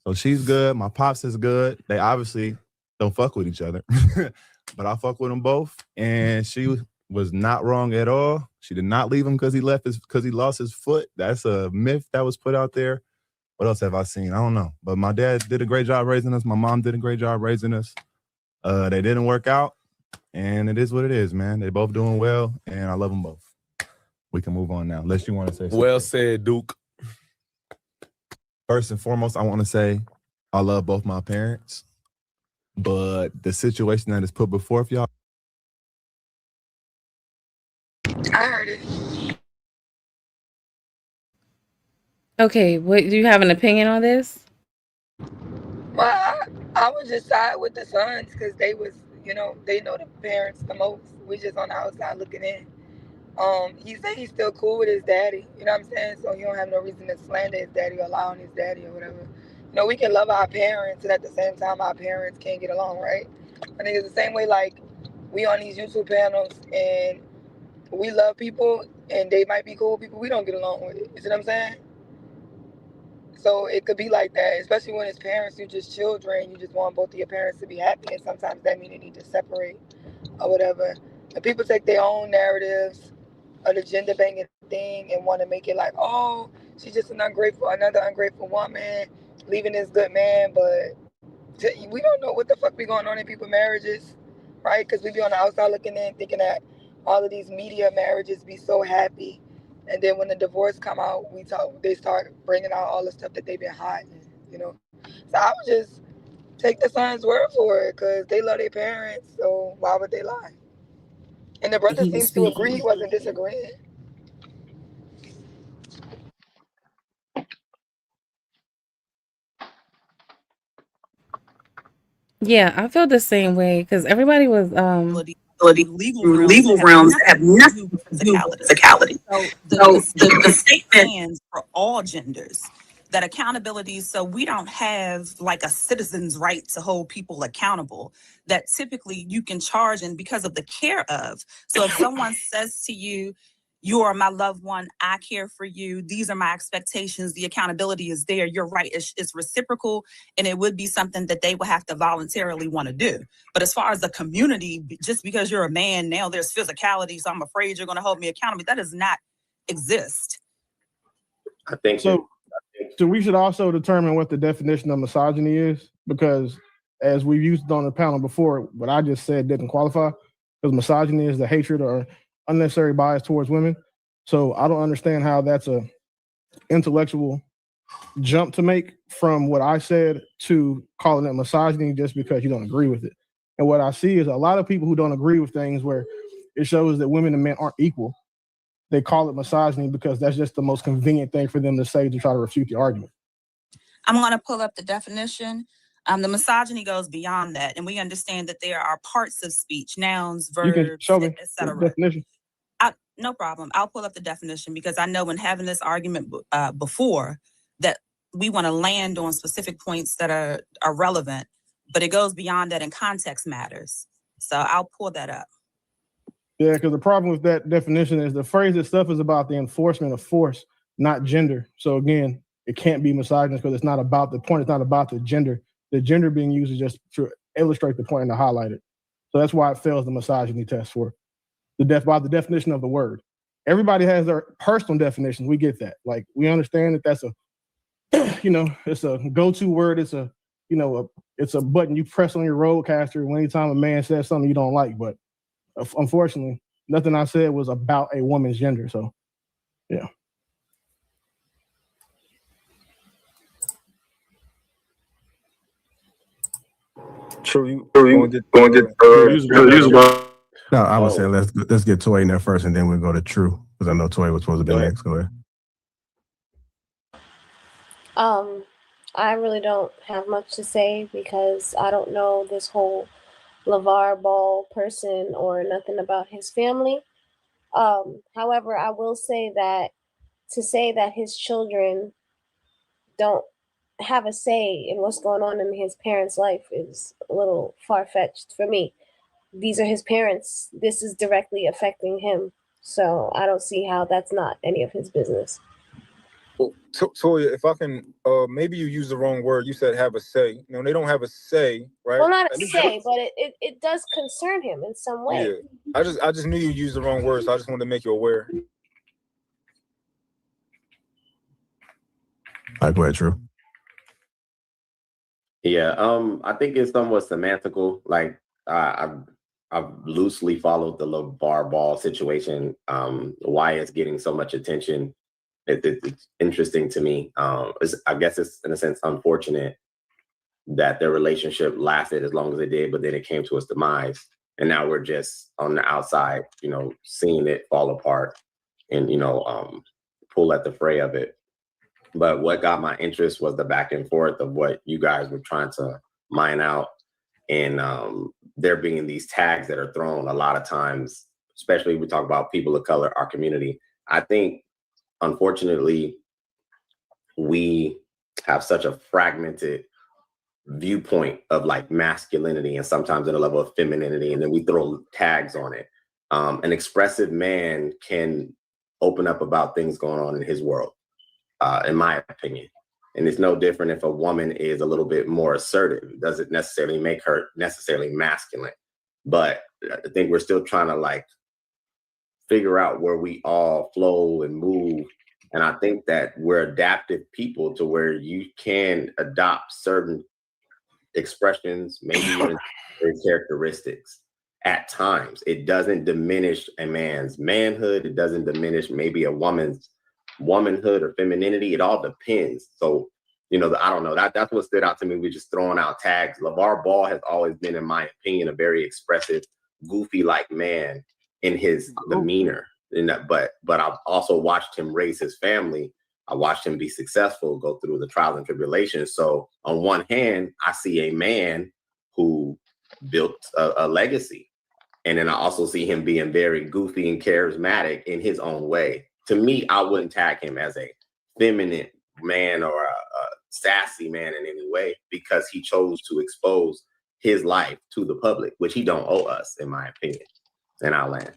[SPEAKER 12] So she's good. My pops is good. They obviously don't fuck with each other. But I fuck with them both. And she was not wrong at all. She did not leave him because he lost his foot. That's a myth that was put out there. What else have I seen? I don't know. But my dad did a great job raising us. My mom did a great job raising us. They didn't work out. And it is what it is, man. They both doing well. And I love them both. We can move on now. Unless you want to say something.
[SPEAKER 16] Well said, Duke.
[SPEAKER 12] First and foremost, I want to say I love both my parents. But the situation that is put before y'all.
[SPEAKER 15] I heard it.
[SPEAKER 5] Okay, what do you have an opinion on this?
[SPEAKER 15] Well, I would just side with the sons because they was, they know the parents the most. We just on the outside looking in. He said he's still cool with his daddy. You know what I'm saying? So you don't have no reason to slander his daddy or lie on his daddy or whatever. We can love our parents and at the same time our parents can't get along, right? I think it's the same way like we on these YouTube panels and we love people and they might be cool with people we don't get along with. You see what I'm saying? So it could be like that, especially when it's parents, you just children, you just want both of your parents to be happy, and sometimes that means they need to separate or whatever. And people take their own narratives of the gender banging thing and want to make it like, oh, she's just another ungrateful woman, leaving this good man, but we don't know what the fuck be going on in people's marriages, right? Because we be on the outside looking in, thinking that all of these media marriages be so happy. And then when the divorce come out, they start bringing out all the stuff that they've been hiding, So I would just take the son's word for it because they love their parents, so why would they lie? And the brother seems to agree, he wasn't disagreeing.
[SPEAKER 5] Yeah, I feel the same way because everybody was
[SPEAKER 22] legal realms that have nothing to do with physicality. So the state stands for all genders. That accountability, so we don't have like a citizen's right to hold people accountable that typically you can charge and because of the care of. So if someone says to you, you are my loved one, I care for you, these are my expectations, the accountability is there, you're right, it's reciprocal, and it would be something that they would have to voluntarily want to do. But as far as the community, just because you're a man, now there's physicality, so I'm afraid you're going to hold me accountable, that does not exist.
[SPEAKER 10] I think so. So we should also determine what the definition of misogyny is, because as we've used on the panel before, what I just said didn't qualify, because misogyny is the hatred or unnecessary bias towards women. So I don't understand how that's a intellectual jump to make from what I said to calling it misogyny just because you don't agree with it. And what I see is a lot of people who don't agree with things where it shows that women and men aren't equal. They call it misogyny because that's just the most convenient thing for them to say to try to refute the argument.
[SPEAKER 22] I'm going to pull up the definition. The misogyny goes beyond that, and we understand that there are parts of speech, nouns, verbs, etc. No problem. I'll pull up the definition because I know when having this argument before that we want to land on specific points that are relevant, but it goes beyond that and context matters. So I'll pull that up.
[SPEAKER 10] Yeah, because the problem with that definition is the phrase itself is about the enforcement of force, not gender. So again, it can't be misogynist because it's not about the point. It's not about the gender. The gender being used is just to illustrate the point and to highlight it. So that's why it fails the misogyny test for by the definition of the word. Everybody has their personal definitions. We get that. Like we understand that that's a, it's a go-to word. It's a, it's a button you press on your roadcaster anytime a man says something you don't like. But unfortunately, nothing I said was about a woman's gender. So, yeah.
[SPEAKER 12] True.
[SPEAKER 20] No, I would say let's get Toy in there first, and then we'll go to True because I know Toy was supposed to be next. Go ahead.
[SPEAKER 23] I really don't have much to say because I don't know this whole LaVar Ball person or nothing about his family. However, I will say that to say that his children don't have a say in what's going on in his parents' life is a little far-fetched for me. These are his parents. This is directly affecting him. So I don't see how that's not any of his business.
[SPEAKER 2] Toya, if I can, maybe you used the wrong word. You said have a say. No, they don't have a say, right?
[SPEAKER 23] Well, not a say, but it does concern him in some way.
[SPEAKER 2] Yeah, I just knew you used the wrong word, so I just wanted to make you aware.
[SPEAKER 20] All right, go ahead, True.
[SPEAKER 3] Yeah, I think it's somewhat semantical. Like I've loosely followed the LeVar Ball situation. Why it's getting so much attention. It's interesting to me. I guess it's in a sense unfortunate that their relationship lasted as long as it did, but then it came to its demise, and now we're just on the outside, seeing it fall apart and pull at the fray of it. But what got my interest was the back and forth of what you guys were trying to mine out, and there being these tags that are thrown a lot of times, especially when we talk about people of color, our community. I think, unfortunately, we have such a fragmented viewpoint of like masculinity and sometimes at a level of femininity, and then we throw tags on it. An expressive man can open up about things going on in his world, in my opinion. And it's no different if a woman is a little bit more assertive. It doesn't necessarily make her necessarily masculine. But I think we're still trying to like figure out where we all flow and move. And I think that we're adaptive people to where you can adopt certain expressions, maybe even characteristics at times. It doesn't diminish a man's manhood. It doesn't diminish maybe a woman's womanhood or femininity. It all depends. So, I don't know. That's what stood out to me. We're just throwing out tags. LeVar Ball has always been, in my opinion, a very expressive, goofy-like man in his demeanor. But I've also watched him raise his family. I watched him be successful, go through the trials and tribulations. So on one hand, I see a man who built a legacy. And then I also see him being very goofy and charismatic in his own way. To me, I wouldn't tag him as a feminine man or a sassy man in any way, because he chose to expose his life to the public, which he don't owe us, in my opinion. And I'll land.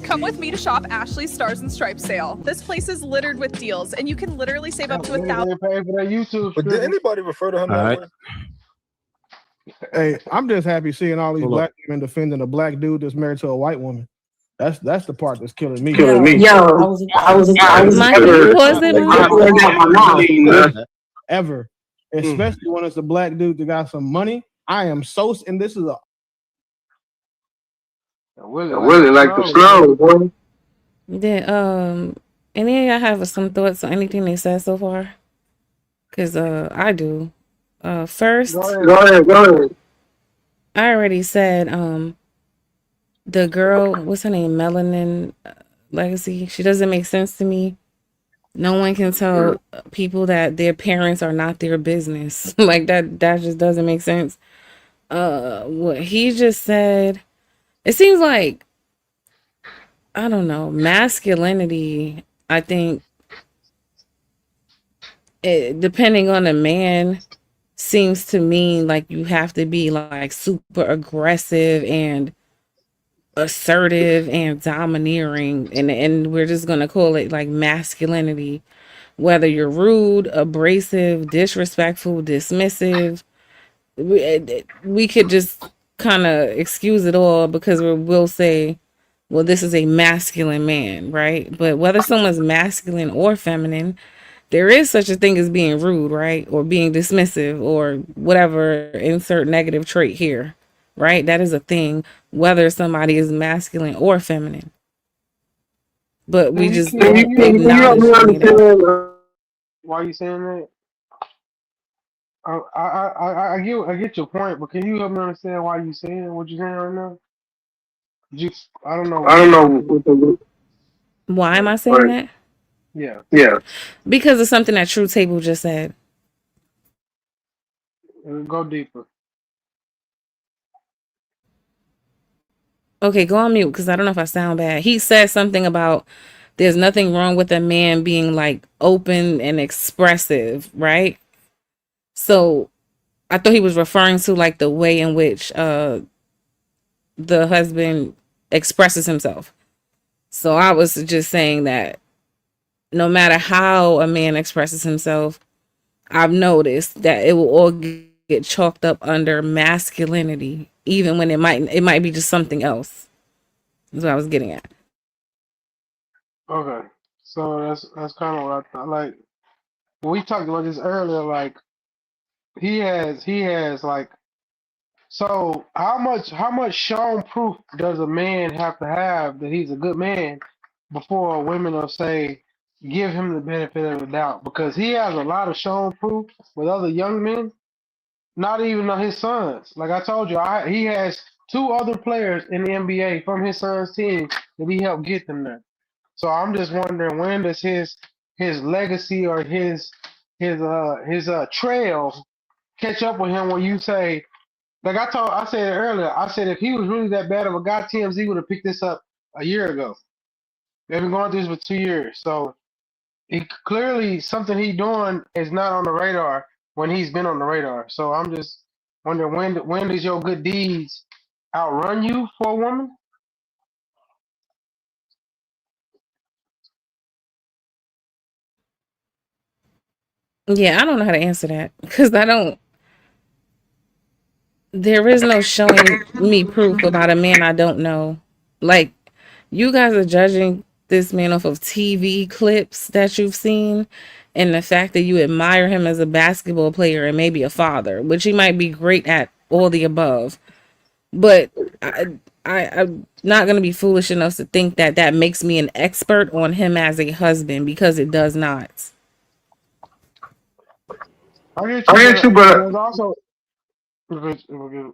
[SPEAKER 16] Come with me to shop Ashley's Stars and Stripes sale. This place is littered with deals, and you can literally save up to $1,000.
[SPEAKER 2] But did anybody refer to him that way?
[SPEAKER 13] Hey, I'm just happy seeing all these black women defending a black dude that's married to a white woman. That's the part that's killing me. Ever, especially when it's a black dude that got some money. I am so, and this is a
[SPEAKER 10] Willie like the slow boy.
[SPEAKER 5] Then any of y'all have some thoughts on anything they said so far? Cause I do. First,
[SPEAKER 10] Go ahead.
[SPEAKER 5] I already said the girl, what's her name, Melanin Legacy. She doesn't make sense to me. No one can tell people that their parents are not their business. Like that just doesn't make sense. What he just said, it seems like, I don't know, masculinity, I think depending on the man, seems to mean like you have to be like super aggressive and assertive and domineering, and we're just gonna call it like masculinity, whether you're rude, abrasive, disrespectful, dismissive. We could just kind of excuse it all because we'll say, well, this is a masculine man, right? But whether someone's masculine or feminine, there is such a thing as being rude, right? Or being dismissive or whatever, insert negative trait here, right? That is a thing, whether somebody is masculine or feminine. But we just don't acknowledge it.
[SPEAKER 10] Why are you saying that? I get your point, but can you help me understand why you saying what you're saying right now? I don't know.
[SPEAKER 5] Why am I saying that?
[SPEAKER 10] Yeah.
[SPEAKER 5] Because of something that True Table just said.
[SPEAKER 10] Go deeper.
[SPEAKER 5] Okay, go on mute because I don't know if I sound bad. He said something about there's nothing wrong with a man being like open and expressive, right? So I thought he was referring to like the way in which the husband expresses himself. So I was just saying that no matter how a man expresses himself, I've noticed that it will all get chalked up under masculinity, even when it might be just something else. That's what I was getting at.
[SPEAKER 10] Okay, so that's kind of what I thought. Like when we talked about this earlier, like he has like, so how much shown proof does a man have to have that he's a good man before women will say give him the benefit of the doubt? Because he has a lot of shown proof with other young men, not even on his sons. Like I told you, he has two other players in the NBA from his son's team that he helped get them there. So I'm just wondering, when does his legacy or his trail catch up with him when you say, like I said it earlier, I said if he was really that bad of a guy, TMZ would have picked this up a year ago. They've been going through this for 2 years. So it clearly something he doing is not on the radar when he's been on the radar. So I'm just wondering, when does your good deeds outrun you for a woman?
[SPEAKER 5] Yeah, I don't know how to answer that because I don't. There is no showing me proof about a man I don't know. Like, you guys are judging this man off of TV clips that you've seen and the fact that you admire him as a basketball player and maybe a father, which he might be great at all the above. But I'm not going to be foolish enough to think that that makes me an expert on him as a husband, because it does not.
[SPEAKER 10] I get you, but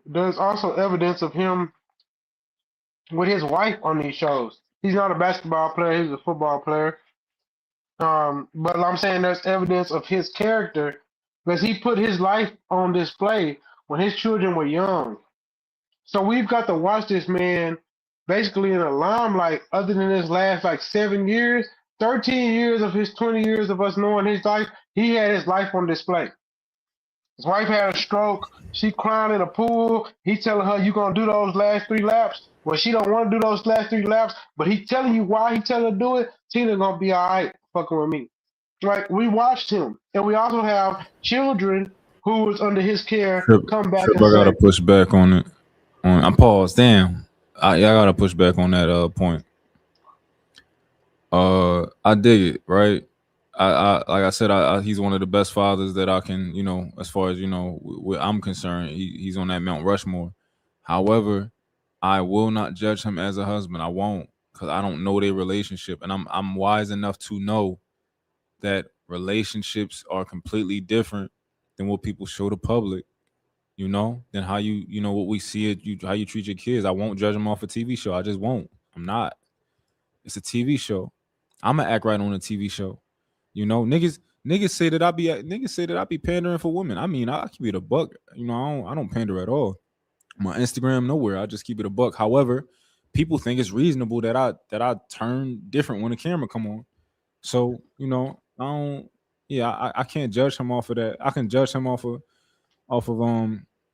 [SPEAKER 10] there's also evidence of him with his wife on these shows. He's not a basketball player; he's a football player. But I'm saying there's evidence of his character because he put his life on display when his children were young. So we've got to watch this man basically in a limelight, other than his last like 7 years, 13 years of his 20 years of us knowing his life. He had his life on display. His wife had a stroke. She crying in a pool. He telling her, "You gonna do those last 3 laps?" Well, she don't want to do those last 3 laps, but he telling you why he telling her to do it. Tina gonna be all right fucking with me. Like, we watched him, and we also have children who was under his care come back
[SPEAKER 2] Trip,
[SPEAKER 10] and
[SPEAKER 2] I gotta
[SPEAKER 10] say,
[SPEAKER 2] push back on it. I paused. Damn. I gotta push back on that point. I dig it, right? I like I said, he's one of the best fathers that I can, as far as I'm concerned. He's on that Mount Rushmore. However, I will not judge him as a husband. I won't, because I don't know their relationship, and I'm wise enough to know that relationships are completely different than what people show the public. Than how what we see it, how you treat your kids. I won't judge them off a TV show. I just won't. I'm not. It's a TV show. I'm gonna act right on a TV show. Niggas say that I be pandering for women. I mean, I keep it a buck. I don't pander at all. My Instagram, nowhere. I just keep it a buck. However, people think it's reasonable that I turn different when the camera come on. So I don't. Yeah, I can't judge him off of that. I can judge him off of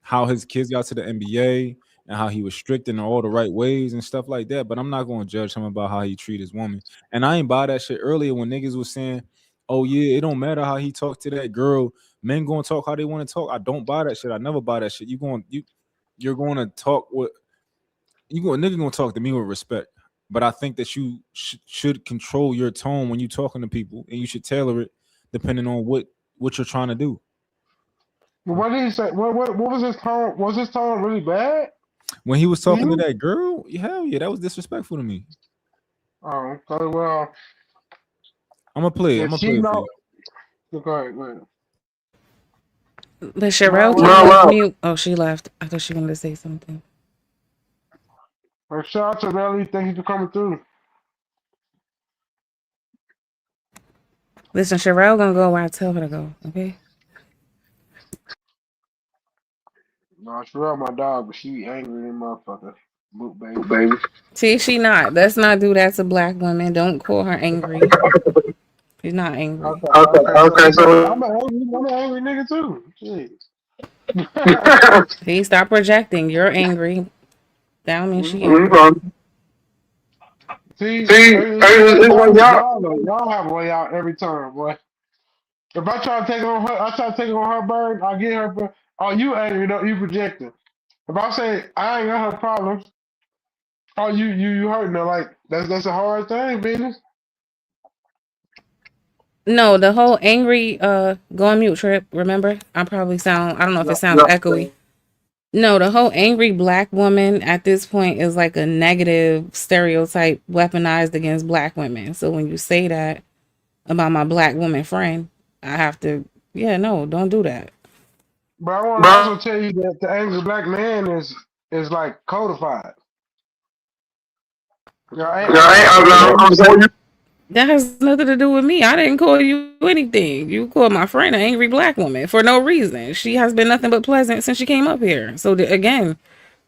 [SPEAKER 2] how his kids got to the NBA and how he was strict in all the right ways and stuff like that. But I'm not going to judge him about how he treat his woman. And I ain't buy that shit earlier when niggas was saying, "Oh yeah, it don't matter how he talked to that girl. Men going to talk how they want to talk." I don't buy that shit. I never buy that shit. You're going to talk with nigga going to talk to me with respect. But I think that you should control your tone when you talking to people, and you should tailor it depending on what you're trying to do.
[SPEAKER 10] well, what did he say? What was his tone? Was his tone really bad?
[SPEAKER 2] When he was talking to that girl, hell yeah, that was disrespectful to me.
[SPEAKER 10] Oh, okay, well,
[SPEAKER 2] I'm gonna play it. For you.
[SPEAKER 10] Go ahead.
[SPEAKER 5] But Sherelle came off mute. Oh, she left. I thought she wanted to say something.
[SPEAKER 10] Well, shout out to Melly. Thank you for coming through.
[SPEAKER 5] Listen, Sherelle gonna go where I tell her to go, okay?
[SPEAKER 10] No, Sherelle my dog, but she angry than motherfucker. Boot baby.
[SPEAKER 5] See, she not. Let's not do that to black women. Don't call her angry. She's not angry.
[SPEAKER 10] Okay. So I'm an angry nigga too. Shit.
[SPEAKER 5] See, stop projecting. You're angry. That don't mean she angry.
[SPEAKER 10] See, y'all have a way out every time, boy. If I try to take on her bird, I get her. Oh, you angry? No, you projecting. If I say I ain't got her problems, oh, you hurting her? Like that's a hard thing, business.
[SPEAKER 5] No, the whole angry go on mute trip, remember? I don't know if it sounds echoey. No, the whole angry black woman at this point is like a negative stereotype weaponized against black women. So when you say that about my black woman friend, I have to don't do that.
[SPEAKER 10] But I want to also tell you that the angry black man is like codified.
[SPEAKER 5] That has nothing to do with me. I didn't call you anything. You called my friend an angry black woman for no reason. She has been nothing but pleasant since she came up here. So again,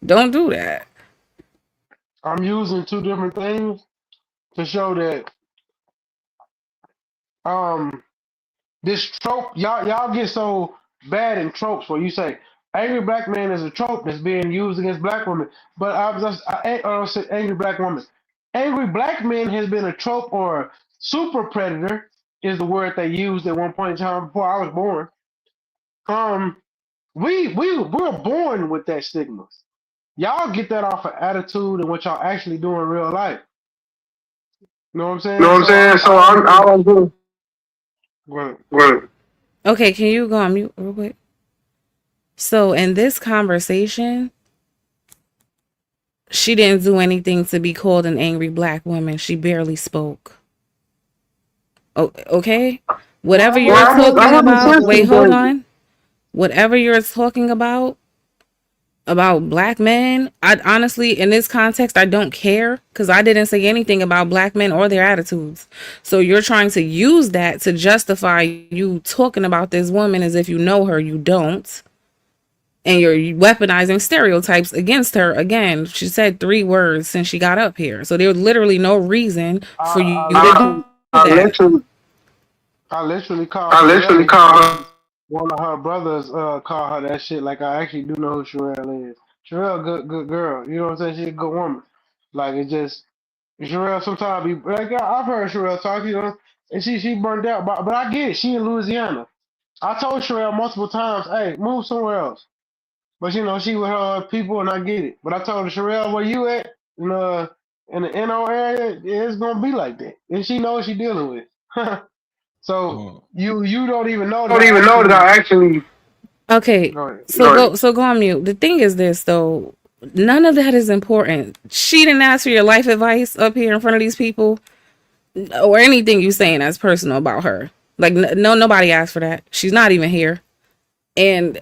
[SPEAKER 5] don't do that.
[SPEAKER 10] I'm using two different things to show that this trope y'all get so bad in tropes where you say angry black man is a trope that's being used against black women. But I said angry black woman. Angry black men has been a trope, or super predator is the word they used at one point in time before I was born. We're born with that stigma. Y'all get that off of attitude and what y'all actually do in real life. You know what I'm saying? So I don't do.
[SPEAKER 5] Okay, can you go on mute real quick? So in this conversation, she didn't do anything to be called an angry black woman. She barely spoke. Oh, okay? Whatever you're talking about, wait, hold on. Whatever you're talking about black men, I honestly, in this context, I don't care because I didn't say anything about black men or their attitudes. So you're trying to use that to justify you talking about this woman as if you know her, you don't. And you're weaponizing stereotypes against her. Again, she said 3 words since she got up here. So there's literally no reason for you to do that.
[SPEAKER 10] I literally called her. One of her brothers called her that shit. Like, I actually do know who Sherelle is. Sherelle, good girl. You know what I'm saying? She's a good woman. Like, it just, Sherelle sometimes be, like, I've heard Sherelle talk, you know, and she burned out. But I get it. She in Louisiana. I told Sherelle multiple times, hey, move somewhere else. But, you know, she with her people, and I get it. But I told her, Sherelle, where you at? In the NO area, it's going to be like that. And she knows what she's dealing with. So you don't even know that I actually.
[SPEAKER 5] Okay, so go on mute. The thing is this though, none of that is important. She didn't ask for your life advice up here in front of these people, or anything you saying that's personal about her. Like nobody asked for that. She's not even here, and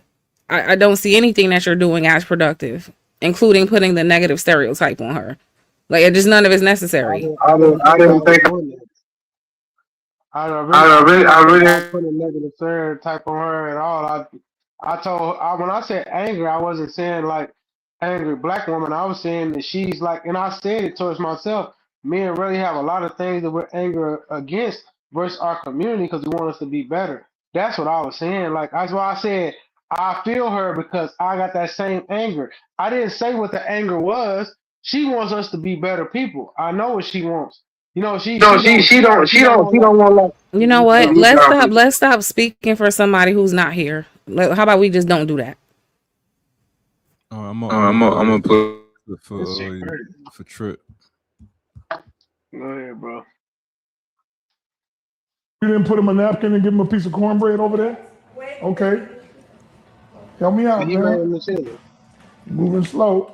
[SPEAKER 5] I don't see anything that you're doing as productive, including putting the negative stereotype on her. Like it just none of it's necessary.
[SPEAKER 10] I didn't think. I really put a negative stereotype on her at all. I told when I said angry, I wasn't saying like angry black woman. I was saying that she's like, and I said it towards myself. Men really have a lot of things that we're angry against versus our community because we want us to be better. That's what I was saying. Like that's why I said I feel her because I got that same anger. I didn't say what the anger was. She wants us to be better people. I know what she wants. You know, she don't want to.
[SPEAKER 5] You know what? Let's stop speaking for somebody who's not here. How about we just don't do that?
[SPEAKER 2] I'm gonna put for Trip.
[SPEAKER 10] Go ahead, bro.
[SPEAKER 9] You didn't put him a napkin and give him a piece of cornbread over there? Okay. Help me out, man. Moving slow.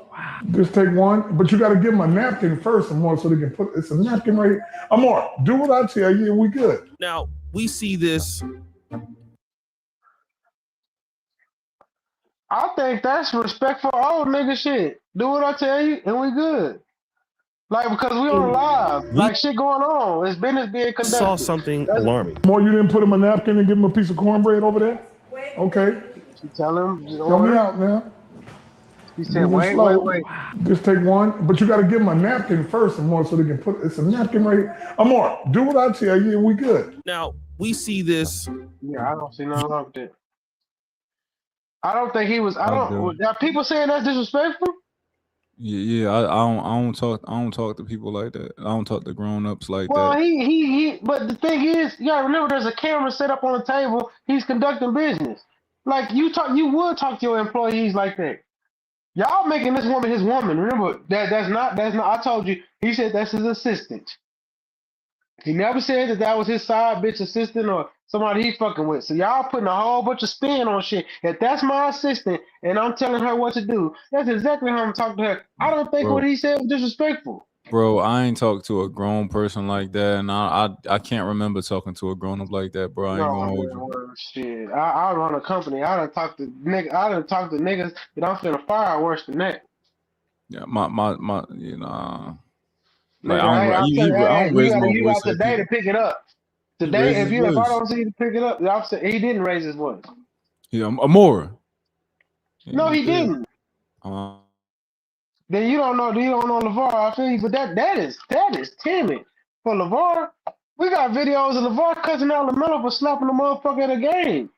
[SPEAKER 9] Just take one, but you got to give them a napkin first, Amor, so they can put it's a napkin right here. Amor, do what I tell you, and we good.
[SPEAKER 11] Now we see this.
[SPEAKER 10] I think that's respectful old nigga shit. Do what I tell you, and we good. Like because we on live, like shit going on. It's business being conducted.
[SPEAKER 11] Saw something alarming.
[SPEAKER 9] Amor, you didn't put him a napkin and give him a piece of cornbread over there? Okay.
[SPEAKER 10] Tell him.
[SPEAKER 9] Help me out, man.
[SPEAKER 10] He said, wait.
[SPEAKER 9] Just take one, but you got to give them a napkin first, Amor, so they can put it's a napkin right here. Amor, do what I tell you, and we good.
[SPEAKER 11] Now we see this.
[SPEAKER 10] Yeah, I don't see nothing wrong with that. I don't think he was.
[SPEAKER 2] I do.
[SPEAKER 10] Are people saying that's disrespectful?
[SPEAKER 2] Yeah. I don't talk to people like that. I don't talk to grown ups like
[SPEAKER 10] Well,
[SPEAKER 2] that.
[SPEAKER 10] he. But the thing is, you gotta remember, there's a camera set up on the table. He's conducting business. Like you would talk to your employees like that. Y'all making this woman his woman. Remember that's not. I told you. He said that's his assistant. He never said that was his side bitch assistant or somebody he fucking with. So y'all putting a whole bunch of spin on shit. If that's my assistant and I'm telling her what to do, that's exactly how I'm talking to her. I don't think what he said was disrespectful.
[SPEAKER 2] Bro, I ain't talked to a grown person like that, and I can't remember talking to a grown up like that, bro. I ain't gonna hold you.
[SPEAKER 10] Shit, I run a company. I done talked to niggas that I'm finna fire worse than that.
[SPEAKER 2] Yeah, my you know. Like,
[SPEAKER 10] Nigga,
[SPEAKER 2] I don't raise my
[SPEAKER 10] you
[SPEAKER 2] voice
[SPEAKER 10] got
[SPEAKER 2] at
[SPEAKER 10] today
[SPEAKER 2] people.
[SPEAKER 10] to pick it up. Today, if I don't see you to pick it up, he didn't raise his voice.
[SPEAKER 2] Yeah, more.
[SPEAKER 10] No, he didn't. Then you don't know LaVar. I feel you, but that is timid for LaVar. We got videos of LaVar cussing out LaMelo for slapping the motherfucker at a game.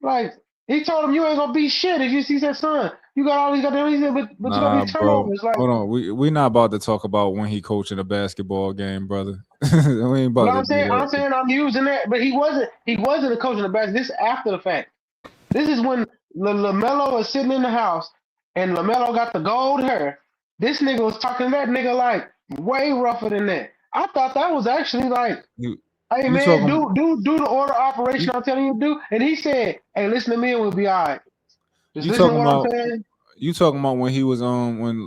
[SPEAKER 10] Like he told him, you ain't gonna be shit if you see that son. You got all these goddamn reasons, but you got these turnovers. Like,
[SPEAKER 2] hold on, we not about to talk about when he coaching a basketball game, brother. We ain't about to do that.
[SPEAKER 10] I'm saying I'm using that, but he wasn't a coach in the basketball. This is after the fact. This is when LaMelo is sitting in the house and LaMelo got the gold hair. This nigga was talking to that nigga like way rougher than that. I thought that was actually like, hey man, do the order operation I'm telling you to do. And he said, hey, listen to me and we'll be all right. Just listen to what I'm saying.
[SPEAKER 2] You talking about when he was when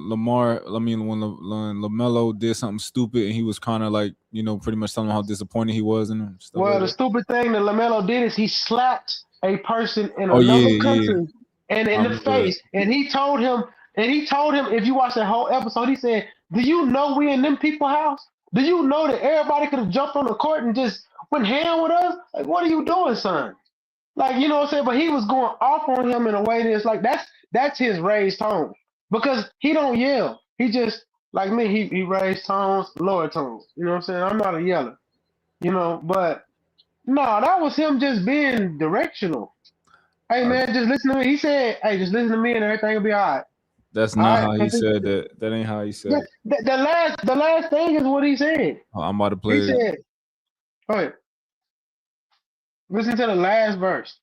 [SPEAKER 2] LaMelo did something stupid and he was kind of like, pretty much telling him how disappointed he was in him.
[SPEAKER 10] Well, the stupid thing that LaMelo did is he slapped a person in another country and in the face, and he told him, if you watch that whole episode, he said, do you know we in them people's house? Do you know that everybody could have jumped on the court and just went ham with us? Like, what are you doing, son? Like, you know what I'm saying? But he was going off on him in a way that's like, that's his raised tone. Because he don't yell. He just, like me, he raised tones, lower tones. You know what I'm saying? I'm not a yeller. But no, that was him just being directional. Hey man, just listen to me. He said, hey, just listen to me and everything will be all right.
[SPEAKER 2] That's not how he said that. That ain't how he said it.
[SPEAKER 10] The last thing is what he said.
[SPEAKER 2] I'm about to play
[SPEAKER 10] it. He said, go ahead. Listen to the last verse.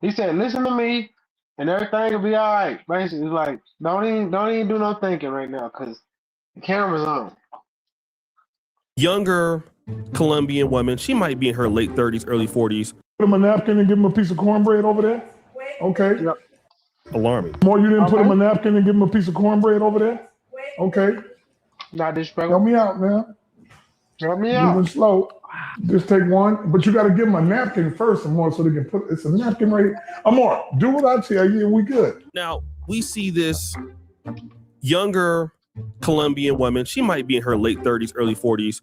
[SPEAKER 10] He said, listen to me and everything will be all right. Basically, it's like, don't even do no thinking right now because the camera's on.
[SPEAKER 11] Younger Colombian woman. She might be in her late 30s, early 40s.
[SPEAKER 9] Put him a napkin and give him a piece of cornbread over there. Okay.
[SPEAKER 10] Yep.
[SPEAKER 11] Alarming.
[SPEAKER 9] More, you didn't put him a napkin and give him a piece of cornbread over there. Okay.
[SPEAKER 10] Not disrespectful.
[SPEAKER 9] Help me out, man.
[SPEAKER 10] Help me out.
[SPEAKER 9] Moving slow. Just take one, but you got to give them a napkin first, Amor, so they can put it's a napkin right here. Amor, do what I tell you, and we good.
[SPEAKER 11] Now we see this younger Colombian woman. She might be in her late 30s, early 40s,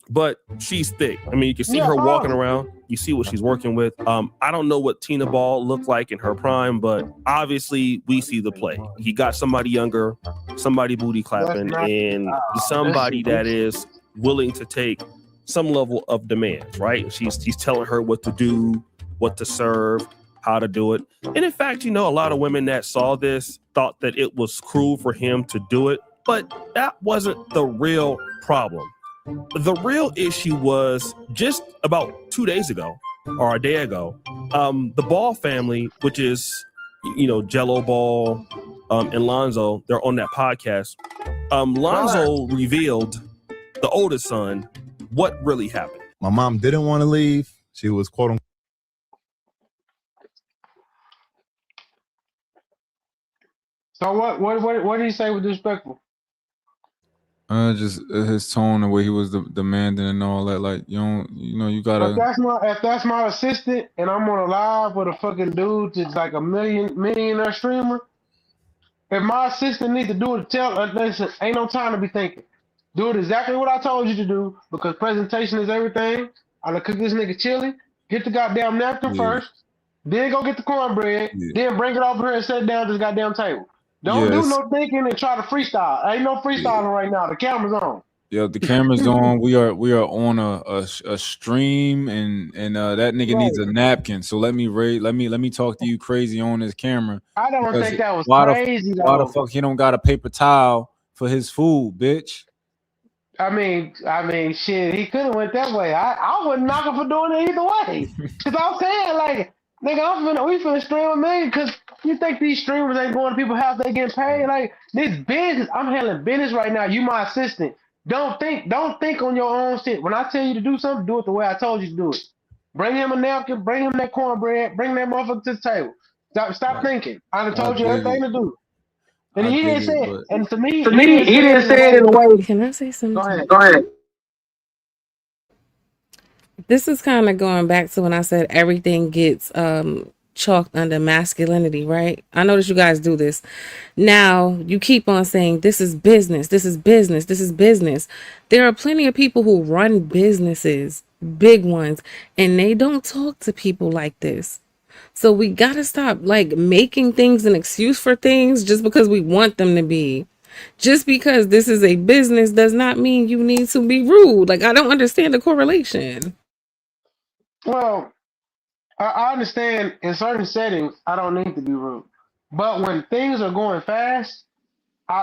[SPEAKER 11] but she's thick. I mean, you can see her walking around. You see what she's working with. I don't know what Tina Ball looked like in her prime, but obviously we see the play. He got somebody younger, somebody booty clapping, and somebody that is willing to take some level of demands, right? He's telling her what to do, what to serve, how to do it. And in fact, a lot of women that saw this thought that it was cruel for him to do it, but that wasn't the real problem. The real issue was just about 2 days ago or a day ago, the Ball family, which is, Jello Ball and Lonzo, they're on that podcast. Lonzo revealed, the oldest son, what really happened.
[SPEAKER 12] My mom didn't want to leave. She was quote unquote.
[SPEAKER 10] So what did he say was disrespectful?
[SPEAKER 2] Just his tone, the way he was demanding and all that. Like, you gotta.
[SPEAKER 10] If that's my assistant and I'm on a live with a fucking dude that's like a millionaire streamer, if my assistant needs to do it, listen, ain't no time to be thinking. Do it exactly what I told you to do because presentation is everything. I'm gonna cook this nigga chili. Get the goddamn napkin first. Then go get the cornbread.
[SPEAKER 2] Yeah.
[SPEAKER 10] Then bring it over here and sit down at this goddamn table. Don't do
[SPEAKER 2] Yes.
[SPEAKER 10] no thinking and try to freestyle. Ain't no freestyling right now. The camera's on.
[SPEAKER 2] Yo, the camera's on. We are on a stream, and that nigga needs a napkin. So let me talk to you crazy on this camera.
[SPEAKER 10] I don't
[SPEAKER 2] Because
[SPEAKER 10] think that was
[SPEAKER 2] why
[SPEAKER 10] crazy
[SPEAKER 2] why the
[SPEAKER 10] though.
[SPEAKER 2] fuck he don't got a paper towel for his food, bitch?
[SPEAKER 10] I mean, shit. He could have went that way. I wouldn't knock him for doing it either way. Cause I'm saying like, nigga, we finna stream a million. Cause you think these streamers ain't going to people's house? They getting paid like this business. I'm handling business right now. You my assistant. Don't think on your own shit. When I tell you to do something, do it the way I told you to do it. Bring him a napkin. Bring him that cornbread. Bring that motherfucker to the table. Stop thinking. I done told you everything to do. And he didn't say it. And to me, he didn't say it in a way.
[SPEAKER 5] Can I say something?
[SPEAKER 10] Go ahead.
[SPEAKER 5] This is kind of going back to when I said everything gets chalked under masculinity, right? I notice you guys do this. Now, you keep on saying this is business, this is business, this is business. There are plenty of people who run businesses, big ones, and they don't talk to people like this. So we got to stop like making things an excuse for things just because we want them to be. Just because this is a business does not mean you need to be rude. Like, I don't understand the correlation.
[SPEAKER 10] Well, I understand in certain settings, I don't need to be rude. But when things are going fast,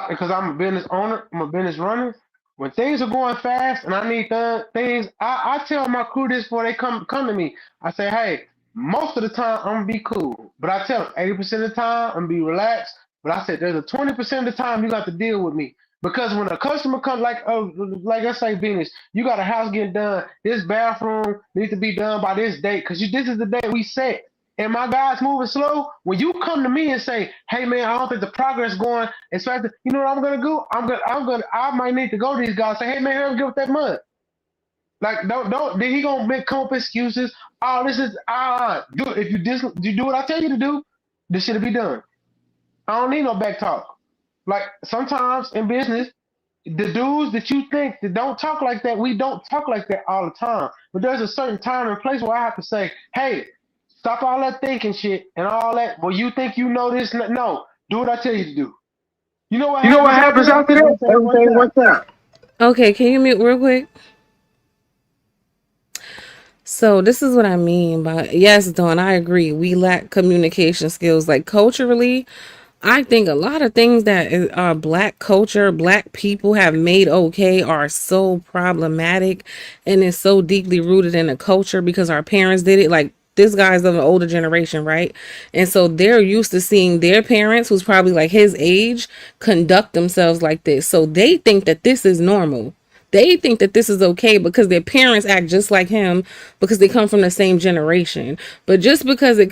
[SPEAKER 10] because I'm a business owner, I'm a business runner, when things are going fast and I need things, I tell my crew this before they come to me. I say, hey, most of the time I'm going to be cool. But I tell them 80% of the time I'm going to be relaxed. But I said, there's a 20% of the time you got to deal with me. Because when a customer comes, like I say, Venus, you got a house getting done. This bathroom needs to be done by this date because this is the day we set. And my guys moving slow. When you come to me and say, "Hey man, I don't think the progress going as fast," you know what I'm gonna do? I might need to go to these guys and say, "Hey man, here, give up that mud." Like don't. Then he gonna come up excuses. Oh, this is do if you do what I tell you to do, this should be done. I don't need no back talk. Like sometimes in business, the dudes that you think that don't talk like that, we don't talk like that all the time. But there's a certain time and place where I have to say, hey, stop all that thinking shit and all that. Well, you think you know this? No, do what I tell you to do. You know what happens after that? Everything works out.
[SPEAKER 5] Okay, can you mute real quick? So this is what I mean by, yes, Dawn, I agree. We lack communication skills. Like culturally, I think a lot of things that black culture, black people have made okay are so problematic and it's so deeply rooted in the culture because our parents did it. Like this guy's of an older generation, right? And so they're used to seeing their parents, who's probably like his age, conduct themselves like this. So they think that this is normal. They think that this is okay because their parents act just like him because they come from the same generation. But just because you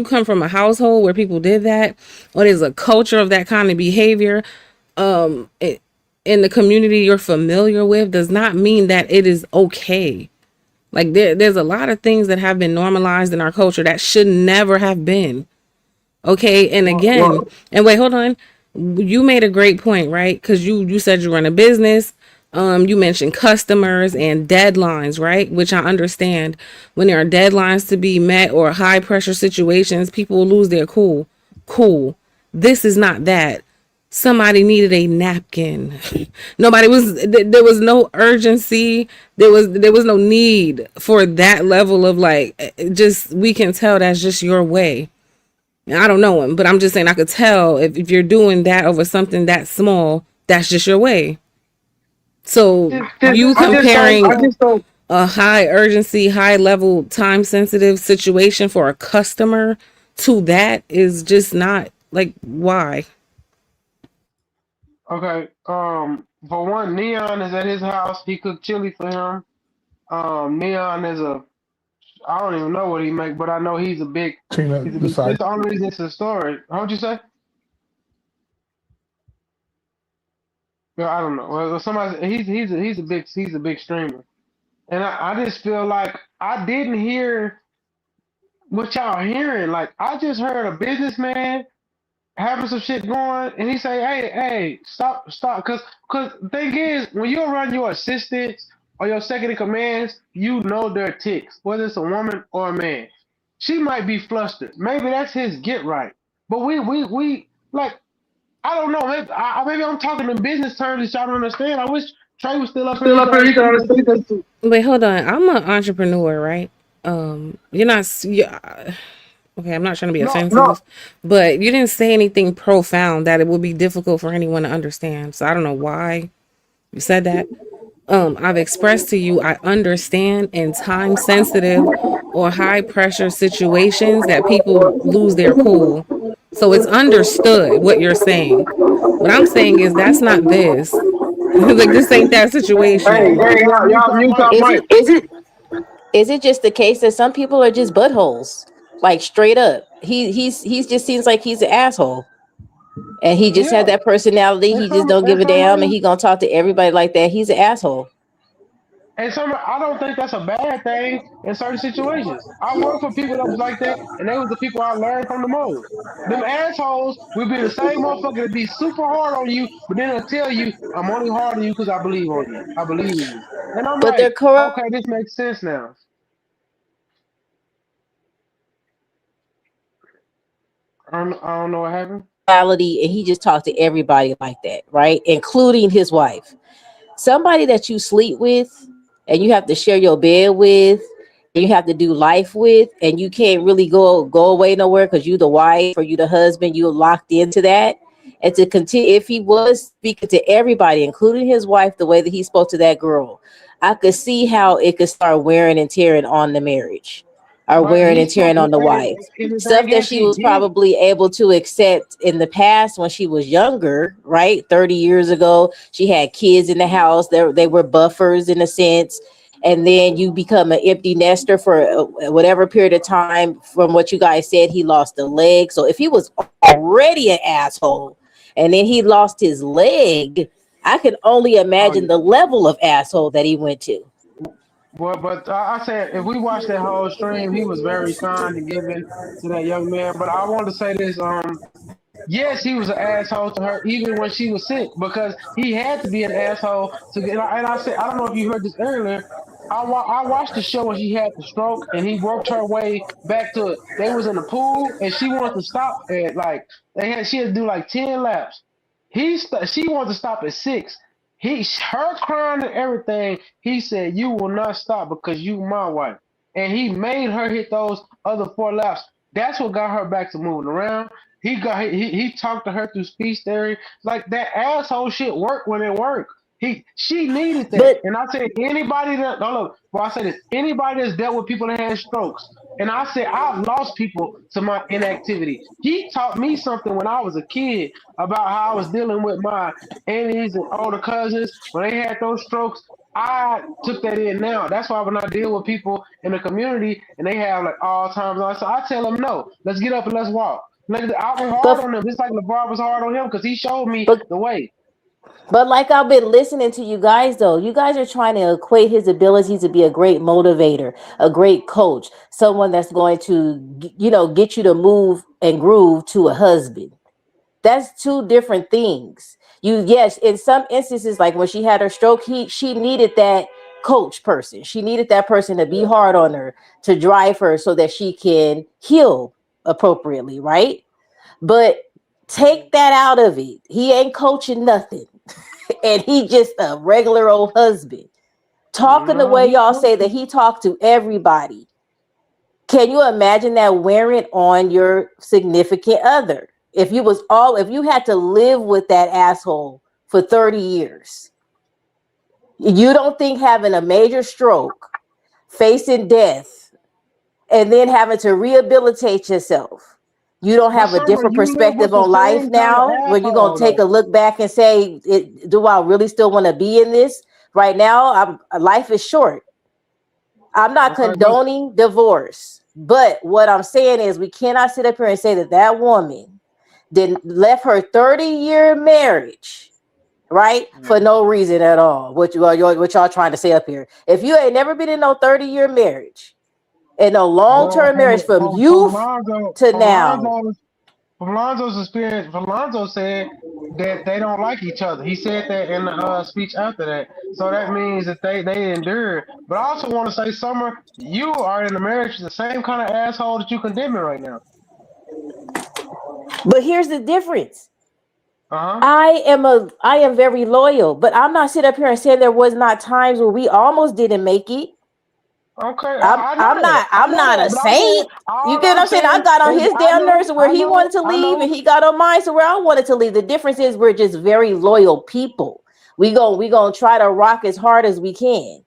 [SPEAKER 5] come from a household where people did that, or there's a culture of that kind of behavior, in the community you're familiar with, does not mean that it is okay. Like there's a lot of things that have been normalized in our culture that should never have been. Okay, and again, and wait, hold on. You made a great point, right? Because you said you run a business. You mentioned customers and deadlines, right? Which I understand. When there are deadlines to be met or high pressure situations, people will lose their cool. Cool. This is not that. Somebody needed a napkin. There was no urgency. There was no need for that level of like, just, we can tell that's just your way. I don't know him, but I'm just saying I could tell if you're doing that over something that small, that's just your way. So you comparing a high urgency, high level, time sensitive situation for a customer to that is just not like, why?
[SPEAKER 10] Okay. For one, Neon is at his house. He cooked chili for him. Neon is I don't even know what he make, but I know he's a big. It's the only reason it's a story. How'd you say? Well, I don't know. Well, somebody he's a big streamer, and I just feel like I didn't hear what y'all hearing. Like I just heard a businessman having some shit going, and he say, "Hey, stop, because the thing is, when you run your assistants or your second in commands, you know their ticks, whether it's a woman or a man. She might be flustered. Maybe that's his get right. But we like, I don't know. Maybe I'm talking in business terms that y'all don't understand. I wish Trey was still up here. He could understand that too.
[SPEAKER 5] Wait, hold on. I'm an entrepreneur, right? You're not. Okay, I'm not trying to be offensive, but you didn't say anything profound that it would be difficult for anyone to understand. So I don't know why you said that. I've expressed to you I understand in time sensitive or high pressure situations that people lose their cool. So it's understood what you're saying. What I'm saying is that's not this. Like this ain't that situation.
[SPEAKER 7] Is it just the case that some people are just buttholes? Like straight up. He's just seems like he's an asshole. And he just had that personality. He just don't give a damn and he gonna talk to everybody like that. He's an asshole.
[SPEAKER 10] And I don't think that's a bad thing in certain situations. I work for people that was like that, and they was the people I learned from the most. Them assholes will be the same motherfucker that be super hard on you, but then they'll tell you, I'm only hard on you because I believe on you. I believe in you. And I'm
[SPEAKER 7] But they're
[SPEAKER 10] like,
[SPEAKER 7] corrupt.
[SPEAKER 10] okay, this makes sense now. I don't know what happened.
[SPEAKER 7] And he just talked to everybody like that, right? Including his wife. Somebody that you sleep with and you have to share your bed with, and you have to do life with, and you can't really go away nowhere because you the wife or you the husband, you're locked into that. And to continue, if he was speaking to everybody, including his wife, the way that he spoke to that girl, I could see how it could start wearing and tearing on the marriage. Or wearing and tearing on the wife. Stuff that she was probably able to accept in the past when she was younger, right? 30 years ago, she had kids in the house. They were buffers in a sense. And then you become an empty nester for whatever period of time. From what you guys said, he lost a leg. So if he was already an asshole and then he lost his leg, I can only imagine the level of asshole that he went to.
[SPEAKER 10] Well, but I said if we watched that whole stream, he was very kind and giving to that young man. But I wanted to say this: yes, he was an asshole to her even when she was sick because he had to be an asshole to get. And I said I don't know if you heard this earlier. I watched the show when she had the stroke and he worked her way back to it. They was in the pool and she wanted to stop at like she had to do like 10 laps. She wanted to stop at 6. Her crying and everything. He said, "You will not stop because you my wife," and he made her hit those other 4 laps. That's what got her back to moving around. He talked to her through speech therapy. Like that asshole shit worked when it worked. She needed that. And I said anybody that I said this, anybody that's dealt with people that had strokes. And I said I've lost people to my inactivity. He taught me something when I was a kid about how I was dealing with my aunties and older cousins when they had those strokes. I took that in now. That's why when I deal with people in the community and they have like Alzheimer's, so I tell them no, let's get up and let's walk. Like I was hard on him, just like LeVar was hard on him because he showed me the way.
[SPEAKER 7] But like I've been listening to you guys though, you guys are trying to equate his ability to be a great motivator, a great coach, someone that's going to, get you to move and groove to a husband. That's 2 different things. Yes, in some instances, like when she had her stroke, she needed that coach person. She needed that person to be hard on her, to drive her so that she can heal appropriately, right? But take that out of it. He ain't coaching nothing. And he just a regular old husband. Talking the way y'all say that he talked to everybody. Can you imagine that wearing on your significant other? If you had to live with that asshole for 30 years, you don't think having a major stroke, facing death, and then having to rehabilitate yourself, you don't have a different perspective on life now where you're going to take a look back and say, do I really still want to be in this? Right now, life is short. I'm not condoning divorce. But what I'm saying is we cannot sit up here and say that woman left her 30-year marriage, right? For no reason at all. What y'all trying to say up here. If you ain't never been in no 30-year marriage, and a long-term marriage from youth to now.
[SPEAKER 10] Lonzo's experience, for Lonzo said that they don't like each other. He said that in the speech after that. So that means that they endure. But I also want to say, Summer, you are in a marriage to the same kind of asshole that you condemning right now.
[SPEAKER 7] But here's the difference.
[SPEAKER 10] Uh-huh.
[SPEAKER 7] I am very loyal, but I'm not sitting up here and saying there was not times where we almost didn't make it.
[SPEAKER 10] Okay, I'm
[SPEAKER 7] not a saint. You get what I'm saying? I got on his damn nerves where he wanted to leave, and he got on mine so where I wanted to leave. The difference is we're just very loyal people. We gonna try to rock as hard as we can.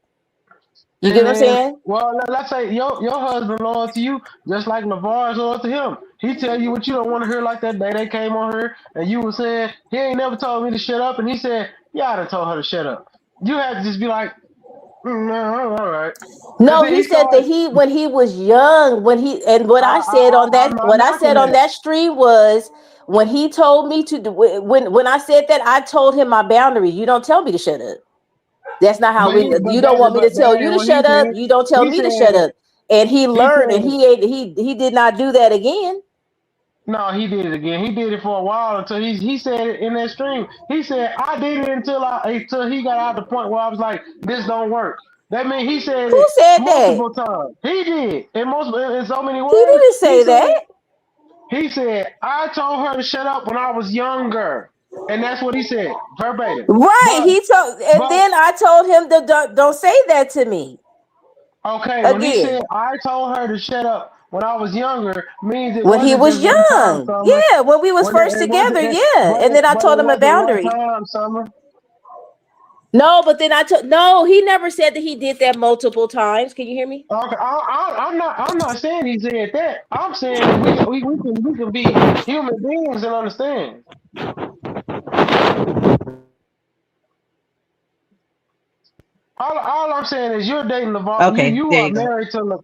[SPEAKER 7] You get what I'm saying?
[SPEAKER 10] Well, let's say your husband loyal to you, just like LaVar is loyal to him. He tell you what you don't want to hear, like that day they came on here and you were saying he ain't never told me to shut up, and he said, yeah, I done told her to shut up. You had to just be like, no, all right.
[SPEAKER 7] No, he said that when he was young, I said on that stream was when he told me to do when I said that, I told him my boundaries. You don't tell me to shut up. That's not how you don't want me to tell you to shut up. You don't tell me to shut up. And he learned, and he did not do that again.
[SPEAKER 10] No, he did it again. He did it for a while until he said it in that stream. He said I did it until he got out the point where I was like, this don't work. That means he said
[SPEAKER 7] Who said
[SPEAKER 10] multiple times. He did in so many words.
[SPEAKER 7] He didn't say that.
[SPEAKER 10] He said I told her to shut up when I was younger, and that's what he said verbatim.
[SPEAKER 7] Right. Then I told him to don't say that to me.
[SPEAKER 10] Okay. When he said I told her to shut up when I was younger, means
[SPEAKER 7] when he was young. Yeah, when we was first together. Yeah, and then I told him a boundary. No, but then no, he never said that he did that multiple times. Can you hear me?
[SPEAKER 10] Okay, I'm not saying he said that. I'm saying that we can be human beings and understand. All I'm saying is you're dating LaVar.
[SPEAKER 7] Okay,
[SPEAKER 10] you are married to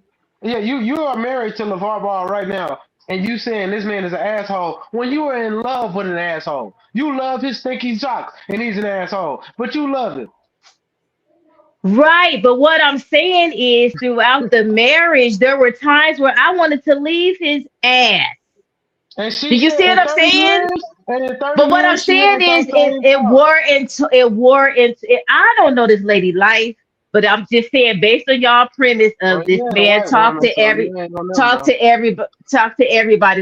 [SPEAKER 10] you are married to LaVar Ball right now, and you saying this man is an asshole when you were in love with an asshole. You love his stinky socks, and he's an asshole, but you love him.
[SPEAKER 7] Right, but what I'm saying is throughout the marriage, there were times where I wanted to leave his ass. Do you see what I'm saying? But what I'm saying is it wore into I don't know this lady life, but I'm just saying based on y'all premise of this man talk to everybody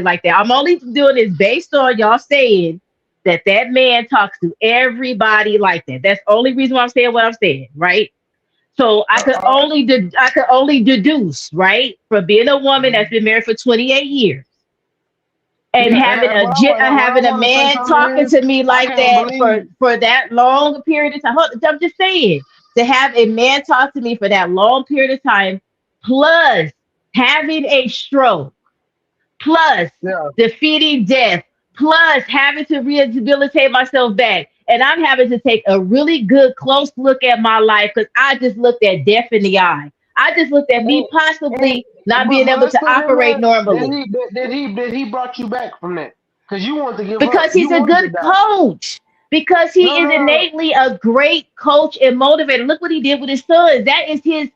[SPEAKER 7] like that. I'm only doing this based on y'all saying that man talks to everybody like that. That's the only reason why I'm saying what I'm saying, right? So I could only deduce, right, from being a woman that's been married for 28 years. And having a man talking to me like that for that long period of time. I'm just saying, to have a man talk to me for that long period of time, plus having a stroke, plus defeating death, plus having to rehabilitate myself back. And I'm having to take a really good close look at my life because I just looked at death in the eye. I just looked at me possibly not being able to operate normally.
[SPEAKER 10] Did he brought you back from that? Because you want to give
[SPEAKER 7] because he's a good coach. Because he is innately a great coach and motivator. Look what he did with his son. That is his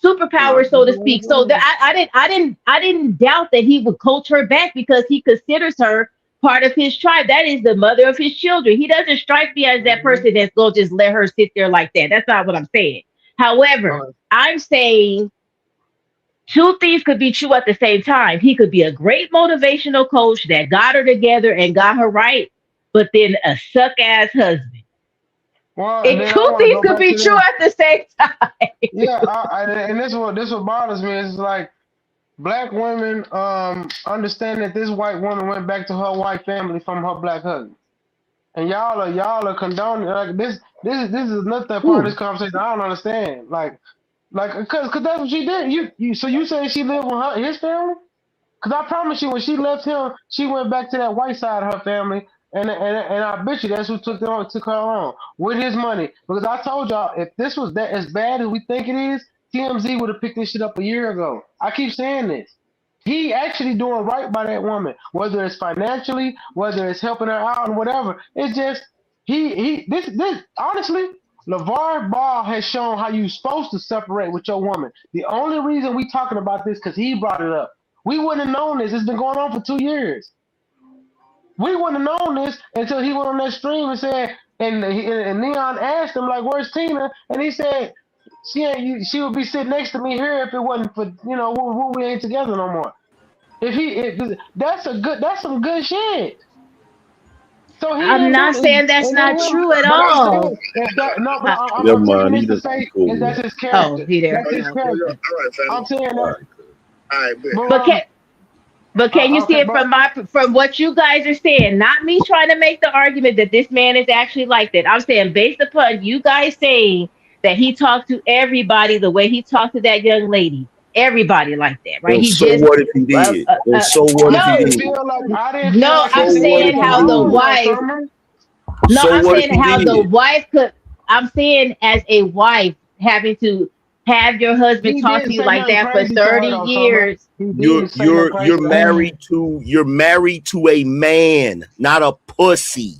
[SPEAKER 7] superpower, so to speak. So that I didn't doubt that he would coach her back because he considers her part of his tribe. That is the mother of his children. He doesn't strike me as that person that's going to just let her sit there like that. That's not what I'm saying. However, I'm saying two things could be true at the same time. He could be a great motivational coach that got her together and got her right, but then a suck-ass husband.
[SPEAKER 10] Well,
[SPEAKER 7] and two things could be true at the same time.
[SPEAKER 10] Yeah, and this what bothers me is like black women understand that this white woman went back to her white family from her black husband, and y'all are condoning like this. This is another part of this conversation I don't understand. Like because that's what she did. So you say she lived with his family? Because I promise you, when she left him, she went back to that white side of her family. And I bet you that's who took her on with his money. Because I told y'all, if this was that as bad as we think it is, TMZ would have picked this shit up a year ago. I keep saying this. He actually doing right by that woman, whether it's financially, whether it's helping her out and whatever. It's just this honestly, LaVar Ball has shown how you're supposed to separate with your woman. The only reason we talking about this because he brought it up. We wouldn't have known this. It's been going on for 2 years. We wouldn't have known this until he went on that stream and said, and Neon asked him like, "Where's Tina?" And he said, "She would be sitting next to me here if it wasn't for we ain't together no more." That's some good shit. So he
[SPEAKER 7] I'm
[SPEAKER 10] didn't
[SPEAKER 7] not
[SPEAKER 10] do
[SPEAKER 7] saying that's
[SPEAKER 10] and
[SPEAKER 7] not
[SPEAKER 10] then
[SPEAKER 7] true at
[SPEAKER 10] but I'm
[SPEAKER 7] all.
[SPEAKER 10] saying if that no, but I'm
[SPEAKER 14] Never
[SPEAKER 10] taking
[SPEAKER 14] mind.
[SPEAKER 10] this
[SPEAKER 14] He
[SPEAKER 10] to
[SPEAKER 14] doesn't
[SPEAKER 10] say
[SPEAKER 14] cool.
[SPEAKER 10] is that's his
[SPEAKER 7] Oh,
[SPEAKER 10] character.
[SPEAKER 7] he there.
[SPEAKER 10] That's his character.
[SPEAKER 17] All right, family.
[SPEAKER 10] I'm saying
[SPEAKER 14] All
[SPEAKER 10] that.
[SPEAKER 14] right, cool. All right,
[SPEAKER 7] But can you see
[SPEAKER 10] okay,
[SPEAKER 7] it from what you guys are saying? Not me trying to make the argument that this man is actually like that. I'm saying based upon you guys saying that he talked to everybody the way he talked to that young lady. Everybody like that, right?
[SPEAKER 14] And
[SPEAKER 7] He
[SPEAKER 14] so
[SPEAKER 7] just
[SPEAKER 14] what if he did? And so what if
[SPEAKER 7] no,
[SPEAKER 14] he did?
[SPEAKER 10] I didn't feel like
[SPEAKER 7] I'm
[SPEAKER 14] So what if
[SPEAKER 7] saying
[SPEAKER 14] he
[SPEAKER 7] how the
[SPEAKER 14] did?
[SPEAKER 7] wife. No,
[SPEAKER 14] So
[SPEAKER 7] I'm
[SPEAKER 14] what if
[SPEAKER 7] saying
[SPEAKER 14] he
[SPEAKER 7] how the
[SPEAKER 14] did?
[SPEAKER 7] wife could. I'm saying as a wife having to have your husband
[SPEAKER 10] He
[SPEAKER 7] talk
[SPEAKER 10] didn't
[SPEAKER 7] to you
[SPEAKER 10] say
[SPEAKER 7] like
[SPEAKER 10] nothing
[SPEAKER 7] that for
[SPEAKER 10] crazy to
[SPEAKER 7] 30
[SPEAKER 10] her though, Summer.
[SPEAKER 7] years.
[SPEAKER 10] He didn't say nothing crazy to her.
[SPEAKER 14] You're married to a man, not a pussy.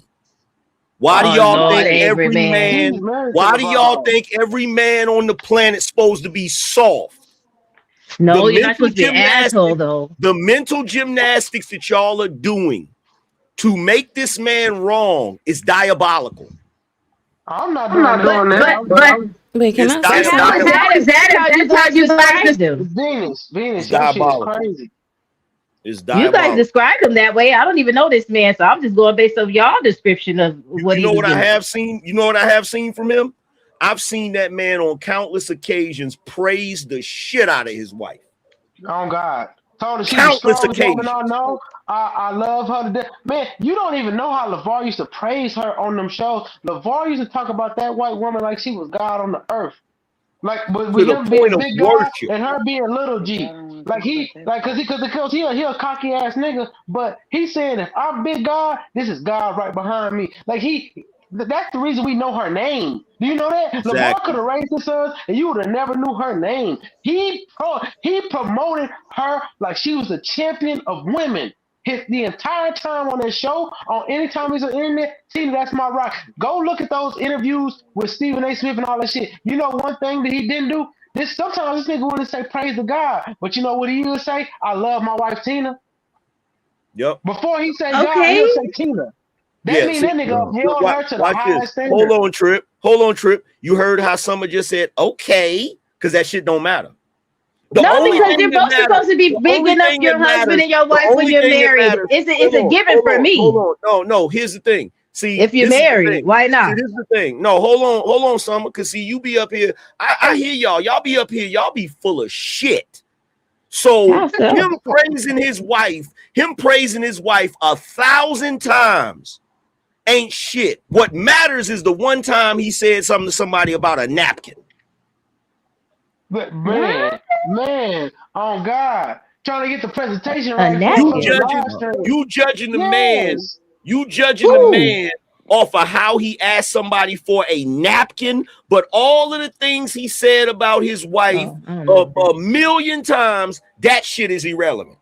[SPEAKER 14] Why do
[SPEAKER 7] Oh,
[SPEAKER 14] y'all
[SPEAKER 7] Lord,
[SPEAKER 14] think
[SPEAKER 7] Avery,
[SPEAKER 14] every
[SPEAKER 7] man.
[SPEAKER 14] man? Why do y'all think every man on the planet supposed to be soft?
[SPEAKER 7] No, you're not supposed to be an asshole though.
[SPEAKER 14] The mental gymnastics that y'all are doing to make this man wrong is diabolical.
[SPEAKER 10] I'm not doing that.
[SPEAKER 7] But
[SPEAKER 5] wait, can I say
[SPEAKER 7] how is that how you guys described him?
[SPEAKER 10] Venus,
[SPEAKER 14] It's
[SPEAKER 10] your shit is
[SPEAKER 14] diabolical.
[SPEAKER 10] crazy.
[SPEAKER 14] It's
[SPEAKER 7] You
[SPEAKER 14] diabolical.
[SPEAKER 7] guys described him that way. I don't even know this man, so I'm just going based on y'all description of what
[SPEAKER 14] You
[SPEAKER 7] he
[SPEAKER 14] know
[SPEAKER 7] was
[SPEAKER 14] what I
[SPEAKER 7] doing.
[SPEAKER 14] have seen? You know what I have seen from him? I've seen that man on countless occasions praise the shit out of his wife.
[SPEAKER 10] Oh God. Told her she
[SPEAKER 14] Countless
[SPEAKER 10] was the strongest woman
[SPEAKER 14] occasions.
[SPEAKER 10] I know. I love her to death. Man, you don't even know how LeVar used to praise her on them shows. LeVar used to talk about that white woman like she was God on the earth. Like with
[SPEAKER 14] To the
[SPEAKER 10] him
[SPEAKER 14] point
[SPEAKER 10] being
[SPEAKER 14] of
[SPEAKER 10] big God
[SPEAKER 14] worship.
[SPEAKER 10] and her being little G. Like he a cocky ass nigga, but he's saying if I'm big God, this is God right behind me. Like that's the reason we know her name. Do you know that?
[SPEAKER 14] Exactly.
[SPEAKER 10] LeVar could have raised his sons and you would have never knew her name. He promoted her like she was a champion of women. The entire time on that show, on any time he's on the internet, Tina, that's my rock. Go look at those interviews with Stephen A. Smith and all that shit. You know one thing that he didn't do? Sometimes this nigga wouldn't say praise to God, but you know what he would say? I love my wife Tina.
[SPEAKER 14] Yep.
[SPEAKER 10] Before he say God, he'll say Tina. That means that nigga held her to the highest standard.
[SPEAKER 14] Hold on, Trip. You heard how someone just said, okay, because that shit don't matter.
[SPEAKER 7] No, because you're both supposed to be bigging up your husband and your wife when you're married. It's a given for me.
[SPEAKER 14] Hold on. No, here's the thing. See,
[SPEAKER 7] if you're married, why not?
[SPEAKER 14] See, this is the thing. No, hold on, Summer. Because see, you be up here. I hear y'all. Y'all be up here. Y'all be full of shit. So him praising his wife 1,000 times ain't shit. What matters is the one time he said something to somebody about a napkin.
[SPEAKER 10] But man, oh God, trying to get the presentation right.
[SPEAKER 14] You judging the man. You judging the man off of how he asked somebody for a napkin, but all of the things he said about his wife a million times, that shit is irrelevant.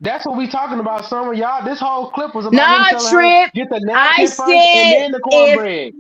[SPEAKER 10] That's what we talking about, Summer. Y'all, this whole clip was about him telling her, get the napkin first and then the cornbread.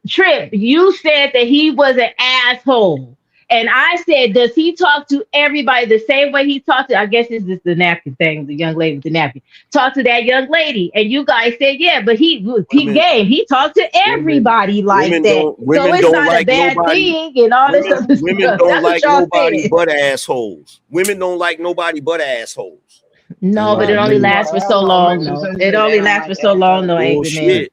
[SPEAKER 7] Trip, you said that he was an asshole. And I said, does he talk to everybody the same way he talked to, I guess this is the napkin thing, the young lady with the napkin. Talk to that young lady. And you guys said, yeah, but he game. He talked to everybody like that. So it's not a bad thing and all this other stuff.
[SPEAKER 14] Women don't like nobody but assholes. Women don't like nobody but assholes.
[SPEAKER 7] No, but it only lasts for so long, though. It only lasts for so long, though, Angry Man.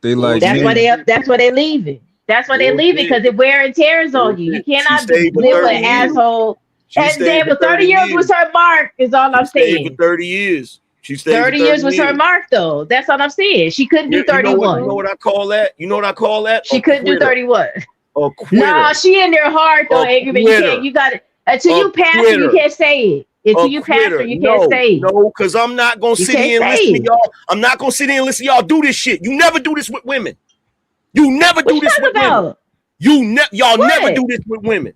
[SPEAKER 2] They like
[SPEAKER 7] that's why they're leaving. That's why they're leaving, because it wear and tears on you. You cannot live with an asshole. And then for 30 years was her mark, is all I'm saying.
[SPEAKER 14] For 30 years. She stayed
[SPEAKER 7] 30 years was her mark, though. That's all I'm saying. She couldn't do 31.
[SPEAKER 14] You know what I call that?
[SPEAKER 7] She couldn't do 31.
[SPEAKER 14] A quitter.
[SPEAKER 7] No, she in your heart, though, Angry Man. You got it. Until you pass her, you can't say it. Until you pass her, you can't say it.
[SPEAKER 14] No, because I'm not going to sit here and listen to y'all. I'm not going to sit here and listen to y'all do this shit. You never do this with women. You never do this with women. Y'all never do this with women.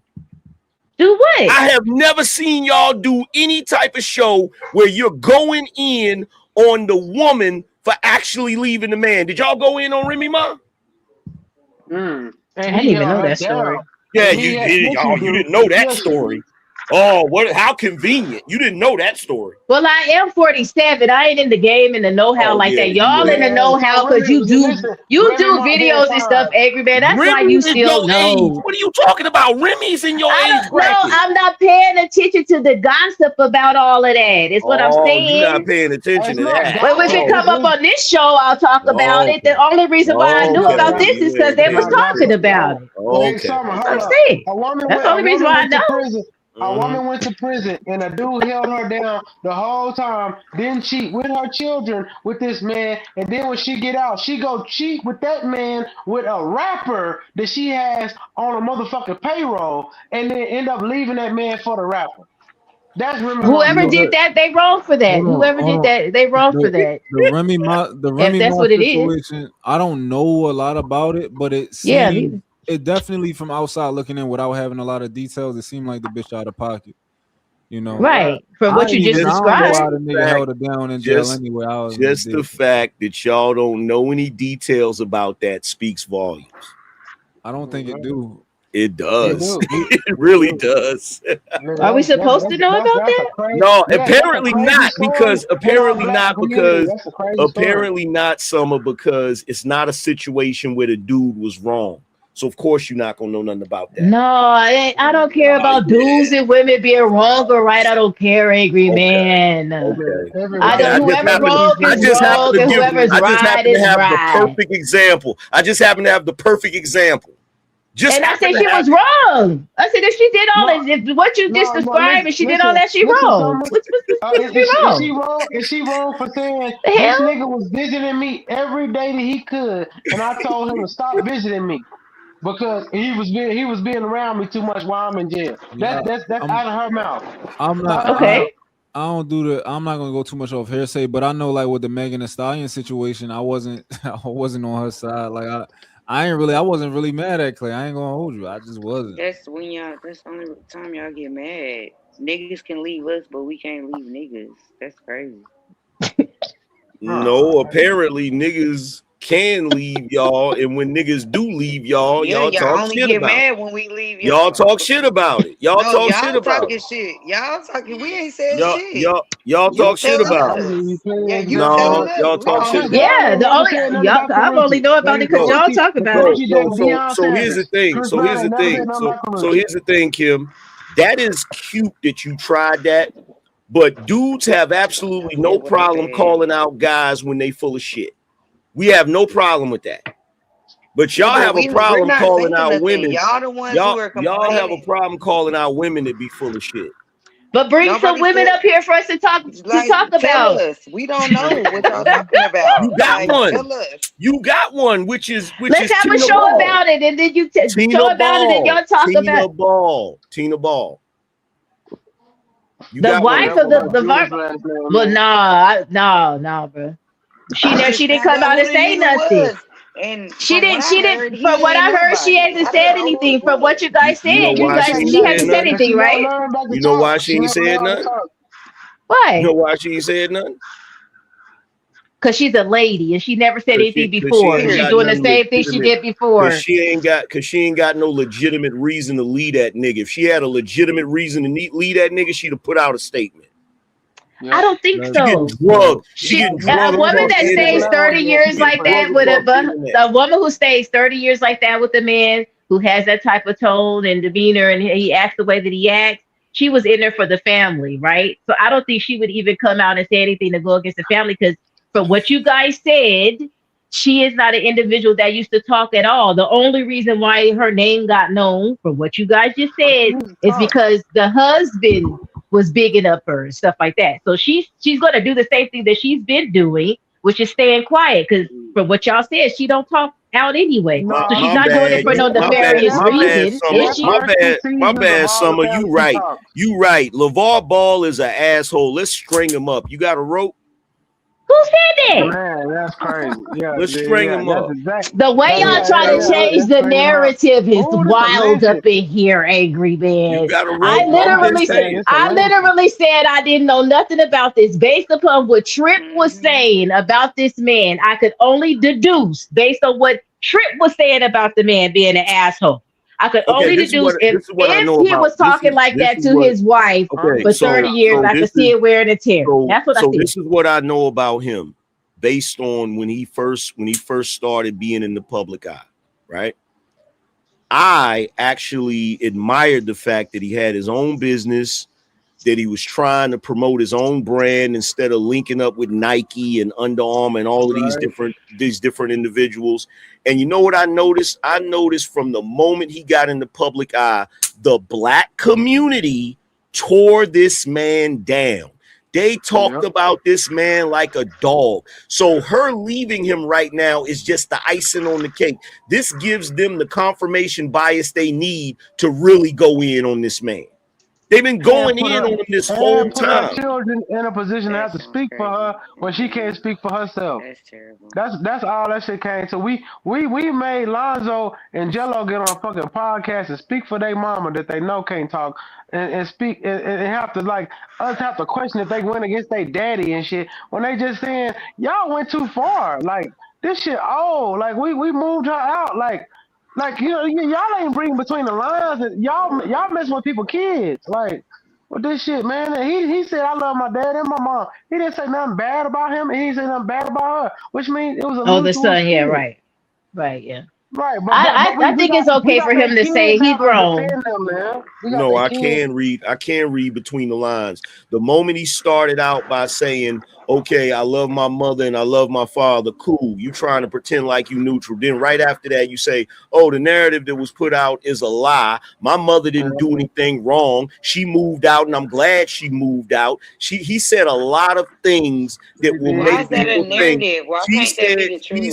[SPEAKER 7] Do what?
[SPEAKER 14] I have never seen y'all do any type of show where you're going in on the woman for actually leaving the man. Did y'all go in on Remy Ma?
[SPEAKER 7] I didn't even know that story.
[SPEAKER 14] Yeah, you didn't know that story. Oh, what? How convenient! You didn't know that story.
[SPEAKER 7] Well, I am 47. I ain't in the game in the know-how like that. Y'all in the know-how because you do videos and stuff, Angry Man. That's why
[SPEAKER 14] Remy
[SPEAKER 7] you
[SPEAKER 14] is
[SPEAKER 7] still
[SPEAKER 14] your
[SPEAKER 7] know.
[SPEAKER 14] age. What are you talking about? Remy's in your age
[SPEAKER 7] No,
[SPEAKER 14] bracket.
[SPEAKER 7] I'm not paying attention to the gossip about all of that. Is what I'm
[SPEAKER 14] Oh,
[SPEAKER 7] saying.
[SPEAKER 14] you're not paying attention to that.
[SPEAKER 7] Well, if it come up on this show, I'll talk about it. The only reason why I knew about this is because they was talking about it.
[SPEAKER 10] Hey, Summer,
[SPEAKER 7] That's
[SPEAKER 10] hold
[SPEAKER 7] what I'm
[SPEAKER 10] up.
[SPEAKER 7] saying. That's the only reason why I know.
[SPEAKER 10] A woman went to prison, and a dude held her down the whole time. Didn't cheat with her children with this man, and then when she get out, she go cheat with that man with a rapper that she has on a motherfucking payroll, and then end up leaving that man for the rapper. That's Remy.
[SPEAKER 7] Whoever did that, they wrong for that. Whoever did that, they wrong for that.
[SPEAKER 2] The Remy Ma
[SPEAKER 7] that's what it is.
[SPEAKER 2] situation, I don't know a lot about it, but it seemed it definitely from outside looking in without having a lot of details, it seemed like the bitch out of pocket. You know,
[SPEAKER 7] right? From what you just described,
[SPEAKER 2] I don't know how the nigga held her down in jail anyway.
[SPEAKER 14] Just the fact that y'all don't know any details about that speaks volumes.
[SPEAKER 2] I don't think it do.
[SPEAKER 14] It does. It really does.
[SPEAKER 7] Are we supposed to know about that?
[SPEAKER 14] No, apparently not, because apparently not, Summer, because it's not a situation where the dude was wrong. So of course you're not gonna know nothing about that.
[SPEAKER 7] No, I don't care about dudes and women being wrong or right. I don't care, Angry Man. I don't. Whoever's wrong is wrong, and whoever's right is right.
[SPEAKER 14] The perfect example. I just happen to have the perfect example.
[SPEAKER 7] And I said she was wrong. I said if she did all this, what you just described, and she did all that, she wrong.
[SPEAKER 10] Is she wrong for saying this nigga was visiting me every day that he could, and I told him to stop visiting me because he was being around me too much while I'm in jail. That's out of her mouth.
[SPEAKER 2] I'm not
[SPEAKER 7] okay.
[SPEAKER 2] I don't do the. I'm not gonna go too much off hearsay, but I know like with the Megan Thee Stallion situation, I wasn't on her side. Like I wasn't really mad at Clay. I ain't gonna hold you. I just wasn't.
[SPEAKER 17] That's the only time y'all get mad. Niggas can leave us, but we can't leave niggas. That's crazy.
[SPEAKER 14] No, apparently niggas can leave y'all, and when niggas do leave y'all, y'all talk shit about it.
[SPEAKER 17] When we leave
[SPEAKER 14] y'all talk shit about it. Y'all talk shit about it.
[SPEAKER 17] Shit. Y'all talking. We ain't said shit.
[SPEAKER 14] Y'all talk shit about it. Y'all talk shit about it.
[SPEAKER 7] Yeah, the only I only know about it because y'all talk about it.
[SPEAKER 14] So here's the thing. So here's the thing, Kim. That is cute that you tried that, but dudes have absolutely no problem calling out guys when they full of shit. We have no problem with that. But y'all have a problem calling out women.
[SPEAKER 17] Y'all the ones who are complaining.
[SPEAKER 14] Y'all have a problem calling out women that be full of shit.
[SPEAKER 7] But bring some women up here for us to talk about.
[SPEAKER 17] Us. We don't know what y'all talking about.
[SPEAKER 14] You got one. You got one, which is
[SPEAKER 7] let's have a show about it, and then you show about it, and y'all talk about
[SPEAKER 14] Tina Ball.
[SPEAKER 7] The wife of the well, no, bro. She didn't come out and say nothing. And she didn't. From what I heard, she hasn't said anything. From what you guys said, she hasn't said anything, right?
[SPEAKER 14] You know why she ain't said nothing?
[SPEAKER 7] Why?
[SPEAKER 14] You know why she ain't said nothing?
[SPEAKER 7] Because she's a lady and she never said anything before. She's doing the same thing she did before.
[SPEAKER 14] Because she ain't got no legitimate reason to lead that nigga. If she had a legitimate reason to lead that nigga, she'd have put out a statement.
[SPEAKER 7] I don't think so. A woman that stays 30 years like that with a woman who stays 30 years like that with a man who has that type of tone and demeanor and he acts the way that he acts, she was in there for the family, right? So I don't think she would even come out and say anything to go against the family because from what you guys said, she is not an individual that used to talk at all. The only reason why her name got known, from what you guys just said, is because the husband was bigging up her and stuff like that. So she's going to do the same thing that she's been doing, which is staying quiet. Because from what y'all said, she don't talk out anyway. So she's not doing it for no nefarious reason.
[SPEAKER 14] My bad, Summer. You right. LaVar Ball is an asshole. Let's string him up. You got a rope?
[SPEAKER 7] Who said that?
[SPEAKER 10] Man, that's crazy. Yeah,
[SPEAKER 14] let's string him up.
[SPEAKER 7] The way y'all try to change the narrative is wild up in here, Angry Man. I literally said I didn't know nothing about this. Based upon what Trip was saying about this man, I could only deduce based on what Trip was saying about the man being an asshole.
[SPEAKER 23] I could
[SPEAKER 14] Okay,
[SPEAKER 23] only
[SPEAKER 14] this is
[SPEAKER 23] deduce
[SPEAKER 14] what
[SPEAKER 23] if
[SPEAKER 14] this is what I know
[SPEAKER 23] he
[SPEAKER 14] about.
[SPEAKER 23] was talking like
[SPEAKER 14] This
[SPEAKER 23] that
[SPEAKER 14] is
[SPEAKER 23] to
[SPEAKER 14] what
[SPEAKER 23] his wife
[SPEAKER 14] okay,
[SPEAKER 23] for 30 years. I could
[SPEAKER 14] this
[SPEAKER 23] see
[SPEAKER 14] is
[SPEAKER 23] it wearing a tear. That's what I
[SPEAKER 14] so
[SPEAKER 23] see.
[SPEAKER 14] this is what I know about him based on when he first started being in the public eye, right? I actually admired the fact that he had his own business, that he was trying to promote his own brand instead of linking up with Nike and Under Armour and all of these different individuals. And you know what I noticed? I noticed from the moment he got in the public eye, the black community tore this man down. They talked about this man like a dog. So her leaving him right now is just the icing on the cake. This gives them the confirmation bias they need to really go in on this man. They've been going in on him this whole
[SPEAKER 10] put her
[SPEAKER 14] time.
[SPEAKER 10] children in a position to have to speak for her when she can't speak for herself.
[SPEAKER 17] That's terrible.
[SPEAKER 10] That's all that shit came to. We made Lonzo and Jello get on a fucking podcast and speak for their mama that they know can't talk and speak and have to like us have to question if they went against their daddy and shit when they just saying y'all went too far. Like this shit old. Like we moved her out. Like you know y'all ain't reading between the lines and y'all messing with people's kids. Like with this shit, man. He said I love my dad and my mom. He didn't say nothing bad about him, and he didn't say nothing bad about her, which means it was a
[SPEAKER 23] Oh, the
[SPEAKER 10] mutual
[SPEAKER 23] son. Yeah,
[SPEAKER 10] shit.
[SPEAKER 23] right. Yeah.
[SPEAKER 10] Right,
[SPEAKER 23] I think it's
[SPEAKER 10] we
[SPEAKER 23] okay
[SPEAKER 10] got
[SPEAKER 23] for
[SPEAKER 10] their
[SPEAKER 23] him to say
[SPEAKER 10] kids
[SPEAKER 23] he
[SPEAKER 10] having to
[SPEAKER 23] grown.
[SPEAKER 10] defend them, man. We got
[SPEAKER 14] No,
[SPEAKER 10] their
[SPEAKER 14] I
[SPEAKER 10] kids.
[SPEAKER 14] can read between the lines. The moment he started out by saying, okay, I love my mother and I love my father, cool. You trying to pretend like you neutral. Then right after that, you say, oh, the narrative that was put out is a lie. My mother didn't do anything wrong. She moved out, and I'm glad she moved out. He said a lot of things that will
[SPEAKER 17] Why
[SPEAKER 14] make
[SPEAKER 17] is that a
[SPEAKER 14] people think.
[SPEAKER 17] narrative? Why can't that be the truth?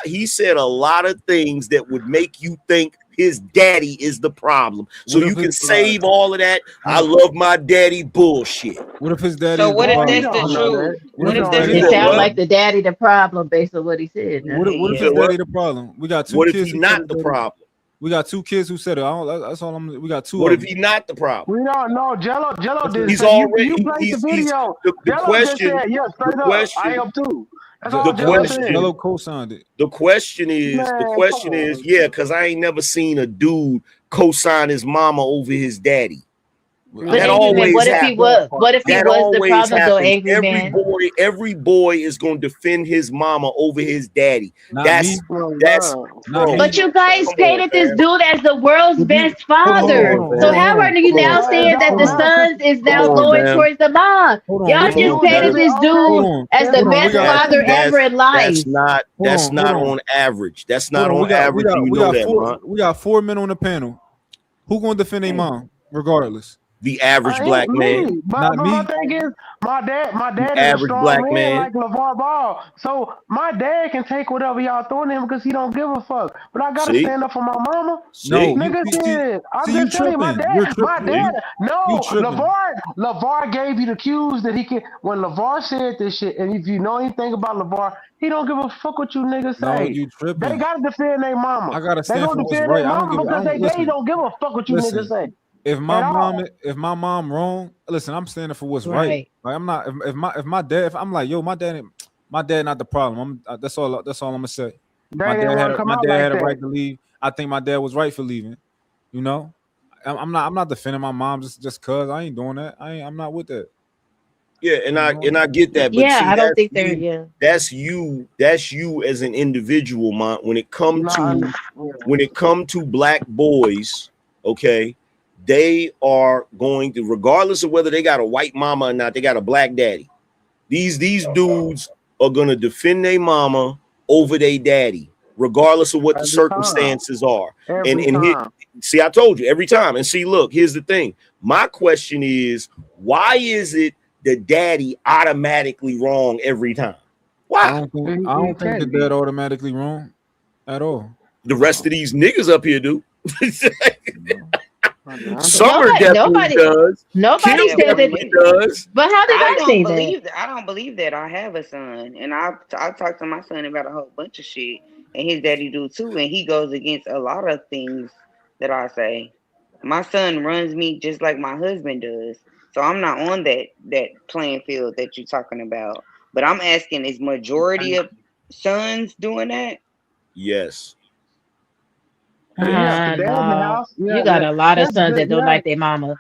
[SPEAKER 14] He said a lot of things that would make you think his daddy is the problem. So you can save all of that. I love my daddy bullshit.
[SPEAKER 2] What if his daddy?
[SPEAKER 17] So what if that's
[SPEAKER 10] don't
[SPEAKER 17] the
[SPEAKER 10] know
[SPEAKER 17] truth?
[SPEAKER 10] that.
[SPEAKER 17] What if
[SPEAKER 2] his
[SPEAKER 17] that's
[SPEAKER 2] daddy-
[SPEAKER 23] It
[SPEAKER 17] the
[SPEAKER 23] sounds
[SPEAKER 17] truth?
[SPEAKER 23] like the daddy the problem based on what he said. Now.
[SPEAKER 2] What if his daddy the problem? We got two
[SPEAKER 14] What if
[SPEAKER 2] kids.
[SPEAKER 14] he
[SPEAKER 2] who said
[SPEAKER 14] not
[SPEAKER 2] his
[SPEAKER 14] the
[SPEAKER 2] daddy-
[SPEAKER 14] problem?
[SPEAKER 2] We got two kids who said it. That's all I'm. We got two.
[SPEAKER 14] What
[SPEAKER 2] of
[SPEAKER 14] if
[SPEAKER 2] them.
[SPEAKER 14] he not the problem?
[SPEAKER 10] We don't know. Jello didn't
[SPEAKER 14] He's
[SPEAKER 10] say
[SPEAKER 14] already
[SPEAKER 10] you played the
[SPEAKER 14] he's
[SPEAKER 10] video.
[SPEAKER 14] the
[SPEAKER 10] Jello just
[SPEAKER 14] question.
[SPEAKER 10] said, yeah, straight up. I am too. That's all
[SPEAKER 14] The
[SPEAKER 10] Jello said.
[SPEAKER 14] question.
[SPEAKER 2] co-signed it.
[SPEAKER 14] The question is,
[SPEAKER 10] Man, come on.
[SPEAKER 14] yeah, because I ain't never seen a dude co-sign his mama over his daddy.
[SPEAKER 23] But
[SPEAKER 14] That
[SPEAKER 23] Angry Man,
[SPEAKER 14] always
[SPEAKER 23] what if he
[SPEAKER 14] happens.
[SPEAKER 23] was? What if he
[SPEAKER 14] That
[SPEAKER 23] was the
[SPEAKER 14] always
[SPEAKER 23] problem though?
[SPEAKER 14] happens.
[SPEAKER 23] Angry Man.
[SPEAKER 14] Every boy is gonna defend his mama over his daddy. That's bro.
[SPEAKER 23] But you guys
[SPEAKER 14] Come on,
[SPEAKER 23] painted this
[SPEAKER 14] man.
[SPEAKER 23] dude as the world's best father.
[SPEAKER 14] Hold on,
[SPEAKER 23] So
[SPEAKER 14] fam.
[SPEAKER 23] how are you
[SPEAKER 14] Come
[SPEAKER 23] now
[SPEAKER 14] on,
[SPEAKER 23] saying
[SPEAKER 14] fam.
[SPEAKER 23] that the sons is now
[SPEAKER 14] Come on,
[SPEAKER 23] going
[SPEAKER 14] fam.
[SPEAKER 23] towards the mom? Y'all
[SPEAKER 14] Come
[SPEAKER 23] just
[SPEAKER 14] on,
[SPEAKER 23] painted
[SPEAKER 14] fam.
[SPEAKER 23] this dude as the best father ever in life.
[SPEAKER 14] That's not on average. That's not on average. You know that, Mont.
[SPEAKER 2] We got 4 men on the panel. Who gonna defend their mom, regardless?
[SPEAKER 14] The average
[SPEAKER 10] I
[SPEAKER 14] black
[SPEAKER 10] ain't
[SPEAKER 14] man.
[SPEAKER 10] me. But my thing is, my dad is a
[SPEAKER 14] average
[SPEAKER 10] strong
[SPEAKER 14] black
[SPEAKER 10] man
[SPEAKER 14] man.
[SPEAKER 10] like LeVar Ball. So my dad can take whatever y'all throwing him because he don't give a fuck. But I gotta
[SPEAKER 14] See?
[SPEAKER 10] stand up for my mama.
[SPEAKER 2] No,
[SPEAKER 10] Nigga said, I'm
[SPEAKER 2] you
[SPEAKER 10] just telling you,
[SPEAKER 2] tripping. You're
[SPEAKER 10] my
[SPEAKER 2] tripping.
[SPEAKER 10] dad, no,
[SPEAKER 2] You tripping.
[SPEAKER 10] LeVar gave you the cues that he can. When LeVar said this shit, and if you know anything about LeVar, he don't give a fuck what you niggas say.
[SPEAKER 2] No, you tripping.
[SPEAKER 10] They gotta defend their mama.
[SPEAKER 2] I gotta
[SPEAKER 10] They
[SPEAKER 2] stand for
[SPEAKER 10] gonna
[SPEAKER 2] what's
[SPEAKER 10] defend
[SPEAKER 2] right.
[SPEAKER 10] their
[SPEAKER 2] I don't
[SPEAKER 10] mama
[SPEAKER 2] give.
[SPEAKER 10] because they
[SPEAKER 2] Listen.
[SPEAKER 10] don't give a fuck what you niggas say.
[SPEAKER 2] If my
[SPEAKER 10] At all.
[SPEAKER 2] mom wrong, listen, I'm standing for what's right. Like I'm not. If my dad, if I'm like, yo, my dad not the problem. that's all I'm gonna say. My dad had a right to leave. I think my dad was right for leaving. You know, I'm not defending my mom just cause I ain't doing that. I'm not with that.
[SPEAKER 14] Yeah, and I get that, but
[SPEAKER 23] Yeah,
[SPEAKER 14] see,
[SPEAKER 23] I don't think
[SPEAKER 14] you,
[SPEAKER 23] they're. Yeah,
[SPEAKER 14] that's you as an individual, Mont. When it come to black boys, okay, they are going to, regardless of whether they got a white mama or not, they got a black daddy. These dudes are gonna defend their mama over their daddy, regardless of what the circumstances are. See, I told you every time. And see, look, here's the thing. My question is, why is it the daddy automatically wrong every time? Why?
[SPEAKER 2] I don't think the dad automatically wrong at all.
[SPEAKER 14] The rest of these niggas up here do. Summer definitely does.
[SPEAKER 23] Nobody
[SPEAKER 14] Kim
[SPEAKER 23] said
[SPEAKER 14] definitely
[SPEAKER 23] that.
[SPEAKER 14] does.
[SPEAKER 23] But how did I say that?
[SPEAKER 17] I don't believe that. I have a son, and I talk to my son about a whole bunch of shit, and his daddy do too, and he goes against a lot of things that I say. My son runs me just like my husband does, so I'm not on that playing field that you're talking about. But I'm asking, is majority of sons doing that?
[SPEAKER 14] Yes.
[SPEAKER 8] Yeah, the dad in the
[SPEAKER 7] No,
[SPEAKER 8] house. Yeah,
[SPEAKER 7] you got
[SPEAKER 8] yeah.
[SPEAKER 7] a lot of
[SPEAKER 8] That's
[SPEAKER 7] sons
[SPEAKER 8] good.
[SPEAKER 7] that don't
[SPEAKER 8] Yeah.
[SPEAKER 7] like their mama.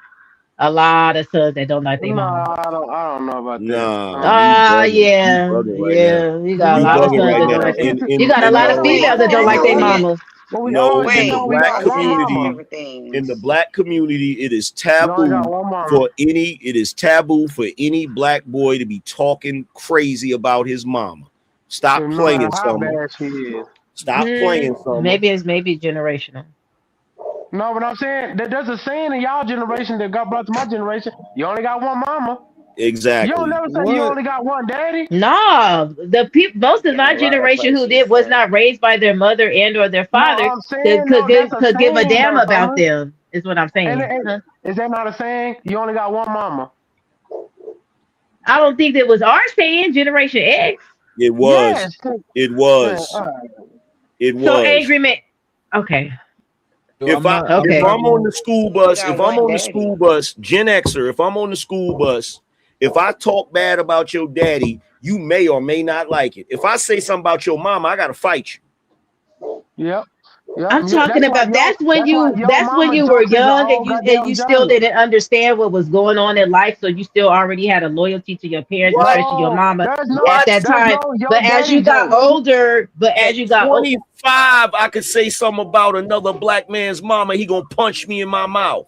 [SPEAKER 7] A lot of sons that don't like their
[SPEAKER 8] No,
[SPEAKER 7] mama.
[SPEAKER 8] I don't know about that.
[SPEAKER 3] Nah, you
[SPEAKER 7] Ah,
[SPEAKER 3] bugging. You
[SPEAKER 7] yeah,
[SPEAKER 3] bugging right now.
[SPEAKER 7] yeah. You got a
[SPEAKER 3] You
[SPEAKER 7] lot of
[SPEAKER 3] bugging
[SPEAKER 7] sons
[SPEAKER 3] right
[SPEAKER 7] that don't
[SPEAKER 3] now.
[SPEAKER 7] like their.
[SPEAKER 3] In
[SPEAKER 7] You
[SPEAKER 3] in
[SPEAKER 7] at a
[SPEAKER 3] in
[SPEAKER 7] lot of
[SPEAKER 3] no
[SPEAKER 7] females that don't like their mamas.
[SPEAKER 8] But we
[SPEAKER 3] no
[SPEAKER 8] always been
[SPEAKER 3] in the
[SPEAKER 8] told we
[SPEAKER 3] black
[SPEAKER 8] got one
[SPEAKER 3] community.
[SPEAKER 8] mama.
[SPEAKER 3] In the black community, it is
[SPEAKER 8] You only got
[SPEAKER 3] taboo
[SPEAKER 8] one mama.
[SPEAKER 3] for any. It is taboo for any black boy to be talking crazy about his mama. Stop
[SPEAKER 8] No matter
[SPEAKER 3] playing,
[SPEAKER 8] how
[SPEAKER 3] Summer.
[SPEAKER 8] bad she is.
[SPEAKER 3] Stop playing, Summer.
[SPEAKER 7] Maybe it's generational.
[SPEAKER 8] No, but I'm saying that there's a saying in y'all generation that got brought to my generation. You only got one mama.
[SPEAKER 3] Exactly.
[SPEAKER 8] You don't never say you only got one daddy.
[SPEAKER 7] No, the people, most of my generation who did was not raised by their mother and or their
[SPEAKER 8] No,
[SPEAKER 7] father
[SPEAKER 8] I'm saying no. That's a
[SPEAKER 7] could give a
[SPEAKER 8] saying,
[SPEAKER 7] damn
[SPEAKER 8] though,
[SPEAKER 7] about
[SPEAKER 8] Summer.
[SPEAKER 7] them. Is what I'm saying.
[SPEAKER 8] Is that not a saying? You only got one mama.
[SPEAKER 7] I don't think that was our saying, Generation X.
[SPEAKER 3] It was.
[SPEAKER 8] Yes.
[SPEAKER 3] It was.
[SPEAKER 8] Yeah,
[SPEAKER 3] It
[SPEAKER 7] So
[SPEAKER 3] was.
[SPEAKER 7] angry man. Okay.
[SPEAKER 3] If I'm on the school bus, if I'm on the school bus, Gen Xer, if I'm on the school bus, if I talk bad about your daddy, you may or may not like it. If I say something about your mama, I gotta fight you.
[SPEAKER 8] Yep.
[SPEAKER 7] I'm talking about that's when you were young and you still didn't understand what was going on in life, so you still already had a loyalty to your parents, especially your mama at that time. But as you got older,
[SPEAKER 3] At 25, I could say something about another black man's mama. He gonna punch me in my mouth.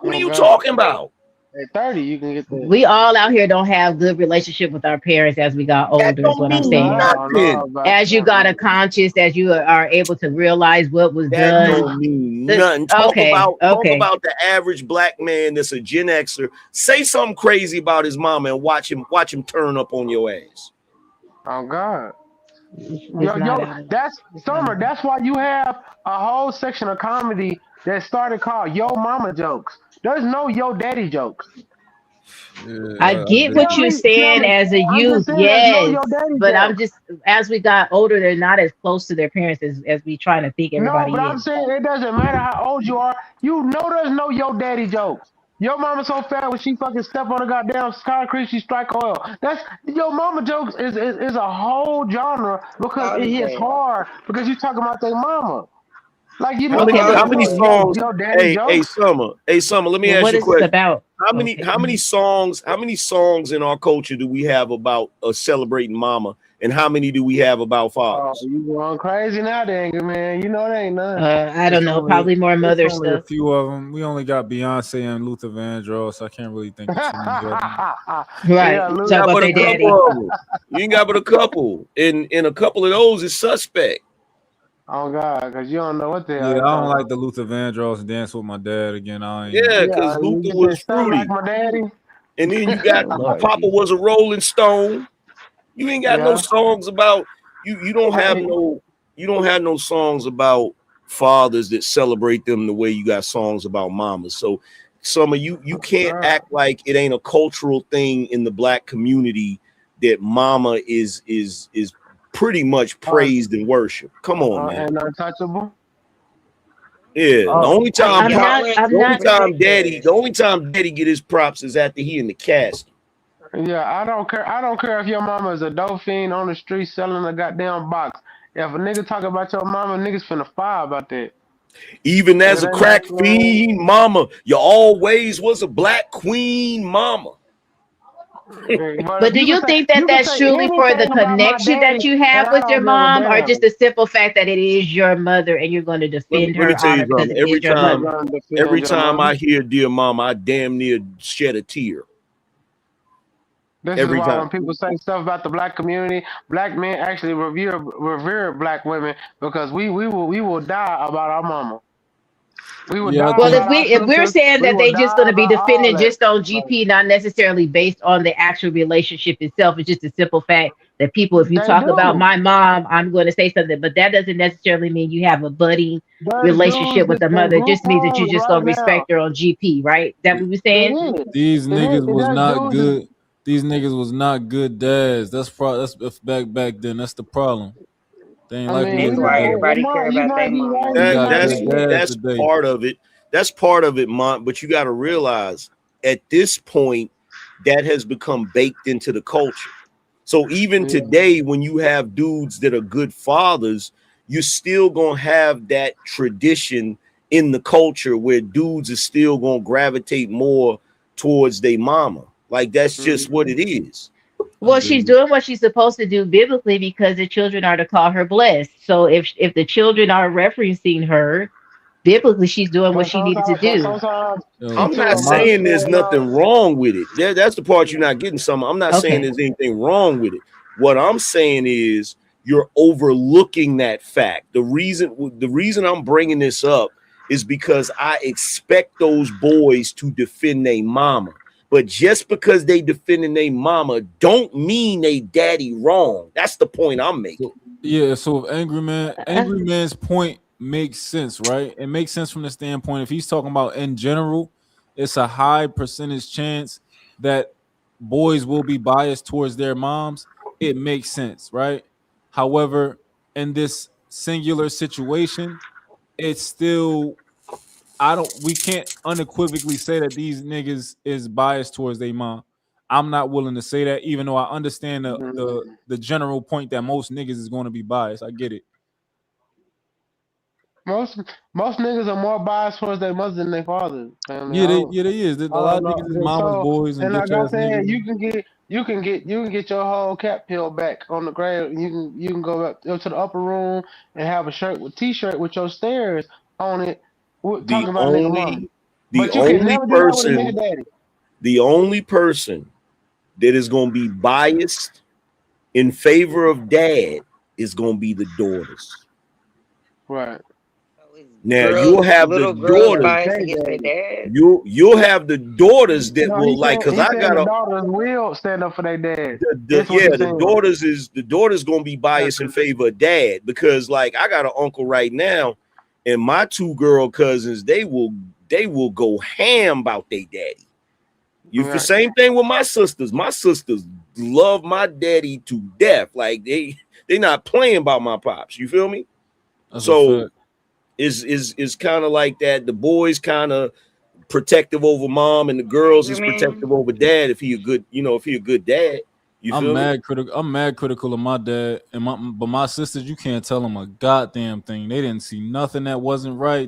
[SPEAKER 3] What are you talking about?
[SPEAKER 8] At 30, you can get that.
[SPEAKER 7] We all out here don't have good relationship with our parents as we got older, is what I'm saying. As you got a conscience, as you are able to realize what was
[SPEAKER 3] That
[SPEAKER 7] done.
[SPEAKER 3] don't mean nothing. Talk about the average black man that's a Gen Xer. Say something crazy about his mama and watch him turn up on your ass.
[SPEAKER 8] Oh God. That's Summer. That's why you have a whole section of comedy that started called Yo Mama jokes. There's no Yo Daddy jokes.
[SPEAKER 7] I get what you're saying as a youth, yes, but I'm just as we got older, they're not as close to their parents as we trying to think everybody
[SPEAKER 8] No, but
[SPEAKER 7] is.
[SPEAKER 8] I'm saying it doesn't matter how old you are. You know there's no Yo Daddy jokes. Your mama so fat when she fucking step on the goddamn concrete, she strike oil. That's your mama jokes is a whole genre because it hits hard because you talking about their mama. Like you know,
[SPEAKER 3] how many songs?
[SPEAKER 8] Yo Daddy jokes.
[SPEAKER 3] Hey Summer, let me ask you a question.
[SPEAKER 7] What is this about?
[SPEAKER 3] How many songs in our culture do we have about celebrating mama, and how many do we have about fathers?
[SPEAKER 8] Oh, you going crazy now, dang it, man. You know they ain't none.
[SPEAKER 7] I don't know, probably more mother
[SPEAKER 2] only
[SPEAKER 7] stuff.
[SPEAKER 2] A few of them. We only got Beyonce and Luther Vandross, so I can't really think of too many of them.
[SPEAKER 7] Right.
[SPEAKER 3] You got but a couple of them. You ain't got but a couple. In a couple of those is suspect.
[SPEAKER 8] Oh God, because you don't know what they
[SPEAKER 2] are. Yeah, I don't like the Luther Vandross Dance with My Dad again.
[SPEAKER 3] Yeah, because Luther was fruity.
[SPEAKER 8] Like my daddy.
[SPEAKER 3] And then you got Papa was a Rolling Stone. You ain't got no songs about you don't have no songs about fathers that celebrate them the way you got songs about mamas. So some of you can't act like it ain't a cultural thing in the black community that mama is pretty much praised and worshiped. Come on, man.
[SPEAKER 8] And untouchable.
[SPEAKER 3] Yeah, the only time daddy get his props is after he in the casket.
[SPEAKER 8] Yeah, I don't care if your mama is a dope fiend on the street selling a goddamn box. If a nigga talk about your mama, niggas finna fire about that.
[SPEAKER 3] Even as a crack fiend, mama, you always was a black queen, mama.
[SPEAKER 7] But do you think that that's truly for the connection that you have with your mom, or just the simple fact that it is your mother and you're going to defend her honor because it is your mother?
[SPEAKER 3] Every time I hear "Dear Mama," I damn near shed a tear.
[SPEAKER 8] This is why when people say stuff about the black community, black men actually revere black women because we will die about our mama.
[SPEAKER 7] Well, if we're saying that they just going to be defending just on GP, not necessarily based on the actual relationship itself, it's just a simple fact that people, if you talk about my mom, I'm going to say something, but that doesn't necessarily mean you have a budding relationship with the mother. It just means that you're just going to respect her on GP, right? Is that what we're saying?
[SPEAKER 2] These niggas was not good. These niggas was not good dads. That's back then. That's the problem. They ain't like me.
[SPEAKER 17] That's why everybody care about their mama.
[SPEAKER 3] That's part of it. That's part of it, Mont. But you got to realize at this point that has become baked into the culture. So even today, when you have dudes that are good fathers,
[SPEAKER 14] you're still gonna have that tradition in the culture where dudes are still gonna gravitate more towards their mama. Like that's just what it is.
[SPEAKER 7] Well, she's doing what she's supposed to do biblically because the children are to call her blessed. So if the children are referencing her biblically, she's doing what she needed to do.
[SPEAKER 14] I'm not saying there's nothing wrong with it. That's the part you're not getting. I'm not saying there's anything wrong with it. What I'm saying is you're overlooking that fact. The reason I'm bringing this up is because I expect those boys to defend their mama. But just because they defending their mama don't mean they daddy wrong. That's the point I'm making.
[SPEAKER 2] Yeah, so if Angry Man's point makes sense, right? It makes sense from the standpoint if he's talking about in general, it's a high percentage chance that boys will be biased towards their moms. It makes sense, right? However, in this singular situation, it's still we can't unequivocally say that these niggas is biased towards their mom. I'm not willing to say that, even though I understand the general point that most niggas is going to be biased. I get it.
[SPEAKER 10] Most niggas are more biased towards their mothers than their fathers. Family.
[SPEAKER 2] Yeah, they is. A lot of niggas is mama's boys and
[SPEAKER 10] like
[SPEAKER 2] bitch
[SPEAKER 10] I
[SPEAKER 2] ass
[SPEAKER 10] said,
[SPEAKER 2] niggas.
[SPEAKER 10] you can get your whole cap peeled back on the grave. You can go up to the upper room and have a t-shirt with your stairs on it, talking about nigga mama. But you can never do that with a nigga daddy.
[SPEAKER 14] The only person that is going to be biased in favor of dad is going to be the daughters.
[SPEAKER 10] Right.
[SPEAKER 14] Now you'll have the daughters. You'll have the daughters that will like because I got
[SPEAKER 10] the daughters will stand up for their dad.
[SPEAKER 14] The daughters gonna be biased in favor of dad because like I got an uncle right now, and my two girl cousins they will go ham about their daddy. The same thing with my sisters. My sisters love my daddy to death. Like they not playing about my pops. You feel me?
[SPEAKER 2] That's
[SPEAKER 14] so. Is kind of like that. The boys kind of protective over mom, and the girls is protective over dad. If he a good, if he a good dad,
[SPEAKER 2] I'm mad critical of my dad, but my sisters, you can't tell them a goddamn thing. They didn't see nothing that wasn't right.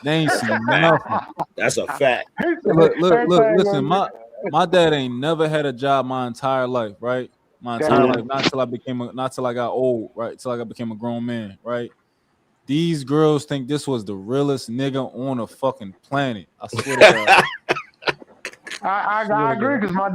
[SPEAKER 2] They ain't see nothing.
[SPEAKER 14] That's a fact.
[SPEAKER 2] Look, listen, my dad ain't never had a job my entire life, right? My entire life, not till I got old, right? Till I became a grown man, right? These girls think this was the realest nigga on the fucking planet. I swear to God.
[SPEAKER 10] I agree because my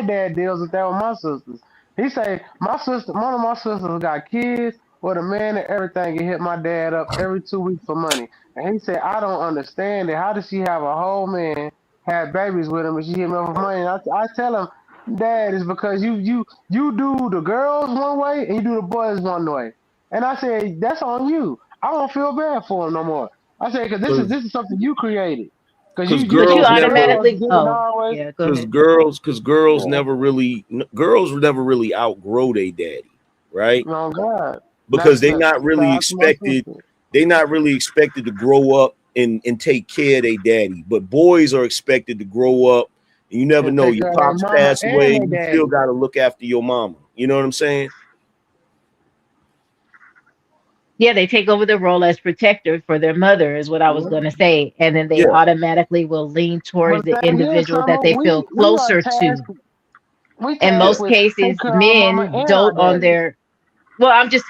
[SPEAKER 10] dad deals with that with my sisters. He say one of my sisters got kids with a man and everything and hit my dad up every 2 weeks for money. And he said, I don't understand it. How does she have a whole man, have babies with him, and she hit me up for money? And I tell him, Dad, it's because you do the girls one way and you do the boys one way. And I said, that's on you. I don't feel bad for him no more. I said, because this is something you created. Because
[SPEAKER 14] girls
[SPEAKER 7] automatically
[SPEAKER 14] girls never really outgrow their daddy, right?
[SPEAKER 10] Oh God.
[SPEAKER 14] Because they're not really expected to grow up and take care of their daddy. But boys are expected to grow up, and you never know. Your pops pass away, you still gotta look after your mama. You know what I'm saying?
[SPEAKER 7] Yeah, they take over the role as protector for their mother, is what I was going to say. And then they automatically will lean towards the individual that they feel closer to. In most cases, men dote on their. Well, I'm just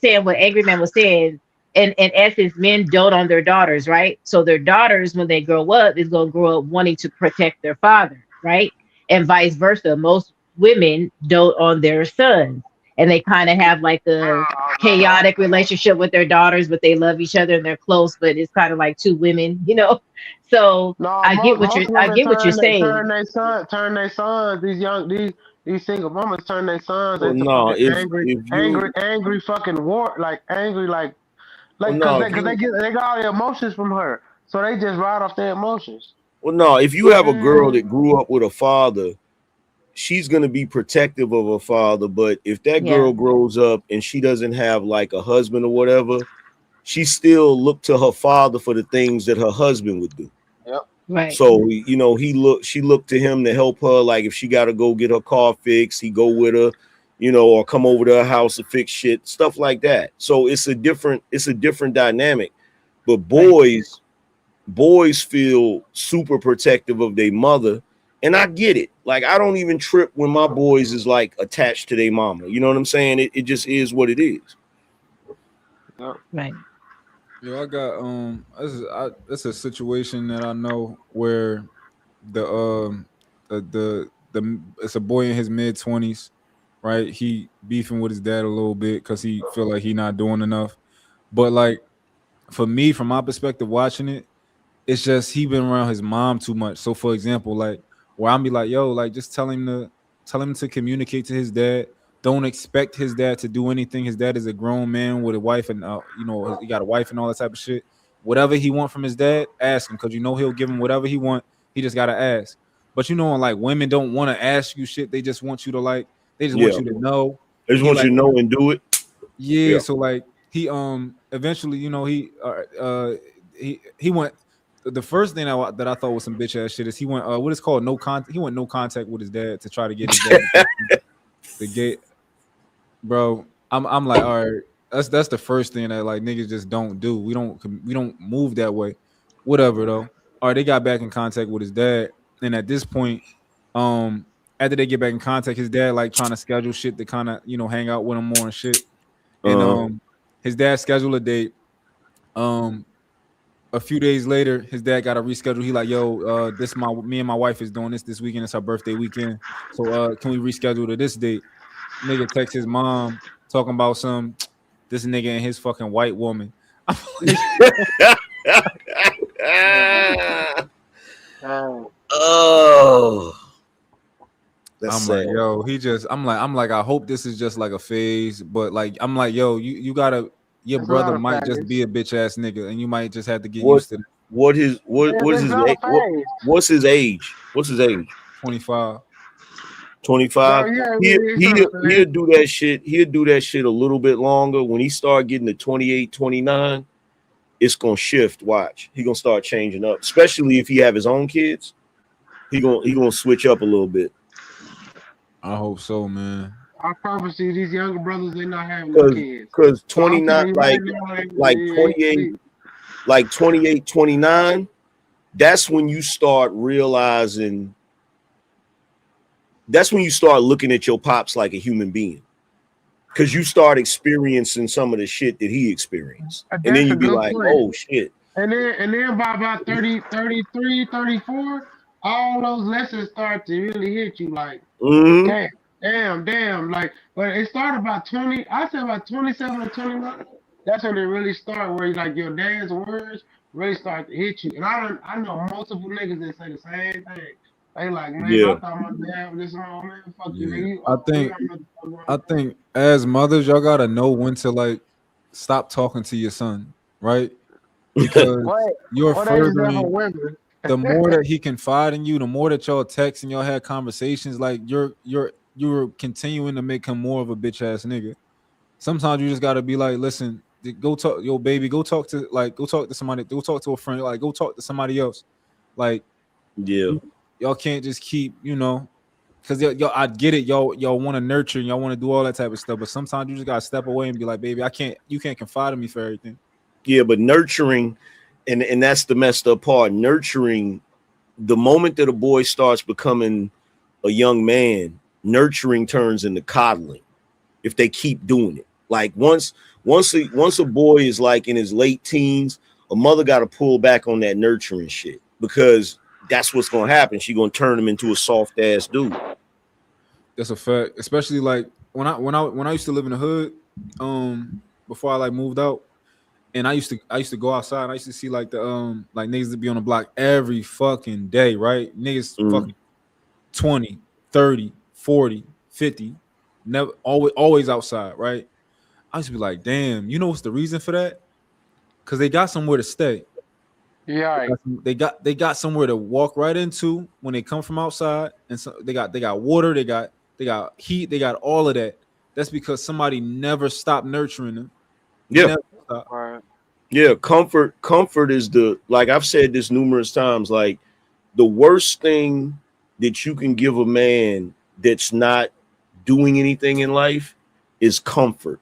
[SPEAKER 7] saying what Angry Man was saying. In essence, men dote on their daughters, right? So their daughters, when they grow up, is going to grow up wanting to protect their father, right? And vice versa. Most women dote on their sons. And they kind of have like a chaotic relationship with their daughters, but they love each other and they're close. But it's kind of like two women, So I get what you're saying.
[SPEAKER 10] Turn their sons. These single mamas turn their sons into angry fucking war, like angry, because they got all the emotions from her, so they just ride off their emotions.
[SPEAKER 14] Well, no, if you have a girl that grew up with a father, she's going to be protective of her father. But if that girl grows up and she doesn't have like a husband or whatever, she still look to her father for the things that her husband would do.
[SPEAKER 10] Yep.
[SPEAKER 7] Right.
[SPEAKER 14] So, she looked to him to help her. Like if she got to go get her car fixed, he go with her. or come over to her house to fix shit, stuff like that. So it's a different dynamic. But boys feel super protective of their mother, and I get it. Like, I don't even trip when my boys is like attached to their mama. You know what I'm saying? It just is what it is.
[SPEAKER 22] Right.
[SPEAKER 2] Yo, I got it's a situation that I know where the it's a boy in his mid-20s, right? He beefing with his dad a little bit because he feel like he not doing enough. But like, for me, from my perspective, watching it, it's just he been around his mom too much. So for example, like, where I'm be like, yo, like, just tell him to communicate to his dad. Don't expect his dad to do anything. His dad is a grown man with a wife, and he got a wife and all that type of shit. Whatever he want from his dad, ask him, because he'll give him whatever he want. He just gotta ask. But like, women don't want to ask you shit. They just want you to they just want
[SPEAKER 14] Yeah.
[SPEAKER 2] you to know.
[SPEAKER 14] They just
[SPEAKER 2] He
[SPEAKER 14] want
[SPEAKER 2] like,
[SPEAKER 14] you to know and do it.
[SPEAKER 2] yeah. So like, he eventually, he went. The first thing that I thought was some bitch ass shit is he went what is called no contact. He went no contact with his dad to try to get his dad to get, bro. I'm like, all right, that's the first thing that like niggas just don't do. We don't move that way. Whatever though. All right, they got back in contact with his dad, and at this point, after they get back in contact, his dad like trying to schedule shit to kind of hang out with him more and shit. And his dad scheduled a date. A few days later, his dad got to reschedule. He like, yo, me and my wife is doing this weekend. It's her birthday weekend. So can we reschedule to this date? Nigga text his mom talking about this nigga and his fucking white woman.
[SPEAKER 14] Oh,
[SPEAKER 2] I'm
[SPEAKER 14] sad.
[SPEAKER 2] like, yo, I'm like, I hope this is just like a phase, but like, I'm like, yo, you gotta, your
[SPEAKER 10] That's a
[SPEAKER 2] brother
[SPEAKER 10] lot of
[SPEAKER 2] might just
[SPEAKER 10] factors.
[SPEAKER 2] be a bitch ass nigga, and you might just have to get
[SPEAKER 14] What
[SPEAKER 2] used to that.
[SPEAKER 14] what his what
[SPEAKER 10] Yeah,
[SPEAKER 14] what is
[SPEAKER 10] it's
[SPEAKER 14] his
[SPEAKER 10] not a phase.
[SPEAKER 14] what's his age? What's his age?
[SPEAKER 2] 25.
[SPEAKER 14] 25.
[SPEAKER 10] No, yeah,
[SPEAKER 14] He
[SPEAKER 10] it's not a
[SPEAKER 14] he'll
[SPEAKER 10] phase.
[SPEAKER 14] do that shit. He'll do that shit a little bit longer. When he start getting to 28, 29, it's gonna shift. Watch. He gonna start changing up, especially if he have his own kids. He gonna switch up a little bit.
[SPEAKER 2] I hope so, man.
[SPEAKER 10] I promise you, these younger brothers, they not having no kids.
[SPEAKER 14] Cause
[SPEAKER 10] So I'm
[SPEAKER 14] 29,
[SPEAKER 10] telling you right now,
[SPEAKER 14] like 28, 29, that's when you start realizing, that's when you start looking at your pops like a human being. Because you start experiencing some of the shit that he experienced. And then
[SPEAKER 10] that's
[SPEAKER 14] you
[SPEAKER 10] a
[SPEAKER 14] be
[SPEAKER 10] good
[SPEAKER 14] like,
[SPEAKER 10] point.
[SPEAKER 14] oh shit.
[SPEAKER 10] And then by about 30, 33, 34, all those lessons start to really hit you like,
[SPEAKER 14] Mhm.
[SPEAKER 10] damn. Like, but it started about 20, I said about 27 or 21. That's when it really start where like your dad's words really start to hit you. And I know multiple niggas that say the same thing. They like, man, I
[SPEAKER 14] Yeah.
[SPEAKER 10] thought my dad was this wrong, man. Fuck you,
[SPEAKER 2] Yeah.
[SPEAKER 10] nigga. You
[SPEAKER 2] I
[SPEAKER 10] old, you
[SPEAKER 2] think
[SPEAKER 10] don't know what's going
[SPEAKER 2] I
[SPEAKER 10] on.
[SPEAKER 2] think as mothers, y'all gotta know when to like stop talking to your son, right? Because
[SPEAKER 10] What?
[SPEAKER 2] you're
[SPEAKER 10] What age is that for
[SPEAKER 2] furthering,
[SPEAKER 10] women?
[SPEAKER 2] the more that he confide in you, the more that y'all text and y'all had conversations, like you're continuing to make him more of a bitch ass nigga. Sometimes you just gotta be like, listen, go talk, yo, baby, go talk to somebody, go talk to a friend, like go talk to somebody else. Like,
[SPEAKER 14] Yeah.
[SPEAKER 2] y'all can't just keep, because y'all, I get it, y'all want to nurture and y'all want to do all that type of stuff, but sometimes you just gotta step away and be like, baby, you can't confide in me for everything.
[SPEAKER 14] Yeah, but nurturing, and that's the messed up part. Nurturing, the moment that a boy starts becoming a young man, nurturing turns into coddling if they keep doing it. Like once a boy is like in his late teens, a mother got to pull back on that nurturing shit, because that's what's gonna happen. She gonna turn him into a soft ass dude.
[SPEAKER 2] That's a fact, especially like when I used to live in the hood, before I like moved out, and I used to go outside. And I used to see like the like niggas that be on the block every fucking day, right? Niggas fucking 20, 30, 40, 50, never always outside, right? I used to be like, damn, you know what's the reason for that? Because they got somewhere to stay.
[SPEAKER 10] Yeah.
[SPEAKER 2] They got somewhere to walk right into when they come from outside, and so they got water, they got heat, they got all of that. That's because somebody never stopped nurturing them.
[SPEAKER 14] Yeah.
[SPEAKER 2] Never stopped.
[SPEAKER 14] Yeah, comfort is like I've said this numerous times, like the worst thing that you can give a man that's not doing anything in life is comfort,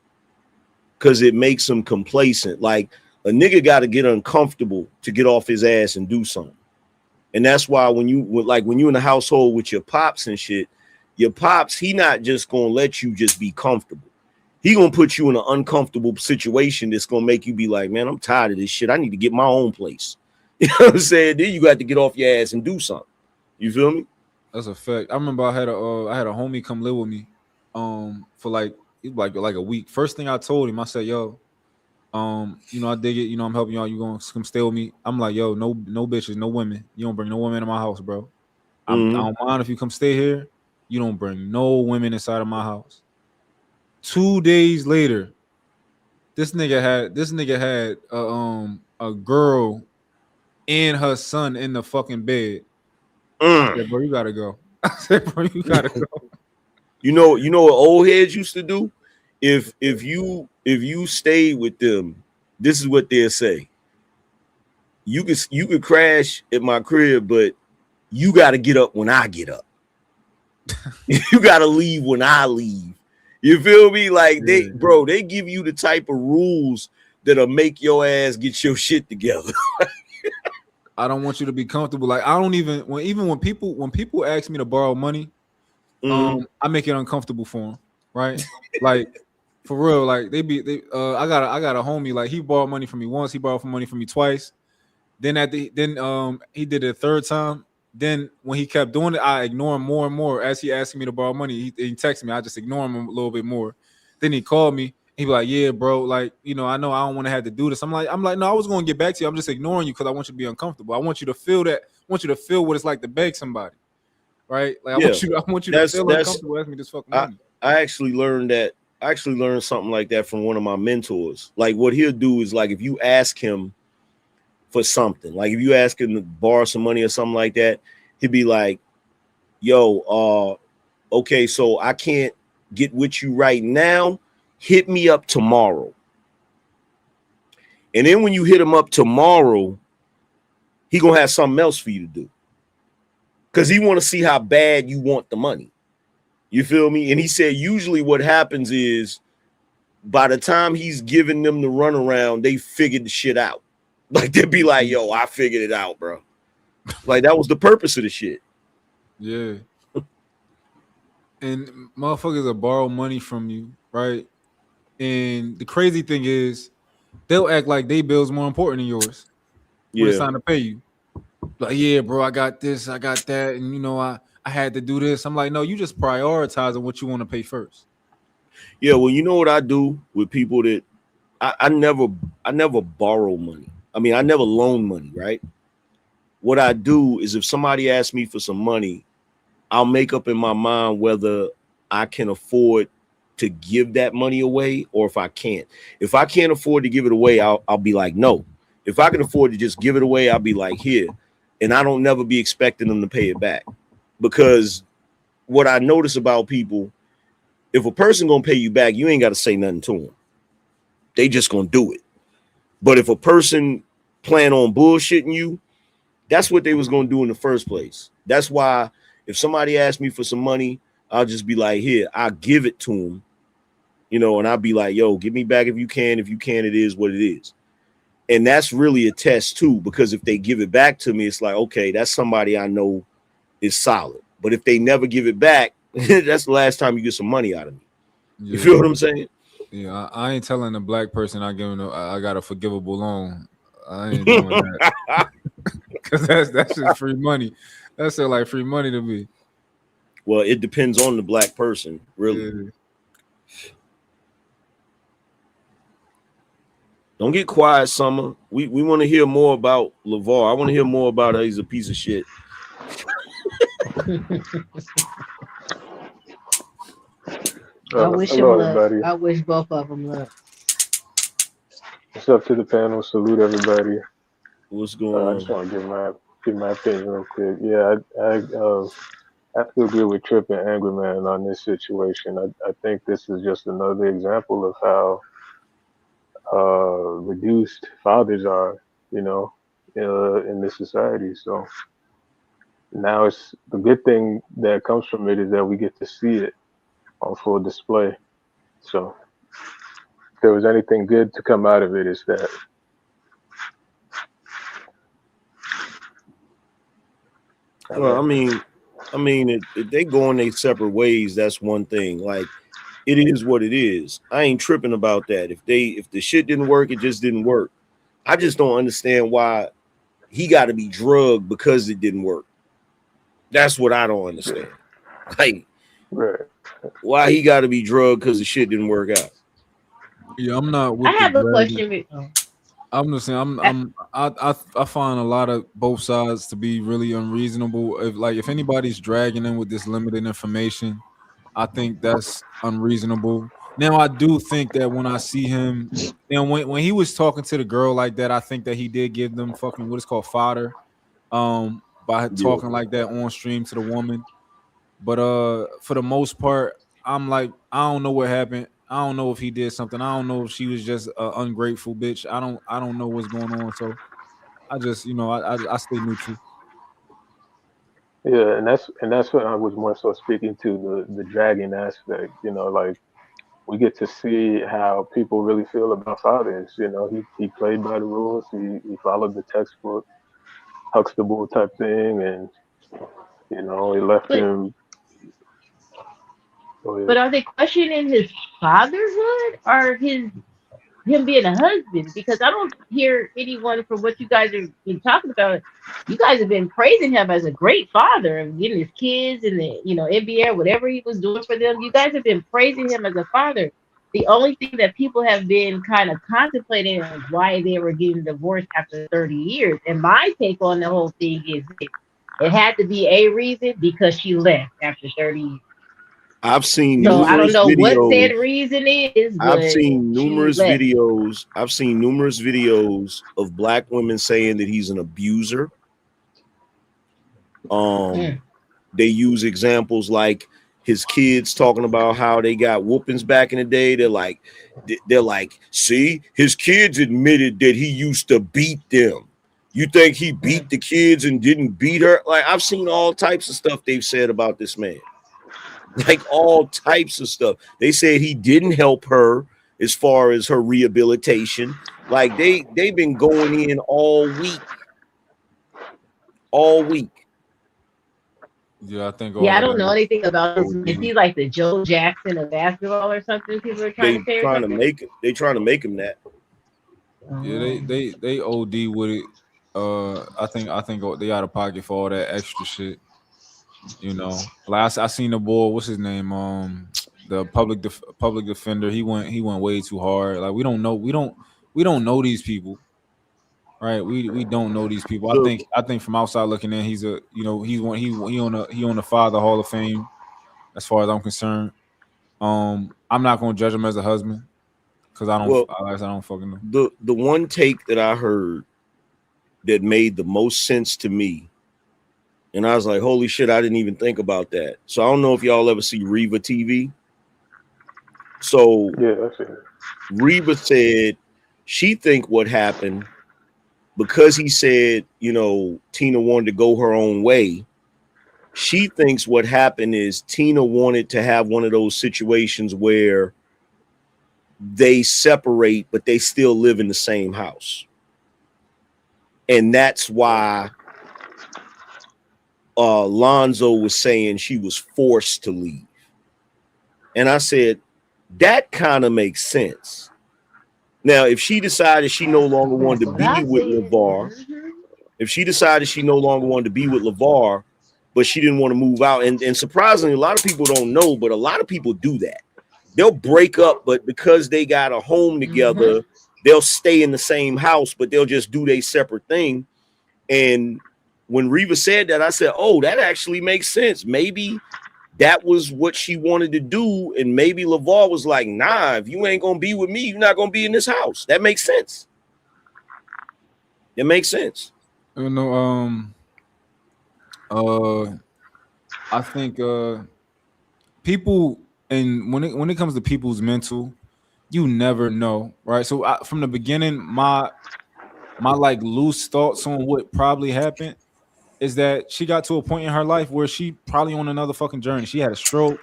[SPEAKER 14] because it makes him complacent. Like a nigga got to get uncomfortable to get off his ass and do something. And that's why when you in the household with your pops and shit, your pops, he not just gonna let you just be comfortable. He gonna put you in an uncomfortable situation that's gonna make you be like, man, I'm tired of this shit. I need to get my own place. You know what I'm saying? Then you got to get off your ass and do something. You feel me?
[SPEAKER 2] That's a fact. I remember I had a homie come live with me, for like a week. First thing I told him, I said, yo, you know, I dig it. You know, I'm helping y'all. You gonna come stay with me? I'm like, yo, no bitches, no women. You don't bring no women in my house, bro. I don't mind if you come stay here. You don't bring no women inside of my house. 2 days later, this nigga had a girl and her son in the fucking bed. I said, bro, you gotta go. I said, bro, you gotta go.
[SPEAKER 14] You know what old heads used to do? If you stayed with them, this is what they'll say. You could crash at my crib, but you got to get up when I get up. You got to leave when I leave. You feel me? Like they give you the type of rules that'll make your ass get your shit together.
[SPEAKER 2] I don't want you to be comfortable. Like I don't even when people ask me to borrow money, I make it uncomfortable for them, right? Like for real, like I got a homie, like he borrowed money from me once, he borrowed money from me twice. Then he did it a third time. Then when he kept doing it, I ignore him more and more. As he asked me to borrow money, he texted me. I just ignore him a little bit more. Then he called me. He be like, "Yeah, bro. Like, you know I don't want to have to do this." I'm like, no, I was going to get back to you. I'm just ignoring you because I want you to be uncomfortable. I want you to feel that. I want you to feel what it's like to beg somebody, right? Like, I want you to feel uncomfortable. Ask me this fucking money.
[SPEAKER 14] I actually learned something like that from one of my mentors. Like, what he'll do is, like, if you ask him for something, like if you ask him to borrow some money or something like that, he'd be like, yo, okay, so I can't get with you right now. Hit me up tomorrow. And then when you hit him up tomorrow, he gonna have something else for you to do, because he want to see how bad you want the money. You feel me? And he said usually what happens is by the time he's giving them the runaround, they figured the shit out. Like they'd be like, yo, I figured it out, bro. Like that was the purpose of the shit.
[SPEAKER 2] Yeah. And motherfuckers will borrow money from you, right? And the crazy thing is they'll act like they bill's more important than yours when it's time to pay you. Like, yeah, bro, I got this, I got that, and you know, I had to do this. I'm like, no, you just prioritizing what you want to pay first.
[SPEAKER 14] Yeah, well, you know what I do with people that I never borrow money. I mean, I never loan money, right? What I do is if somebody asks me for some money, I'll make up in my mind whether I can afford to give that money away or if I can't. If I can't afford to give it away, I'll be like, no. If I can afford to just give it away, I'll be like, here. And I don't never be expecting them to pay it back. Because what I notice about people, if a person gonna pay you back, you ain't got to say nothing to them. They just gonna do it. But if a person plan on bullshitting you, that's what they was gonna do in the first place. That's why if somebody asks me for some money, I'll just be like, here, I'll give it to them, you know, and I'll be like, yo, give me back if you can. If you can, it is what it is. And that's really a test too, because if they give it back to me, it's like, okay, that's somebody I know is solid. But if they never give it back, that's the last time you get some money out of me. You feel what I'm saying?
[SPEAKER 2] Yeah, I ain't telling a black person I got a forgivable loan. I ain't doing that. Because that's just free money. That's like free money to me.
[SPEAKER 14] Well, it depends on the black person, really. Yeah. Don't get quiet, Summer. We want to hear more about LaVar. I want to hear more about how he's a piece of shit.
[SPEAKER 1] I wish him luck. Everybody. I wish both of them luck.
[SPEAKER 18] What's up to the panel? Salute everybody.
[SPEAKER 14] What's going on?
[SPEAKER 18] I just want to give my opinion real quick. Yeah, I have to agree with Trip and Angry Man on this situation. I think this is just another example of how reduced fathers are, you know, in this society. So now it's the good thing that comes from it is that we get to see it. on full display. So if there was anything good to come out of it, it's that.
[SPEAKER 14] Well, I mean, if they go in their separate ways, that's one thing. Like, it is what it is. I ain't tripping about that. If the shit didn't work, it just didn't work. I just don't understand why he got to be drugged because it didn't work. That's what I don't understand. Like, why he got to be drugged because the shit didn't work out.
[SPEAKER 2] Yeah, I'm not with
[SPEAKER 1] I have
[SPEAKER 2] the
[SPEAKER 1] a
[SPEAKER 2] dragging.
[SPEAKER 1] question.
[SPEAKER 2] I'm just saying, I find a lot of both sides to be really unreasonable. If anybody's dragging in with this limited information, I think that's unreasonable. Now, I do think that when I see him, when he was talking to the girl like that, I think that he did give them fucking what is called fodder, by talking like that on stream to the woman. But for the most part, I'm like, I don't know what happened. I don't know if he did something. I don't know if she was just an ungrateful bitch. I don't know what's going on. So I just, I stay neutral.
[SPEAKER 18] Yeah, and that's what I was more so speaking to, the dragging aspect. Like we get to see how people really feel about fathers. He played by the rules. He followed the textbook Huxtable type thing, and he left him.
[SPEAKER 1] But are they questioning his fatherhood or him being a husband? Because I don't hear anyone from what you guys have been talking about. You guys have been praising him as a great father and getting his kids in the NBA, whatever he was doing for them. You guys have been praising him as a father. The only thing that people have been kind of contemplating is why they were getting divorced after 30 years. And my take on the whole thing is it had to be a reason because she left after 30 years.
[SPEAKER 14] I've seen
[SPEAKER 1] So I don't
[SPEAKER 14] numerous
[SPEAKER 1] know
[SPEAKER 14] videos.
[SPEAKER 1] what that reason is, but
[SPEAKER 14] I've seen numerous
[SPEAKER 1] she left.
[SPEAKER 14] videos. I've seen numerous videos of black women saying that he's an abuser. They use examples like his kids talking about how they got whoopings back in the day. They're like, see, his kids admitted that he used to beat them. You think he beat the kids and didn't beat her? Like, I've seen all types of stuff they've said about this man. Like all types of stuff. They said he didn't help her as far as her rehabilitation. Like they've been going in all week.
[SPEAKER 2] Yeah, I think.
[SPEAKER 1] Yeah, I don't know anything about this. Is he like the Joe Jackson of basketball or something? People are trying to say.
[SPEAKER 14] They trying to make him that.
[SPEAKER 2] Yeah, they OD with it. I think they out of pocket for all that extra shit. Like I seen the boy. What's his name? The public defender. He went way too hard. Like we don't know these people, right? We don't know these people. I think from outside looking in, he's on the Father Hall of Fame, as far as I'm concerned. I'm not gonna judge him as a husband because I don't fucking know.
[SPEAKER 14] The one take that I heard that made the most sense to me. And I was like, holy shit, I didn't even think about that. So I don't know if y'all ever see Reva TV. So
[SPEAKER 18] yeah, that's it.
[SPEAKER 14] Reva said she think what happened because he said, Tina wanted to go her own way. She thinks what happened is Tina wanted to have one of those situations where they separate, but they still live in the same house. And that's why Lonzo was saying she was forced to leave. And I said, that kind of makes sense. Now, if she decided she no longer wanted to be with LaVar, but she didn't want to move out, and surprisingly, a lot of people don't know, but a lot of people do that. They'll break up, but because they got a home together, they'll stay in the same house, but they'll just do their separate thing. And when Reva said that, I said, oh, that actually makes sense. Maybe that was what she wanted to do. And maybe LaVar was like, nah, if you ain't going to be with me, you're not going to be in this house. That makes sense. It makes sense.
[SPEAKER 2] I think people, and when it comes to people's mental, you never know, right? So from the beginning, my like loose thoughts on what probably happened is that she got to a point in her life where she probably on another fucking journey. She had a stroke.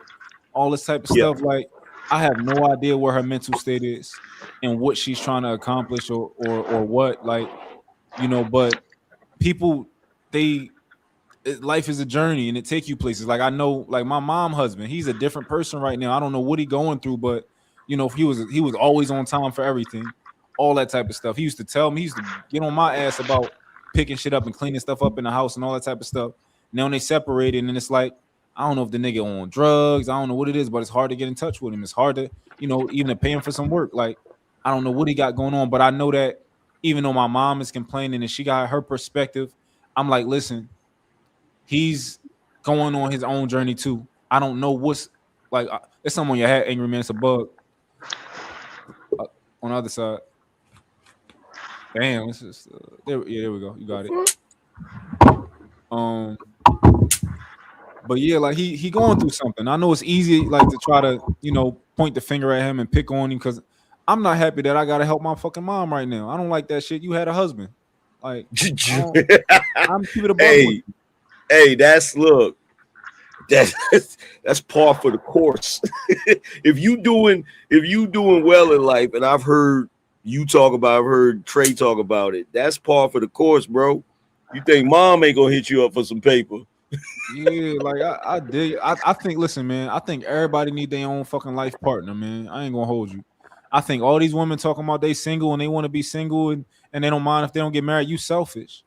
[SPEAKER 2] all this type of
[SPEAKER 14] Yeah.
[SPEAKER 2] stuff. Like, I have no idea where her mental state is and what she's trying to accomplish or what. Like, but people, life is a journey and it take you places. Like, I know, like, my mom husband, he's a different person right now. I don't know what he going through, but he was always on time for everything, all that type of stuff. He used to tell me, he used to get on my ass about picking shit up and cleaning stuff up in the house and all that type of stuff. Now they separated, and it's like, I don't know if the nigga on drugs, I don't know what it is, but it's hard to get in touch with him. It's hard to, even to pay him for some work. Like, I don't know what he got going on, but I know that even though my mom is complaining and she got her perspective, I'm like, listen, he's going on his own journey too. I don't know what's like. There's something on your hat, angry man. It's a bug. On the other side. Damn, it's just there. Yeah, there we go. You got it. But yeah, like he going through something. I know it's easy, like, to try to point the finger at him and pick on him, because I'm not happy that I gotta help my fucking mom right now. I don't like that shit. You had a husband, like, I'm keeping it a buck with you.
[SPEAKER 14] Hey, that's par for the course. if you doing well in life, and I've heard Trey talk about it, that's par for the course, bro. You think mom ain't gonna hit you up for some paper?
[SPEAKER 2] Yeah, like I did. I think, listen, man, I think everybody need their own fucking life partner, man. I ain't gonna hold you. I think all these women talking about they single and they want to be single and they don't mind if they don't get married. You selfish,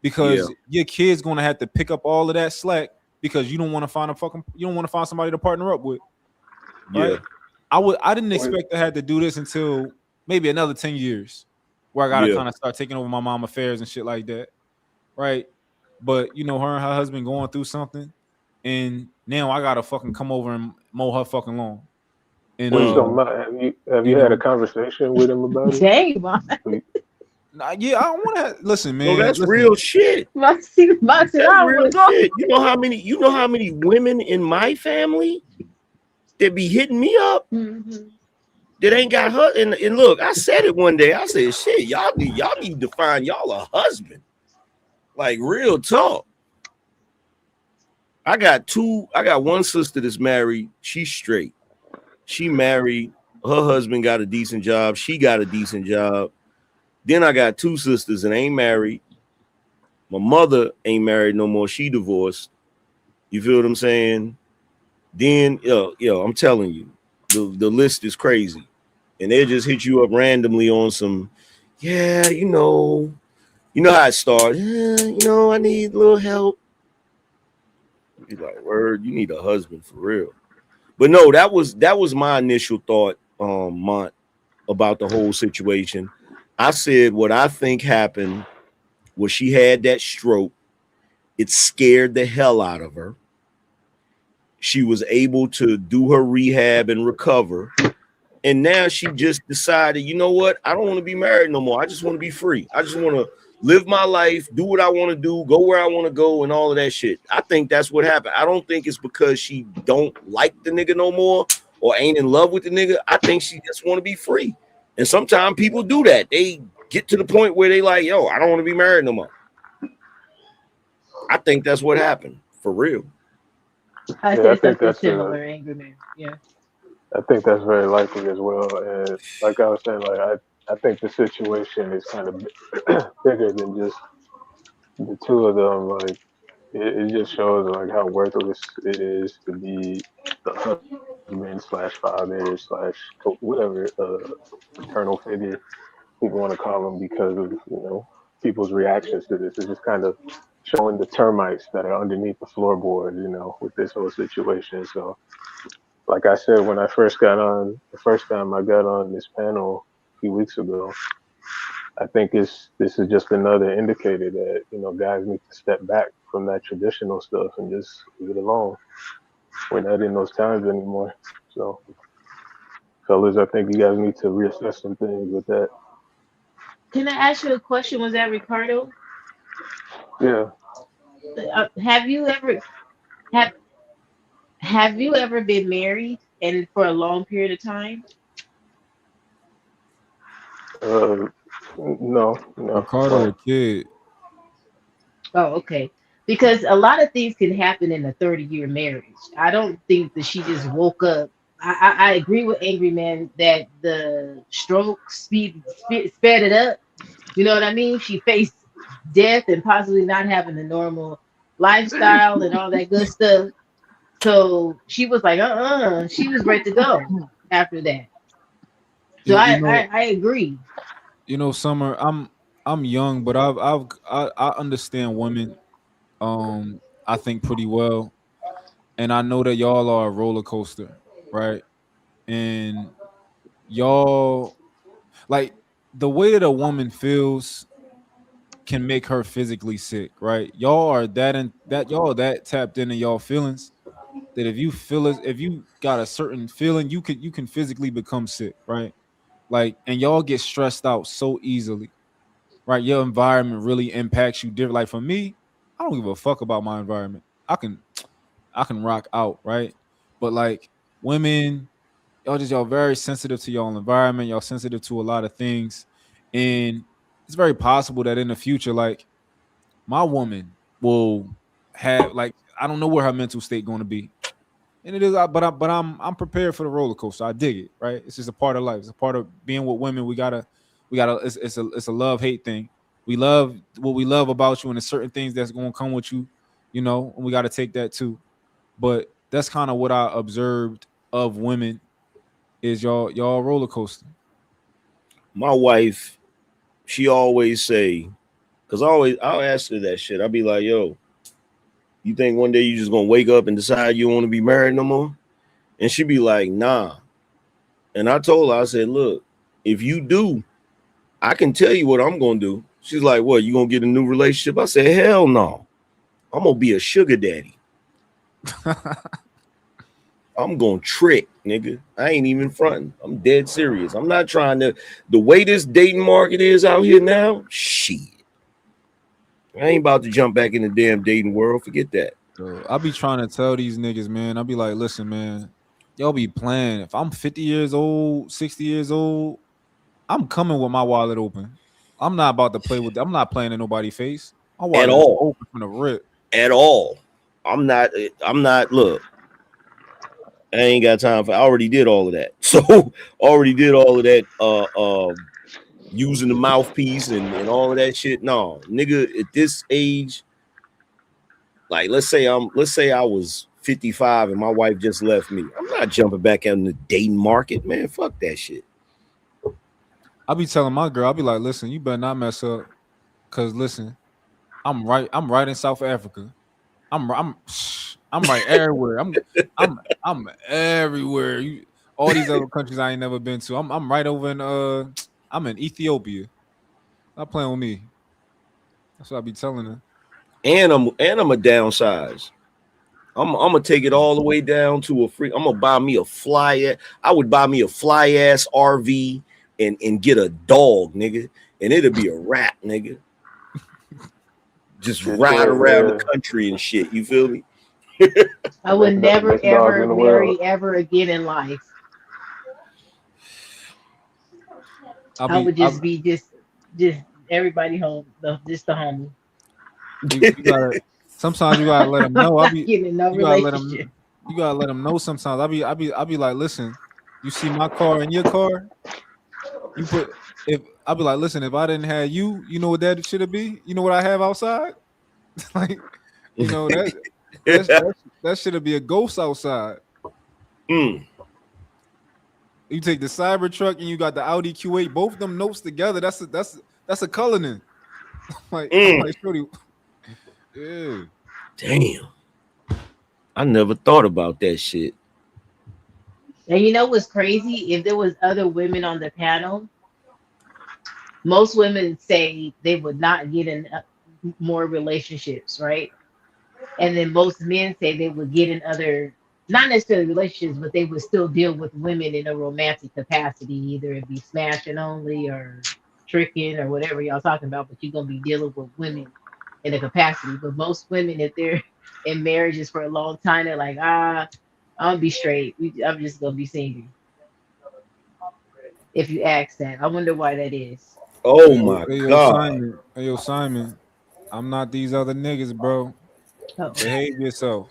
[SPEAKER 2] because your kid's gonna have to pick up all of that slack because you don't want to find somebody to partner up with. Right? Yeah. I didn't expect to have to do this until maybe another 10 years, where I gotta kind of start taking over my mom affairs and shit like that. Right? But her and her husband going through something, and now I gotta fucking come over and mow her fucking lawn. And
[SPEAKER 18] have you had a conversation with him about it?
[SPEAKER 1] Dang,
[SPEAKER 2] yeah, I don't want to listen, man.
[SPEAKER 14] No, that's real shit.
[SPEAKER 1] That's real
[SPEAKER 14] shit. You know how many women in my family that be hitting me up that ain't got her. And look, I said it one day. I said, shit, y'all need to find y'all a husband. Like, real talk. I got one sister that's married. She's straight. She married. Her husband got a decent job. She got a decent job. Then I got two sisters that ain't married. My mother ain't married no more. She divorced. You feel what I'm saying? Then, I'm telling you, the list is crazy. And they'll just hit you up randomly on some, you know how it starts. I need a little help. You're like, word, you need a husband for real. But no, that was my initial thought, Mont, about the whole situation. I said what I think happened was she had that stroke. It scared the hell out of her. She was able to do her rehab and recover. And now she just decided, you know what? I don't want to be married no more. I just want to be free. I just want to live my life, do what I want to do, go where I want to go, and all of that shit. I think that's what happened. I don't think it's because she don't like the nigga no more or ain't in love with the nigga. I think she just want to be free. And sometimes people do that. They get to the point where they like, yo, I don't want to be married no more. I think that's what happened, for real.
[SPEAKER 1] I think that's similar, angry man. Yeah.
[SPEAKER 18] I think that's very likely as well. And like I was saying, like I think the situation is kind of bigger than just the two of them. Like it just shows like how worthless it is to be the husband / father / whatever paternal figure people want to call them, because of people's reactions to this. It's just kind of showing the termites that are underneath the floorboard, with this whole situation. So, like I said, when I first got on, the first time I got on this panel a few weeks ago, I think this is just another indicator that, guys need to step back from that traditional stuff and just leave it alone. We're not in those times anymore. So, fellas, I think you guys need to reassess some things with that.
[SPEAKER 1] Can I ask you a question? Was that Ricardo?
[SPEAKER 18] Yeah.
[SPEAKER 1] Have you ever been married and for a long period of time?
[SPEAKER 18] No.
[SPEAKER 2] Ricardo, a kid.
[SPEAKER 1] Oh, okay. because a lot of things can happen in a 30-year marriage. I don't think that she just woke up. I agree with Angry Man that the stroke sped it up. You know what I mean? She faced death and possibly not having a normal lifestyle and all that good stuff. So she was like, she was ready to go after that. So
[SPEAKER 2] You, you
[SPEAKER 1] I agree.
[SPEAKER 2] Summer. I'm young, but I understand women. I think pretty well, and I know that y'all are a roller coaster, right? And y'all like the way that a woman feels can make her physically sick, right? Y'all are y'all are that tapped into y'all feelings that if you feel it, if you got a certain feeling, you can physically become sick, right? Like, and y'all get stressed out so easily, right? Your environment really impacts you different. Like for me, I don't give a fuck about my environment. I can rock out, right? But like women, y'all very sensitive to your own environment. Y'all sensitive to a lot of things, and it's very possible that in the future, like my woman will have like I don't know where her mental state going to be, and it is. But I'm prepared for the roller coaster. I dig it, right? It's just a part of life. It's a part of being with women. We gotta. It's a love hate thing. We love what we love about you, and there's certain things that's going to come with you, and we got to take that too. But that's kind of what I observed of women is y'all roller coaster.
[SPEAKER 14] My wife, she always say, because I'll ask her that shit. I'll be like, yo, you think one day you just gonna wake up and decide you don't want to be married no more? And she be like, nah. And I told her, I said, look, if you do, I can tell you what I'm gonna do. She's like, what, you gonna get a new relationship? I said, hell no. I'm gonna be a sugar daddy. I'm gonna trick, nigga. I ain't even fronting. I'm dead serious. I'm not trying to. The way this dating market is out here now, shit. I ain't about to jump back in the damn dating world. Forget that.
[SPEAKER 2] I be trying to tell these niggas, man. I be like, listen, man, y'all be playing. If I'm 50 years old, 60 years old, I'm coming with my wallet open. I'm not about to play with. I'm not playing in nobody's face. My
[SPEAKER 14] At
[SPEAKER 2] wallet is
[SPEAKER 14] all.
[SPEAKER 2] open from the rip.
[SPEAKER 14] At all. I'm not. Look, I ain't got time for. I already did all of that. So already did all of that. Using the mouthpiece and all of that shit. No, nigga, at this age, like let's say I was 55 and my wife just left me. I'm not jumping back in the dating market, man. Fuck that shit.
[SPEAKER 2] I be telling my girl, I be like, listen, you better not mess up, cause listen, I'm right in South Africa. I'm I'm right everywhere. I'm everywhere. All these other countries I ain't never been to. I'm right over in I'm in Ethiopia. Not playing with me. That's what I be telling her.
[SPEAKER 14] And I'm a downsize. I'm gonna take it all the way down to a free. I'm gonna buy me a fly. I would buy me a fly ass RV and get a dog, nigga, and it'll be a wrap, nigga. Just ride around the country and shit. You feel me?
[SPEAKER 1] I would never
[SPEAKER 18] Best dogs
[SPEAKER 1] ever
[SPEAKER 18] in the world.
[SPEAKER 1] marry ever again in life. I would just be just everybody home, just the homie.
[SPEAKER 2] You gotta sometimes you gotta let them
[SPEAKER 1] I'm
[SPEAKER 2] know.
[SPEAKER 1] not getting in no
[SPEAKER 2] You gotta let them
[SPEAKER 1] relationship.
[SPEAKER 2] you gotta let them know sometimes. I be like, listen, you see my car and your car, you put if I be like, listen, if I didn't have you, you know what that should be? You know what I have outside? Like, that should be a ghost outside.
[SPEAKER 14] Mm.
[SPEAKER 2] You take the Cybertruck and you got the Audi Q8, both of them notes together. That's a Cullinan. I'm like, shorty, yeah.
[SPEAKER 14] Damn. I never thought about that shit.
[SPEAKER 1] And you know what's crazy? If there was other women on the panel, most women say they would not get in more relationships, right? And then most men say they would get in other, not necessarily relationships, but they would still deal with women in a romantic capacity, either it be smashing only or tricking or whatever y'all talking about, but you're gonna be dealing with women in a capacity. But most women, if they're in marriages for a long time, they're like, I'll be straight. I'm just gonna be single. If you ask that, I wonder why that is.
[SPEAKER 14] Oh my
[SPEAKER 2] Hey, yo,
[SPEAKER 14] god.
[SPEAKER 2] Simon. Hey, yo, Simon. I'm not these other niggas, bro.
[SPEAKER 1] Oh.
[SPEAKER 2] Behave yourself.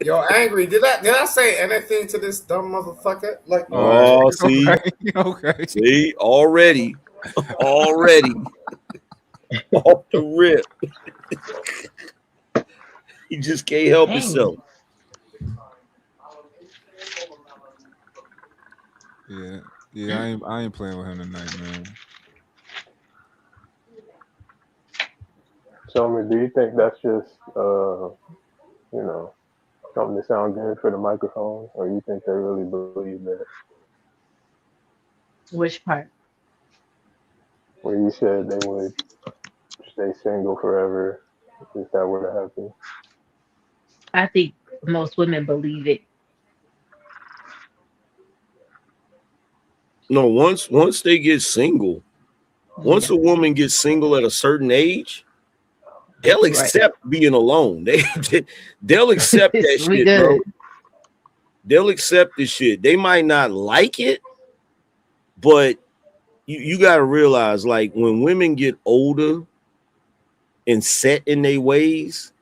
[SPEAKER 4] Yo, angry. Did I say anything to this dumb motherfucker? Like,
[SPEAKER 14] Oh, see,
[SPEAKER 2] okay.
[SPEAKER 14] See, already off the rip. He just can't help
[SPEAKER 1] Dang.
[SPEAKER 14] himself.
[SPEAKER 2] Yeah, I ain't playing with him tonight, man.
[SPEAKER 18] So, do you think that's just you know, something to sound good for the microphone, or you think they really believe that?
[SPEAKER 1] Which part?
[SPEAKER 18] Where you said they would stay single forever, if that were to happen?
[SPEAKER 1] I think most women believe it.
[SPEAKER 14] No, once they get single, once
[SPEAKER 1] Yeah.
[SPEAKER 14] a woman gets single at a certain age, they'll
[SPEAKER 1] Right.
[SPEAKER 14] accept being alone. They'll accept that
[SPEAKER 1] We
[SPEAKER 14] shit, bro.
[SPEAKER 1] good.
[SPEAKER 14] They'll accept this shit. They might not like it, but you got to realize, like, when women get older and set in their ways,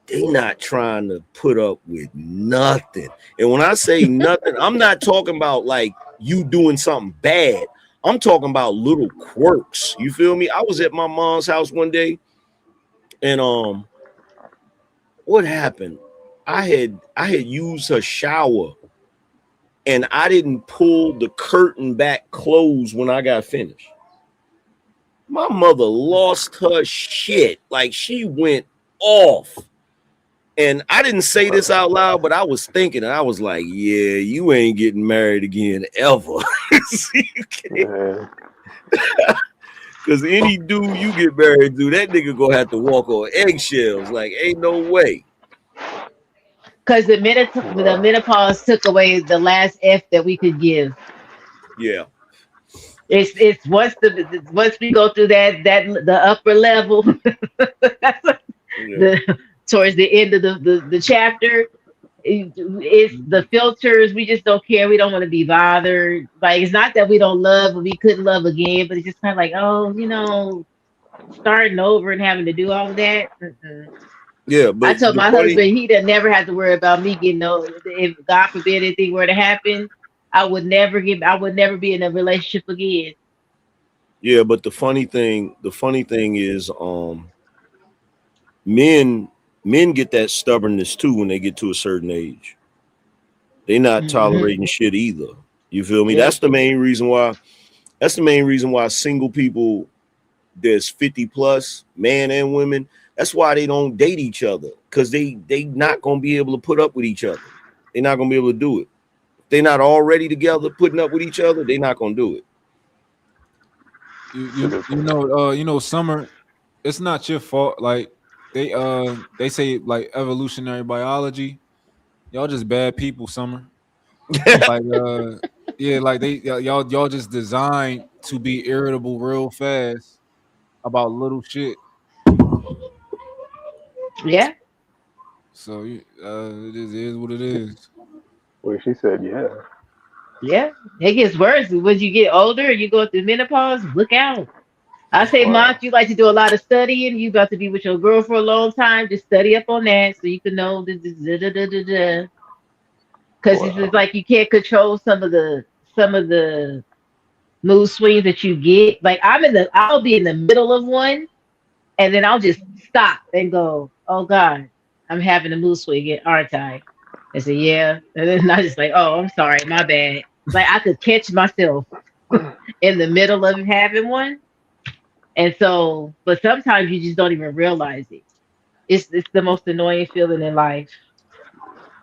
[SPEAKER 14] they not trying to put up with nothing. And when I say nothing, I'm not talking about like you doing something bad. I'm talking about little quirks. You feel me? I was at my mom's house one day, and what happened? I had used her shower, and I didn't pull the curtain back closed when I got finished. My mother lost her shit. Like, she went off. And I didn't say this out loud, but I was thinking, and I was like, yeah, you ain't getting married again ever. Because any dude you get married to, that nigga gonna have to walk on eggshells. Like, ain't no way.
[SPEAKER 1] Because the menopause took away the last F that we could give.
[SPEAKER 14] Yeah.
[SPEAKER 1] It's once we go through that the upper level, the towards the end of the chapter, it's the filters. We just don't care. We don't want to be bothered. Like, it's not that we don't love, but we couldn't love again. But it's just kind of like, oh, starting over and having to do all of that.
[SPEAKER 14] Yeah,
[SPEAKER 1] I
[SPEAKER 14] but
[SPEAKER 1] told
[SPEAKER 14] the
[SPEAKER 1] my
[SPEAKER 14] funny,
[SPEAKER 1] husband he didn't never have to worry about me getting no. If God forbid anything were to happen, I would never be in a relationship again.
[SPEAKER 14] yeah, but the funny thing is, men get that stubbornness too when they get to a certain age. They not tolerating shit either. You feel me?
[SPEAKER 1] Yep.
[SPEAKER 14] That's the main reason why. That's the main reason why single people, there's 50 plus, man and women. That's why they don't date each other, because they not gonna be able to put up with each other. They're not gonna be able to do it. If they're not already together putting up with each other, they're not gonna do it.
[SPEAKER 2] You know, Summer, it's not your fault. Like, they say, like, evolutionary biology. Y'all just bad people, Summer. Like, yeah, like y'all just designed to be irritable real fast about little shit.
[SPEAKER 1] Yeah.
[SPEAKER 2] So it is what it is.
[SPEAKER 18] Well, she said, yeah.
[SPEAKER 1] Yeah. It gets worse when you get older and you go through menopause. Look out. I say,
[SPEAKER 18] Wow.
[SPEAKER 1] Mont, you like to do a lot of studying. You about to be with your girl for a long time. Just study up on that so you can know the. Because it's just like you can't control some of the mood swings that you get. Like, I'll be in the middle of one, and then I'll just stop and go, "Oh God, I'm having a mood swing, aren't I?" I say, "Yeah," and then I just like, "Oh, I'm sorry, my bad." Like, I could catch myself in the middle of having one, and so, but sometimes you just don't even realize it. It's the most annoying feeling in life.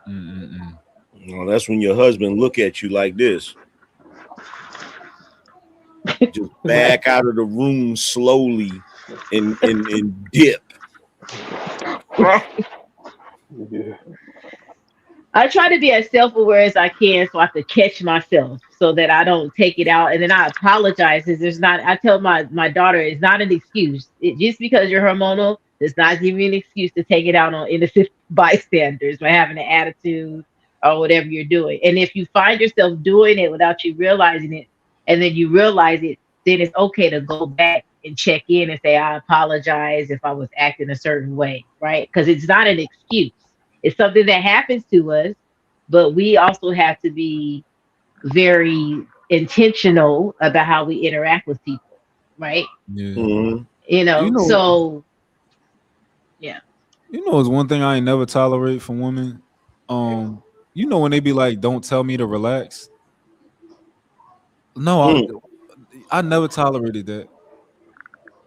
[SPEAKER 14] Well, that's when your husband look at you like this. Just back out of the room slowly and dip.
[SPEAKER 18] Yeah.
[SPEAKER 1] I try to be as self-aware as I can so I could catch myself so that I don't take it out. And then I apologize. I tell my daughter, it's not an excuse. Just because you're hormonal does not give you an excuse to take it out on innocent bystanders by having an attitude or whatever you're doing. And if you find yourself doing it without you realizing it, and then you realize it, then it's okay to go back and check in and say, I apologize if I was acting a certain way, right? Because it's not an excuse. It's something that happens to us, but we also have to be very intentional about how we interact with people, right?
[SPEAKER 2] Yeah.
[SPEAKER 14] Mhm.
[SPEAKER 2] You know,
[SPEAKER 1] So yeah.
[SPEAKER 2] it's one thing I ain't never tolerate from women. When they be like, "Don't tell me to relax." No,
[SPEAKER 14] Mm.
[SPEAKER 2] I never tolerated that.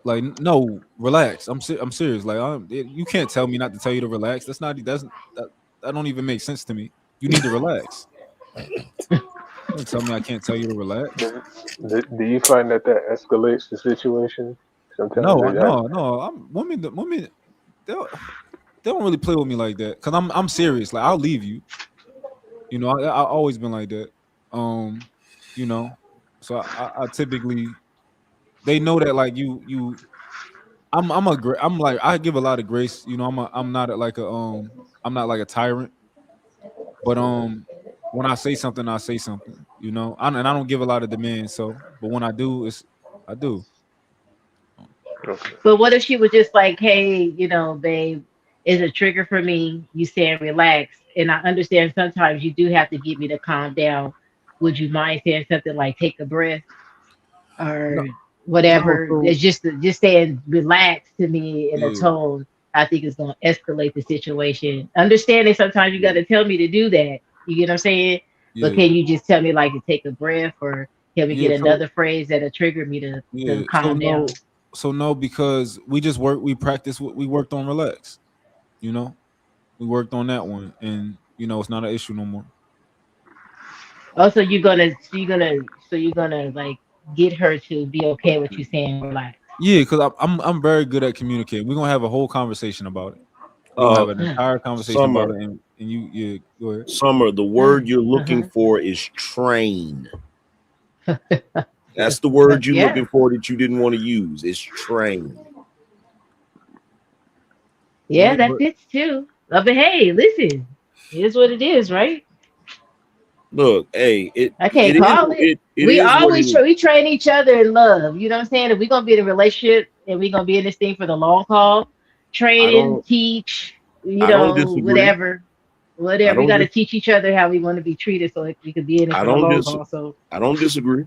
[SPEAKER 2] Like, no, relax. I'm serious. Like, you can't tell me not to tell you to relax. That don't even make sense to me. You need to relax. Don't tell me I can't tell you to relax.
[SPEAKER 18] Do you find that escalates the situation? Sometimes
[SPEAKER 2] No,
[SPEAKER 18] it has.
[SPEAKER 2] no. Women, they don't really play with me like that. Cause I'm serious. Like, I'll leave you. I always been like that. Um, you know, so I typically, they know that, like, I'm like, I give a lot of grace. I'm not like a tyrant. But when I say something, I say something. And I don't give a lot of demands. So, but when I do, I do.
[SPEAKER 1] But what if she was just like, hey, babe, is a trigger for me. You saying relax. And I understand sometimes you do have to get me to calm down. Would you mind saying something like take a breath
[SPEAKER 2] No,
[SPEAKER 1] or
[SPEAKER 2] no.
[SPEAKER 1] whatever?
[SPEAKER 2] So
[SPEAKER 1] It's just saying relax to me in a
[SPEAKER 2] yeah,
[SPEAKER 1] tone I think is gonna escalate the situation. Understanding sometimes you gotta tell me to do that. You get what I'm saying? But
[SPEAKER 2] yeah,
[SPEAKER 1] can you just tell me like to take a breath or can we
[SPEAKER 2] yeah.
[SPEAKER 1] get
[SPEAKER 2] So
[SPEAKER 1] another phrase that'll trigger me to
[SPEAKER 2] yeah. So
[SPEAKER 1] calm down?
[SPEAKER 2] no. So no, because we practice. We worked on relax. You know, we worked on that one, and it's not an issue no more.
[SPEAKER 1] Also, you're gonna like get her to be okay with you saying relax.
[SPEAKER 2] Yeah, because I'm very good at communicating. We're gonna have a whole conversation about it. We're gonna have an entire conversation about
[SPEAKER 14] Summer,
[SPEAKER 2] it, and you, yeah, go ahead.
[SPEAKER 14] Summer, the word you're looking for is train. That's the word you're
[SPEAKER 1] Yeah.
[SPEAKER 14] looking for that you didn't want to use. It's train.
[SPEAKER 1] Yeah, that fits too. But hey, listen, it is what it is, right?
[SPEAKER 14] Look, hey, it
[SPEAKER 1] I
[SPEAKER 14] it
[SPEAKER 1] can't
[SPEAKER 14] is
[SPEAKER 1] call it.
[SPEAKER 14] it
[SPEAKER 1] We
[SPEAKER 14] is what it
[SPEAKER 1] always
[SPEAKER 14] is.
[SPEAKER 1] we train each other in love. You know what I'm saying? If we're gonna be in a relationship and we're gonna be in this thing for the long haul,
[SPEAKER 14] I
[SPEAKER 1] training,
[SPEAKER 14] don't
[SPEAKER 1] teach,
[SPEAKER 14] I don't disagree.
[SPEAKER 1] whatever,
[SPEAKER 14] I
[SPEAKER 1] We
[SPEAKER 14] don't
[SPEAKER 1] got to
[SPEAKER 14] dis-
[SPEAKER 1] teach each other how we want to be treated, so we could be in it
[SPEAKER 14] I
[SPEAKER 1] for the
[SPEAKER 14] don't
[SPEAKER 1] long
[SPEAKER 14] dis
[SPEAKER 1] haul. So
[SPEAKER 14] I don't disagree.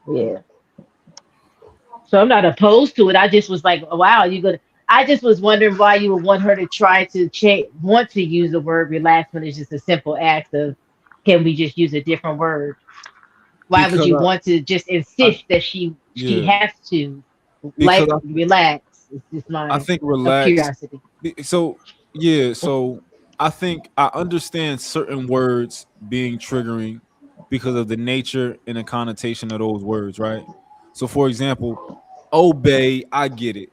[SPEAKER 1] yeah. So I'm not opposed to it. I just was like, wow, you gonna. I just was wondering why you would want her to try to want to use the word relax when it's just a simple act of, can we just use a different word? Why would
[SPEAKER 2] Because
[SPEAKER 1] you want to just
[SPEAKER 2] I
[SPEAKER 1] insist that she
[SPEAKER 2] yeah,
[SPEAKER 1] has to
[SPEAKER 2] because
[SPEAKER 1] like relax? It's just
[SPEAKER 2] I
[SPEAKER 1] my
[SPEAKER 2] think
[SPEAKER 1] of
[SPEAKER 2] relax.
[SPEAKER 1] curiosity.
[SPEAKER 2] So yeah, so I think I understand certain words being triggering because of the nature and the connotation of those words, right? So for example, obey, I get it.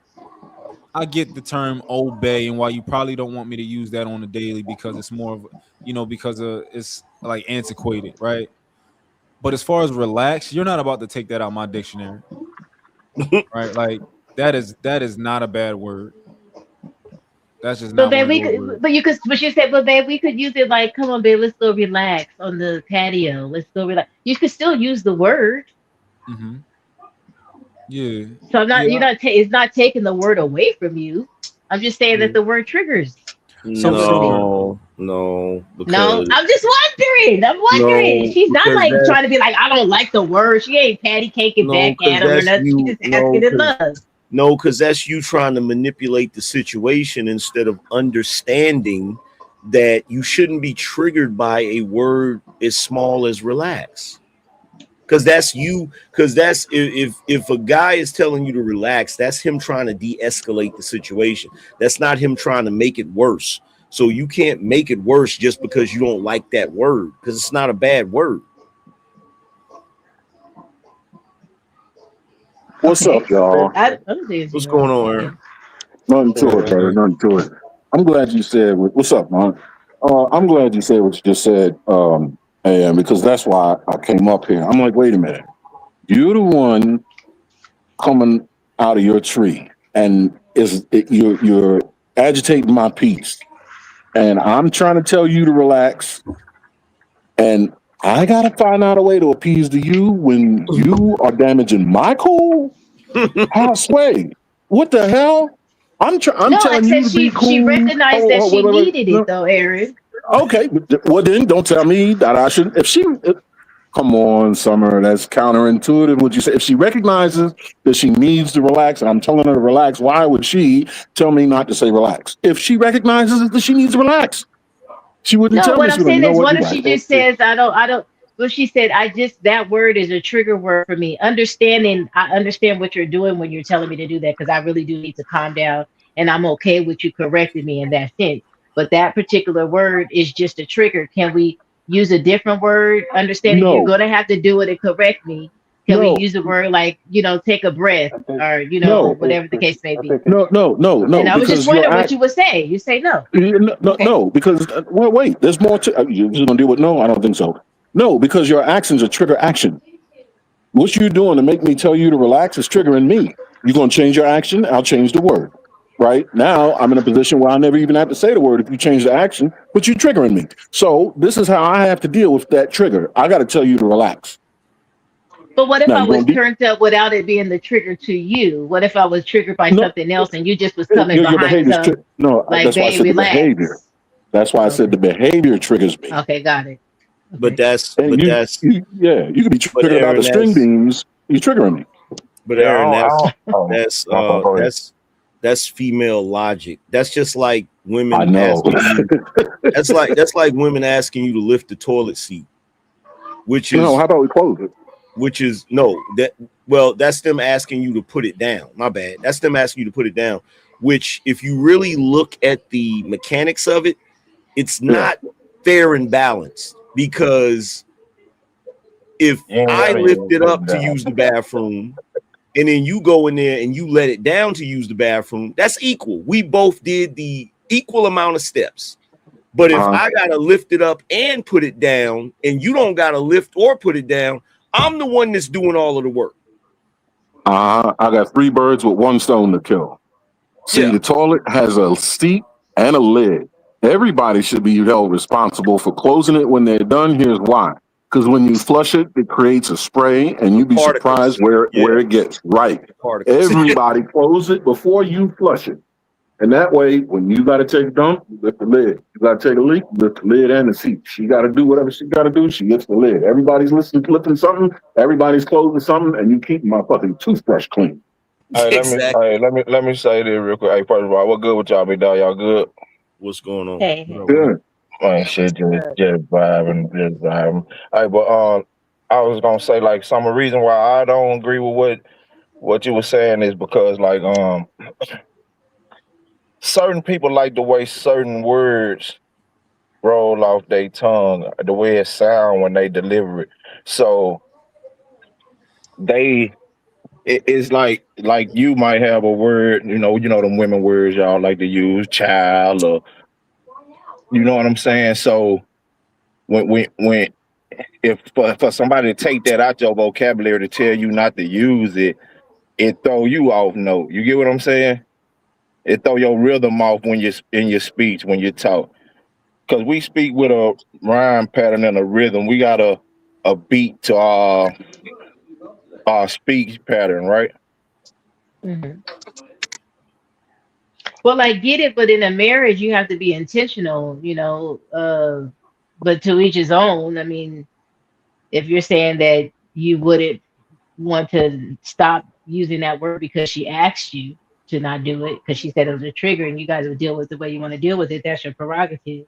[SPEAKER 2] I get the term obey and why you probably don't want me to use that on a daily because it's more of, because it's like antiquated, right? But as far as relax, you're not about to take that out my dictionary, right? Like that is not a bad word. That's just
[SPEAKER 1] But
[SPEAKER 2] not one
[SPEAKER 1] babe,
[SPEAKER 2] of those words.
[SPEAKER 1] but you said, but babe, we could use it like, come on, babe, let's go relax on the patio. Let's go relax. You could still use the word.
[SPEAKER 2] Mm-hmm. Yeah,
[SPEAKER 1] So I'm not,
[SPEAKER 2] yeah.
[SPEAKER 1] you're not, it's not taking the word away from you. I'm just saying that
[SPEAKER 2] Yeah.
[SPEAKER 1] the word triggers
[SPEAKER 2] So
[SPEAKER 1] something.
[SPEAKER 14] No,
[SPEAKER 1] No,
[SPEAKER 14] because
[SPEAKER 1] I'm just wondering. I'm wondering.
[SPEAKER 14] no,
[SPEAKER 1] She's not
[SPEAKER 14] because
[SPEAKER 1] like
[SPEAKER 14] that's
[SPEAKER 1] trying to be like, I don't like the word. She ain't patty caking
[SPEAKER 14] no,
[SPEAKER 1] back
[SPEAKER 14] because
[SPEAKER 1] at him or
[SPEAKER 14] that's
[SPEAKER 1] nothing. She's
[SPEAKER 14] you.
[SPEAKER 1] just asking in love.
[SPEAKER 14] No, because that's you trying to manipulate the situation instead of understanding that you shouldn't be triggered by a word as small as relax. Because that's you. Because that's if a guy is telling you to relax, that's him trying to de-escalate the situation. That's not him trying to make it worse. So you can't make it worse just because you don't like that word, because it's not a bad word.
[SPEAKER 6] What's
[SPEAKER 1] Okay,
[SPEAKER 6] up, y'all?
[SPEAKER 1] but I don't think it's
[SPEAKER 14] What's
[SPEAKER 1] wrong.
[SPEAKER 14] going on,
[SPEAKER 1] Okay.
[SPEAKER 14] Aaron?
[SPEAKER 6] Nothing to it,
[SPEAKER 18] Yeah.
[SPEAKER 6] brother. Nothing to it. I'm glad you said. What's up, man? I'm glad you said what you just said, and because that's why I came up here. I'm like, wait a minute. You're the one coming out of your tree, and you're agitating my peace, and I'm trying to tell you to relax, and I gotta find out a way to appease to you when you are damaging my cool. How sway? What the hell? I'm
[SPEAKER 1] No, I
[SPEAKER 6] telling you
[SPEAKER 1] said
[SPEAKER 6] to be
[SPEAKER 1] she
[SPEAKER 6] cool.
[SPEAKER 1] recognized that she needed it though, Aaron.
[SPEAKER 6] Okay, well then don't tell me that I should. Come on, Summer, that's counterintuitive. Would you say if she recognizes that she needs to relax, and I'm telling her to relax, why would she tell me not to say relax? If she recognizes that she needs to relax, she wouldn't
[SPEAKER 1] No,
[SPEAKER 6] tell me.
[SPEAKER 1] what
[SPEAKER 6] She
[SPEAKER 1] I'm
[SPEAKER 6] would, you
[SPEAKER 1] saying
[SPEAKER 6] know
[SPEAKER 1] is,
[SPEAKER 6] what?
[SPEAKER 1] what
[SPEAKER 6] You're
[SPEAKER 1] if
[SPEAKER 6] right.
[SPEAKER 1] she just says, I don't, well, she said, that word is a trigger word for me. I understand what you're doing when you're telling me to do that because I really do need to calm down and I'm okay with you correcting me in that sense. But that particular word is just a trigger. Can we use a different word? Understanding you're
[SPEAKER 6] No,
[SPEAKER 1] going to have to do it and correct me. Can we
[SPEAKER 6] no,
[SPEAKER 1] use a word like, take a breath or,
[SPEAKER 6] no,
[SPEAKER 1] whatever the case may be?
[SPEAKER 6] no,
[SPEAKER 1] And I was just
[SPEAKER 6] because you're
[SPEAKER 1] wondering what you would say. You say no.
[SPEAKER 6] No, no,
[SPEAKER 1] Okay.
[SPEAKER 6] no, because well, wait. There's more to. You're just gonna deal with no. I don't think so. No, because your actions are trigger action. What you doing to make me tell you to relax is triggering me. You're gonna change your action. I'll change the word. Right now, I'm in a position where I never even have to say the word if you change the action, but you're triggering me. So this is how I have to deal with that trigger. I got to tell you to relax.
[SPEAKER 1] But what if
[SPEAKER 6] Now
[SPEAKER 1] I
[SPEAKER 6] you're
[SPEAKER 1] was
[SPEAKER 6] gonna be
[SPEAKER 1] turned up without it being the trigger to you? What if I was triggered by
[SPEAKER 6] no.
[SPEAKER 1] something else and you just was coming
[SPEAKER 6] Your
[SPEAKER 1] behind
[SPEAKER 6] behavior
[SPEAKER 1] some
[SPEAKER 6] no.
[SPEAKER 1] like,
[SPEAKER 6] That's why I
[SPEAKER 1] babe,
[SPEAKER 6] said the behavior.
[SPEAKER 1] relax.
[SPEAKER 6] That's why I said
[SPEAKER 1] Okay.
[SPEAKER 6] the behavior triggers me.
[SPEAKER 1] Okay, got it.
[SPEAKER 14] But
[SPEAKER 1] Okay.
[SPEAKER 14] that's
[SPEAKER 6] And yeah, you could be
[SPEAKER 14] but
[SPEAKER 6] triggered about the
[SPEAKER 14] Aaron,
[SPEAKER 6] string beans. You're triggering me.
[SPEAKER 14] but
[SPEAKER 18] Yeah,
[SPEAKER 14] Aaron,
[SPEAKER 18] oh, my fault, go ahead.
[SPEAKER 14] that's female logic. That's just like
[SPEAKER 6] I
[SPEAKER 14] women
[SPEAKER 6] know.
[SPEAKER 14] asking you. That's like women asking you to lift the toilet seat, which
[SPEAKER 6] No,
[SPEAKER 14] is
[SPEAKER 6] how about we close it?
[SPEAKER 14] that's them asking you to put it down. My bad. That's them asking you to put it down. Which, if you really look at the mechanics of it, it's
[SPEAKER 6] Yeah.
[SPEAKER 14] not fair and balanced because if
[SPEAKER 18] You ain't
[SPEAKER 14] I
[SPEAKER 18] gotta
[SPEAKER 14] lift
[SPEAKER 18] use
[SPEAKER 14] it
[SPEAKER 18] put it
[SPEAKER 14] up to
[SPEAKER 18] down.
[SPEAKER 14] use the bathroom and then you go in there and you let it down to use the bathroom, that's equal. We both did the equal amount of steps. But if I gotta lift it up and put it down, and you don't gotta lift or put it down, I'm the one that's doing all of the work.
[SPEAKER 6] I got 3 birds with 1 stone to kill. See,
[SPEAKER 14] Yeah.
[SPEAKER 6] the toilet has a seat and a lid. Everybody should be held responsible for closing it when they're done. Here's why. Because when you flush it, it creates a spray, and you'd be surprised
[SPEAKER 14] Particles.
[SPEAKER 6] where it gets. Right.
[SPEAKER 14] Particles.
[SPEAKER 6] Everybody close it before you flush it. And that way, when you got to take a dump, you lift the lid. You got to take a leak, you lift the lid and the seat. She got to do whatever she got to do. She lifts the lid. Everybody's lifting something. Everybody's closing something, and you keep my fucking toothbrush clean.
[SPEAKER 14] Exactly.
[SPEAKER 18] Let me say this real quick. Hey, first of all, what good with y'all, big dog? Y'all good?
[SPEAKER 14] What's going on?
[SPEAKER 1] Hey.
[SPEAKER 6] Good.
[SPEAKER 18] Man, shit, just vibing. Hey, but I was gonna say like some reason why I don't agree with what you were saying is because like certain people like the way certain words roll off their tongue, the way it sound when they deliver it. So it's like you might have a word, you know them women words y'all like to use, child, or you know what I'm saying. So when if for somebody to take that out your vocabulary to tell you not to use it, it throw you off note. You get what I'm saying? It throw your rhythm off when you're in your speech when you talk. Because we speak with a rhyme pattern and a rhythm. We got a beat to our speech pattern, right?
[SPEAKER 1] Mm-hmm. Well, I get it, but in a marriage, you have to be intentional, but to each his own. I mean, if you're saying that you wouldn't want to stop using that word because she asked you to not do it because she said it was a trigger and you guys will deal with the way you want to deal with it, that's your prerogative.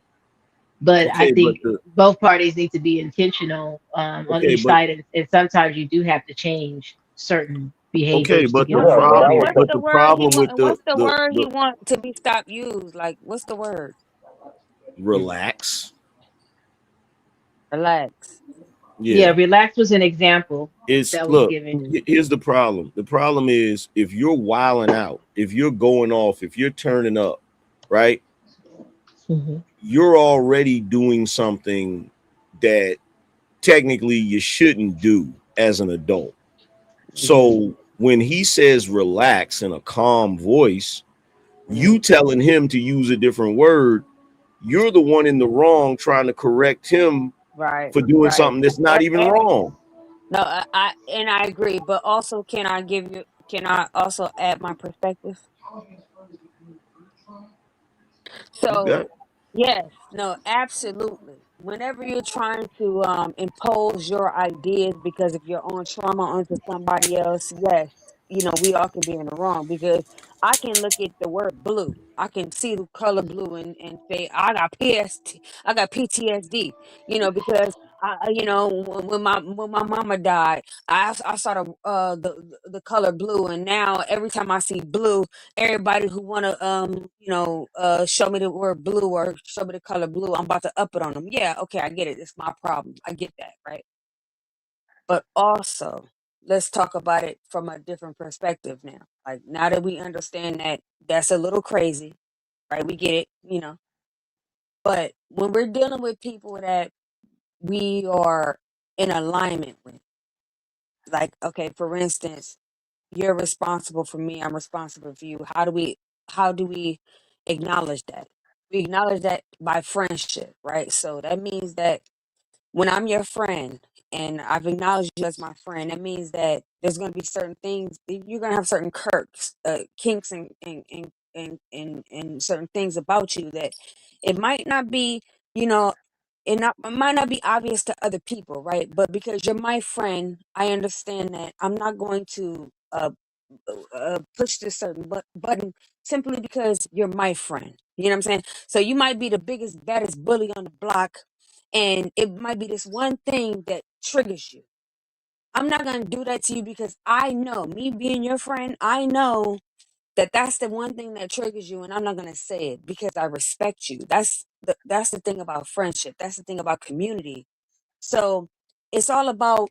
[SPEAKER 1] But I
[SPEAKER 14] Okay, but
[SPEAKER 1] think both parties need to be intentional on each
[SPEAKER 14] but
[SPEAKER 1] side, and sometimes you do have to change certain
[SPEAKER 14] okay,
[SPEAKER 1] behaviors to
[SPEAKER 14] but
[SPEAKER 1] get
[SPEAKER 14] the
[SPEAKER 1] along with
[SPEAKER 14] problem,
[SPEAKER 1] marriage.
[SPEAKER 14] but the problem with
[SPEAKER 15] What's the word he want to be stopped used? Like, what's the word?
[SPEAKER 14] relax.
[SPEAKER 15] Relax.
[SPEAKER 1] Yeah,
[SPEAKER 14] Yeah.
[SPEAKER 1] relax was an example that was
[SPEAKER 14] Look,
[SPEAKER 1] given.
[SPEAKER 14] here's the problem. The problem is if you're wilding out, if you're going off, if you're turning up, right?
[SPEAKER 1] Mm-hmm.
[SPEAKER 14] You're already doing something that technically you shouldn't do as an adult. So when he says relax in a calm voice, you telling him to use a different word, you're the one in the wrong trying to correct him
[SPEAKER 15] Right.
[SPEAKER 14] for doing
[SPEAKER 15] Right.
[SPEAKER 14] something that's not even wrong.
[SPEAKER 15] No, I agree, but also can Can I also add my perspective?
[SPEAKER 3] Yeah.
[SPEAKER 15] So, yes, no, absolutely. Whenever you're trying to impose your ideas because of your own trauma onto somebody else, yes, we all can be in the wrong because I can look at the word blue. I can see the color blue and say I got PTSD, because when my mama died, I saw the color blue, and now every time I see blue, everybody who wanna show me the word blue or show me the color blue, I'm about to up it on them. Yeah, okay, I get it. It's my problem. I get that, right? But also, let's talk about it from a different perspective now. Like now that we understand that that's a little crazy, right? We get it. But when we're dealing with people that we are in alignment with, like, okay, for instance, you're responsible for me, I'm responsible for you. How do we acknowledge that? We acknowledge that by friendship, right? So that means that when I'm your friend and I've acknowledged you as my friend, that means that there's going to be certain things you're going to have certain kinks and certain things about you that it might not be, you know, it might not be obvious to other people, right? But because you're my friend, I understand that I'm not going to push this certain button simply because you're my friend. You know what I'm saying? So you might be the biggest, baddest bully on the block, and it might be this one thing that triggers you. I'm not going to do that to you because I know, me being your friend, I know that that's the one thing that triggers you, and I'm not going to say it because I respect you. That's the thing about friendship. That's the thing about community. So it's all about,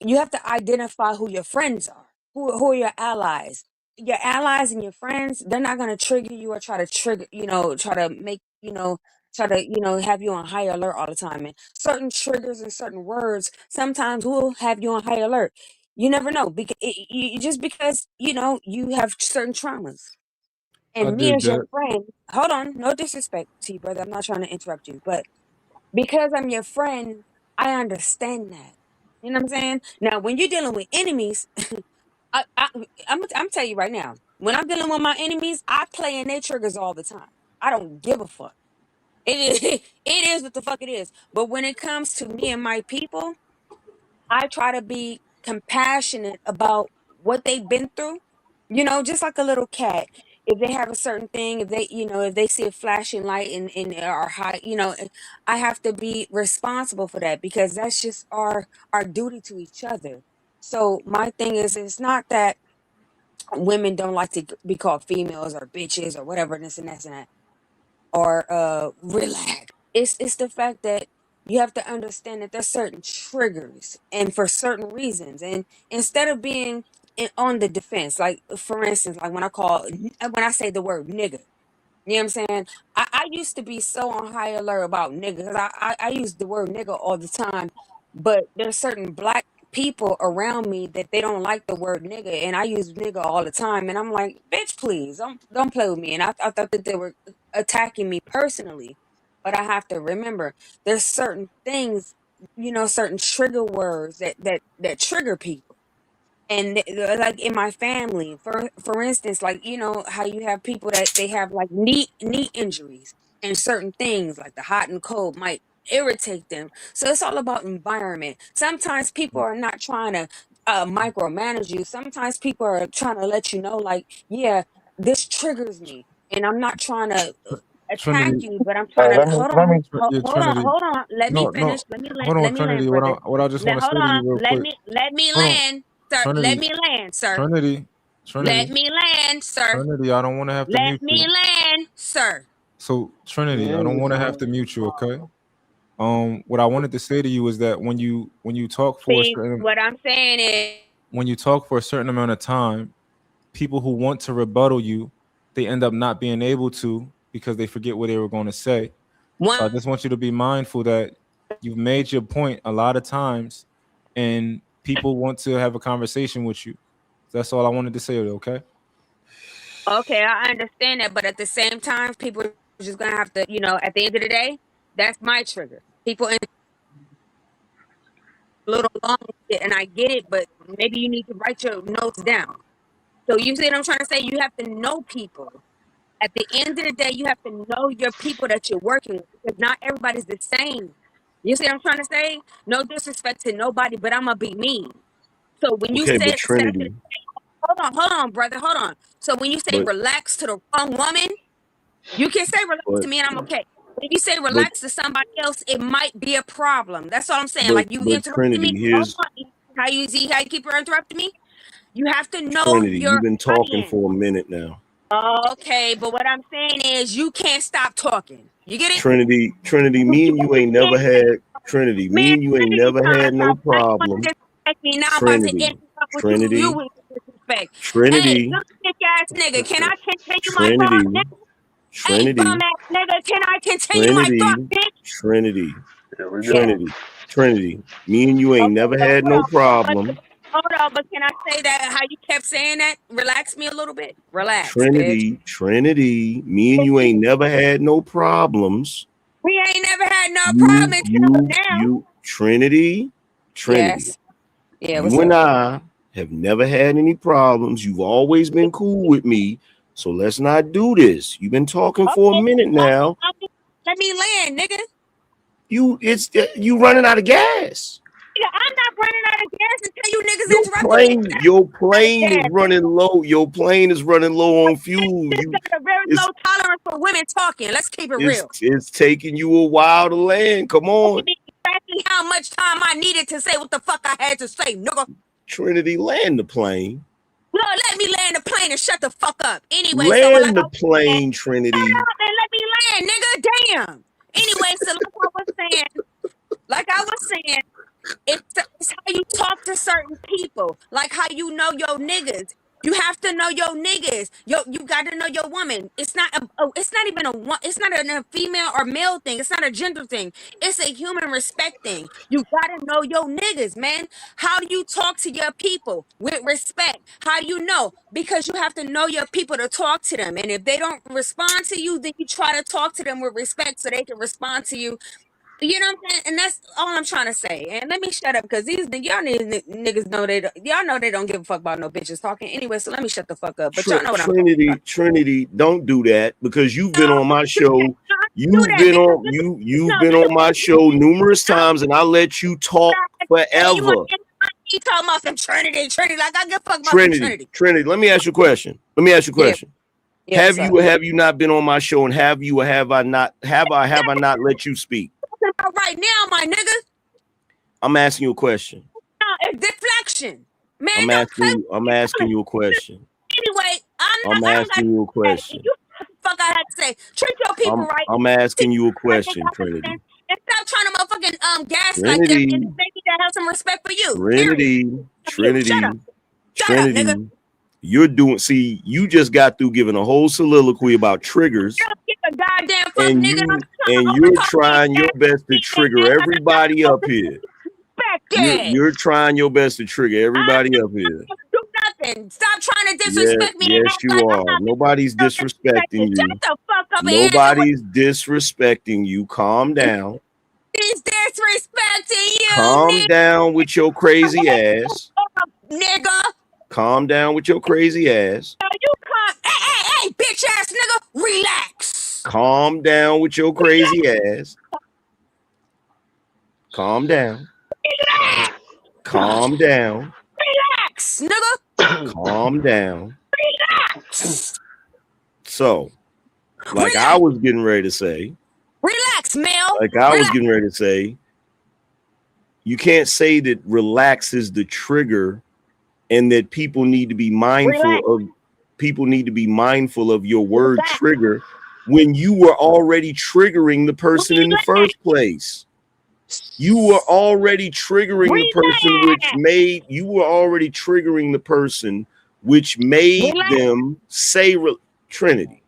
[SPEAKER 15] you have to identify who your friends are, who are your allies. Your allies and your friends, they're not going to trigger you or try to trigger, try to make, try to, have you on high alert all the time. And certain triggers and certain words sometimes will have you on high alert. You never know, because just because, you have certain traumas.
[SPEAKER 2] I
[SPEAKER 15] And me
[SPEAKER 2] dig
[SPEAKER 15] as your
[SPEAKER 2] that.
[SPEAKER 15] friend, hold on, no disrespect to you, brother. I'm not trying to interrupt you, but because I'm your friend, I understand that. You know what I'm saying? Now, when you're dealing with enemies, I'm tell you right now, when I'm dealing with my enemies, I play in their triggers all the time. I don't give a fuck. It is, it is what the fuck it is. But when it comes to me and my people, I try to be compassionate about what they've been through. Just like a little cat. If they have a certain thing, if they see a flashing light and are high, I have to be responsible for that because that's just our duty to each other. So my thing is, it's not that women don't like to be called females or bitches or whatever, this and that and that, or relax. It's the fact that you have to understand that there's certain triggers and for certain reasons, and instead of being on the defense, like for instance, like when I say the word nigga, you know what I'm saying? I used to be so on high alert about nigga 'cause I use the word nigga all the time, but there's certain black people around me that they don't like the word nigga, and I use nigga all the time, and I'm like, bitch, please don't play with me. And I thought that they were attacking me personally, but I have to remember there's certain things, certain trigger words that trigger people. And like in my family, for instance, like how you have people that they have like knee injuries, and certain things like the hot and cold might irritate them. So it's all about environment. Sometimes people are not trying to micromanage you. Sometimes people are trying to let you know, like, yeah, this triggers me, and I'm not trying to attack
[SPEAKER 2] Trinity,
[SPEAKER 15] you, but I'm trying to hold on,
[SPEAKER 2] yeah,
[SPEAKER 15] hold on,
[SPEAKER 2] Trinity.
[SPEAKER 15] hold on. Let me
[SPEAKER 2] No,
[SPEAKER 15] finish.
[SPEAKER 2] no.
[SPEAKER 15] Let me land.
[SPEAKER 2] Hold on,
[SPEAKER 15] Let me
[SPEAKER 2] Trinity.
[SPEAKER 15] land,
[SPEAKER 2] What I
[SPEAKER 15] brother.
[SPEAKER 2] what I just want to
[SPEAKER 15] Hold
[SPEAKER 2] say to you
[SPEAKER 15] on.
[SPEAKER 2] real quick.
[SPEAKER 15] Let me
[SPEAKER 2] Hold on,
[SPEAKER 15] land, sir. Let
[SPEAKER 2] Trinity,
[SPEAKER 15] me land, sir.
[SPEAKER 2] Trinity,
[SPEAKER 15] Let
[SPEAKER 2] Trinity,
[SPEAKER 15] me land, sir.
[SPEAKER 2] Trinity. I don't want to have to
[SPEAKER 15] Let
[SPEAKER 2] mute
[SPEAKER 15] me
[SPEAKER 2] you.
[SPEAKER 15] land, sir.
[SPEAKER 2] So Trinity, I
[SPEAKER 10] Yeah,
[SPEAKER 2] don't
[SPEAKER 10] you
[SPEAKER 2] want to have
[SPEAKER 10] know.
[SPEAKER 2] to mute you. Okay. What I wanted to say to you is that when you talk for a
[SPEAKER 15] See,
[SPEAKER 2] certain
[SPEAKER 15] what I'm saying is
[SPEAKER 2] when you talk for a certain amount of time, people who want to rebuttal you, they end up not being able to because they forget what they were going to say. So
[SPEAKER 15] one.
[SPEAKER 2] I just want you to be mindful that you've made your point a lot of times, and people want to have a conversation with you. That's all I wanted to say. Okay.
[SPEAKER 15] Okay, I understand that, but at the same time, people are just gonna have to, at the end of the day, that's my trigger. People in a little long with it, and I get it, but maybe you need to write your notes down. So you see what I'm trying to say? You have to know people. At the end of the day, you have to know your people that you're working with because not everybody's the same. You see what I'm trying to say? No disrespect to nobody, but I'm gonna be mean. So when you
[SPEAKER 14] Okay, but
[SPEAKER 15] say that to
[SPEAKER 14] Trinity,
[SPEAKER 15] hold on, brother, hold on. So when you say
[SPEAKER 14] but
[SPEAKER 15] relax to the wrong woman, you can say relax
[SPEAKER 14] but
[SPEAKER 15] to me and I'm okay. But if you say
[SPEAKER 14] but
[SPEAKER 15] relax to somebody else, it might be a problem. That's all I'm saying.
[SPEAKER 14] but
[SPEAKER 15] Like you
[SPEAKER 14] but
[SPEAKER 15] interrupted me.
[SPEAKER 14] Trinity,
[SPEAKER 15] Hold
[SPEAKER 14] here's
[SPEAKER 15] on. How you see how you keep interrupting me? You have to know
[SPEAKER 14] Trinity.
[SPEAKER 15] your
[SPEAKER 14] You've been talking
[SPEAKER 15] audience.
[SPEAKER 14] for a minute now.
[SPEAKER 15] Okay, but what I'm saying is you can't stop talking. You get it?
[SPEAKER 14] Trinity,
[SPEAKER 15] You
[SPEAKER 14] me and you ain't never
[SPEAKER 15] can't,
[SPEAKER 14] had Trinity. Me
[SPEAKER 15] man,
[SPEAKER 14] and you ain't
[SPEAKER 15] Trinity
[SPEAKER 14] never
[SPEAKER 15] time
[SPEAKER 14] had no
[SPEAKER 15] out. Now you want to
[SPEAKER 14] problem.
[SPEAKER 15] disrespect me. Now I'm about to
[SPEAKER 14] Trinity,
[SPEAKER 15] interrupt with you
[SPEAKER 14] Trinity,
[SPEAKER 15] with disrespect. Hey,
[SPEAKER 14] Trinity,
[SPEAKER 15] little bitch ass nigga, can I continue my thought,
[SPEAKER 14] Trinity,
[SPEAKER 15] nigga? Hey,
[SPEAKER 14] Trinity,
[SPEAKER 15] bum ass nigga, can I continue my thought,
[SPEAKER 14] Trinity,
[SPEAKER 15] bitch?
[SPEAKER 14] Trinity,
[SPEAKER 18] Here we
[SPEAKER 15] Yeah.
[SPEAKER 18] go.
[SPEAKER 14] Trinity, Trinity. Me and you ain't
[SPEAKER 15] Okay,
[SPEAKER 14] never
[SPEAKER 15] but
[SPEAKER 14] had no problem.
[SPEAKER 15] hold on, but can I say that how you kept saying that? Relax me a little bit. Relax, bitch.
[SPEAKER 14] Trinity. Me and you ain't never had no problems.
[SPEAKER 15] We ain't never had no problem until now.
[SPEAKER 14] Trinity.
[SPEAKER 15] Yes. Yeah, what's
[SPEAKER 14] You and
[SPEAKER 15] up?
[SPEAKER 14] I have never had any problems. You've always been cool with me. So let's not do this. You've been talking for a
[SPEAKER 15] Okay,
[SPEAKER 14] minute now.
[SPEAKER 15] let me land, nigga.
[SPEAKER 14] You running out of gas.
[SPEAKER 15] Nigga, I'm not running out of gas until you niggas
[SPEAKER 14] Your
[SPEAKER 15] interrupted me.
[SPEAKER 14] plane is
[SPEAKER 15] Gas.
[SPEAKER 14] running low. Your plane is running low on fuel.
[SPEAKER 15] Just got a very low
[SPEAKER 14] It's
[SPEAKER 15] tolerance for women talking. Let's keep it
[SPEAKER 14] it's
[SPEAKER 15] real.
[SPEAKER 14] it's taking you a while to land. Come on,
[SPEAKER 15] Exactly how much time I needed to say what the fuck I had to say, nigga.
[SPEAKER 14] Trinity, land the plane.
[SPEAKER 15] No, let me land the plane and shut the fuck up. Anyway, so like
[SPEAKER 14] Land
[SPEAKER 15] I
[SPEAKER 14] the
[SPEAKER 15] was saying,
[SPEAKER 14] plane,
[SPEAKER 15] shut
[SPEAKER 14] Trinity.
[SPEAKER 15] up and let me land, nigga. Damn. Anyway, so like I was saying, it's how you talk to certain people, like how you know your niggas. You have to know your niggas. You got to know your woman. It's not even a one. It's not a female or male thing. It's not a gender thing. It's a human respect thing. You got to know your niggas, man. How do you talk to your people with respect? How do you know? Because you have to know your people to talk to them. And if they don't respond to you, then you try to talk to them with respect so they can respond to you. You know what I'm saying? And that's all I'm trying to say. And let me shut up because niggas know y'all know they don't give a fuck about no bitches talking anyway. So let me shut the fuck up. But y'all know what I'm talking about.
[SPEAKER 14] Trinity, don't do that because you've been on my show.
[SPEAKER 15] Do that because
[SPEAKER 14] You've been on my show numerous times, and I let you talk
[SPEAKER 15] you want
[SPEAKER 14] forever.
[SPEAKER 15] to talking about some Trinity. Like I give a fuck about some Trinity.
[SPEAKER 14] Trinity. Let me ask you a question.
[SPEAKER 15] Yeah. Yeah.
[SPEAKER 14] Have you not been on my show, and have I not let you speak?
[SPEAKER 15] Right now, my nigga.
[SPEAKER 14] I'm asking you a question.
[SPEAKER 15] No, it's deflection. Man,
[SPEAKER 14] I'm asking you a question.
[SPEAKER 15] Anyway, I
[SPEAKER 14] I'm
[SPEAKER 15] don't got
[SPEAKER 14] asking you a
[SPEAKER 15] to say.
[SPEAKER 14] question.
[SPEAKER 15] You know what the fuck I had to say. Treat your people right.
[SPEAKER 14] I'm asking you a question, Trinity.
[SPEAKER 15] And stop trying to motherfucking gaslight them and
[SPEAKER 14] Trinity,
[SPEAKER 15] make me have some respect for you. Period.
[SPEAKER 14] Trinity,
[SPEAKER 15] Shut up. Shut up, nigga.
[SPEAKER 14] Trinity. You just got through giving a whole soliloquy about triggers,
[SPEAKER 15] You don't give a goddamn fuck,
[SPEAKER 14] and
[SPEAKER 15] nigga.
[SPEAKER 14] you're trying your best to trigger everybody up here.
[SPEAKER 15] Respect
[SPEAKER 14] You're trying your best to trigger everybody up here.
[SPEAKER 15] do nothing. Stop trying to
[SPEAKER 14] Yeah,
[SPEAKER 15] disrespect me and
[SPEAKER 14] yes,
[SPEAKER 15] act
[SPEAKER 14] you
[SPEAKER 15] like I'm
[SPEAKER 14] are.
[SPEAKER 15] not
[SPEAKER 14] Nobody's disrespecting
[SPEAKER 15] disrespected.
[SPEAKER 14] you.
[SPEAKER 15] Shut the fuck up and answer what
[SPEAKER 14] Nobody's disrespecting you. Calm down.
[SPEAKER 15] is disrespecting you,
[SPEAKER 14] Calm down with your crazy ass.
[SPEAKER 15] nigga.
[SPEAKER 14] Calm down with your crazy ass.
[SPEAKER 15] No, you can't. Hey, bitch ass nigga, relax.
[SPEAKER 14] Calm down with your crazy ass. Calm down.
[SPEAKER 15] Relax.
[SPEAKER 14] Calm down.
[SPEAKER 15] Relax, nigga.
[SPEAKER 14] Calm down.
[SPEAKER 15] Relax.
[SPEAKER 14] So, like I was getting ready to say,
[SPEAKER 15] Mel.
[SPEAKER 14] You can't say that relax is the trigger and that people need to be mindful of your word trigger when you were already triggering the person in the first place. You were already triggering the person which made them say Trinity.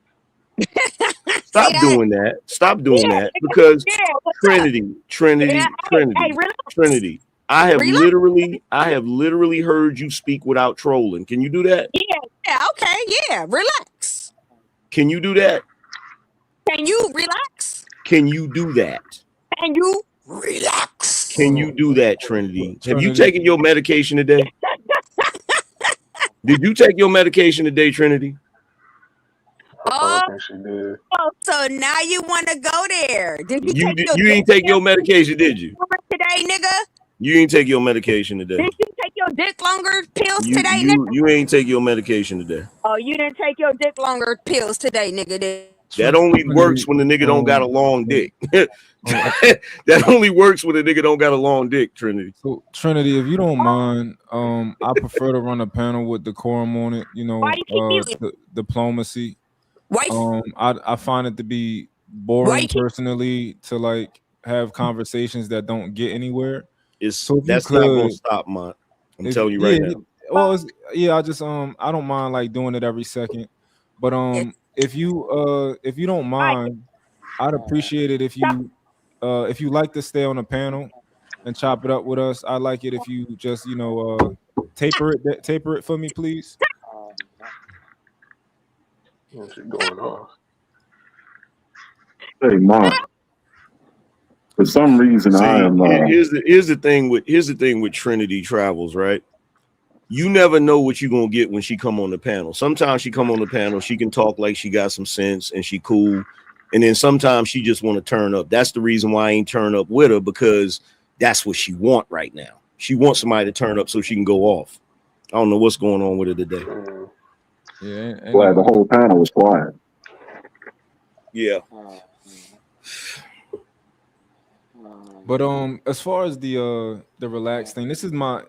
[SPEAKER 14] Stop doing that. Stop doing that because Trinity. I have literally heard you speak without trolling. Can you do that?
[SPEAKER 15] Yeah, okay, yeah. Relax.
[SPEAKER 14] Can you do that?
[SPEAKER 15] Can you relax?
[SPEAKER 14] Can you do that?
[SPEAKER 15] Can you relax?
[SPEAKER 14] Can you do that, Trinity? Have you taken your medication today? Did you take your medication today, Trinity?
[SPEAKER 18] I don't think she did.
[SPEAKER 15] Oh, so now you want to go there? Did you take your
[SPEAKER 14] You
[SPEAKER 15] dick
[SPEAKER 14] ain't take your medication, did you?
[SPEAKER 15] today, nigga?
[SPEAKER 14] You ain't take your medication today.
[SPEAKER 15] Did you take your dick longer pills today, nigga?
[SPEAKER 14] You ain't take your medication today.
[SPEAKER 15] Oh, you didn't take your dick longer pills today, nigga.
[SPEAKER 14] That only works when the nigga don't got a long dick. That only works when the nigga don't got a long dick, Trinity.
[SPEAKER 2] So Trinity, if you don't mind, I prefer to run a panel with decorum on it. You know, diplomacy. I find it to be boring personally to like have conversations that don't get anywhere. So if you
[SPEAKER 14] That's not gonna
[SPEAKER 2] could
[SPEAKER 14] stop, Mont. I'm telling you right now.
[SPEAKER 2] Well, I just I don't mind like doing it every second, but if you don't mind, I'd appreciate it if you like to stay on the panel and chop it up with us. I'd like it if you just taper it for me, please.
[SPEAKER 18] What's going on?
[SPEAKER 6] Hey, Mark. For some reason, I am.
[SPEAKER 14] Here's the thing with Trinity Travels, right? You never know what you're gonna get when she come on the panel. Sometimes she come on the panel, she can talk like she got some sense and she cool, and then sometimes she just want to turn up. That's the reason why I ain't turn up with her, because that's what she want right now. She wants somebody to turn up so she can go off. I don't know what's going on with her today.
[SPEAKER 2] Yeah,
[SPEAKER 6] glad the whole panel was quiet.
[SPEAKER 14] Yeah.
[SPEAKER 2] But as far as the relaxed thing, this is my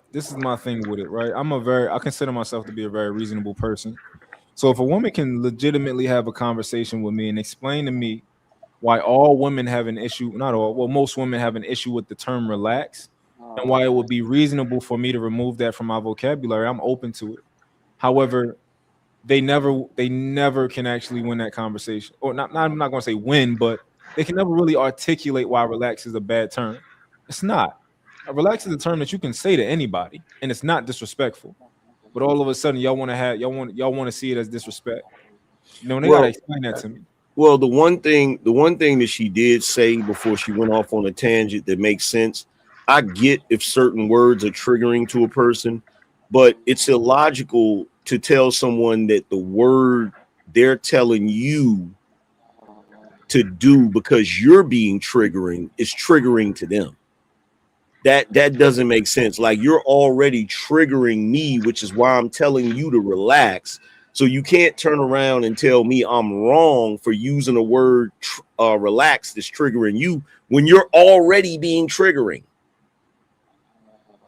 [SPEAKER 2] thing with it, right? I consider myself to be a very reasonable person. So if a woman can legitimately have a conversation with me and explain to me why all women have an issue, not all, well, most women have an issue with the term relax, and why it would be reasonable for me to remove that from my vocabulary, I'm open to it. However, they never can actually win that conversation. Or not I'm not going to say win, but they can never really articulate why relax is a bad term. It's not. Relax is a term that you can say to anybody, and it's not disrespectful. But all of a sudden, y'all want to see it as disrespect. You know, they gotta explain that to me.
[SPEAKER 14] Well, the one thing that she did say before she went off on a tangent that makes sense. I get if certain words are triggering to a person, but it's illogical to tell someone that the word they're telling you to do because you're being triggering is triggering to them. That doesn't make sense. Like, you're already triggering me, which is why I'm telling you to relax. So you can't turn around and tell me I'm wrong for using a word relax that's triggering you when you're already being triggering.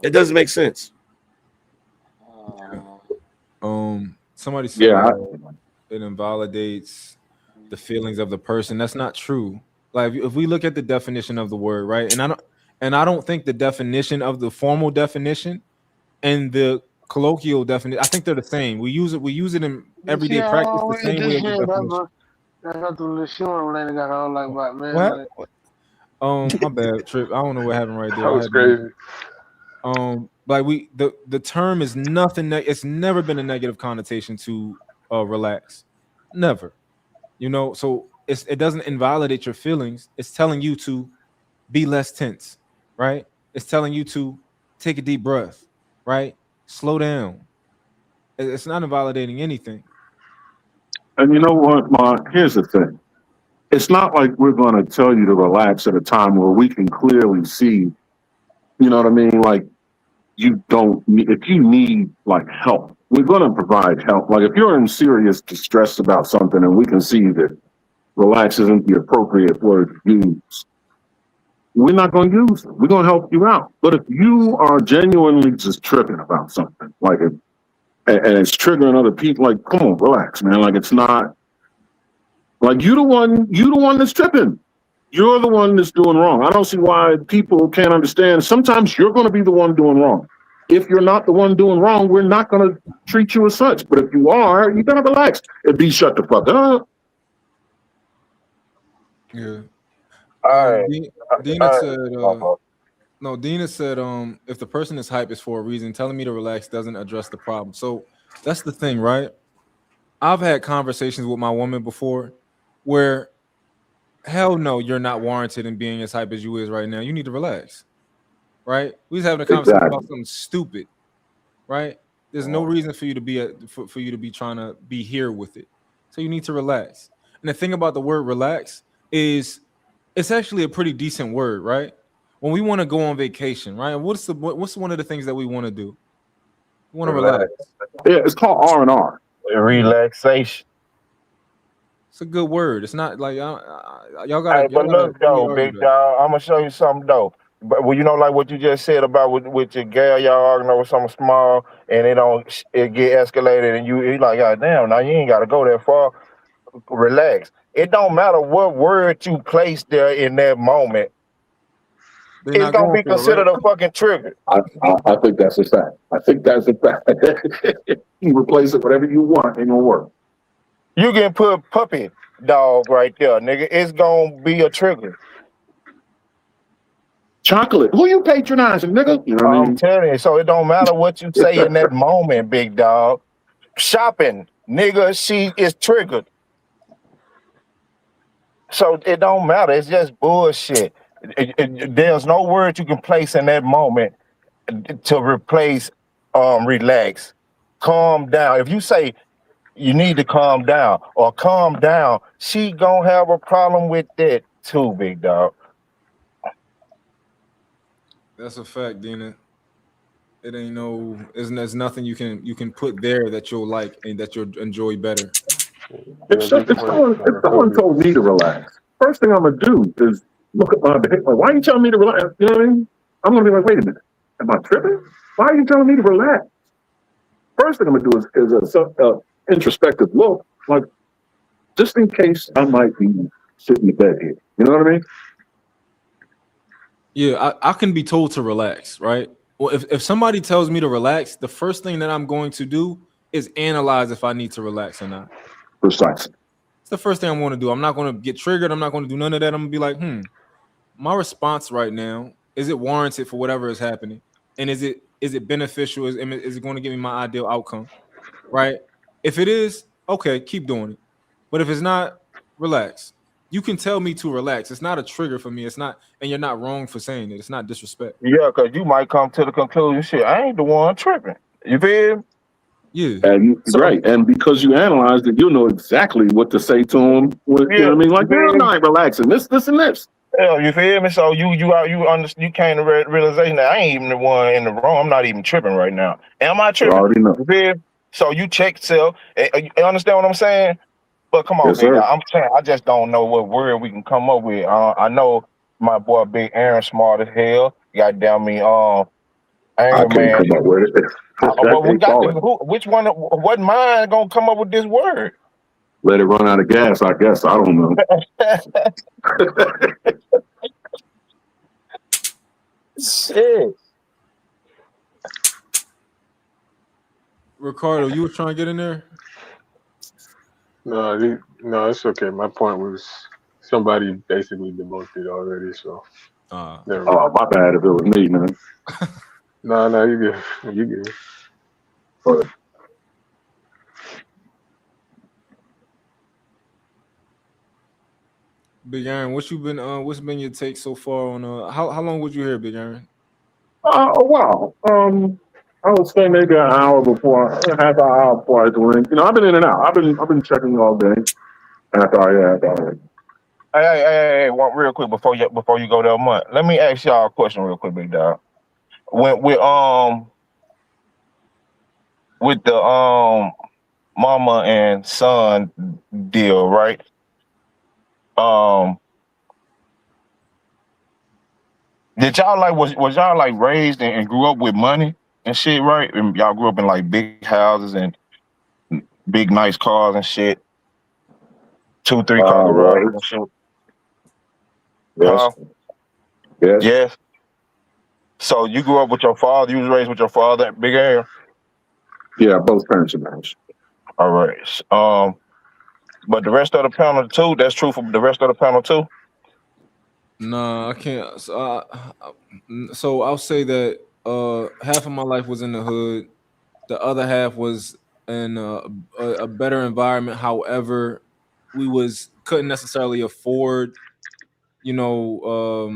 [SPEAKER 14] That doesn't make sense.
[SPEAKER 2] Somebody said it invalidates the feelings of the person. That's not true. Like, if we look at the definition of the word, right? And I don't think the definition of the formal definition and the colloquial definition, I think they're the same. We use it in everyday practice the same way as the definition.
[SPEAKER 10] That's what the little short lady got on like about, man.
[SPEAKER 2] What? My bad, Trip. I don't know what happened right there.
[SPEAKER 18] That was crazy.
[SPEAKER 2] Like the term is nothing. It's never been a negative connotation to relax, never. You know, so it doesn't invalidate your feelings. It's telling you to be less tense, right? It's telling you to take a deep breath, right? Slow down. It's not invalidating anything.
[SPEAKER 6] And you know what, Mark? Here's the thing. It's not like we're going to tell you to relax at a time where we can clearly see, you know what I mean? Like, if you need like help, we're going to provide help. Like, if you're in serious distress about something and we can see that relax isn't the appropriate word to use, we're not going to use it. We're going to help you out. But if you are genuinely just tripping about something, like and it's triggering other people, like, come on, relax, man. Like, it's not like you the one that's tripping. You're the one that's doing wrong. I don't see why people can't understand. Sometimes you're going to be the one doing wrong. If you're not the one doing wrong, we're not going to treat you as such. But if you are, you got to relax and be shut the fuck up.
[SPEAKER 2] Yeah.
[SPEAKER 6] All right.
[SPEAKER 2] Dina said, no, Dina said, if the person is hype, it's for a reason. Telling me to relax doesn't address the problem. So that's the thing, right? I've had conversations with my woman before where, hell no, you're not warranted in being as hype as you is right now. You need to relax, right? We was having a conversation about something stupid, right? There's no reason for you to be for you to be trying to be here with it. So you need to relax. And the thing about the word relax is it's actually a pretty decent word, right? When we want to go on vacation, right? What's one of the things that we want to do? We want to relax.
[SPEAKER 6] Yeah, it's called R&R.
[SPEAKER 19] Relaxation.
[SPEAKER 2] It's a good word. It's not like y'all
[SPEAKER 19] Hey, but look
[SPEAKER 2] let me
[SPEAKER 19] though,
[SPEAKER 2] argue
[SPEAKER 19] big
[SPEAKER 2] that.
[SPEAKER 19] dog, I'm gonna show you something though. But well, you know, like what you just said about with your girl, y'all arguing over something small, and it get escalated, and you like, God damn, now you ain't gotta go that far. Relax. It don't matter what word you place there in that moment.
[SPEAKER 2] They're
[SPEAKER 19] It's
[SPEAKER 2] not
[SPEAKER 19] gonna
[SPEAKER 2] going
[SPEAKER 19] be
[SPEAKER 2] for it, right?
[SPEAKER 19] considered a fucking trigger.
[SPEAKER 6] I think that's a fact. I think that's a fact. You replace it whatever you want, ain't gonna work.
[SPEAKER 19] You can put puppy dog right there, nigga. It's gonna be a trigger.
[SPEAKER 6] Chocolate. Who you patronizing, nigga? You know what I
[SPEAKER 19] I'm
[SPEAKER 6] mean?
[SPEAKER 19] telling you. So it don't matter what you say in that moment, big dog. Shopping, nigga, she is triggered. So it don't matter. It's just bullshit. There's no word you can place in that moment to replace relax. Calm down. If you say you need to calm down or calm down, she gonna have a problem with that too, big dog.
[SPEAKER 2] That's a fact, Dina. It ain't there's nothing you can put there that you'll like and that you'll enjoy better.
[SPEAKER 6] If someone told me to relax, first thing I'm gonna do is look at my behavior. Like, why are you telling me to relax? You know what I mean? I'm gonna be like, wait a minute, am I tripping? Why are you telling me to relax? First thing I'm gonna do is a introspective look, like just in case I might be sitting in bed here. You know what I mean?
[SPEAKER 2] Yeah, I can be told to relax, right? Well, if somebody tells me to relax, the first thing that I'm going to do is analyze if I need to relax or not.
[SPEAKER 6] Precisely.
[SPEAKER 2] It's the first thing I'm going to do. I'm not going to get triggered. I'm not going to do none of that. I'm going to be like, my response right now, is it warranted for whatever is happening? And is it beneficial? Is it going to give me my ideal outcome? Right? If it is, okay, keep doing it. But if it's not, relax. You can tell me to relax. It's not a trigger for me. It's not, and you're not wrong for saying it. It's not disrespect.
[SPEAKER 19] Yeah, cause you might come to the conclusion, shit, I ain't the one tripping. You feel?
[SPEAKER 2] Yeah.
[SPEAKER 6] And right, and because you analyzed it, you know exactly what to say to him. You know what I mean? Like, man, I'm not relaxing. This, and this.
[SPEAKER 19] Yeah, you feel me? So you came to realization that I ain't even the one in the wrong. I'm not even tripping right now. Am I
[SPEAKER 6] You
[SPEAKER 19] tripping?
[SPEAKER 6] already know.
[SPEAKER 19] You feel? So you check yourself. You understand what I'm saying? But come on,
[SPEAKER 6] Yes,
[SPEAKER 19] big
[SPEAKER 6] sir.
[SPEAKER 19] guy. I'm saying I just don't know what word we can come up with. I know my boy Big Aaron smart as hell. Goddamn me,
[SPEAKER 6] I
[SPEAKER 19] Angry
[SPEAKER 6] can't
[SPEAKER 19] Man.
[SPEAKER 6] come up with it.
[SPEAKER 19] But we
[SPEAKER 6] They
[SPEAKER 19] got
[SPEAKER 6] call
[SPEAKER 19] to.
[SPEAKER 6] it.
[SPEAKER 19] Which one? What mind gonna come up with this word?
[SPEAKER 6] Let it run out of gas, I guess. I don't know.
[SPEAKER 19] Shit.
[SPEAKER 2] Ricardo, you were trying to get in there?
[SPEAKER 18] No, it's okay. My point was somebody basically debunked it already, so never mind.
[SPEAKER 6] Oh, my bad if it was me, man.
[SPEAKER 18] No, you good. You good.
[SPEAKER 6] But
[SPEAKER 2] Big Aaron, what's been your take so far on how long would you here, Big Aaron?
[SPEAKER 6] wow. I would say maybe an hour before, a half hour before I joined. You know, I've been in and out. I've been checking all day. And I thought,
[SPEAKER 19] Hey, one real quick before you go there, Mont. Let me ask y'all a question real quick, big dog. When with the mama and son deal, right? Um, did y'all was y'all like raised and grew up with money and shit, right? And y'all grew up in like big houses and big nice cars and shit, 2-3 car garages and shit.
[SPEAKER 6] yes.
[SPEAKER 19] Huh?
[SPEAKER 6] Yes.
[SPEAKER 19] Yes. So you grew up with your father. You was raised with your father, Big Air.
[SPEAKER 6] Yeah, both parents are married.
[SPEAKER 19] All right. But the rest of the panel too. That's true for the rest of the panel too.
[SPEAKER 2] No, I can't. So I'll say that half of my life was in the hood. The other half was in a better environment. However, we couldn't necessarily afford, you know,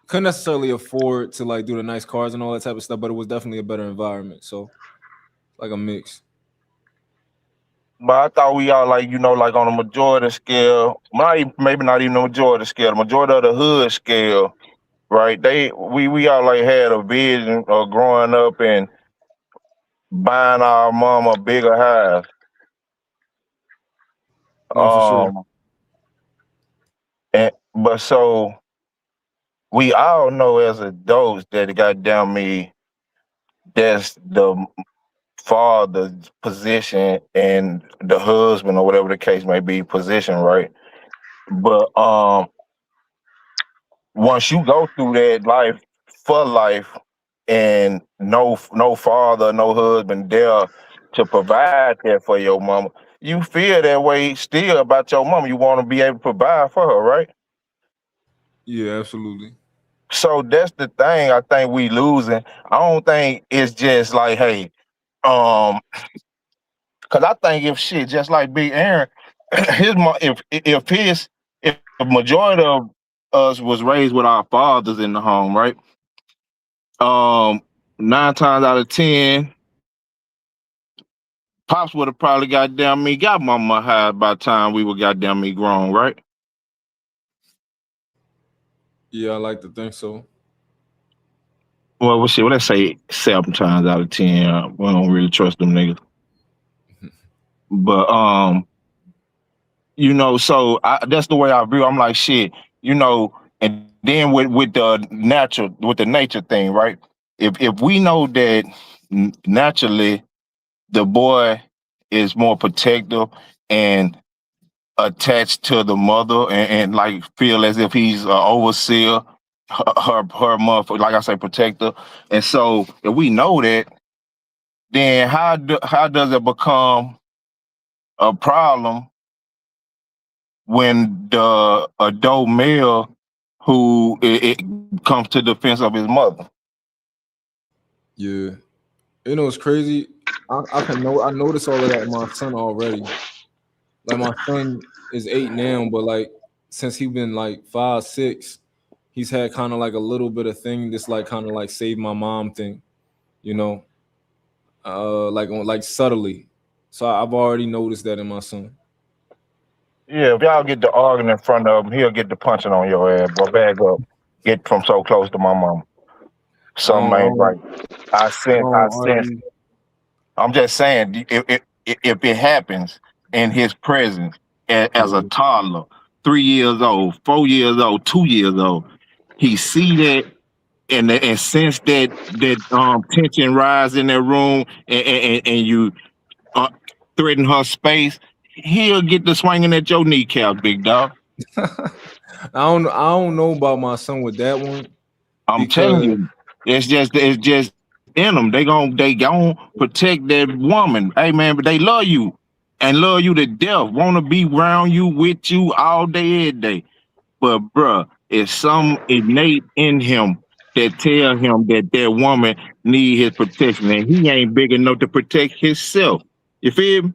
[SPEAKER 2] couldn't necessarily afford to like do the nice cars and all that type of stuff. But it was definitely a better environment. So like a mix.
[SPEAKER 19] But I thought we all like, like on a majority scale, maybe not even the majority scale, the majority of the hood scale, right? We all like had a vision of growing up and buying our mom a bigger house.
[SPEAKER 2] No, for sure.
[SPEAKER 19] But so we all know as adults that goddamn me, that's the father's position and the husband or whatever the case may be position, right? But once you go through that life for life and no father, no husband there to provide that for your mama, you feel that way still about your mama. You want to be able to provide for her, right?
[SPEAKER 2] Yeah, absolutely.
[SPEAKER 19] So that's the thing I think we losing. I don't think it's just like, hey, um, cause I think if shit just like Big Aaron, his mom, if majority of us was raised with our fathers in the home, right? Um, 9 times out of 10, pops would have probably got mama high by the time we were goddamn me grown, right?
[SPEAKER 2] Yeah, I like to think so.
[SPEAKER 19] Well, shit, let's say 7 times out of 10. We don't really trust them niggas. But that's the way I view. I'm like, shit, and then with the nature thing, right? If we know that naturally the boy is more protective and attached to the mother and like feel as if he's an overseer, her mother, like I say, protector. And so if we know that, then how does it become a problem when the adult male who it comes to defense of his mother?
[SPEAKER 2] Yeah. It's crazy. I notice all of that in my son already. Like my son is 8 now, but like since he been like 5, 6, he's had kind of like a little bit of thing, this like kind of like save my mom thing, you know, like subtly. So I've already noticed that in my son.
[SPEAKER 19] Yeah, if y'all get to arguing in front of him, he'll get the punching on your ass, but bag up. Get from so close to my mom. Something
[SPEAKER 2] I
[SPEAKER 19] ain't right.
[SPEAKER 2] don't,
[SPEAKER 19] I
[SPEAKER 2] I
[SPEAKER 19] I
[SPEAKER 2] don't
[SPEAKER 19] sense.
[SPEAKER 2] argue.
[SPEAKER 19] I'm just saying, if it happens in his presence as a
[SPEAKER 2] Yeah.
[SPEAKER 19] toddler, 3 years old, 4 years old, 2 years old, he see that and sense that tension rise in that room, and you uh, threaten her space, he'll get to swinging at your kneecap, big dog.
[SPEAKER 2] I don't know about my son with that one
[SPEAKER 19] I'm telling
[SPEAKER 2] because
[SPEAKER 19] you, it's just in them. They gon' protect that woman. Hey man, but they love you and love you to death. Want to be around you, with you all day, every day. But bruh, it's some innate in him that tell him that woman need his protection, and he ain't big enough to protect himself. You feel me?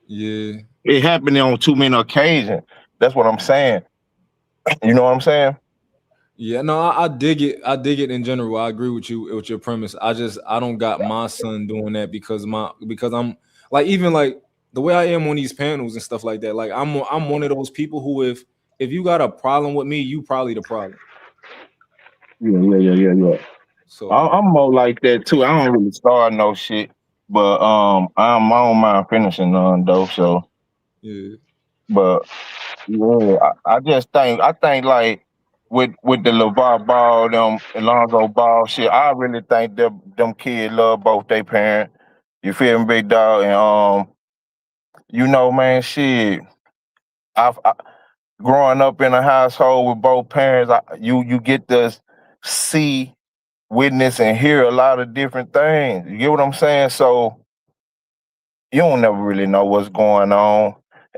[SPEAKER 2] yeah.
[SPEAKER 19] It happened on too many occasions. That's what I'm saying. You know what I'm saying?
[SPEAKER 2] Yeah, no, I dig it. I dig it in general. I agree with you with your premise. I don't got my son doing that because I'm like even like the way I am on these panels and stuff like that. Like I'm one of those people who if you got a problem with me, you probably the problem.
[SPEAKER 19] Yeah.
[SPEAKER 2] So
[SPEAKER 19] I'm more like that too. I don't really start no shit, but I don't mind finishing none though. So,
[SPEAKER 2] yeah,
[SPEAKER 19] but yeah, I think like with the LeVar Ball, them Lonzo Ball shit. I really think them kids love both their parents. You feel me, big dog? And man, shit. I growing up in a household with both parents, you get to see, witness, and hear a lot of different things. You get what I'm saying? So you don't never really know what's going on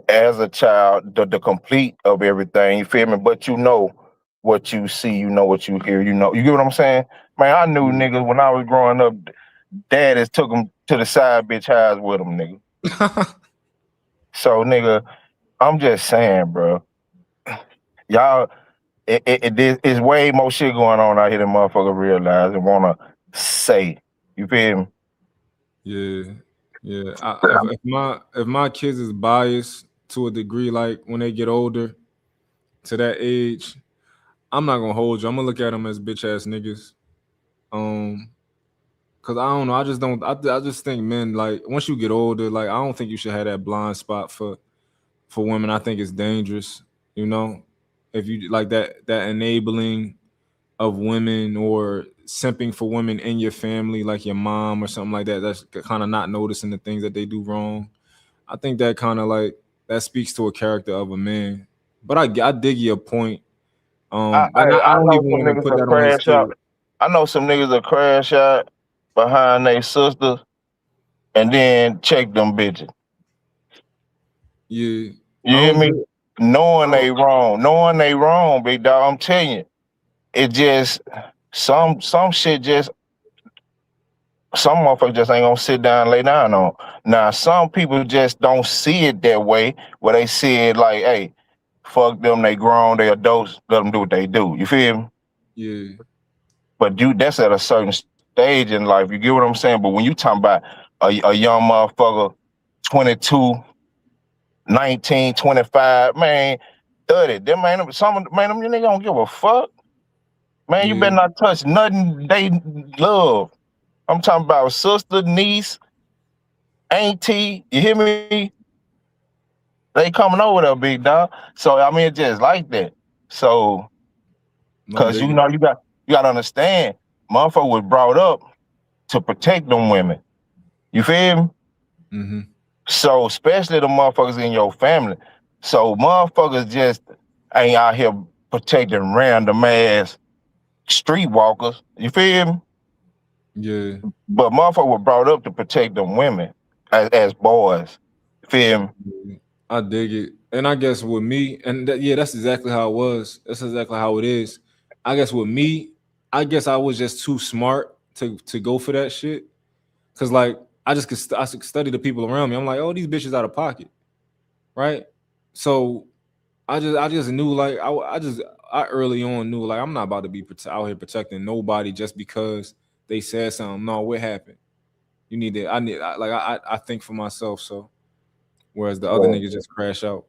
[SPEAKER 19] as a child, the complete of everything. You feel me? But you know what you see, you know what you hear, you get what I'm saying? Man, I knew
[SPEAKER 2] yeah.
[SPEAKER 19] niggas when I was growing up, daddies took them to the side bitch house with them, nigga. So, nigga, I'm just saying, bro. Y'all, it's way more shit going on out here than motherfuckers realize and wanna say. You feel me?
[SPEAKER 2] Yeah, yeah. If my kids is biased to a degree, like when they get older to that age, I'm not gonna hold you. I'm gonna look at them as bitch ass niggas. Um, cause I don't know. I just don't. I just think men, like, once you get older, like, I don't think you should have that blind spot for women. I think it's dangerous. You know, if you like that enabling of women or simping for women in your family, like your mom or something like that. That's kind of not noticing the things that they do wrong. I think that kind of like that speaks to a character of a man. But I dig your point. And I
[SPEAKER 19] I
[SPEAKER 2] don't
[SPEAKER 19] know
[SPEAKER 2] even
[SPEAKER 19] some
[SPEAKER 2] want to
[SPEAKER 19] niggas
[SPEAKER 2] put
[SPEAKER 19] that
[SPEAKER 2] that on his
[SPEAKER 19] crash
[SPEAKER 2] kid.
[SPEAKER 19] out. I know some niggas that crash out behind their sister and then check them bitches.
[SPEAKER 2] Yeah,
[SPEAKER 19] You
[SPEAKER 2] I
[SPEAKER 19] hear
[SPEAKER 2] don't
[SPEAKER 19] me?
[SPEAKER 2] think.
[SPEAKER 19] Knowing they wrong, big dog. I'm telling you, it just some shit just some motherfuckers just ain't gonna sit down and lay down on. Now some people just don't see it that way, where they see it like, hey, fuck them, they grown, they adults, let them do what they do. You feel me?
[SPEAKER 2] Yeah,
[SPEAKER 19] But that's at a certain stage in life. You get what I'm saying? But when you talking about a young motherfucker, 22, 19, 25, man, 30, them man, them niggas don't give a fuck. Man, you better
[SPEAKER 2] yeah,
[SPEAKER 19] not touch nothing they love. I'm talking about sister, niece, auntie, you hear me? They coming over there, big dog. So I mean, it's just like that. So,
[SPEAKER 2] I
[SPEAKER 19] cause
[SPEAKER 2] dig it.
[SPEAKER 19] you gotta understand, motherfucker was brought up to protect them women. You feel me?
[SPEAKER 2] Mm-hmm.
[SPEAKER 19] So especially the motherfuckers in your family. So motherfuckers just ain't out here protecting random ass streetwalkers. You feel me?
[SPEAKER 2] Yeah,
[SPEAKER 19] But motherfucker was brought up to protect them women as boys. Feel me?
[SPEAKER 2] I dig it. And I guess with me, and yeah, that's exactly how it was. That's exactly how it is. I guess with me, I guess I was just too smart to go for that shit. Cause like I just I could study the people around me. I'm like, oh, these bitches out of pocket, right? So I just knew like I early on knew like I'm not about to be out here protecting nobody just because they said something. No, what happened? You need to. I think for myself. So whereas the other
[SPEAKER 19] Yeah.
[SPEAKER 2] niggas just crash out.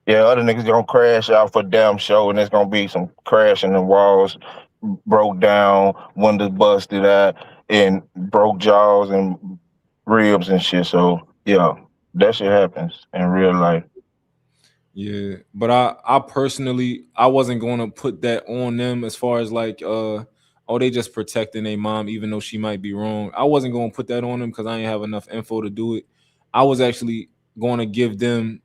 [SPEAKER 19] Yeah, other niggas gonna crash out for damn show, and there's gonna be some crashing and walls broke down, windows busted out, and broke jaws and ribs and shit. So yeah, that shit happens in real life.
[SPEAKER 2] Yeah, but I personally I wasn't going to put that on them as far as like oh they just protecting their mom even though she might be wrong. I wasn't going to put that on them because I didn't have enough info to do it. I was actually going to give them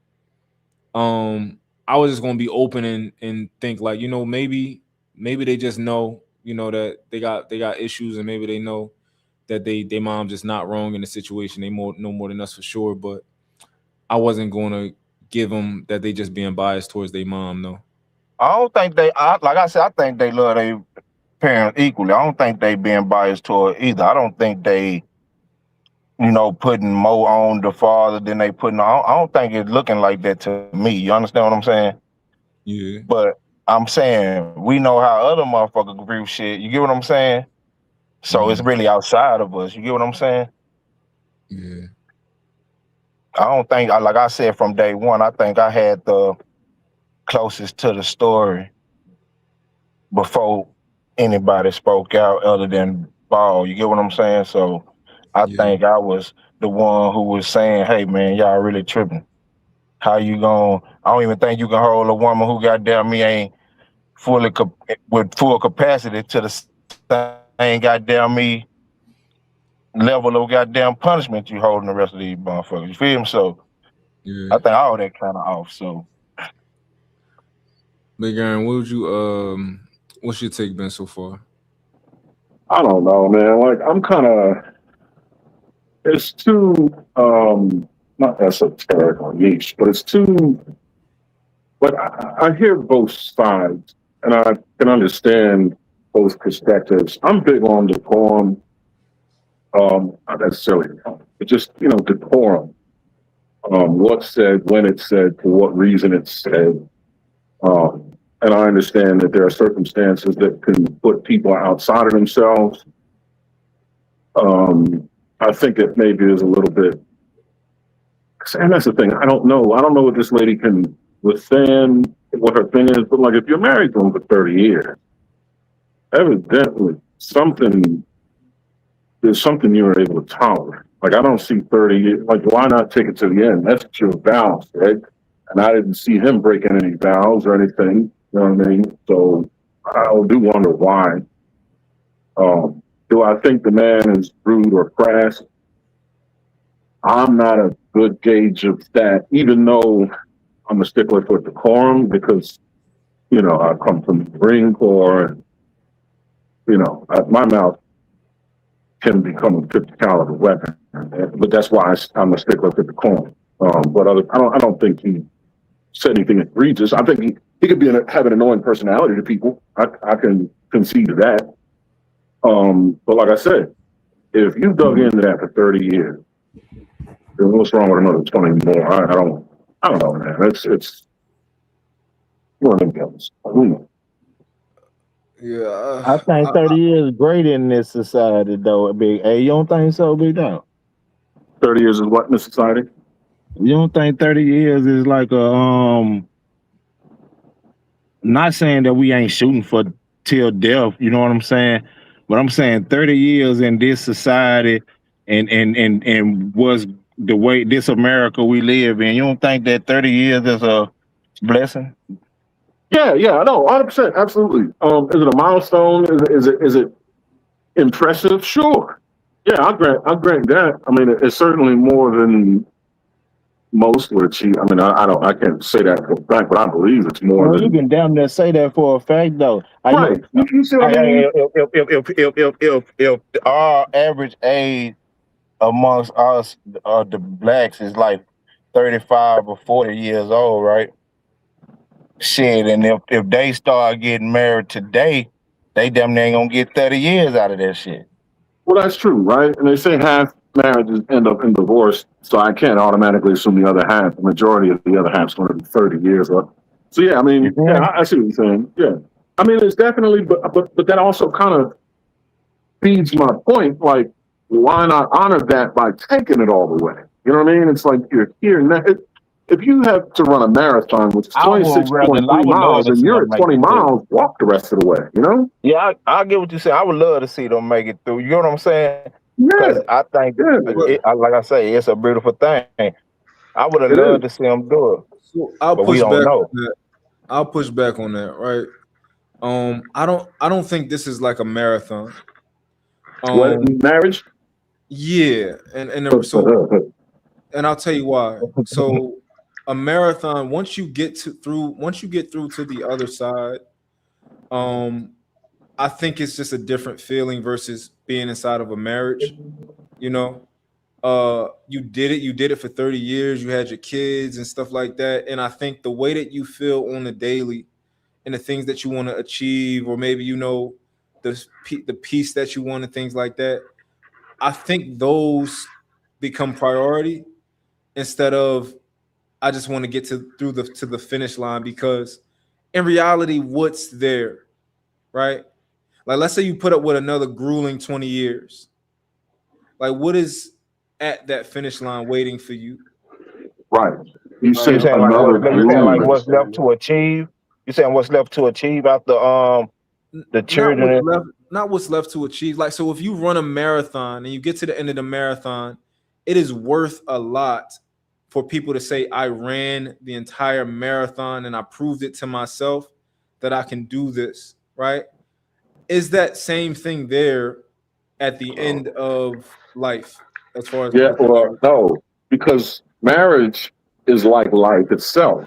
[SPEAKER 2] I was just going to be open and think like maybe they just know that they got issues and maybe they know that they mom just not wrong in the situation. They know more than us for sure, but I wasn't going to give them that they just being biased towards their mom. No.
[SPEAKER 19] I don't think like I said, I think they love their parents equally. I don't think they being biased toward either. I don't think they, putting more on the father than they putting on. I don't think it's looking like that to me. You understand what I'm saying?
[SPEAKER 2] Yeah.
[SPEAKER 19] But I'm saying we know how other motherfuckers view shit. You get what I'm saying? So it's
[SPEAKER 2] Mm-hmm.
[SPEAKER 19] really outside of us. You get what I'm saying?
[SPEAKER 2] Yeah.
[SPEAKER 19] I don't think, like I said from day one, I think I had the closest to the story before anybody spoke out other than Ball. You get what I'm saying? So I
[SPEAKER 2] Yeah.
[SPEAKER 19] think I was the one who was saying, hey man, y'all really tripping. How you going? I don't even think you can hold a woman who goddamn me ain't with full capacity to the same goddamn me level of goddamn punishment you holding the rest of these motherfuckers. You feel me? So I think
[SPEAKER 2] Yeah.
[SPEAKER 19] all that kind of off. So
[SPEAKER 2] Big Aaron, what would you what's your take been so far?
[SPEAKER 6] I don't know, man. Like I'm kind of it's too not esoteric or niche, but it's too. But I hear both sides, and I can understand both perspectives. I'm big on decorum, not necessarily, but just decorum. What's said, when it's said, for what reason it's said. And I understand that there are circumstances that can put people outside of themselves. Um, I think it maybe is a little bit, and that's the thing. I don't know. I don't know what this lady can withstand, what her thing is, but like if you're married to him for 30 years, evidently there's something you were able to tolerate. Like I don't see 30 years, like why not take it to the end? That's your vows, right? And I didn't see him breaking any vows or anything. You know what I mean? So I do wonder why. Do I think the man is rude or crass? I'm not a good gauge of that, even though I'm a stickler for decorum because, you know, I come from the Marine Corps and, you know, my mouth can become a 50 caliber weapon. But that's why I'm a stickler for decorum. But I don't think he said anything egregious. I think he could have an annoying personality to people. I can concede to that. But like I said, if you dug into that for 30 years, then what's wrong with another 20 more? I don't know, man. It's one of them guys.
[SPEAKER 2] Yeah,
[SPEAKER 19] I think 30 years is great in this society, though. Big, hey, you don't think so, Big Dog?
[SPEAKER 6] 30 years is what in this society?
[SPEAKER 19] You don't think 30 years is like a not saying that we ain't shooting for till death, you know what I'm saying? But I'm saying 30 years in this society and was the way this America we live in. You don't think that 30 years is a blessing?
[SPEAKER 6] Yeah, no, 100%, absolutely. Is it a milestone? Is it impressive? Sure. Yeah, I grant that. I mean, it's certainly more than most would achieve. I mean, I can't say that for a fact, but I believe it's more
[SPEAKER 19] Well,
[SPEAKER 6] than.
[SPEAKER 19] you can damn near say that for a fact, though.
[SPEAKER 6] Right. You see what I mean?
[SPEAKER 19] If our average age amongst us, the blacks, is like 35 or 40 years old, right? Shit, and if they start getting married today, they damn near ain't gonna get 30 years out of that shit.
[SPEAKER 6] Well, that's true, right? And they say half marriages end up in divorce, so I can't automatically assume the other half, the majority of the other half's going to be 30 years up. So yeah, I mean, yeah, I see what you're saying. Yeah, I mean, it's definitely, but that also kind of feeds my point. Like, why not honor that by taking it all the way? You know what I mean? It's like you're here now. If you have to run a marathon, which is 26.3 miles, and you're at 20 miles, walk the rest of the way, you know?
[SPEAKER 19] Yeah, I get what you're saying. I would love to see them make it through. You know what I'm saying? Because I think, like I say, it's a beautiful thing. I would have loved to see them do it.
[SPEAKER 2] So I'll
[SPEAKER 19] but
[SPEAKER 2] push
[SPEAKER 19] we don't
[SPEAKER 2] back
[SPEAKER 19] know.
[SPEAKER 2] on that. I'll push back on that, right? I don't think this is like a marathon.
[SPEAKER 6] Marriage?
[SPEAKER 2] Yeah, and I'll tell you why. So a marathon, once you get through to the other side, I think it's just a different feeling versus being inside of a marriage. You know, you did it for 30 years, you had your kids and stuff like that. And I think the way that you feel on the daily and the things that you want to achieve, or maybe, you know, the peace that you want and things like that, I think those become priority instead of I just want to get to the finish line, because in reality, what's there, right? Like, let's say you put up with another grueling 20 years. Like, what is at that finish line waiting for you?
[SPEAKER 6] Right. You
[SPEAKER 19] saying like what's left to achieve? You saying what's left to achieve after the children?
[SPEAKER 2] Not what's left to achieve. Like, so if you run a marathon and you get to the end of the marathon, it is worth a lot for people to say, I ran the entire marathon and I proved it to myself that I can do this, right? Is that same thing there at the end of life as far as
[SPEAKER 6] no, because marriage is like life itself.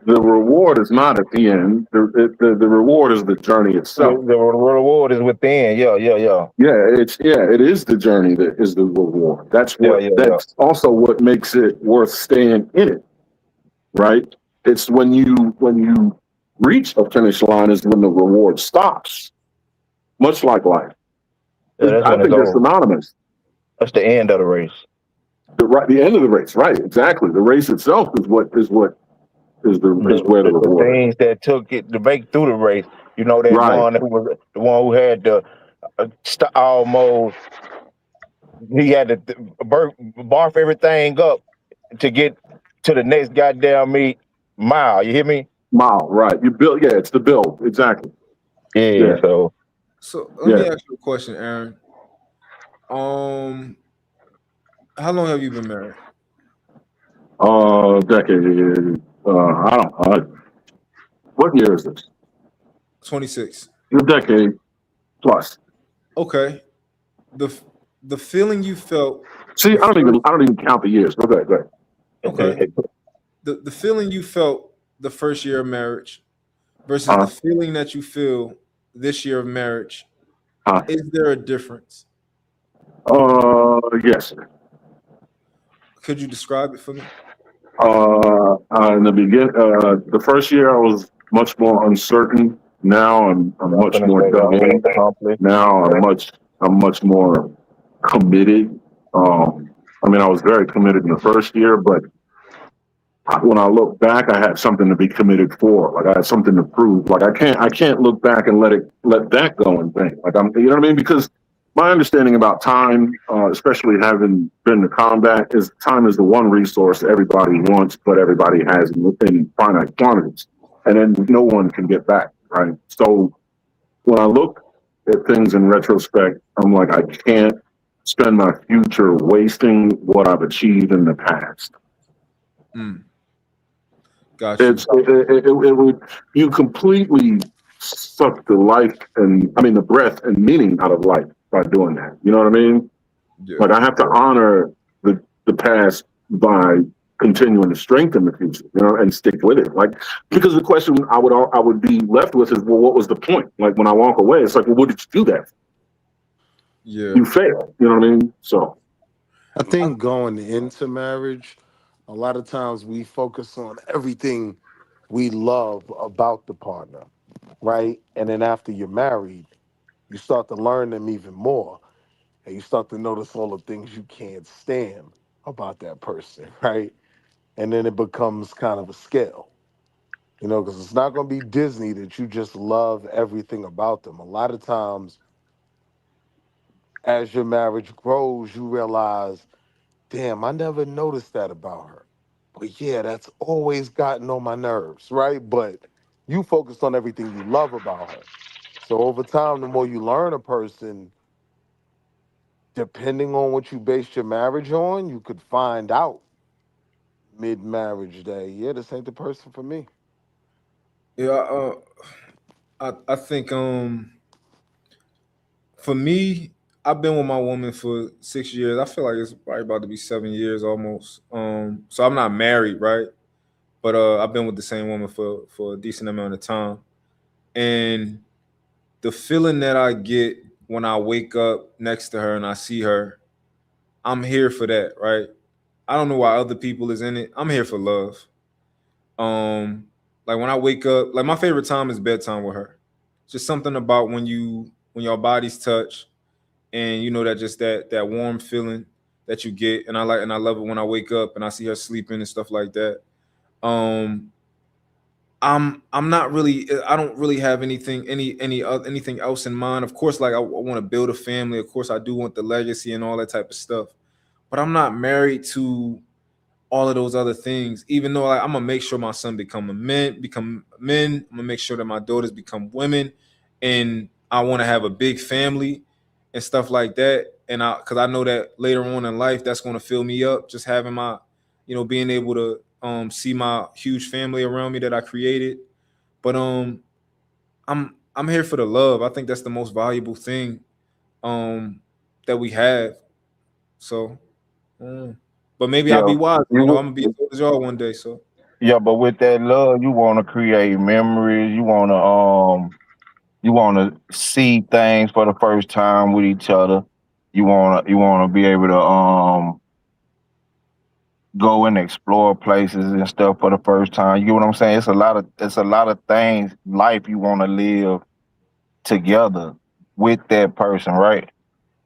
[SPEAKER 6] The reward is not at the end. The reward is the journey itself.
[SPEAKER 19] The reward is within. Yeah.
[SPEAKER 6] It is the journey that is the reward. That's what also what makes it worth staying in it. Right? It's when you reach a finish line is when the reward stops. Much like life. I think they're synonymous.
[SPEAKER 19] That's the end of the race.
[SPEAKER 6] The end of the race, right? Exactly. The race itself is where the reward.
[SPEAKER 19] Things that took it to make through the race. You know, that one who was the one who had the almost he had to barf everything up to get to the next goddamn mile. You hear me?
[SPEAKER 6] Mile, right? You build, yeah. It's the build, exactly.
[SPEAKER 19] Yeah.
[SPEAKER 6] Yeah,
[SPEAKER 2] So let
[SPEAKER 6] yeah.
[SPEAKER 2] me ask you a question, Aaron. How long have you been married?
[SPEAKER 6] Decade. I don't. What year is this?
[SPEAKER 2] 26.
[SPEAKER 6] A decade plus.
[SPEAKER 2] Okay. The the feeling you felt
[SPEAKER 6] See,
[SPEAKER 2] the first
[SPEAKER 6] I don't even count the years. Go ahead, go ahead.
[SPEAKER 2] okay. The feeling you felt the first year of marriage versus the
[SPEAKER 6] Uh,
[SPEAKER 2] feeling that you feel this year of marriage,
[SPEAKER 6] uh,
[SPEAKER 2] is there a difference?
[SPEAKER 6] yes.
[SPEAKER 2] Could you describe it for me?
[SPEAKER 6] In the first year I was much more uncertain. Now I'm
[SPEAKER 19] I'm
[SPEAKER 6] much
[SPEAKER 19] gonna
[SPEAKER 6] more
[SPEAKER 19] say
[SPEAKER 6] dominant.
[SPEAKER 19] accomplished.
[SPEAKER 6] Now I'm much more committed. I mean, I was very committed in the first year, but when I look back, I had something to be committed for. Like I had something to prove. Like I can't look back and let that go and think. Like you know what I mean? Because my understanding about time, especially having been to combat, is time is the one resource everybody wants, but everybody has within finite quantities, and then no one can get back. Right. So when I look at things in retrospect, I'm like, I can't spend my future wasting what I've achieved in the past.
[SPEAKER 2] Mm, got you.
[SPEAKER 6] It would, you completely suck the life and I mean the breath and meaning out of life by doing that. You know what I mean?
[SPEAKER 2] Yeah.
[SPEAKER 6] Like I have to honor the past by continuing to strengthen the future, you know, and stick with it. Like because the question I would be left with is, well, what was the point? Like when I walk away, it's like, well, what did you do that for?
[SPEAKER 2] Yeah.
[SPEAKER 6] You failed. You know what I mean? So
[SPEAKER 16] I think going into marriage, a lot of times we focus on everything we love about the partner, right? And then after you're married, you start to learn them even more. And you start to notice all the things you can't stand about that person, right? And then it becomes kind of a scale, because it's not going to be Disney that you just love everything about them. A lot of times, as your marriage grows, you realize, damn, I never noticed that about her. But yeah, that's always gotten on my nerves, right? But you focused on everything you love about her. So over time, the more you learn a person, depending on what you based your marriage on, you could find out mid-marriage day, yeah, this ain't the person for me.
[SPEAKER 2] Yeah, I think for me, I've been with my woman for 6 years. I feel like it's probably about to be 7 years almost. So I'm not married, right? But I've been with the same woman for a decent amount of time. And the feeling that I get when I wake up next to her and I see her, I'm here for that, right? I don't know why other people is in it. I'm here for love. Um, like when I wake up, like my favorite time is bedtime with her. Just something about when your bodies touch, and you know that just that warm feeling that you get, and I love it when I wake up and I see her sleeping and stuff like that. Um, I'm not really, I don't really have anything else in mind. Of course, like I want to build a family. Of course, I do want the legacy and all that type of stuff. But I'm not married to all of those other things. Even though I'm gonna make sure my son become men. I'm gonna make sure that my daughters become women, and I want to have a big family and stuff like that. And because I know that later on in life, that's gonna fill me up. Just having my, being able to see my huge family around me that I created. But I'm here for the love. I think that's the most valuable thing um that we have. So. But maybe I'll
[SPEAKER 19] Yeah,
[SPEAKER 2] be wise. I'm
[SPEAKER 19] you.
[SPEAKER 2] gonna be as old as y'all one day. So
[SPEAKER 19] Yeah, but with that love, you want to create memories. You want to see things for the first time with each other. You want to be able to go and explore places and stuff for the first time. You get what I'm saying? It's a lot of things life you want to live together with that person, right?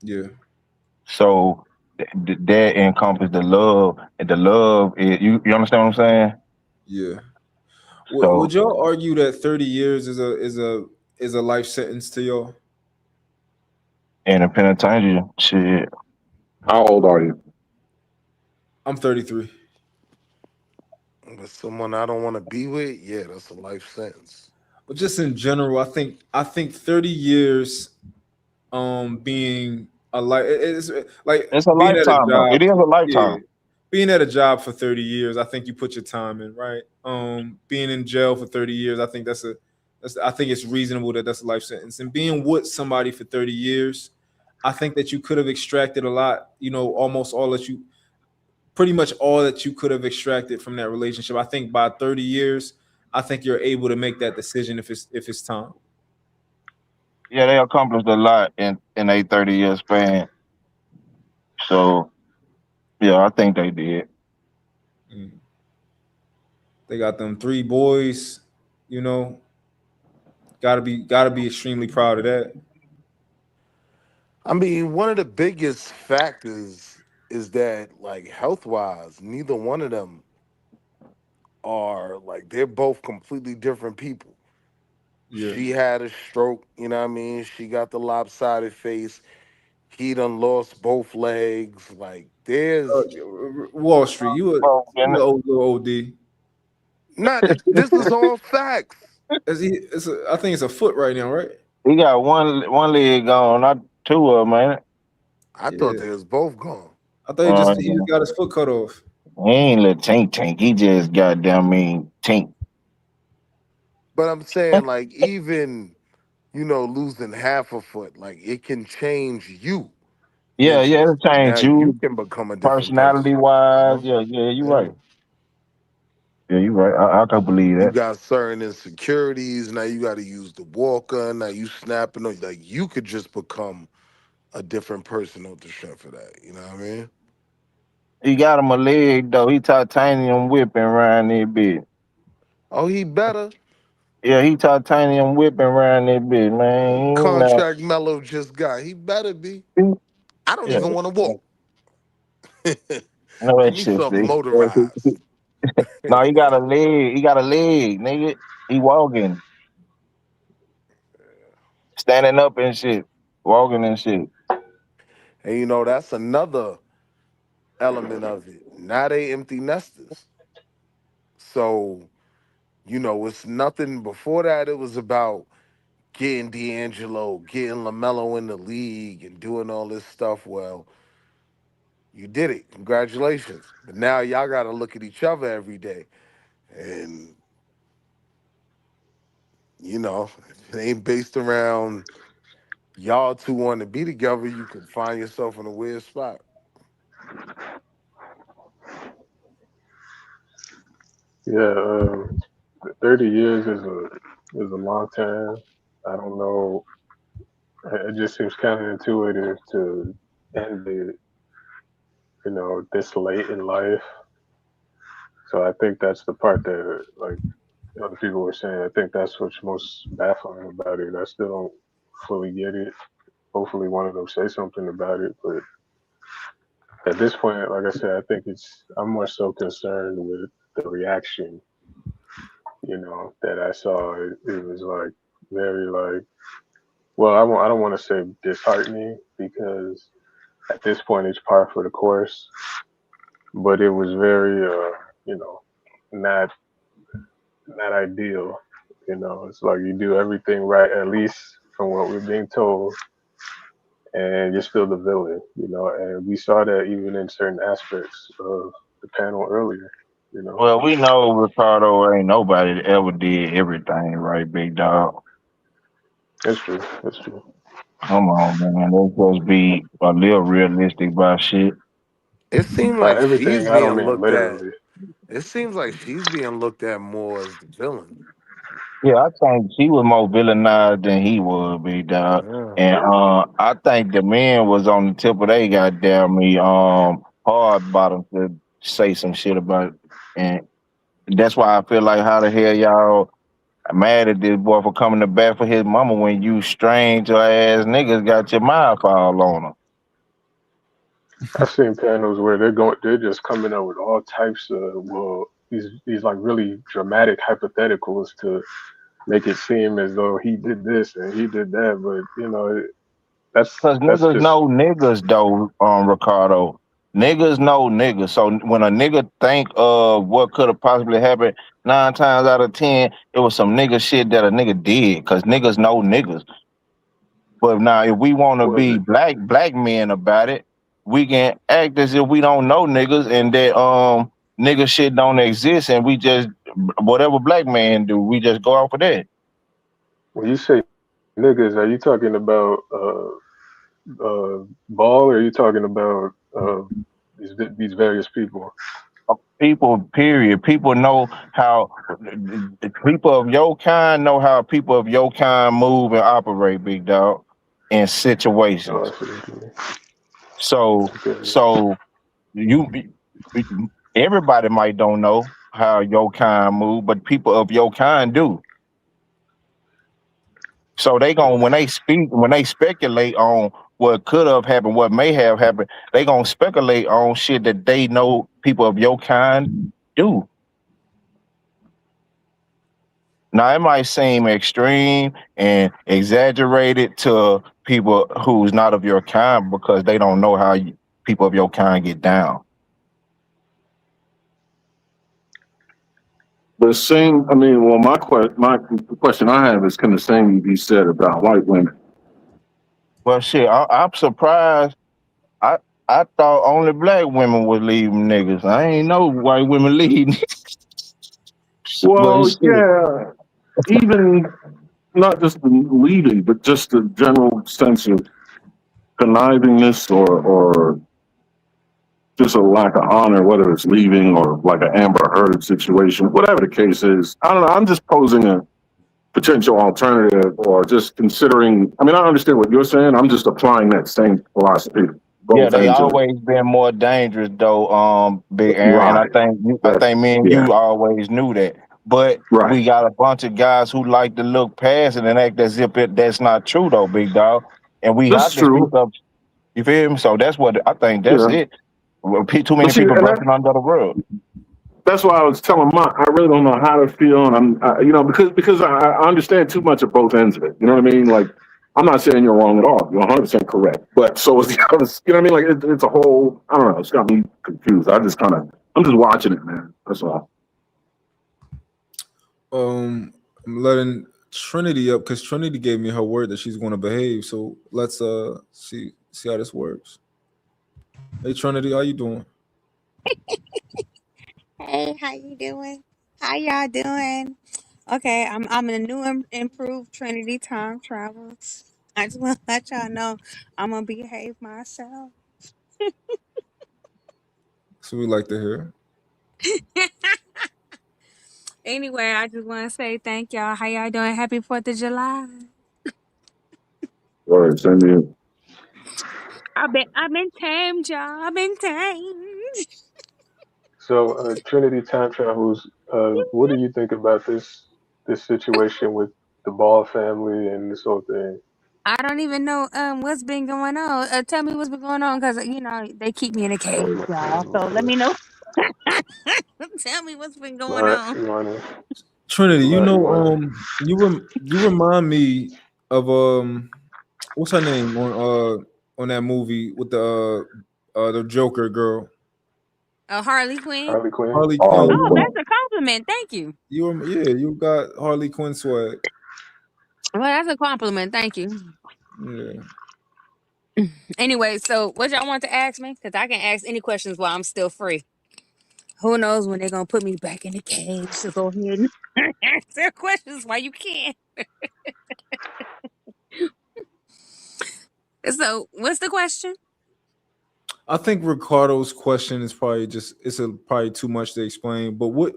[SPEAKER 2] yeah,
[SPEAKER 19] So that encompasses the love, and the love is you understand what I'm saying?
[SPEAKER 2] yeah. Would
[SPEAKER 19] So
[SPEAKER 2] y'all argue that 30 years is a life sentence to y'all?
[SPEAKER 19] in a penitentiary, shit.
[SPEAKER 6] How old are you?
[SPEAKER 2] I'm 33.
[SPEAKER 16] But someone I don't want to be with, yeah, that's a life sentence.
[SPEAKER 2] But just in general, I think 30 years being a life it's like
[SPEAKER 19] It's a
[SPEAKER 2] being at a
[SPEAKER 19] lifetime though.
[SPEAKER 2] job.
[SPEAKER 19] It is a
[SPEAKER 2] Yeah.
[SPEAKER 19] lifetime.
[SPEAKER 2] Being at a job for 30 years, I think you put your time in, right? Being in jail for 30 years, I think I think it's reasonable that that's a life sentence. And being with somebody for 30 years, I think that you could have extracted a lot, almost all that you pretty much all that you could have extracted from that relationship. I think by 30 years, I think you're able to make that decision if it's time.
[SPEAKER 19] Yeah, they accomplished a lot in a 30-year span. So yeah, I think they did.
[SPEAKER 2] Mm. They got them three boys, you know. Gotta be extremely proud of that.
[SPEAKER 16] I mean, one of the biggest factors is that, like, health wise, neither one of them are like, they're both completely different people.
[SPEAKER 2] Yeah.
[SPEAKER 16] She had a stroke, you know what I mean? She got the lopsided face. He done lost both legs. Like, there's
[SPEAKER 2] Wall Street,
[SPEAKER 19] Oh,
[SPEAKER 2] you
[SPEAKER 19] and
[SPEAKER 2] a old little OD.
[SPEAKER 16] not, this is all facts.
[SPEAKER 2] I think it's a foot right now, right?
[SPEAKER 19] he got one leg gone, not two of them, man.
[SPEAKER 16] I thought
[SPEAKER 2] Yeah.
[SPEAKER 16] they was both gone.
[SPEAKER 2] I thought he just got his foot cut off.
[SPEAKER 19] He ain't let Tank. He just goddamn mean Tank.
[SPEAKER 16] But I'm saying, like, even, losing half a foot, like, it can change you
[SPEAKER 19] Yeah, yeah,
[SPEAKER 16] mentally.
[SPEAKER 19] it changed
[SPEAKER 16] Now you
[SPEAKER 19] you
[SPEAKER 16] can become a different person,
[SPEAKER 19] personality wise.
[SPEAKER 16] you
[SPEAKER 19] Yeah, you
[SPEAKER 16] know?
[SPEAKER 19] right. Yeah, you right. I can believe
[SPEAKER 16] You
[SPEAKER 19] that.
[SPEAKER 16] got certain insecurities. Now you got to use the walker. Now you snapping. Like, you could just become a different person off the strength of that. You know what I mean?
[SPEAKER 19] He got him a leg though. He titanium whipping around that bit.
[SPEAKER 16] Oh, he better.
[SPEAKER 19] Yeah, he titanium whipping around that bit, man. You know.
[SPEAKER 16] Contract Mello just got. He better be. I don't
[SPEAKER 19] Yeah.
[SPEAKER 16] even want to walk.
[SPEAKER 19] No,
[SPEAKER 16] Give
[SPEAKER 19] that
[SPEAKER 16] me
[SPEAKER 19] shit,
[SPEAKER 16] something
[SPEAKER 19] see.
[SPEAKER 16] motorized.
[SPEAKER 19] No, he got a leg. He got a leg, nigga. He walking, standing up and shit, walking and shit.
[SPEAKER 16] And that's another element of it. Now they empty nesters. So, it's nothing before that. It was about getting D'Angelo, getting LaMelo in the league and doing all this stuff. Well, you did it. Congratulations. But now y'all got to look at each other every day. And, if it ain't based around y'all two wanting to be together, you could find yourself in a weird spot.
[SPEAKER 18] Yeah, 30 years is a long time. I don't know. It just seems counterintuitive to end it, this late in life. So I think that's the part that, like, other people were saying. I think that's what's most baffling about it. I still don't fully get it. Hopefully, one of them say something about it. But at this point, like I said, I think I'm more so concerned with the reaction, that I saw. It was like very like, well, I don't want to say disheartening because at this point it's par for the course, but it was very, not not ideal. It's like you do everything right, at least from what we're being told, and you're still the villain. And we saw that even in certain aspects of the panel earlier.
[SPEAKER 19] Well, we know Ricardo ain't nobody that ever did everything right, big dog.
[SPEAKER 18] That's true. That's true.
[SPEAKER 19] Come on, man. Let's just be a little realistic about shit.
[SPEAKER 16] It seemed
[SPEAKER 18] By
[SPEAKER 16] like
[SPEAKER 18] everything,
[SPEAKER 16] she's
[SPEAKER 18] I don't
[SPEAKER 16] being
[SPEAKER 18] mean
[SPEAKER 16] looked at.
[SPEAKER 18] literally.
[SPEAKER 16] It seems like she's being looked at more as the villain.
[SPEAKER 19] Yeah, I think he was more villainized than he was, big dog.
[SPEAKER 16] Yeah.
[SPEAKER 19] And I think the men was on the tip of they goddamn me hard bottom to say some shit about it. And that's why I feel like how the hell y'all mad at this boy for coming to bat for his mama when you strange ass niggas got your mouth all on him.
[SPEAKER 18] I've seen panels where they're just coming up with all types of, well, these like really dramatic hypotheticals to make it seem as though he did this and he did that, but
[SPEAKER 19] Because
[SPEAKER 18] that's
[SPEAKER 19] niggas
[SPEAKER 18] just
[SPEAKER 19] know niggas though, Ricardo. Niggas know niggas. So when a nigga think of what could have possibly happened, 9 times out of 10, it was some nigga shit that a nigga did. Cause niggas know niggas. But now if we want to
[SPEAKER 18] well,
[SPEAKER 19] be black men about it, we can act as if we don't know niggas and that nigga shit don't exist and we just whatever black man do, we just go off of that.
[SPEAKER 18] when you say niggas, are you talking about Ball, or are you talking about these various people?
[SPEAKER 19] People, period. People know how people of your kind know how people of your kind move and operate, big dog, in
[SPEAKER 18] Oh,
[SPEAKER 19] situations.
[SPEAKER 18] I see what you mean.
[SPEAKER 19] So,
[SPEAKER 18] Okay.
[SPEAKER 19] so you, everybody might don't know how your kind move, but people of your kind do. So they gonna when they speculate on what could have happened, what may have happened, they gonna speculate on shit that they know people of your kind do. Now it might seem extreme and exaggerated to people who's not of your kind because they don't know how people of your kind get down.
[SPEAKER 6] The same, I mean, well, my question I have is, can the same be said about white women?
[SPEAKER 19] Well, shit, I'm surprised. I I thought only black women was leaving niggas. I ain't know white women leaving. But
[SPEAKER 6] Well,
[SPEAKER 19] shit,
[SPEAKER 6] yeah, even not just the leading, but just the general sense of connivingness or just a lack of honor, whether it's leaving or like an Amber Heard situation, whatever the case is. I don't know. I'm just posing a potential alternative or just considering. I mean, I understand what you're saying. I'm just applying that same philosophy to
[SPEAKER 19] yeah,
[SPEAKER 6] both
[SPEAKER 19] they
[SPEAKER 6] ends of it.
[SPEAKER 19] always been more dangerous though, Big Aaron. And
[SPEAKER 6] Right.
[SPEAKER 19] I
[SPEAKER 6] That's,
[SPEAKER 19] think me and
[SPEAKER 6] yeah.
[SPEAKER 19] you always knew that. But
[SPEAKER 6] Right.
[SPEAKER 19] we got a bunch of guys who like to look past it and act as if that's not true though, big dog. And we
[SPEAKER 6] This is
[SPEAKER 19] have to speak
[SPEAKER 6] true.
[SPEAKER 19] up. You feel me? So that's what I think. That's
[SPEAKER 6] Yeah.
[SPEAKER 19] it. Well, too
[SPEAKER 6] But
[SPEAKER 19] many
[SPEAKER 6] see,
[SPEAKER 19] people
[SPEAKER 6] and
[SPEAKER 19] brushing under the rug.
[SPEAKER 6] that's why I was telling Mont, I really don't know how to feel, and because I understand too much of both ends of it. You know what I mean? Like, I'm not saying you're wrong at all. You're 100% correct. But so is the other. You know what I mean? Like, it's a whole. I don't know. It's got me confused. I'm just watching it, man. That's all.
[SPEAKER 2] I'm letting Trinity up because Trinity gave me her word that she's going to behave. So let's see how this works. Hey Trinity, how you doing?
[SPEAKER 15] Hey, how you doing? How y'all doing? Okay, I'm in a new improved Trinity time travels. I just want to let y'all know I'm gonna behave myself.
[SPEAKER 2] So we like to hear.
[SPEAKER 15] Anyway, I just want to say thank y'all. How y'all doing? Happy 4th of July.
[SPEAKER 6] All right, send me.
[SPEAKER 15] I've been tamed, y'all. I've been tamed.
[SPEAKER 18] So, Trinity time travels. What do you think about this situation with the Ball family and this whole thing?
[SPEAKER 15] I don't even know what's been going on. Tell me what's been going on, cause they keep me in a cage, y'all. So let me know. Tell me what's been going on.
[SPEAKER 18] You want to?
[SPEAKER 2] Trinity,
[SPEAKER 18] You want to?
[SPEAKER 2] you remind me of what's her name on that movie with the Joker girl,
[SPEAKER 15] Harley Quinn.
[SPEAKER 18] Harley Quinn.
[SPEAKER 2] Harley
[SPEAKER 6] Harley
[SPEAKER 2] Quinn.
[SPEAKER 15] Oh,
[SPEAKER 6] Quinn.
[SPEAKER 15] that's a compliment. Thank you.
[SPEAKER 2] You got Harley Quinn swag.
[SPEAKER 15] Well, that's a compliment. Thank you.
[SPEAKER 2] Yeah.
[SPEAKER 15] Anyway, so what y'all want to ask me? Because I can ask any questions while I'm still free. Who knows when they're gonna put me back in the cage? So go ahead and answer questions while you can. So, what's the question?
[SPEAKER 2] I think Ricardo's question is probably probably too much to explain. But what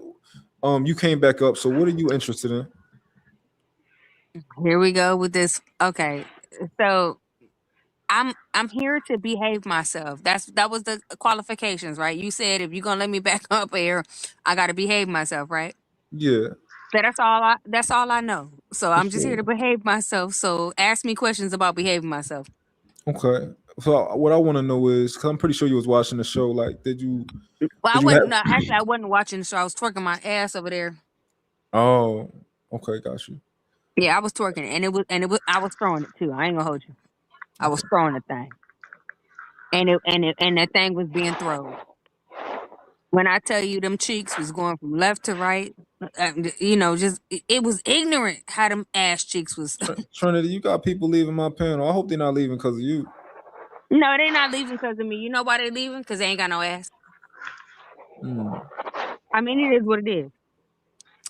[SPEAKER 2] you came back up, so what are you interested in?
[SPEAKER 15] Here we go with this. Okay, so I'm here to behave myself. That was the qualifications, right? You said if you're gonna let me back up here, I gotta behave myself, right?
[SPEAKER 2] Yeah.
[SPEAKER 15] That's all I know. So I'm just here to behave myself. So ask me questions about behaving myself.
[SPEAKER 2] Okay. So what I want to know is, because I'm pretty sure you was watching the show. Like,
[SPEAKER 15] Well, I
[SPEAKER 2] did you have?
[SPEAKER 15] wasn't. No, actually, I wasn't watching the show. I was twerking my ass over there.
[SPEAKER 2] Oh, okay, got you.
[SPEAKER 15] Yeah, I was twerking, and it was. I was throwing it too. I ain't gonna hold you. I was throwing the thing, and that thing was being thrown. When I tell you them cheeks was going from left to right, just it was ignorant how them ass cheeks was.
[SPEAKER 2] Trinity, you got people leaving my panel. I hope they're not leaving because of you.
[SPEAKER 15] No, they not leaving because of me. You know why they leaving? Because they ain't got no ass. I mean, it is what it is.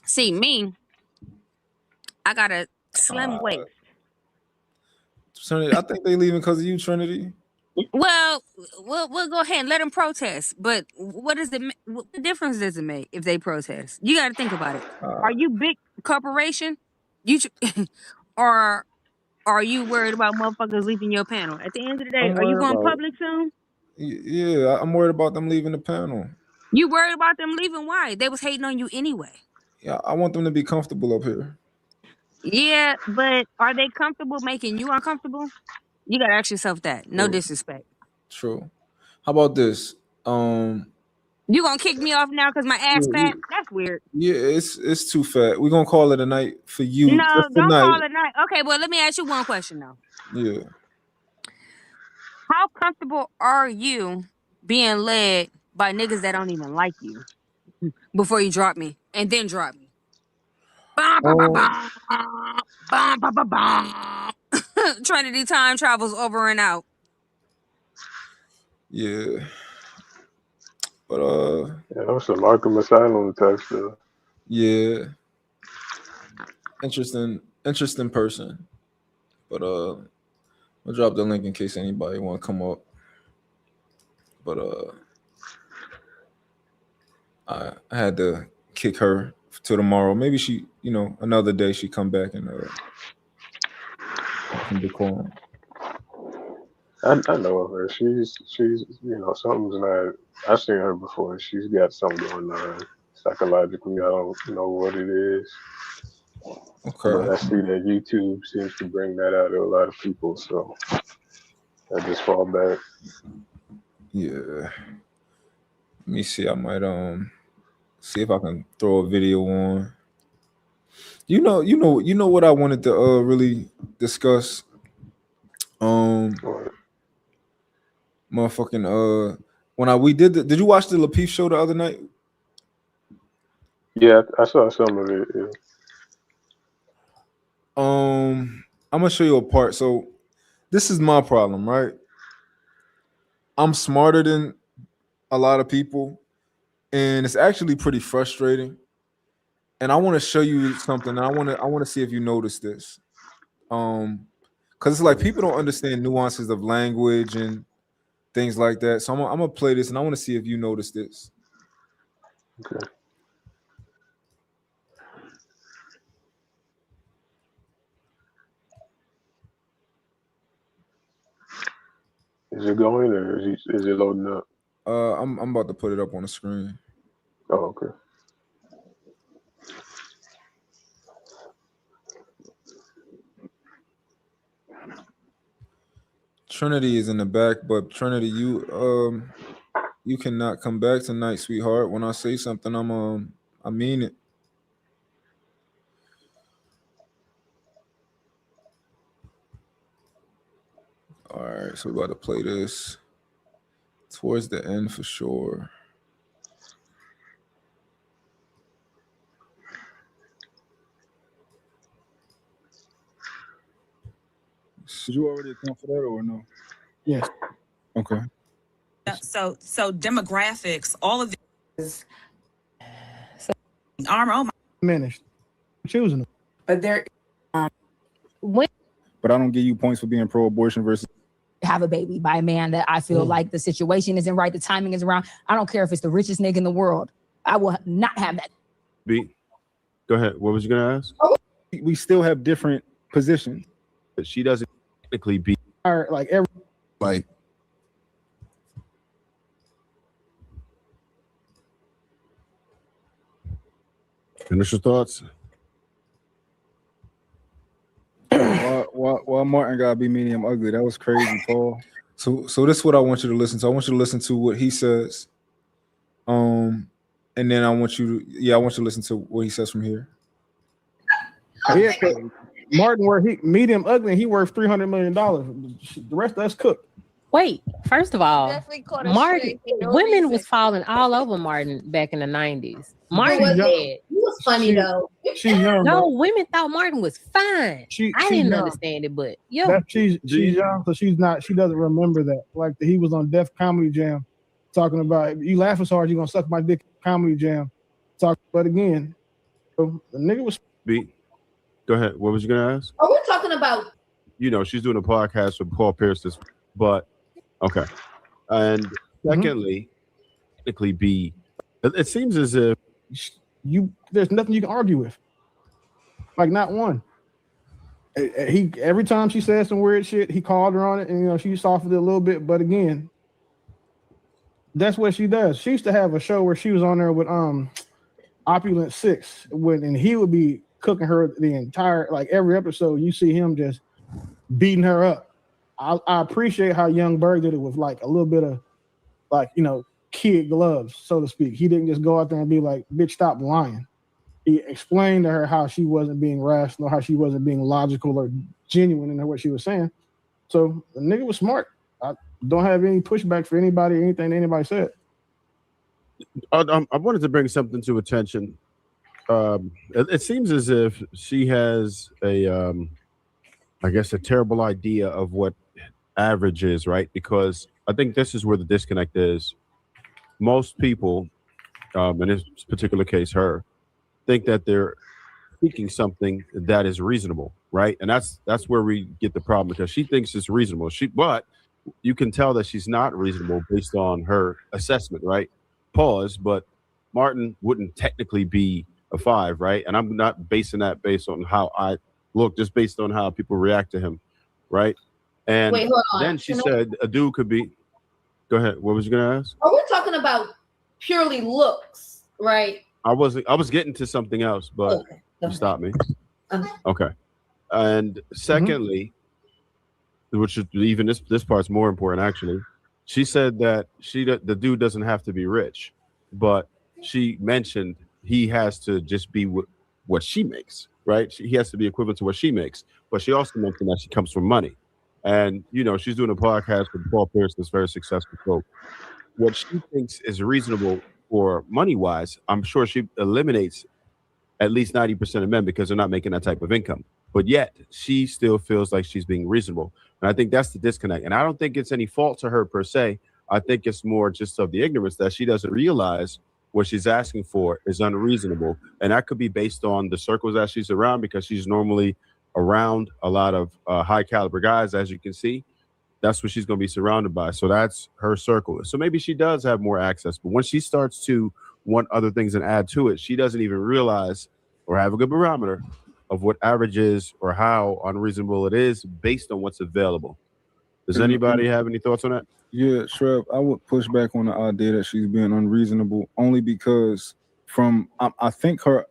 [SPEAKER 15] See, me, I got a slim waist.
[SPEAKER 2] Trinity, I think they leaving because of you, Trinity.
[SPEAKER 15] Well, we'll go ahead and let them protest. But what difference does it make if they protest? You got to think about it. Are you big corporation? Or are you worried about motherfuckers leaving your panel? At the end of the day,
[SPEAKER 2] I'm
[SPEAKER 15] are you
[SPEAKER 2] worried
[SPEAKER 15] going
[SPEAKER 2] about.
[SPEAKER 15] public soon?
[SPEAKER 2] Yeah, I'm worried about them leaving the panel.
[SPEAKER 15] You worried about them leaving? Why? They was hating on you anyway.
[SPEAKER 2] Yeah, I want them to be comfortable up here.
[SPEAKER 15] Yeah, but are they comfortable making you uncomfortable? You gotta ask yourself that. No
[SPEAKER 2] True.
[SPEAKER 15] disrespect.
[SPEAKER 2] True. How about this?
[SPEAKER 15] You gonna kick me off now because my ass
[SPEAKER 2] Yeah,
[SPEAKER 15] fat? That's weird.
[SPEAKER 2] it's too fat. We're gonna call it a night for you
[SPEAKER 15] No,
[SPEAKER 2] just
[SPEAKER 15] don't
[SPEAKER 2] tonight.
[SPEAKER 15] call it night. Okay, well, let me ask you one question though.
[SPEAKER 2] Yeah.
[SPEAKER 15] How comfortable are you being led by niggas that don't even like you before you drop me and then drop me? Bum, bum, bum, bum, bum, bum, bum, bum. Trinity time travels over and out.
[SPEAKER 2] Yeah. But
[SPEAKER 18] yeah, that was some Arkham Asylum type stuff.
[SPEAKER 2] yeah. Interesting person. But I'll drop the link in case anybody want to come up. But I had to kick her till tomorrow. Maybe she, another day she come back and some decorum.
[SPEAKER 18] I know of her. She's something's not. I've seen her before. She's got something going on psychologically. I don't know what it is.
[SPEAKER 2] Okay.
[SPEAKER 18] But I see that YouTube seems to bring that out of a lot of people, so I just fall back.
[SPEAKER 2] Yeah. Let me see. I might see if I can throw a video on. You know what I wanted to really discuss. Motherfucking when we did you watch the Lapeef show the other night?
[SPEAKER 18] Yeah, I saw some of it. Yeah.
[SPEAKER 2] I'm gonna show you a part. So this is my problem, right? I'm smarter than a lot of people, and it's actually pretty frustrating. And I want to show you something. I want to see if you notice this. Because it's like people don't understand nuances of language and things like that. So I'm gonna play this, and I want to see if you notice this.
[SPEAKER 18] Okay. Is it going or is it loading up?
[SPEAKER 2] I'm about to put it up on the screen.
[SPEAKER 18] Oh, okay.
[SPEAKER 2] Trinity is in the back, but Trinity, you cannot come back tonight, sweetheart. When I say something, I mean it. All right, so we're about to play this towards the end for sure. Did you already account for that or no?
[SPEAKER 8] Yes.
[SPEAKER 2] Okay.
[SPEAKER 22] So demographics, all of this armor. Oh my.
[SPEAKER 8] Diminished. Choosing them.
[SPEAKER 22] But there,
[SPEAKER 13] when
[SPEAKER 2] But I don't give you points for being pro-abortion versus
[SPEAKER 13] have a baby by a man that I feel like the situation isn't right, the timing is wrong. I don't care if it's the richest nigga in the world. I will not have that.
[SPEAKER 20] B, go ahead. What was you gonna ask?
[SPEAKER 2] We still have different positions.
[SPEAKER 20] But she doesn't technically be
[SPEAKER 8] Like every
[SPEAKER 20] like. Initial thoughts.
[SPEAKER 2] Why Martin gotta be medium ugly? That was crazy, Paul. So this is what I want you to listen to. I want you to listen to what he says. And then I want you to listen to what he says from here.
[SPEAKER 8] Yeah,
[SPEAKER 9] Martin, where he medium ugly, he worth $300 million. The rest of us cooked.
[SPEAKER 11] Wait, first of all,
[SPEAKER 23] Definitely caught a
[SPEAKER 11] Martin,
[SPEAKER 23] stray for no
[SPEAKER 11] women
[SPEAKER 23] reason.
[SPEAKER 11] was falling all over Martin back in the 90s.
[SPEAKER 23] But
[SPEAKER 11] Martin
[SPEAKER 23] was
[SPEAKER 11] was
[SPEAKER 9] young.
[SPEAKER 11] dead.
[SPEAKER 23] He was funny though.
[SPEAKER 9] She's young,
[SPEAKER 11] No,
[SPEAKER 9] bro.
[SPEAKER 11] women thought Martin was fine. I
[SPEAKER 9] She's
[SPEAKER 11] didn't
[SPEAKER 9] young.
[SPEAKER 11] understand it, but yo,
[SPEAKER 9] She's young, so she doesn't remember that. Like he was on Def Comedy Jam talking about, if you laugh as hard, you're gonna suck my dick. Comedy Jam. But again, so the nigga was
[SPEAKER 20] B. Go ahead. What was you gonna ask?
[SPEAKER 23] Oh, we're talking about.
[SPEAKER 20] You know, she's doing a podcast with Paul Pierce, but okay. And secondly, technically, B. It seems as if
[SPEAKER 9] there's nothing you can argue with. Like not one. He every time she said some weird shit, he called her on it, and she softened it a little bit. But again, that's what she does. She used to have a show where she was on there with Opulent 6, and he would be cooking her the entire, like every episode. You see him just beating her up. I appreciate how Young Berg did it with like a little bit of like kid gloves, so to speak. He didn't just go out there and be like, "Bitch, stop lying." He explained to her how she wasn't being rational, how she wasn't being logical or genuine in what she was saying. So the nigga was smart. I don't have any pushback for anybody, anything anybody said.
[SPEAKER 20] I wanted to bring something to attention. It seems as if she has I guess a terrible idea of what average is, right? Because I think this is where the disconnect is. Most people, in this particular case, her, think that they're seeking something that is reasonable, right? And that's where we get the problem, because she thinks it's reasonable. But you can tell that she's not reasonable based on her assessment, right? Pause. But Martin wouldn't technically be a 5, right? And I'm not basing that based on how I look, just based on how people react to him, right? And
[SPEAKER 23] Wait, hold on.
[SPEAKER 20] then she said a dude could be. Go ahead. What was you gonna ask?
[SPEAKER 23] Oh, we're talking about purely looks, right?
[SPEAKER 20] I was getting to something else, but you stopped me. Okay. And secondly, which is even this part's more important actually, she said that the dude doesn't have to be rich, but she mentioned he has to just be what she makes, right? He has to be equivalent to what she makes. But she also mentioned that she comes from money. And, she's doing a podcast with Paul Pierce, that's very successful. So what she thinks is reasonable for money-wise, I'm sure she eliminates at least 90% of men because they're not making that type of income. But yet, she still feels like she's being reasonable. And I think that's the disconnect. And I don't think it's any fault to her per se. I think it's more just of the ignorance that she doesn't realize what she's asking for is unreasonable. And that could be based on the circles that she's around, because she's normally around a lot of high caliber guys, as you can see. That's what she's going to be surrounded by. So that's her circle. So maybe she does have more access. But when she starts to want other things and add to it, she doesn't even realize or have a good barometer of what average is or how unreasonable it is based on what's available. Does anybody have any thoughts on that?
[SPEAKER 2] Yeah, Shrev, I would push back on the idea that she's being unreasonable, only because I think her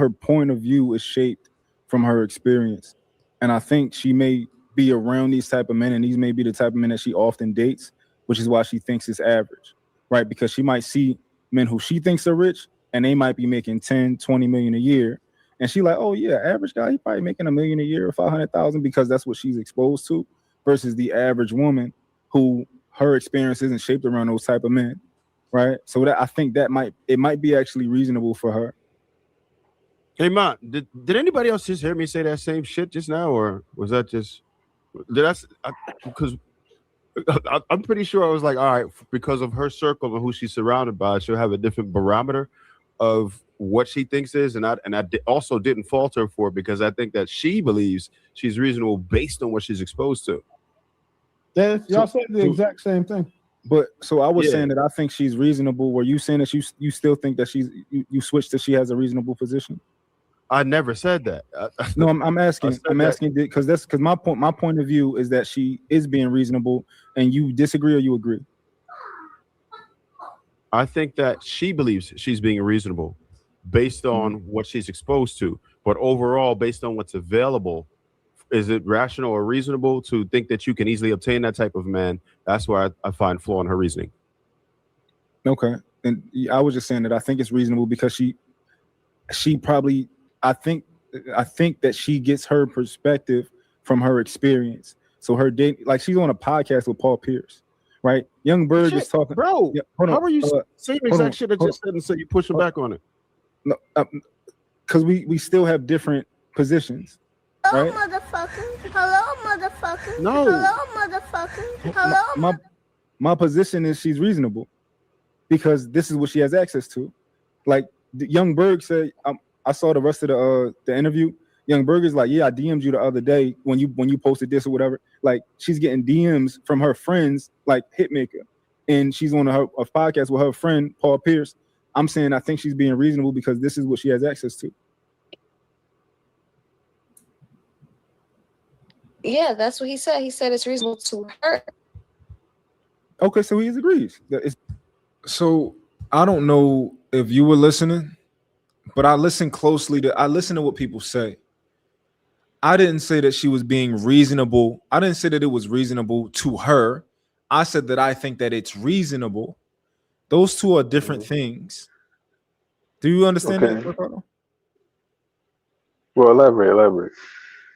[SPEAKER 2] point of view is shaped from her experience. And I think she may be around these type of men, and these may be the type of men that she often dates, which is why she thinks it's average, right? Because she might see men who she thinks are rich, and they might be making 10, 20 million a year. And she like, oh yeah, average guy, he probably making $1 million a year or 500,000, because that's what she's exposed to, versus the average woman who her experience isn't shaped around those type of men, right? So I think that it might be actually reasonable for her.
[SPEAKER 20] Hey, Mont, did anybody else just hear me say that same shit just now, or was that just because I'm pretty sure I was like, all right, because of her circle and who she's surrounded by, she'll have a different barometer of what she thinks is, and I also didn't fault her for it, because I think that she believes she's reasonable based on what she's exposed to.
[SPEAKER 9] Yeah, y'all said the exact same thing.
[SPEAKER 2] But so I was saying that I think she's reasonable. Were you saying that you still think that you switched to she has a reasonable position?
[SPEAKER 20] I never said that.
[SPEAKER 2] No, I'm asking because my point of view is that she is being reasonable, and you disagree or you agree?
[SPEAKER 20] I think that she believes she's being reasonable based on what she's exposed to, but overall, based on what's available, is it rational or reasonable to think that you can easily obtain that type of man? That's why I find flaw in her reasoning.
[SPEAKER 2] Okay, and I was just saying that I think it's reasonable because she probably, I think I think that she gets her perspective from her experience. So her date, like she's on a podcast with Paul Pierce, right? Young Berg
[SPEAKER 20] Shit,
[SPEAKER 2] is talking.
[SPEAKER 20] bro.
[SPEAKER 2] Yeah, hold on.
[SPEAKER 20] How are you saying the
[SPEAKER 2] hold on,
[SPEAKER 20] exact shit I
[SPEAKER 2] hold
[SPEAKER 20] just said and say you pushing back on it?
[SPEAKER 2] No, because we still have different positions,
[SPEAKER 23] Hello,
[SPEAKER 2] right?
[SPEAKER 23] motherfucker. Hello, motherfucker.
[SPEAKER 20] No.
[SPEAKER 23] Hello, motherfucker. Hello,
[SPEAKER 2] My position is she's reasonable because this is what she has access to. Like Young Berg said, I saw the rest of the interview. Young Berg is like, yeah, I DM'd you the other day when you posted this or whatever. Like she's getting DMs from her friends, like Hitmaker, and she's on a podcast with her friend Paul Pierce. I'm saying I think she's being reasonable because this is what she has access to.
[SPEAKER 23] Yeah, that's what he said. He said it's reasonable to her.
[SPEAKER 2] Okay, so he agrees. So I don't know if you were listening, but I listened closely I listen to what people say. I didn't say that she was being reasonable. I didn't say that it was reasonable to her. I said that I think that it's reasonable. Those two are different things. Do you understand that, Ricardo?
[SPEAKER 18] Well, elaborate.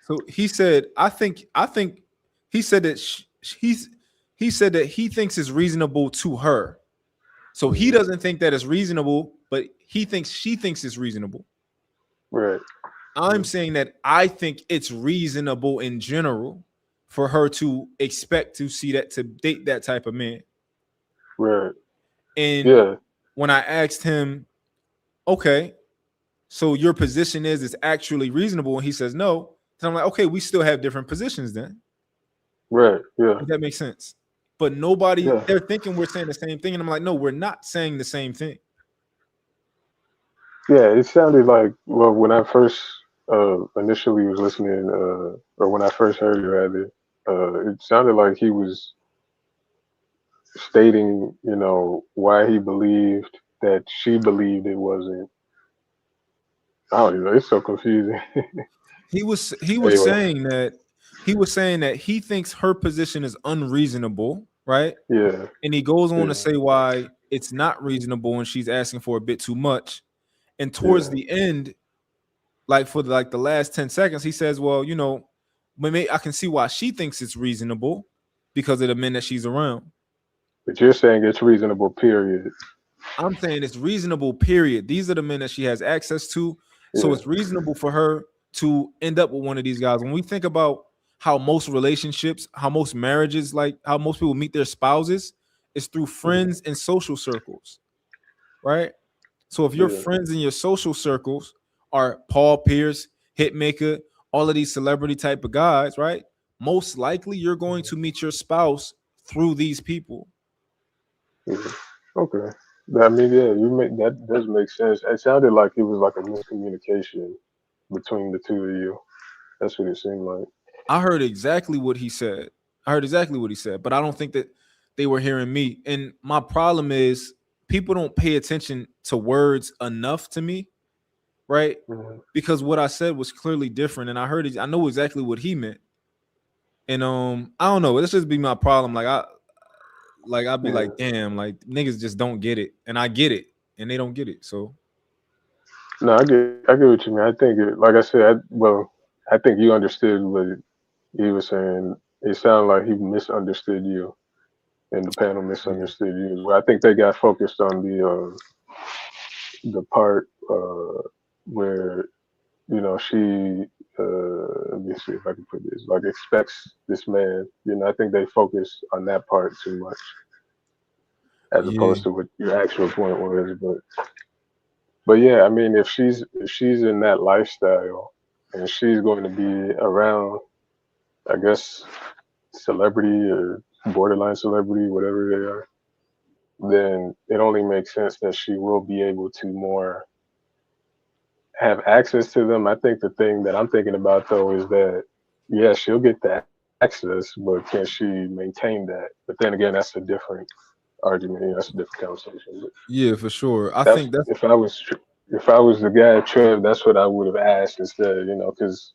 [SPEAKER 2] So he said, I think he said that he said that he thinks it's reasonable to her. So he doesn't think that it's reasonable, but he thinks she thinks it's reasonable.
[SPEAKER 18] Right.
[SPEAKER 2] I'm saying that I think it's reasonable in general for her to expect to see that, to date that type of man.
[SPEAKER 18] Right.
[SPEAKER 2] And when I asked him, okay, so your position is it's actually reasonable, and he says no, then I'm like, okay, we still have different positions then.
[SPEAKER 18] Right. Yeah.
[SPEAKER 2] If that makes sense. But nobody, they're thinking we're saying the same thing, and I'm like, no, we're not saying the same thing.
[SPEAKER 18] Yeah, it sounded like, well, when I first initially was listening, or when I first heard it, rather, it sounded like he was stating, why he believed that she believed it wasn't. I don't even know. It's so confusing.
[SPEAKER 2] He was
[SPEAKER 18] Anyway.
[SPEAKER 2] saying that he thinks her position is unreasonable, right?
[SPEAKER 18] Yeah.
[SPEAKER 2] And he goes on to say why it's not reasonable and she's asking for a bit too much. And towards the end, like for the last 10 seconds, he says, well, maybe I can see why she thinks it's reasonable because of the men that she's around.
[SPEAKER 18] But you're saying it's reasonable, period.
[SPEAKER 2] I'm saying it's reasonable, period. These are the men that she has access to. So it's reasonable for her to end up with one of these guys. When we think about how most relationships, how most marriages, like how most people meet their spouses, it's through friends and social circles, right? So if your friends in your social circles are Paul Pierce, Hitmaker, all of these celebrity type of guys, right? Most likely you're going to meet your spouse through these people.
[SPEAKER 18] Okay. I mean, yeah, that does make sense. It sounded like it was like a miscommunication between the two of you. That's what it seemed like.
[SPEAKER 2] I heard exactly what he said. But I don't think that they were hearing me. And my problem is people don't pay attention to words enough to me, right? Because what I said was clearly different, and I know exactly what he meant. And I don't know. This just be my problem. I'd be like, damn, like niggas just don't get it, and I get it, and they don't get it. So
[SPEAKER 18] No, I get what you mean. I think like I said, I think you understood what he was saying. It sounded like he misunderstood you, and the panel misunderstood you. Well, I think they got focused on the part where she. Let me see if I can put this. Like expects this man. I think they focused on that part too much, as opposed to what your actual point was. But yeah, I mean, if she's in that lifestyle and she's going to be around, I guess, celebrity or borderline celebrity, whatever they are, then it only makes sense that she will be able to more have access to them. I think the thing that I'm thinking about though is that yeah, she'll get the access, but can she maintain that? But then again, that's a different argument. That's a different conversation. But
[SPEAKER 2] yeah, for sure. I
[SPEAKER 18] that's
[SPEAKER 2] think that's
[SPEAKER 18] if I was the guy, Trev, that's what I would have asked instead. Because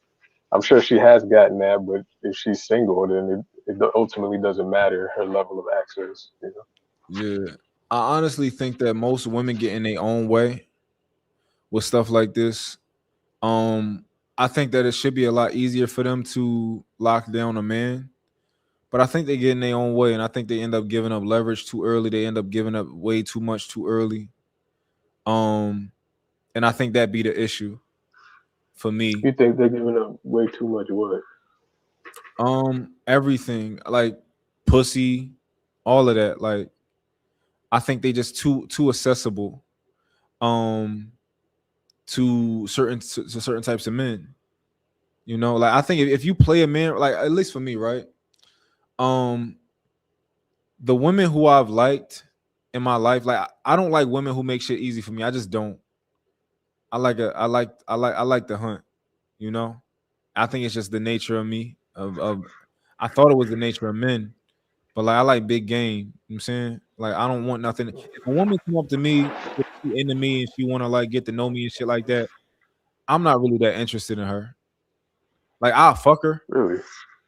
[SPEAKER 18] I'm sure she has gotten that, but if she's single, then it ultimately doesn't matter her level of access.
[SPEAKER 2] Yeah. I honestly think that most women get in their own way with stuff like this. I think that it should be a lot easier for them to lock down a man. But I think they get in their own way, and I think they end up giving up leverage too early. They end up giving up way too much too early. And I think that be the issue for me.
[SPEAKER 18] You think they're giving up way too much what?
[SPEAKER 2] Everything like pussy, all of that. Like I think they just too accessible. Um, to certain types of men. You know, like I think if you play a man, like at least for me, right? Um, the women who I've liked in my life, like I don't like women who make shit easy for me. I just don't. I like the hunt, you know. I think it's just the nature of me. Of I thought it was the nature of men, but like I like big game. You know what I'm saying? Like I don't want nothing. If a woman come up to me, if she into me and she wanna like get to know me and shit like that, I'm not really that interested in her. Like I'll fuck her.
[SPEAKER 18] Really?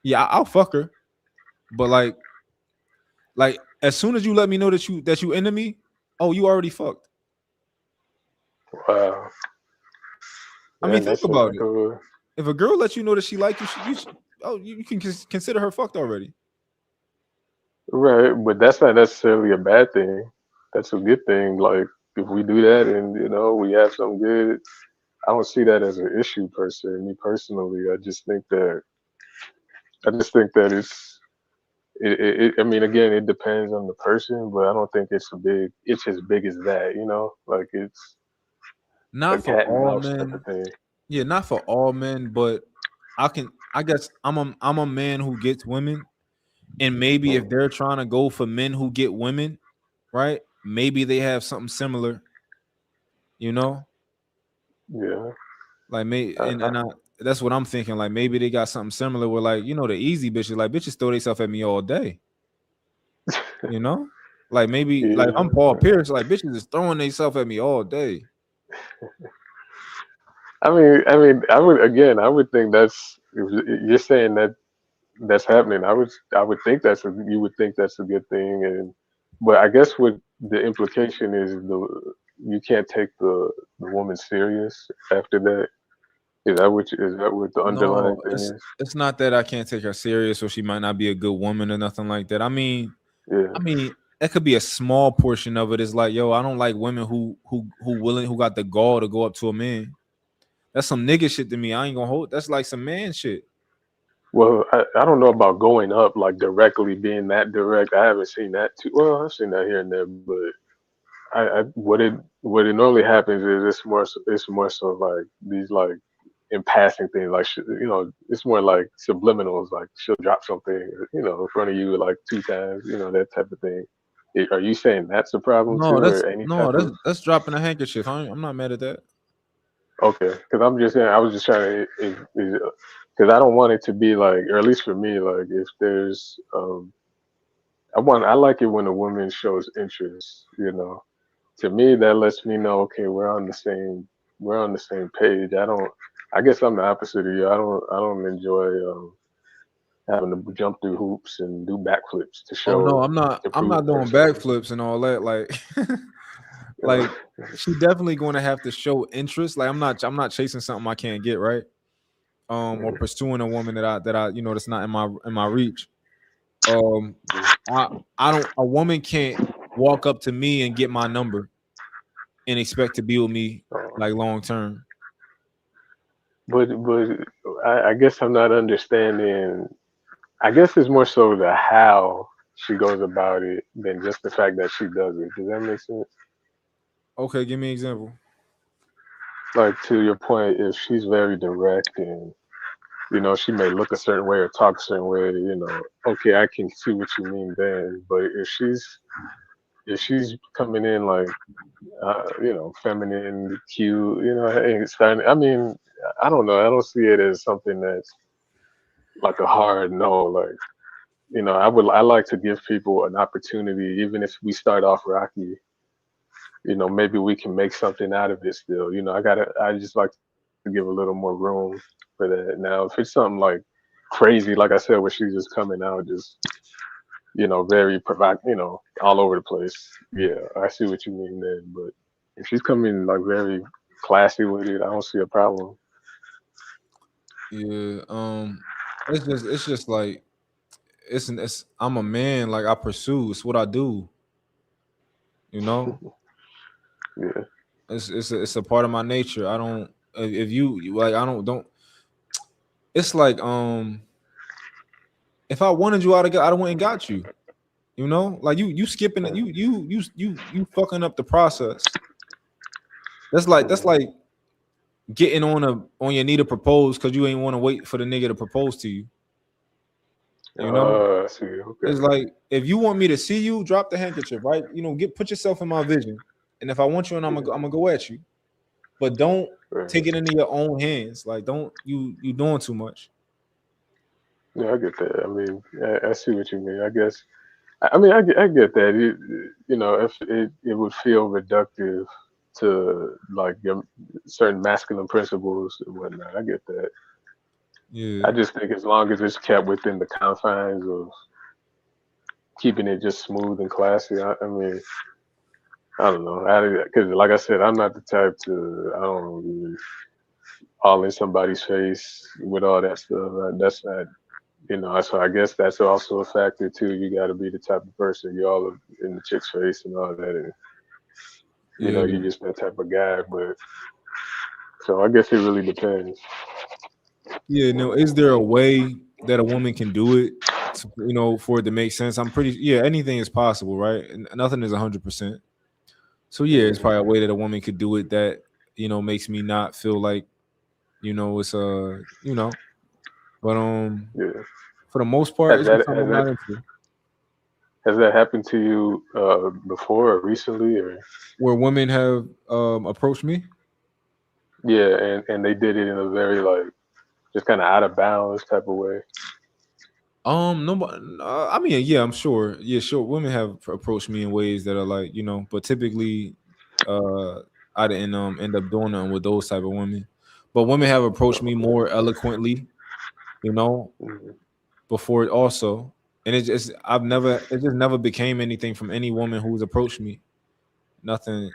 [SPEAKER 2] Yeah, I'll fuck her. But like as soon as you let me know that you into me, oh, you already fucked.
[SPEAKER 18] Wow.
[SPEAKER 2] I mean,
[SPEAKER 18] Man,
[SPEAKER 2] think
[SPEAKER 18] that seems
[SPEAKER 2] about
[SPEAKER 18] like
[SPEAKER 2] it.
[SPEAKER 18] a
[SPEAKER 2] If a girl lets you know that she like you, you can consider her fucked already.
[SPEAKER 18] right, but that's not necessarily a bad thing. That's a good thing. Like if we do that and we have something good, I don't see that as an issue per se. Me personally, I just think that I mean, again, it depends on the person, but I don't think it's as big as that. Like it's a
[SPEAKER 2] Not for
[SPEAKER 18] cat and
[SPEAKER 2] all
[SPEAKER 18] mouse type of
[SPEAKER 2] men.
[SPEAKER 18] thing.
[SPEAKER 2] Yeah, not for all men, but I guess I'm a man who gets women, and maybe if they're trying to go for men who get women, right? Maybe they have something similar, you know?
[SPEAKER 18] Yeah.
[SPEAKER 2] Like
[SPEAKER 18] I, I,
[SPEAKER 2] that's what I'm thinking. Like maybe they got something similar where like, the easy bitches, like bitches throw themselves at me all day, you know? Like maybe like
[SPEAKER 18] yeah.
[SPEAKER 2] I'm Paul Pierce, like bitches is throwing themselves at me all day.
[SPEAKER 18] I would think that's if you're saying that that's happening. I would think you would think that's a good thing, but I guess what the implication is you can't take the woman serious after that. Is that what the
[SPEAKER 2] No,
[SPEAKER 18] underlying thing is?
[SPEAKER 2] it's not that I can't take her serious or she might not be a good woman or nothing like that.
[SPEAKER 18] Yeah.
[SPEAKER 2] I mean, that could be a small portion of it. Is like, yo, I don't like women who got the gall to go up to a man. That's some nigga shit to me. I ain't gonna hold. That's like some man shit.
[SPEAKER 18] Well, I don't know about going up like directly being that direct. I haven't seen that too. Well, I've seen that here and there, but what it normally happens is it's more so like these like in passing things like it's more like subliminals like she'll drop something in front of you like two times that type of thing. Are you saying that's a problem too or any
[SPEAKER 2] No,
[SPEAKER 18] type of
[SPEAKER 2] that's dropping a handkerchief. I'm not mad at that.
[SPEAKER 18] okay? Because I'm just saying I was just trying to because I don't want it to be like or at least for me like if there's I like it when a woman shows interest. To me that lets me know okay we're on the same page. I guess I'm the opposite of you. I don't enjoy having to jump through hoops and do backflips to
[SPEAKER 2] Oh no,
[SPEAKER 18] show to
[SPEAKER 2] I'm
[SPEAKER 18] prove
[SPEAKER 2] not
[SPEAKER 18] a
[SPEAKER 2] doing
[SPEAKER 18] person wrong.
[SPEAKER 2] backflips and all that. Like like she definitely going to have to show interest. Like I'm not chasing something I can't get, right? Or pursuing a woman that I that's not in my reach. Um I I don't A woman can't walk up to me and get my number and expect to be with me like long term.
[SPEAKER 18] But I guess I'm not understanding. I guess it's more so the how she goes about it than just the fact that she does it. Does that make sense?
[SPEAKER 2] Okay, give me an example.
[SPEAKER 18] Like to your point, if she's very direct and she may look a certain way or talk a certain way, okay, I can see what you mean then. But if she's coming in like feminine, cute, hey, starting. I mean, I don't know. I don't see it as something that's like a hard no. Like, I like to give people an opportunity, even if we start off rocky. Maybe we can make something out of it still. I just like to give a little more room for that. Now, if it's something like crazy, like I said, where she's just coming out, just very all over the place. Yeah, I see what you mean there. But if she's coming like very classy with it, I don't see a problem.
[SPEAKER 2] Yeah. It's just like it's I'm a man. Like I pursue. It's what I do. You know.
[SPEAKER 18] Yeah.
[SPEAKER 2] It's a part of my nature. I don't. If you like, I don't. It's like if I wanted you, I went and got you. You know, like you skipping it. You fucking up the process. That's like getting on your knee to propose because you ain't want to wait for the nigga to propose to you. You know,
[SPEAKER 18] I see.
[SPEAKER 2] it's
[SPEAKER 18] Okay.
[SPEAKER 2] like if you want me to see you, drop the handkerchief, right? You know, put yourself in my vision, and if I want you, and I'm gonna go at you, but don't
[SPEAKER 18] Right.
[SPEAKER 2] take it into your own hands. Like, don't you doing too much?
[SPEAKER 18] Yeah, I get that. I mean, I see what you mean. I guess. I mean, I get that. You know, if it would feel reductive to like your certain masculine principles and whatnot. I get that.
[SPEAKER 2] Yeah,
[SPEAKER 18] I just think as long as it's kept within the confines of keeping it just smooth and classy. I mean, I don't know. Because like I said, I'm not the type to. I don't really all in somebody's face with all that stuff. That's not. You know, so I guess that's also a factor too. You got to be the type of person you all in the chick's face and all that, and you know,
[SPEAKER 2] yeah,
[SPEAKER 18] you're just that type of guy. But so I guess it really depends.
[SPEAKER 2] yeah. No, is there a way that a woman can do it? For it to make sense. I'm pretty. Yeah, anything is possible, right? And nothing is 100%. So yeah, it's
[SPEAKER 18] Hmm.
[SPEAKER 2] probably a way that a woman could do it that makes me not feel like it's but
[SPEAKER 18] Yeah.
[SPEAKER 2] for the most part,
[SPEAKER 18] Has
[SPEAKER 2] it's just
[SPEAKER 18] that
[SPEAKER 2] something
[SPEAKER 18] has
[SPEAKER 2] I'm
[SPEAKER 18] that
[SPEAKER 2] not into.
[SPEAKER 18] has that happened to you before or recently or?
[SPEAKER 2] Where women have approached me.
[SPEAKER 18] Yeah, and they did it in a very like just kind of out of bounds type of way.
[SPEAKER 2] No, I mean, yeah, I'm sure. Yeah, sure. Women have approached me in ways that are like, but typically, uh, I didn't end up doing nothing with those type of women. But women have approached me
[SPEAKER 18] Okay.
[SPEAKER 2] more eloquently, you know,
[SPEAKER 18] Hmm.
[SPEAKER 2] before it also, and it just never became anything from any woman who's approached me. Nothing.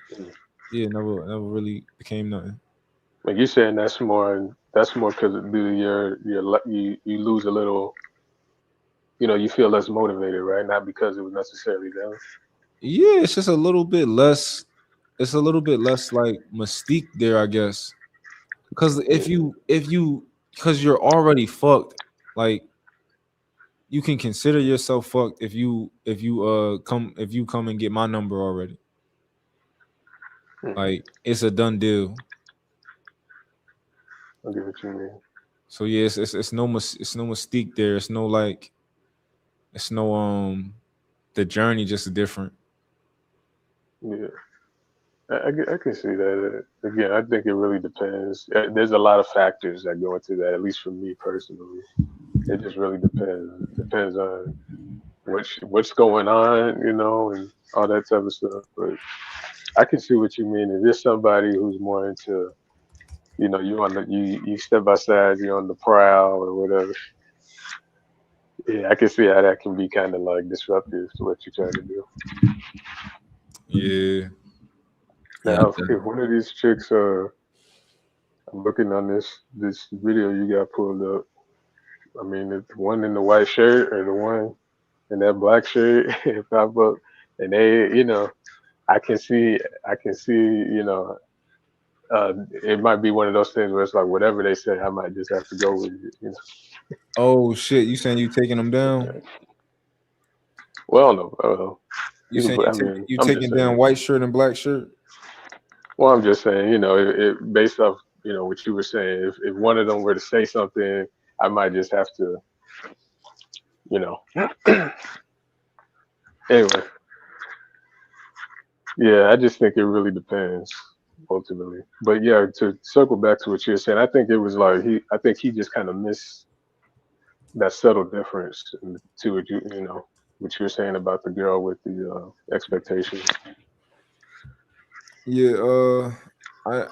[SPEAKER 2] Yeah, never really became nothing.
[SPEAKER 18] Like you're saying that's more because you lose a little, you know, you feel less motivated, right? Not because it was necessarily them.
[SPEAKER 2] Yeah, it's just a little bit less. It's a little bit less like mystique there, I guess. Because
[SPEAKER 18] Yeah.
[SPEAKER 2] because you're already fucked, like you can consider yourself fucked if you come and get my number already.
[SPEAKER 18] Hmm.
[SPEAKER 2] Like it's a done deal.
[SPEAKER 18] I get what you mean.
[SPEAKER 2] So yeah, it's no mystique there. It's no like it's no the journey just different.
[SPEAKER 18] Yeah. I can see that. Again, I think it really depends. There's a lot of factors that go into that. At least for me personally, it just really depends. It depends on what's going on, you know, and all that type of stuff. But I can see what you mean. If there's somebody who's more into, you know, you step outside, you're on the prowl or whatever. Yeah, I can see how that can be kind of like disruptive to what you're trying to do.
[SPEAKER 2] Yeah. Yeah.
[SPEAKER 18] Now, if one of these chicks, I'm looking on this video you got pulled up. I mean, the one in the white shirt or the one in that black shirt pop up, and they, you know, I can see, you know, it might be one of those things where it's like whatever they say, I might just have to go with it. You
[SPEAKER 2] Oh shit! You saying you taking them down?
[SPEAKER 18] know. Well, no,
[SPEAKER 2] You saying
[SPEAKER 18] I mean,
[SPEAKER 2] you
[SPEAKER 18] I'm just
[SPEAKER 2] taking down
[SPEAKER 18] saying.
[SPEAKER 2] white shirt and black shirt?
[SPEAKER 18] Well, I'm just saying, you know, based off, you know, what you were saying, if one of them were to say something, I might just have to, you know. Anyway, yeah, I just think it really depends ultimately. But yeah, to circle back to what you were saying, I think it was like I think he just kind of missed that subtle difference to what you know, what you were saying about the girl with the expectations.
[SPEAKER 2] Yeah. I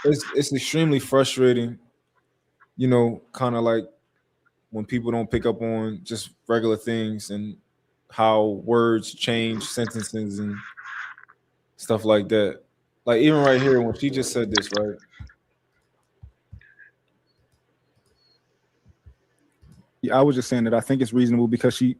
[SPEAKER 2] it's extremely frustrating. Kind of like when people don't pick up on just regular things and how words change sentences and stuff like that. Like even right here when she just said this, right? I was just saying that I think it's reasonable because she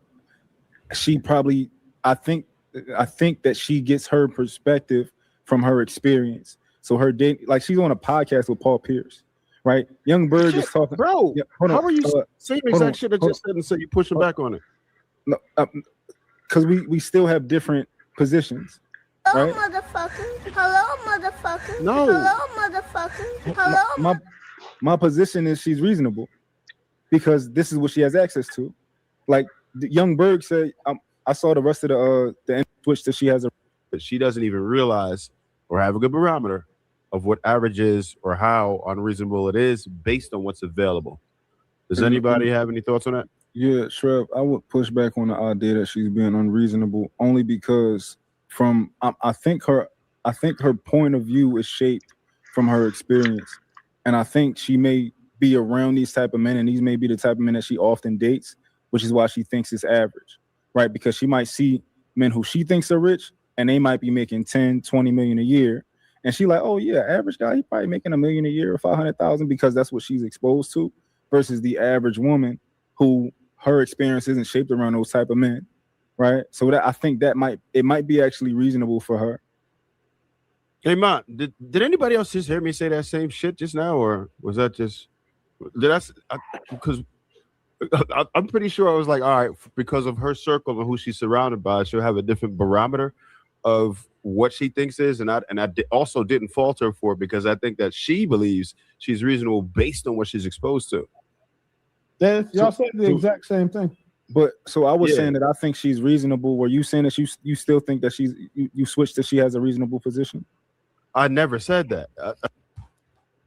[SPEAKER 2] probably I think that she gets her perspective from her experience. So her date, like she's on a podcast with Paul Pierce, right? Young Berg is talking,
[SPEAKER 20] bro.
[SPEAKER 2] Yeah, hold on.
[SPEAKER 20] How are you same exact shit I just said and say you pushing back on it?
[SPEAKER 2] No, because we still have different positions.
[SPEAKER 23] Hello,
[SPEAKER 2] Right?
[SPEAKER 23] motherfucker. Hello, motherfucker.
[SPEAKER 2] No.
[SPEAKER 23] Hello, motherfucker. Hello,
[SPEAKER 2] My position is she's reasonable because this is what she has access to. Like Young Berg said, I saw the rest of the Twitch that she has
[SPEAKER 20] but she doesn't even realize or have a good barometer of what average is or how unreasonable it is based on what's available. Does anybody have any thoughts on that?
[SPEAKER 2] Yeah, Trev, I would push back on the idea that she's being unreasonable only because I think her point of view is shaped from her experience. And I think she may be around these type of men, and these may be the type of men that she often dates, which is why she thinks it's average, right? Because she might see men who she thinks are rich and they might be making 10, 20 million a year. And she like, oh yeah, average guy, he probably making $1 million a year or 500,000 because that's what she's exposed to versus the average woman who her experience isn't shaped around those type of men, right? So that I think that it might be actually reasonable for her.
[SPEAKER 20] Hey, Mont, did anybody else just hear me say that same shit just now, or was that just because I'm pretty sure I was like, all right, because of her circle and who she's surrounded by, she'll have a different barometer of what she thinks is, and I also didn't fault her for it because I think that she believes she's reasonable based on what she's exposed to.
[SPEAKER 9] Y'all said the exact same thing.
[SPEAKER 2] But so I was saying that I think she's reasonable. Were you saying that you still think that you switched that she has a reasonable position?
[SPEAKER 20] I never said that.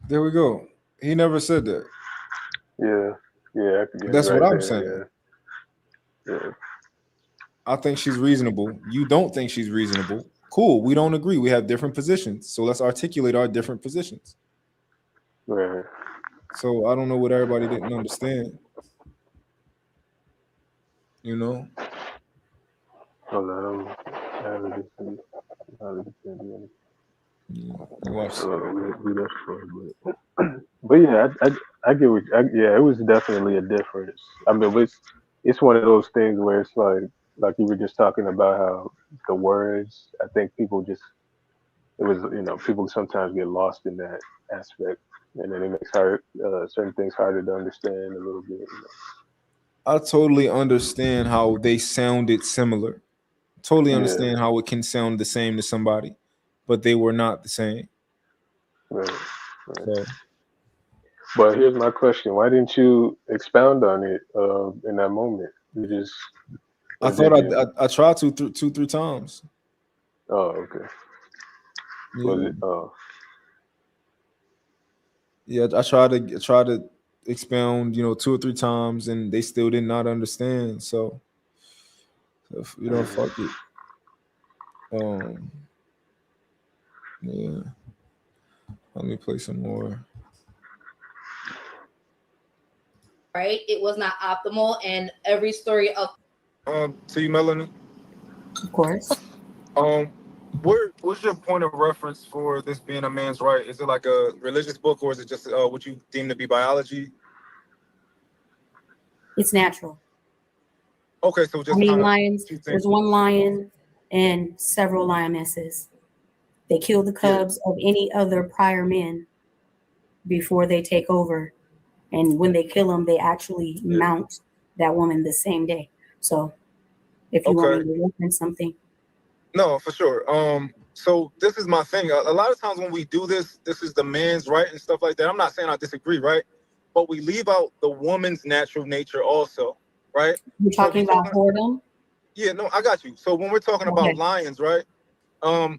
[SPEAKER 2] There we go. He never said that.
[SPEAKER 18] Yeah, I could get
[SPEAKER 2] That's
[SPEAKER 18] right
[SPEAKER 2] what I'm
[SPEAKER 18] there,
[SPEAKER 2] saying.
[SPEAKER 18] Yeah.
[SPEAKER 2] I think she's reasonable. You don't think she's reasonable. Cool. We don't agree. We have different positions. So let's articulate our different positions.
[SPEAKER 18] Right.
[SPEAKER 2] So I don't know what everybody didn't understand. You know?
[SPEAKER 18] Hold on. But yeah, I get what. Yeah, it was definitely a difference. I mean, it's one of those things where it's like you were just talking about how the words. I think people people sometimes get lost in that aspect, and then it makes certain things harder to understand a little bit.
[SPEAKER 2] I totally understand how they sounded similar. Totally understand how it can sound the same to somebody, but they were not the same.
[SPEAKER 18] Right.
[SPEAKER 2] So.
[SPEAKER 18] But here's my question: why didn't you expound on it in that moment? You just.
[SPEAKER 2] I thought I tried to 2-3 times.
[SPEAKER 18] Oh, okay.
[SPEAKER 2] Yeah.
[SPEAKER 18] Was it? Oh.
[SPEAKER 2] Yeah, I tried to expound, 2 or 3 times, and they still did not understand. So, fuck it. Yeah. Let me play some more.
[SPEAKER 5] Right, it was not optimal, and every story of.
[SPEAKER 2] To you, Melanie.
[SPEAKER 12] Of course.
[SPEAKER 2] What's your point of reference for this being a man's right? Is it like a religious book, or is it just what you deem to be biology?
[SPEAKER 12] It's natural.
[SPEAKER 2] Okay, so just
[SPEAKER 12] lions. There's one lion and several lionesses. They kill the cubs of any other prior men before they take over, and when they kill them, they actually mount that woman the same day. So, if you want me to reference something.
[SPEAKER 2] No, for sure. So this is my thing. A lot of times when we do this is the man's right and stuff like that. I'm not saying I disagree, right? But we leave out the woman's natural nature also, right?
[SPEAKER 12] You're talking about whoredom?
[SPEAKER 2] Yeah, no, I got you. So when we're talking about lions, right?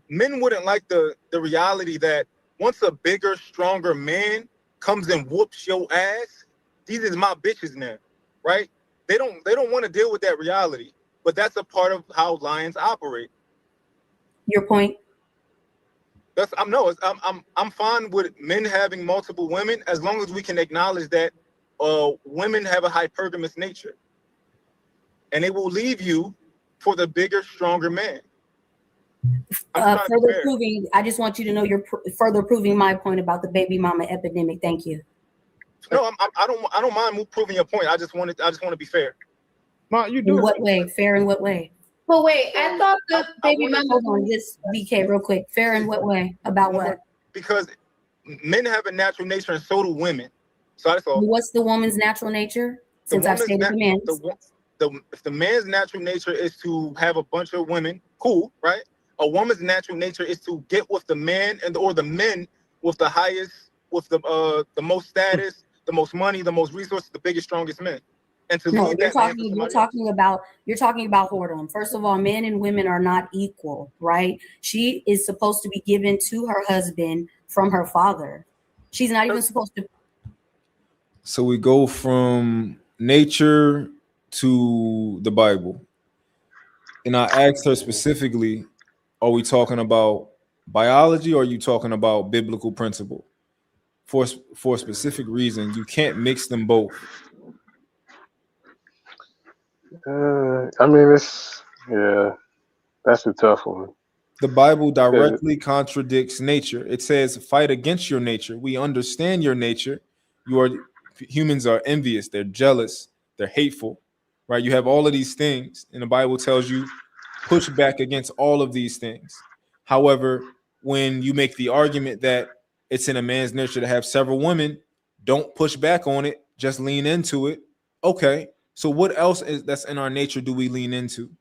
[SPEAKER 2] Men wouldn't like the reality that once a bigger, stronger man comes and whoops your ass, these is my bitches now, right? They don't want to deal with that reality, but that's a part of how lions operate.
[SPEAKER 12] Your point?
[SPEAKER 2] I'm fine with men having multiple women as long as we can acknowledge that women have a hypergamous nature, and they will leave you for the bigger, stronger man.
[SPEAKER 12] Further proving, I just want you to know you're further proving my point about the baby mama epidemic. Thank you.
[SPEAKER 7] No, I don't mind proving your point. I just want to be fair.
[SPEAKER 9] Ma, you
[SPEAKER 12] In
[SPEAKER 9] do
[SPEAKER 12] what
[SPEAKER 9] it.
[SPEAKER 12] way? Fair in what way?
[SPEAKER 5] But wait, I thought the baby mama.
[SPEAKER 12] Hold on, just BK real quick. Fair in what way? About what?
[SPEAKER 7] Because men have a natural nature and so do women. So that's all.
[SPEAKER 12] What's the woman's natural nature? Since I've stated the man's.
[SPEAKER 7] The man's natural nature is to have a bunch of women. Cool, right? A woman's natural nature is to get with the man or the men with the highest, with the most status, the most money, the most resources, the biggest, strongest men. And to
[SPEAKER 12] No,
[SPEAKER 7] leave
[SPEAKER 12] you're
[SPEAKER 7] that man for
[SPEAKER 12] talking. You're talking about whoredom. First of all, men and women are not equal, right? She is supposed to be given to her husband from her father. She's not even supposed to.
[SPEAKER 2] So we go from nature to the Bible. And I asked her specifically, are we talking about biology or are you talking about biblical principle? For a specific reason, you can't mix them both.
[SPEAKER 18] I mean, that's a tough one.
[SPEAKER 2] The Bible directly contradicts nature. It says, fight against your nature. We understand your nature. Humans are envious, they're jealous, they're hateful, right? You have all of these things, and the Bible tells you push back against all of these things. However, when you make the argument that it's in a man's nature to have several women, don't push back on it, just lean into it. Okay, so what else is that's in our nature do we lean into?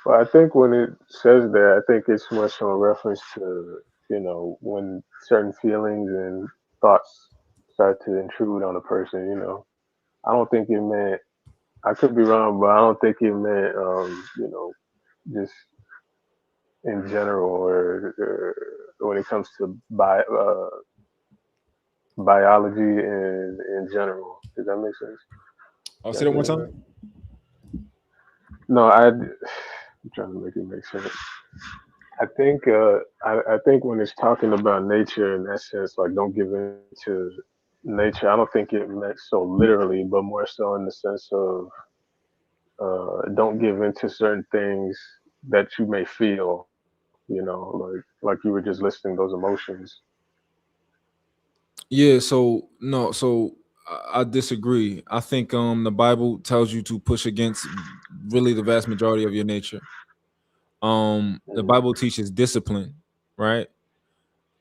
[SPEAKER 18] Well, I think when it says that, I think it's much in reference to, when certain feelings and thoughts start to intrude on a person, I don't think it meant, I could be wrong, but I don't think it meant, just in general or when it comes to biology in general. Does that make sense?
[SPEAKER 2] I'll say that one time.
[SPEAKER 18] No, I'm trying to make it make sense. I think I think when it's talking about nature in that sense, like don't give in to nature. I don't think it meant so literally, but more so in the sense of don't give in to certain things that you may feel. Like you were just listing those emotions.
[SPEAKER 2] Yeah, so no, so I disagree. I think the Bible tells you to push against really the vast majority of your nature. The Bible teaches discipline, right?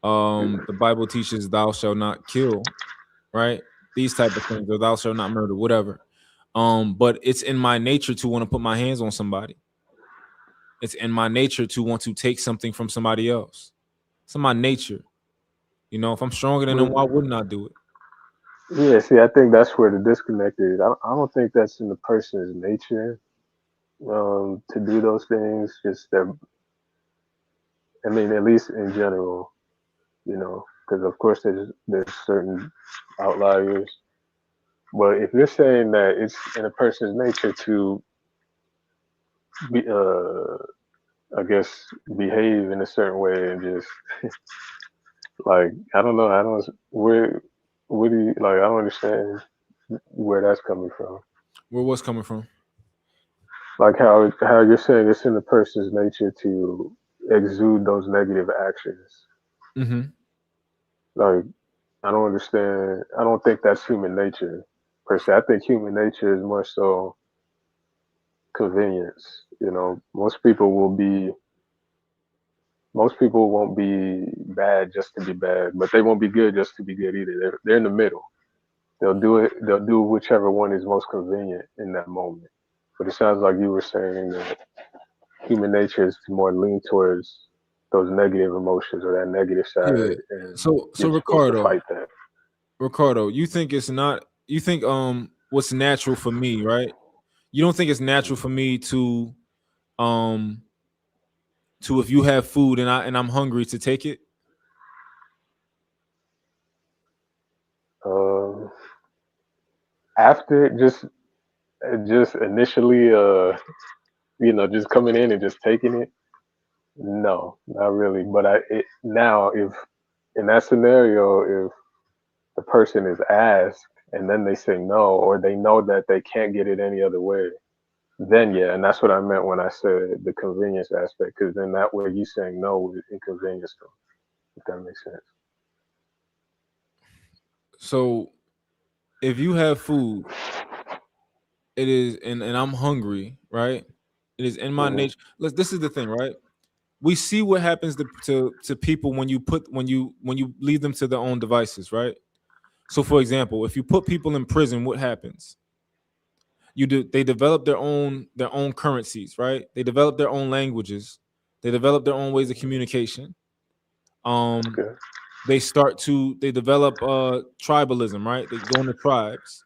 [SPEAKER 2] The Bible teaches thou shalt not kill, right? These type of things, or thou shalt not murder, whatever. But it's in my nature to want to put my hands on somebody. It's in my nature to want to take something from somebody else. It's in my nature. If I'm stronger than them, why wouldn't I do it?
[SPEAKER 18] Yeah, see, I think that's where the disconnect is. I don't think that's in the person's nature to do those things. Just their, I mean, at least in general, because of course there's certain outliers. But if you're saying that it's in a person's nature to be, I guess, behave in a certain way and just like I don't know, where do you like? I don't understand where that's coming from.
[SPEAKER 2] Where what's coming from?
[SPEAKER 18] Like how you're saying it's in the person's nature to exude those negative actions.
[SPEAKER 2] Mm-hmm.
[SPEAKER 18] Like I don't understand. I don't think that's human nature per se. I think human nature is more so convenience. Most people won't be bad just to be bad, but they won't be good just to be good either. They're in the middle. They'll do it. They'll do whichever one is most convenient in that moment. But it sounds like you were saying that human nature is to more lean towards those negative emotions or that negative
[SPEAKER 2] Yeah.
[SPEAKER 18] side, and
[SPEAKER 2] So
[SPEAKER 18] you're supposed to fight that.
[SPEAKER 2] Ricardo, you think it's not? You think what's natural for me, right? You don't think it's natural for me um to if you have food and I'm hungry to take it?
[SPEAKER 18] Um, After just initially, just coming in and just taking it. No, not really. But now if in that scenario, if the person is asked and then they say no, or they know that they can't get it any other way, then yeah, and that's what I meant when I said the convenience aspect, because then that way you saying no would inconvenience them, if that makes sense.
[SPEAKER 2] So if you have food, it is, and I'm hungry, right? It is in my
[SPEAKER 18] Mhm.
[SPEAKER 2] nature. This is the thing, right? We see what happens to people when you leave them to their own devices, right? So, for example, if you put people in prison, what happens? They develop their own currencies, right? They develop their own languages. They develop their own ways of communication. Um,
[SPEAKER 18] Okay.
[SPEAKER 2] they develop tribalism, right? They go into tribes.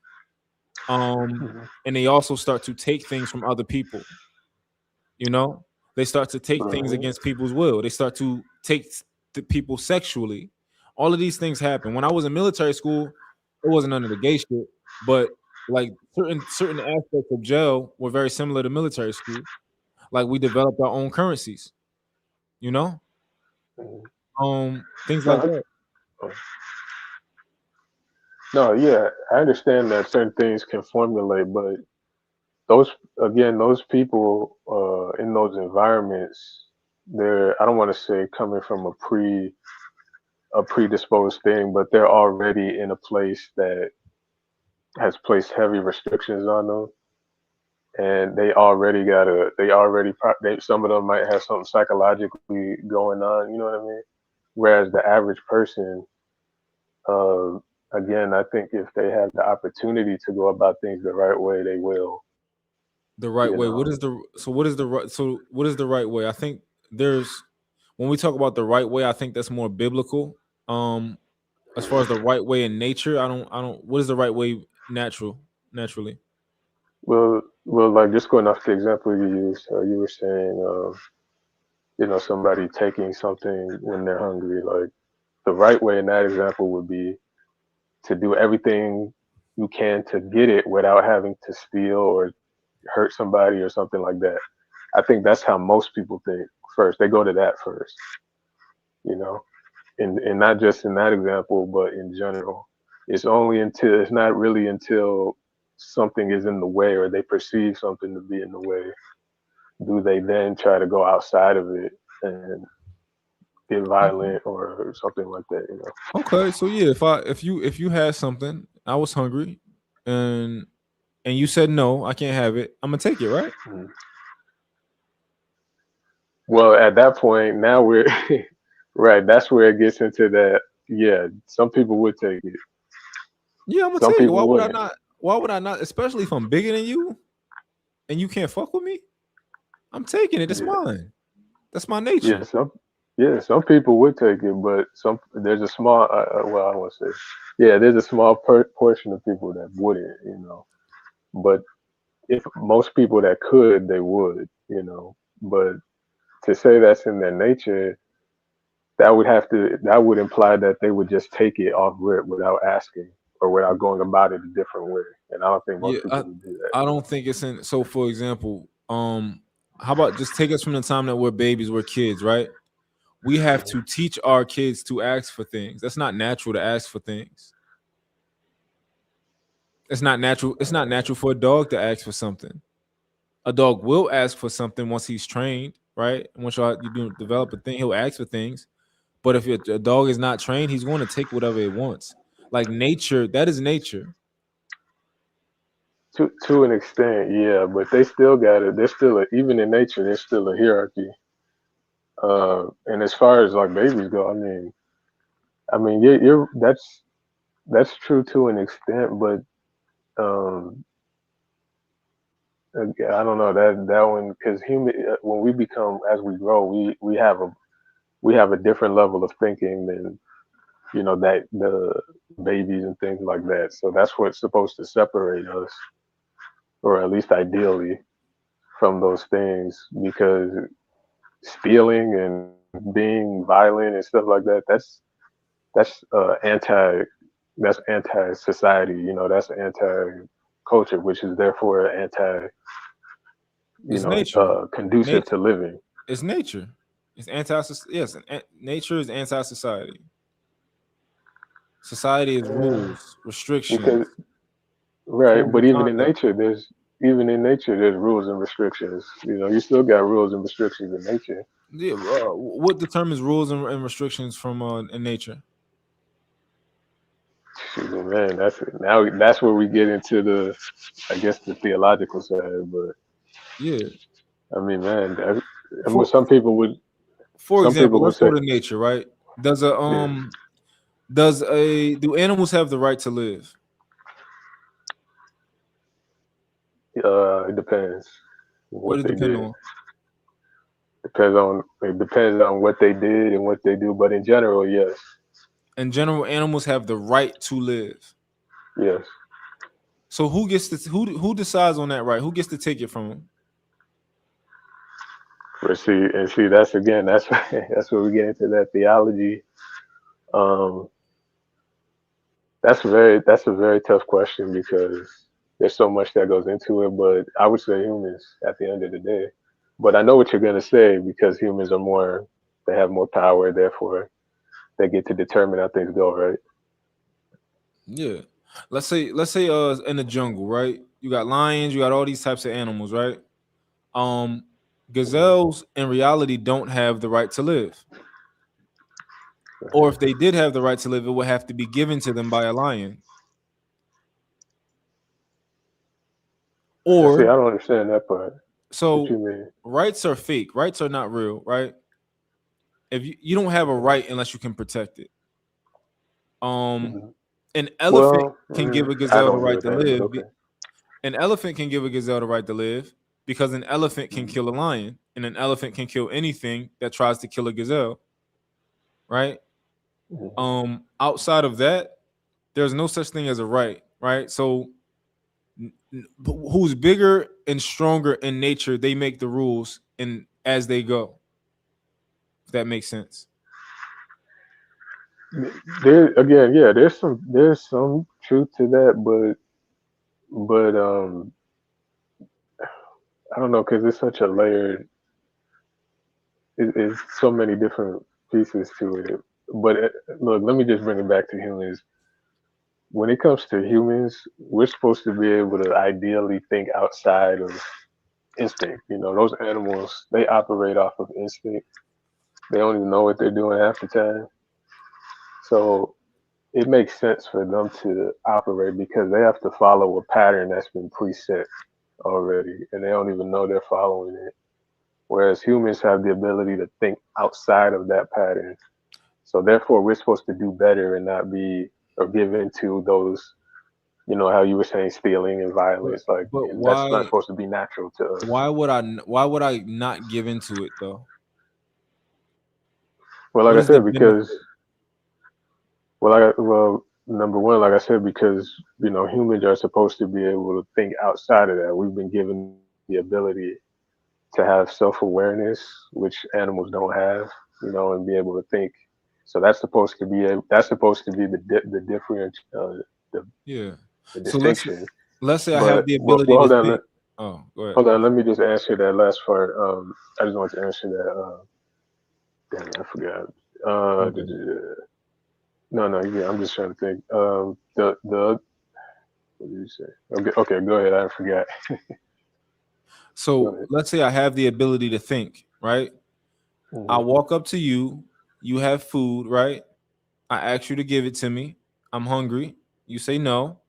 [SPEAKER 18] Mhm.
[SPEAKER 2] And they also start to take things from other people. You know, they start to take things
[SPEAKER 18] Right.
[SPEAKER 2] against people's will. They start to take the people sexually. All of these things happen. When I was in military school, it wasn't none of the gay shit, but like certain aspects of jail were very similar to military school. Like we developed our own currencies, you know,
[SPEAKER 18] Mhm.
[SPEAKER 2] things like
[SPEAKER 18] No,
[SPEAKER 2] that.
[SPEAKER 18] oh, no, yeah, I understand that certain things can formulate, but those again, those people in those environments, they're I don't want to say coming from a predisposed thing, but they're already in a place that has placed heavy restrictions on them, and some of them might have something psychologically going on. You know what I mean? Whereas the average person, uh, again, I think if they have the opportunity to go about things the right way, they will.
[SPEAKER 2] The right
[SPEAKER 18] You
[SPEAKER 2] way.
[SPEAKER 18] know.
[SPEAKER 2] What is the right way? I think there's when we talk about the right way, I think that's more biblical. Um, as far as the right way in nature, I don't. What is the right way naturally?
[SPEAKER 18] Well, like just going off the example you used, you were saying, somebody taking something when they're hungry. Like the right way in that example would be to do everything you can to get it without having to steal or hurt somebody or something like that. I think that's how most people think first. They go to that first, you know, and not just in that example, but in general. It's not really until something is in the way or they perceive something to be in the way do they then try to go outside of it and get violent or something like that, you know.
[SPEAKER 2] Okay, so yeah, if you had something, I was hungry, and you said no, I can't have it. I'm gonna take it, right?
[SPEAKER 18] Mhm. Well, at that point, now we're right. That's where it gets into that. Yeah, some people would take it.
[SPEAKER 2] Yeah, I'm gonna
[SPEAKER 18] Some
[SPEAKER 2] take it.
[SPEAKER 18] people
[SPEAKER 2] Why would I
[SPEAKER 18] wouldn't.
[SPEAKER 2] not? Why would I not? Especially if I'm bigger than you and you can't fuck with me. I'm taking it. It's
[SPEAKER 18] Yeah,
[SPEAKER 2] mine. That's my
[SPEAKER 18] yeah.
[SPEAKER 2] nature.
[SPEAKER 18] Some people would take it, but there's a small. Well, I don't want to say. Yeah, there's a small portion of people that wouldn't. You know, but if most people that could, they would. You know, but to say that's in their nature, that would imply that they would just take it off rip without asking or without going about it a different way. And I don't think
[SPEAKER 2] Yeah,
[SPEAKER 18] most people would do that.
[SPEAKER 2] I don't think it's in. So, for example, how about just take us from the time that we're babies, we're kids, right? We have to teach our kids to ask for things. That's not natural to ask for things. It's not natural. It's not natural for a dog to ask for something. A dog will ask for something once he's trained, right? Once you do develop a thing, he'll ask for things. But if a dog is not trained, he's going to take whatever it wants. Like nature, that is nature.
[SPEAKER 18] To an extent, yeah, but they still got it. There's still even in nature, there's still a hierarchy. And as far as like babies go, you're that's true to an extent, but um, I don't know that one because human when we become as we grow, we have a different level of thinking than that the babies and things like that. So that's what's supposed to separate us, or at least ideally, from those things. Because stealing and being violent and stuff like that, that's that's anti society. That's anti culture, which is therefore anti
[SPEAKER 2] It's nature.
[SPEAKER 18] conducive
[SPEAKER 2] Nature.
[SPEAKER 18] to living.
[SPEAKER 2] It's nature. It's anti. Yes, nature is anti society. Society is
[SPEAKER 18] Uh,
[SPEAKER 2] rules, restrictions,
[SPEAKER 18] because right,
[SPEAKER 2] codes
[SPEAKER 18] but
[SPEAKER 2] of conduct.
[SPEAKER 18] even in nature there's rules and restrictions. You still got rules and restrictions in nature.
[SPEAKER 2] Yeah, what determines rules and restrictions from in nature?
[SPEAKER 18] Shoot, man, that's where we get into the, I guess, the theological side. But
[SPEAKER 2] Yeah.
[SPEAKER 18] I mean, man, I mean,
[SPEAKER 2] For
[SPEAKER 18] some
[SPEAKER 2] example,
[SPEAKER 18] people would
[SPEAKER 2] let's go
[SPEAKER 18] say,
[SPEAKER 2] to nature, right?
[SPEAKER 18] yeah,
[SPEAKER 2] Do animals have the right to live?
[SPEAKER 18] it depends
[SPEAKER 2] What
[SPEAKER 18] what
[SPEAKER 2] does it
[SPEAKER 18] they
[SPEAKER 2] depend
[SPEAKER 18] did.
[SPEAKER 2] on?
[SPEAKER 18] It depends on what they did and what they do. But in general, yes,
[SPEAKER 2] In general, animals have the right to live.
[SPEAKER 18] yes.
[SPEAKER 2] So who gets to who decides on that right? Who gets to take it from them?
[SPEAKER 18] But see, that's again, that's that's where we get into that theology. Um, that's a very tough question because there's so much that goes into it. But I would say humans at the end of the day. But I know what you're gonna say because humans are more, they have more power, therefore they get to determine how things go, right?
[SPEAKER 2] Yeah. Let's say in the jungle, right? You got lions, you got all these types of animals, right? Um Gazelles in reality don't have the right to live. Or if they did have the right to live, it would have to be given to them by a lion.
[SPEAKER 18] See, I
[SPEAKER 2] Or
[SPEAKER 18] don't understand that part. What you
[SPEAKER 2] so
[SPEAKER 18] mean?
[SPEAKER 2] rights are fake. Rights are not real, right? If you don't have a right unless you can protect it. Um
[SPEAKER 18] Mhm.
[SPEAKER 2] an elephant
[SPEAKER 18] Well,
[SPEAKER 2] can give a
[SPEAKER 18] I
[SPEAKER 2] gazelle the
[SPEAKER 18] don't agree
[SPEAKER 2] right
[SPEAKER 18] with
[SPEAKER 2] to
[SPEAKER 18] that, but
[SPEAKER 2] live.
[SPEAKER 18] okay.
[SPEAKER 2] An elephant can give a gazelle the right to live because an elephant can kill a lion and an elephant can kill anything that tries to kill a gazelle, right?
[SPEAKER 18] Mhm.
[SPEAKER 2] Outside of that, there's no such thing as a right, right? So who's bigger and stronger in nature, they make the rules and as they go. If that makes sense.
[SPEAKER 18] There again, yeah, there's some truth to that, but I don't know because it's such a layered. It's so many different pieces to it. But look, let me just bring it back to humans. When it comes to humans, we're supposed to be able to ideally think outside of instinct. You know, those animals, they operate off of instinct. They don't even know what they're doing half the time. So it makes sense for them to operate because they have to follow a pattern that's been preset already, and they don't even know they're following it. Whereas humans have the ability to think outside of that pattern. So therefore, we're supposed to do better and not be or give into those, how you were saying, stealing and
[SPEAKER 2] But
[SPEAKER 18] violence. Like,
[SPEAKER 2] but
[SPEAKER 18] and that's not
[SPEAKER 2] why
[SPEAKER 18] supposed to be natural to us.
[SPEAKER 2] why would I not give into it though?
[SPEAKER 18] Well, like
[SPEAKER 2] What
[SPEAKER 18] I
[SPEAKER 2] is the
[SPEAKER 18] said, because
[SPEAKER 2] benefit?
[SPEAKER 18] number one, like I said, because humans are supposed to be able to think outside of that. We've been given the ability to have self awareness, which animals don't have, and be able to think. So that's supposed to be the different the
[SPEAKER 2] Yeah.
[SPEAKER 18] the
[SPEAKER 2] So
[SPEAKER 18] distinction.
[SPEAKER 2] let's say I have
[SPEAKER 18] But
[SPEAKER 2] the
[SPEAKER 18] well,
[SPEAKER 2] ability
[SPEAKER 18] well
[SPEAKER 2] to
[SPEAKER 18] hold on,
[SPEAKER 2] think. Oh, go ahead.
[SPEAKER 18] hold on. Let me just answer that last part. I just want to answer that. Damn, I forgot.
[SPEAKER 2] Okay.
[SPEAKER 18] No, no, yeah, I'm just trying to think. The what did you say? Okay, okay, go ahead. I forgot. Go
[SPEAKER 2] So
[SPEAKER 18] ahead.
[SPEAKER 2] let's say I have the ability to think, right? I
[SPEAKER 18] Hmm.
[SPEAKER 2] walk up to you, you have food, right? I ask you to give it to me. I'm hungry. You say no,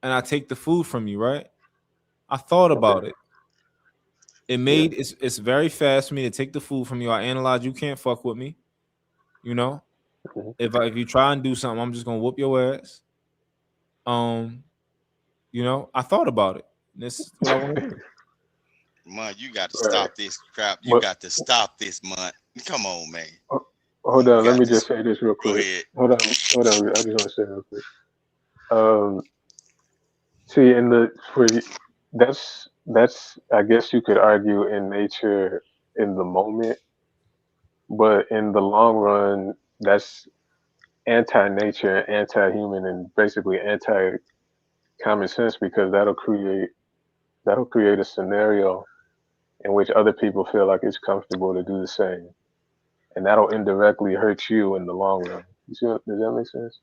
[SPEAKER 2] and I take the food from you, right? I thought
[SPEAKER 18] Okay.
[SPEAKER 2] about it.
[SPEAKER 18] Yeah.
[SPEAKER 2] It's very fast for me to take the food from you. I analyze you can't fuck with me, you know?
[SPEAKER 18] Hmm.
[SPEAKER 2] If you try and do something, I'm just gonna whoop your ass. Um, I thought about it. This is what I want to do.
[SPEAKER 4] Mont, you got to
[SPEAKER 18] Right.
[SPEAKER 4] stop this crap. You
[SPEAKER 18] But
[SPEAKER 4] got to stop this, Mont. Come on, man.
[SPEAKER 18] hold
[SPEAKER 4] You
[SPEAKER 18] on. Let
[SPEAKER 4] got
[SPEAKER 18] me
[SPEAKER 4] this.
[SPEAKER 18] just say this real
[SPEAKER 4] Go
[SPEAKER 18] quick.
[SPEAKER 4] ahead.
[SPEAKER 18] Hold on. Hold on. I just want to say it real quick. Um, see, in the for y- that's I guess you could argue in nature in the moment, but in the long run, that's anti-nature, anti-human, and basically anti-common sense because that'll create a scenario in which other people feel like it's comfortable to do the same, and that'll indirectly hurt you in the long run. Does that make sense?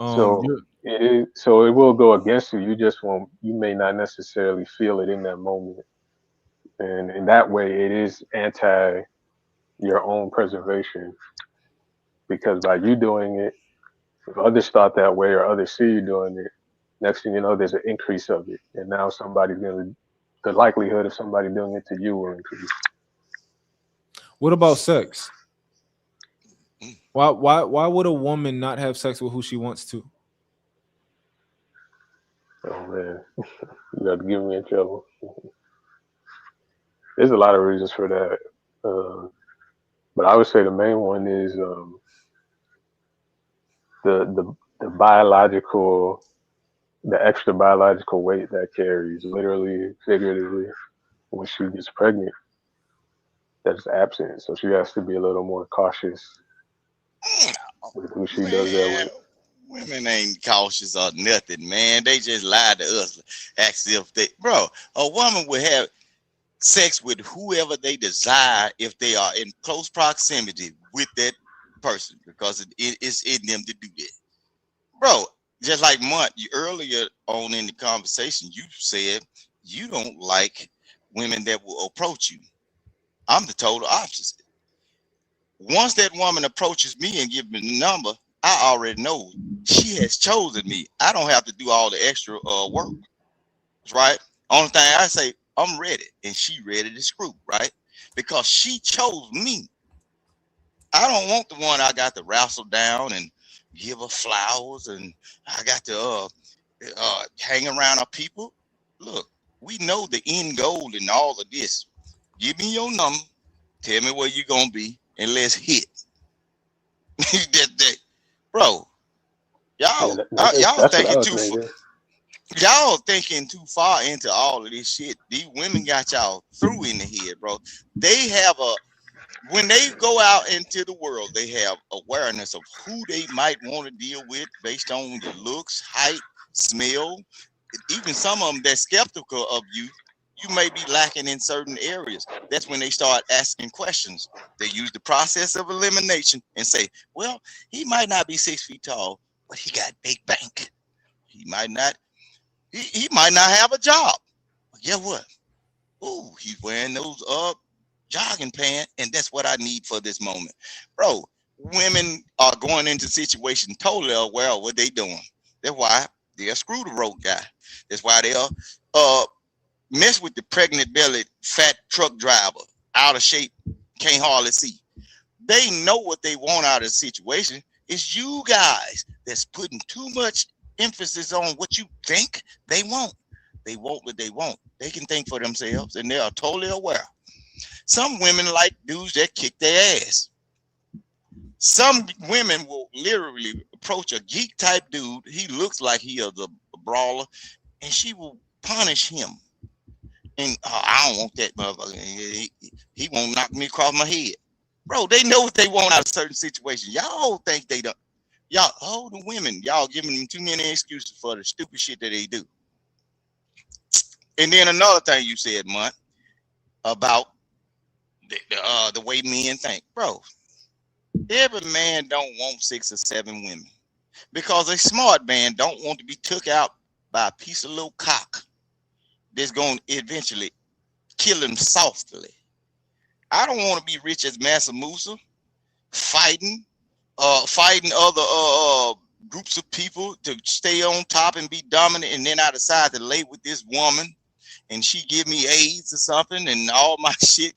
[SPEAKER 18] So
[SPEAKER 2] You're
[SPEAKER 18] it will go against you. You just won't. You may not necessarily feel it in that moment, and in that way, it is anti your own preservation because by you doing it, if others thought that way or others see you doing it, next thing you know, there's an increase of it, and now the likelihood of somebody doing it to you will increase.
[SPEAKER 1] What about sex? Why would a woman not have sex with who she wants to?
[SPEAKER 18] Oh man, you got to get me in trouble. There's a lot of reasons for that, but I would say the main one is the biological, the extra biological weight that carries, literally, figuratively, when she gets pregnant, that's absent. So she has to be a little more cautious with who she does that with.
[SPEAKER 4] Women ain't cautious or nothing, man. They just lie to us, as if they, bro. A woman will have sex with whoever they desire if they are in close proximity with that person, because it's in them to do that, bro. Just like Mont, you earlier on in the conversation, you said you don't like women that will approach you. I'm the total opposite. Once that woman approaches me and gives me the number, I already know she has chosen me. I don't have to do all the extra work, right? Only thing I say, I'm ready, and she ready to screw, right? Because she chose me. I don't want the one I got to wrestle down and give her flowers, and I got to hang around her people. Look, we know the end goal in all of this. Give me your number, tell me where you're gonna be, and let's hit. Bro, y'all, y'all
[SPEAKER 18] That's what I
[SPEAKER 4] thinking
[SPEAKER 18] was
[SPEAKER 4] too far.
[SPEAKER 18] thinking.
[SPEAKER 4] Y'all thinking too far into all of this shit. These women got y'all through in the head, bro. They have when they go out into the world, they have awareness of who they might want to deal with based on your looks, height, smell. Even some of them that's skeptical of you, you may be lacking in certain areas. That's when they start asking questions. They use the process of elimination and say, well, he might not be 6 feet tall, but he got big bank. He might not have a job. But guess what? Ooh, he's wearing those jogging pants, and that's what I need for this moment. Bro, women are going into situations totally aware of what they doing. That's why they'll screw the road guy. That's why they'll mess with the pregnant belly fat truck driver, out of shape, can't hardly see. They know what they want out of the situation. It's you guys that's putting too much emphasis on what you think they want. They want what they want. They can think for themselves, and they are totally aware. Some women like dudes that kick their ass. Some women will literally approach a geek type dude. He looks like he is a brawler, and she will punish him. And I don't want that motherfucker. He won't knock me across my head. Bro, they know what they want out of certain situations. Y'all think they don't. Y'all, the women, y'all giving them too many excuses for the stupid shit that they do. And then another thing you said, Mont, about the way men think. Bro, every man don't want 6 or 7 women, because a smart man don't want to be took out by a piece of little cock that's going to eventually kill him softly. I don't want to be rich as Massa Musa, fighting other groups of people to stay on top and be dominant, and then I decide to lay with this woman and she give me AIDS or something, and all my shit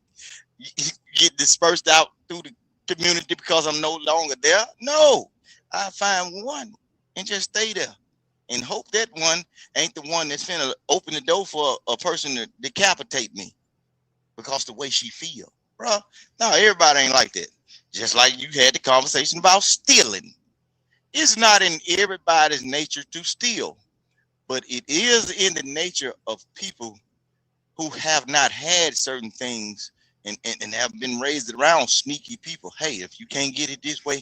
[SPEAKER 4] get dispersed out through the community because I'm no longer there. No, I find one and just stay there and hope that one ain't the one that's finna open the door for a person to decapitate me because the way she feel. Bro, no, everybody ain't like that. Just like you had the conversation about stealing. It's not in everybody's nature to steal, but it is in the nature of people who have not had certain things and have been raised around sneaky people. Hey, if you can't get it this way,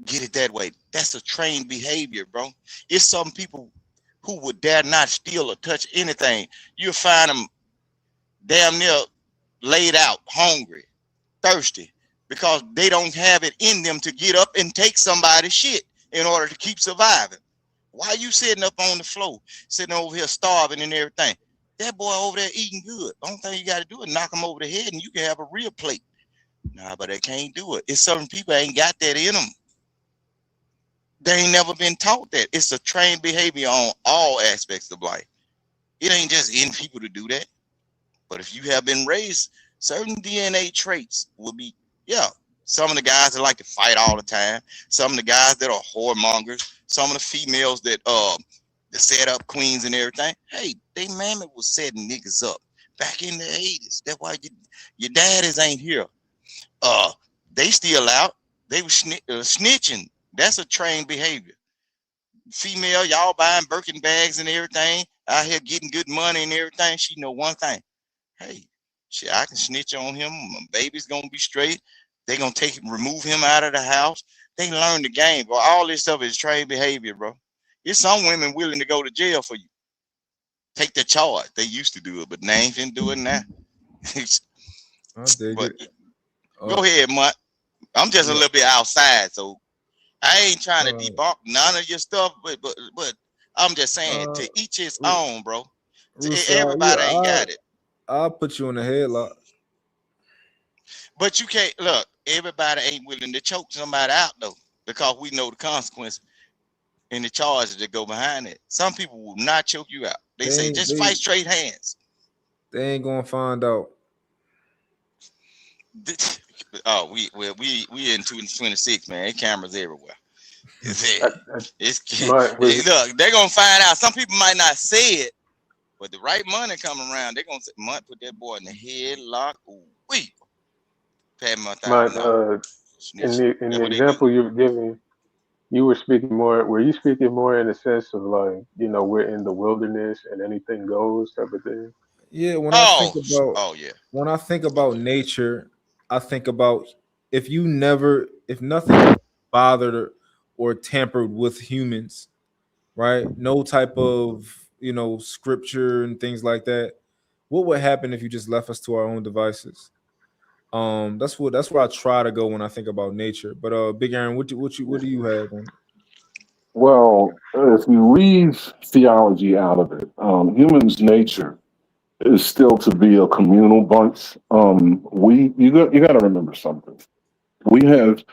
[SPEAKER 4] get it that way. That's a trained behavior, bro. It's some people who would dare not steal or touch anything. You'll find them damn near laid out, hungry, thirsty, because they don't have it in them to get up and take somebody's shit in order to keep surviving. Why are you sitting up on the floor, sitting over here starving and everything? That boy over there eating good. Only thing you got to do is knock him over the head and you can have a real plate. Nah, but they can't do it. It's certain people ain't got that in them. They ain't never been taught that. It's a trained behavior on all aspects of life. It ain't just in people to do that. But if you have been raised, certain DNA traits will be, yeah. Some of the guys that like to fight all the time. Some of the guys that are whoremongers. Some of the females that set up queens and everything. Hey, they mammy was setting niggas up back in the 80s. That's why your daddies ain't here. They still out. They was snitching. That's a trained behavior. Female, y'all buying Birkin bags and everything, out here getting good money and everything. She know one thing. Hey, shit, I can snitch on him. My baby's gonna be straight. They gonna remove him out of the house. They learn the game, bro. All this stuff is trained behavior, bro. There's some women willing to go to jail for you. Take the charge. They used to do it, but they ain't finna do it now.
[SPEAKER 1] I dig
[SPEAKER 4] But
[SPEAKER 1] it.
[SPEAKER 4] go ahead, Mont. I'm just a little bit outside, so I ain't trying to
[SPEAKER 1] Uh,
[SPEAKER 4] debunk none of your stuff, but I'm just saying to each his own, bro. Everybody ain't got it.
[SPEAKER 1] I'll put you in the headlock.
[SPEAKER 4] But you can't look, everybody ain't willing to choke somebody out though, because we know the consequences and the charges that go behind it. Some people will not choke you out. They say just fight straight hands.
[SPEAKER 1] They ain't gonna find out.
[SPEAKER 4] Oh, we in 2026, man. There cameras everywhere. Look, they're gonna find out. Some people might not say it, but the right money coming around, they're gonna say, Mont put that boy in the headlock. Ooh, wee. Pat my thigh.
[SPEAKER 18] In the example you were giving, you were speaking more. Were you speaking more in the sense of like, you know, we're in the wilderness and anything goes type of thing?
[SPEAKER 1] Yeah, when I think about nature, I think about if nothing bothered or tampered with humans, right? No type of scripture and things like that. What would happen if you just left us to our own devices? That's where I try to go when I think about nature. But Big Aaron, what do you have on it?
[SPEAKER 6] Well, if you leave theology out of it, humans' nature is still to be a communal bunch. You got to remember something. We have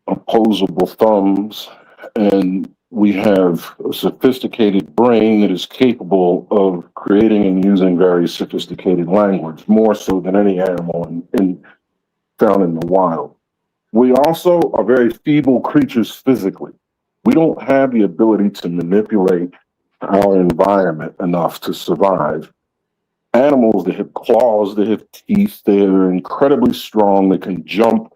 [SPEAKER 6] opposable thumbs, and we have a sophisticated brain that is capable of creating and using very sophisticated language, more so than any animal found in the wild. We also are very feeble creatures physically. We don't have the ability to manipulate our environment enough to survive. Animals that have claws, that have teeth, they are incredibly strong, they can jump,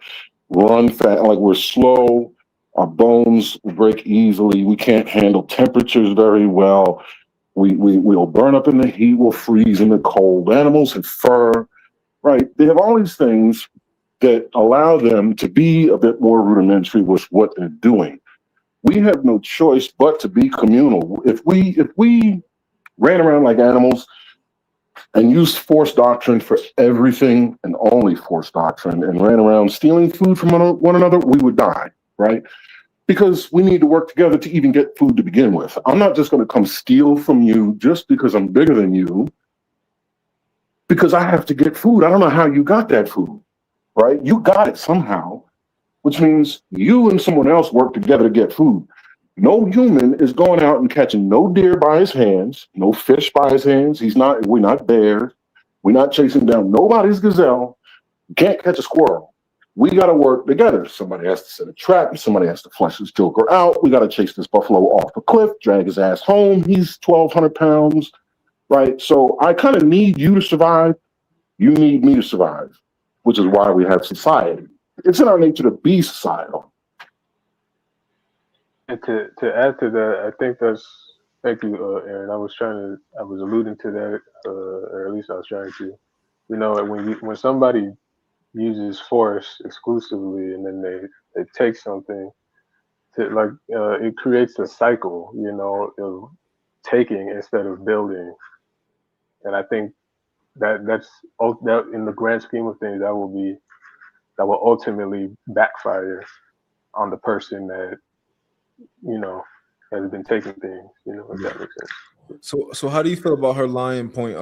[SPEAKER 6] run fast, like we're slow, our bones break easily, we can't handle temperatures very well, we'll burn up in the heat, we'll freeze in the cold. Animals have fur, right? They have all these things that allow them to be a bit more rudimentary with what they're doing. We have no choice but to be communal. If we ran around like animals and used force doctrine for everything and only force doctrine and ran around stealing food from one another, we would die, right? Because we need to work together to even get food to begin with. I'm not just going to come steal from you just because I'm bigger than you, because I have to get food. I don't know how you got that food, right? You got it somehow, which means you and someone else work together to get food. No human is going out and catching no deer by his hands, no fish by his hands. We're not bears. We're not chasing down nobody's gazelle. You can't catch a squirrel. We got to work together. Somebody has to set a trap. Somebody has to flush this joker out. We got to chase this buffalo off the cliff, drag his ass home. He's 1,200 pounds, right? So I kind of need you to survive. You need me to survive, which is why we have society. It's in our nature to be societal.
[SPEAKER 18] And to add to that, I think thank you, Aaron. I was alluding to that, or at least I was trying to. You know, when somebody uses force exclusively and then they take something, it creates a cycle, you know, of taking instead of building. And I think that in the grand scheme of things, that will ultimately backfire on the person that, you know, has been taking things, you know, if that makes sense.
[SPEAKER 1] So how do you feel about her lying point,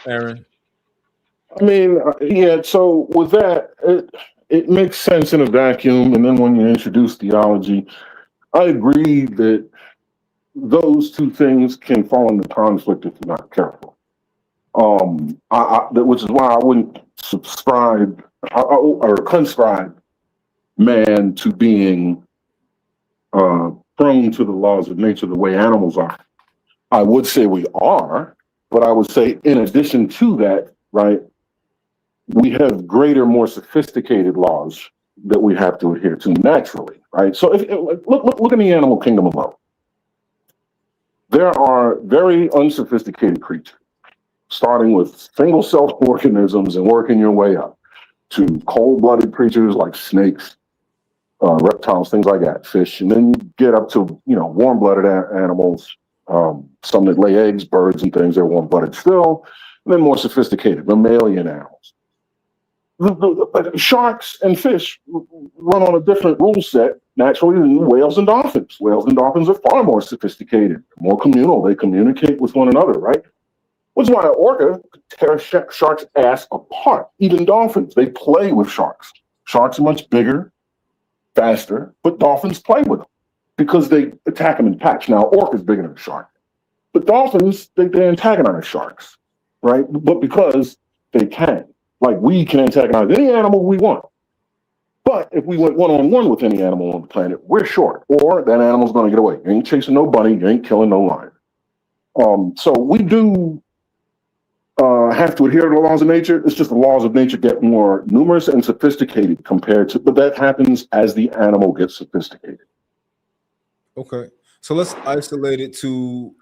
[SPEAKER 1] Aaron?
[SPEAKER 6] I mean, yeah, so with that, it makes sense in a vacuum. And then when you introduce theology, I agree that those two things can fall into conflict if you're not careful. Which is why I wouldn't subscribe or conscribe man to being prone to the laws of nature the way animals are. I would say we are, but I would say in addition to that, right, we have greater, more sophisticated laws that we have to adhere to naturally, right? So look in the animal kingdom alone. There are very unsophisticated creatures, starting with single-celled organisms and working your way up to cold-blooded creatures like snakes, reptiles, things like that, fish, and then you get up to warm-blooded animals, some that lay eggs, birds, and things. They're warm-blooded still, and then more sophisticated mammalian animals. Sharks and fish run on a different rule set naturally than whales and dolphins. Whales and dolphins are far more sophisticated, more communal. They communicate with one another, right? Which is why an orca tears sharks' ass apart. Even dolphins, they play with sharks. Sharks are much bigger, faster, but dolphins play with them because they attack them in packs. Now, orca's bigger than a shark, but dolphins, they antagonize sharks, right? But because they can. Like, we can antagonize any animal we want. But if we went one-on-one with any animal on the planet, we're short, or that animal's going to get away. You ain't chasing no bunny, you ain't killing no lion. So we do have to adhere to the laws of nature. It's just the laws of nature get more numerous and sophisticated but that happens as the animal gets sophisticated.
[SPEAKER 1] Okay. So let's isolate it to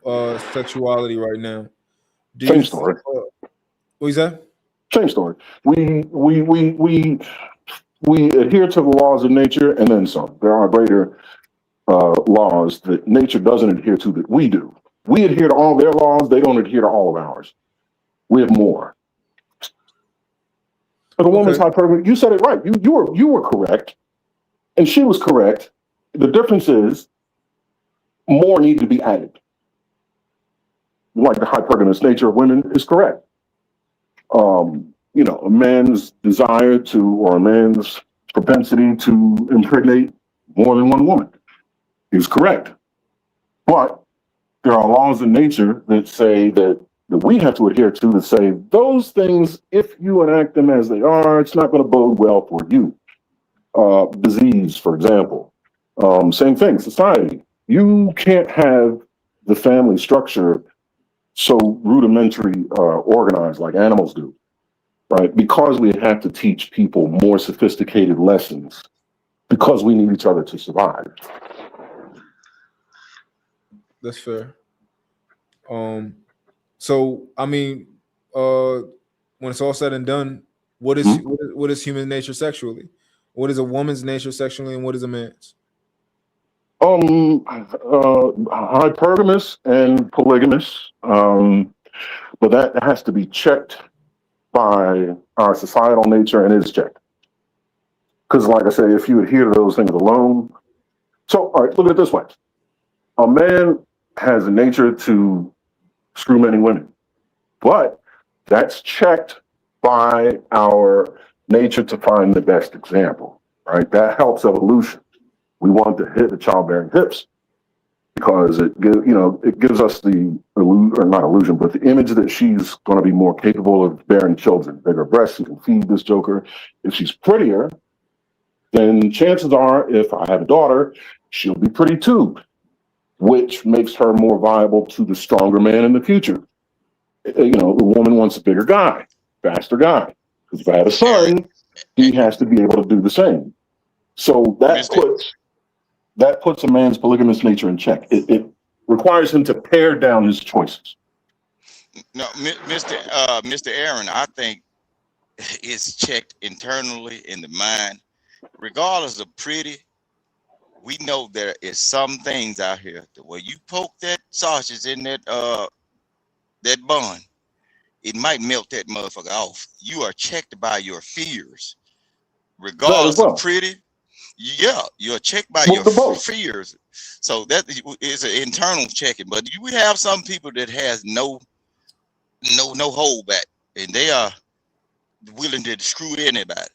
[SPEAKER 1] sexuality right now.
[SPEAKER 6] Same story.
[SPEAKER 1] What is that?
[SPEAKER 6] Same story. We adhere to the laws of nature and then some. There are greater laws that nature doesn't adhere to that we do. We adhere to all their laws. They don't adhere to all of ours. We have more. But a woman's hypergamy, you said it right. You were correct, and she was correct. The difference is more need to be added. Like the hypergamous nature of women is correct. A man's desire to, or a man's propensity to impregnate more than one woman is correct. But there are laws in nature that say that we have to adhere to that say those things, if you enact them as they are, it's not going to bode well for you. Disease, for example. Same thing, society. You can't have the family structure so rudimentary organized like animals do, right? Because we have to teach people more sophisticated lessons because we need each other to survive.
[SPEAKER 1] That's fair. So I mean, when it's all said and done, what is human nature sexually? What is a woman's nature sexually, and what is a man's?
[SPEAKER 6] Hypergamous and polygamous, but that has to be checked by our societal nature and is checked. Because, like I say, if you adhere to those things alone, so all right, look at it this way: a man has a nature to screw many women, but that's checked by our nature to find the best example, right? That helps evolution. We want to hit the childbearing hips because it gives us the not illusion, but the image that she's going to be more capable of bearing children. Bigger breasts, she can feed this joker. If she's prettier, then chances are, if I have a daughter, she'll be pretty too, which makes her more viable to the stronger man in the future. The woman wants a bigger guy, faster guy. Because if I have a son, he has to be able to do the same. So that puts a man's polygamous nature in check. It requires him to pare down his choices.
[SPEAKER 4] No, Mr. Aaron, I think it's checked internally in the mind. Regardless of pretty, we know there is some things out here that where you poke that sausage in that bun, it might melt that motherfucker off. You are checked by your fears. Regardless of pretty, you're checked by your fears. So that is an internal checking. But we have some people that has no holdback, and they are willing to screw anybody.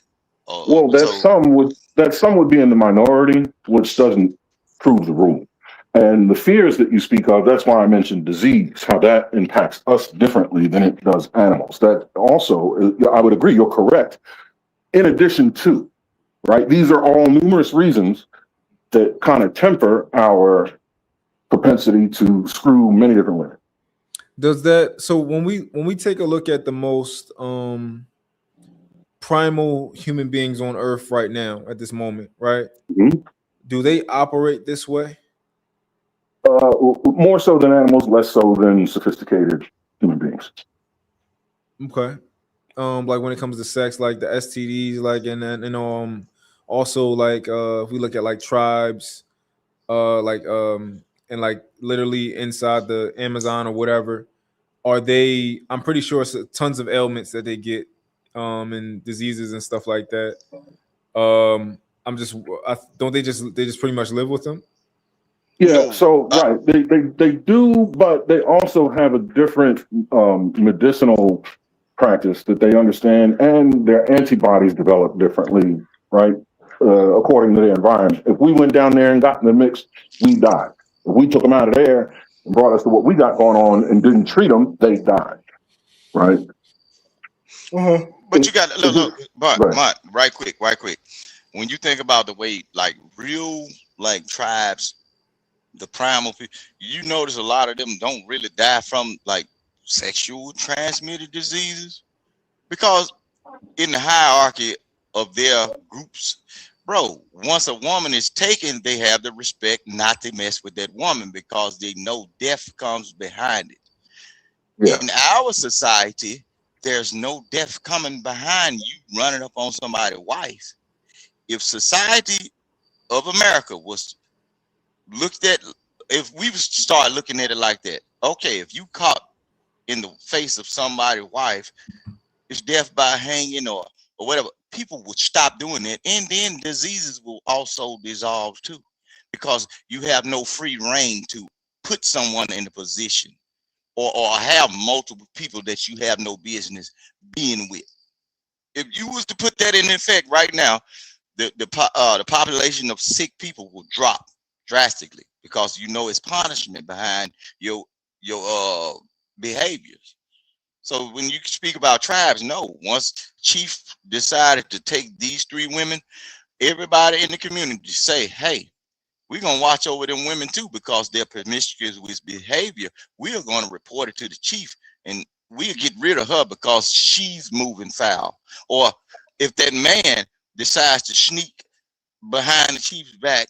[SPEAKER 6] Some would be in the minority, which doesn't proves the rule. And the fears that you speak of, that's why I mentioned disease, how that impacts us differently than it does animals. That also, I would agree, you're correct. In addition to, right, these are all numerous reasons that kind of temper our propensity to screw many different women.
[SPEAKER 1] Does that, so when we take a look at the most primal human beings on earth right now at this moment, right?
[SPEAKER 6] Mm-hmm.
[SPEAKER 1] Do they operate this way?
[SPEAKER 6] More so than animals, less so than sophisticated human beings.
[SPEAKER 1] Okay. Like when it comes to sex, like the STDs, like and also like if we look at like tribes, and like literally inside the Amazon or whatever, are they? I'm pretty sure it's tons of ailments that they get, and diseases and stuff like that. Don't they just pretty much live with them?
[SPEAKER 6] Yeah, so right, they do, but they also have a different medicinal practice that they understand, and their antibodies develop differently, right? According to their environment. If we went down there and got in the mix, we died. If we took them out of there and brought us to what we got going on and didn't treat them, they died, right?
[SPEAKER 4] But you got look, but Mont, right quick. When you think about the way like real like tribes, the primal people, you notice a lot of them don't really die from like sexual transmitted diseases, because in the hierarchy of their groups, bro, once a woman is taken, they have the respect not to mess with that woman because they know death comes behind it. Yeah. In our society, there's no death coming behind you running up on somebody's wife. If society of America was looked at, if we start looking at it like that, okay, if you caught in the face of somebody's wife, it's death by hanging or whatever, people would stop doing it, and then diseases will also dissolve too, because you have no free reign to put someone in a position or have multiple people that you have no business being with. If you was to put that in effect right now, the population of sick people will drop drastically, because you know it's punishment behind your behaviors. So when you speak about tribes, no, once chief decided to take these 3 women, everybody in the community say, hey, we're going to watch over them women too, because they're promiscuous with behavior. We are going to report it to the chief, and we'll get rid of her because she's moving foul. Or if that man decides to sneak behind the chief's back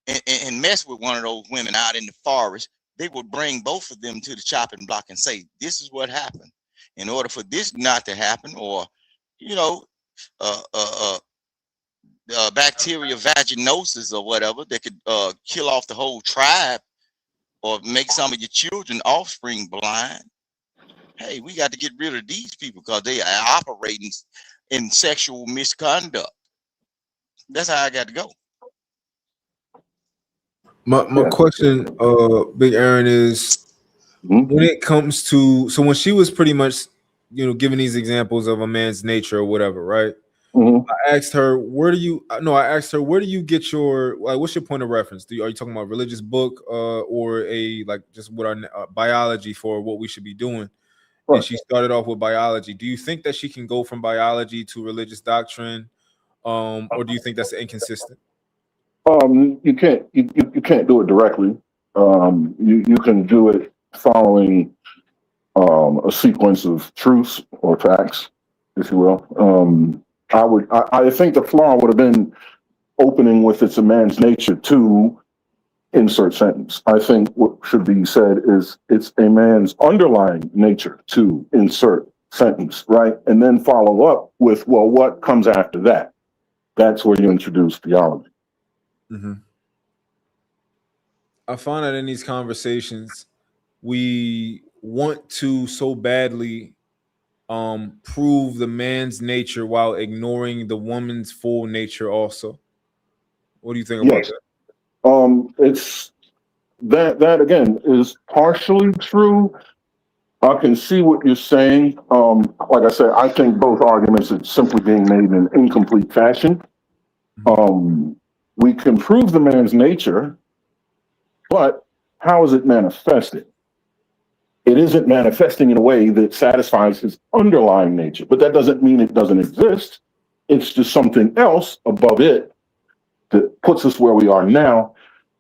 [SPEAKER 4] and mess with one of those women out in the forest, they would bring both of them to the chopping block and say, this is what happened. In order for this not to happen, or, you know, bacteria vaginosis or whatever that could kill off the whole tribe or make some of your children offspring blind. Hey, we got to get rid of these people because they are operating in sexual misconduct. That's how I got to go.
[SPEAKER 1] My question, Big Aaron, is when it comes to, so when she was pretty much, giving these examples of a man's nature or whatever, right? I asked her, where do you get your, like, what's your point of reference? Are you talking about a religious book or just what our biology for what we should be doing? Right. And she started off with biology. Do you think that she can go from biology to religious doctrine, or do you think that's inconsistent?
[SPEAKER 6] You can't do it directly. You can do it following a sequence of truths or facts, if you will. I think the flaw would have been opening with "it's a man's nature to" insert sentence. I think what should be said is "it's a man's underlying nature to" insert sentence, right? And then follow up with, well, what comes after that? That's where you introduce theology.
[SPEAKER 1] Mm-hmm. I find that in these conversations, we want to so badly prove the man's nature while ignoring the woman's full nature also. What do you think about that?
[SPEAKER 6] It's that again is partially true. I can see what you're saying. Like I said, I think both arguments are simply being made in incomplete fashion. We can prove the man's nature But how is it manifested? It isn't manifesting in a way that satisfies his underlying nature, but that doesn't mean it doesn't exist. It's just something else above it that puts us where we are now.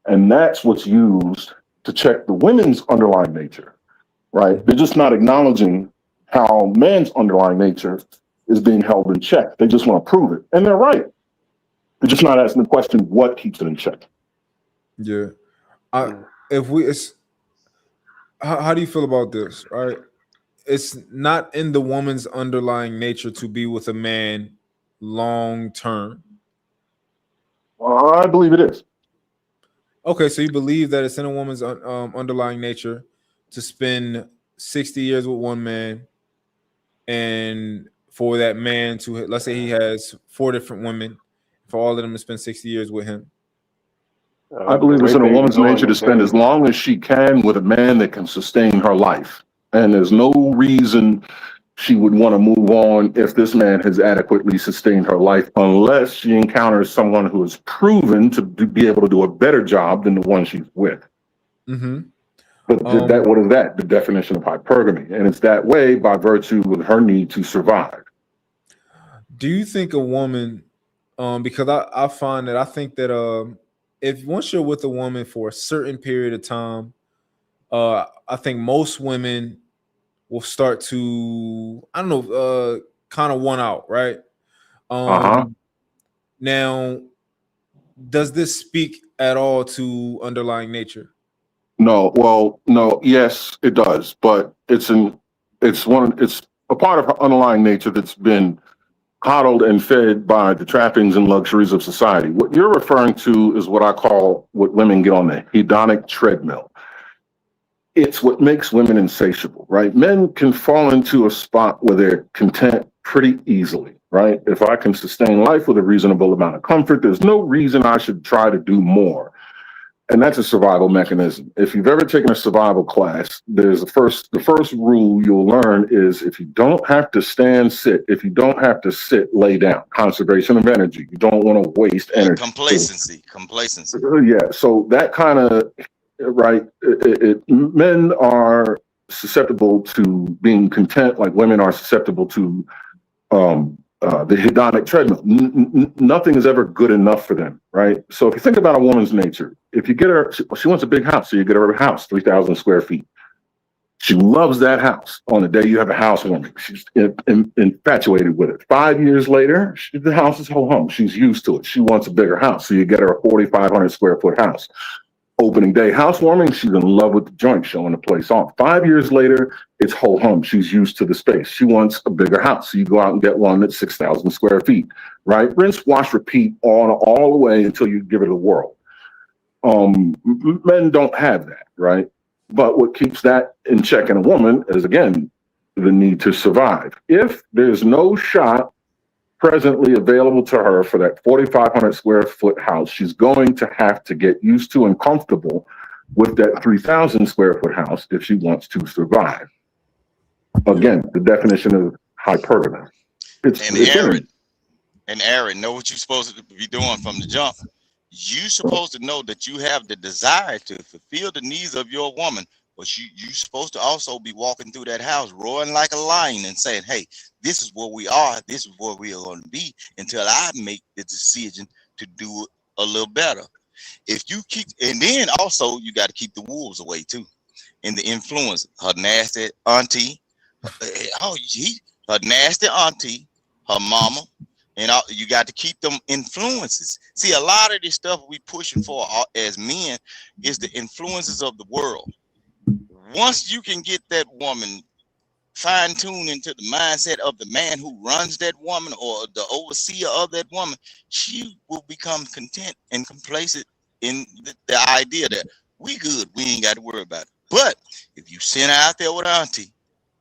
[SPEAKER 6] And that's what's used to check the women's underlying nature, right? They're just not acknowledging how man's underlying nature is being held in check. They just want to prove it. And they're right. They're just not asking the question, what keeps it in check?
[SPEAKER 1] Yeah. How do you feel about this, right? It's not in the woman's underlying nature to be with a man long term.
[SPEAKER 6] I believe it is.
[SPEAKER 1] Okay, so you believe that it's in a woman's underlying nature to spend 60 years with one man, and for that man to, let's say he has 4 different women, for all of them to spend 60 years with him.
[SPEAKER 6] I believe it's in a woman's nature to spend as long as she can with a man that can sustain her life. And there's no reason she would want to move on if this man has adequately sustained her life, unless she encounters someone who is proven to be able to do a better job than the one she's with.
[SPEAKER 1] Mm-hmm.
[SPEAKER 6] But what is that? The definition of hypergamy. And it's that way by virtue of her need to survive.
[SPEAKER 1] Do you think a woman, because I find that I think that if once you're with a woman for a certain period of time, I think most women will start to, I don't know, kind of want out, right? Now, does this speak at all to underlying nature?
[SPEAKER 6] No, well, no, yes, it does, but it's a part of her underlying nature that's been coddled and fed by the trappings and luxuries of society. What you're referring to is what I call what women get on the hedonic treadmill. It's what makes women insatiable, right? Men can fall into a spot where they're content pretty easily, right? If I can sustain life with a reasonable amount of comfort, there's no reason I should try to do more. And that's a survival mechanism. If you've ever taken a survival class, there's the first rule you'll learn is if you don't have to stand, sit. If you don't have to sit, lay down. Conservation of energy. You don't want to waste energy.
[SPEAKER 4] Complacency.
[SPEAKER 6] Yeah. So that kind of, right, men are susceptible to being content like women are susceptible to the hedonic treadmill. Nothing is ever good enough for them, right? So if you think about a woman's nature, if you get her, she wants a big house, so you get her a house, 3,000 square feet. She loves that house. On the day you have a housewarming, she's infatuated with it. 5 years later, the house is ho hum. She's used to it. She wants a bigger house, so you get her a 4,500 square foot house. Opening day housewarming, she's in love with the joint, showing the place off. 5 years later, it's ho hum. She's used to the space. She wants a bigger house. So you go out and get one that's 6,000 square feet, right? Rinse, wash, repeat all the way until you give it a whirl. Men don't have that, right? But what keeps that in check in a woman is, again, the need to survive. If there's no shot presently available to her for that 4,500 square foot house, she's going to have to get used to and comfortable with that 3,000 square foot house if she wants to survive. Again, the definition of hypergamy.
[SPEAKER 4] Aaron, know what you're supposed to be doing from the jump. You're supposed to know that you have the desire to fulfill the needs of your woman, but you're supposed to also be walking through that house roaring like a lion and saying, hey, this is where we are, this is where we are going to be until I make the decision to do it a little better. If you keep, and then also you got to keep the wolves away too, and the influence. Her nasty auntie, her nasty auntie, her mama, and you got to keep them influences. See, a lot of this stuff we pushing for as men is the influences of the world. Once you can get that woman fine-tuned into the mindset of the man who runs that woman or the overseer of that woman, she will become content and complacent in the idea that we good, we ain't got to worry about it. But if you send her out there with an auntie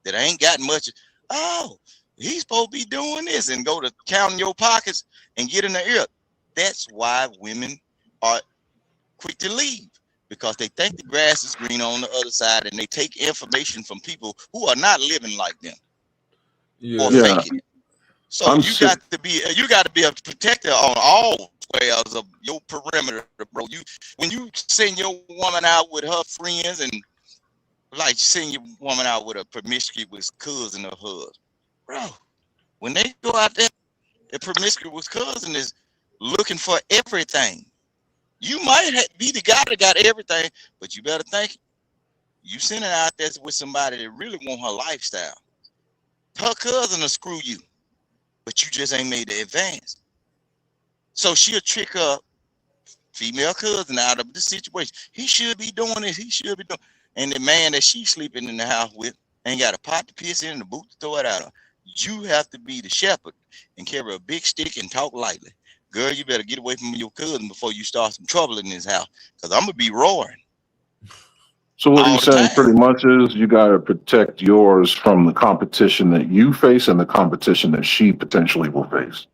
[SPEAKER 4] that ain't got much, oh, he's supposed to be doing this, and go to counting your pockets and get in the ear. That's why women are quick to leave, because they think the grass is green on the other side, and they take information from people who are not living like them or faking it. So you got to be a protector on all squares of your perimeter, bro. When you send your woman out with her friends and like send your woman out with a promiscuous cousin of hers, bro. When they go out there, the promiscuous cousin is looking for everything. You might be the guy that got everything, but you better think you sending out there with somebody that really want her lifestyle. Her cousin will screw you, but you just ain't made the advance. So she'll trick her female cousin out of the situation. He should be doing this. He should be doing. And the man that she's sleeping in the house with ain't got a pot to piss in and a boot to throw it out of. You have to be the shepherd and carry a big stick and talk lightly. Girl, you better get away from your cousin before you start some trouble in this house, because I'm going to be roaring.
[SPEAKER 6] So what he's saying pretty much is you got to protect yours from the competition that you face and the competition that she potentially will face.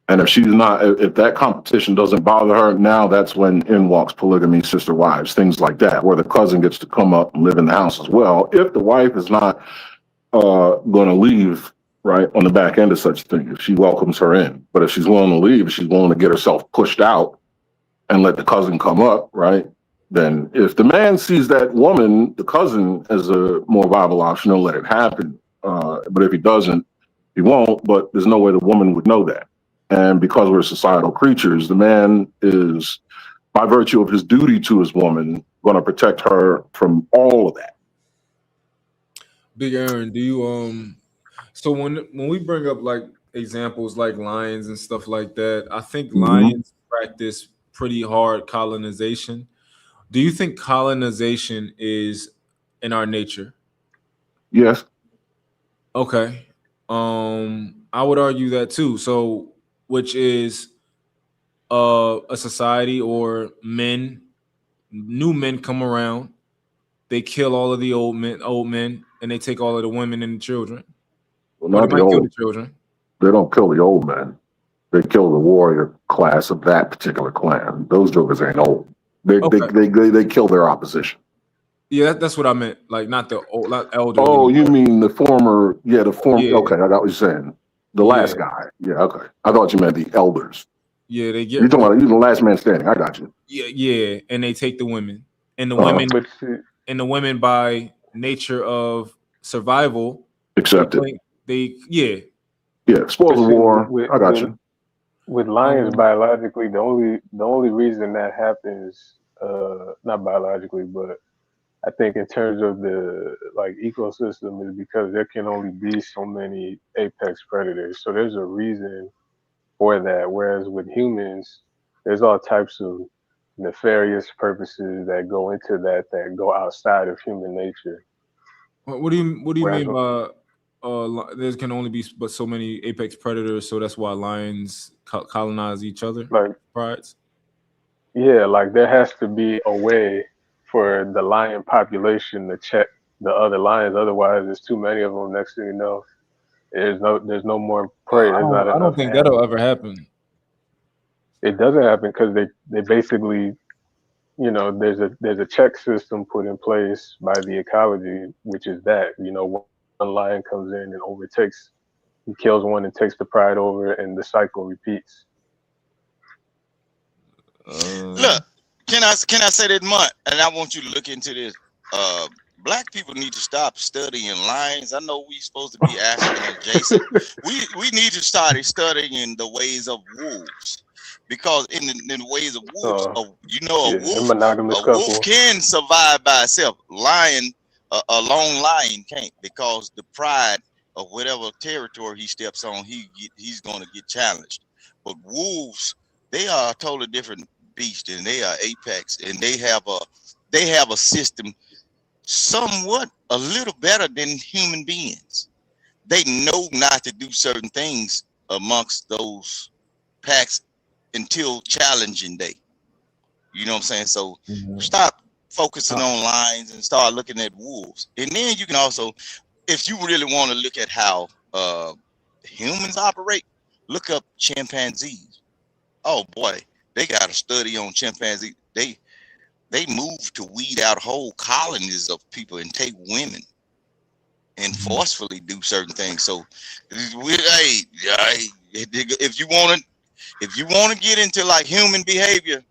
[SPEAKER 6] And if she's not, if that competition doesn't bother her, now that's when in walks polygamy, sister wives, things like that, where the cousin gets to come up and live in the house as well. If the wife is not going to leave, right, on the back end of such a thing, if she welcomes her in. But if she's willing to leave, if she's willing to get herself pushed out and let the cousin come up, right, then if the man sees that woman, the cousin, as a more viable option, he'll let it happen. But if he doesn't, he won't. But there's no way the woman would know that. And because we're societal creatures, the man is, by virtue of his duty to his woman, going to protect her from all of that.
[SPEAKER 1] Big Aaron, do you so when we bring up like examples like lions and stuff like that, I think lions practice pretty hard colonization. Do you think colonization is in our nature?
[SPEAKER 6] Yes.
[SPEAKER 1] Okay. I would argue that too. So which is a society or new men come around, they kill all of the old men, and they take all of the women and the children.
[SPEAKER 6] Well, not the old
[SPEAKER 1] children.
[SPEAKER 6] They don't kill the old men. They kill the warrior class of that particular clan. Those jokers ain't old. They kill their opposition.
[SPEAKER 1] Yeah, that's what I meant. Like not the old, not elderly.
[SPEAKER 6] Oh, you mean the former? Yeah, the former. Yeah. Okay, I got what you're saying. The last guy. Yeah, okay. I thought you meant the elders.
[SPEAKER 1] Yeah, they get.
[SPEAKER 6] You're talking about you the last man standing. I got you.
[SPEAKER 1] Yeah, and they take the women, and the women by nature of survival
[SPEAKER 6] accept it.
[SPEAKER 1] Yeah,
[SPEAKER 6] spoils the war. I got you.
[SPEAKER 18] With lions, biologically, the only reason that happens, not biologically, but I think in terms of the ecosystem, is because there can only be so many apex predators. So there's a reason for that. Whereas with humans, there's all types of nefarious purposes that go into that go outside of human nature.
[SPEAKER 1] What do you mean by there can only be but so many apex predators, so that's why lions colonize each other? Prides?
[SPEAKER 18] Yeah, like there has to be a way for the lion population to check the other lions. Otherwise, there's too many of them. Next thing you know, there's no more prey.
[SPEAKER 1] I don't think that'll ever happen.
[SPEAKER 18] It doesn't happen because they basically, there's a check system put in place by the ecology, which is that, one lion comes in and overtakes, he kills one and takes the pride over, and the cycle repeats.
[SPEAKER 4] Look, can I say that, Mont? And I want you to look into this. Black people need to stop studying lions. I know we supposed to be African adjacent. we need to start studying the ways of wolves. Because in the ways of wolves, a wolf can survive by itself. A lone lion can't, because the pride of whatever territory he steps on, he's going to get challenged. But wolves, they are a totally different beast, and they are apex, and they have a system somewhat a little better than human beings. They know not to do certain things amongst those packs until challenging day. You know what I'm saying? So stop focusing on lions and start looking at wolves. And then you can also, if you really want to look at how humans operate, look up chimpanzees. Oh boy, they got a study on chimpanzees. They move to weed out whole colonies of people and take women. and forcefully do certain things. So, if you want to get into like human behavior,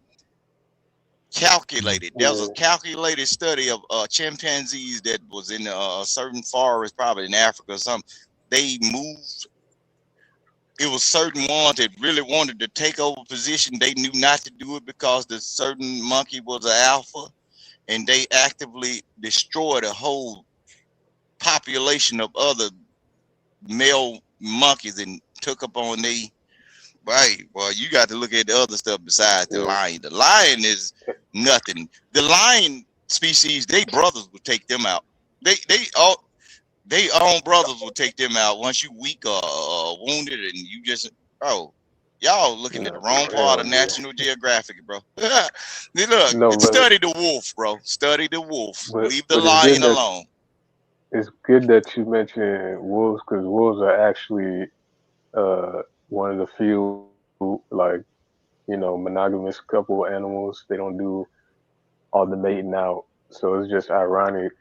[SPEAKER 4] calculated. There was a calculated study of chimpanzees that was in a certain forest, probably in Africa or something. They moved. It was certain ones that really wanted to take over position. They knew not to do it because the certain monkey was an alpha, and they actively destroyed a whole population of other male monkeys and took up on they right. Well, you got to look at the other stuff besides the lion. The lion is nothing. The lion species, they brothers would take them out. They own brothers will take them out once you weak or wounded, and you just y'all looking at the wrong part of National Geographic, bro. Look, study the wolf, bro. Study the wolf. Leave the lion alone.
[SPEAKER 18] It's good that you mentioned wolves, because wolves are actually one of the few, like, monogamous couple animals. They don't do all the mating out. So it's just ironic,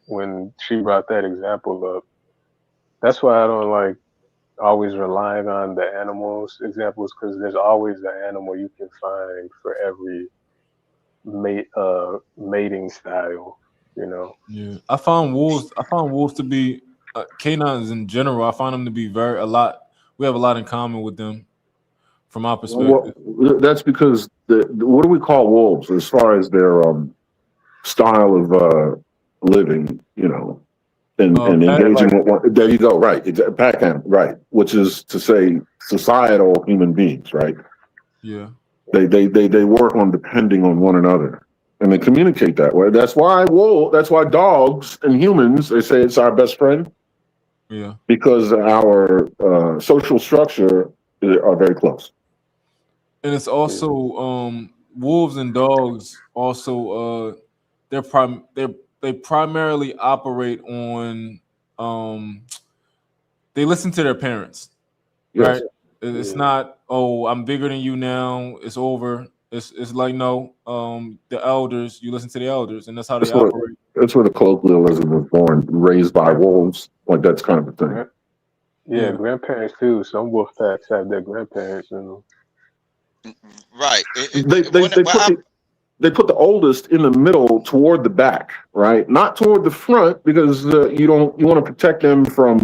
[SPEAKER 18] when she brought that example up. That's why I don't like always relying on the animals examples, because there's always an animal you can find for every mating style.
[SPEAKER 1] Yeah, I found wolves to be canines in general. I find them to be we have a lot in common with them from our perspective.
[SPEAKER 6] Well, that's because what do we call wolves as far as their style of living, and engaging with one. There you go, right? Pack animal, right? Which is to say, societal human beings, right?
[SPEAKER 1] Yeah.
[SPEAKER 6] They work on depending on one another, and they communicate that way. That's why dogs and humans, they say it's our best friend.
[SPEAKER 1] Yeah.
[SPEAKER 6] Because our social structure are very close.
[SPEAKER 1] And it's also wolves and dogs also they primarily operate on they listen to their parents.
[SPEAKER 6] Yes.
[SPEAKER 1] Right? It's not, I'm bigger than you now, it's over. It's like, no, the elders, you listen to the elders, and that's how they operate.
[SPEAKER 6] That's where the colloquialism was born, raised by wolves, like that's kind of a thing.
[SPEAKER 18] Yeah, grandparents too. Some wolf packs have their grandparents in them.
[SPEAKER 4] Right.
[SPEAKER 6] They put the oldest in the middle toward the back, right? Not toward the front, because you want to protect them from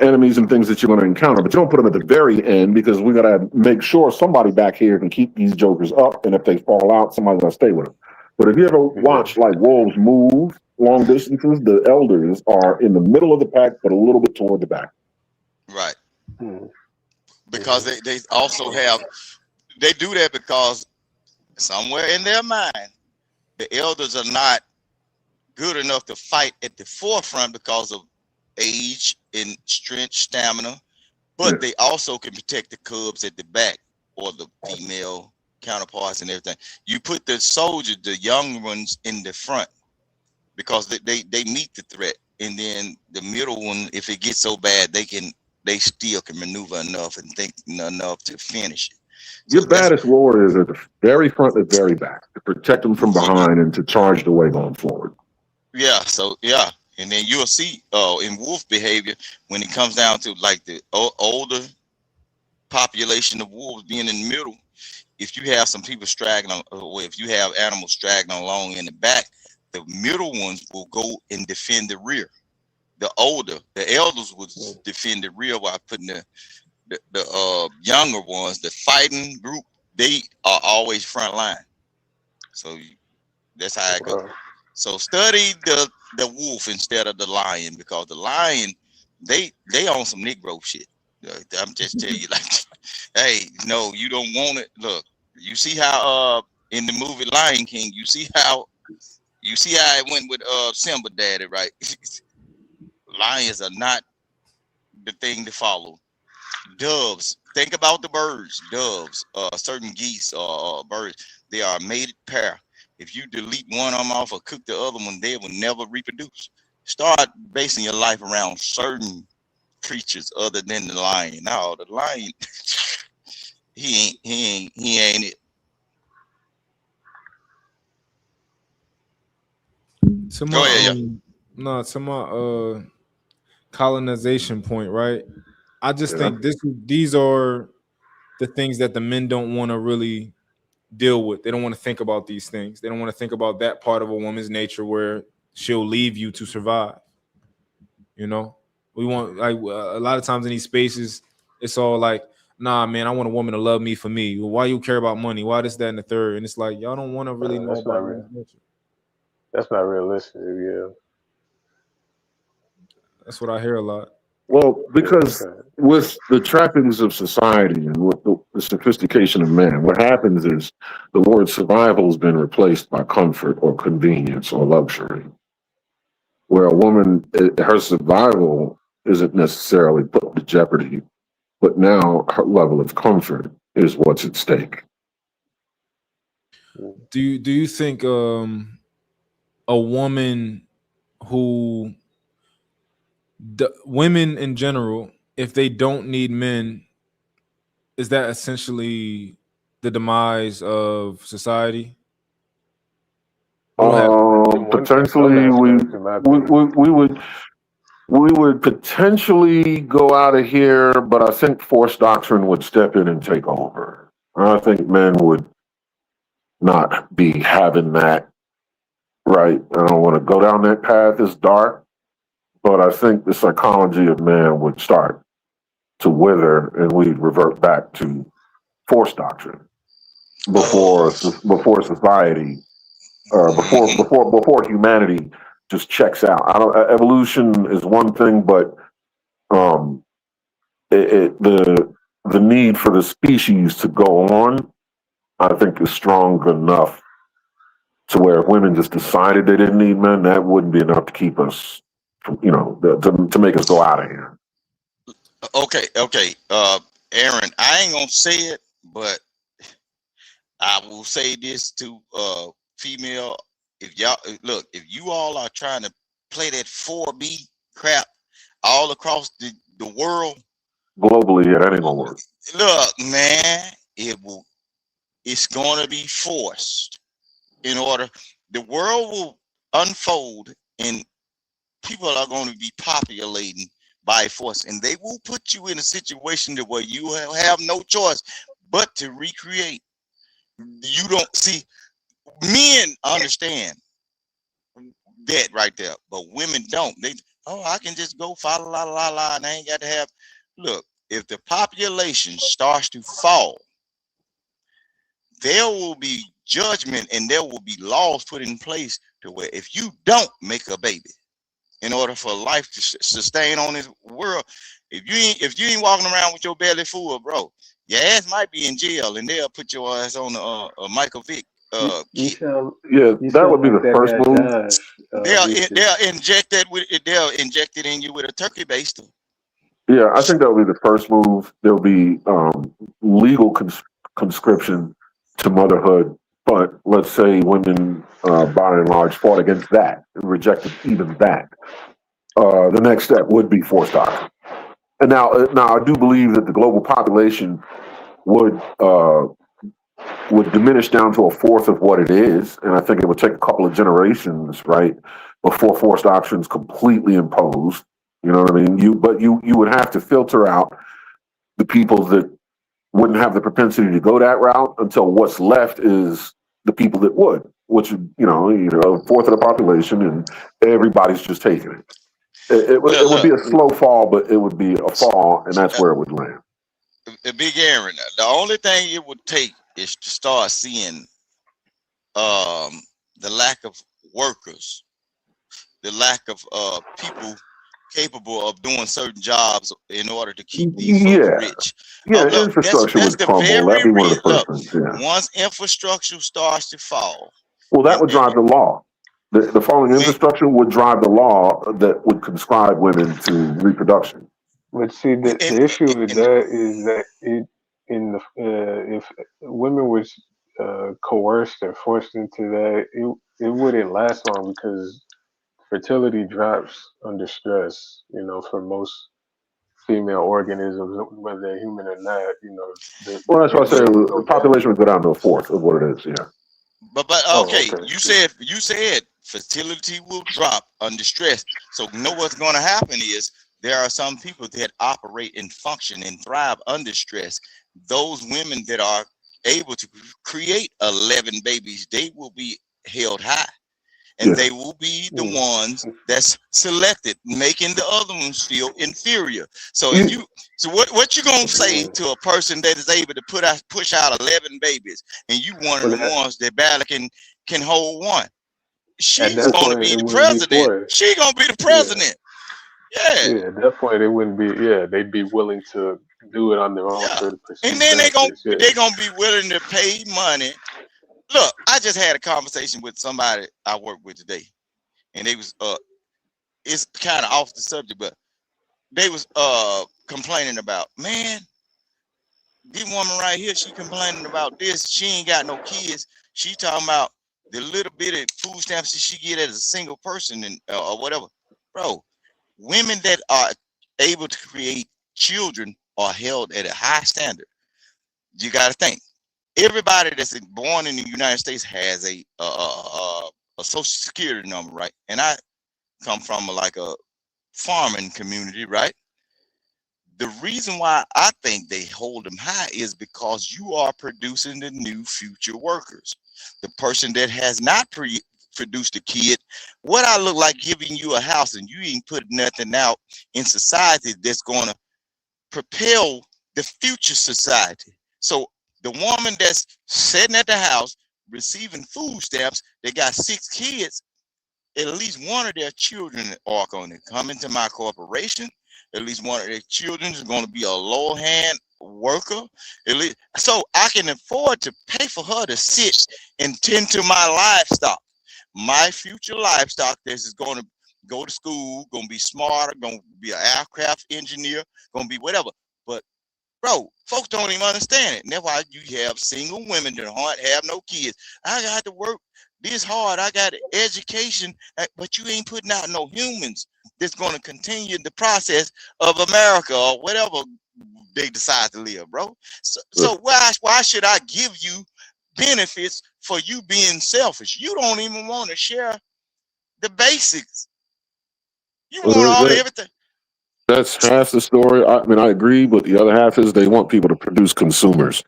[SPEAKER 6] enemies and things that you're going to encounter, but you don't put them at the very end, because we got to make sure somebody back here can keep these jokers up, and if they fall out, somebody's going to stay with them. But if you ever watch like wolves move long distances, the elders are in the middle of the pack, but a little bit toward the back.
[SPEAKER 4] Right. Because they also they do that because somewhere in their mind, the elders are not good enough to fight at the forefront because of age and strength, stamina, but they also can protect the cubs at the back or the female counterparts and everything. You put the soldiers, the young ones, in the front because they meet the threat, and then the middle one, if it gets so bad, they still can maneuver enough and think enough to finish it.
[SPEAKER 6] Your baddest warriors are the very front and very back to protect them from behind and to charge the way going forward.
[SPEAKER 4] Yeah, and then you'll see in wolf behavior when it comes down to like the older population of wolves being in the middle. If you have some people straggling, or if you have animals straggling along in the back, the middle ones will go and defend the rear. The elders will defend the rear while putting the younger ones, the fighting group, they are always front line. So that's how it goes. So study the wolf instead of the lion, because the lion, they on some Negro shit. I'm just telling you, like, hey, no, you don't want it. Look, you see how in the movie Lion King, you see how it went with Simba daddy, right? Lions are not the thing to follow. Doves, think about the birds. Doves, certain geese or birds, they are a mated pair. If you delete one of them off or cook the other one, they will never reproduce. Start basing your life around certain creatures other than the lion. No, the lion, he ain't it.
[SPEAKER 1] To my, No, to my colonization point, right? I just think these are the things that the men don't want to really deal with. They don't want to think about these things. They don't want to think about that part of a woman's nature where she'll leave you to survive. You know, we want like a lot of times in these spaces, it's all like, nah, man, I want a woman to love me for me. Well, why you care about money? Why this, that, and the third? And it's like y'all don't want to really know
[SPEAKER 18] That's not
[SPEAKER 1] about
[SPEAKER 18] real.
[SPEAKER 1] women's nature.
[SPEAKER 18] That's not realistic. Yeah.
[SPEAKER 1] That's what I hear a lot.
[SPEAKER 6] Well,
[SPEAKER 18] Yeah.
[SPEAKER 6] because
[SPEAKER 18] Okay.
[SPEAKER 6] with the trappings of society and with the sophistication of man, what happens is the word survival has been replaced by comfort or convenience or luxury. Where a woman, her survival isn't necessarily put to jeopardy, but now her level of comfort is what's at stake.
[SPEAKER 1] Do you think a woman who women in general, if they don't need men, is that essentially the demise of society?
[SPEAKER 18] In some
[SPEAKER 6] Potentially,
[SPEAKER 18] aspects, in my opinion.
[SPEAKER 6] we would potentially go out of here, but I think force doctrine would step in and take over. I think men would not be having that. Right. I don't want to go down that path. It's dark, but I think the psychology of man would start to wither, and we'd revert back to force doctrine before society, or before humanity just checks out. I don't. Evolution is one thing, but um, the need for the species to go on, I think, is strong enough to where if women just decided they didn't need men, that wouldn't be enough to keep us, to make us go out of here.
[SPEAKER 4] Okay. Aaron, I ain't gonna say it, but I will say this to female. If y'all look, if you all are trying to play that 4B crap all across the world,
[SPEAKER 6] globally, yeah, that ain't gonna work.
[SPEAKER 4] Look, man, it's gonna be forced in order. The world will unfold and people are going to be populating by force, and they will put you in a situation to where you have no choice but to recreate. You don't see, men understand that right there, but women don't. I can just go follow la la la, and I ain't got to have. Look, if the population starts to fall, there will be judgment and there will be laws put in place to where if you don't make a baby, in order for life to sustain on this world, if you ain't walking around with your belly full, bro, your ass might be in jail, and they'll put your ass on a Michael Vick kit.
[SPEAKER 6] That would be the first move.
[SPEAKER 4] They'll inject it in you with a turkey baster.
[SPEAKER 6] Yeah, I think that would be the first move. There'll be legal conscription to motherhood, but let's say women, by and large, fought against that, rejected even that. The next step would be forced doctrine. And now I do believe that the global population would diminish down to a fourth of what it is, and I think it would take a couple of generations, right, before forced doctrine is completely imposed. You know what I mean? You would have to filter out the people that wouldn't have the propensity to go that route until what's left is the people that would, which a fourth of the population, and everybody's just taking it. It would be a slow fall, but it would be a fall, and that's where it would land.
[SPEAKER 4] Big Aaron, the only thing it would take is to start seeing the lack of workers, the lack of people capable of doing certain jobs in order to keep these folks rich. Look,
[SPEAKER 6] infrastructure
[SPEAKER 4] that's
[SPEAKER 6] would
[SPEAKER 4] the
[SPEAKER 6] crumble.
[SPEAKER 4] very
[SPEAKER 6] That'd be one of the first
[SPEAKER 4] look.
[SPEAKER 6] things. Yeah.
[SPEAKER 4] Once infrastructure starts to fall,
[SPEAKER 6] well, that would drive the law. The falling infrastructure would drive the law that would conscribe women to reproduction.
[SPEAKER 18] But see, the issue with that is that if women were coerced or forced into that, it wouldn't last long because fertility drops under stress. For most female organisms, whether they're human or not.
[SPEAKER 6] Well, that's why I say the population would go down to a fourth of what it is. Yeah.
[SPEAKER 4] But okay, you said fertility will drop under stress. So you know what's going to happen is there are some people that operate and function and thrive under stress. Those women that are able to create 11 babies, they will be held high. And they will be the ones that's selected, making the other ones feel inferior. So if you, so what you gonna say to a person that is able to push out 11 babies, and you one of the ones that barely can hold one? She's gonna be the president. She gonna be the president. Yeah.
[SPEAKER 18] Yeah, at that point it wouldn't be. Yeah, they'd be willing to do it on their own for the perceived
[SPEAKER 4] And then they
[SPEAKER 18] benefits.
[SPEAKER 4] gonna be willing to pay money. Look, I just had a conversation with somebody I work with today, and they was it's kind of off the subject, but they was complaining about, man, this woman right here, she complaining about this. She ain't got no kids. She talking about the little bit of food stamps that she get as a single person and or whatever. Bro, women that are able to create children are held at a high standard. You got to think. Everybody that's born in the United States has a social security number, right? And I come from like a farming community, right? The reason why I think they hold them high is because you are producing the new future workers. The person that has not produced a kid, what I look like giving you a house and you ain't put nothing out in society that's going to propel the future society. So the woman that's sitting at the house receiving food stamps, they got 6 kids, at least one of their children are going to come into my corporation. At least one of their children is going to be a low hand worker. At least, so I can afford to pay for her to sit and tend to my livestock, my future livestock that is going to go to school, going to be smarter, going to be an aircraft engineer, going to be whatever. But bro, folks don't even understand it. And that's why you have single women that don't have no kids. I got to work this hard. I got education, but you ain't putting out no humans that's going to continue the process of America or whatever they decide to live, bro. So why should I give you benefits for you being selfish? You don't even want to share the basics. You want all everything.
[SPEAKER 6] That's half the story. I mean, I agree, but the other half is they want people to produce consumers.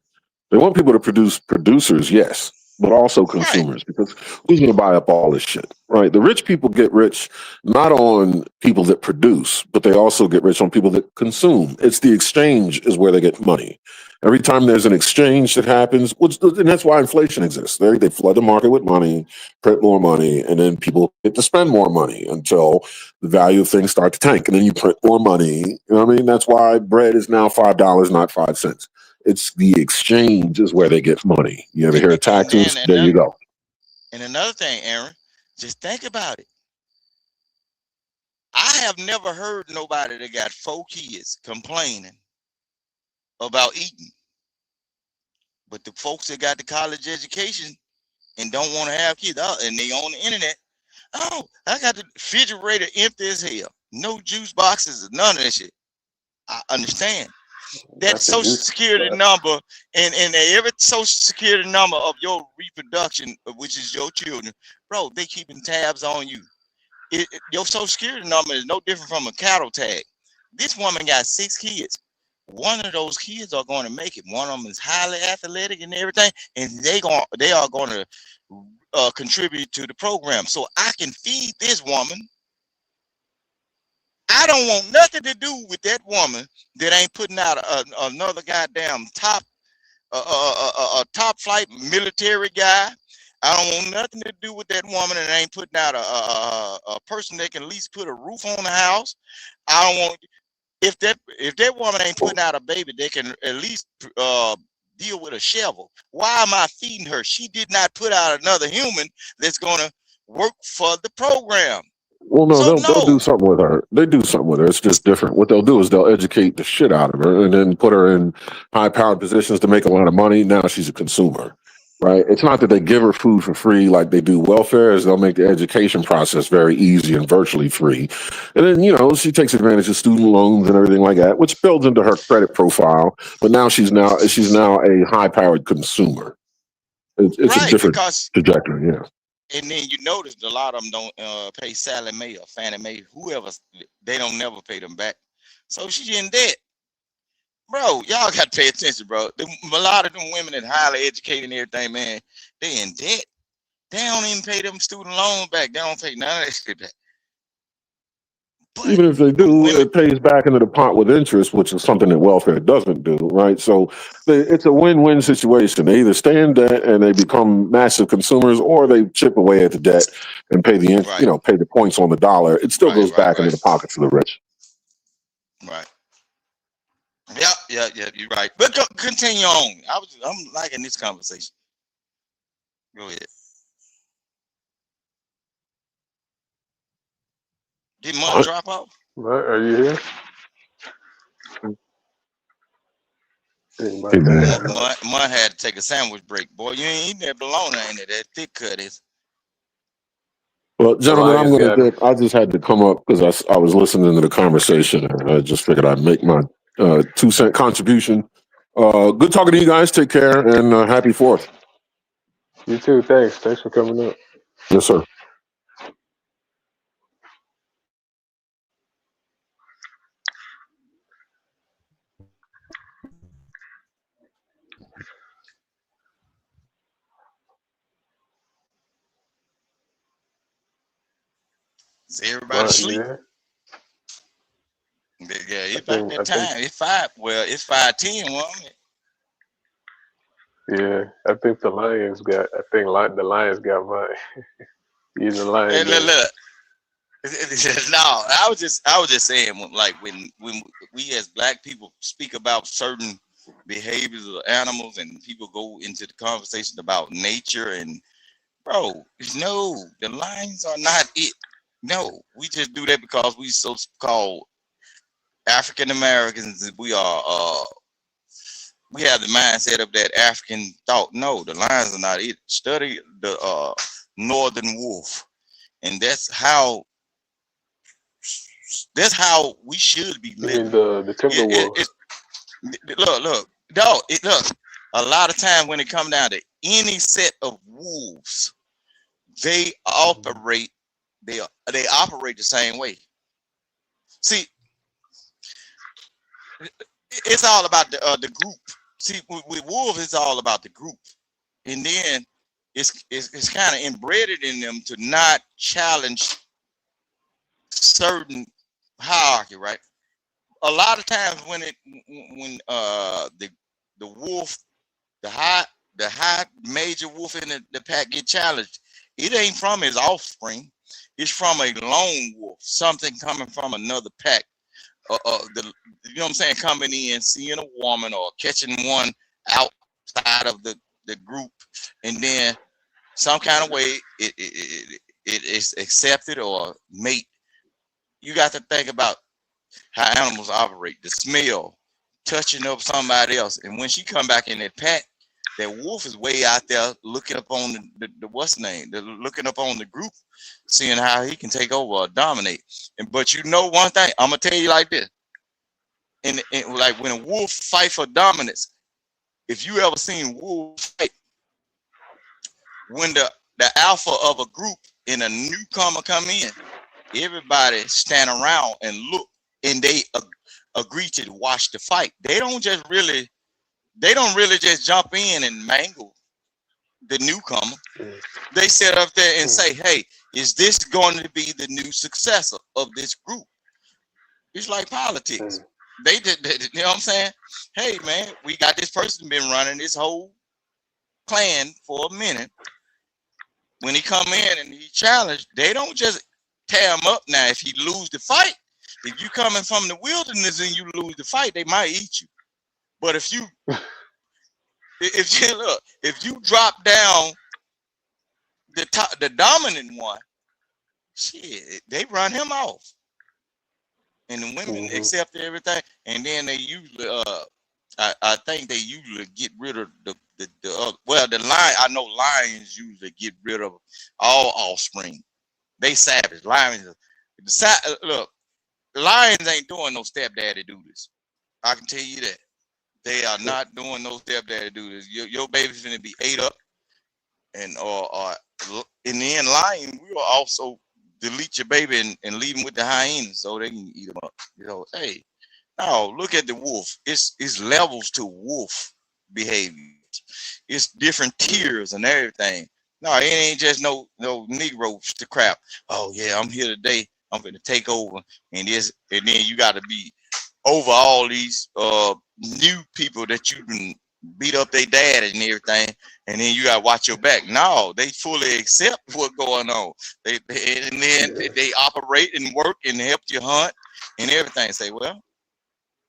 [SPEAKER 6] They want people to produce producers, yes, but also consumers, because who's going to buy up all this shit, right? The rich people get rich not on people that produce, but they also get rich on people that consume. It's the exchange is where they get money. Every time there's an exchange that happens, and that's why inflation exists. They flood the market with money, print more money, and then people get to spend more money until the value of things start to tank, and then you print more money. You know what I mean? That's why bread is now $5, not 5 cents. It's the exchange is where they get money. You ever hear of taxes? There you go.
[SPEAKER 4] And another thing, Aaron, just think about it. I have never heard nobody that got 4 kids complaining about eating. But the folks that got the college education and don't want to have kids, and they on the internet, oh, I got the refrigerator empty as hell. No juice boxes, none of that shit. I understand. That social security number and every social security number of your reproduction, which is your children, bro, they keeping tabs on you. Your social security number is no different from a cattle tag. This woman got 6 kids. One of those kids are going to make it. One of them is highly athletic and everything, and they are going to contribute to the program. So I can feed this woman. I don't want nothing to do with that woman that ain't putting out another goddamn top flight military guy. I don't want nothing to do with that woman that ain't putting out a person that can at least put a roof on the house. I don't want if that woman ain't putting out a baby that can at least deal with a shovel. Why am I feeding her? She did not put out another human that's gonna work for the program.
[SPEAKER 6] Well, no, they'll do something with her. They do something with her. It's just different. What they'll do is they'll educate the shit out of her and then put her in high-powered positions to make a lot of money. Now she's a consumer, right? It's not that they give her food for free like they do welfare. Is they'll make the education process very easy and virtually free. And then, she takes advantage of student loans and everything like that, which builds into her credit profile. But now she's now a high-powered consumer. It's a different trajectory, yeah.
[SPEAKER 4] And then you notice a lot of them don't pay Sally Mae or Fannie Mae, whoever. They don't never pay them back. So she's in debt. Bro, y'all got to pay attention, bro. A lot of them women that highly educated and everything, man, they in debt. They don't even pay them student loans back. They don't pay none of that shit back.
[SPEAKER 6] Even if they do, it pays back into the pot with interest, which is something that welfare doesn't do, right? So it's a win-win situation. They either stay in debt and they become massive consumers, or they chip away at the debt and pay the pay the points on the dollar. It still goes back into the pockets of the rich.
[SPEAKER 4] Right. Yeah, you're right. But continue on. I'm liking this conversation. Go ahead. Did Mont drop off?
[SPEAKER 18] Are you here?
[SPEAKER 4] Mont had to take a sandwich break. Boy, you ain't eating that bologna, ain't it? That thick cut is.
[SPEAKER 6] Well, gentlemen, I'm going to dip. I just had to come up because I was listening to the conversation, and I just figured I'd make my 2-cent contribution. Good talking to you guys. Take care, and happy 4th.
[SPEAKER 18] You too. Thanks. Thanks for coming up.
[SPEAKER 6] Yes, sir.
[SPEAKER 4] Is everybody asleep? Yeah, it's about that time. It's 5. Well, it's 5:10.
[SPEAKER 18] Yeah, I think the Lions got. The Lions got mine. He's the Lions.
[SPEAKER 4] Hey, look. No, I was just saying, like when we as black people speak about certain behaviors of animals, and people go into the conversation about nature, and bro, no, the lions are not it. No, we just do that because we so-called African Americans. We are we have the mindset of that African thought. No, the lions are not it. Study the northern wolf, and that's how we should be living.
[SPEAKER 18] The timber wolf.
[SPEAKER 4] Look, dog. Look. A lot of time when it comes down to any set of wolves, they operate. They operate the same way. See, it's all about the group. See, with wolves, it's all about the group, and then it's kind of embedded in them to not challenge certain hierarchy, right? A lot of times when the wolf, the high major wolf in the pack get challenged, it ain't from his offspring. It's from a lone wolf, something coming from another pack. You know what I'm saying? Coming in, seeing a woman or catching one outside of the group, and then some kind of way it is accepted or mate. You got to think about how animals operate. The smell, touching up somebody else, and when she come back in that pack, that wolf is way out there looking up on the what's name, looking up on the group, seeing how he can take over or dominate. But you know one thing, I'm gonna tell you like this. And like when a wolf fight for dominance, if you ever seen wolves fight, when the alpha of a group and a newcomer come in, everybody stand around and look, and they agree to watch the fight. They don't really just jump in and mangle the newcomer. They sit up there and say, hey, is this going to be the new successor of this group? It's like politics. They did, you know what I'm saying? Hey, man, we got this person been running this whole clan for a minute. When he come in and he challenged, they don't just tear him up. Now, if he lose the fight, if you coming from the wilderness and you lose the fight, they might eat you. But if you drop down the dominant one, shit, they run him off. And the women accept everything, and then they usually I think they usually get rid of the lion. I know lions usually get rid of all offspring. They savage. Lions look, lions ain't doing no stepdaddy duties. I can tell you that. They are not doing no stepdaddy duties. Your baby's gonna be ate up and or in the end, lion will also delete your baby and leave them with the hyenas so they can eat them up. You know, hey, now look at the wolf. It's levels to wolf behavior. It's different tiers and everything. No, it ain't just no Negroes to crap. Oh yeah, I'm here today. I'm gonna take over, and then you got to be over all these new people that you can beat up their dad and everything, and then you got to watch your back. No, they fully accept what's going on. And then they operate and work and help you hunt and everything. Say, well,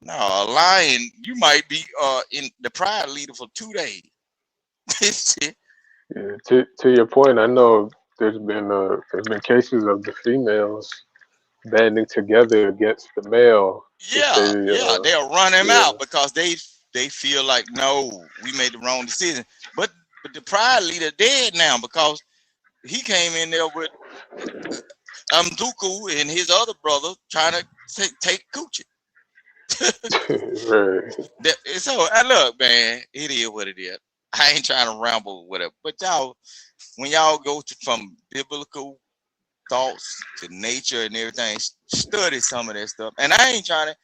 [SPEAKER 4] no, a lion, you might be in the pride leader for 2 days.
[SPEAKER 18] Yeah, to your point, I know there's been cases of the females banding together against the male to
[SPEAKER 4] Yeah,
[SPEAKER 18] say,
[SPEAKER 4] they'll run him
[SPEAKER 18] yeah,
[SPEAKER 4] out because they feel like, no, we made the wrong decision. But the pride leader dead now because he came in there with Mzuku and his other brother trying to take Coochie.
[SPEAKER 18] right.
[SPEAKER 4] So look, man, it is what it is. I ain't trying to ramble with it, but y'all, when y'all go from biblical thoughts to nature and everything, study some of that stuff. And I ain't trying to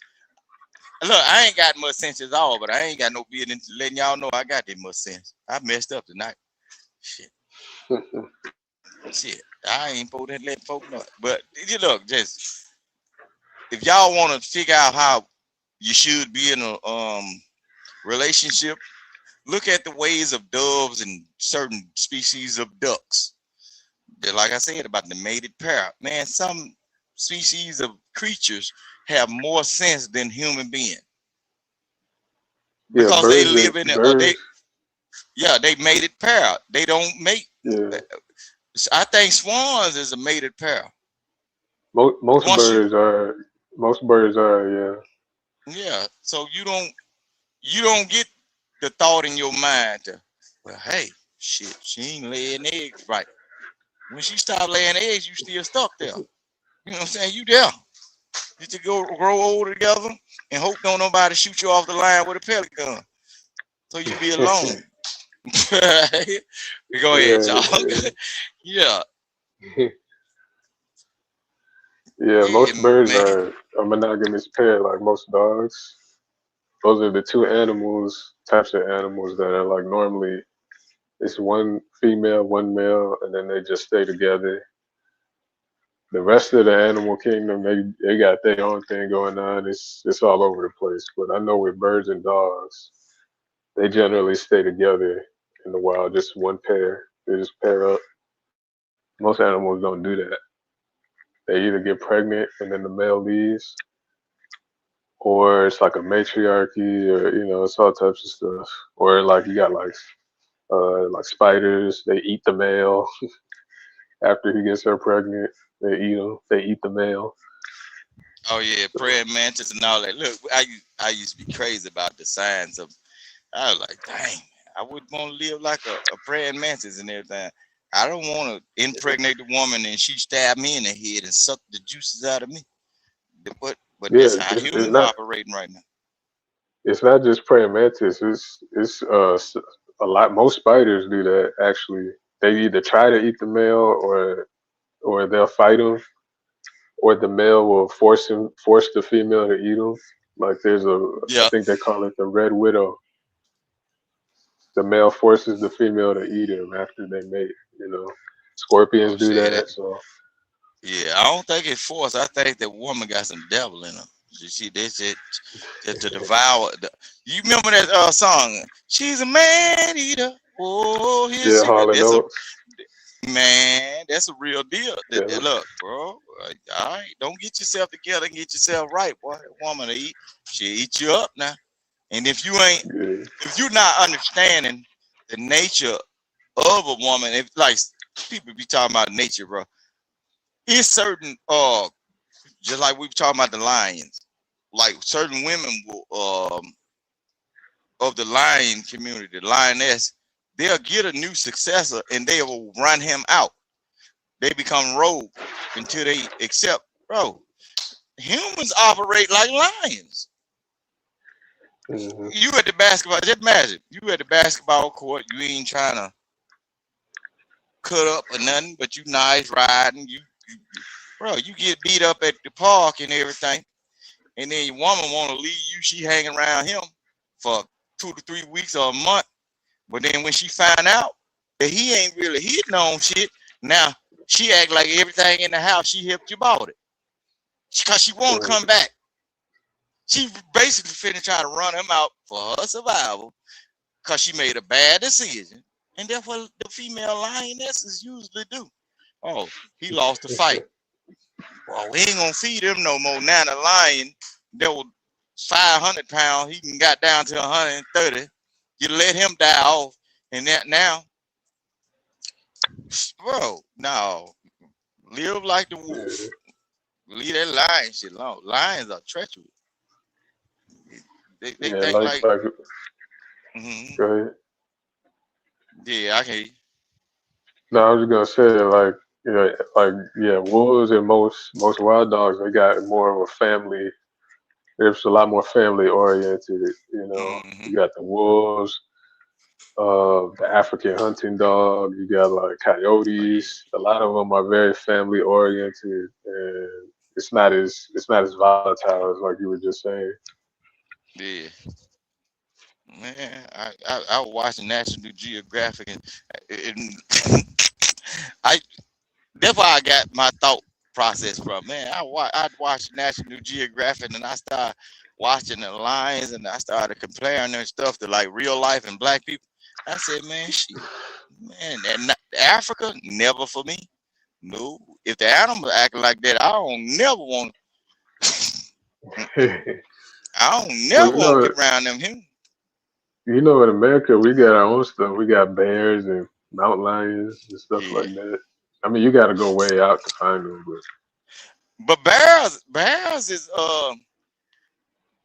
[SPEAKER 4] look. I ain't got much sense at all, but I ain't got no business letting y'all know I got that much sense. I messed up tonight. Shit, I ain't supposed to let folk know. But you look, just if y'all want to figure out how you should be in a relationship, look at the ways of doves and certain species of ducks. Like I said about the mated pair, man, some species of creatures have more sense than human beings because they live in it, or they mated pair. They don't mate.
[SPEAKER 18] Yeah.
[SPEAKER 4] I think swans is a mated pair.
[SPEAKER 18] Most birds are. Most birds are. Yeah.
[SPEAKER 4] Yeah. So you don't get the thought in your mind to, well, hey, shit, she ain't laying eggs right. When she stopped laying eggs, you still stuck there. You know what I'm saying? You there. You to grow old together and hope don't nobody shoot you off the line with a pellet gun. So you be alone. Go ahead, y'all. Yeah.
[SPEAKER 18] Yeah, most birds are a monogamous pair, like most dogs. Those are the two types of animals that are like normally it's one female, one male, and then they just stay together. The rest of the animal kingdom, they got their own thing going on. It's all over the place. But I know with birds and dogs, they generally stay together in the wild, just one pair. They just pair up. Most animals don't do that. They either get pregnant and then the male leaves, or it's like a matriarchy, or it's all types of stuff. Or like you got like spiders, they eat the male after he gets her pregnant. They eat him. They eat the male.
[SPEAKER 4] Oh yeah, praying mantis and all that. Look, I used to be crazy about the signs of. I was like, dang, I would want to live like a praying mantis and everything. I don't want to impregnate the woman and she stab me in the head and suck the juices out of me. But that's how humans are operating right now.
[SPEAKER 18] It's not just praying mantis. It's a lot. Most spiders do that. Actually, they either try to eat the male or they'll fight him, or the male will force the female to eat him. Like I think they call it the red widow. The male forces the female to eat him after they mate. Scorpions do that. So
[SPEAKER 4] yeah, I don't think it's forced. I think that woman got some devil in her. She did it to devour. You remember that song? She's a man eater. Oh,
[SPEAKER 18] yeah, Hall and Oates.
[SPEAKER 4] Man, that's a real deal. Look, bro. All right, don't get yourself together and get yourself right, boy. That woman to eat, she'll eat you up now. And if you're not understanding the nature of a woman, if like people be talking about nature, bro, it's certain just like we were talking about the lions, like certain women will of the lion community, the lioness, they'll get a new successor and they will run him out. They become rogue until they accept, bro. Humans operate like lions.
[SPEAKER 18] Mm-hmm.
[SPEAKER 4] You at the basketball, just imagine, you at the basketball court, you ain't trying to cut up or nothing, but you nice riding. Bro, you get beat up at the park and everything, and then your woman want to leave you. She hanging around him for 2 to 3 weeks or a month, but then when she find out that he ain't really hitting on shit, now she act like everything in the house she helped you bought it, cause she won't come back. She basically finna try to run him out for her survival, cause she made a bad decision, and that's what the female lionesses usually do. Oh, he lost the fight. Well, we ain't gonna feed him no more. Now the lion that was 500 pounds, he got down to 130. You let him die off, and that now, bro, no, live like the wolf. Leave that lion shit alone. Lions are treacherous. They
[SPEAKER 18] Yeah,
[SPEAKER 4] think
[SPEAKER 18] like
[SPEAKER 4] mm-hmm.
[SPEAKER 18] Go ahead.
[SPEAKER 4] Yeah, I can hear you.
[SPEAKER 18] No, I was gonna say wolves and most wild dogs, they got more of a family. There's a lot more family oriented. You know, you got the wolves, the African hunting dog. You got like coyotes. A lot of them are very family oriented, and it's not as volatile as like you were just saying.
[SPEAKER 4] Yeah. Man, I was watching National Geographic, and that's why I got my thought process from. Man, I'd watch National Geographic, and I started watching the lions, and I started comparing their stuff to like real life and black people. I said, man, shit, man, and Africa never for me. No, if the animals acting like that, I don't never want. I don't never want to get around them humans.
[SPEAKER 18] You know, in America, we got our own stuff. We got bears and mountain lions and stuff like that. I mean, you got to go way out to find them,
[SPEAKER 4] but bears is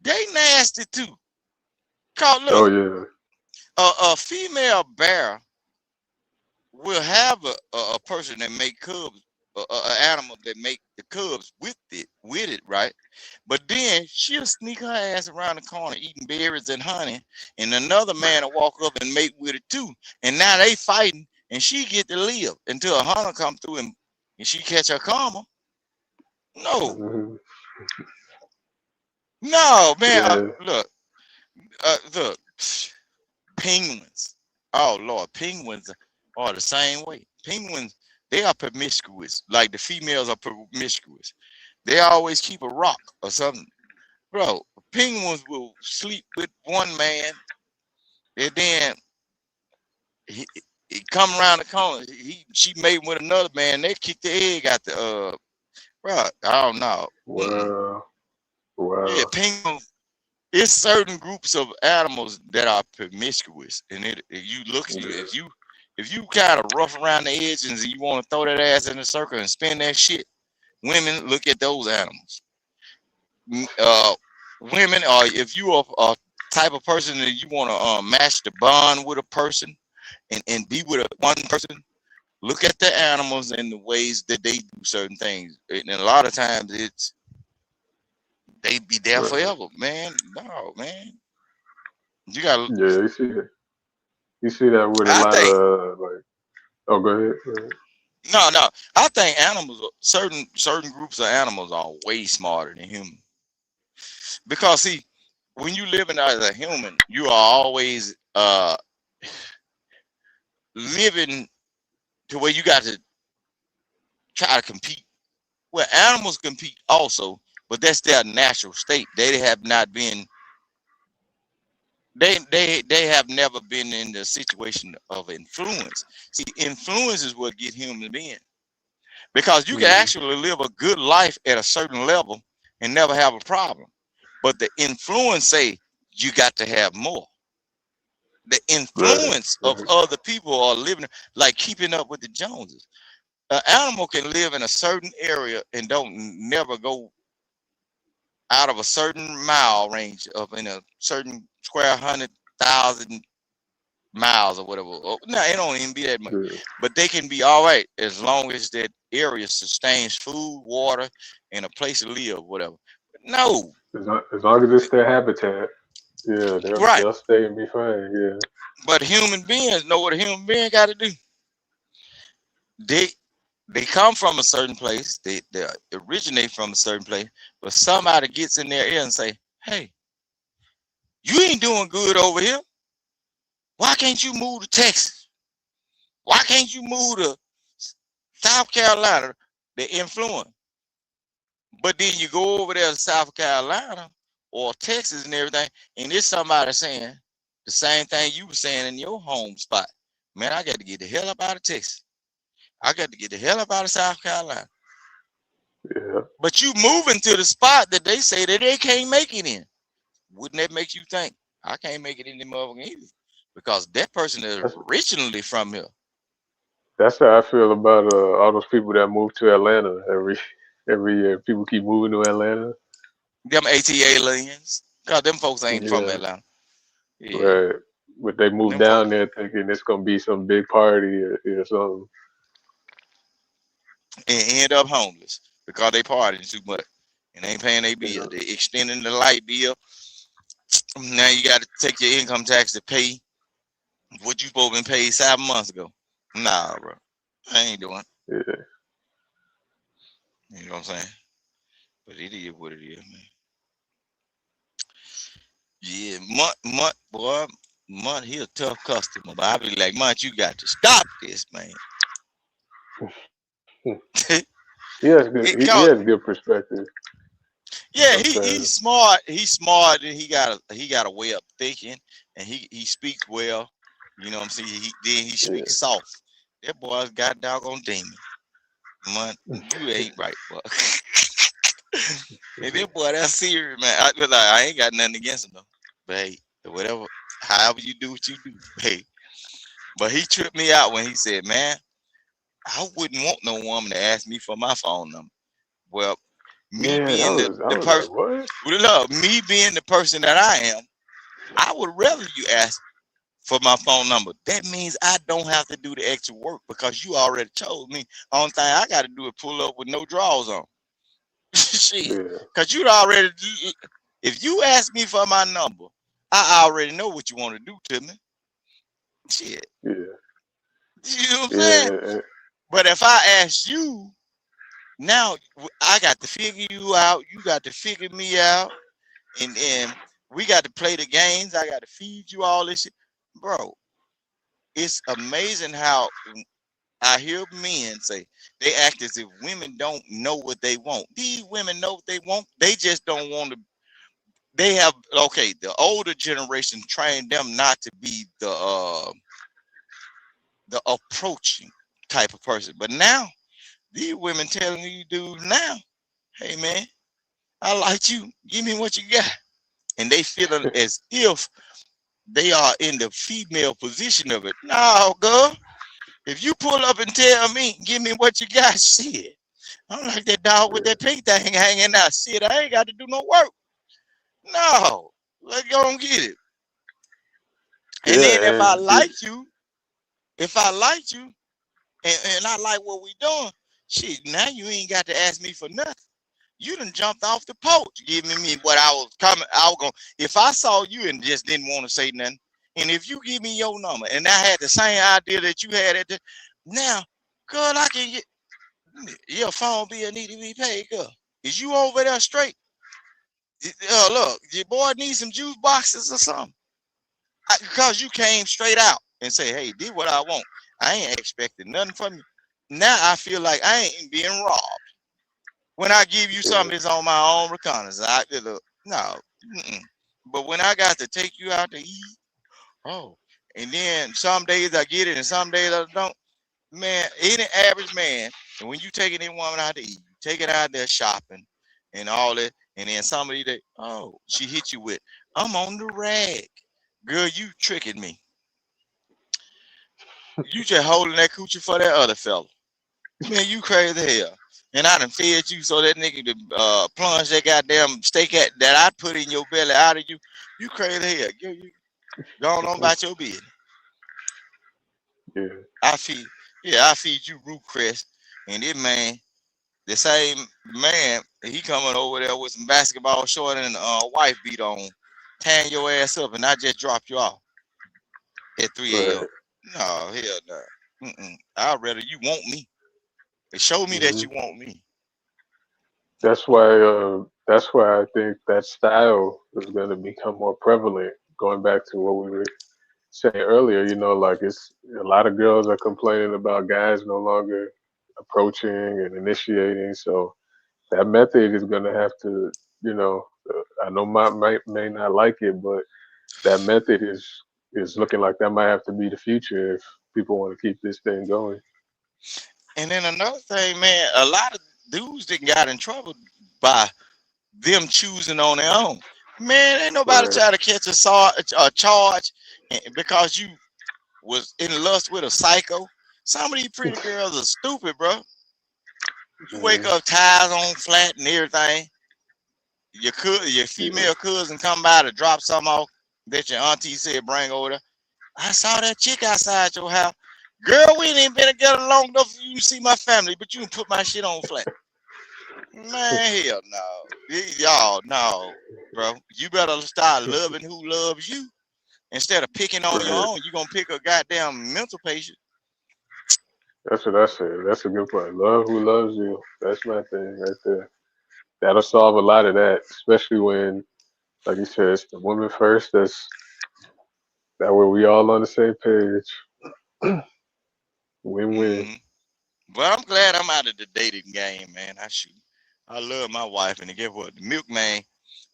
[SPEAKER 4] they nasty too. Cause look,
[SPEAKER 18] oh yeah,
[SPEAKER 4] a female bear will have a person that make cubs, an animal that make the cubs with it, right? But then she'll sneak her ass around the corner eating berries and honey, and another man will walk up and mate with it too. And now they fighting, and she get to live until a hunter come through and she catch her karma. No, no, man. Look, penguins. Oh Lord, penguins are the same way. Penguins, they are promiscuous. Like the females are promiscuous. They always keep a rock or something. Bro, penguins will sleep with one man, and then he come around the corner. She made with another man. They kick the egg out the bro. I don't know.
[SPEAKER 18] Wow.
[SPEAKER 4] Yeah, penguins. It's certain groups of animals that are promiscuous, and if you kind of rough around the edges and you want to throw that ass in a circle and spin that shit, women look at those animals. Women, or if you are a type of person that you want to match the bond with a person and be with one person, look at the animals and the ways that they do certain things. And a lot of times they be there forever, man. No, man. You gotta.
[SPEAKER 18] Yeah, you see that. You see that with a lot of like. Oh, go ahead.
[SPEAKER 4] No. I think animals, certain groups of animals, are way smarter than humans. Because see, when you living as a human, you are always living to where you got to try to compete. Well, animals compete also, but that's their natural state. They have not been. They have never been in the situation of influence. See, influence is what get humans in. Because you can actually live a good life at a certain level and never have a problem. But the influence say you got to have more. The influence of other people are living, like keeping up with the Joneses. An animal can live in a certain area and don't never go out of a certain mile range of in a certain square 100,000 miles or whatever. No, it don't even be that much. But they can be all right as long as that area sustains food, water, and a place to live, whatever. But no.
[SPEAKER 18] As long as it's their habitat, yeah, they'll stay and be fine. Yeah.
[SPEAKER 4] But human beings know what a human being got to do. they come from a certain place. They originate from a certain place, but somebody gets in their ear and say, "Hey, you ain't doing good over here. Why can't you move to Texas? Why can't you move to South Carolina?" The influence. But then you go over there to South Carolina or Texas and everything, and there's somebody saying the same thing you were saying in your home spot. Man, I got to get the hell up out of Texas. I got to get the hell up out of South Carolina.
[SPEAKER 18] Yeah.
[SPEAKER 4] But you moving to the spot that they say that they can't make it in. Wouldn't that make you think, I can't make it in the motherfucking either? Because that person is originally from here.
[SPEAKER 18] That's how I feel about all those people that move to Atlanta every year. People keep moving to Atlanta.
[SPEAKER 4] Them AT aliens. Because them folks ain't from
[SPEAKER 18] Yeah,
[SPEAKER 4] Atlanta. Yeah.
[SPEAKER 18] right. But they move
[SPEAKER 4] Them folks.
[SPEAKER 18] down there thinking it's gonna be some big party or something.
[SPEAKER 4] And end up homeless because they partying too much and ain't paying their bill.
[SPEAKER 18] Yeah.
[SPEAKER 4] They extending the light bill. Now you got to take your income tax to pay what you supposed to be paid 7 months ago. Nah, bro, I ain't doing it.
[SPEAKER 18] Yeah.
[SPEAKER 4] You know what I'm saying? But it is what it is, man. Yeah, Mont, he a tough customer, but I be like, Mont, you got to stop this, man.
[SPEAKER 18] He has good. He has good perspective.
[SPEAKER 4] Yeah, he's smart. He's smart, and he got a way of thinking, and he speaks well. You know what I'm saying? He speaks soft. That boy's got doggone demon. Man, you ain't right, boy. And that boy, that's serious, man. I ain't got nothing against him though. But hey, whatever, however you do what you do, hey. But he tripped me out when he said, "Man, I wouldn't want no woman to ask me for my phone number." Well, me being the person,
[SPEAKER 18] what?
[SPEAKER 4] me being the person that I am, I would rather you ask for my phone number. That means I don't have to do the extra work because you already told me. Only thing I got to do is pull up with no drawers on. Shit, because you'd already. If you ask me for my number, I already know what you want to do to me. Shit,
[SPEAKER 18] Yeah.
[SPEAKER 4] you know what I'm saying? But if I ask you, now I got to figure you out. You got to figure me out, and we got to play the games. I got to feed you all this shit, bro. It's amazing how I hear men say they act as if women don't know what they want. These women know what they want. They just don't want to. They have the older generation trained them not to be the approaching type of person. But now these women telling you dudes now, hey man, I like you. Give me what you got. And they feeling as if they are in the female position of it. No, girl. If you pull up and tell me, give me what you got, shit. I'm like that dog with that pink thing hanging out. Shit, I ain't got to do no work. No. Let's go and get it. And then if I like you, and I like what we doing, shit, now you ain't got to ask me for nothing. You done jumped off the porch, giving me what I was going. If I saw you and just didn't want to say nothing, and if you give me your number, and I had the same idea that you had now, girl, I can get your phone bill need to be paid, girl. Is you over there straight? Look, your boy needs some juice boxes or something. Because you came straight out and say, hey, did what I want. I ain't expecting nothing from you. Now I feel like I ain't being robbed. When I give you something, it's on my own reconnaissance. No. But when I got to take you out to eat, and then some days I get it and some days I don't. Man, any average man, and when you taking any woman out to eat, take it out there shopping and all that, and then somebody that, she hit you with, I'm on the rag. Girl, you tricking me. You just holding that coochie for that other fella. Man, you crazy hell. And I done fed you so that nigga to plunge that goddamn steak that I put in your belly out of you. You crazy hell. You going on about your business.
[SPEAKER 18] Yeah.
[SPEAKER 4] I feed you root crest. And this man, the same man, he coming over there with some basketball short and wife beat on, tearing your ass up, and I just dropped you off at 3 a.m. No, hell no. I'd rather you want me. Show me that you want me.
[SPEAKER 18] That's why I think that style is going to become more prevalent. Going back to what we were saying earlier, like it's a lot of girls are complaining about guys no longer approaching and initiating. So that method is going to have to, I know may not like it, but that method is looking like that might have to be the future if people want to keep this thing going.
[SPEAKER 4] And then another thing, man, a lot of dudes that got in trouble by them choosing on their own. Man, ain't nobody try to catch a charge because you was in lust with a psycho. Some of these pretty girls are stupid, bro. You wake up tires on flat and everything. Your female cousin come by to drop something off that your auntie said bring over there. I saw that chick outside your house. Girl, we ain't even been together long enough for you to see my family, but you can put my shit on flat. Man, hell no. Y'all, no, bro. You better start loving who loves you. Instead of picking on your own, you're going to pick a goddamn mental patient.
[SPEAKER 18] That's what I said. That's a good point. Love who loves you. That's my thing right there. That'll solve a lot of that, especially when, like you said, it's the woman first. That way we all on the same page. Win-win.
[SPEAKER 4] Well, I'm glad I'm out of the dating game, man. I love my wife, and guess what? The milkman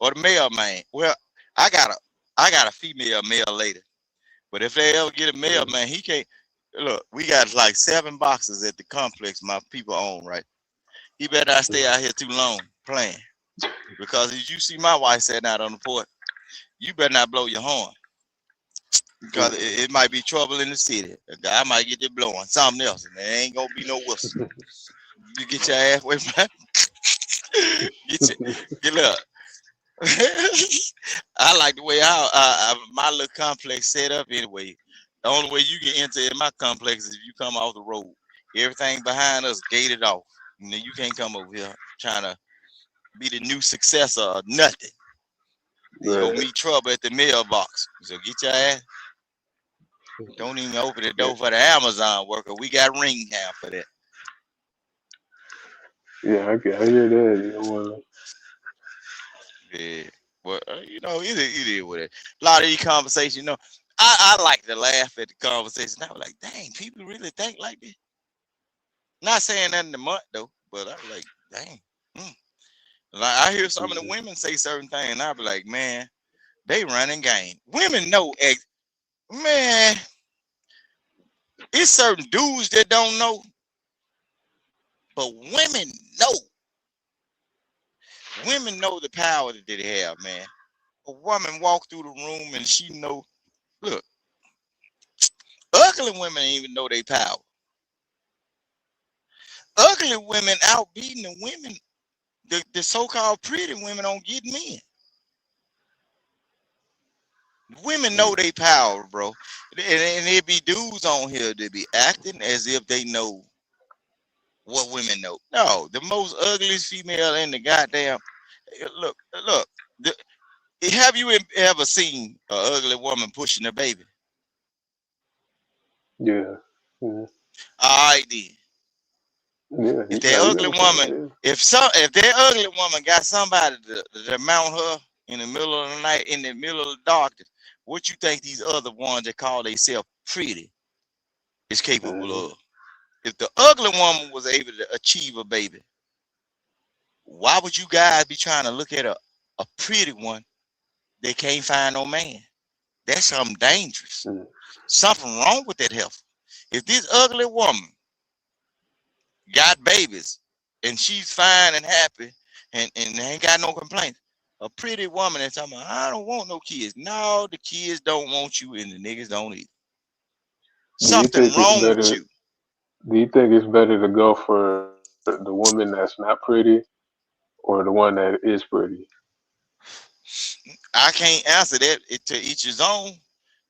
[SPEAKER 4] or the mailman. Well, I got a female mail later, but if they ever get a mailman, he can't. Look, we got like 7 boxes at the complex my people own, right? He better not stay out here too long playing, because as you see my wife sitting out on the porch, you better not blow your horn, because it might be trouble in the city. A guy might get you blowing something else, and there ain't gonna be no whistle. You get your ass away from get up. I like the way my little complex set up anyway. The only way you can enter in my complex is if you come off the road. Everything behind us gated off. You can't come over here trying to be the new successor or nothing. You'll meet trouble at the mailbox. So get your ass. Don't even open the door for the Amazon worker. We got ring now for that.
[SPEAKER 18] Yeah, I hear that. You don't wanna...
[SPEAKER 4] Yeah. Well, either with it. A lot of these conversations, I like to laugh at the conversation. I was like, dang, people really think like this. Not saying that in the month though, but I was like, dang. Like I hear some of the women say certain things, and I be like, man, they running game. Women know, man. It's certain dudes that don't know, but women know. Women know the power that they have, man. A woman walk through the room and she know. Look, ugly women ain't even know they power. Ugly women outbeating the women. The so-called pretty women don't get men. Women know they power, bro. And there be dudes on here that be acting as if they know what women know. No, the most ugliest female in the goddamn. Look. Have you ever seen an ugly woman pushing a baby?
[SPEAKER 18] Yeah.
[SPEAKER 4] All right, then.
[SPEAKER 18] Yeah,
[SPEAKER 4] if that ugly woman, if that ugly woman got somebody to mount her in the middle of the night, in the middle of the darkness, what you think these other ones that call themselves pretty is capable of? If the ugly woman was able to achieve a baby, why would you guys be trying to look at a pretty one that can't find no man? That's something dangerous. Something wrong with that health. If this ugly woman got babies and she's fine and happy and ain't got no complaints, a pretty woman that's talking about, I don't want no kids. No, the kids don't want you and the niggas don't either. Something wrong with you.
[SPEAKER 18] Do you think it's better to go for the woman that's not pretty or the one that is pretty?
[SPEAKER 4] I can't answer that. To each his own,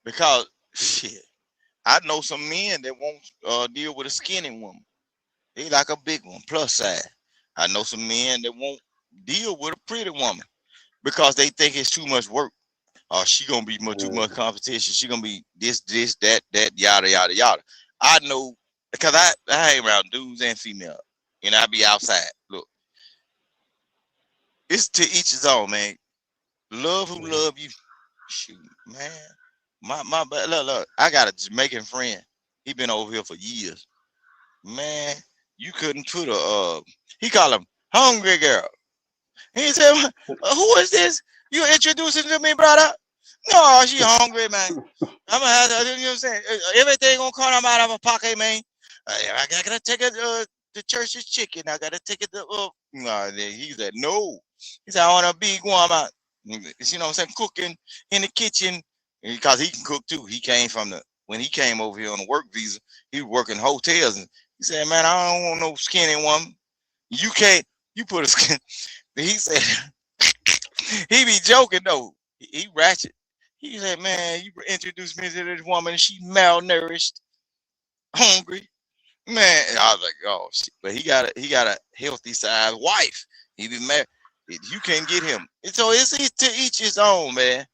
[SPEAKER 4] because shit, I know some men that won't deal with a skinny woman. They like a big one, plus size. I know some men that won't deal with a pretty woman because they think it's too much work. Or she gonna be too much competition. She gonna be this, that, yada, yada, yada. I know because I hang around dudes and female, and I be outside. Look, it's to each his own, man. Love who love you. Shoot, man. Look, I got a Jamaican friend. He been over here for years. Man, you couldn't put he call him hungry girl. He said, who is this? You introducing to me, brother? No, she hungry, man. I'm gonna have to, you know what I'm saying? Everything gonna come out of my pocket, man. I gotta take it to church's chicken. I gotta take it to no, he said no. He said I want a big one. You know what I'm saying? Cooking in the kitchen because he can cook too. He came from when he came over here on a work visa, he was working hotels, and he said, man, I don't want no skinny woman. You can't. You put a skin. He said he be joking though. He ratchet. He said, man, you introduced me to this woman, and she malnourished, hungry. Man, I was like, oh shit. But he got a healthy size wife. He be married. You can't get him. And so it's to each his own, man.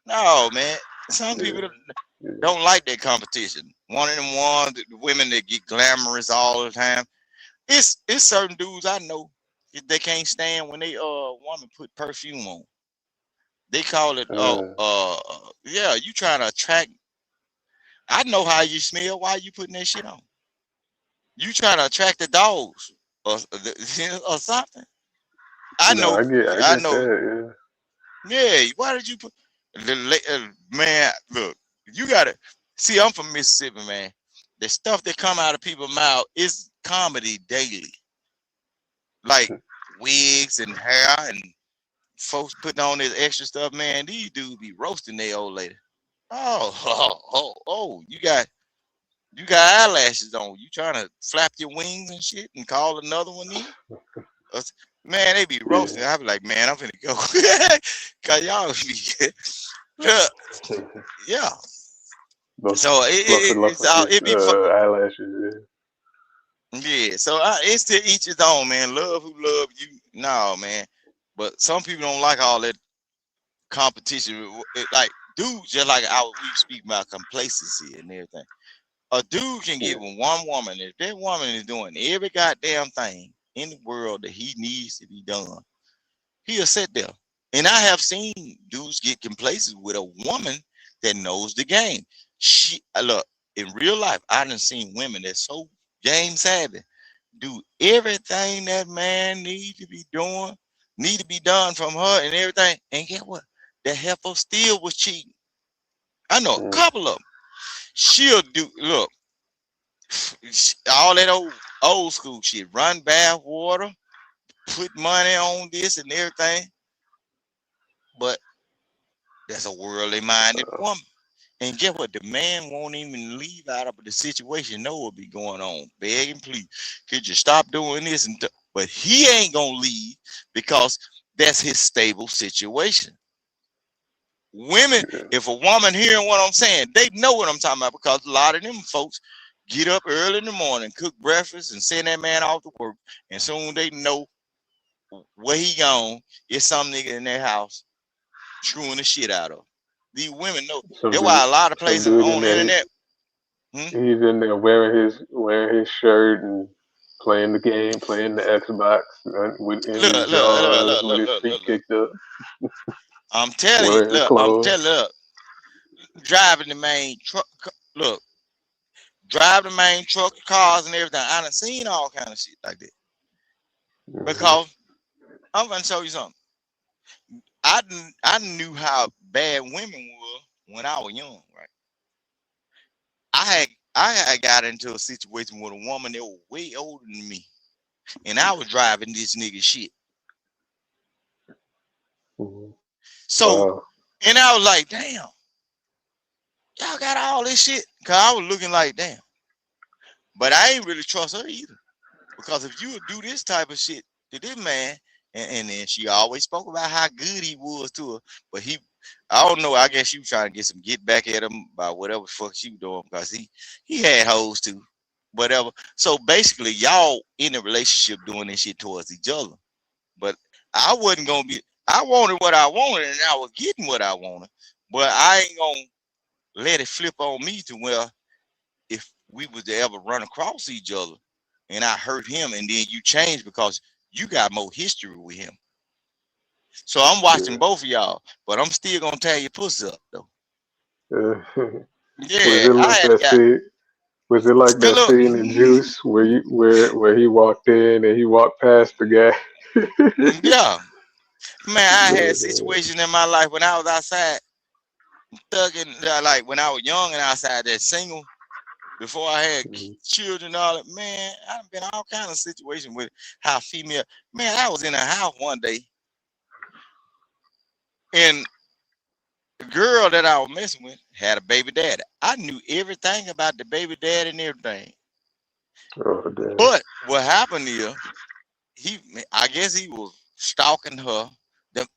[SPEAKER 4] No, man. Some people don't like that competition. One of them ones, the women that get glamorous all the time. It's certain dudes I know they can't stand when they woman put perfume on. They call it yeah, you trying to attract. I know how you smell. Why you putting that shit on? You trying to attract the dogs or something? I know.
[SPEAKER 18] I get
[SPEAKER 4] know.
[SPEAKER 18] that.
[SPEAKER 4] Yeah. Why did you put man? Look, you gotta see. I'm from Mississippi, man. The stuff that come out of people's mouth is comedy daily, like wigs and hair and folks putting on this extra stuff. Man, these dudes be roasting their old lady. Oh! You got eyelashes on. You trying to flap your wings and shit and call another one in? Man, they be roasting. I be like, man, I'm finna go. Cause y'all be yeah. So it be
[SPEAKER 18] eyelashes.
[SPEAKER 4] Yeah. So it's to each his own, man. Love who love you. No, man. But some people don't like all that competition. Like dudes, just like we speak about complacency and everything. A dude can get with one woman. If that woman is doing every goddamn thing in the world that he needs to be done, he'll sit there. And I have seen dudes get complacent with a woman that knows the game. Look, in real life, I done seen women that's so game savvy, do everything that man need to be done from her and everything. And get what? The heifer still was cheating. I know a couple of them. She'll do, look, all that old school shit, run bath water, put money on this and everything. But that's a worldly minded woman. And guess what? The man won't even leave out of the situation. Know what be going on. Begging, please, could you stop doing this? But he ain't gonna leave because that's his stable situation. Women, if a woman hearing what I'm saying, they know what I'm talking about because a lot of them folks get up early in the morning, cook breakfast, and send that man off to work. And soon they know where he gone. It's some nigga in their house screwing the shit out of. These women know. That's why a lot of places on the internet.
[SPEAKER 18] He's in there wearing his shirt and playing the game, playing the Xbox, with his feet kicked up.
[SPEAKER 4] I'm telling you, driving the main truck. Look, drive the main truck, cars, and everything. I done seen all kind of shit like that. Because I'm gonna show you something. I knew how bad women were when I was young, right? I had got into a situation with a woman that was way older than me, and I was driving this nigga shit. So, and I was like, damn, y'all got all this shit. Cause I was looking like, damn. But I ain't really trust her either. Because if you would do this type of shit to this man, and then she always spoke about how good he was to her, but I don't know, I guess she was trying to get back at him by whatever the fuck she was doing, because he had hoes too, whatever. So basically, y'all in a relationship doing this shit towards each other. But I wasn't gonna be. I wanted what I wanted, and I was getting what I wanted. But I ain't gonna let it flip on me to where if we would ever run across each other and I hurt him and then you changed because you got more history with him. So I'm watching both of y'all, but I'm still gonna tear your pussy up though.
[SPEAKER 18] Was
[SPEAKER 4] Yeah,
[SPEAKER 18] it
[SPEAKER 4] I
[SPEAKER 18] like
[SPEAKER 4] had
[SPEAKER 18] that
[SPEAKER 4] got
[SPEAKER 18] scene? Was it like that
[SPEAKER 4] look,
[SPEAKER 18] scene in Juice where he walked in and he walked past the guy?
[SPEAKER 4] yeah. Man, I had
[SPEAKER 18] Man,
[SPEAKER 4] situations in my life when I was outside thugging, like when I was young and outside that single, before I had children and all that. Man, I've been all kind of situations with how female. Man, I was in a house one day and the girl that I was messing with had a baby daddy. I knew everything about the baby daddy and everything.
[SPEAKER 18] oh damn.
[SPEAKER 4] But what happened is I guess he was stalking her.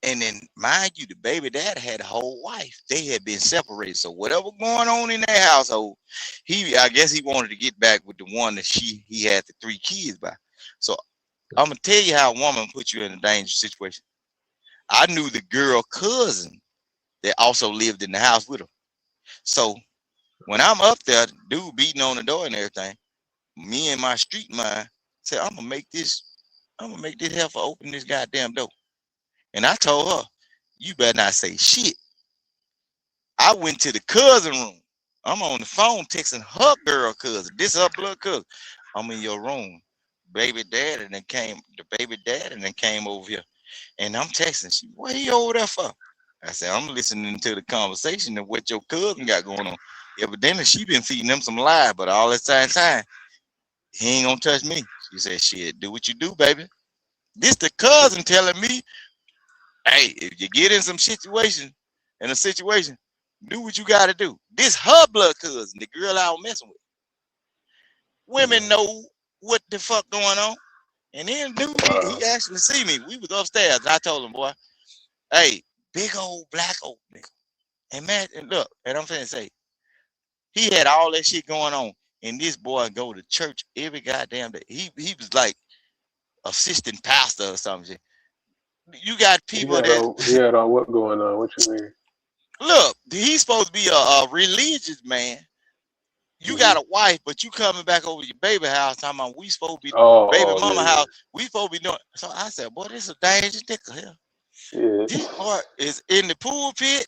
[SPEAKER 4] And then, mind you, the baby dad had a whole wife. They had been separated. So whatever going on in their household, I guess he wanted to get back with the one that he had the 3 kids by. So I'm gonna tell you how a woman puts you in a dangerous situation. I knew the girl cousin that also lived in the house with her. So when I'm up there, dude beating on the door and everything, me and my street mind said, I'm gonna make this heifer open this goddamn door. And I told her, you better not say shit. I went to the cousin room. I'm on the phone texting her girl cousin. This is her blood cousin. I'm in your room. The baby dad and then came over here. And I'm texting. She, what are you over there for? I said, I'm listening to the conversation of what your cousin got going on. Evidently, she been feeding them some lies, but all this time, he ain't gonna touch me. She said, shit, do what you do, baby. This the cousin telling me, hey, if you get in a situation, do what you gotta do. This her blood cousin, the girl I was messing with. Women know what the fuck going on. And then dude, he actually see me. We was upstairs. I told him, boy, hey, big old black old nigga. And man, and look, and I'm finna say, he had all that shit going on. And this boy go to church every goddamn day. He was like assistant pastor or something. You got people
[SPEAKER 18] He had all what going on? What you mean?
[SPEAKER 4] Look, he's supposed to be a religious man. You got a wife, but you coming back over to your baby house talking about we supposed to be baby mama house. We supposed to be doing. So I said, boy, this is a dangerous nigga here.
[SPEAKER 18] Yeah.
[SPEAKER 4] This part is in the pulpit,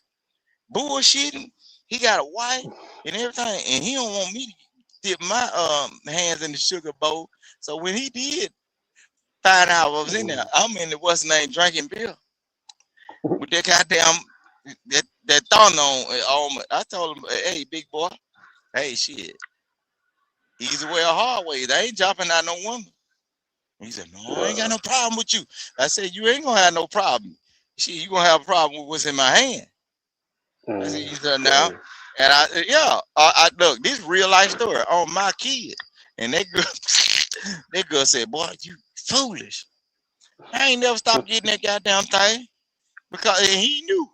[SPEAKER 4] bullshitting. He got a wife and everything, and he don't want me to dip my hands in the sugar bowl. So when he did find out I was in there, I'm in the what's name drinking beer with that goddamn that thorn on. I told him, hey, big boy, hey, shit, easy way or hard way. They ain't jumping out no woman. He said, no, I ain't got no problem with you. I said, you ain't gonna have no problem. Shit, you gonna have a problem with what's in my hand. I said, you said now, and I look, this real life story on my kid. And that girl said, boy, you foolish. I ain't never stopped getting that goddamn thing because he knew.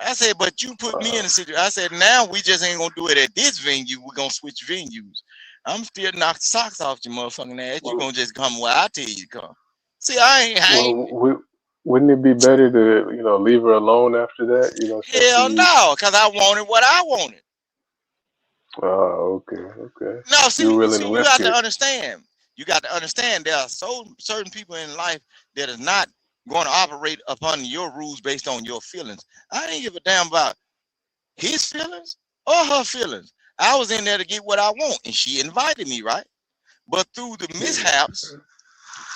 [SPEAKER 4] I said, but you put me in a situation. I said, now we just ain't gonna do it at this venue. We're gonna switch venues. I'm still knock the socks off your motherfucking ass. You gonna just come where I tell you to come. See, I ain't.
[SPEAKER 18] Wouldn't it be better to leave her alone after that?
[SPEAKER 4] Hell no, because I wanted what I wanted.
[SPEAKER 18] Oh, okay.
[SPEAKER 4] No, see,
[SPEAKER 18] You're willing to
[SPEAKER 4] you
[SPEAKER 18] risk
[SPEAKER 4] got to
[SPEAKER 18] it.
[SPEAKER 4] understand. You got to understand there are certain people in life that is not going to operate upon your rules based on your feelings. I ain't give a damn about his feelings or her feelings. I was in there to get what I want, and she invited me, right? But through the mishaps,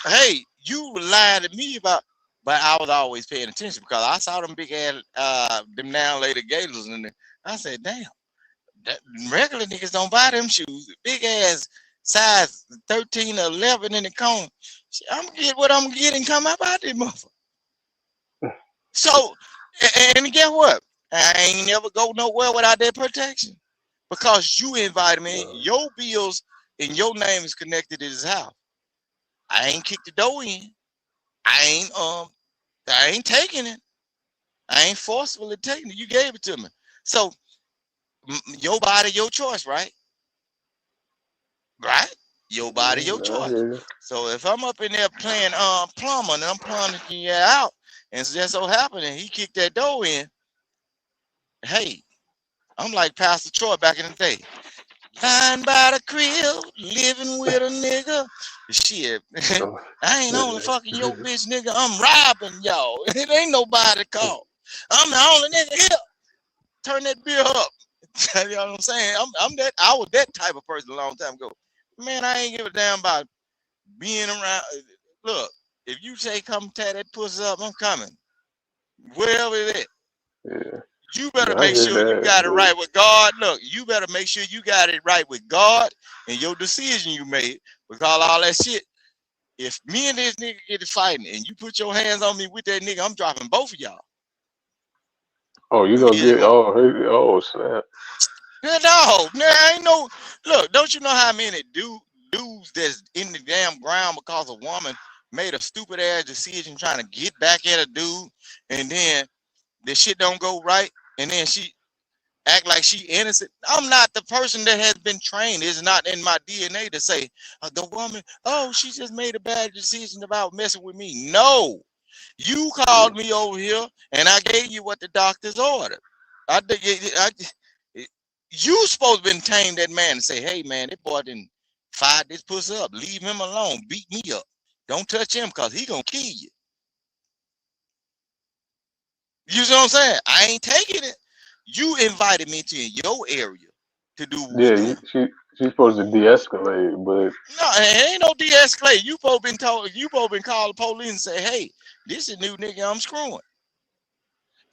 [SPEAKER 4] hey, you lying to me about. But I was always paying attention because I saw them big ass, them now later gators, and I said, damn. Regular niggas don't buy them shoes. Big ass size 13 or 11 in the cone. I'm gonna get what I'm gonna get and come up out this motherfucker. So, and guess what? I ain't never go nowhere without that protection because you invited me. Your bills and your name is connected to this house. I ain't kicked the door in. I ain't taking it. I ain't forcefully taking it. You gave it to me. So, your body, your choice, right? Right? Your body, your choice. So if I'm up in there playing plumber and I'm plumbing you out, and it's just so happening he kicked that door in, hey, I'm like Pastor Troy back in the day. lying by the crib, living with a nigga. Shit, I ain't only fucking your bitch, nigga. I'm robbing y'all. It ain't nobody call. I'm the only nigga here. Turn that beer up. You know what I'm saying? I was that type of person a long time ago. Man, I ain't give a damn about being around. Look, if you say come tear that pussy up, I'm coming. Wherever it is.
[SPEAKER 18] Yeah.
[SPEAKER 4] You better
[SPEAKER 18] I
[SPEAKER 4] make
[SPEAKER 18] hear
[SPEAKER 4] sure you
[SPEAKER 18] that,
[SPEAKER 4] got it
[SPEAKER 18] but
[SPEAKER 4] right with God. Look, you better make sure you got it right with God and your decision you made. Because all that shit, if me and this nigga get to fighting and you put your hands on me with that nigga, I'm dropping both of y'all.
[SPEAKER 18] oh, you gonna get snap.
[SPEAKER 4] No, there ain't no. Look, don't you know how many dudes that's in the damn ground because a woman made a stupid ass decision trying to get back at a dude, and then the shit don't go right, and then she act like she innocent. I'm not the person that has been trained. It's not in my DNA to say the woman, oh, she just made a bad decision about messing with me. No, you called me over here, and I gave you what the doctors ordered. You supposed to been tame that man and say, hey man, that boy didn't fire this pussy up. Leave him alone. Beat me up. Don't touch him because he gonna kill you. You see what I'm saying? I ain't taking it. You invited me to your area to do what we
[SPEAKER 18] Yeah,
[SPEAKER 4] doing.
[SPEAKER 18] she's supposed to de-escalate, but
[SPEAKER 4] No, it ain't no de-escalate. You both been told. You both been called the police and say, hey, this is a new nigga I'm screwing.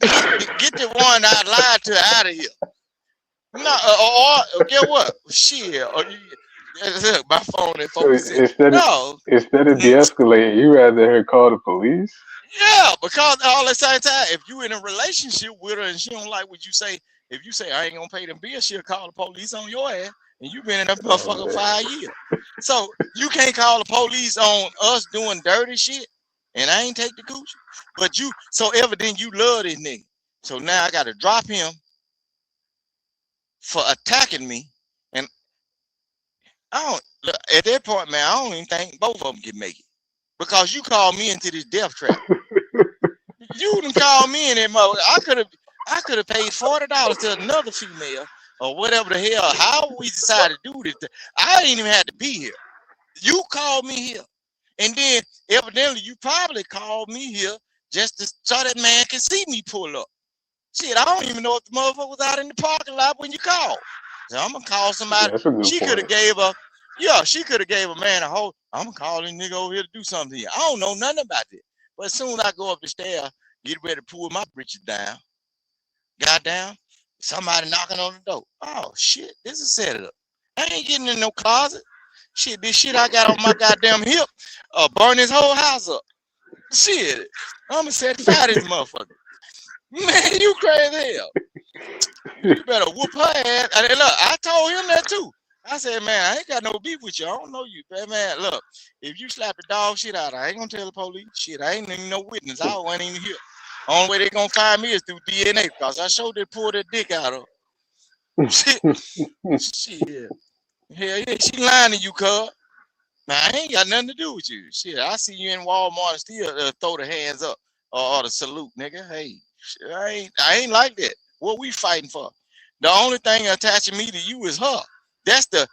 [SPEAKER 4] Get the one I lied to out of here. No, or get what? Shit. Or look, my phone at
[SPEAKER 18] so
[SPEAKER 4] 4%. No.
[SPEAKER 18] instead of de-escalating, you rather her call the police?
[SPEAKER 4] Yeah, because all the same time, if you in a relationship with her and she don't like what you say, if you say I ain't gonna pay them bills, she'll call the police on your ass, and you been in that
[SPEAKER 18] Oh
[SPEAKER 4] motherfucker
[SPEAKER 18] man.
[SPEAKER 4] 5 years. So you can't call the police on us doing dirty shit, and I ain't take the coochie. But you, so evident you love this nigga. So now I gotta drop him for attacking me, and I don't. Look, at that point, man, I don't even think both of them can make it because you called me into this death trap. You done called me in that mother. I could have paid $40 to another female or whatever the hell. How we decided to do this? I ain't even had to be here. You called me here, and then evidently you probably called me here just to so that man can see me pull up. Shit, I don't even know if the motherfucker was out in the parking lot when you called. So I'm gonna call somebody.
[SPEAKER 18] That's a good
[SPEAKER 4] She could have
[SPEAKER 18] point.
[SPEAKER 4] gave a, yeah, she could have gave a man a whole. I'm gonna call this nigga over here to do something here. I don't know nothing about this. But as soon as I go up the stairs, get ready to pull my britches down, goddamn, somebody knocking on the door. Oh shit, this is set up. I ain't getting in no closet. Shit, this shit I got on my goddamn hip, burn this whole house up. Shit, I'm gonna set fire to this motherfucker. Man, you crazy hell. You better whoop her ass. And look, I told him that too. I said, man, I ain't got no beef with you. I don't know you. Man, look, if you slap the dog shit out, I ain't gonna tell the police. Shit, I ain't even no witness. I wasn't even here. Only way they gonna find me is through DNA because I showed they pulled that dick out of her. Shit. Shit. Hell yeah, she lying to you, cuz. Man, I ain't got nothing to do with you. Shit, I see you in Walmart and still throw the hands up or the salute, nigga. Hey, shit, I ain't like that. What we fighting for? The only thing attaching me to you is her. That's the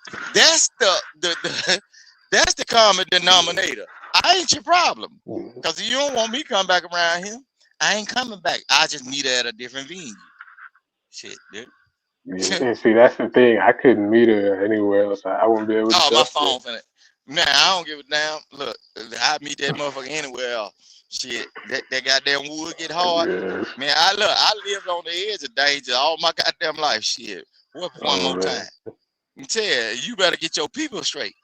[SPEAKER 4] that's the common denominator. I ain't your problem. Cause if you don't want me come back around here, I ain't coming back. I just meet her at a different venue. Shit, dude.
[SPEAKER 18] Yeah, and see, that's the thing. I couldn't meet her anywhere else. I wouldn't be able to
[SPEAKER 4] Oh, my
[SPEAKER 18] trust her.
[SPEAKER 4] phone finna. Nah, I don't give a damn. Look, I meet that motherfucker anywhere else. Shit, that goddamn wood get hard.
[SPEAKER 18] Yes.
[SPEAKER 4] Man, I lived on the edge of danger all my goddamn life. Shit. What one
[SPEAKER 18] Oh
[SPEAKER 4] more
[SPEAKER 18] man.
[SPEAKER 4] time? You tell you better get your people straight.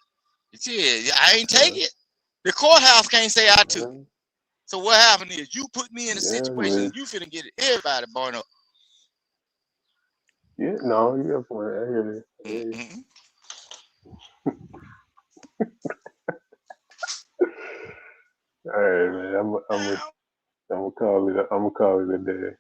[SPEAKER 4] You tell I ain't take it. The courthouse can't say I took it. So what happened is you put me in a
[SPEAKER 18] Yeah,
[SPEAKER 4] situation
[SPEAKER 18] man.
[SPEAKER 4] you finna get everybody born up.
[SPEAKER 18] Yeah, no, you got a point. I hear it. I hear you.
[SPEAKER 4] Mm-hmm.
[SPEAKER 18] All right, man. I'm gonna call it. I'm gonna call it a day.